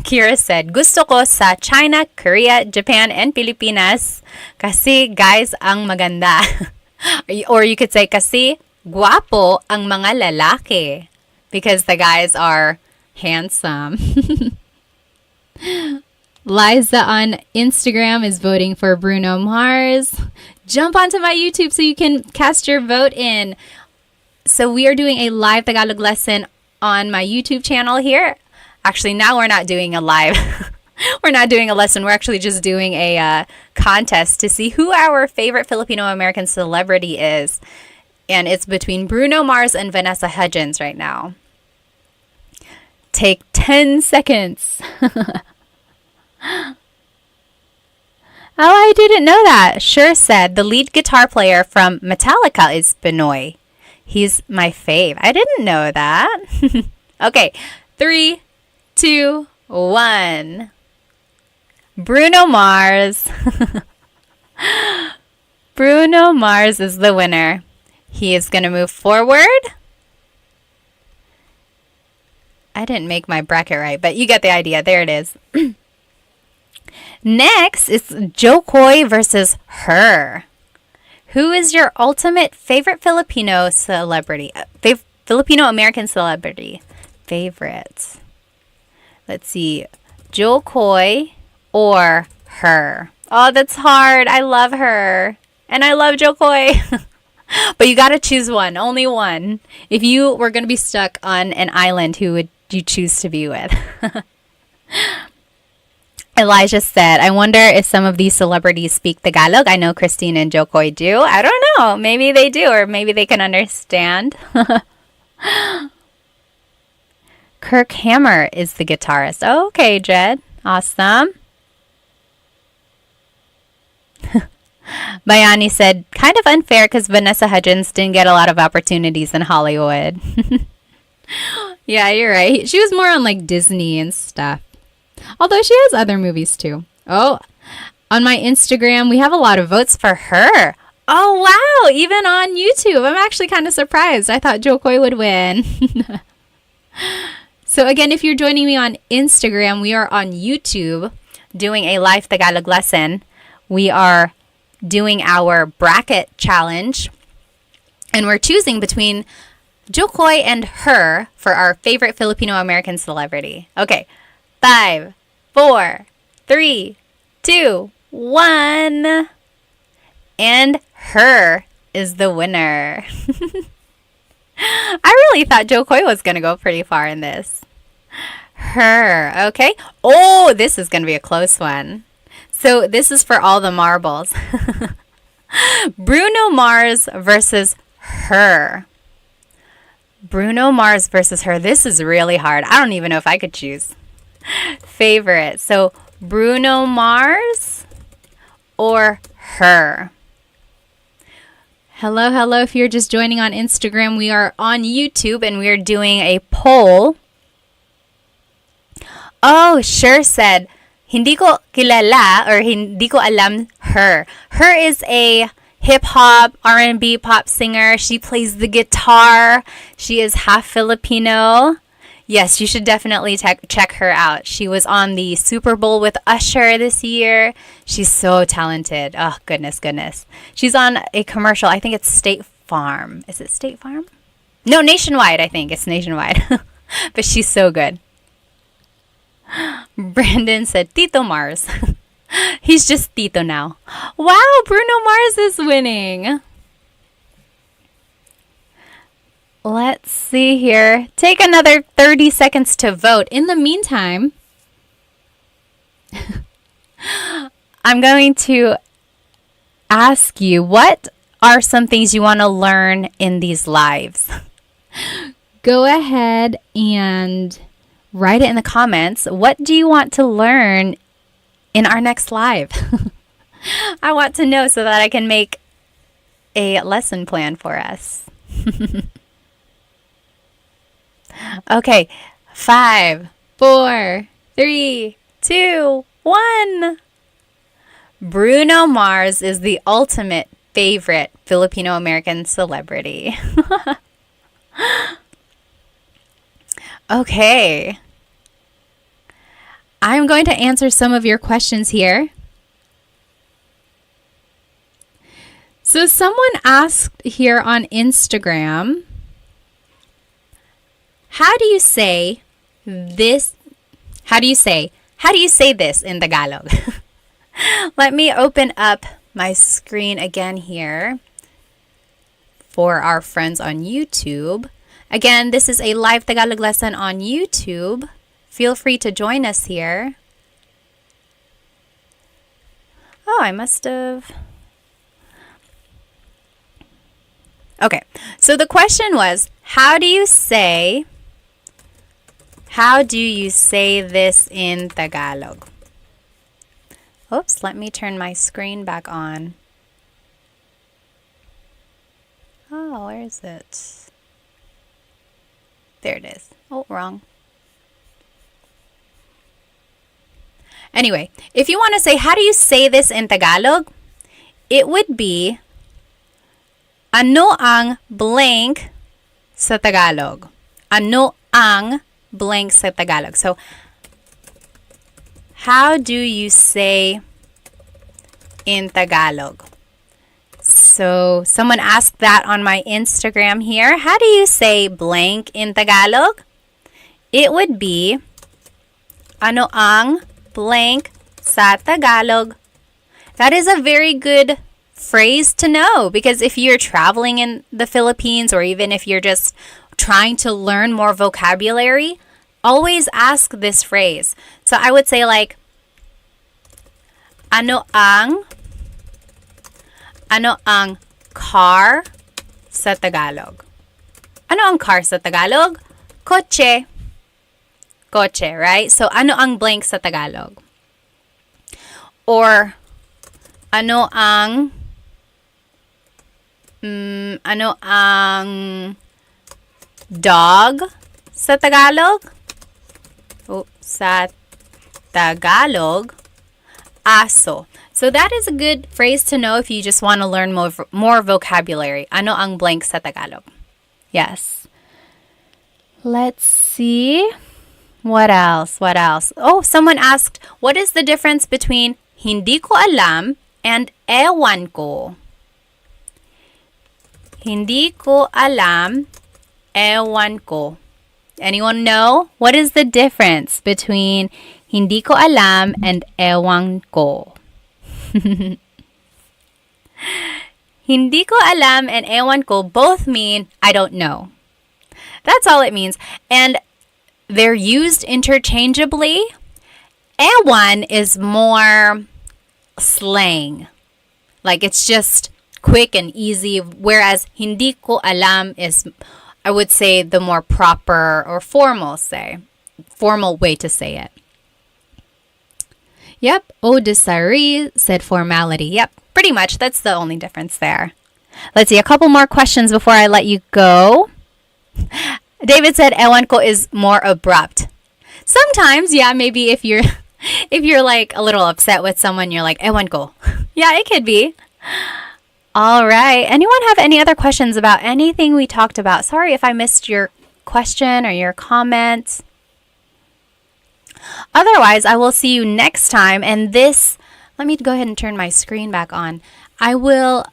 Kira said, gusto ko sa China, Korea, Japan, and Pilipinas kasi guys ang maganda. Or you could say kasi guwapo ang mga lalaki because the guys are handsome. Liza on Instagram is voting for Bruno Mars. Jump onto my YouTube so you can cast your vote in. So we are doing a live Tagalog lesson on my YouTube channel here. Actually, now we're not doing a live. We're not doing a lesson. We're actually just doing a contest to see who our favorite Filipino American celebrity is. And it's between Bruno Mars and Vanessa Hudgens right now. Take 10 seconds. Oh, I didn't know that. Sure said the lead guitar player from Metallica is Benoy. He's my fave. I didn't know that. Okay, 3, 2, 1. Bruno Mars. Bruno Mars is the winner. He is going to move forward. I didn't make my bracket right, but you get the idea. There it is. Next is Joe Coy versus Her. Who is your ultimate favorite Filipino celebrity? Filipino American celebrity. Favorites. Let's see. Joe Coy or Her. Oh, that's hard. I love Her. And I love Joe Coy. But you got to choose one. Only one. If you were going to be stuck on an island, who would you choose to be with? Elijah said, I wonder if some of these celebrities speak Tagalog. I know Christine and Joe Coy do. I don't know. Maybe they do, or maybe they can understand. Kirk Hammer is the guitarist. Oh, okay, Jed. Awesome. Bayani said, kind of unfair because Vanessa Hudgens didn't get a lot of opportunities in Hollywood. Yeah, you're right. She was more on like Disney and stuff. Although she has other movies too. Oh, on my Instagram, we have a lot of votes for her. Oh, wow. Even on YouTube. I'm actually kind of surprised. I thought Jokoi would win. So again, if you're joining me on Instagram, we are on YouTube doing a live Tagalog lesson. We are doing our bracket challenge. And we're choosing between Jokoi and her for our favorite Filipino-American celebrity. Okay. 5, 4, 3, 2, 1. And her is the winner. I really thought Jokoi was going to go pretty far in this. Her. Okay. Oh, this is going to be a close one. So this is for all the marbles. Bruno Mars versus her. Bruno Mars versus her. This is really hard. I don't even know if I could choose. Favorite. So Bruno Mars or her. Hello, hello. If you're just joining on Instagram, we are on YouTube and we are doing a poll. Oh, sure said, hindi ko kilala or hindi ko alam her. Her is a hip-hop, R&B pop singer. She plays the guitar. She is half Filipino. Yes, you should definitely check her out. She was on the Super Bowl with Usher this year. She's so talented. Oh, goodness, goodness. She's on a commercial. I think it's State Farm. Is it State Farm? No, Nationwide, I think. It's Nationwide. But she's so good. Brandon said, Tito Mars. He's just Tito now. Wow, Bruno Mars is winning. Let's see here. Take another 30 seconds to vote. In the meantime, I'm going to ask you, what are some things you want to learn in these lives? Go ahead and write it in the comments. What do you want to learn in our next live? I want to know so that I can make a lesson plan for us. Okay, 5, 4, 3, 2, 1. Bruno Mars is the ultimate favorite Filipino-American celebrity. Okay. I'm going to answer some of your questions here. So someone asked here on Instagram, how do you say this? How do you say this in Tagalog? Let me open up my screen again here for our friends on YouTube. Again, this is a live Tagalog lesson on YouTube. Feel free to join us here. Oh, I must have... Okay, so the question was, how do you say this in Tagalog? Oops, let me turn my screen back on. Oh, where is it? There it is. Oh, wrong. Anyway, if you want to say, how do you say this in Tagalog? It would be, ano ang blank sa Tagalog? Ano ang blank sa Tagalog? So, how do you say in Tagalog? So, someone asked that on my Instagram here. How do you say blank in Tagalog? It would be, ano ang blank sa Tagalog? That is a very good phrase to know, because if you're traveling in the Philippines, or even if you're just trying to learn more vocabulary, always ask this phrase. So I would say like, ano ang car sa Tagalog? Ano ang car sa Tagalog? Kotse. Kotse, right? So ano ang blank sa Tagalog? Or ano ang Ano ang dog sa Tagalog? Sa Tagalog, aso. So that is a good phrase to know if you just want to learn more vocabulary. Ano ang blank sa Tagalog? Yes. Let's see. What else? What else? Oh, someone asked, what is the difference between hindi ko alam and ewan ko? Hindi ko alam, ewan ko. Anyone know? What is the difference between hindi ko alam and ewan ko? Hindi ko alam and ewan ko both mean I don't know. That's all it means. And they're used interchangeably. Ewan is more slang. Like it's just quick and easy. Whereas hindi ko alam is, I would say, the more proper or formal way to say it. Yep. Odisari said formality. Yep. Pretty much. That's the only difference there. Let's see. A couple more questions before I let you go. David said ewan ko is more abrupt. Sometimes, yeah, maybe if you're like a little upset with someone, you're like ewan ko. Yeah, it could be. All right. Anyone have any other questions about anything we talked about? Sorry if I missed your question or your comment. Otherwise, I will see you next time. And let me go ahead and turn my screen back on. I will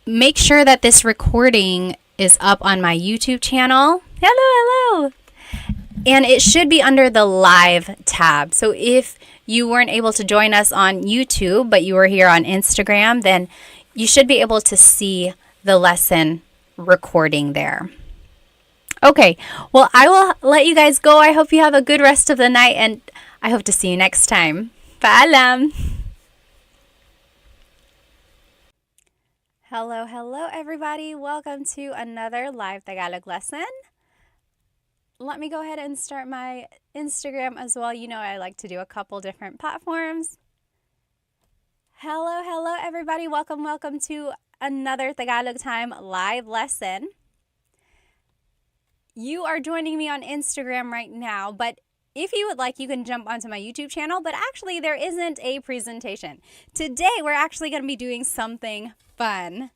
make sure that this recording is up on my YouTube channel. Hello. And it should be under the live tab. So if you weren't able to join us on YouTube, but you were here on Instagram, then you should be able to see the lesson recording there. Okay, well, I will let you guys go. I hope you have a good rest of the night, and I hope to see you next time. Paalam! Hello, everybody. Welcome to another live Tagalog lesson. Let me go ahead and start my Instagram as well. You know I like to do a couple different platforms. Hello, everybody. Welcome to another Tagalog Time live lesson. You are joining me on Instagram right now, but if you would like, you can jump onto my YouTube channel, but actually there isn't a presentation. Today, we're actually going to be doing something fun.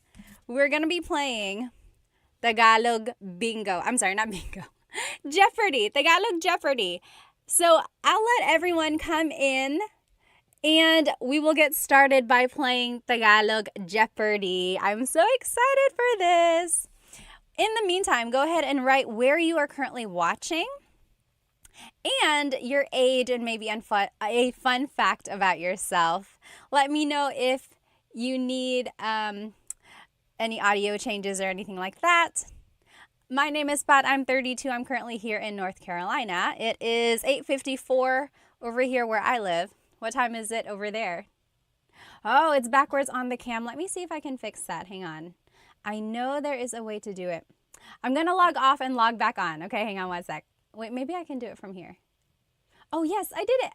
We're going to be playing Tagalog bingo. I'm sorry, not bingo. Jeopardy, Tagalog Jeopardy. So I'll let everyone come in and we will get started by playing Tagalog Jeopardy. I'm so excited for this. In the meantime, go ahead and write where you are currently watching and your age and maybe a fun fact about yourself. Let me know if you need any audio changes or anything like that. My name is Pat. I'm 32. I'm currently here in North Carolina. It is 8:54 over here where I live. What time is it over there? Oh, it's backwards on the cam. Let me see if I can fix that. Hang on. I know there is a way to do it. I'm going to log off and log back on. Okay, hang on one sec. Wait, maybe I can do it from here. Oh, yes, I did it.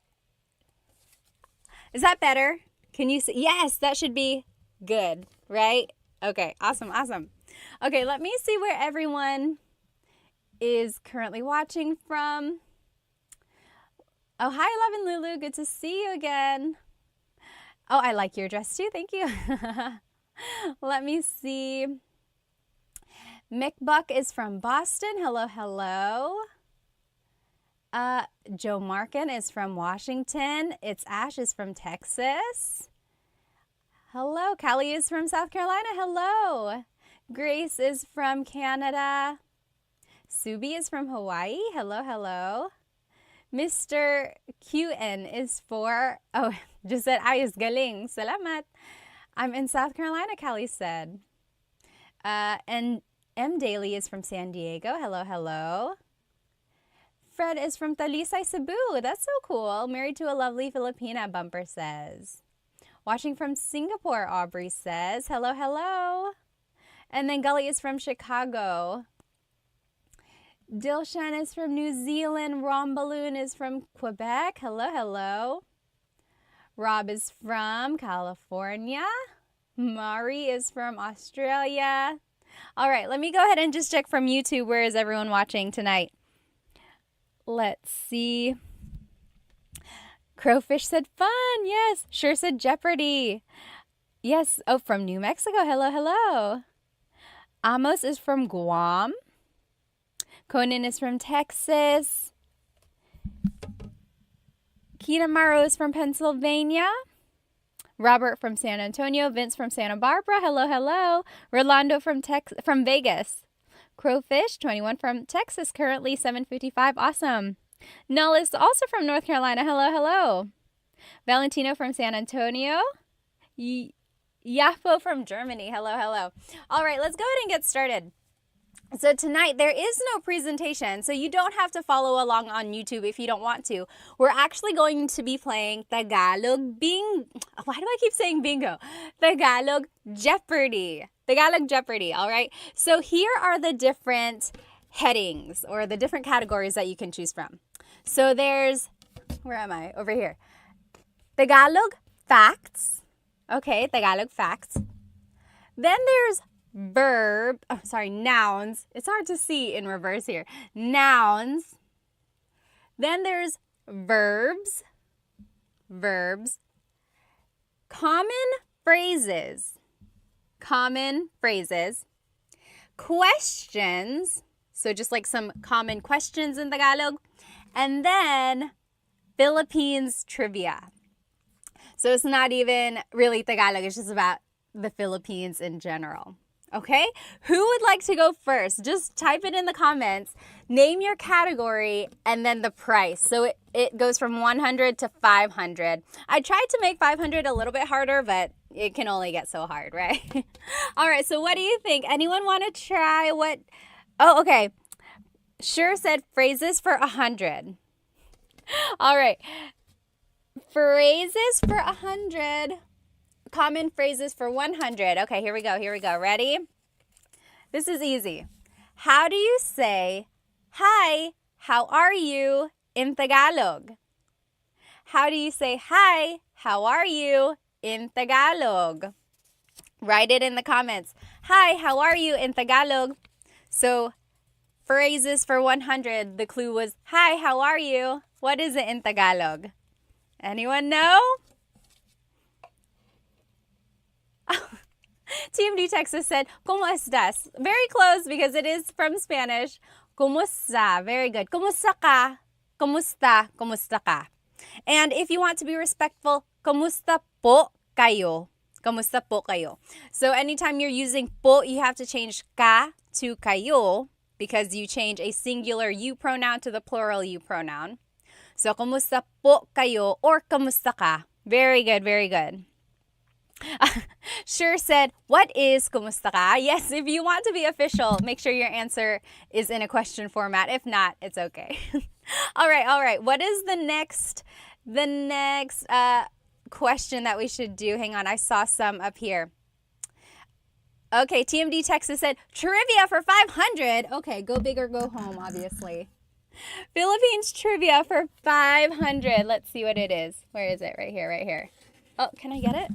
Is that better? Can you see? Yes, that should be good, right? Okay, awesome. Okay, let me see where everyone is currently watching from. Oh, hi, Love and Lulu. Good to see you again. Oh, I like your dress too. Thank you. Let me see. Mick Buck is from Boston. Hello. Joe Markin is from Washington. It's Ash is from Texas. Hello. Callie is from South Carolina. Hello. Grace is from Canada. Subi is from Hawaii. Hello. Mr. QN is just said, ayos galing. Salamat. I'm in South Carolina, Callie said. And M. Daly is from San Diego. Hello. Fred is from Talisay, Cebu. That's so cool. Married to a lovely Filipina, Bumper says. Watching from Singapore, Aubrey says. Hello. And then Gully is from Chicago. Dilshan is from New Zealand. Rombaloon is from Quebec. Hello. Rob is from California. Mari is from Australia. All right, let me go ahead and just check from YouTube. Where is everyone watching tonight? Let's see. Crowfish said fun. Yes. Sure said Jeopardy. Yes. Oh, from New Mexico. Hello, hello. Amos is from Guam. Conan is from Texas. Kinamaro is from Pennsylvania. Robert from San Antonio. Vince from Santa Barbara. Hello, hello. Rolando from Vegas. Crowfish, 21 from Texas, currently 7:55. Awesome. Null is also from North Carolina. Hello, hello. Valentino from San Antonio. Yapo from Germany. Hello, hello. All right, let's go ahead and get started. So tonight there is no presentation, so you don't have to follow along on YouTube if you don't want to. We're actually going to be playing Tagalog Why do I keep saying bingo? Tagalog Jeopardy. Tagalog Jeopardy, all right? So here are the different headings or the different categories that you can choose from. So there's, where am I? Over here. Tagalog facts. Okay, Tagalog facts. Then there's nouns. It's hard to see in reverse here. Nouns. Then there's verbs. Common phrases. Questions. So just like some common questions in Tagalog. And then Philippines trivia. So it's not even really Tagalog. It's just about the Philippines in general. Okay? Who would like to go first? Just type it in the comments. Name your category and then the price. So it goes from 100 to 500. I tried to make 500 a little bit harder, but it can only get so hard, right? All right, so what do you think? Anyone want to try what? Oh, okay. Sure said phrases for 100. All right. Phrases for 100. Common phrases for 100. Okay, here we go. Ready? This is easy. How do you say, hi, how are you in Tagalog? How do you say, hi, how are you in Tagalog? Write it in the comments. Hi, how are you in Tagalog? So, phrases for 100. The clue was, hi, how are you? What is it in Tagalog? Anyone know? TMD Texas said, ¿Cómo estás? Very close because it is from Spanish. ¿Cómo Very good. ¿Cómo ka? ¿Cómo ka? And if you want to be respectful, ¿Cómo po kayo? ¿Cómo po kayo? So anytime you're using po, you have to change ka to kayo because you change a singular you pronoun to the plural you pronoun. So, ¿Cómo po kayo or ¿Cómo ka? Very good. Sure said, what is kumusta ka? Yes, if you want to be official, make sure your answer is in a question format. If not, it's okay. All right. What is the next question that we should do? Hang on, I saw some up here. Okay, TMD Texas said, trivia for 500. Okay, go big or go home, obviously. Philippines trivia for 500. Let's see what it is. Where is it? Right here. Oh, can I get it?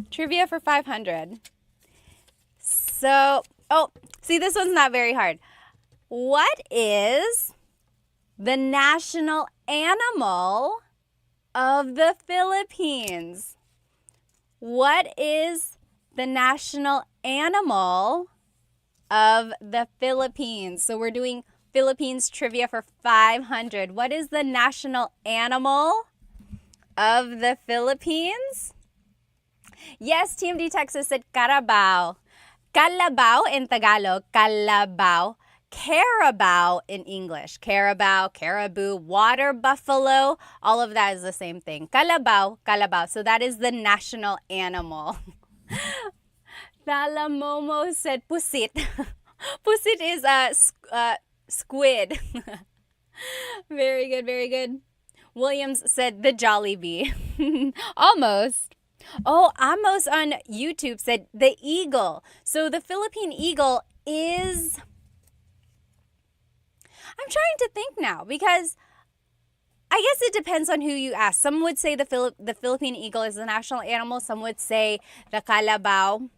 Trivia for 500. So, see, this one's not very hard. What is the national animal of the Philippines? What is the national animal of the Philippines? So we're doing Philippines trivia for 500. What is the national animal of the Philippines? Yes, TMD Texas said carabao. Calabao in Tagalog, calabao. Carabao in English. Carabao, caribou, water buffalo, all of that is the same thing. Calabao. So that is the national animal. Talamomo said pusit. Pusit is a squid. Very good. Williams said the Jollibee. Almost. Oh, Amos on YouTube said the eagle. So the Philippine eagle is... I'm trying to think now because I guess it depends on who you ask. Some would say the Philippine eagle is the national animal. Some would say the kalabaw.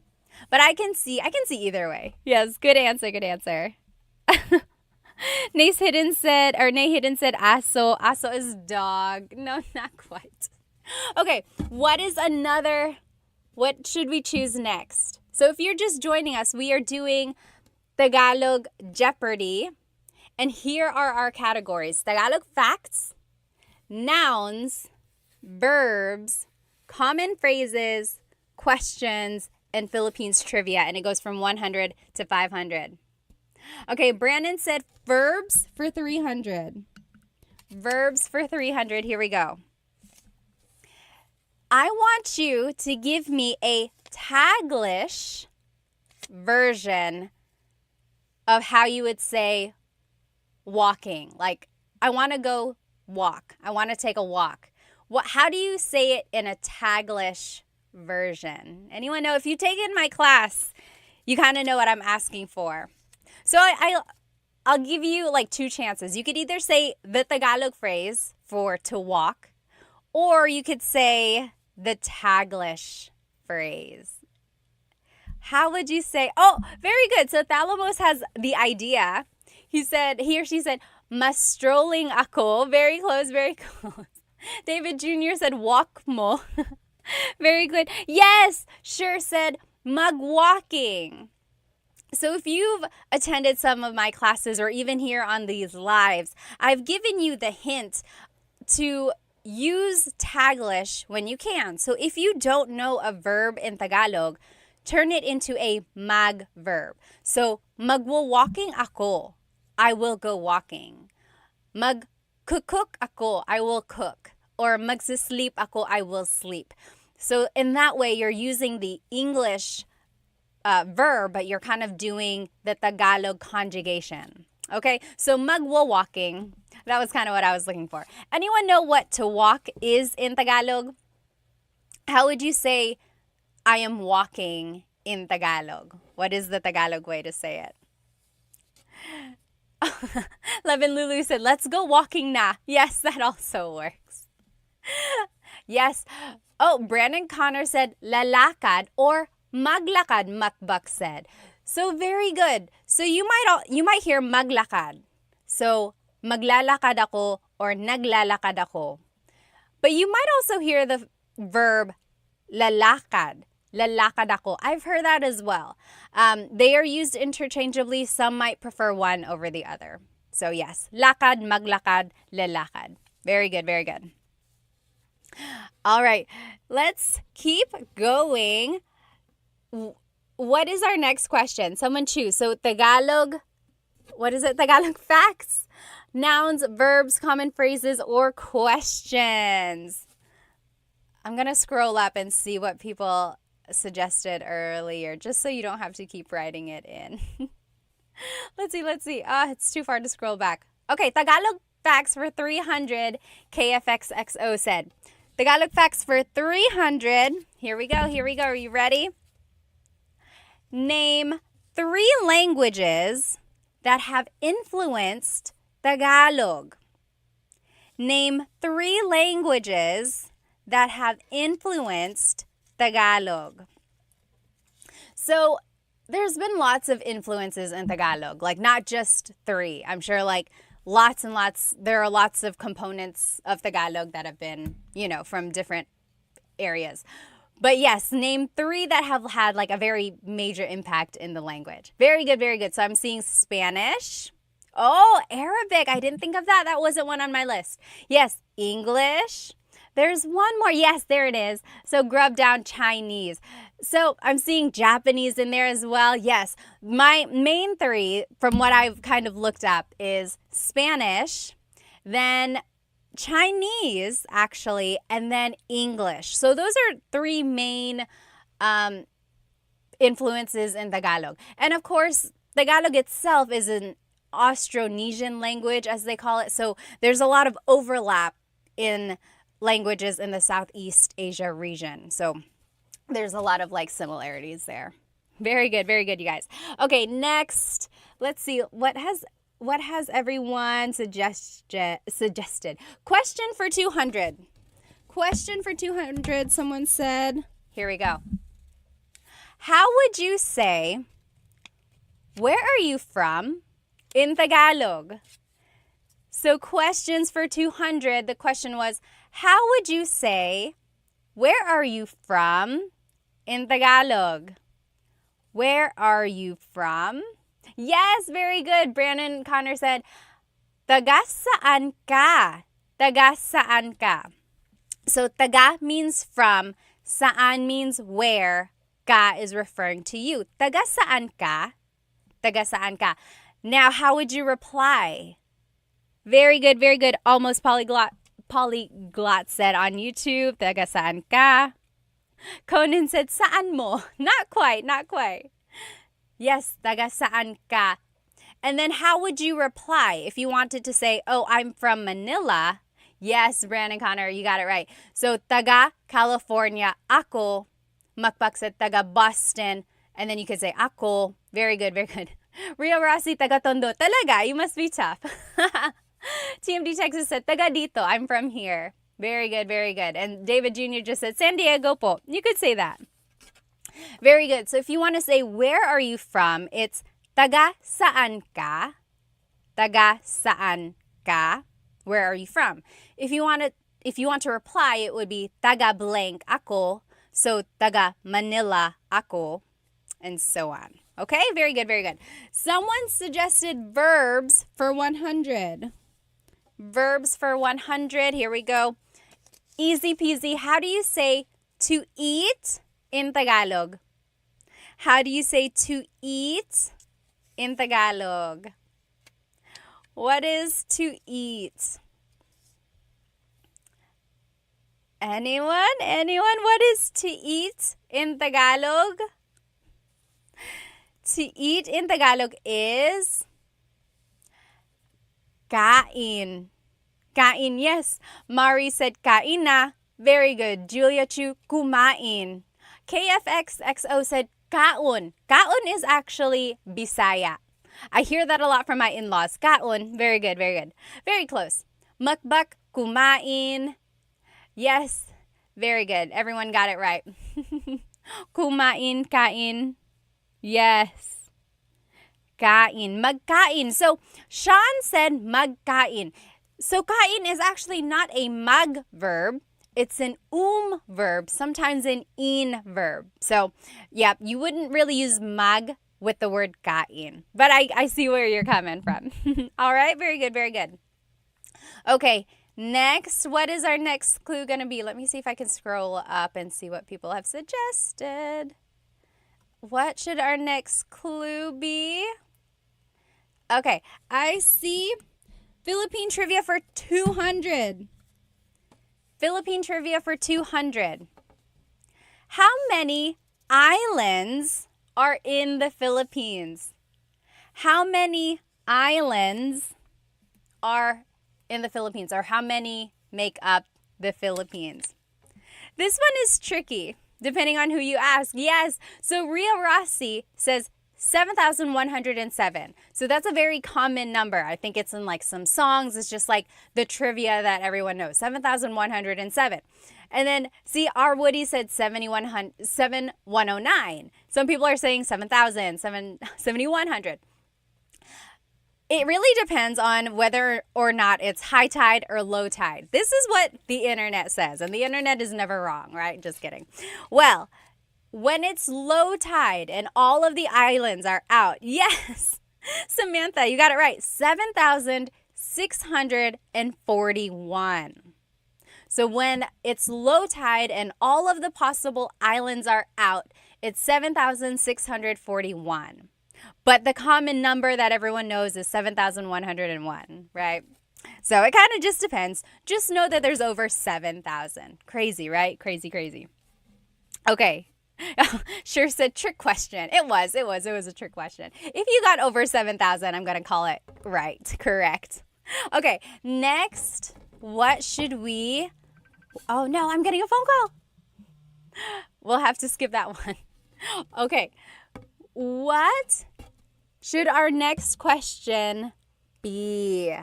But I can see either way. Yes, good answer, good answer. Nay Hidden said aso. Aso is dog. No, not quite. Okay, what should we choose next? So if you're just joining us, we are doing Tagalog Jeopardy. And here are our categories: Tagalog facts, nouns, verbs, common phrases, questions, and Philippines trivia. And it goes from 100 to 500. Okay, Brandon said verbs for 300. Verbs for 300. Here we go. I want you to give me a Taglish version of how you would say walking. Like, I want to go walk. I want to take a walk. How do you say it in a Taglish version? Anyone know? If you've taken my class, you kind of know what I'm asking for. So I'll give you like two chances. You could either say the Tagalog phrase for to walk, or you could say the Taglish phrase. How would you say? Oh, very good. So Thalamos has the idea. He or she said, mas strolling ako. Very close, very close. David Jr. said, walk mo. Very good. Yes, sure said, magwalking. So if you've attended some of my classes or even here on these lives, I've given you the hint to use Taglish when you can. So if you don't know a verb in Tagalog, turn it into a mag verb. So magwo-walking ako. I will go walking. Mag-cook ako. I will cook. Or magsisleep ako. I will sleep. So in that way, you're using the English verb, but you're kind of doing the Tagalog conjugation. Okay, so magwo-walking. That was kind of what I was looking for. Anyone know what to walk is in Tagalog? How would you say, I am walking in Tagalog? What is the Tagalog way to say it? Levin Lulu said, let's go walking na. Yes, that also works. Yes. Oh, Brandon Connor said, lalakad or maglakad, Makbak said. So very good. So you might hear maglakad. So maglalakad ako or naglalakad ako. But you might also hear the verb lalakad. Lalakad ako. I've heard that as well. They are used interchangeably. Some might prefer one over the other. So yes, lakad, maglakad, lalakad. Very good, very good. All right, let's keep going. What is our next question? Someone choose. So Tagalog, what is it? Tagalog facts, nouns, verbs, common phrases, or questions. I'm going to scroll up and see what people suggested earlier, just so you don't have to keep writing it in. Let's see. It's too far to scroll back. Okay, Tagalog facts for 300, KFXXO said. Tagalog facts for 300. Here we go. Are you ready? Name 3 languages that have influenced Tagalog. Name 3 languages that have influenced Tagalog. So there's been lots of influences in Tagalog, like not just 3. I'm sure like lots and lots, there are lots of components of Tagalog that have been, from different areas. But yes, name 3 that have had like a very major impact in the language. Very good, very good. So I'm seeing Spanish. Oh, Arabic. I didn't think of that. That wasn't one on my list. Yes, English. There's one more. Yes, there it is. So grub down Chinese. So I'm seeing Japanese in there as well. Yes, my main 3 from what I've kind of looked up is Spanish, then Chinese, actually, and then English. So those are 3 main influences in Tagalog. And of course, Tagalog itself is an Austronesian language, as they call it. So there's a lot of overlap in languages in the Southeast Asia region. So there's a lot of like similarities there. Very good, you guys. Okay, next, let's see. What has What has everyone suggested? Question for 200. Question for 200, someone said. Here we go. How would you say, where are you from in Tagalog? So questions for 200, the question was, how would you say, where are you from in Tagalog? Where are you from? Yes, very good. Brandon Connor said, taga saan ka? Taga saan ka? So taga means from, saan means where, ka is referring to you. Taga saan ka? Taga saan ka? Now, how would you reply? Very good, very good. Almost polyglot said on YouTube, taga saan ka? Conan said, saan mo? Not quite, not quite. Yes, taga saan ka? And then how would you reply if you wanted to say, oh, I'm from Manila? Yes, Brandon Connor, you got it right. So, taga California ako. Makpak said taga Boston. And then you could say ako. Very good, very good. Ria Rossi, taga Tondo. Talaga, you must be tough. TMD Texas said, taga dito. I'm from here. Very good, very good. And David Jr. just said, San Diego po. You could say that. Very good. So if you want to say, where are you from? It's taga saan ka? Taga saan ka? Where are you from? If you want to reply, it would be taga blank ako. So taga Manila ako, and so on. Okay, very good, very good. Someone suggested verbs for 100. Verbs for 100. Here we go. Easy peasy. How do you say to eat in Tagalog? How do you say to eat in Tagalog? What is to eat? Anyone? Anyone? What is to eat in Tagalog? To eat in Tagalog is kain. Kain, yes. Mari said kain na. Very good. Julia Chu, kumain. KFXXO said kaon. Kaon is actually Bisaya. I hear that a lot from my in-laws. Kaon. Very good, very good. Very close. Mukbak, kumain. Yes, very good. Everyone got it right. Kumain, kain. Yes. Kain, magkain. So, Sean said magkain. So, kain is actually not a mag verb. It's an verb, sometimes an in verb. So, yeah, you wouldn't really use mag with the word kain. But I see where you're coming from. All right, very good, very good. Okay, next, what is our next clue going to be? Let me see if I can scroll up and see what people have suggested. What should our next clue be? Okay, I see Philippine trivia for 200. Philippine trivia for 200. How many islands are in the Philippines? How many islands are in the Philippines, or how many make up the Philippines? This one is tricky, depending on who you ask. Yes, so Ria Rossi says 7,107. So that's a very common number. I think it's in like some songs. It's just like the trivia that everyone knows. 7,107. And then, see, R. Woody said 7,109. Some people are saying 7,000, 7,100. It really depends on whether or not it's high tide or low tide. This is what the internet says, and the internet is never wrong, right? Just kidding. Well, when it's low tide and all of the islands are out, yes, Samantha, you got it right, 7,641. So when it's low tide and all of the possible islands are out, it's 7,641. But the common number that everyone knows is 7,101, right? So it kind of just depends. Just know that there's over 7,000. Crazy, right? Crazy, crazy. Okay. Sure said trick question. It was a trick question. If you got over 7,000, I'm going to call it right, correct. Okay, next, what should we... Oh no, I'm getting a phone call. We'll have to skip that one. Okay, what should our next question B.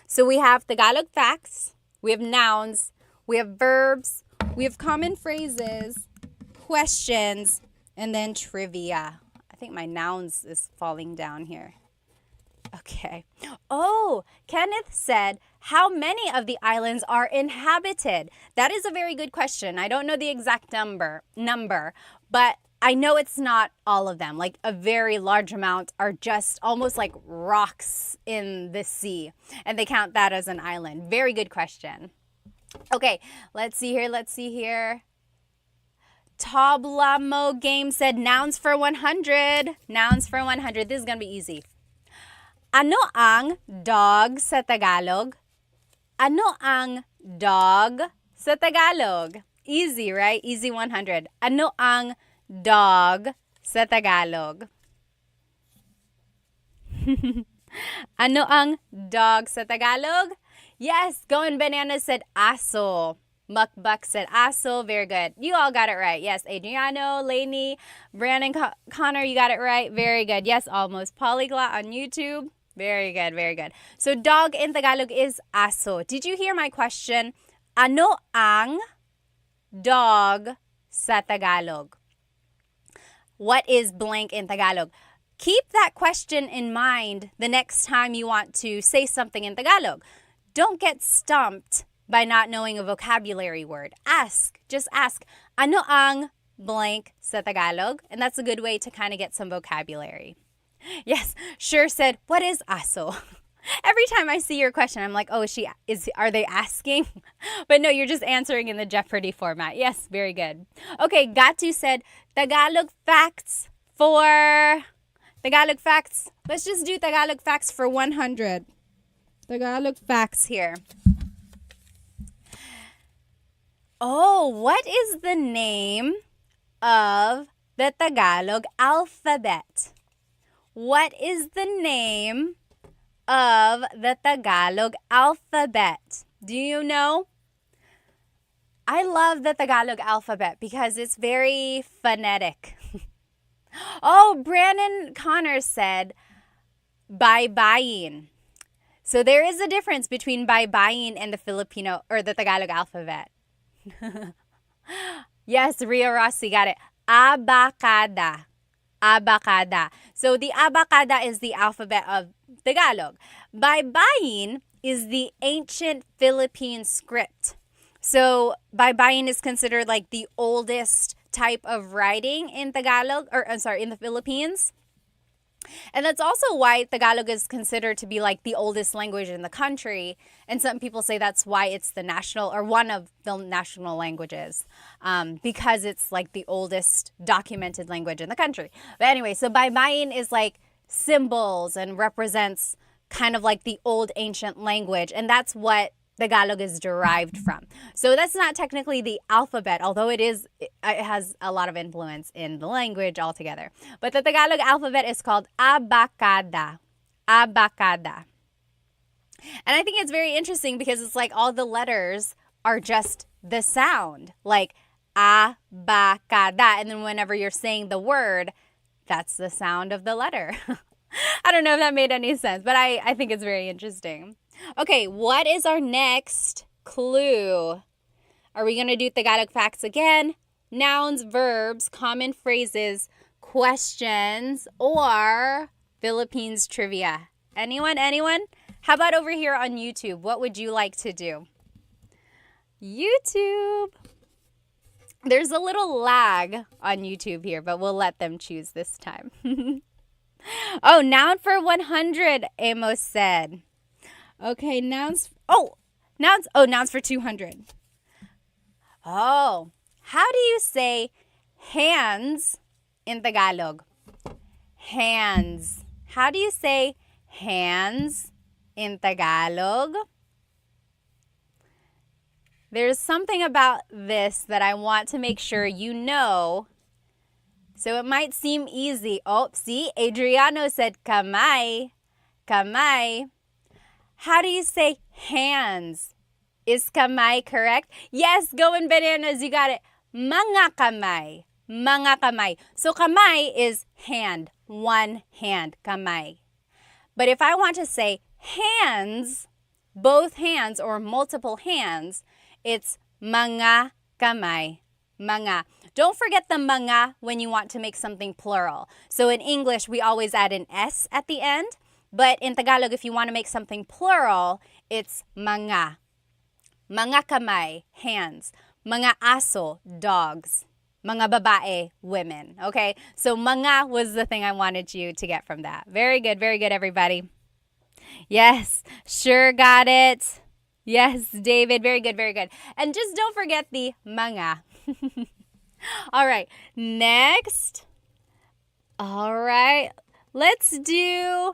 So we have Tagalog facts, we have nouns, we have verbs, we have common phrases, questions, and then trivia. I think my nouns is falling down here. Okay. Oh, Kenneth said, how many of the islands are inhabited? That is a very good question. I don't know the exact number, but I know it's not all of them. Like a very large amount are just almost like rocks in the sea, and they count that as an island. Very good question. Okay, let's see here. Tablamo Game said nouns for 100. Nouns for 100. This is going to be easy. Ano ang dog sa Tagalog? Ano ang dog sa Tagalog? Easy, right? Easy 100. Ano ang dog sa Tagalog? Ano ang dog sa Tagalog? Yes, Going Banana said aso. Mukbuk said aso. Very good. You all got it right. Yes, Adriano, Lainey, Brandon, Connor, you got it right. Very good. Yes, almost. Polyglot on YouTube. Very good, very good. So dog in Tagalog is aso. Did you hear my question? Ano ang dog sa Tagalog? What is blank in Tagalog? Keep that question in mind the next time you want to say something in Tagalog. Don't get stumped by not knowing a vocabulary word. Just ask, ano ang blank sa Tagalog? And that's a good way to kind of get some vocabulary. Yes, Sure said, what is aso? Every time I see your question, I'm like, oh, are they asking? But no, you're just answering in the Jeopardy format. Yes, very good. Okay, Gatu said, Tagalog facts. Let's just do Tagalog facts for 100. Tagalog facts here. Oh, what is the name of the Tagalog alphabet? What is the name of the Tagalog alphabet? Do you know? I love the Tagalog alphabet because it's very phonetic. Oh, Brandon Connor said, baybayin. So there is a difference between baybayin and the Filipino or the Tagalog alphabet. Yes, Ria Rossi got it. Abacada. So the abacada is the alphabet of Tagalog. Baybayin is the ancient Philippine script. So baybayin is considered like the oldest type of writing in Tagalog, in the Philippines. And that's also why Tagalog is considered to be like the oldest language in the country. And some people say that's why it's the national or one of the national languages, because it's like the oldest documented language in the country. But anyway, so baybayin is like symbols and represents kind of like the old ancient language. And that's what Tagalog is derived from. So that's not technically the alphabet, although it has a lot of influence in the language altogether. But the Tagalog alphabet is called abacada. Abacada. And I think it's very interesting because it's like all the letters are just the sound, like abacada. And then whenever you're saying the word, that's the sound of the letter. I don't know if that made any sense, but I think it's very interesting. Okay, what is our next clue? Are we going to do Tagalog facts again? Nouns, verbs, common phrases, questions, or Philippines trivia? Anyone? How about over here on YouTube? What would you like to do? YouTube. There's a little lag on YouTube here, but we'll let them choose this time. Oh, noun for 100, Amos said. Okay, nouns for 200. Oh, how do you say hands in Tagalog? Hands. How do you say hands in Tagalog? There's something about this that I want to make sure you know. So it might seem easy. Oh, see, Adriano said kamay. Kamay. How do you say hands? Is kamay correct? Yes, Going Bananas, you got it. Mga kamay. Mga kamay. So kamay is hand. One hand, kamay. But if I want to say hands, both hands or multiple hands, it's mga kamay. Mga. Don't forget the mga when you want to make something plural. So in English, we always add an S at the end. But in Tagalog, if you want to make something plural, it's mga. Mga kamay, hands. Mga aso, dogs. Mga babae, women. Okay? So mga was the thing I wanted you to get from that. Very good, everybody. Yes, sure got it. Yes, David, very good, very good. And just don't forget the mga. All right, next. All right, let's do,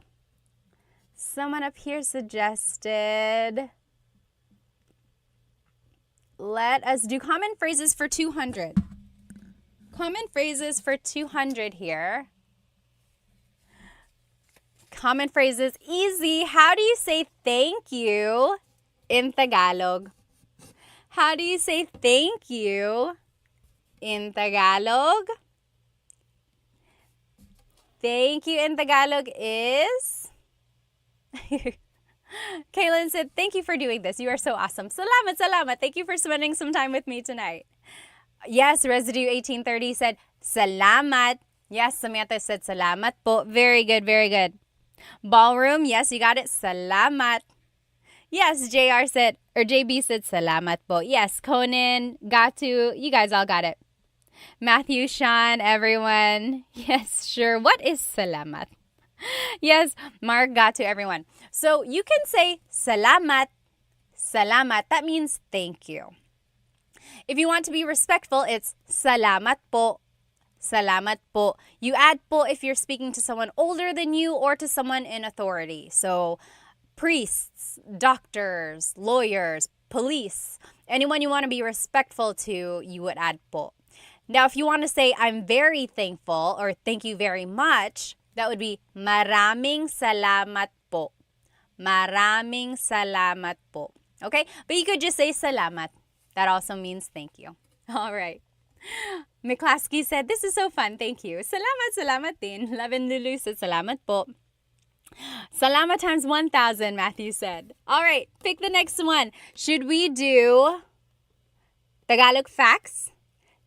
someone up here suggested, let us do common phrases for 200. Common phrases for 200 here. Common phrases, easy. How do you say thank you in Tagalog? How do you say thank you in Tagalog? Thank you in Tagalog is... Kaylin said, thank you for doing this. You are so awesome. Salamat, salamat. Thank you for spending some time with me tonight. Yes, Residue 1830 said, salamat. Yes, Samantha said, salamat po. Very good, very good. Ballroom, yes, you got it. Salamat. Yes, JR said, or JB said, salamat po. Yes, Conan, Gatu, you guys all got it. Matthew, Sean, everyone. Yes, sure. What is salamat? Yes, Mark, got to everyone. So you can say salamat, salamat. That means thank you. If you want to be respectful, it's salamat po, salamat po. You add po if you're speaking to someone older than you or to someone in authority. So priests, doctors, lawyers, police, anyone you want to be respectful to, you would add po. Now, if you want to say I'm very thankful or thank you very much, that would be maraming salamat po. Maraming salamat po. Okay? But you could just say salamat. That also means thank you. All right. McClaskey said, this is so fun. Thank you. Salamat, salamat din. Lavin Lulu said, salamat po. Salamat times 1,000, Matthew said. All right. Pick the next one. Should we do Tagalog facts,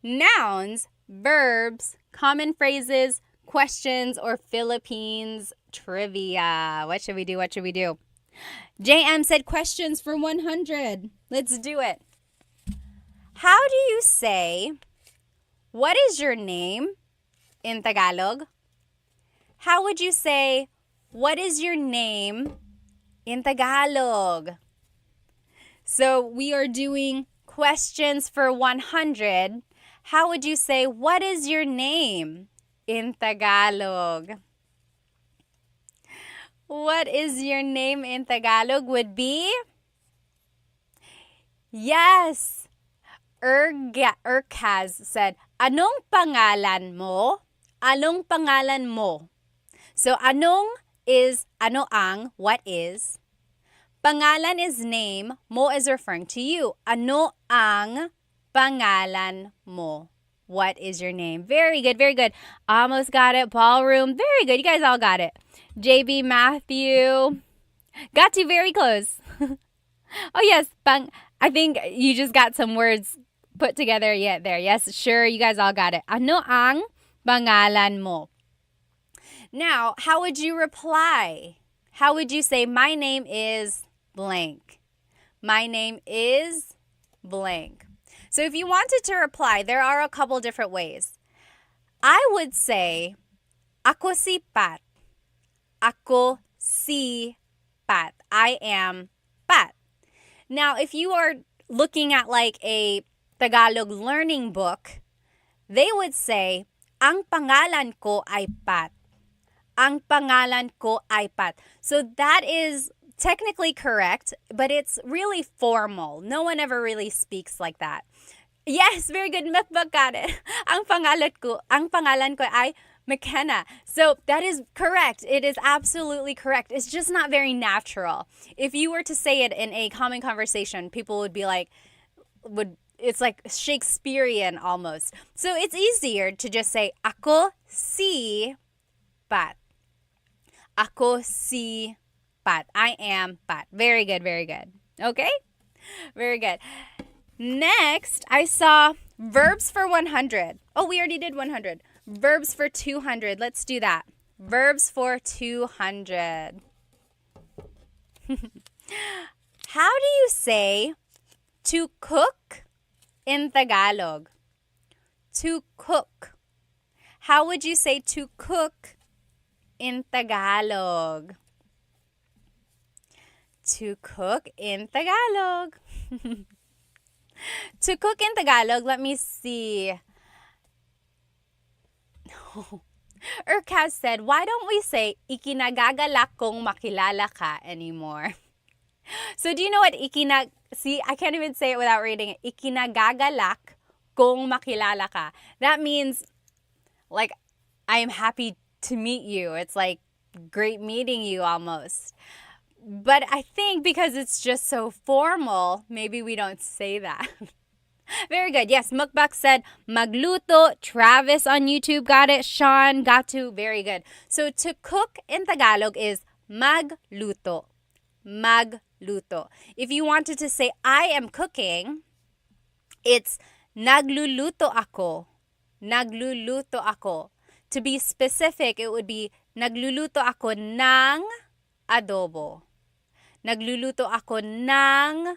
nouns, verbs, common phrases, questions, or Philippines trivia? What should we do? What should we do? JM said questions for 100. Let's do it. How do you say, what is your name in Tagalog? How would you say, what is your name in Tagalog? So we are doing questions for 100. How would you say, what is your name in Tagalog? What is your name in Tagalog would be? Yes. Urkaz said, anong pangalan mo? Anong pangalan mo? So anong is ano ang, what is. Pangalan is name, mo is referring to you. Ano ang pangalan mo? What is your name? Very good, very good. Almost got it. Ballroom, very good. You guys all got it. JB, Matthew, got to very close. Oh yes, I think you just got some words put together yet there. Yes, sure, you guys all got it. Ano ang pangalan mo? Now, how would you reply? How would you say, my name is blank? My name is blank. So if you wanted to reply, there are a couple different ways. I would say, ako si Pat. Ako si Pat. I am Pat. Now, if you are looking at like a Tagalog learning book, they would say, ang pangalan ko ay Pat. Ang pangalan ko ay Pat. So that is technically correct, but it's really formal. No one ever really speaks like that. Yes, very good. Macbag got it. Ang pangalan ko ay McKenna. So that is correct. It is absolutely correct. It's just not very natural. If you were to say it in a common conversation, people would be like, it's like Shakespearean almost. So it's easier to just say, ako si Pat. Ako si pat. I am pat. Very good, very good. Okay? Very good. Next, I saw verbs for 100. Oh, we already did 100. Verbs for 200. Let's do that. Verbs for 200. How do you say to cook in Tagalog? To cook. How would you say to cook in Tagalog? To cook in Tagalog. To cook in Tagalog, let me see. Urkaz said, why don't we say, ikinagagalak kong makilala ka anymore? So do you know what see, I can't even say it without reading it. Ikinagagalak kong makilala ka. That means, like, I am happy to meet you. It's like great meeting you almost. But I think because it's just so formal, maybe we don't say that. Very good. Yes, Mukbak said magluto. Travis on YouTube got it. Sean got to. Very good. So to cook in Tagalog is magluto. Magluto. If you wanted to say I am cooking, it's nagluluto ako. Nagluluto ako. To be specific, it would be nagluluto ako ng adobo. Nagluluto ako ng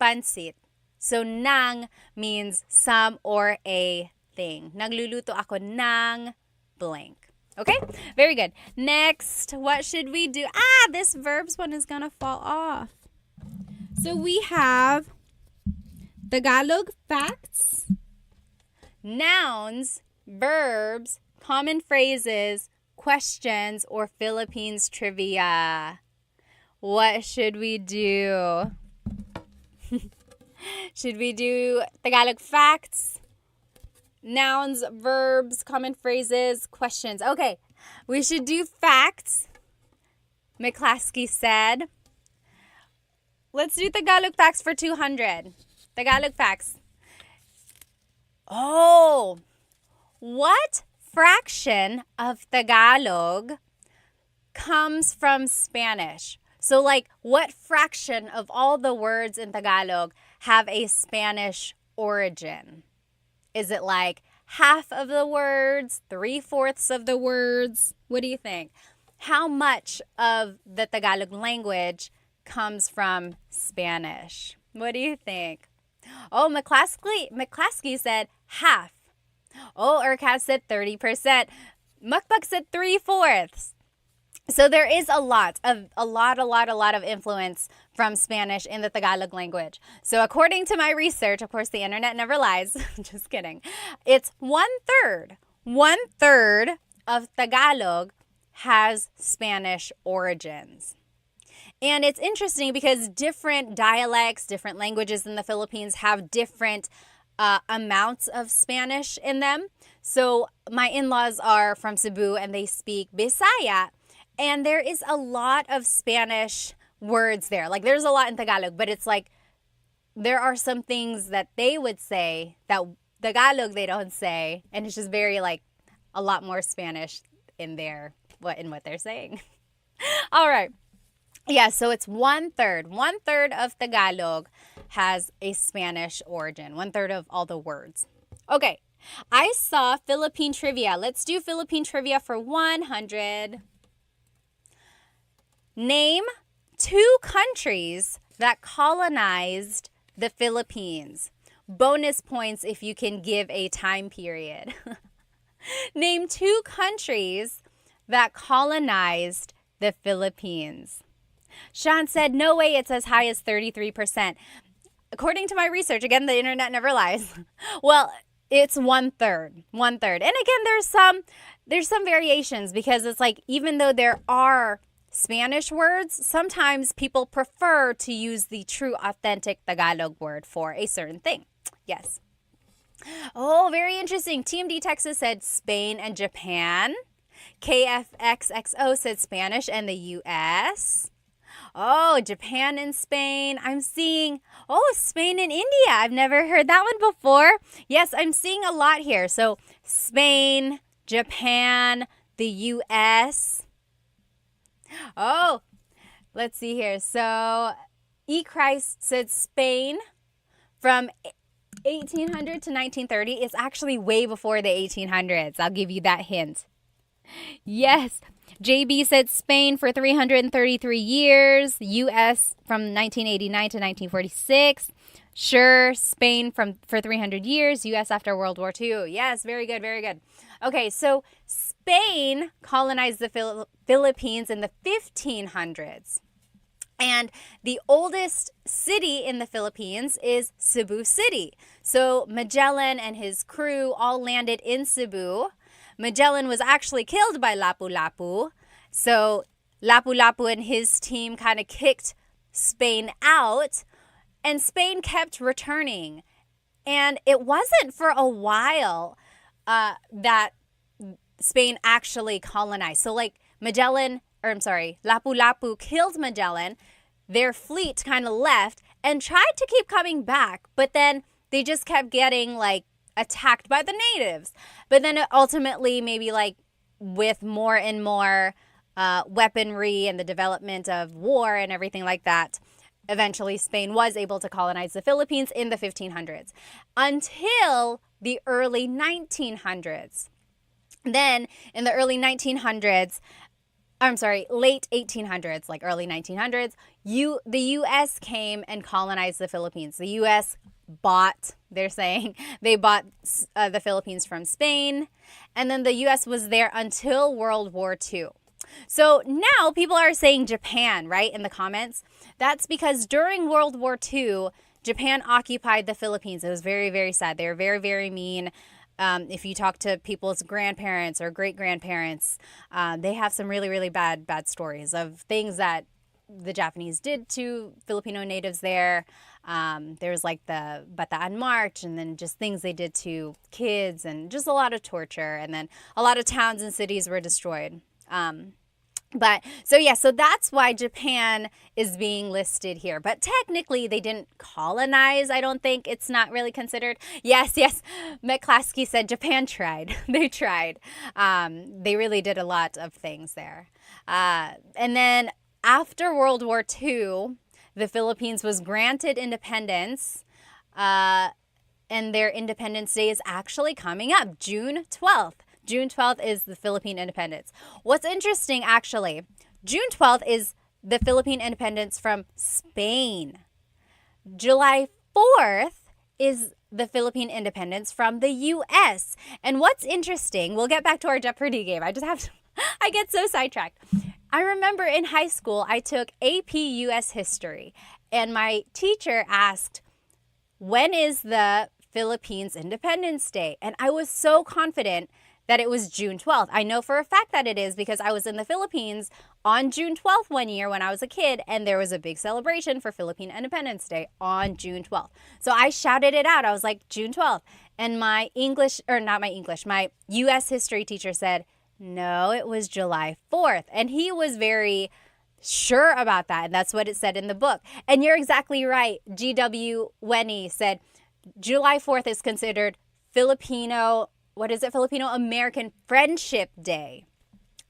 pansit. So, nang means some or a thing. Nagluluto ako ng blank. Okay? Very good. Next, what should we do? This verbs one is gonna fall off. So, we have Tagalog facts, nouns, verbs, common phrases, questions, or Philippines trivia. What should we do? Should we do Tagalog facts, nouns, verbs, common phrases, questions? Okay, we should do facts. McClaskey said. Let's do Tagalog facts for 200. Tagalog facts. Oh, what fraction of Tagalog comes from Spanish? So, like, what fraction of all the words in Tagalog have a Spanish origin? Is it like half of the words, 3/4 of the words? What do you think? How much of the Tagalog language comes from Spanish? What do you think? Oh, McClaskey said half. Oh, Urkaz said 30%. Mukbak said 3/4. So there is a lot of influence from Spanish in the Tagalog language. So according to my research, of course, the internet never lies. Just kidding. It's 1/3. 1/3 of Tagalog has Spanish origins. And it's interesting because different dialects, different languages in the Philippines have different amounts of Spanish in them. So my in-laws are from Cebu and they speak Bisaya. And there is a lot of Spanish words there. Like, there's a lot in Tagalog, but it's like there are some things that they would say that Tagalog they don't say. And it's just very, like, a lot more Spanish in what they're saying. All right. Yeah, so it's 1/3. 1/3 of Tagalog has a Spanish origin. 1/3 of all the words. Okay. I saw Philippine trivia. Let's do Philippine trivia for 100. Name 2 countries that colonized the Philippines. Bonus points if you can give a time period. Name 2 countries that colonized the Philippines. Sean said, no way, it's as high as 33%. According to my research, again, the internet never lies. Well, it's 1/3. 1/3. And again, there's some variations because it's like, even though there are Spanish words, sometimes people prefer to use the true authentic Tagalog word for a certain thing. Yes. Oh, very interesting. TMD Texas said Spain and Japan. KFXXO said Spanish and the US. Oh, Japan and Spain. I'm seeing, Spain and India. I've never heard that one before. Yes, I'm seeing a lot here. So Spain, Japan, the US. Oh, Let's see here. So E. Christ said Spain from 1800 to 1930 is actually way before the 1800s. I'll give you that hint. Yes. JB said Spain for 333 years. U.S. from 1989 to 1946. Sure, Spain for 300 years. U.S. after World War II. Yes, very good, very good. Okay, so Spain colonized the Philippines in the 1500s. And the oldest city in the Philippines is Cebu City. So Magellan and his crew all landed in Cebu. Magellan was actually killed by Lapu-Lapu. So Lapu-Lapu and his team kind of kicked Spain out. And Spain kept returning. And it wasn't for a while that Spain actually colonized. So like Lapu-Lapu killed Magellan. Their fleet kind of left and tried to keep coming back. But then they just kept getting like attacked by the natives. But then ultimately, maybe like with more and more weaponry and the development of war and everything like that, eventually Spain was able to colonize the Philippines in the 1500s until the early 1900s. Then in the early 1900s, late 1800s, like early 1900s, the U.S. came and colonized the Philippines. The U.S. bought the Philippines from Spain, and then the U.S. was there until World War II. So now people are saying Japan, right, in the comments. That's because during World War II, Japan occupied the Philippines. It was very, very sad. They were very, very mean. If you talk to people's grandparents or great-grandparents, they have some really, really bad stories of things that the Japanese did to Filipino natives there. There's like the Bataan March, and then just things they did to kids, and just a lot of torture. And then a lot of towns and cities were destroyed. So that's why Japan is being listed here. But technically, they didn't colonize. I don't think it's not really considered. Yes. McClaskey said Japan tried. They tried. They really did a lot of things there. And then after World War II, the Philippines was granted independence. And their Independence Day is actually coming up, June 12th. June 12th is the Philippine independence. What's interesting, actually, June 12th is the Philippine independence from Spain. July 4th is the Philippine independence from the U.S. And what's interesting, we'll get back to our Jeopardy game. I get so sidetracked. I remember in high school, I took AP U.S. history, and my teacher asked, when is the Philippines Independence Day? And I was so confident that it was June 12th. I know for a fact that it is because I was in the Philippines on June 12th one year when I was a kid, and there was a big celebration for Philippine Independence Day on June 12th. So I shouted it out. I was like, June 12th. And my U.S. history teacher said, no, it was July 4th. And he was very sure about that. And that's what it said in the book. And you're exactly right. G.W. Wenny said July 4th is considered Filipino American Friendship Day.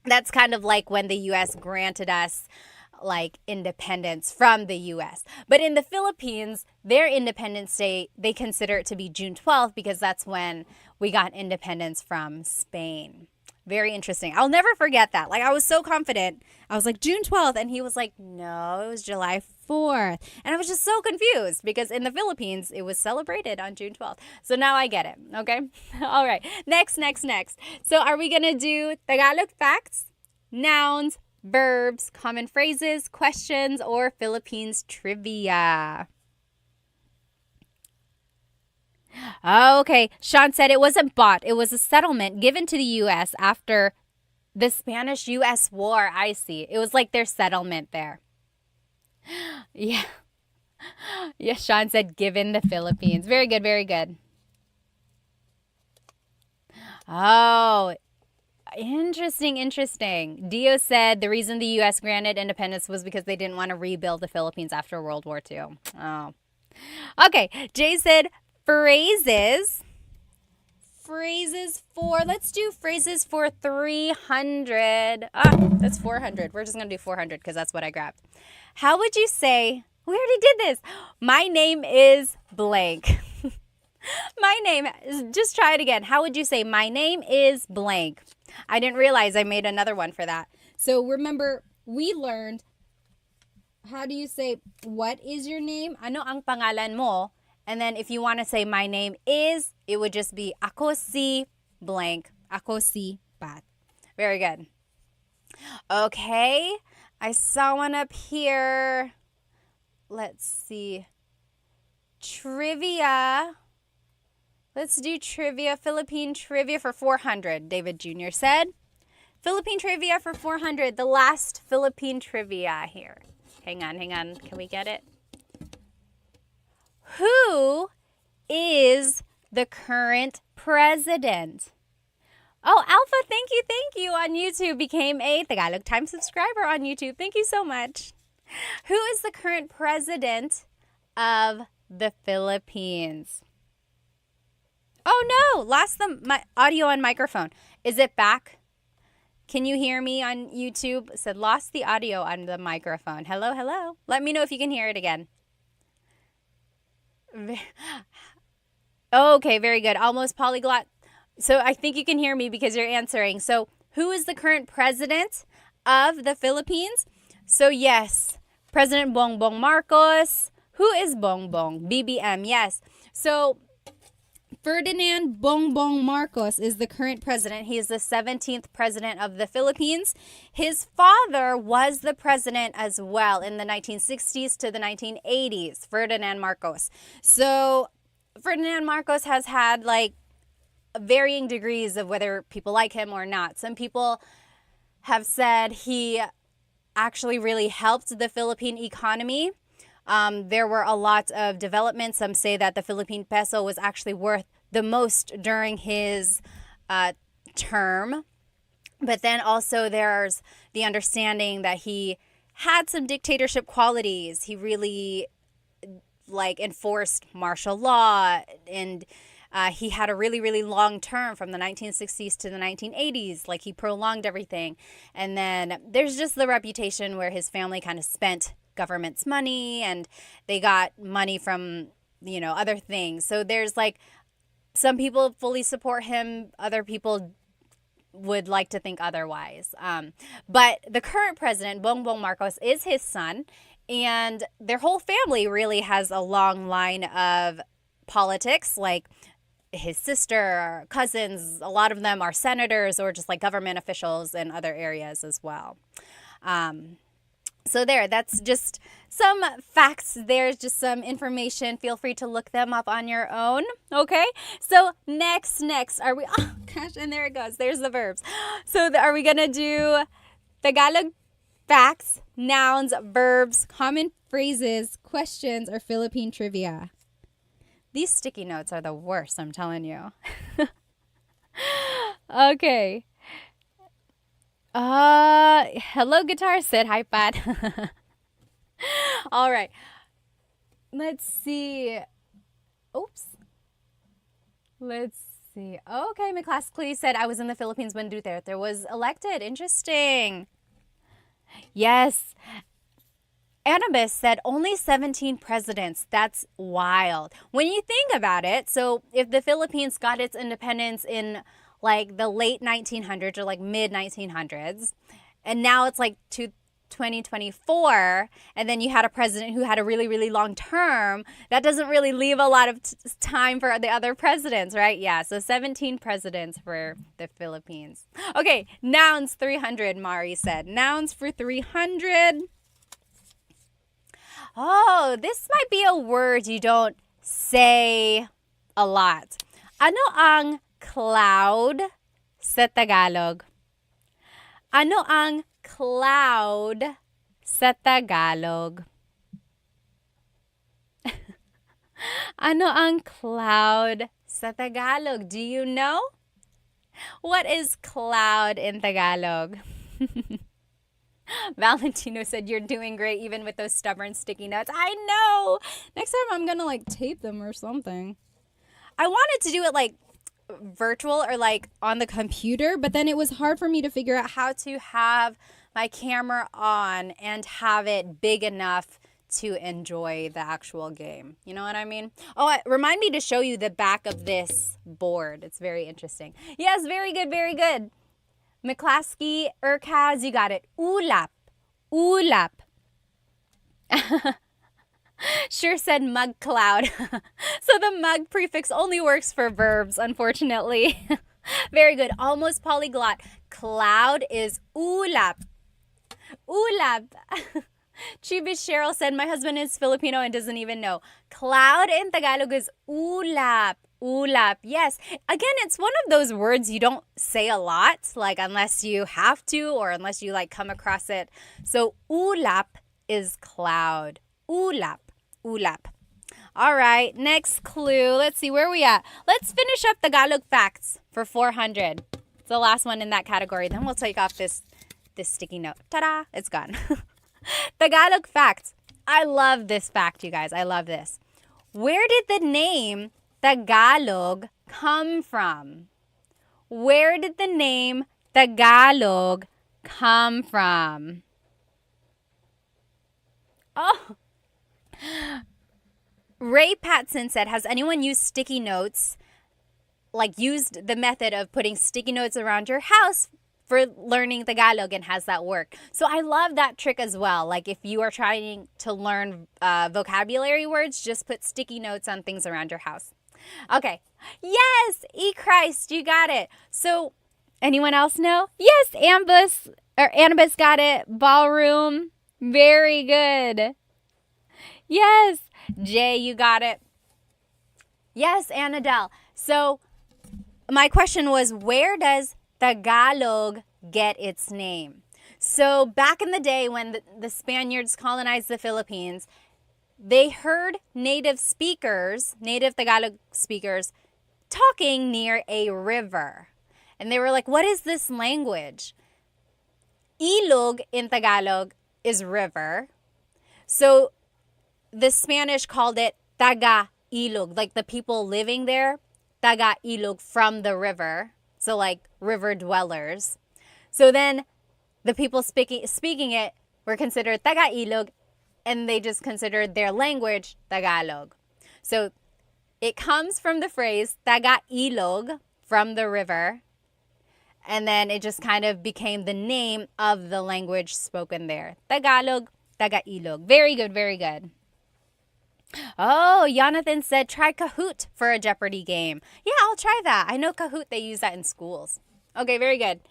That's kind of like when the U.S. granted us like independence from the U.S. But in the Philippines, their Independence Day, they consider it to be June 12th because that's when we got independence from Spain. Very interesting. I'll never forget that. Like, I was so confident. I was like, June 12th. And he was like, no, it was July 4th. And I was just so confused because in the Philippines, it was celebrated on June 12th. So now I get it. Okay. All right. Next. So are we going to do Tagalog facts, nouns, verbs, common phrases, questions, or Philippines trivia? Okay, Sean said it wasn't bought. It was a settlement given to the U.S. after the Spanish-U.S. War. I see. It was like their settlement there. Yeah. Yes, Sean said given the Philippines. Very good, very good. Oh, interesting. Dio said the reason the U.S. granted independence was because they didn't want to rebuild the Philippines after World War II. Oh. Okay, Jay said phrases let's do phrases for 300. That's 400. We're just going to do 400 because that's what I grabbed. How would you say, we already did this. My name is blank. My name, just try it again. How would you say, my name is blank? I didn't realize I made another one for that. So remember, we learned, how do you say, what is your name? Ano ang pangalan mo? And then if you want to say, my name is, it would just be, ako si blank. Ako si Pat. Very good. Okay, I saw one up here. Let's see. Trivia. Let's do trivia. Philippine trivia for 400, David Jr. said. Philippine trivia for 400. The last Philippine trivia here. Hang on. Can we get it? Who is the current president? Oh, Alpha, thank you on YouTube. Became a Tagalog Time subscriber on YouTube. Thank you so much. Who is the current president of the Philippines? Oh no, lost my audio and microphone. Is it back? Can you hear me on YouTube? It said lost the audio on the microphone. Hello. Let me know if you can hear it again. Okay, very good. Almost polyglot. So I think you can hear me because you're answering. So who is the current president of the Philippines? So yes, President Bongbong Marcos. Who is Bongbong? BBM, yes. So Ferdinand Bongbong Marcos is the current president. He is the 17th president of the Philippines. His father was the president as well in the 1960s to the 1980s, Ferdinand Marcos. So Ferdinand Marcos has had like varying degrees of whether people like him or not. Some people have said he actually really helped the Philippine economy. There were a lot of developments. Some say that the Philippine peso was actually worth the most during his term. But then also there's the understanding that he had some dictatorship qualities. He really enforced martial law, and he had a really, really long term from the 1960s to the 1980s. Like, he prolonged everything. And then there's just the reputation where his family kind of spent government's money and they got money from, other things. So there's some people fully support him. Other people would like to think otherwise. But the current president, Bongbong Marcos, is his son. And their whole family really has a long line of politics, like his sister, cousins. A lot of them are senators or just government officials in other areas as well. So that's just some facts. There's just some information. Feel free to look them up on your own. Okay. So next, are we, oh gosh, and there it goes. There's the verbs. So are we going to do Tagalog facts, nouns, verbs, common phrases, questions, or Philippine trivia? These sticky notes are the worst, I'm telling you. Okay. Hello, guitar. Said hi, Pat. All right. Let's see. Oops. Let's see. Okay, my class Clee said I was in the Philippines when Duterte was elected. Interesting. Yes. Annabis said only 17 presidents. That's wild. When you think about it, so if the Philippines got its independence in the late 1900s or mid 1900s, and now it's to 2024, and then you had a president who had a really, really long term, that doesn't really leave a lot of time for the other presidents, right? Yeah, so 17 presidents for the Philippines. Okay, nouns 300, Mari said. Nouns for 300. Oh, this might be a word you don't say a lot. Ano ang cloud sa Tagalog? Ano ang cloud sa Tagalog? Ano ang cloud sa Tagalog? Do you know? What is cloud in Tagalog? Valentino said, you're doing great even with those stubborn sticky notes. I know. Next time I'm going to tape them or something. I wanted to do it virtual or on the computer, but then it was hard for me to figure out how to have my camera on and have it big enough to enjoy the actual game. You know what I mean? Oh, remind me to show you the back of this board. It's very interesting. Yes, very good, very good. McClaskey, Urkaz, you got it. Ulap. Ulap. Sure said mug cloud. So the mug prefix only works for verbs, unfortunately. Very good. Almost polyglot. Cloud is ulap. Ulap. Chibis Cheryl said, my husband is Filipino and doesn't even know. Cloud in Tagalog is ulap. Ulap. Yes. Again, it's one of those words you don't say a lot, like unless you have to or unless you like come across it. So ulap is cloud. Ulap. Ulap. All right. Next clue. Let's see where we at. Let's finish up Tagalog facts for 400. It's the last one in that category. Then we'll take off this sticky note. Ta-da! It's gone. Tagalog facts. I love this fact, you guys. I love this. Where did the name Tagalog come from? Where did the name Tagalog come from? Oh. Ray Patson said, has anyone used sticky notes, like used the method of putting sticky notes around your house for learning Tagalog, and has that work? So I love that trick as well. Like if you are trying to learn vocabulary words, just put sticky notes on things around your house. Okay. Yes, Christ, you got it. So anyone else know? Yes, Annabus got it. Ballroom. Very good. Yes. Jay, you got it. Yes, Annadelle. So my question was, where does Tagalog get its name? So back in the day when the Spaniards colonized the Philippines, they heard native Tagalog speakers talking near a river. And they were like, what is this language? Ilog in Tagalog is river. So the Spanish called it Taga-ilog, like the people living there, Taga-ilog, from the river. So like river dwellers. So then the people speaking it were considered Taga-ilog, and they just considered their language Tagalog. So it comes from the phrase Taga-ilog, from the river, and then it just kind of became the name of the language spoken there. Tagalog, Taga-ilog. Very good, very good. Oh, Jonathan said, try Kahoot for a Jeopardy game. Yeah, I'll try that. I know Kahoot, they use that in schools. Okay, very good.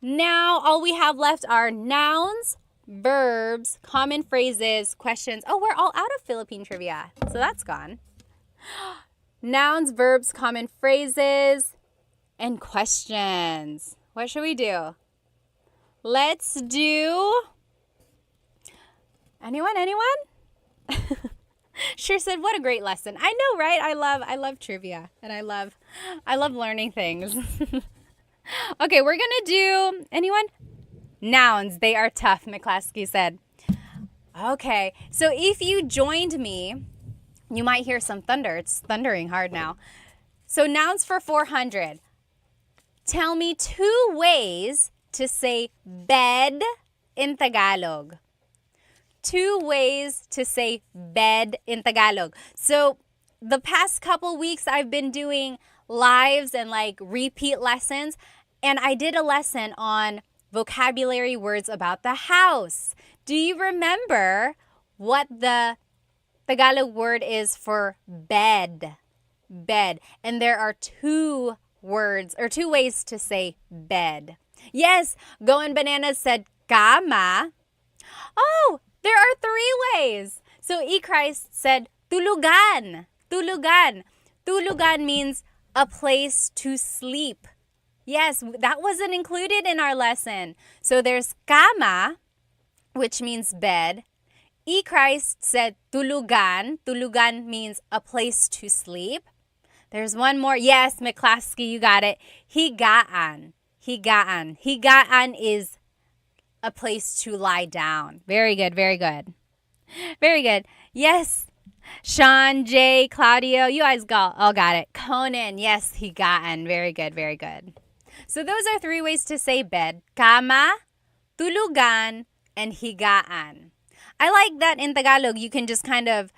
Now, all we have left are nouns, verbs, common phrases, questions. Oh, we're all out of Philippine trivia, so that's gone. Nouns, verbs, common phrases, and questions. What should we do? Let's do... Anyone? Sure said, what a great lesson. I know, right? I love trivia, and I love learning things. Okay, we're gonna do, anyone? Nouns, they are tough, McClaskey said. Okay, so if you joined me, you might hear some thunder. It's thundering hard now. So nouns for 400. Tell me 2 ways to say bed in Tagalog. 2 ways to say bed in Tagalog. So the past couple weeks I've been doing lives and like repeat lessons, and I did a lesson on vocabulary words about the house. Do you remember what the Tagalog word is for bed? Bed. And there are 2 words or 2 ways to say bed. Yes, Going Bananas said kama. Oh, there are 3 ways. So Christ said tulugan. Tulugan. Tulugan means a place to sleep. Yes, that wasn't included in our lesson. So there's kama, which means bed. Christ said tulugan. Tulugan means a place to sleep. There's one more. Yes, McClaskey, you got it. Higaan. Higaan. Higaan is a place to lie down. Very good, very good. Very good. Yes. Sean, Jay, Claudio, you guys all got it. Conan, yes, higaan. Very good, very good. So those are 3 ways to say bed. Kama, tulugan, and higaan. I like that in Tagalog, you can just kind of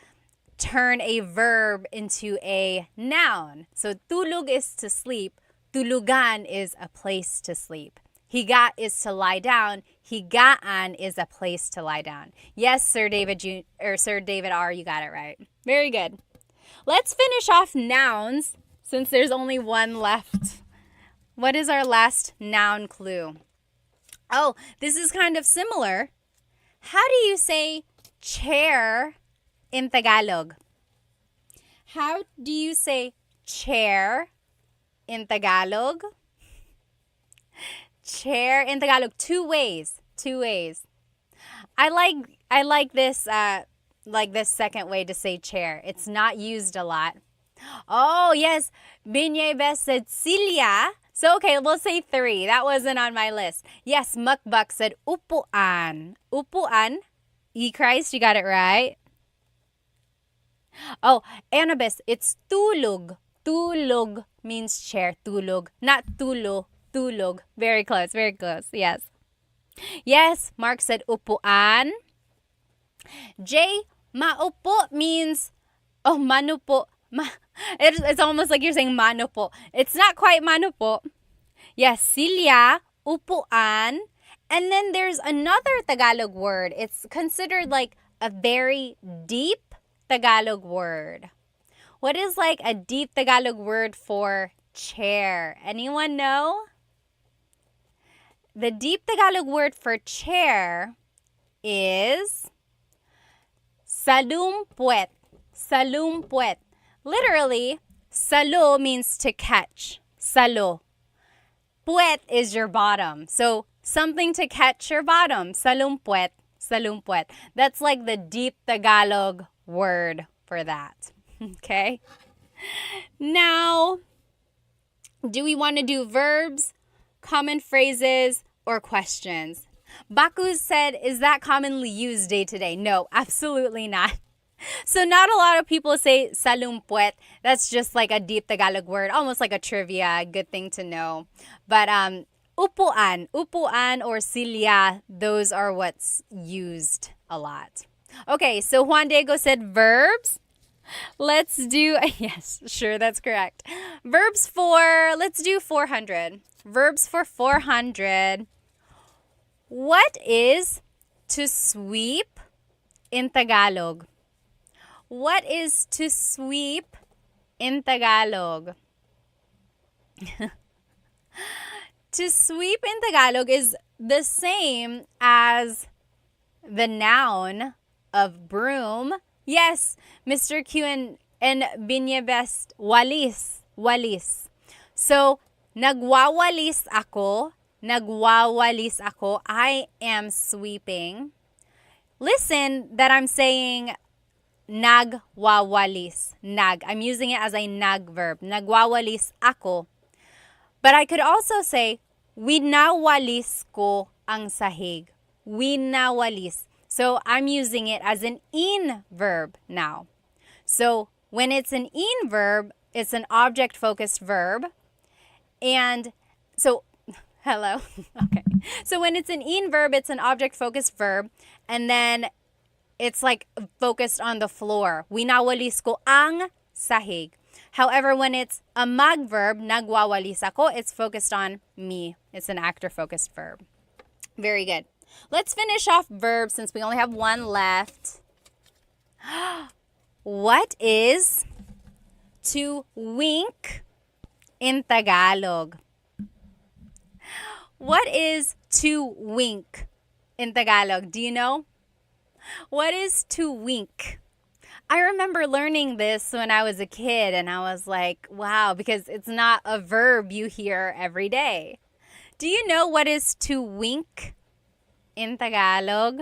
turn a verb into a noun. So tulog is to sleep, tulugan is a place to sleep. Higa is to lie down, higaan is a place to lie down. Yes, Sir David R, you got it right. Very good. Let's finish off nouns since there's only one left. What is our last noun clue? Oh, this is kind of similar. How do you say chair in Tagalog? How do you say chair in Tagalog? Chair in Tagalog, two ways. I like this second way to say chair. It's not used a lot. Oh, yes. Binyeves said silya. So, okay, we'll say 3. That wasn't on my list. Yes, Mukbak said upuan. Upuan. Christ, you got it right. Oh, Annabis, it's tulog. Tulog means chair. Tulog. Not tulo. Tulog. Very close. Yes. Yes, Mark said upuan. Jay, maupo means, manupo. It's almost like you're saying manupo. It's not quite manupo. Yes, silya, upuan. And then there's another Tagalog word. It's considered like a very deep Tagalog word. What is like a deep Tagalog word for chair? Anyone know? The deep Tagalog word for chair is salumpuet. Salumpuet. Literally, salo means to catch. Salo. Puet is your bottom. So, something to catch your bottom. Salumpuet. Salumpuet. That's like the deep Tagalog word for that. Okay? Now, do we want to do verbs, common phrases, or questions? Baku said, is that commonly used day to day? No, absolutely not. So not a lot of people say salumpuet. That's just like a deep Tagalog word, almost like a trivia, good thing to know. But upuan or silya, those are what's used a lot. Okay, so Juan Diego said verbs. Let's do, yes, sure, that's correct. Verbs for, let's do 400. Verbs for 400. What is to sweep in Tagalog? What is to sweep in Tagalog? To sweep in Tagalog is the same as the noun of broom. Yes, Mr. Q and Binyebest, walis. Walis. So, nagwawalis ako. Nagwawalis ako. I am sweeping. Listen that I'm saying nagwawalis. Nag. I'm using it as a nag verb. Nagwawalis ako. But I could also say, winawalis ko ang sahig. Winawalis. So I'm using it as an in verb now. So when it's an in verb, it's an object-focused verb. And so, hello? Okay. So when it's an in verb, it's an object-focused verb. And then it's like focused on the floor. Winawalis ko ang sahig. However, when it's a mag verb, nagwawalis ako, it's focused on me. It's an actor-focused verb. Very good. Let's finish off verbs since we only have one left. What is to wink in Tagalog? What is to wink in Tagalog? Do you know? What is to wink? I remember learning this when I was a kid and I was like, wow, because it's not a verb you hear every day. Do you know what is to wink in Tagalog?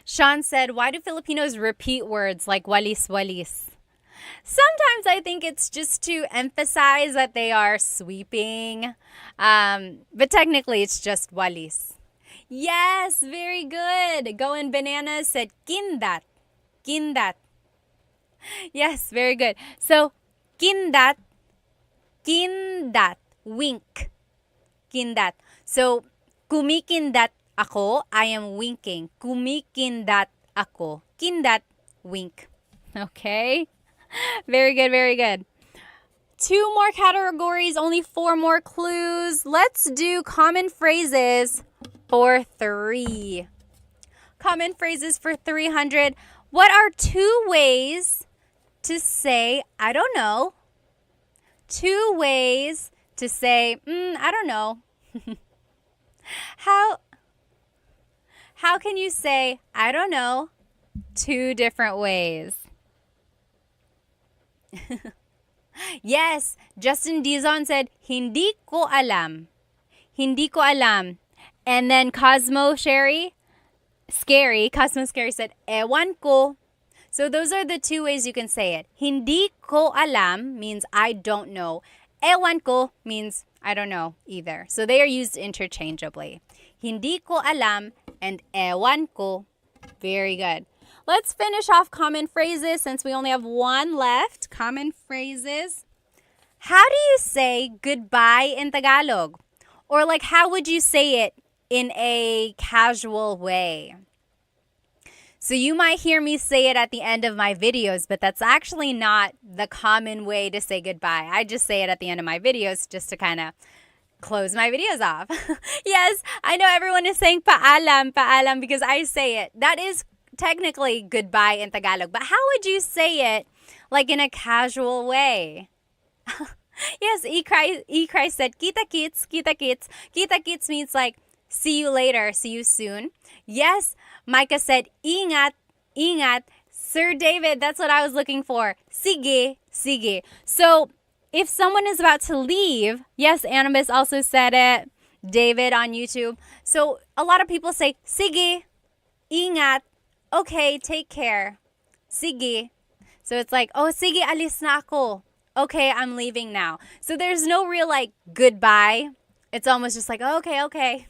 Sean said, why do Filipinos repeat words like walis walis? Sometimes I think it's just to emphasize that they are sweeping. But technically it's just walis. Yes, very good. Going Bananas said kindat. Kindat. Yes, very good. So, kindat Kindat, wink. Kindat. So, kumikindat ako, I am winking. Kumikindat ako. Kindat, wink. Okay? Very good, very good. 2 more categories, only 4 more clues. Let's do common phrases for 3. Common phrases for 300. What are 2 ways to say, I don't know? 2 ways to say, I don't know. How can you say, I don't know, 2 different ways? Yes, Justin Dizon said, hindi ko alam. Hindi ko alam. And then Cosmo Scary said, ewan ko. So those are the 2 ways you can say it. Hindi ko alam means I don't know. Ewan ko means I don't know either. So they are used interchangeably. Hindi ko alam and ewan ko. Very good. Let's finish off common phrases since we only have 1 left. Common phrases. How do you say goodbye in Tagalog? Or like, how would you say it in a casual way? So you might hear me say it at the end of my videos, but that's actually not the common way to say goodbye. I just say it at the end of my videos just to kind of close my videos off. Yes, I know everyone is saying paalam, paalam because I say it. That is technically goodbye in Tagalog, but how would you say it like in a casual way? Yes, E-Cry said, kita kits, kita kits. Kita kits means like, see you later, see you soon. Yes, Micah said, ingat, ingat. Sir David, that's what I was looking for. Sige, sige. So, if someone is about to leave, yes, Annabis also said it. David on YouTube. So, a lot of people say, sige, ingat. Okay, take care. Sige. So, it's like, oh, sige, alis na ako. Okay, I'm leaving now. So, there's no real like goodbye. It's almost just like, oh, okay.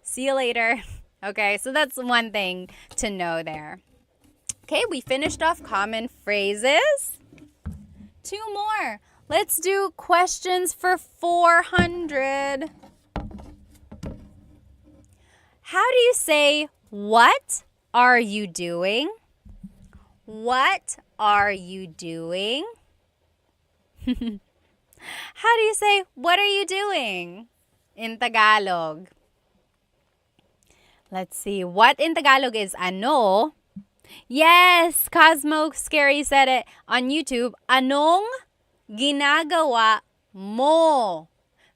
See you later. Okay, so that's one thing to know there. Okay, we finished off common phrases. 2 more. Let's do questions for 400. How do you say, what are you doing? What are you doing? How do you say, what are you doing in Tagalog? Let's see. What in Tagalog is ano? Yes, Cosmo Scary said it on YouTube. Anong ginagawa mo?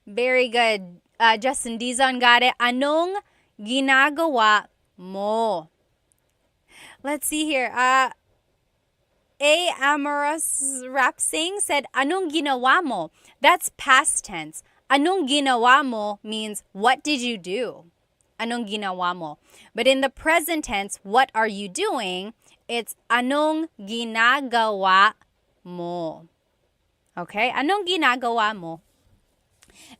Very good. Justin Dizon got it. Anong ginagawa mo? Let's see here. A Amorous Rap Sing said, anong ginawa mo? That's past tense. Anong ginawa mo means, what did you do? Anong ginawa mo? But in the present tense, what are you doing? It's anong ginagawa mo. Okay? Anong ginagawa mo?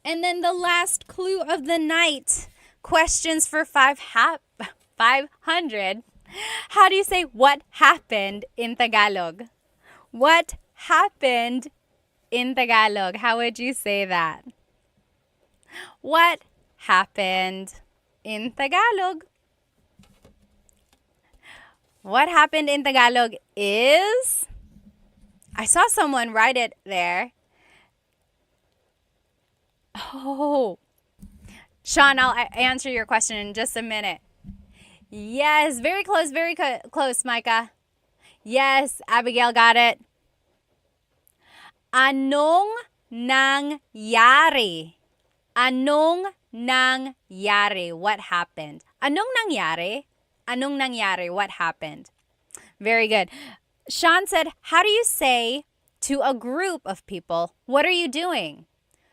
And then the last clue of the night. Questions for 500. How do you say what happened in Tagalog? What happened in Tagalog? How would you say that? What happened in Tagalog? What happened in Tagalog is... I saw someone write it there. Oh. Sean, I'll answer your question in just a minute. Yes, very close, close, Micah. Yes, Abigail got it. Anong nangyari? Anong nangyari? What happened? Anong nangyari? Anong nangyari? What happened? Very good. Sean said, how do you say to a group of people, what are you doing?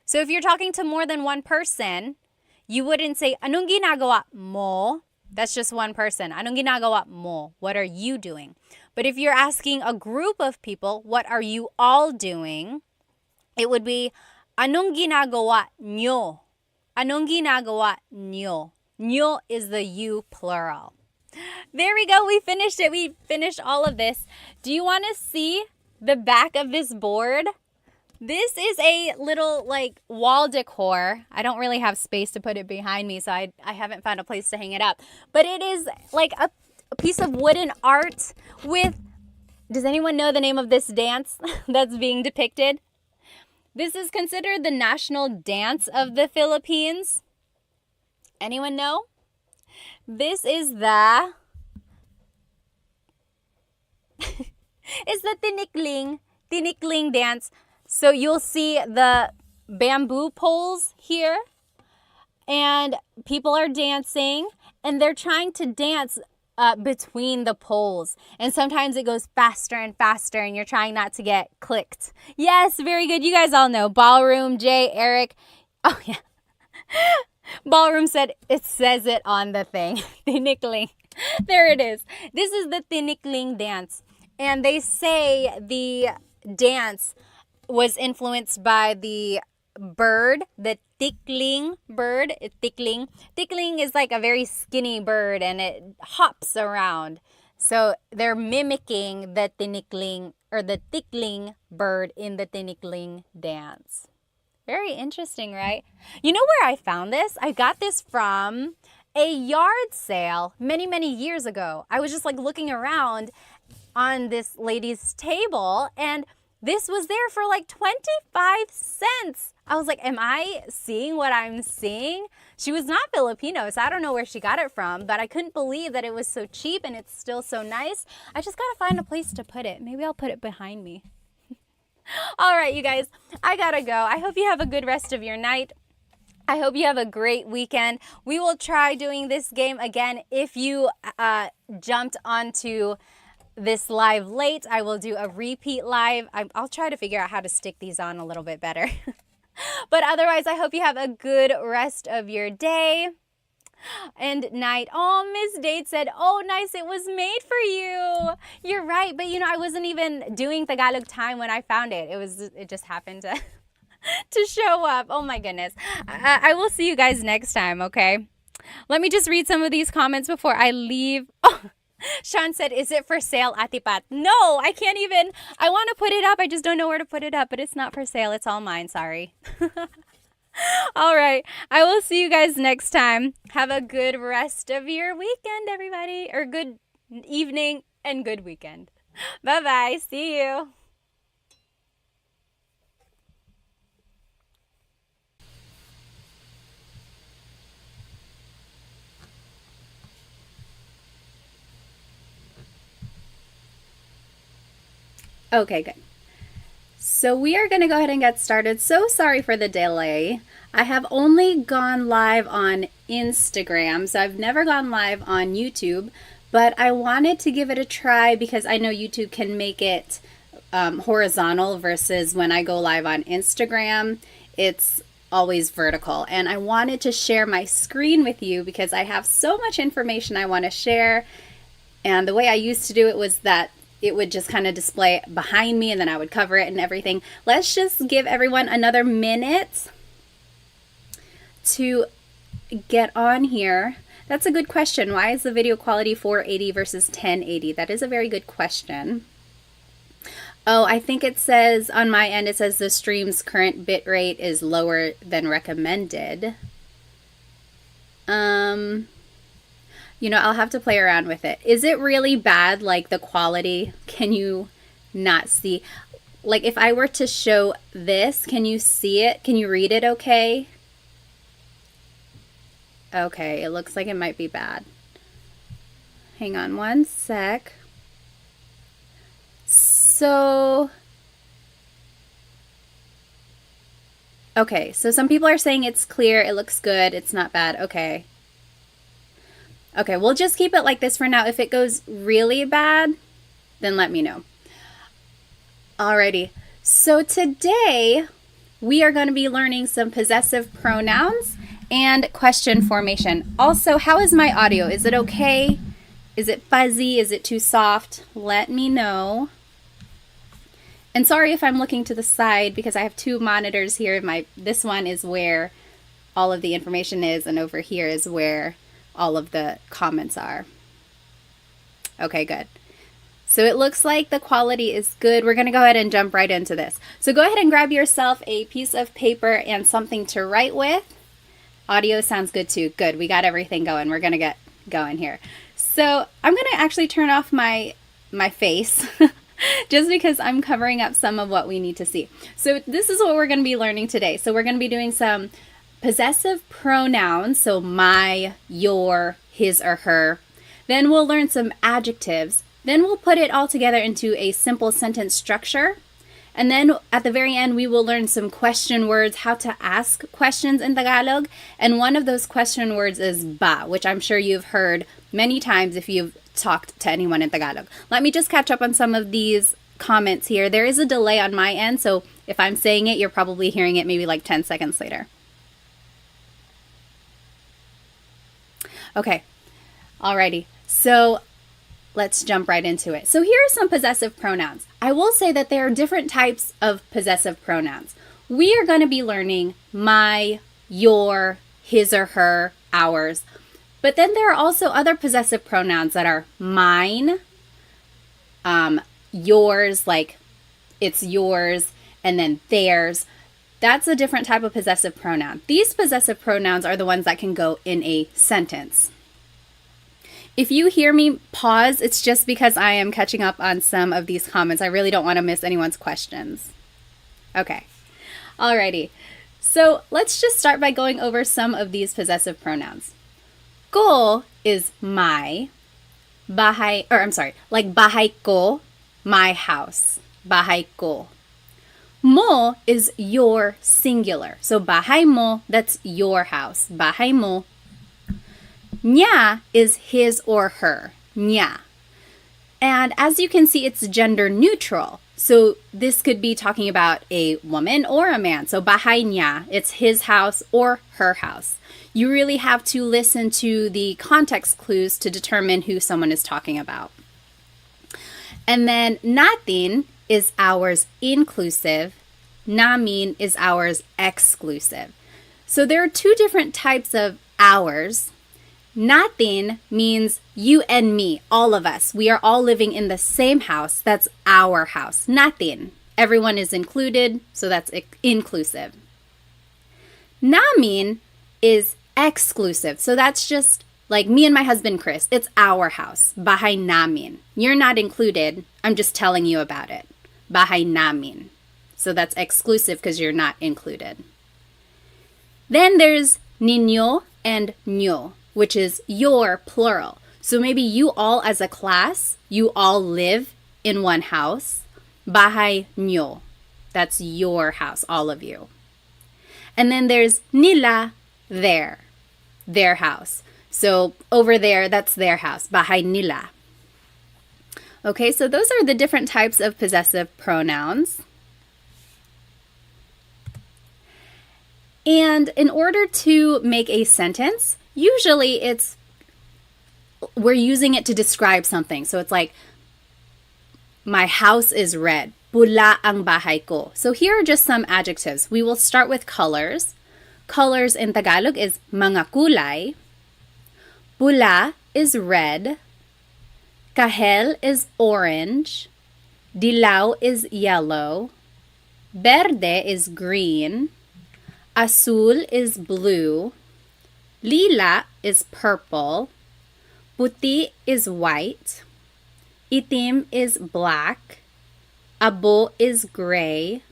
So if you're talking to more than one person, you wouldn't say, anong ginagawa mo? That's just one person. Anong ginagawa mo? What are you doing? But if you're asking a group of people, what are you all doing? It would be, anong ginagawa nyo? Anong ginagawa nyo? Nyo is the you plural. There we go. We finished it. We finished all of this. Do you want to see the back of this board? This is a little like wall decor. I don't really have space to put it behind me, so I haven't found a place to hang it up. But it is like a piece of wooden art with, does anyone know the name of this dance that's being depicted? This is considered the national dance of the Philippines. Anyone know? This is the tinikling dance. So you'll see the bamboo poles here, and people are dancing, and they're trying to dance between the poles. And sometimes it goes faster and faster, and you're trying not to get clicked. Yes, very good. You guys all know. Ballroom, Jay, Eric. Oh, yeah. Ballroom said, it says it on the thing. Tinikling. There it is. This is the tinikling dance. And they say the dance was influenced by the bird, the tickling bird. Tickling is like a very skinny bird, and it hops around. So they're mimicking the tinikling or the tickling bird in the tinikling dance. Very interesting, right? You know where I found this? I got this from a yard sale many, many years ago. I was just like looking around on this lady's table, and this was there for like 25 cents. I was like, am I seeing what I'm seeing? She was not Filipino, so I don't know where she got it from, but I couldn't believe that it was so cheap and it's still so nice. I just gotta find a place to put it. Maybe I'll put it behind me. All right, you guys, I gotta go. I hope you have a good rest of your night. I hope you have a great weekend. We will try doing this game again. If you jumped onto this live late, I will do a repeat live. I'll try to figure out how to stick these on a little bit better. But otherwise, I hope you have a good rest of your day and night. Oh, Miss Date said, oh, nice, it was made for you. You're right, but you know, I wasn't even doing Tagalog time when I found it. It just happened to to show up. Oh my goodness. I will see you guys next time, okay? Let me just read some of these comments before I leave. Oh, Sean said, is it for sale, Ate Pat? No, I can't even. I want to put it up. I just don't know where to put it up, but it's not for sale. It's all mine. Sorry. All right. I will see you guys next time. Have a good rest of your weekend, everybody, or good evening and good weekend. Bye-bye. See you. Okay, good. So we are going to go ahead and get started. So sorry for the delay. I have only gone live on Instagram, so I've never gone live on YouTube, but I wanted to give it a try because I know YouTube can make it horizontal versus when I go live on Instagram, it's always vertical. And I wanted to share my screen with you because I have so much information I want to share. And the way I used to do it was that it would just kind of display behind me and then I would cover it and everything. Let's just give everyone another minute to get on here. That's a good question. Why is the video quality 480 versus 1080? That is a very good question. Oh, I think it says on my end, it says the stream's current bit rate is lower than recommended. You know, I'll have to play around with it. Is it really bad, like the quality? Can you not see? Like if I were to show this, can you see it? Can you read it okay? Okay, it looks like it might be bad. Hang on one sec. So, okay, so some people are saying it's clear, it looks good, it's not bad. Okay. Okay, we'll just keep it like this for now. If it goes really bad, then let me know. Alrighty, so today we are going to be learning some possessive pronouns and question formation. Also, how is my audio? Is it okay? Is it fuzzy? Is it too soft? Let me know. And sorry if I'm looking to the side because I have two monitors here. This one is where all of the information is, and over here is where all of the comments are. Okay, good. So it looks like the quality is good. We're going to go ahead and jump right into this. So go ahead and grab yourself a piece of paper and something to write with. Audio sounds good too. Good. We got everything going. We're going to get going here. So I'm going to actually turn off my face just because I'm covering up some of what we need to see. So this is what we're going to be learning today. So we're going to be doing some possessive pronouns. So my, your, his or her. Then we'll learn some adjectives. Then we'll put it all together into a simple sentence structure. And then at the very end, we will learn some question words, how to ask questions in Tagalog. And one of those question words is ba, which I'm sure you've heard many times if you've talked to anyone in Tagalog. Let me just catch up on some of these comments here. There is a delay on my end, so if I'm saying it, you're probably hearing it maybe like 10 seconds later. Okay, alrighty. So let's jump right into it. So here are some possessive pronouns. I will say that there are different types of possessive pronouns. We are going to be learning my, your, his or her, ours. But then there are also other possessive pronouns that are mine, yours, like it's yours, and then theirs. That's a different type of possessive pronoun. These possessive pronouns are the ones that can go in a sentence. If you hear me pause, it's just because I am catching up on some of these comments. I really don't want to miss anyone's questions. Okay, alrighty. So let's just start by going over some of these possessive pronouns. Ko is my, bahay, or I'm sorry, like bahay ko, my house, bahay ko. Mo is your singular. So bahay mo, that's your house, bahay mo. Nya is his or her, nya. And as you can see, it's gender neutral. So this could be talking about a woman or a man. So bahay niya, it's his house or her house. You really have to listen to the context clues to determine who someone is talking about. And then natin is ours inclusive, namin is ours exclusive. So there are two different types of ours. Natin means you and me, all of us. We are all living in the same house. That's our house. Natin. Everyone is included, so that's inclusive. Namin is exclusive. So that's just like me and my husband, Chris. It's our house. Bahay namin. You're not included. I'm just telling you about it. Bahay namin. So that's exclusive because you're not included. Then there's ninyo and nyo, which is your plural. So maybe you all as a class, you all live in one house. Bahay nyo. That's your house, all of you. And then there's nila, their house. So over there, that's their house. Bahay nila. Okay, so those are the different types of possessive pronouns. And in order to make a sentence, usually we're using it to describe something. So it's like, my house is red. Pula ang bahay ko. So here are just some adjectives. We will start with colors. Colors in Tagalog is mga kulay. Pula is red. Kahel is orange. Dilaw is yellow. Verde is green. Azul is blue. Lila is purple. Puti is white. Itim is black. Abo is gray.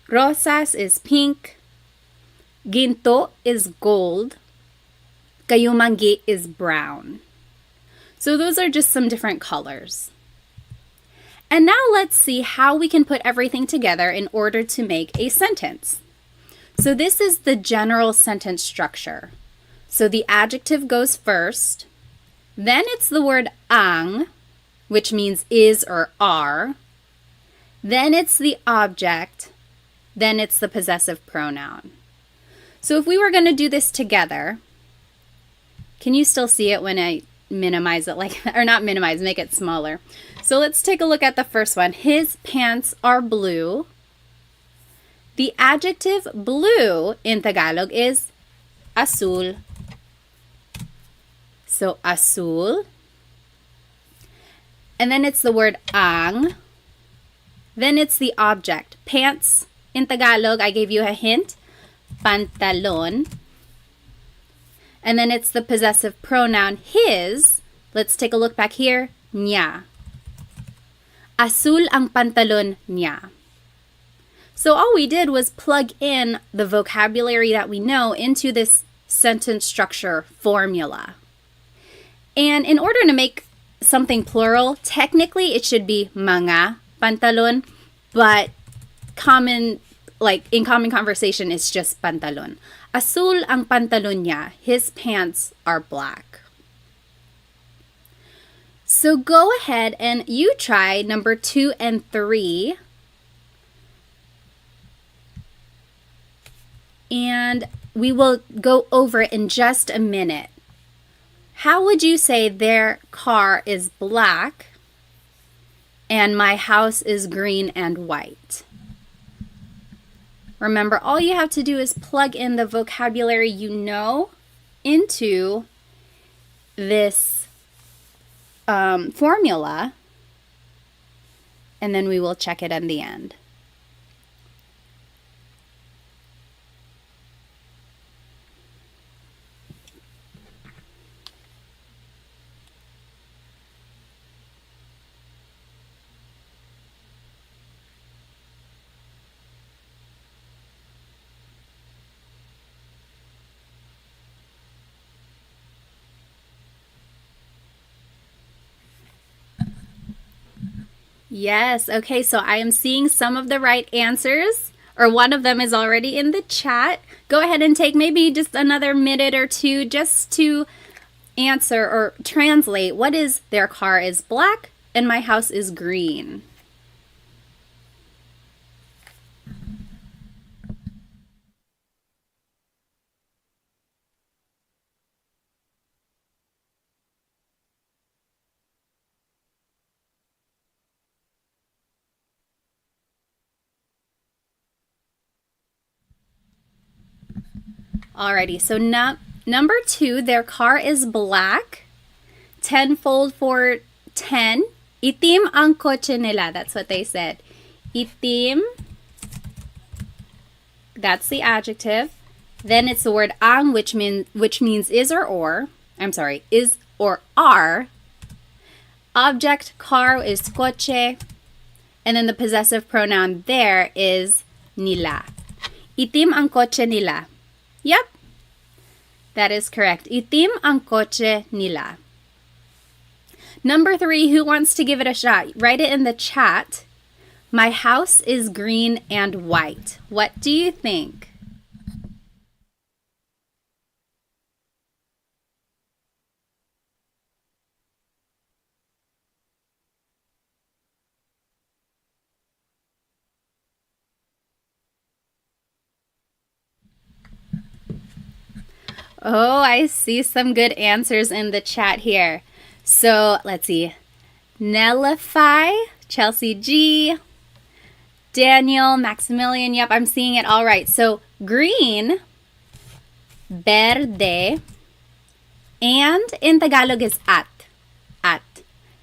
Rosas is pink. Ginto is gold. Kayumangi is brown. So those are just some different colors. And now let's see how we can put everything together in order to make a sentence. So this is the general sentence structure. So the adjective goes first. Then it's the word ang, which means is or are. Then it's the object. Then it's the possessive pronoun. So if we were going to do this together, can you still see it when I minimize it like that? Or not minimize, make it smaller. So let's take a look at the first one. His pants are blue. The adjective blue in Tagalog is azul. So, azul. And then it's the word ang. Then it's the object. Pants, in Tagalog, I gave you a hint. Pantalon. And then it's the possessive pronoun his. Let's take a look back here. Niya. Azul ang pantalon niya. So all we did was plug in the vocabulary that we know into this sentence structure formula. And in order to make something plural, technically it should be mga pantalon, but in common conversation, it's just pantalon. Azul ang pantalon niya. His pants are black. So go ahead and you try number 2 and 3. And we will go over it in just a minute. How would you say their car is black and my house is green and white? Remember, all you have to do is plug in the vocabulary you know into this formula, and then we will check it in the end. Yes, okay, so I am seeing some of the right answers, or one of them is already in the chat. Go ahead and take maybe just another minute or two just to answer or translate what is their car is black and my house is green. Alrighty, so number 2, their car is black. Tenfold for 10. Itim ang kotse nila. That's what they said. Itim. That's the adjective. Then it's the word ang, which means is or. I'm sorry, is or are. Object car is kotse. And then the possessive pronoun there is nila. Itim ang kotse nila. Yep, that is correct. Itim ang kotse nila. Number 3, who wants to give it a shot? Write it in the chat. My house is green and white. What do you think? Oh, I see some good answers in the chat here. So let's see. Nellify, Chelsea G, Daniel, Maximilian. Yep, I'm seeing it all right. So green, verde, and in Tagalog is at. At.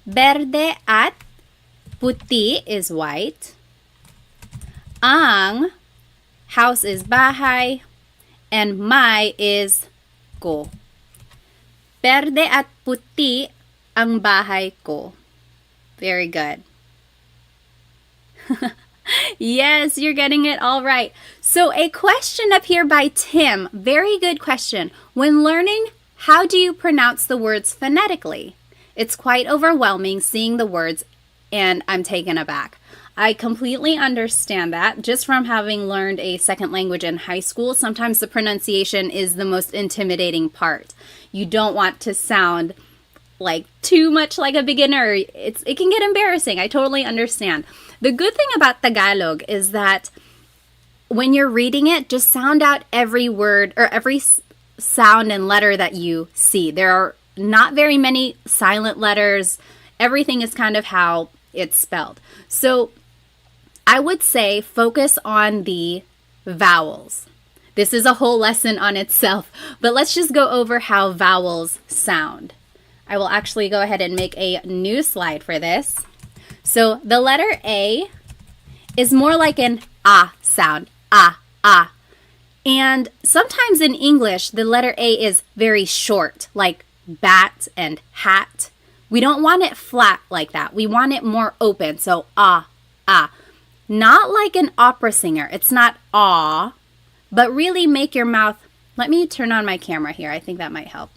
Verde at, puti is white. Ang, house is bahay, and my is ko. Verde at puti ang bahay ko. Very good. Yes, you're getting it all right. So a question up here by Tim. Very good question. When learning, how do you pronounce the words phonetically? It's quite overwhelming seeing the words, and I'm taken aback. I completely understand that. Just from having learned a second language in high school, sometimes the pronunciation is the most intimidating part. You don't want to sound like too much like a beginner. It can get embarrassing. I totally understand. The good thing about Tagalog is that when you're reading it, just sound out every word or every sound and letter that you see. There are not very many silent letters. Everything is kind of how it's spelled. So I would say focus on the vowels. This is a whole lesson on itself, but let's just go over how vowels sound. I will actually go ahead and make a new slide for this. So the letter A is more like an ah sound, ah, ah. And sometimes in English, the letter A is very short, like bat and hat. We don't want it flat like that. We want it more open, so ah, ah. Not like an opera singer. It's not ah, but really make your mouth. Let me turn on my camera here. I think that might help.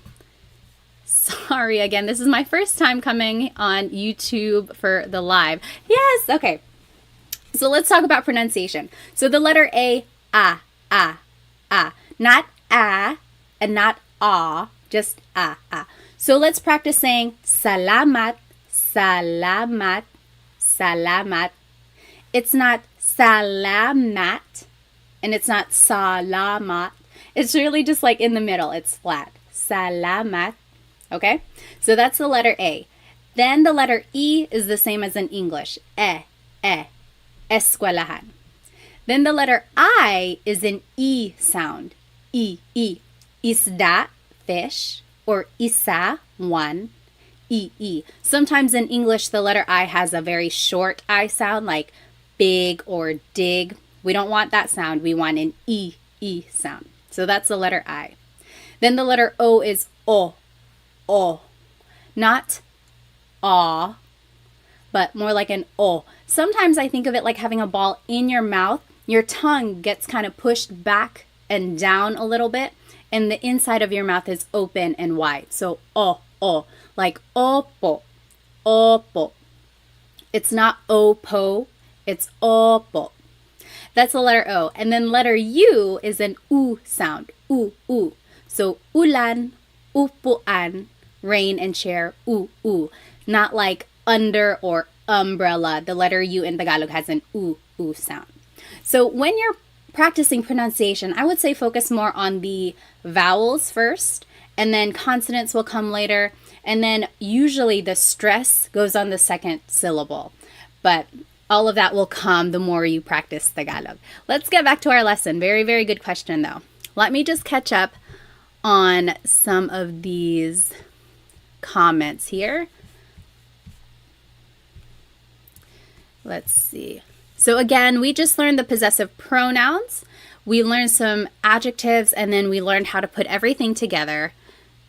Sorry again, this is my first time coming on YouTube for the live. Yes, okay. So let's talk about pronunciation. So the letter A, ah, ah, ah. Not ah and not ah, just ah, ah. So let's practice saying salamat, salamat, salamat. It's not salamat and it's not salamat. It's really just like in the middle. It's flat. Salamat. Okay? So that's the letter A. Then the letter E is the same as in English. Eskwelahan. Then the letter I is an E sound. E. Isda, fish, or isa, one. E. Sometimes in English, the letter I has a very short I sound, like big or dig. We don't want that sound. We want an E sound. So that's the letter I. Then the letter O is O. Not aw, but more like an O. Sometimes I think of it like having a ball in your mouth. Your tongue gets kind of pushed back and down a little bit, and the inside of your mouth is open and wide. So O, like opo, opo. It's not opo, it's opo. That's the letter O. And then letter U is an U sound, U. So ulan, upuan, rain and chair, u. Not like under or umbrella. The letter U in Tagalog has an u sound. So when you're practicing pronunciation, I would say focus more on the vowels first, and then consonants will come later, and then usually the stress goes on the second syllable. But all of that will come the more you practice Tagalog. Let's get back to our lesson. Very, very good question though. Let me just catch up on some of these comments here. Let's see. So again, we just learned the possessive pronouns. We learned some adjectives, and then we learned how to put everything together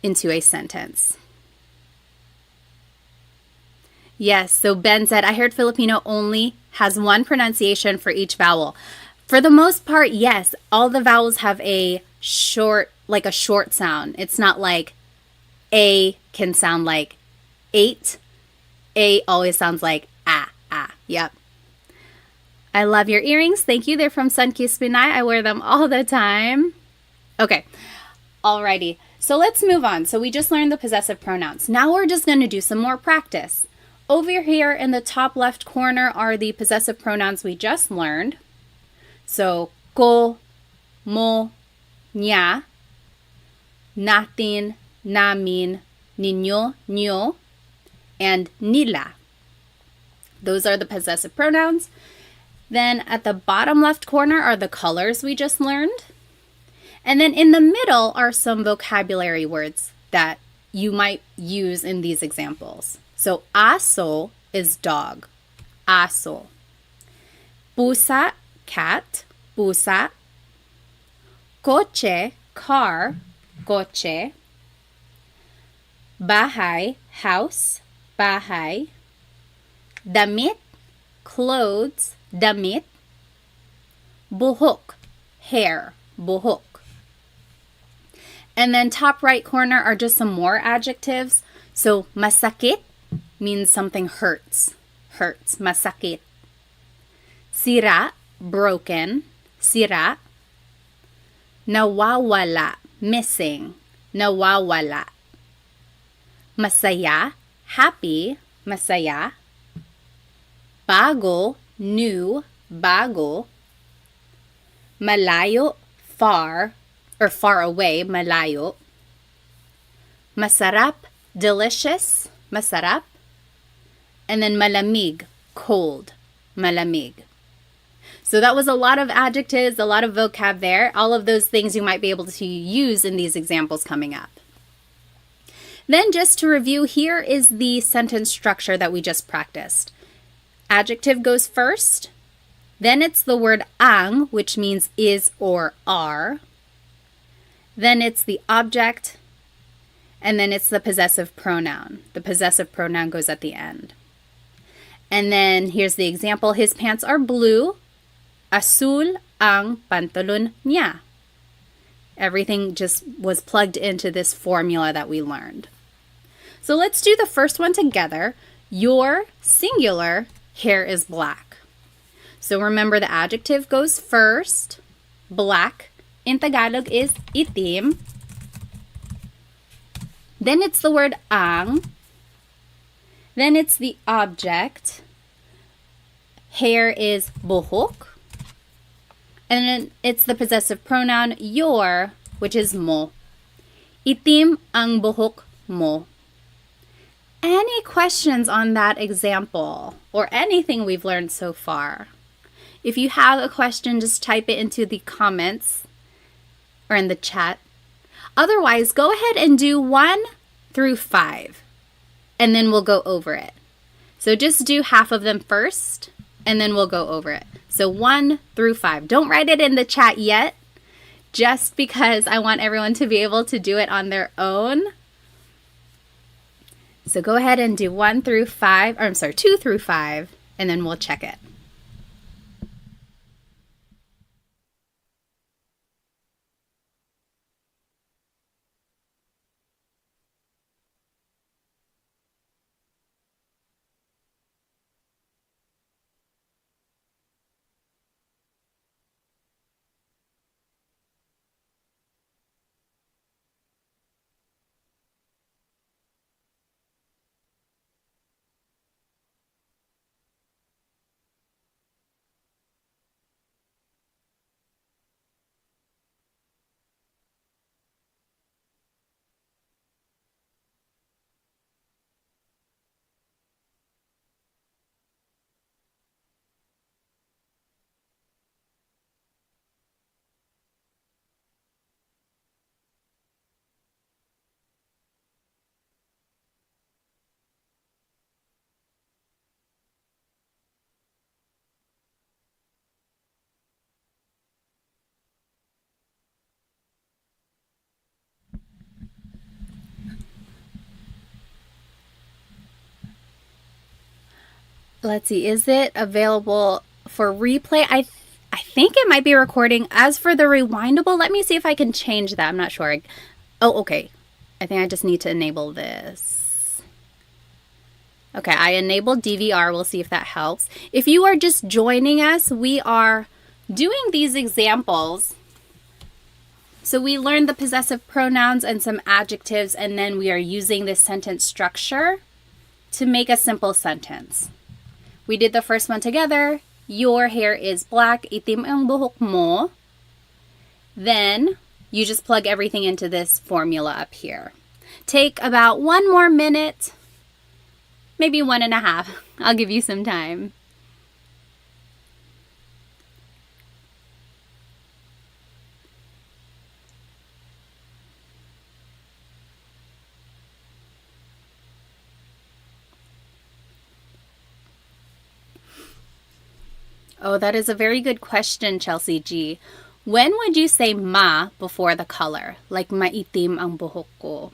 into a sentence. Yes, so Ben said, I heard Filipino only has one pronunciation for each vowel. For the most part, yes, all the vowels have a short sound. It's not like A can sound like 8. A always sounds like ah. Yep. I love your earrings. Thank you. They're from Sunkissed Pinay. I wear them all the time. Okay. Alrighty. So let's move on. So we just learned the possessive pronouns. Now we're just going to do some more practice. Over here in the top left corner are the possessive pronouns we just learned. So ko, mo, niya, natin, namin, ninyo, nyo, and nila. Those are the possessive pronouns. Then at the bottom left corner are the colors we just learned. And then in the middle are some vocabulary words that you might use in these examples. So aso is dog. Aso. Pusa, cat. Pusa. Coche, car. Coche. Bahay, house. Bahay. Damit, clothes. Damit. Buhok, hair. Buhok. And then top right corner are just some more adjectives. So masakit means something hurts. Hurts. Masakit. Sira, broken. Sira. Nawawala, missing. Nawawala. Masaya, happy. Masaya. Bago, new. Bago. Malayo, far, or far away. Malayo. Masarap, delicious. Masarap. And then malamig, cold. Malamig. So that was a lot of adjectives, a lot of vocab there. All of those things you might be able to use in these examples coming up. Then just to review, here is the sentence structure that we just practiced. Adjective goes first. Then it's the word ang, which means is or are. Then it's the object. And then it's the possessive pronoun. The possessive pronoun goes at the end. And then here's the example. His pants are blue. Azul ang pantalon niya. Everything just was plugged into this formula that we learned. So let's do the first one together. Your singular hair is black. So remember the adjective goes first. Black in Tagalog is itim. Then it's the word ang. Then it's the object. Hair is buhok. And then it's the possessive pronoun your, which is mo. Itim ang buhok mo. Any questions on that example or anything we've learned so far? If you have a question, just type it into the comments or in the chat. Otherwise, go ahead and do 1 through 5, and then we'll go over it. So just do half of them first, and then we'll go over it. So 1 through 5. Don't write it in the chat yet, just because I want everyone to be able to do it on their own. So go ahead and do 1 through 5, or I'm sorry, 2 through 5, and then we'll check it. Let's see, is it available for replay? I think it might be recording. As for the rewindable, let me see if I can change that. I'm not sure. Oh, okay. I think I just need to enable this. Okay, I enabled DVR. We'll see if that helps. If you are just joining us, we are doing these examples. So we learned the possessive pronouns and some adjectives, and then we are using this sentence structure to make a simple sentence. We did the first one together. Your hair is black. Itim ang buhok mo. Then you just plug everything into this formula up here. Take about 1 more minute, maybe 1.5. I'll give you some time. Oh, that is a very good question, Chelsea G. When would you say ma before the color? Like maitim ang buhok ko.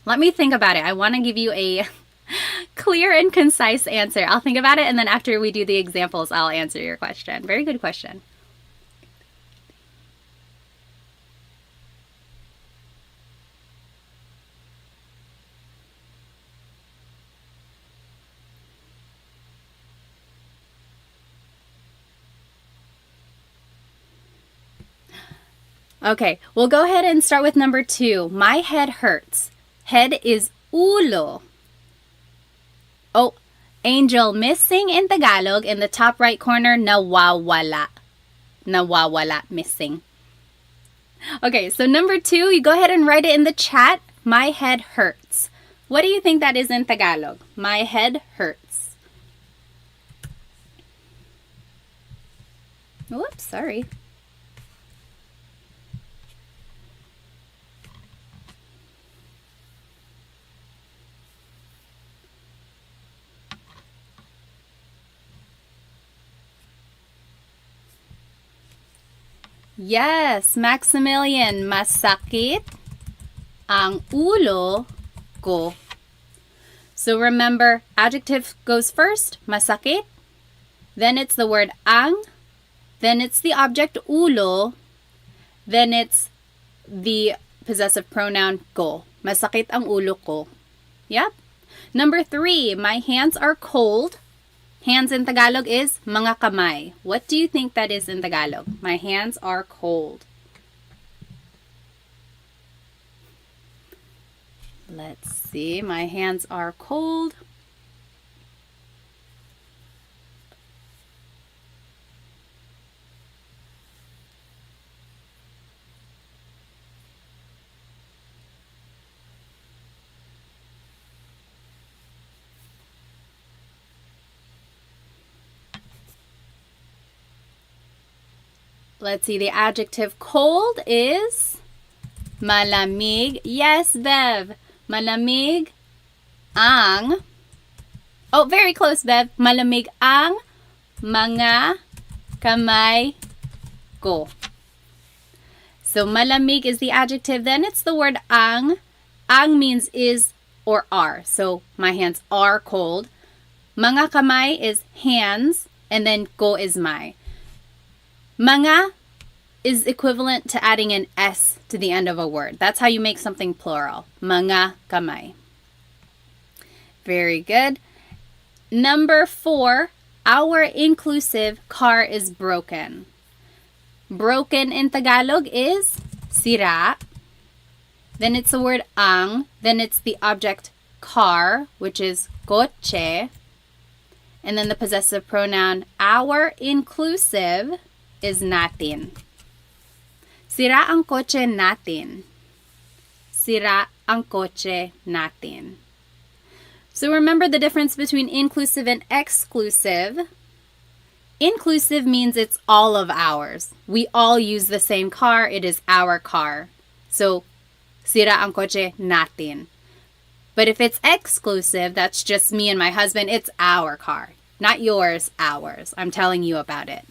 Let me think about it. I want to give you a clear and concise answer. I'll think about it, and then after we do the examples, I'll answer your question. Very good question. Okay, we'll go ahead and start with number 2. My head hurts. Head is ulo. Oh, Angel, missing in Tagalog in the top right corner, nawawala. Nawawala, missing. Okay, so number 2, you go ahead and write it in the chat. My head hurts. What do you think that is in Tagalog? My head hurts. Whoops, sorry. Yes, Maximilian, masakit ang ulo ko. So remember, adjective goes first, masakit. Then it's the word ang. Then it's the object ulo. Then it's the possessive pronoun ko. Masakit ang ulo ko. Yep. Number 3, my hands are cold. Hands in Tagalog is mga kamay. What do you think that is in Tagalog? My hands are cold. Let's see. My hands are cold. Let's see, the adjective cold is malamig. Yes, Bev. Malamig ang. Oh, very close, Bev. Malamig ang mga kamay ko. So malamig is the adjective. Then it's the word ang. Ang means is or are. So my hands are cold. Mga kamay is hands. And then ko is my. Mga is equivalent to adding an S to the end of a word. That's how you make something plural. Mga kamay. Very good. Number 4, our inclusive car is broken. Broken in Tagalog is sira. Then it's the word ang. Then it's the object car, which is kotse. And then the possessive pronoun our inclusive is natin. Sira ang kotse natin. Sira ang kotse natin. So remember the difference between inclusive and exclusive. Inclusive means it's all of ours. We all use the same car. It is our car. So, sira ang kotse natin. But if it's exclusive, that's just me and my husband, it's our car. Not yours, ours. I'm telling you about it.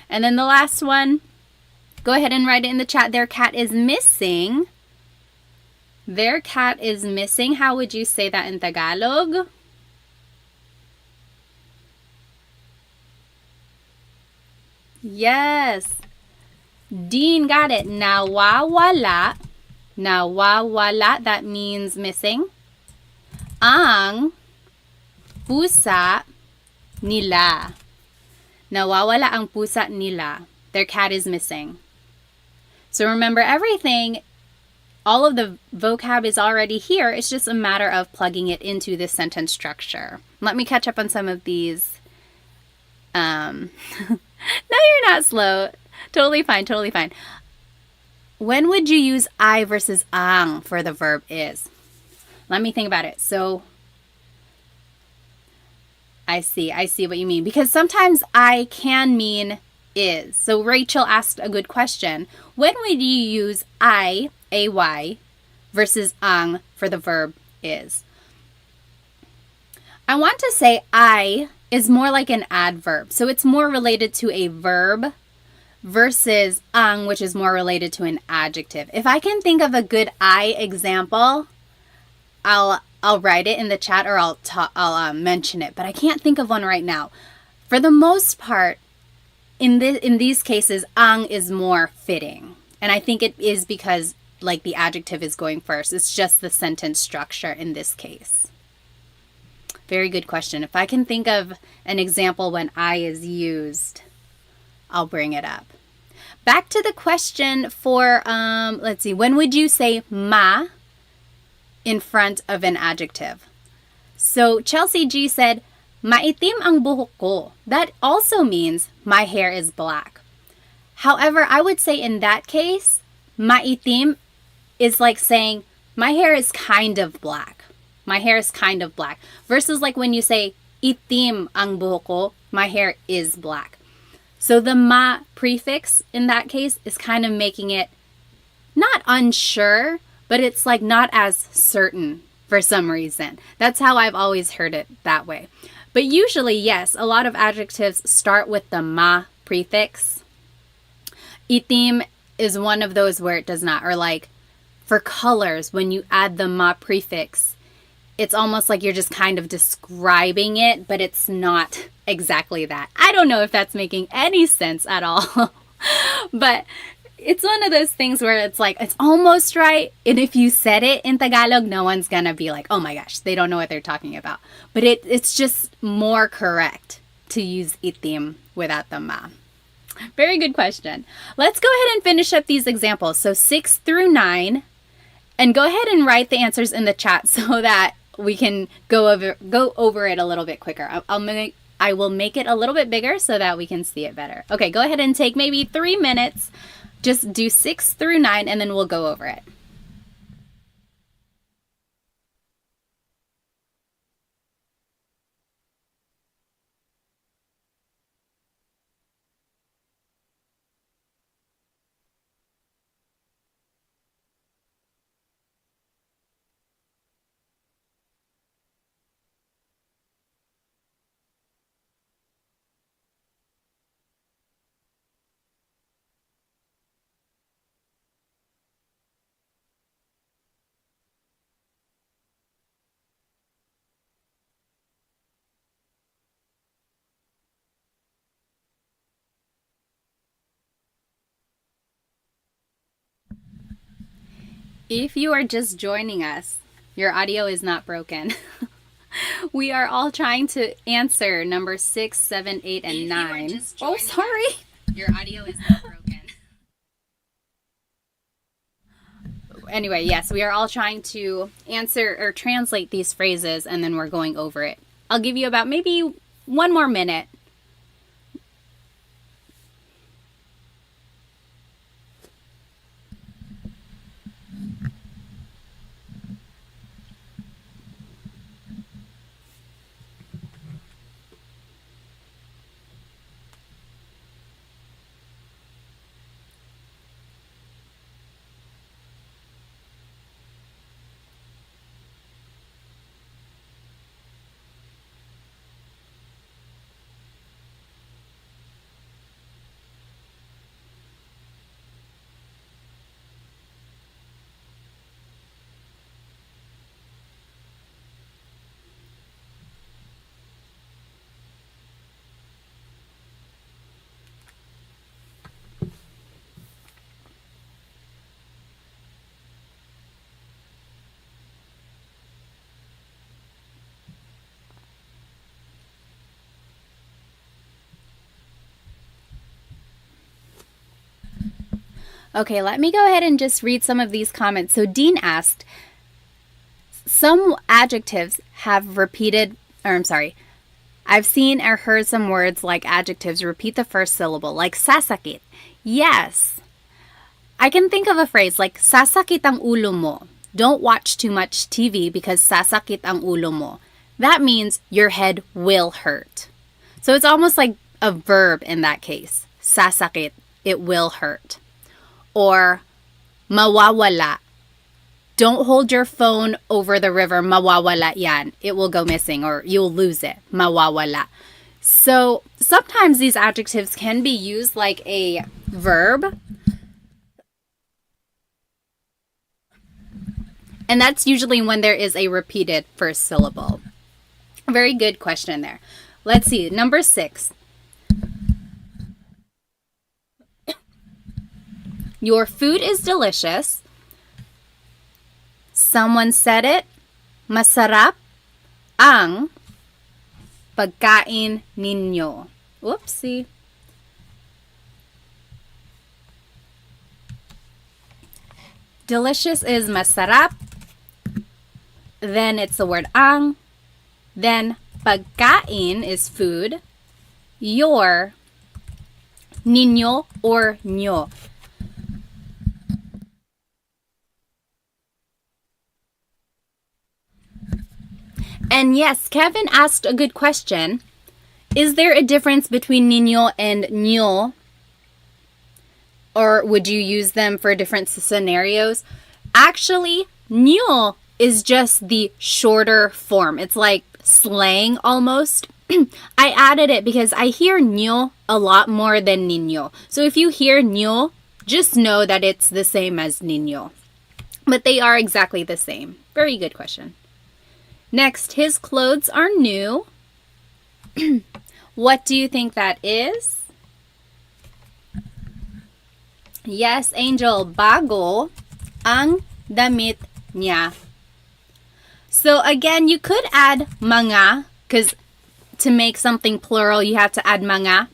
And then the last one, go ahead and write it in the chat. Their cat is missing. Their cat is missing. How would you say that in Tagalog? Yes. Dean got it. Nawawala. Nawawala, that means missing. Ang pusa nila. Nawawala ang pusa nila. Their cat is missing. So remember everything, all of the vocab is already here. It's just a matter of plugging it into this sentence structure. Let me catch up on some of these. No, you're not slow. Totally fine, totally fine. When would you use I versus ang for the verb is? Let me think about it. So, I see what you mean. Because sometimes I can mean is. So Rachel asked a good question. When would you use I, ay, versus ang for the verb is? I want to say I is more like an adverb. So it's more related to a verb versus ang, which is more related to an adjective. If I can think of a good I example, I'll write it in the chat or I'll mention it, but I can't think of one right now. For the most part, in these cases, ang is more fitting. And I think it is because like the adjective is going first. It's just the sentence structure in this case. Very good question. If I can think of an example when I is used, I'll bring it up. Back to the question for, let's see, when would you say ma in front of an adjective? So Chelsea G said, maitim ang buhok ko. That also means my hair is black. However, I would say in that case, maitim is like saying my hair is kind of black. My hair is kind of black. Versus like when you say itim ang buhok ko, my hair is black. So the ma prefix in that case is kind of making it not unsure, but it's like not as certain for some reason. That's how I've always heard it that way. But usually, yes, a lot of adjectives start with the ma prefix. Itim is one of those where it does not. Or like for colors, when you add the ma prefix, it's almost like you're just kind of describing it, but it's not exactly that. I don't know if that's making any sense at all. But it's one of those things where it's like, it's almost right. And if you said it in Tagalog, no one's going to be like, oh my gosh, they don't know what they're talking about. But it's just more correct to use itim without the ma. Very good question. Let's go ahead and finish up these examples. So 6 through 9. And go ahead and write the answers in the chat so that we can go over it a little bit quicker. I will make it a little bit bigger so that we can see it better. Okay, go ahead and take maybe 3 minutes. Just do 6 through 9 and then we'll go over it. If you are just joining us, your audio is not broken. We are all trying to answer number 6, 7, 8, and 9. Oh, sorry. Your audio is not broken. Anyway, yes, we are all trying to answer or translate these phrases, and then we're going over it. I'll give you about maybe 1 more minute. Okay, let me go ahead and just read some of these comments. So Dean asked, some adjectives have repeated, or I'm sorry, I've seen or heard some words like adjectives repeat the first syllable, like sasakit. Yes. I can think of a phrase like sasakit ang ulo mo. Don't watch too much TV because sasakit ang ulo mo. That means your head will hurt. So it's almost like a verb in that case. Sasakit, it will hurt. Or mawawala. Don't hold your phone over the river. Mawawala yan. It will go missing or you'll lose it. Mawawala. So sometimes these adjectives can be used like a verb. And that's usually when there is a repeated first syllable. Very good question there. Let's see. Number 6. Your food is delicious. Someone said it. Masarap ang pagkain ninyo. Oopsie. Delicious is masarap. Then it's the word ang. Then pagkain is food. Your, ninyo or nyo. And yes, Kevin asked a good question. Is there a difference between niño and ño? Or would you use them for different scenarios? Actually, ño is just the shorter form. It's like slang almost. I added it because I hear ño a lot more than niño. So if you hear ño, just know that it's the same as niño. But they are exactly the same. Very good question. Next, his clothes are new. What do you think that is? Yes, Angel. Bago ang damit niya. So again, you could add mga, because to make something plural, you have to add mga.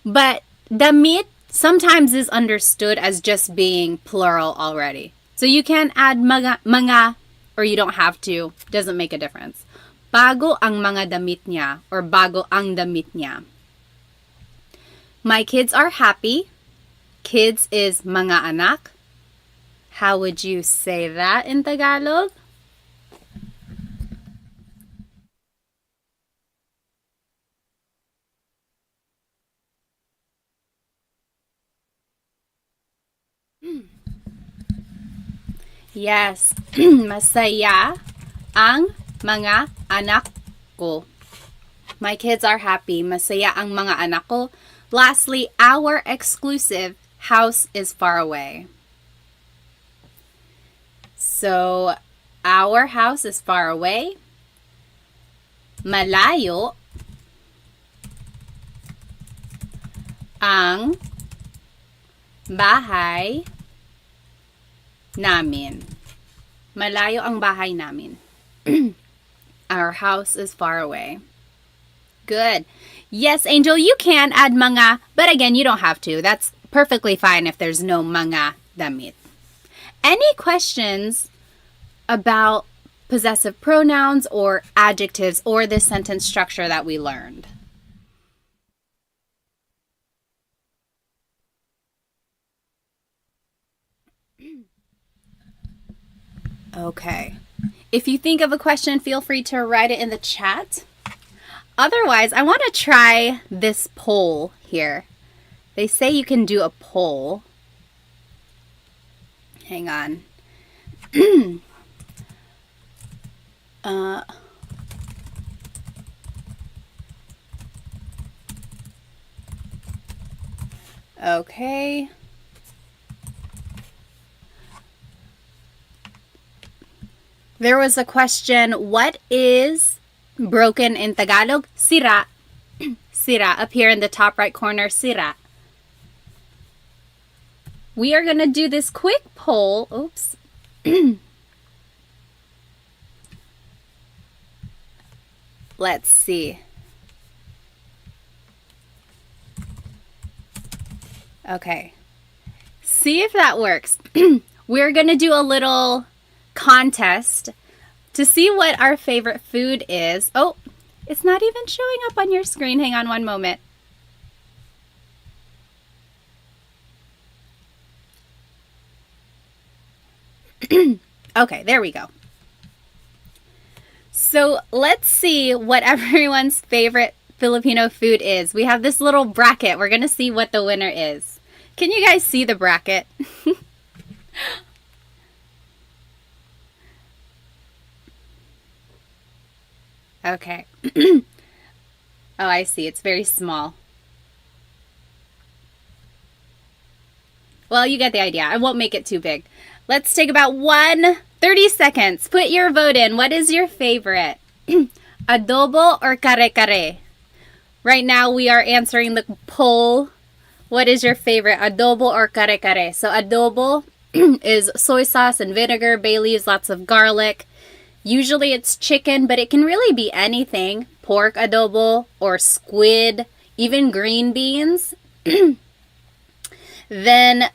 But damit sometimes is understood as just being plural already. So you can add mga, or you don't have to. Doesn't make a difference. Bago ang mga damit niya, or bago ang damit niya. My kids are happy. Kids is mga anak. How would you say that in Tagalog? Yes, masaya ang mga anak ko. My kids are happy. Masaya ang mga anak ko. Lastly, our exclusive house is far away. So, our house is far away. Malayo ang bahay namin. Malayo ang bahay namin. Our house is far away. Good. Yes, Angel, you can add mga, but again, you don't have to. That's perfectly fine if there's no mga damit. Any questions about possessive pronouns or adjectives or this sentence structure that we learned? Okay. If you think of a question, feel free to write it in the chat. Otherwise, I want to try this poll here. They say you can do a poll. Hang on. Okay. There was a question, what is broken in Tagalog? Sira. Sira, up here in the top right corner, sira. We are going to do this quick poll. Oops. Let's see. Okay. See if that works. We're going to do a little contest to see what our favorite food is. Oh, it's not even showing up on your screen. Hang on one moment. Okay, there we go. So let's see what everyone's favorite Filipino food is. We have this little bracket. We're going to see what the winner is. Can you guys see the bracket? Okay. Oh, I see. It's very small. Well, you get the idea. I won't make it too big. Let's take about 30 seconds. Put your vote in. What is your favorite? Adobo or kare-kare? Right now, we are answering the poll. What is your favorite? Adobo or kare-kare? So adobo is soy sauce and vinegar, bay leaves, lots of garlic. Usually it's chicken, but it can really be anything. Pork adobo or squid, even green beans. Then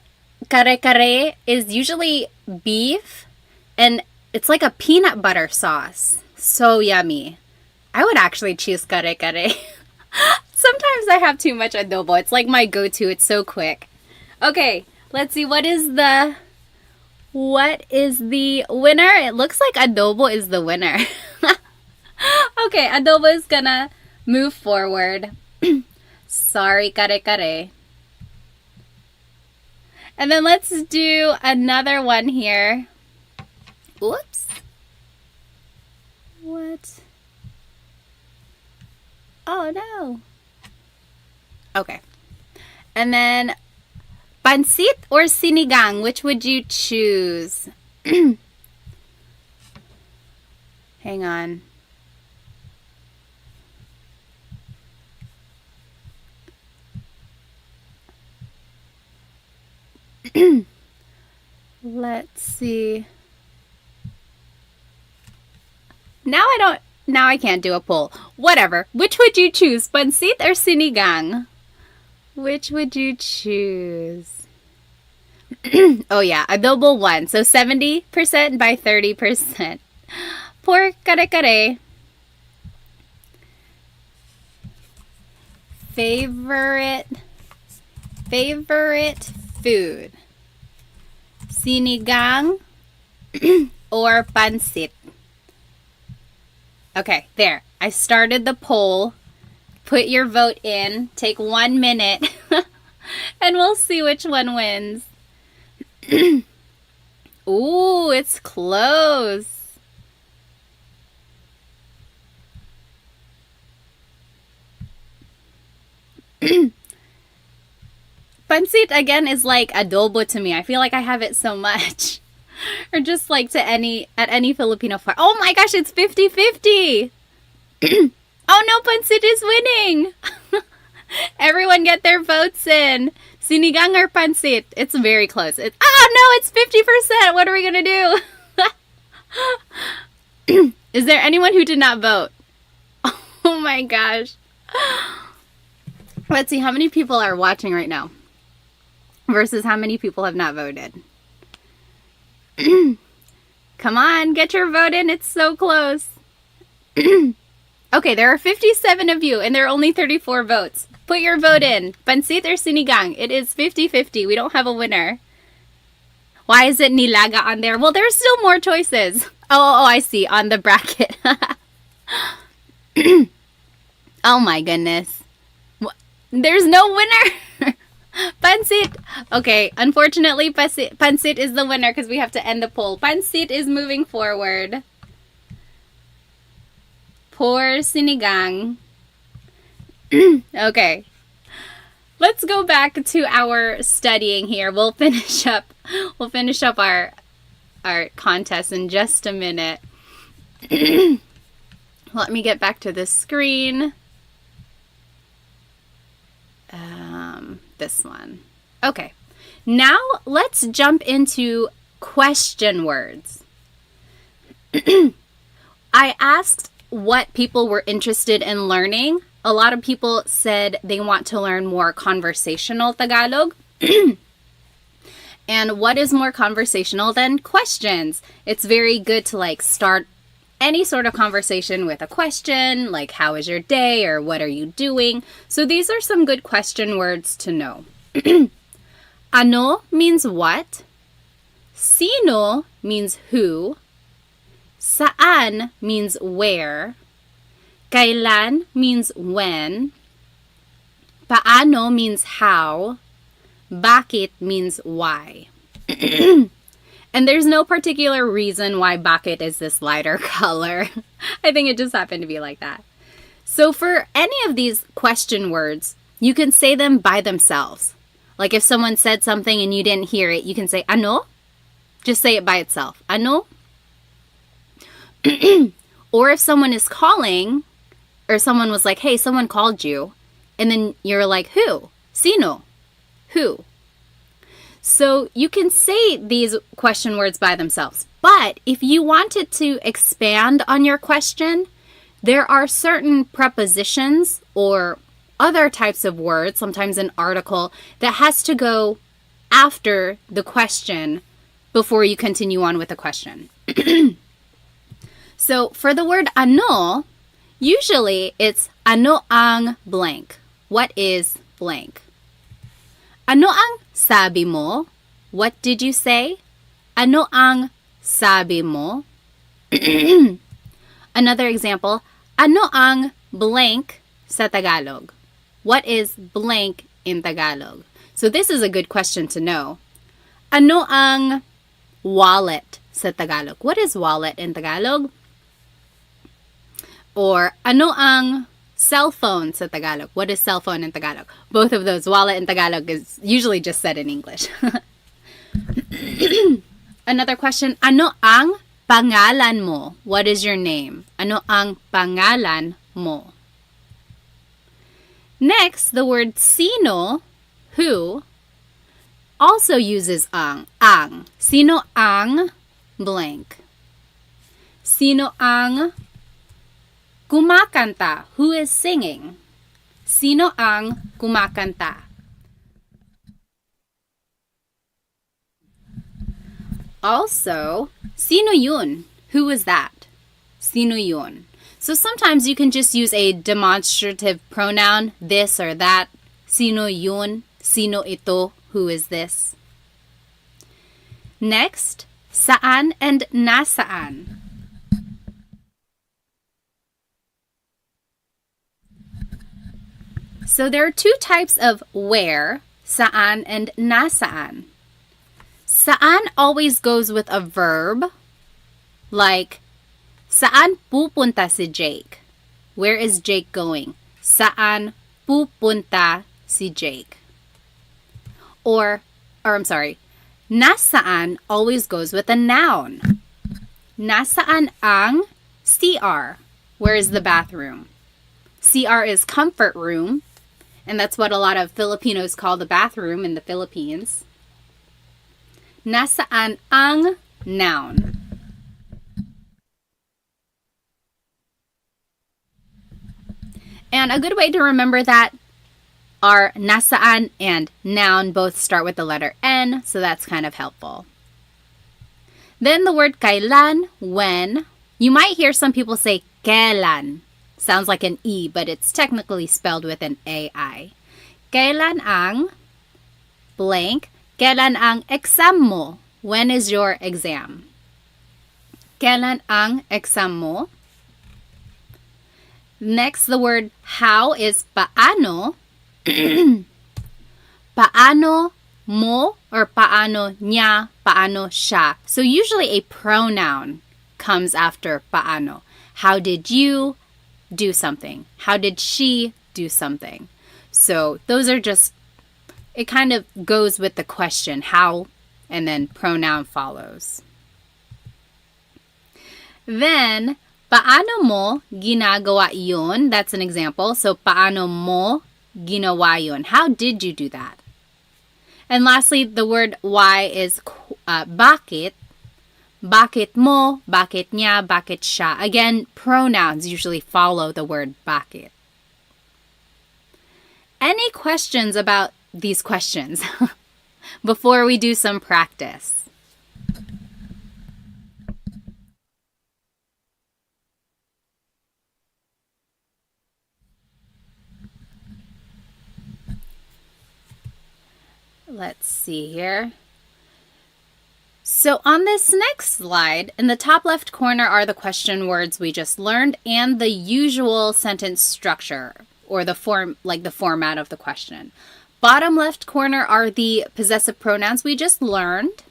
kare-kare is usually beef, and it's like a peanut butter sauce. So yummy. I would actually choose kare-kare. Sometimes I have too much adobo. It's like my go-to. It's so quick. Okay, let's see. What is the winner? It looks like adobo is the winner. Okay, adobo is gonna move forward. Sorry, kare-kare. And then let's do another one here. Whoops. What? Oh, no. Okay. And then Pansit or sinigang? Which would you choose? Hang on. Let's see. Now I can't do a poll. Whatever. Which would you choose? Pansit or sinigang? Which would you choose? Oh yeah, adobo 1. So 70% by 30%. Por kare-kare. Favorite food. Sinigang or pansit? Okay, there. I started the poll. Put your vote in. Take 1 minute. And we'll see which one wins. Ooh, it's close. Pansit, again, is like adobo to me. I feel like I have it so much. Or just like at any Filipino farm. Oh my gosh, it's 50-50. Oh no, Pansit is winning. Everyone get their votes in. Sinigang or Pansit? It's very close. No, it's 50%. What are we going to do? Is there anyone who did not vote? Oh my gosh. Let's see how many people are watching right now versus how many people have not voted. Come on, get your vote in. It's so close. Okay, there are 57 of you and there are only 34 votes. Put your vote in. Pansit or sinigang? It is 50-50. We don't have a winner. Why is it nilaga on there? Well, there's still more choices. Oh, I see. On the bracket. Oh my goodness. There's no winner. Pansit. Okay, unfortunately, Pansit is the winner because we have to end the poll. Pansit is moving forward. Poor sinigang. Okay. Let's go back to our studying here. We'll finish up our contest in just a minute. Let me get back to the screen. This one. Okay. Now let's jump into question words. I asked what people were interested in learning. A lot of people said they want to learn more conversational Tagalog. And what is more conversational than questions? It's very good to start any sort of conversation with a question, like how is your day or what are you doing? So these are some good question words to know. Ano means what. Sino means who. Saan means where. Kailan means when. Paano means how. Bakit means why. And there's no particular reason why bakit is this lighter color. I think it just happened to be like that. So for any of these question words, you can say them by themselves. Like if someone said something and you didn't hear it, you can say ano. Just say it by itself. Ano. Or if someone is calling, or someone was like, hey, someone called you. And then you're like, who? Sino? Who? So you can say these question words by themselves. But if you wanted to expand on your question, there are certain prepositions or other types of words, sometimes an article, that has to go after the question before you continue on with the question. So for the word ano, usually it's ano ang blank. What is blank? Ano ang sabi mo? What did you say? Ano ang sabi mo? Another example, ano ang blank sa Tagalog? What is blank in Tagalog? So this is a good question to know. Ano ang wallet sa Tagalog? What is wallet in Tagalog? Or ano ang Cell phone sa Tagalog. What is cell phone in Tagalog? Both of those. Wallet in Tagalog is usually just said in English. Another question. Ano ang pangalan mo? What is your name? Ano ang pangalan mo? Next, the word sino, who, also uses ang. Sino ang blank? Sino ang kumakanta? Who is singing? Sino ang kumakanta? Also, sino yun? Who is that? Sino yun? So sometimes you can just use a demonstrative pronoun, this or that. Sino yun? Sino ito? Who is this? Next, saan and nasaan. So there are two types of where, saan and nasaan. Saan always goes with a verb, like, saan pupunta si Jake? Where is Jake going? Saan pupunta si Jake? Or I'm sorry, nasaan always goes with a noun. Nasaan ang CR? Where is the bathroom? CR is comfort room, and that's what a lot of Filipinos call the bathroom in the Philippines. Nasaan ang noun? And a good way to remember that are nasaan and noun both start with the letter N, so that's kind of helpful. Then the word kailan, when. You might hear some people say kailan. Sounds like an E, but it's technically spelled with an AI. Kailan ang blank. Kailan ang exam mo? When is your exam? Kailan ang exam mo? Next, the word how is paano. Paano mo or paano niya, paano siya. So usually a pronoun comes after paano. How did you do something? How did she do something? So those are just, it kind of goes with the question, how, and then pronoun follows. Then, paano mo ginagawa yun? That's an example. So, paano mo ginawa yun? How did you do that? And lastly, the word why is bakit. Bakit mo, bakit niya, bakit siya. Again, pronouns usually follow the word bakit. Any questions about these questions before we do some practice? Let's see here. So on this next slide, in the top left corner are the question words we just learned and the usual sentence structure or the format of the question. Bottom left corner are the possessive pronouns we just learned.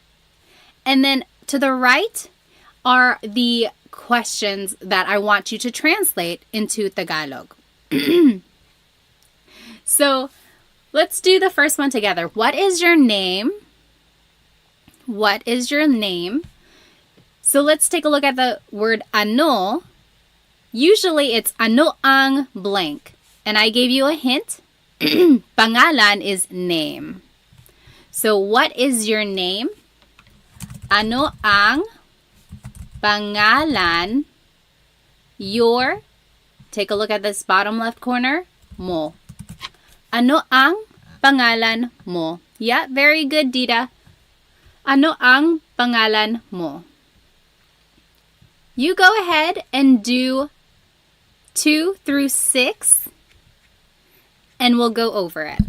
And then to the right are the questions that I want you to translate into Tagalog. So let's do the first one together. What is your name? What is your name? So let's take a look at the word ano. Usually it's ano ang blank. And I gave you a hint. Pangalan is name. So what is your name? Ano ang pangalan? Your, take a look at this bottom left corner, mo. Ano ang pangalan mo? Yeah, very good, Dita. Ano ang pangalan mo? You go ahead and do 2 through 6, and we'll go over it.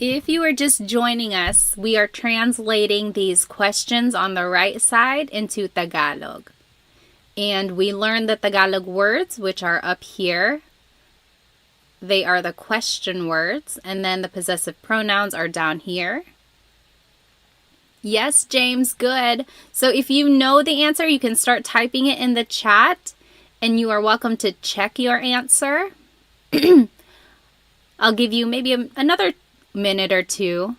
If you are just joining us, we are translating these questions on the right side into Tagalog. And we learned the Tagalog words, which are up here. They are the question words, and then the possessive pronouns are down here. Yes, James, good. So if you know the answer, you can start typing it in the chat, and you are welcome to check your answer. I'll give you maybe another minute or two.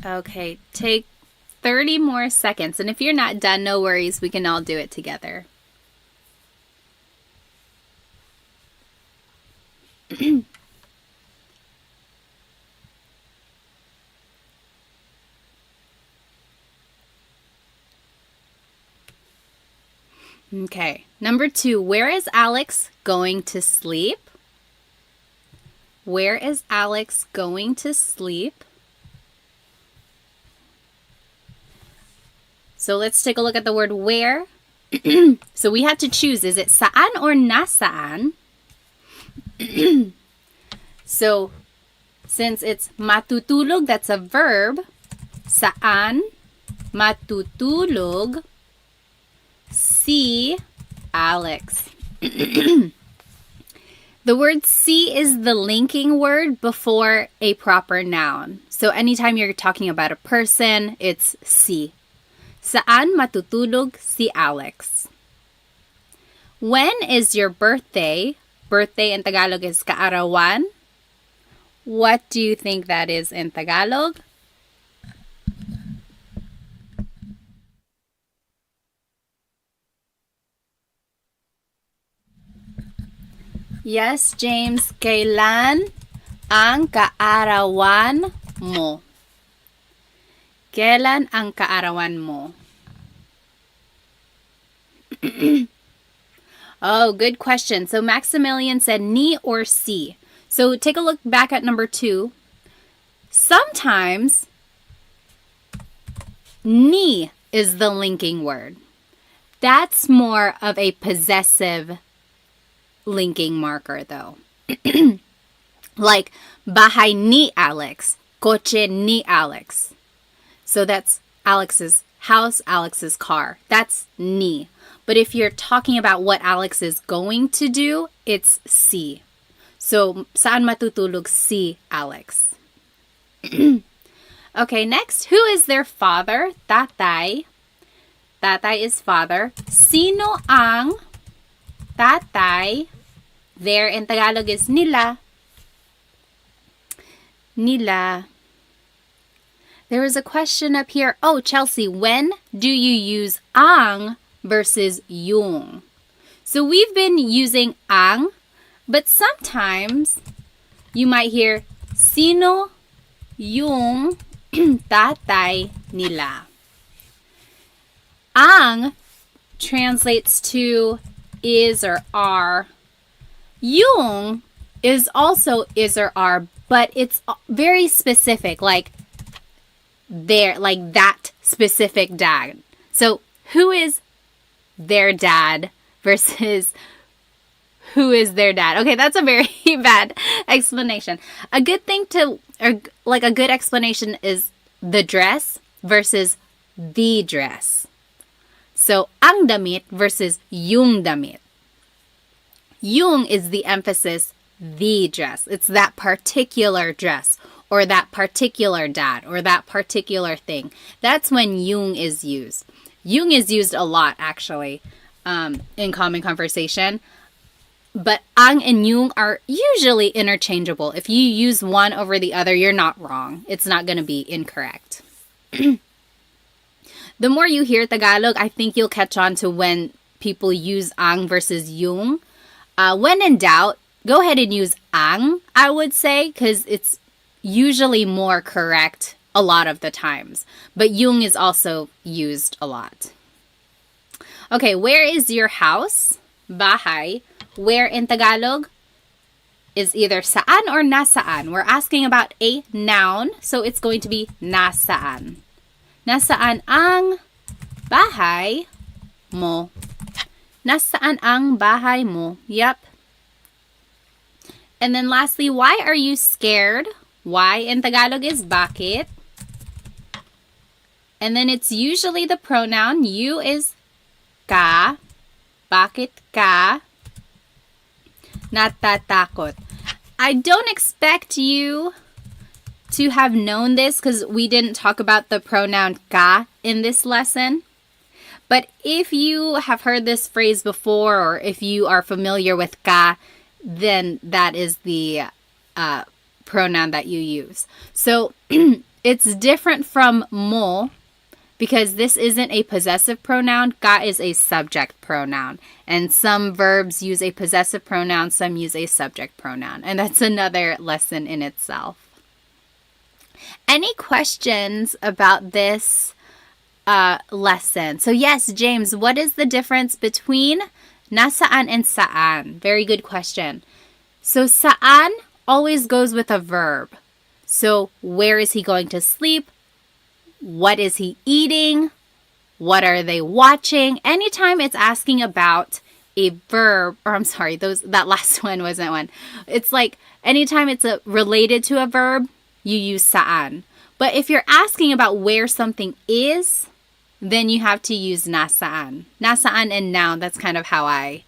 Okay, take 30 more seconds. And if you're not done, no worries. We can all do it together. Okay, number 2, where is Alex going to sleep? Where is Alex going to sleep? So let's take a look at the word where. So we have to choose, is it saan or nasaan? So since it's matutulog, that's a verb. Saan matutulog si Alex. The word si is the linking word before a proper noun. So anytime you're talking about a person, it's si. Saan matutulog si Alex? When is your birthday? Birthday in Tagalog is kaarawan. What do you think that is in Tagalog? Yes, James. Kailan ang kaarawan mo? Kailan ang kaarawan mo? Oh, good question. So Maximilian said ni or si. So take a look back at number 2. Sometimes ni is the linking word. That's more of a possessive linking marker though. Like bahay ni Alex, coche ni Alex. So that's Alex's house, Alex's car. That's ni. But if you're talking about what Alex is going to do, it's si. So saan matutulog si Alex? Okay, next, who is their father? Tatay. Tatay is father. Sino ang tatay? There in Tagalog is nila. Nila. There is a question up here. Oh, Chelsea, when do you use ang versus yung? So we've been using ang, but sometimes you might hear sino yung tatay nila. Ang translates to is or are. Yung is also is or are, but it's very specific, like there, like that specific dad. So who is their dad versus who is their dad? Okay, that's a very bad explanation. A good thing to, or like a good explanation is the dress versus the dress. So, ang damit versus yung damit. Yung is the emphasis, the dress. It's that particular dress or that particular dad or that particular thing. That's when yung is used. Yung is used a lot, actually, in common conversation. But ang and yung are usually interchangeable. If you use one over the other, you're not wrong. It's not going to be incorrect. The more you hear Tagalog, I think you'll catch on to when people use ang versus yung. When in doubt, go ahead and use ang, I would say, because it's usually more correct a lot of the times. But yung is also used a lot. Okay, where is your house? Bahay. Where in Tagalog is either saan or nasaan. We're asking about a noun, so it's going to be nasaan. Nasaan ang bahay mo? Nasaan ang bahay mo? Yep. And then lastly, why are you scared? Why in Tagalog is bakit. And then it's usually the pronoun. You is ka. Bakit ka natatakot? I don't expect you to have known this because we didn't talk about the pronoun ka in this lesson. But if you have heard this phrase before or if you are familiar with ka, then that is the pronoun that you use. So it's different from mo because this isn't a possessive pronoun. Ka is a subject pronoun. And some verbs use a possessive pronoun, some use a subject pronoun. And that's another lesson in itself. Any questions about this lesson? So yes, James, what is the difference between nasaan and saan? Very good question. So saan always goes with a verb. So where is he going to sleep? What is he eating? What are they watching? Anytime it's asking about a verb, or I'm sorry, that last one wasn't one. It's like anytime it's related to a verb, you use saan. But if you're asking about where something is, then you have to use nasaan. Nasaan and noun, that's kind of how I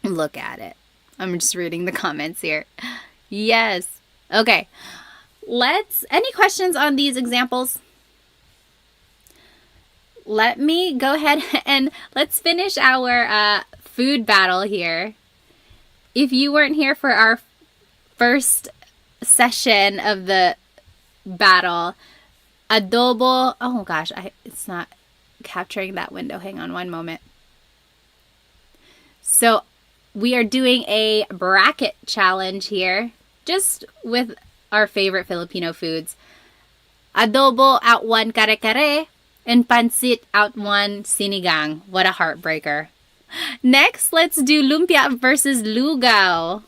look at it. I'm just reading the comments here. Yes. Okay. Any questions on these examples? Let me go ahead and let's finish our food battle here. If you weren't here for our first session of the battle, adobo, oh gosh, it's not capturing that window. Hang on one moment. So we are doing a bracket challenge here, just with our favorite Filipino foods. Adobo out one kare-kare, and pansit out one sinigang. What a heartbreaker. Next, let's do lumpia versus lugaw.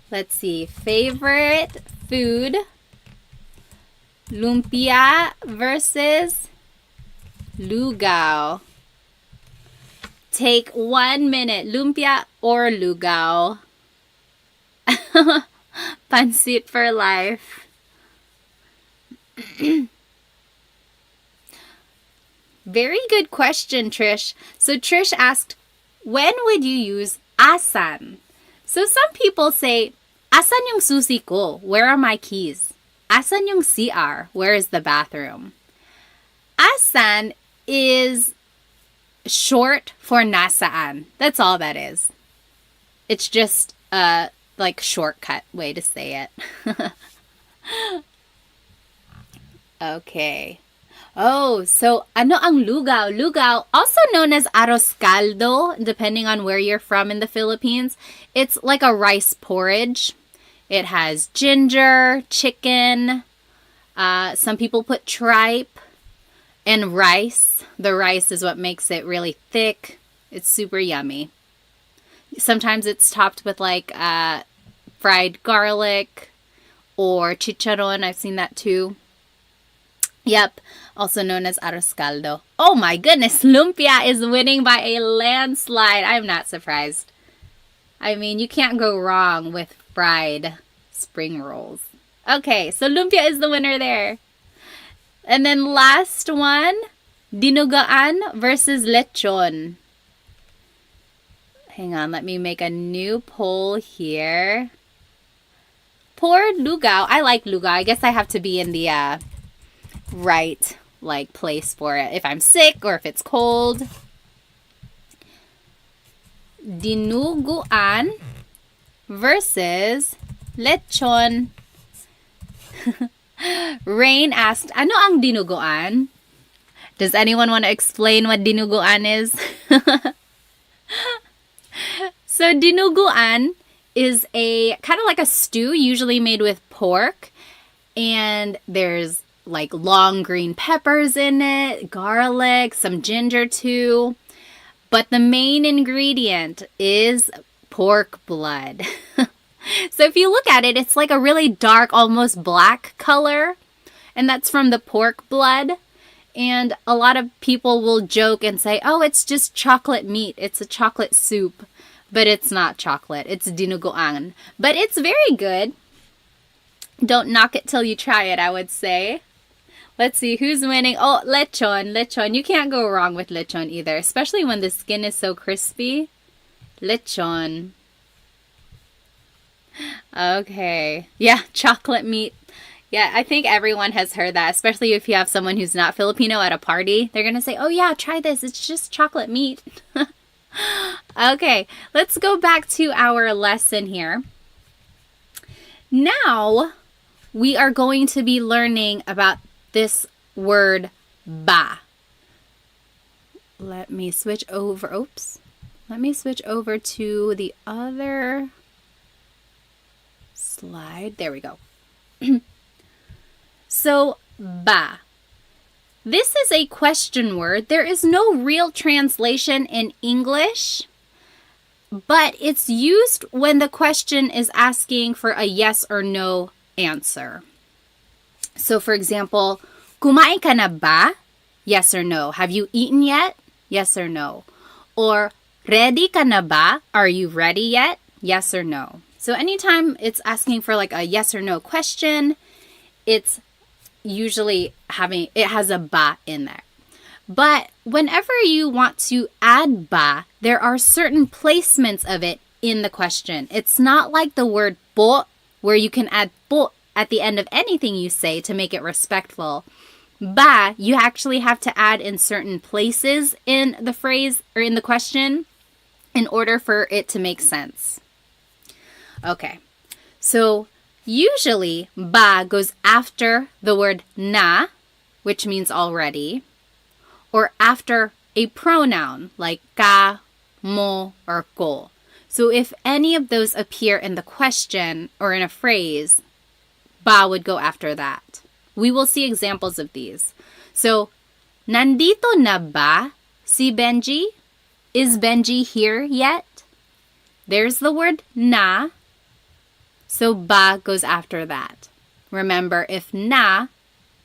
Let's see. Favorite food. Lumpia versus lugaw. Take 1 minute. Lumpia or lugaw? Pansit for life. Very good question, Trish. So Trish asked, when would you use asan? So some people say, asan yung susi ko? Where are my keys? Asan yung CR? Where is the bathroom? Asan is short for nasaan. That's all that is. It's just a shortcut way to say it. Okay. Oh, so ano ang lugaw? Lugaw, also known as arroz caldo, depending on where you're from in the Philippines. It's like a rice porridge. It has ginger, chicken. Some people put tripe and rice. The rice is what makes it really thick. It's super yummy. Sometimes it's topped with fried garlic or chicharon. I've seen that too. Yep, also known as arroz caldo. Oh my goodness, lumpia is winning by a landslide. I'm not surprised. I mean, you can't go wrong with fried spring rolls. Okay, so lumpia is the winner there. And then last one, dinugaan versus lechon. Hang on, let me make a new poll here. For lugaw, I like lugaw. I guess I have to be in the right place for it. If I'm sick or if it's cold. Dinuguan versus lechon. Rain asked, ano ang dinuguan? Does anyone want to explain what dinuguan is? So dinuguan is a kind of like a stew, usually made with pork, and there's like long green peppers in it, garlic, some ginger too. But the main ingredient is pork blood. So if you look at it, it's like a really dark, almost black color, and that's from the pork blood. And a lot of people will joke and say, oh, it's just chocolate meat. It's a chocolate soup. But it's not chocolate. It's dinuguan. But it's very good. Don't knock it till you try it, I would say. Let's see who's winning. Oh, lechon. Lechon. You can't go wrong with lechon either, especially when the skin is so crispy. Lechon. Okay. Yeah, chocolate meat. Yeah, I think everyone has heard that, especially if you have someone who's not Filipino at a party. They're going to say, oh yeah, try this. It's just chocolate meat. Okay, let's go back to our lesson here. Now, we are going to be learning about this word ba. Let me switch over. Oops. Let me switch over to the other slide. There we go. So, ba. This is a question word. There is no real translation in English, but it's used when the question is asking for a yes or no answer. So, for example, kumain ka na ba? Yes or no. Have you eaten yet? Yes or no. Or, ready ka na ba? Are you ready yet? Yes or no. So, anytime it's asking for like a yes or no question, it's usually it has a ba in there. But whenever you want to add ba, there are certain placements of it in the question. It's not like the word po, where you can add po at the end of anything you say to make it respectful. Ba, you actually have to add in certain places in the phrase or in the question in order for it to make sense. Okay, so usually, ba goes after the word na, which means already, or after a pronoun like ka, mo, or ko. So if any of those appear in the question or in a phrase, ba would go after that. We will see examples of these. So, nandito na ba si Benji? Is Benji here yet? There's the word na. So ba goes after that. Remember, if na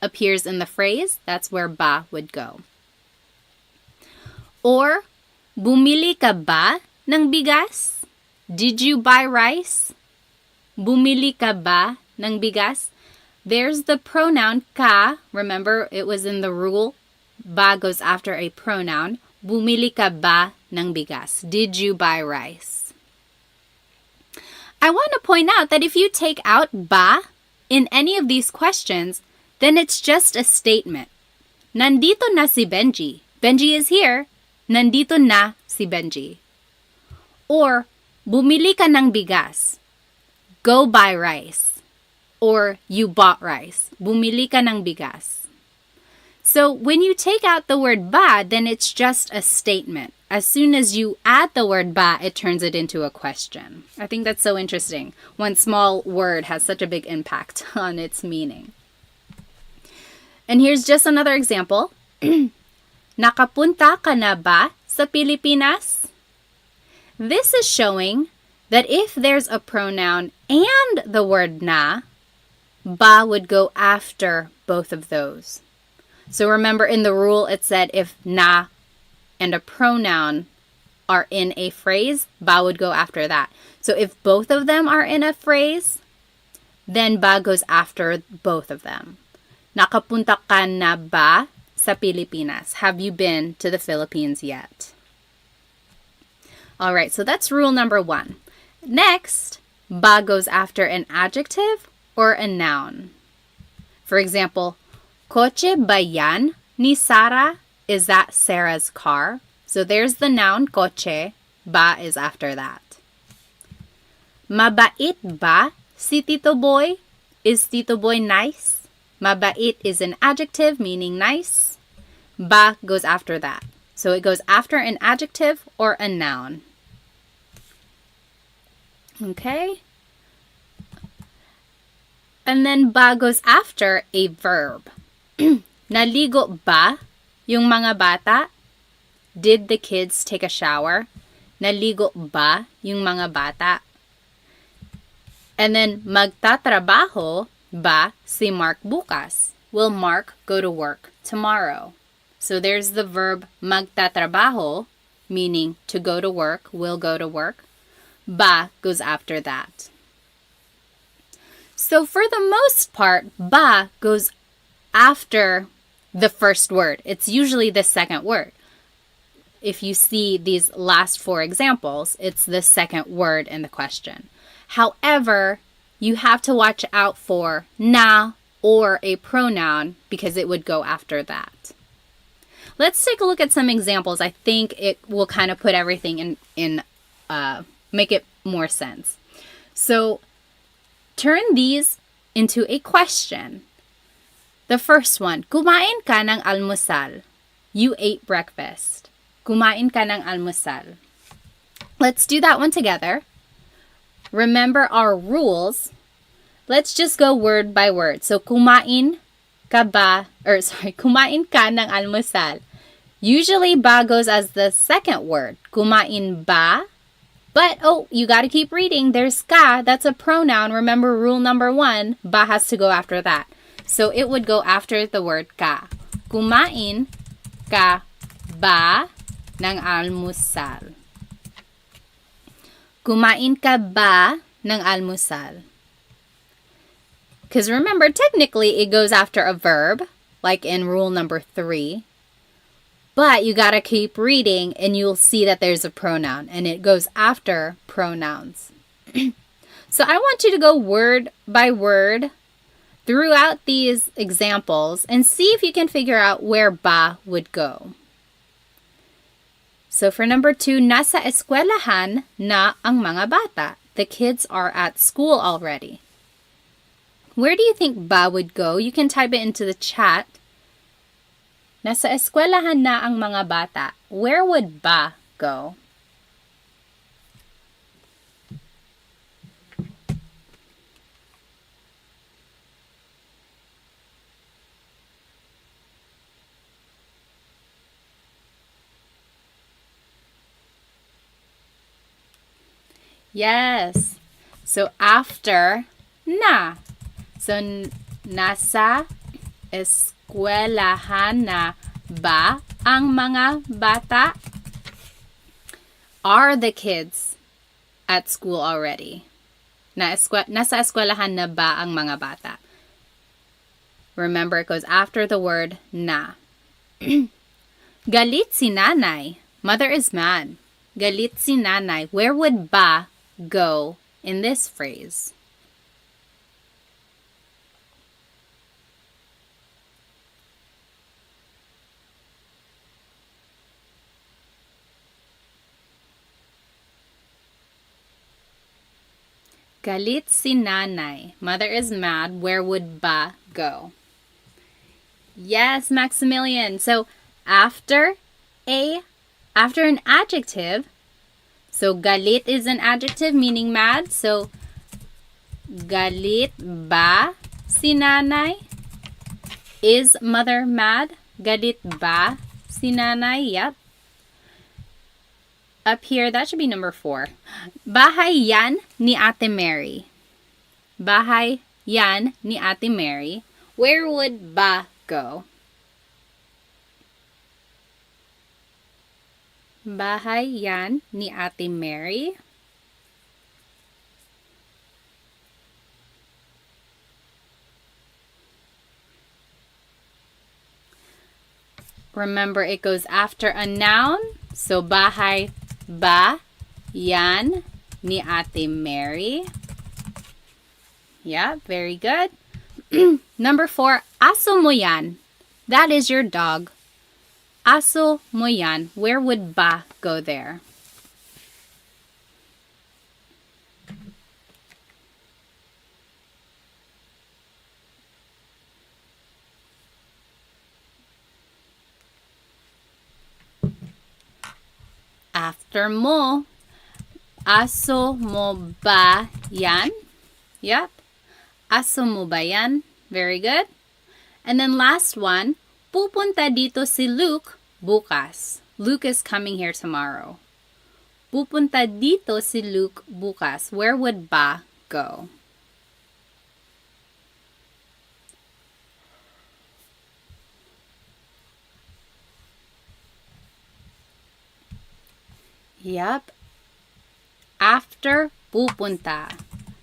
appears in the phrase, that's where ba would go. Or, bumili ka ba ng bigas? Did you buy rice? Bumili ka ba ng bigas? There's the pronoun ka. Remember, it was in the rule. Ba goes after a pronoun. Bumili ka ba ng bigas? Did you buy rice? I want to point out that if you take out ba in any of these questions, then it's just a statement. Nandito na si Benji. Benji is here. Nandito na si Benji. Or, bumili ka ng bigas. Go buy rice. Or, you bought rice. Bumili ka ng bigas. So, when you take out the word ba, then it's just a statement. As soon as you add the word ba, it turns it into a question. I think that's so interesting. One small word has such a big impact on its meaning. And here's just another example. Nakapunta ka na ba sa Pilipinas? This is showing that if there's a pronoun and the word na, ba would go after both of those. So remember in the rule it said if na and a pronoun are in a phrase, ba would go after that. So if both of them are in a phrase, then ba goes after both of them. Nakapunta ka na ba sa Pilipinas? Have you been to the Philippines yet? All right, so that's rule number 1. Next, ba goes after an adjective or a noun. For example, Kotse ba yan ni Sarah? Is that Sarah's car? So there's the noun kotse. Ba is after that. Mabait ba si Tito Boy? Is Tito Boy nice? Mabait is an adjective meaning nice. Ba goes after that. So it goes after an adjective or a noun. Okay? And then ba goes after a verb. Naligo ba yung mga bata? Did the kids take a shower? Naligo ba yung mga bata? And then magtatrabaho ba si Mark bukas? Will Mark go to work tomorrow? So there's the verb magtatrabaho, meaning to go to work, will go to work. Ba goes after that. So for the most part, ba goes after the first word. It's usually the second word. If you see these last 4 examples, it's the second word in the question. However, you have to watch out for na or a pronoun because it would go after that. Let's take a look at some examples. I think it will kind of put everything in make it more sense. So turn these into a question. The first one, kumain ka ng almusal. You ate breakfast. Kumain ka ng almusal. Let's do that one together. Remember our rules. Let's just go word by word. So kumain ka ng almusal. Usually ba goes as the second word. Kumain ba? But, you got to keep reading. There's ka. That's a pronoun. Remember rule number 1. Ba has to go after that. So it would go after the word ka. Kumain ka ba ng almusal? Kumain ka ba ng almusal? Because remember, technically it goes after a verb, like in rule number 3. But you got to keep reading and you'll see that there's a pronoun and it goes after pronouns. So I want you to go word by word throughout these examples and see if you can figure out where ba would go. So for number 2, nasa eskwelahan na ang mga bata. The kids are at school already. Where do you think ba would go? You can type it into the chat. Nasa eskwelahan na ang mga bata. Where would ba go? Yes. So after na. So nasa eskwelahan na ba ang mga bata? Are the kids at school already? Nasa eskwelahan na ba ang mga bata? Remember, it goes after the word na. Galit si nanay. Mother is mad. Galit si nanay. Where would ba go in this phrase? Galit si nanay. Mother is mad. Where would ba go? Yes, Maximilian. So after an adjective, so galit is an adjective meaning mad. So galit ba si nanay? Is mother mad? Galit ba si nanay? Yep. Up here, that should be number 4. Bahay yan ni Ate Mary. Bahay yan ni Ate Mary. Where would ba go? Bahay yan ni Ate Mary. Remember, it goes after a noun. So, bahay, ba, yan, ni Ate Mary. Yeah, very good. Number 4, aso mo yan. That is your dog. Aso mo yan. Where would ba go there? After mo, aso mo ba yan? Yep. Aso mo ba yan? Very good. And then last one, pupunta dito si Luke bukas. Luke is coming here tomorrow. Pupunta dito si Luke bukas. Where would ba go? Yep. After pupunta.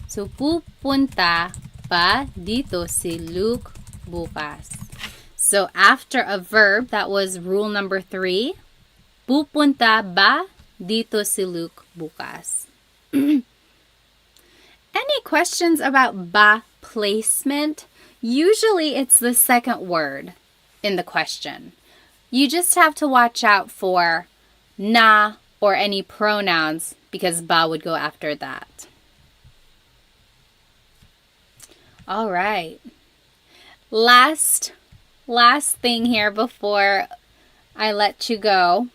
So, pupunta ba dito si Luke bukas. So, after a verb, that was rule number 3. Pupunta ba dito si Luke bukas. Any questions about ba placement? Usually, it's the second word in the question. You just have to watch out for na or any pronouns because ba would go after that. All right. Last thing here before I let you go.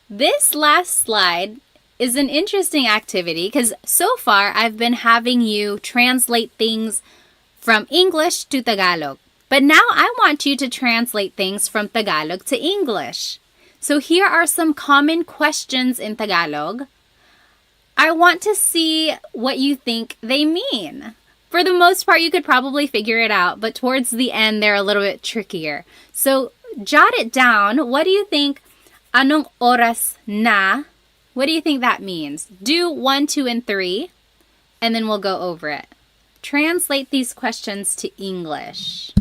This last slide is an interesting activity because so far I've been having you translate things from English to Tagalog. But now I want you to translate things from Tagalog to English. So here are some common questions in Tagalog. I want to see what you think they mean. For the most part, you could probably figure it out, but towards the end, they're a little bit trickier. So jot it down. What do you think? Anong oras na? What do you think that means? Do 1, 2, and 3, and then we'll go over it. Translate these questions to English.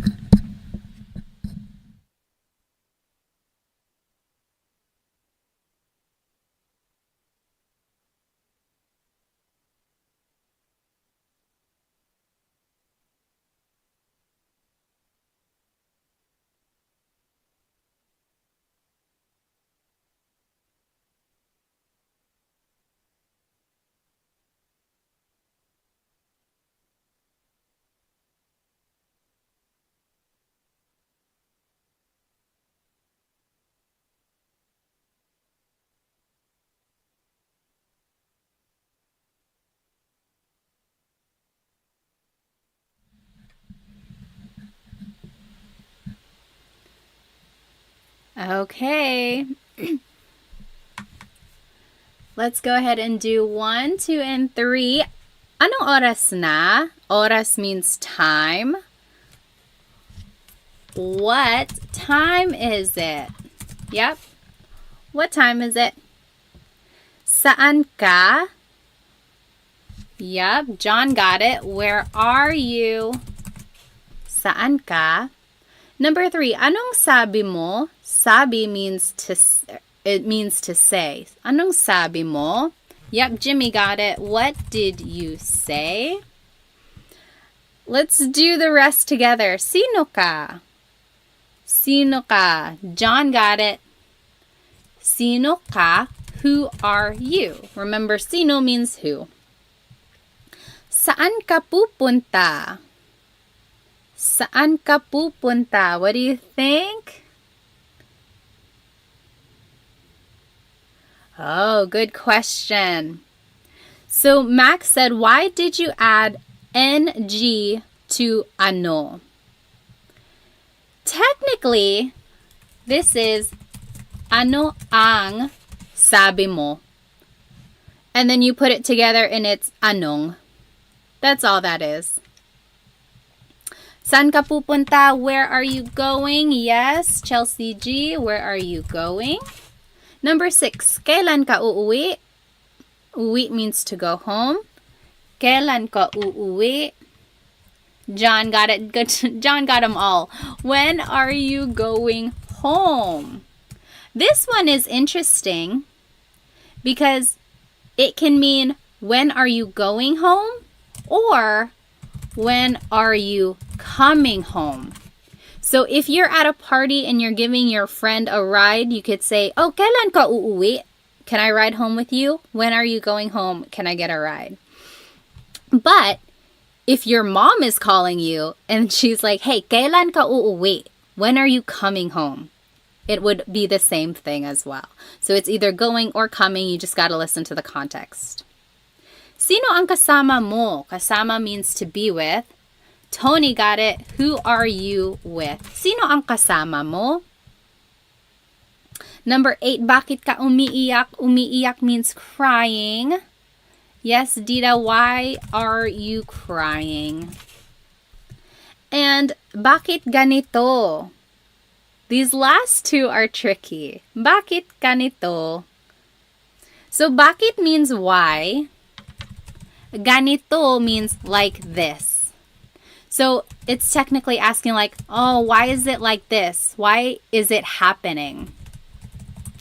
Okay. Let's go ahead and do 1, 2, and 3. Anong oras na? Oras means time. What time is it? Yep. What time is it? Saan ka? Yep, John got it. Where are you? Saan ka? Number 3, anong sabi mo? Sabi means to say. Anong sabi mo? Yep, Jimmy got it. What did you say? Let's do the rest together. Sino ka? Sino ka? John got it. Sino ka? Who are you? Remember, sino means who. Saan ka pupunta? Saan ka pupunta? What do you think? Oh, good question. So Max said, why did you add ng to ano? Technically, this is ano ang sabi mo. And then you put it together and it's anong. That's all that is. Saan ka pupunta? Where are you going? Yes, Chelsea G, where are you going? Number 6, kailan ka uuwi? Uwi means to go home. Kailan ka uuwi? John got it. Good. John got them all. When are you going home? This one is interesting because it can mean when are you going home or when are you coming home. So if you're at a party and you're giving your friend a ride, you could say, oh, kailan ka uuwi? Can I ride home with you? When are you going home? Can I get a ride? But if your mom is calling you and she's like, hey, kailan ka uuwi? When are you coming home? It would be the same thing as well. So it's either going or coming. You just got to listen to the context. Sino ang kasama mo? Kasama means to be with. Tony got it. Who are you with? Sino ang kasama mo? Number 8, bakit ka umiiyak? Umiiyak means crying. Yes, Dita, why are you crying? And bakit ganito? These last two are tricky. Bakit ganito? So bakit means why. Ganito means like this. So it's technically asking like, oh, why is it like this? Why is it happening?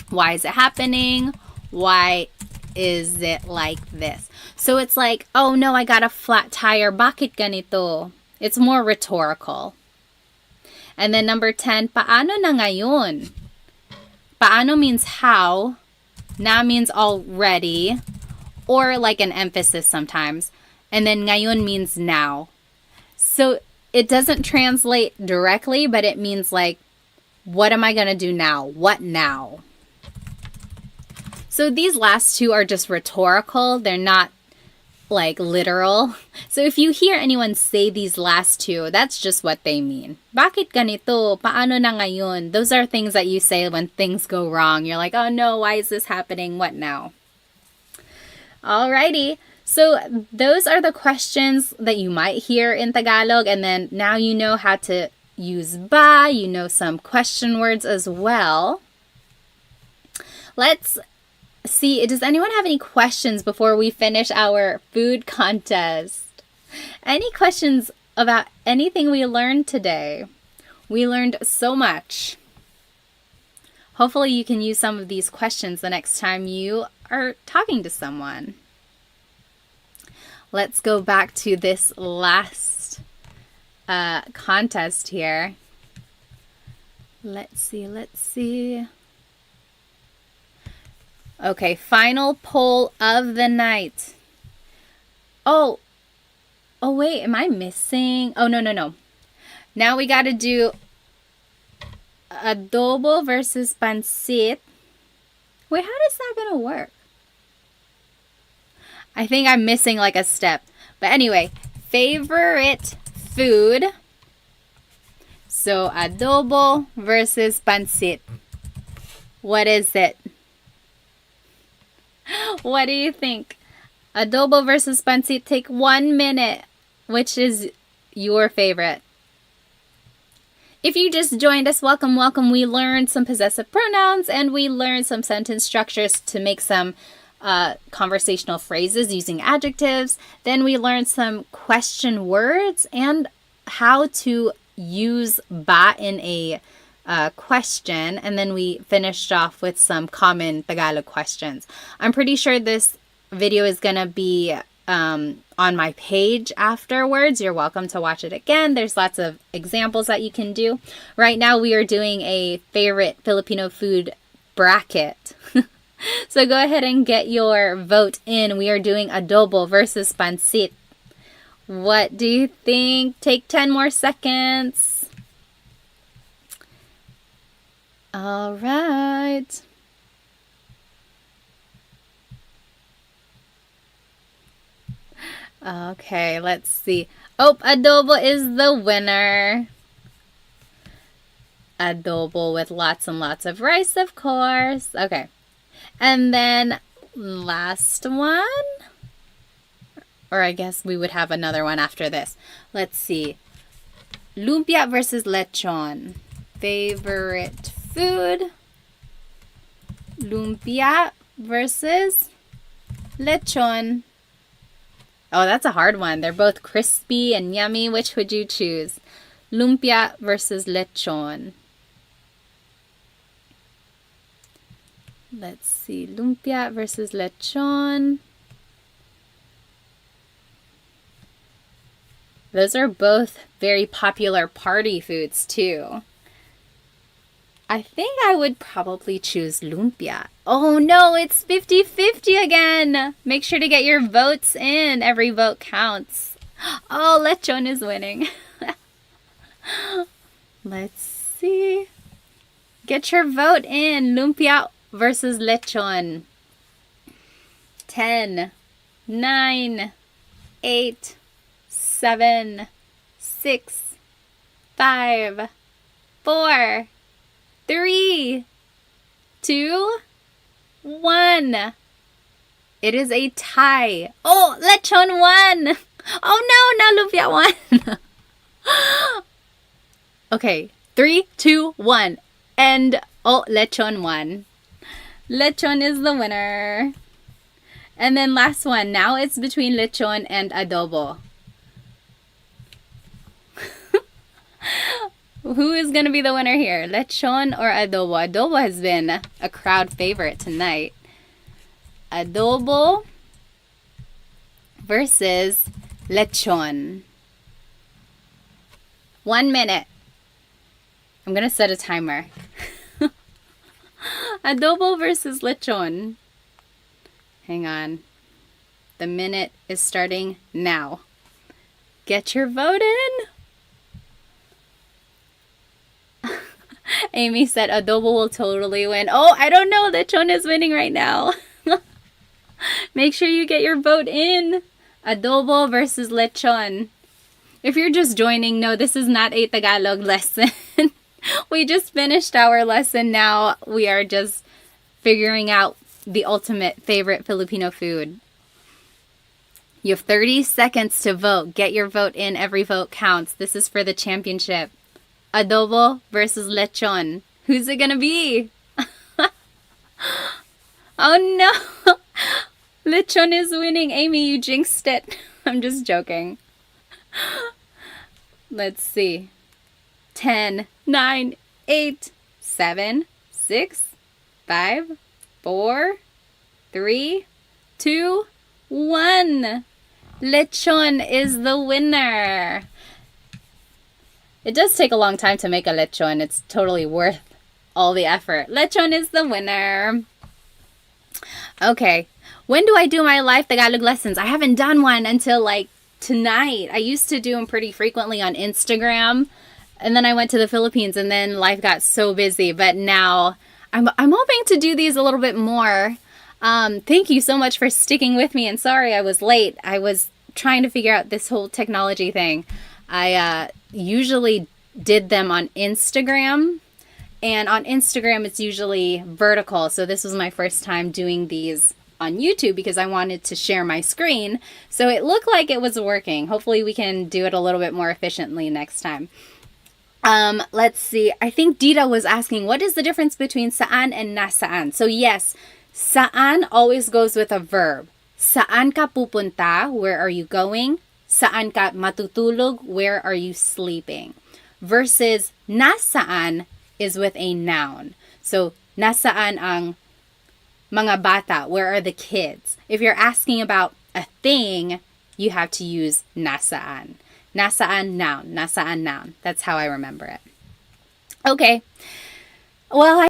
Why is it happening? Why is it like this? So it's like, oh no, I got a flat tire. Bakit ganito? It's more rhetorical. And then number 10, paano na ngayon? Paano means how. Na means already. Or like an emphasis sometimes. And then ngayon means now. So it doesn't translate directly, but it means like, what am I going to do now? What now? So these last two are just rhetorical. They're not like literal. So if you hear anyone say these last two, that's just what they mean. Bakit ganito? Paano na ngayon? Those are things that you say when things go wrong. You're like, oh no, why is this happening? What now? Alrighty. So those are the questions that you might hear in Tagalog. And then now you know how to use ba. You know some question words as well. Let's see, does anyone have any questions before we finish our food contest? Any questions about anything we learned today? We learned so much. Hopefully you can use some of these questions the next time you are talking to someone. Let's go back to this last contest here. Let's see. Okay, final poll of the night. Oh wait, am I missing? Oh, no. Now we got to do adobo versus pancit. Wait, how is that going to work? I think I'm missing like a step. But anyway, favorite food. So adobo versus pancit. What is it? What do you think? Adobo versus pancit. Take 1 minute. Which is your favorite? If you just joined us, welcome. We learned some possessive pronouns and we learned some sentence structures to make some conversational phrases using adjectives. Then we learned some question words and how to use ba in a question, and then we finished off with some common Tagalog questions. I'm pretty sure this video is going to be on my page afterwards. You're welcome to watch it again. There's lots of examples that you can do. Right now we are doing a favorite Filipino food bracket. So go ahead and get your vote in. We are doing adobo versus pancit. What do you think? Take 10 more seconds. All right. Okay, let's see. Oh, adobo is the winner. Adobo with lots and lots of rice, of course. Okay. And then last one. Or I guess we would have another one after this. Let's see. Lumpia versus lechon. Favorite food. Lumpia versus lechon. Oh, that's a hard one. They're both crispy and yummy. Which would you choose? Lumpia versus lechon. Let's see. Lumpia versus lechon. Those are both very popular party foods too. I think I would probably choose lumpia. Oh no, it's 50-50 again. Make sure to get your votes in. Every vote counts. Oh, lechon is winning. Let's see. Get your vote in. Lumpia versus lechon. 10, 9, 8, 7, 6, 5, 4, 3, 2, 1. It is a tie. Oh, lechon won. Oh no, now lumpia won. Okay, 3, 2, 1. And oh, lechon won. Lechon is the winner. And then last one. Now it's between lechon and adobo. Who is going to be the winner here? Lechon or adobo? Adobo has been a crowd favorite tonight. Adobo versus lechon. 1 minute. I'm going to set a timer. Adobo versus lechon. Hang on. The minute is starting now. Get your vote in. Amy said adobo will totally win. Oh, I don't know. Lechon is winning right now. Make sure you get your vote in. Adobo versus lechon. If you're just joining, no, this is not a Tagalog lesson. We just finished our lesson. Now we are just figuring out the ultimate favorite Filipino food. You have 30 seconds to vote. Get your vote in. Every vote counts. This is for the championship. Adobo versus lechon. Who's it gonna be? Oh no! Lechon is winning. Amy, you jinxed it. I'm just joking. Let's see. 10, 9, 8, 7, 6, 5, 4, 3, 2, 1. Lechon is the winner. It does take a long time to make a lechon. It's totally worth all the effort. Lechon is the winner. Okay. When do I do my live Tagalog lessons? I haven't done one until like tonight. I used to do them pretty frequently on Instagram. And then I went to the Philippines and then life got so busy. But now I'm hoping to do these a little bit more. Thank you so much for sticking with me. And sorry I was late. I was trying to figure out this whole technology thing. I usually did them on Instagram. And on Instagram, it's usually vertical. So this was my first time doing these on YouTube because I wanted to share my screen. So it looked like it was working. Hopefully we can do it a little bit more efficiently next time. Let's see. I think Dita was asking, what is the difference between saan and nasaan? So yes, saan always goes with a verb. Saan ka pupunta? Where are you going? Saan ka matutulog? Where are you sleeping? Versus nasaan is with a noun. So nasaan ang mga bata? Where are the kids? If you're asking about a thing, you have to use nasaan. Nasaan noun. Nasaan noun. That's how I remember it. Okay. Well,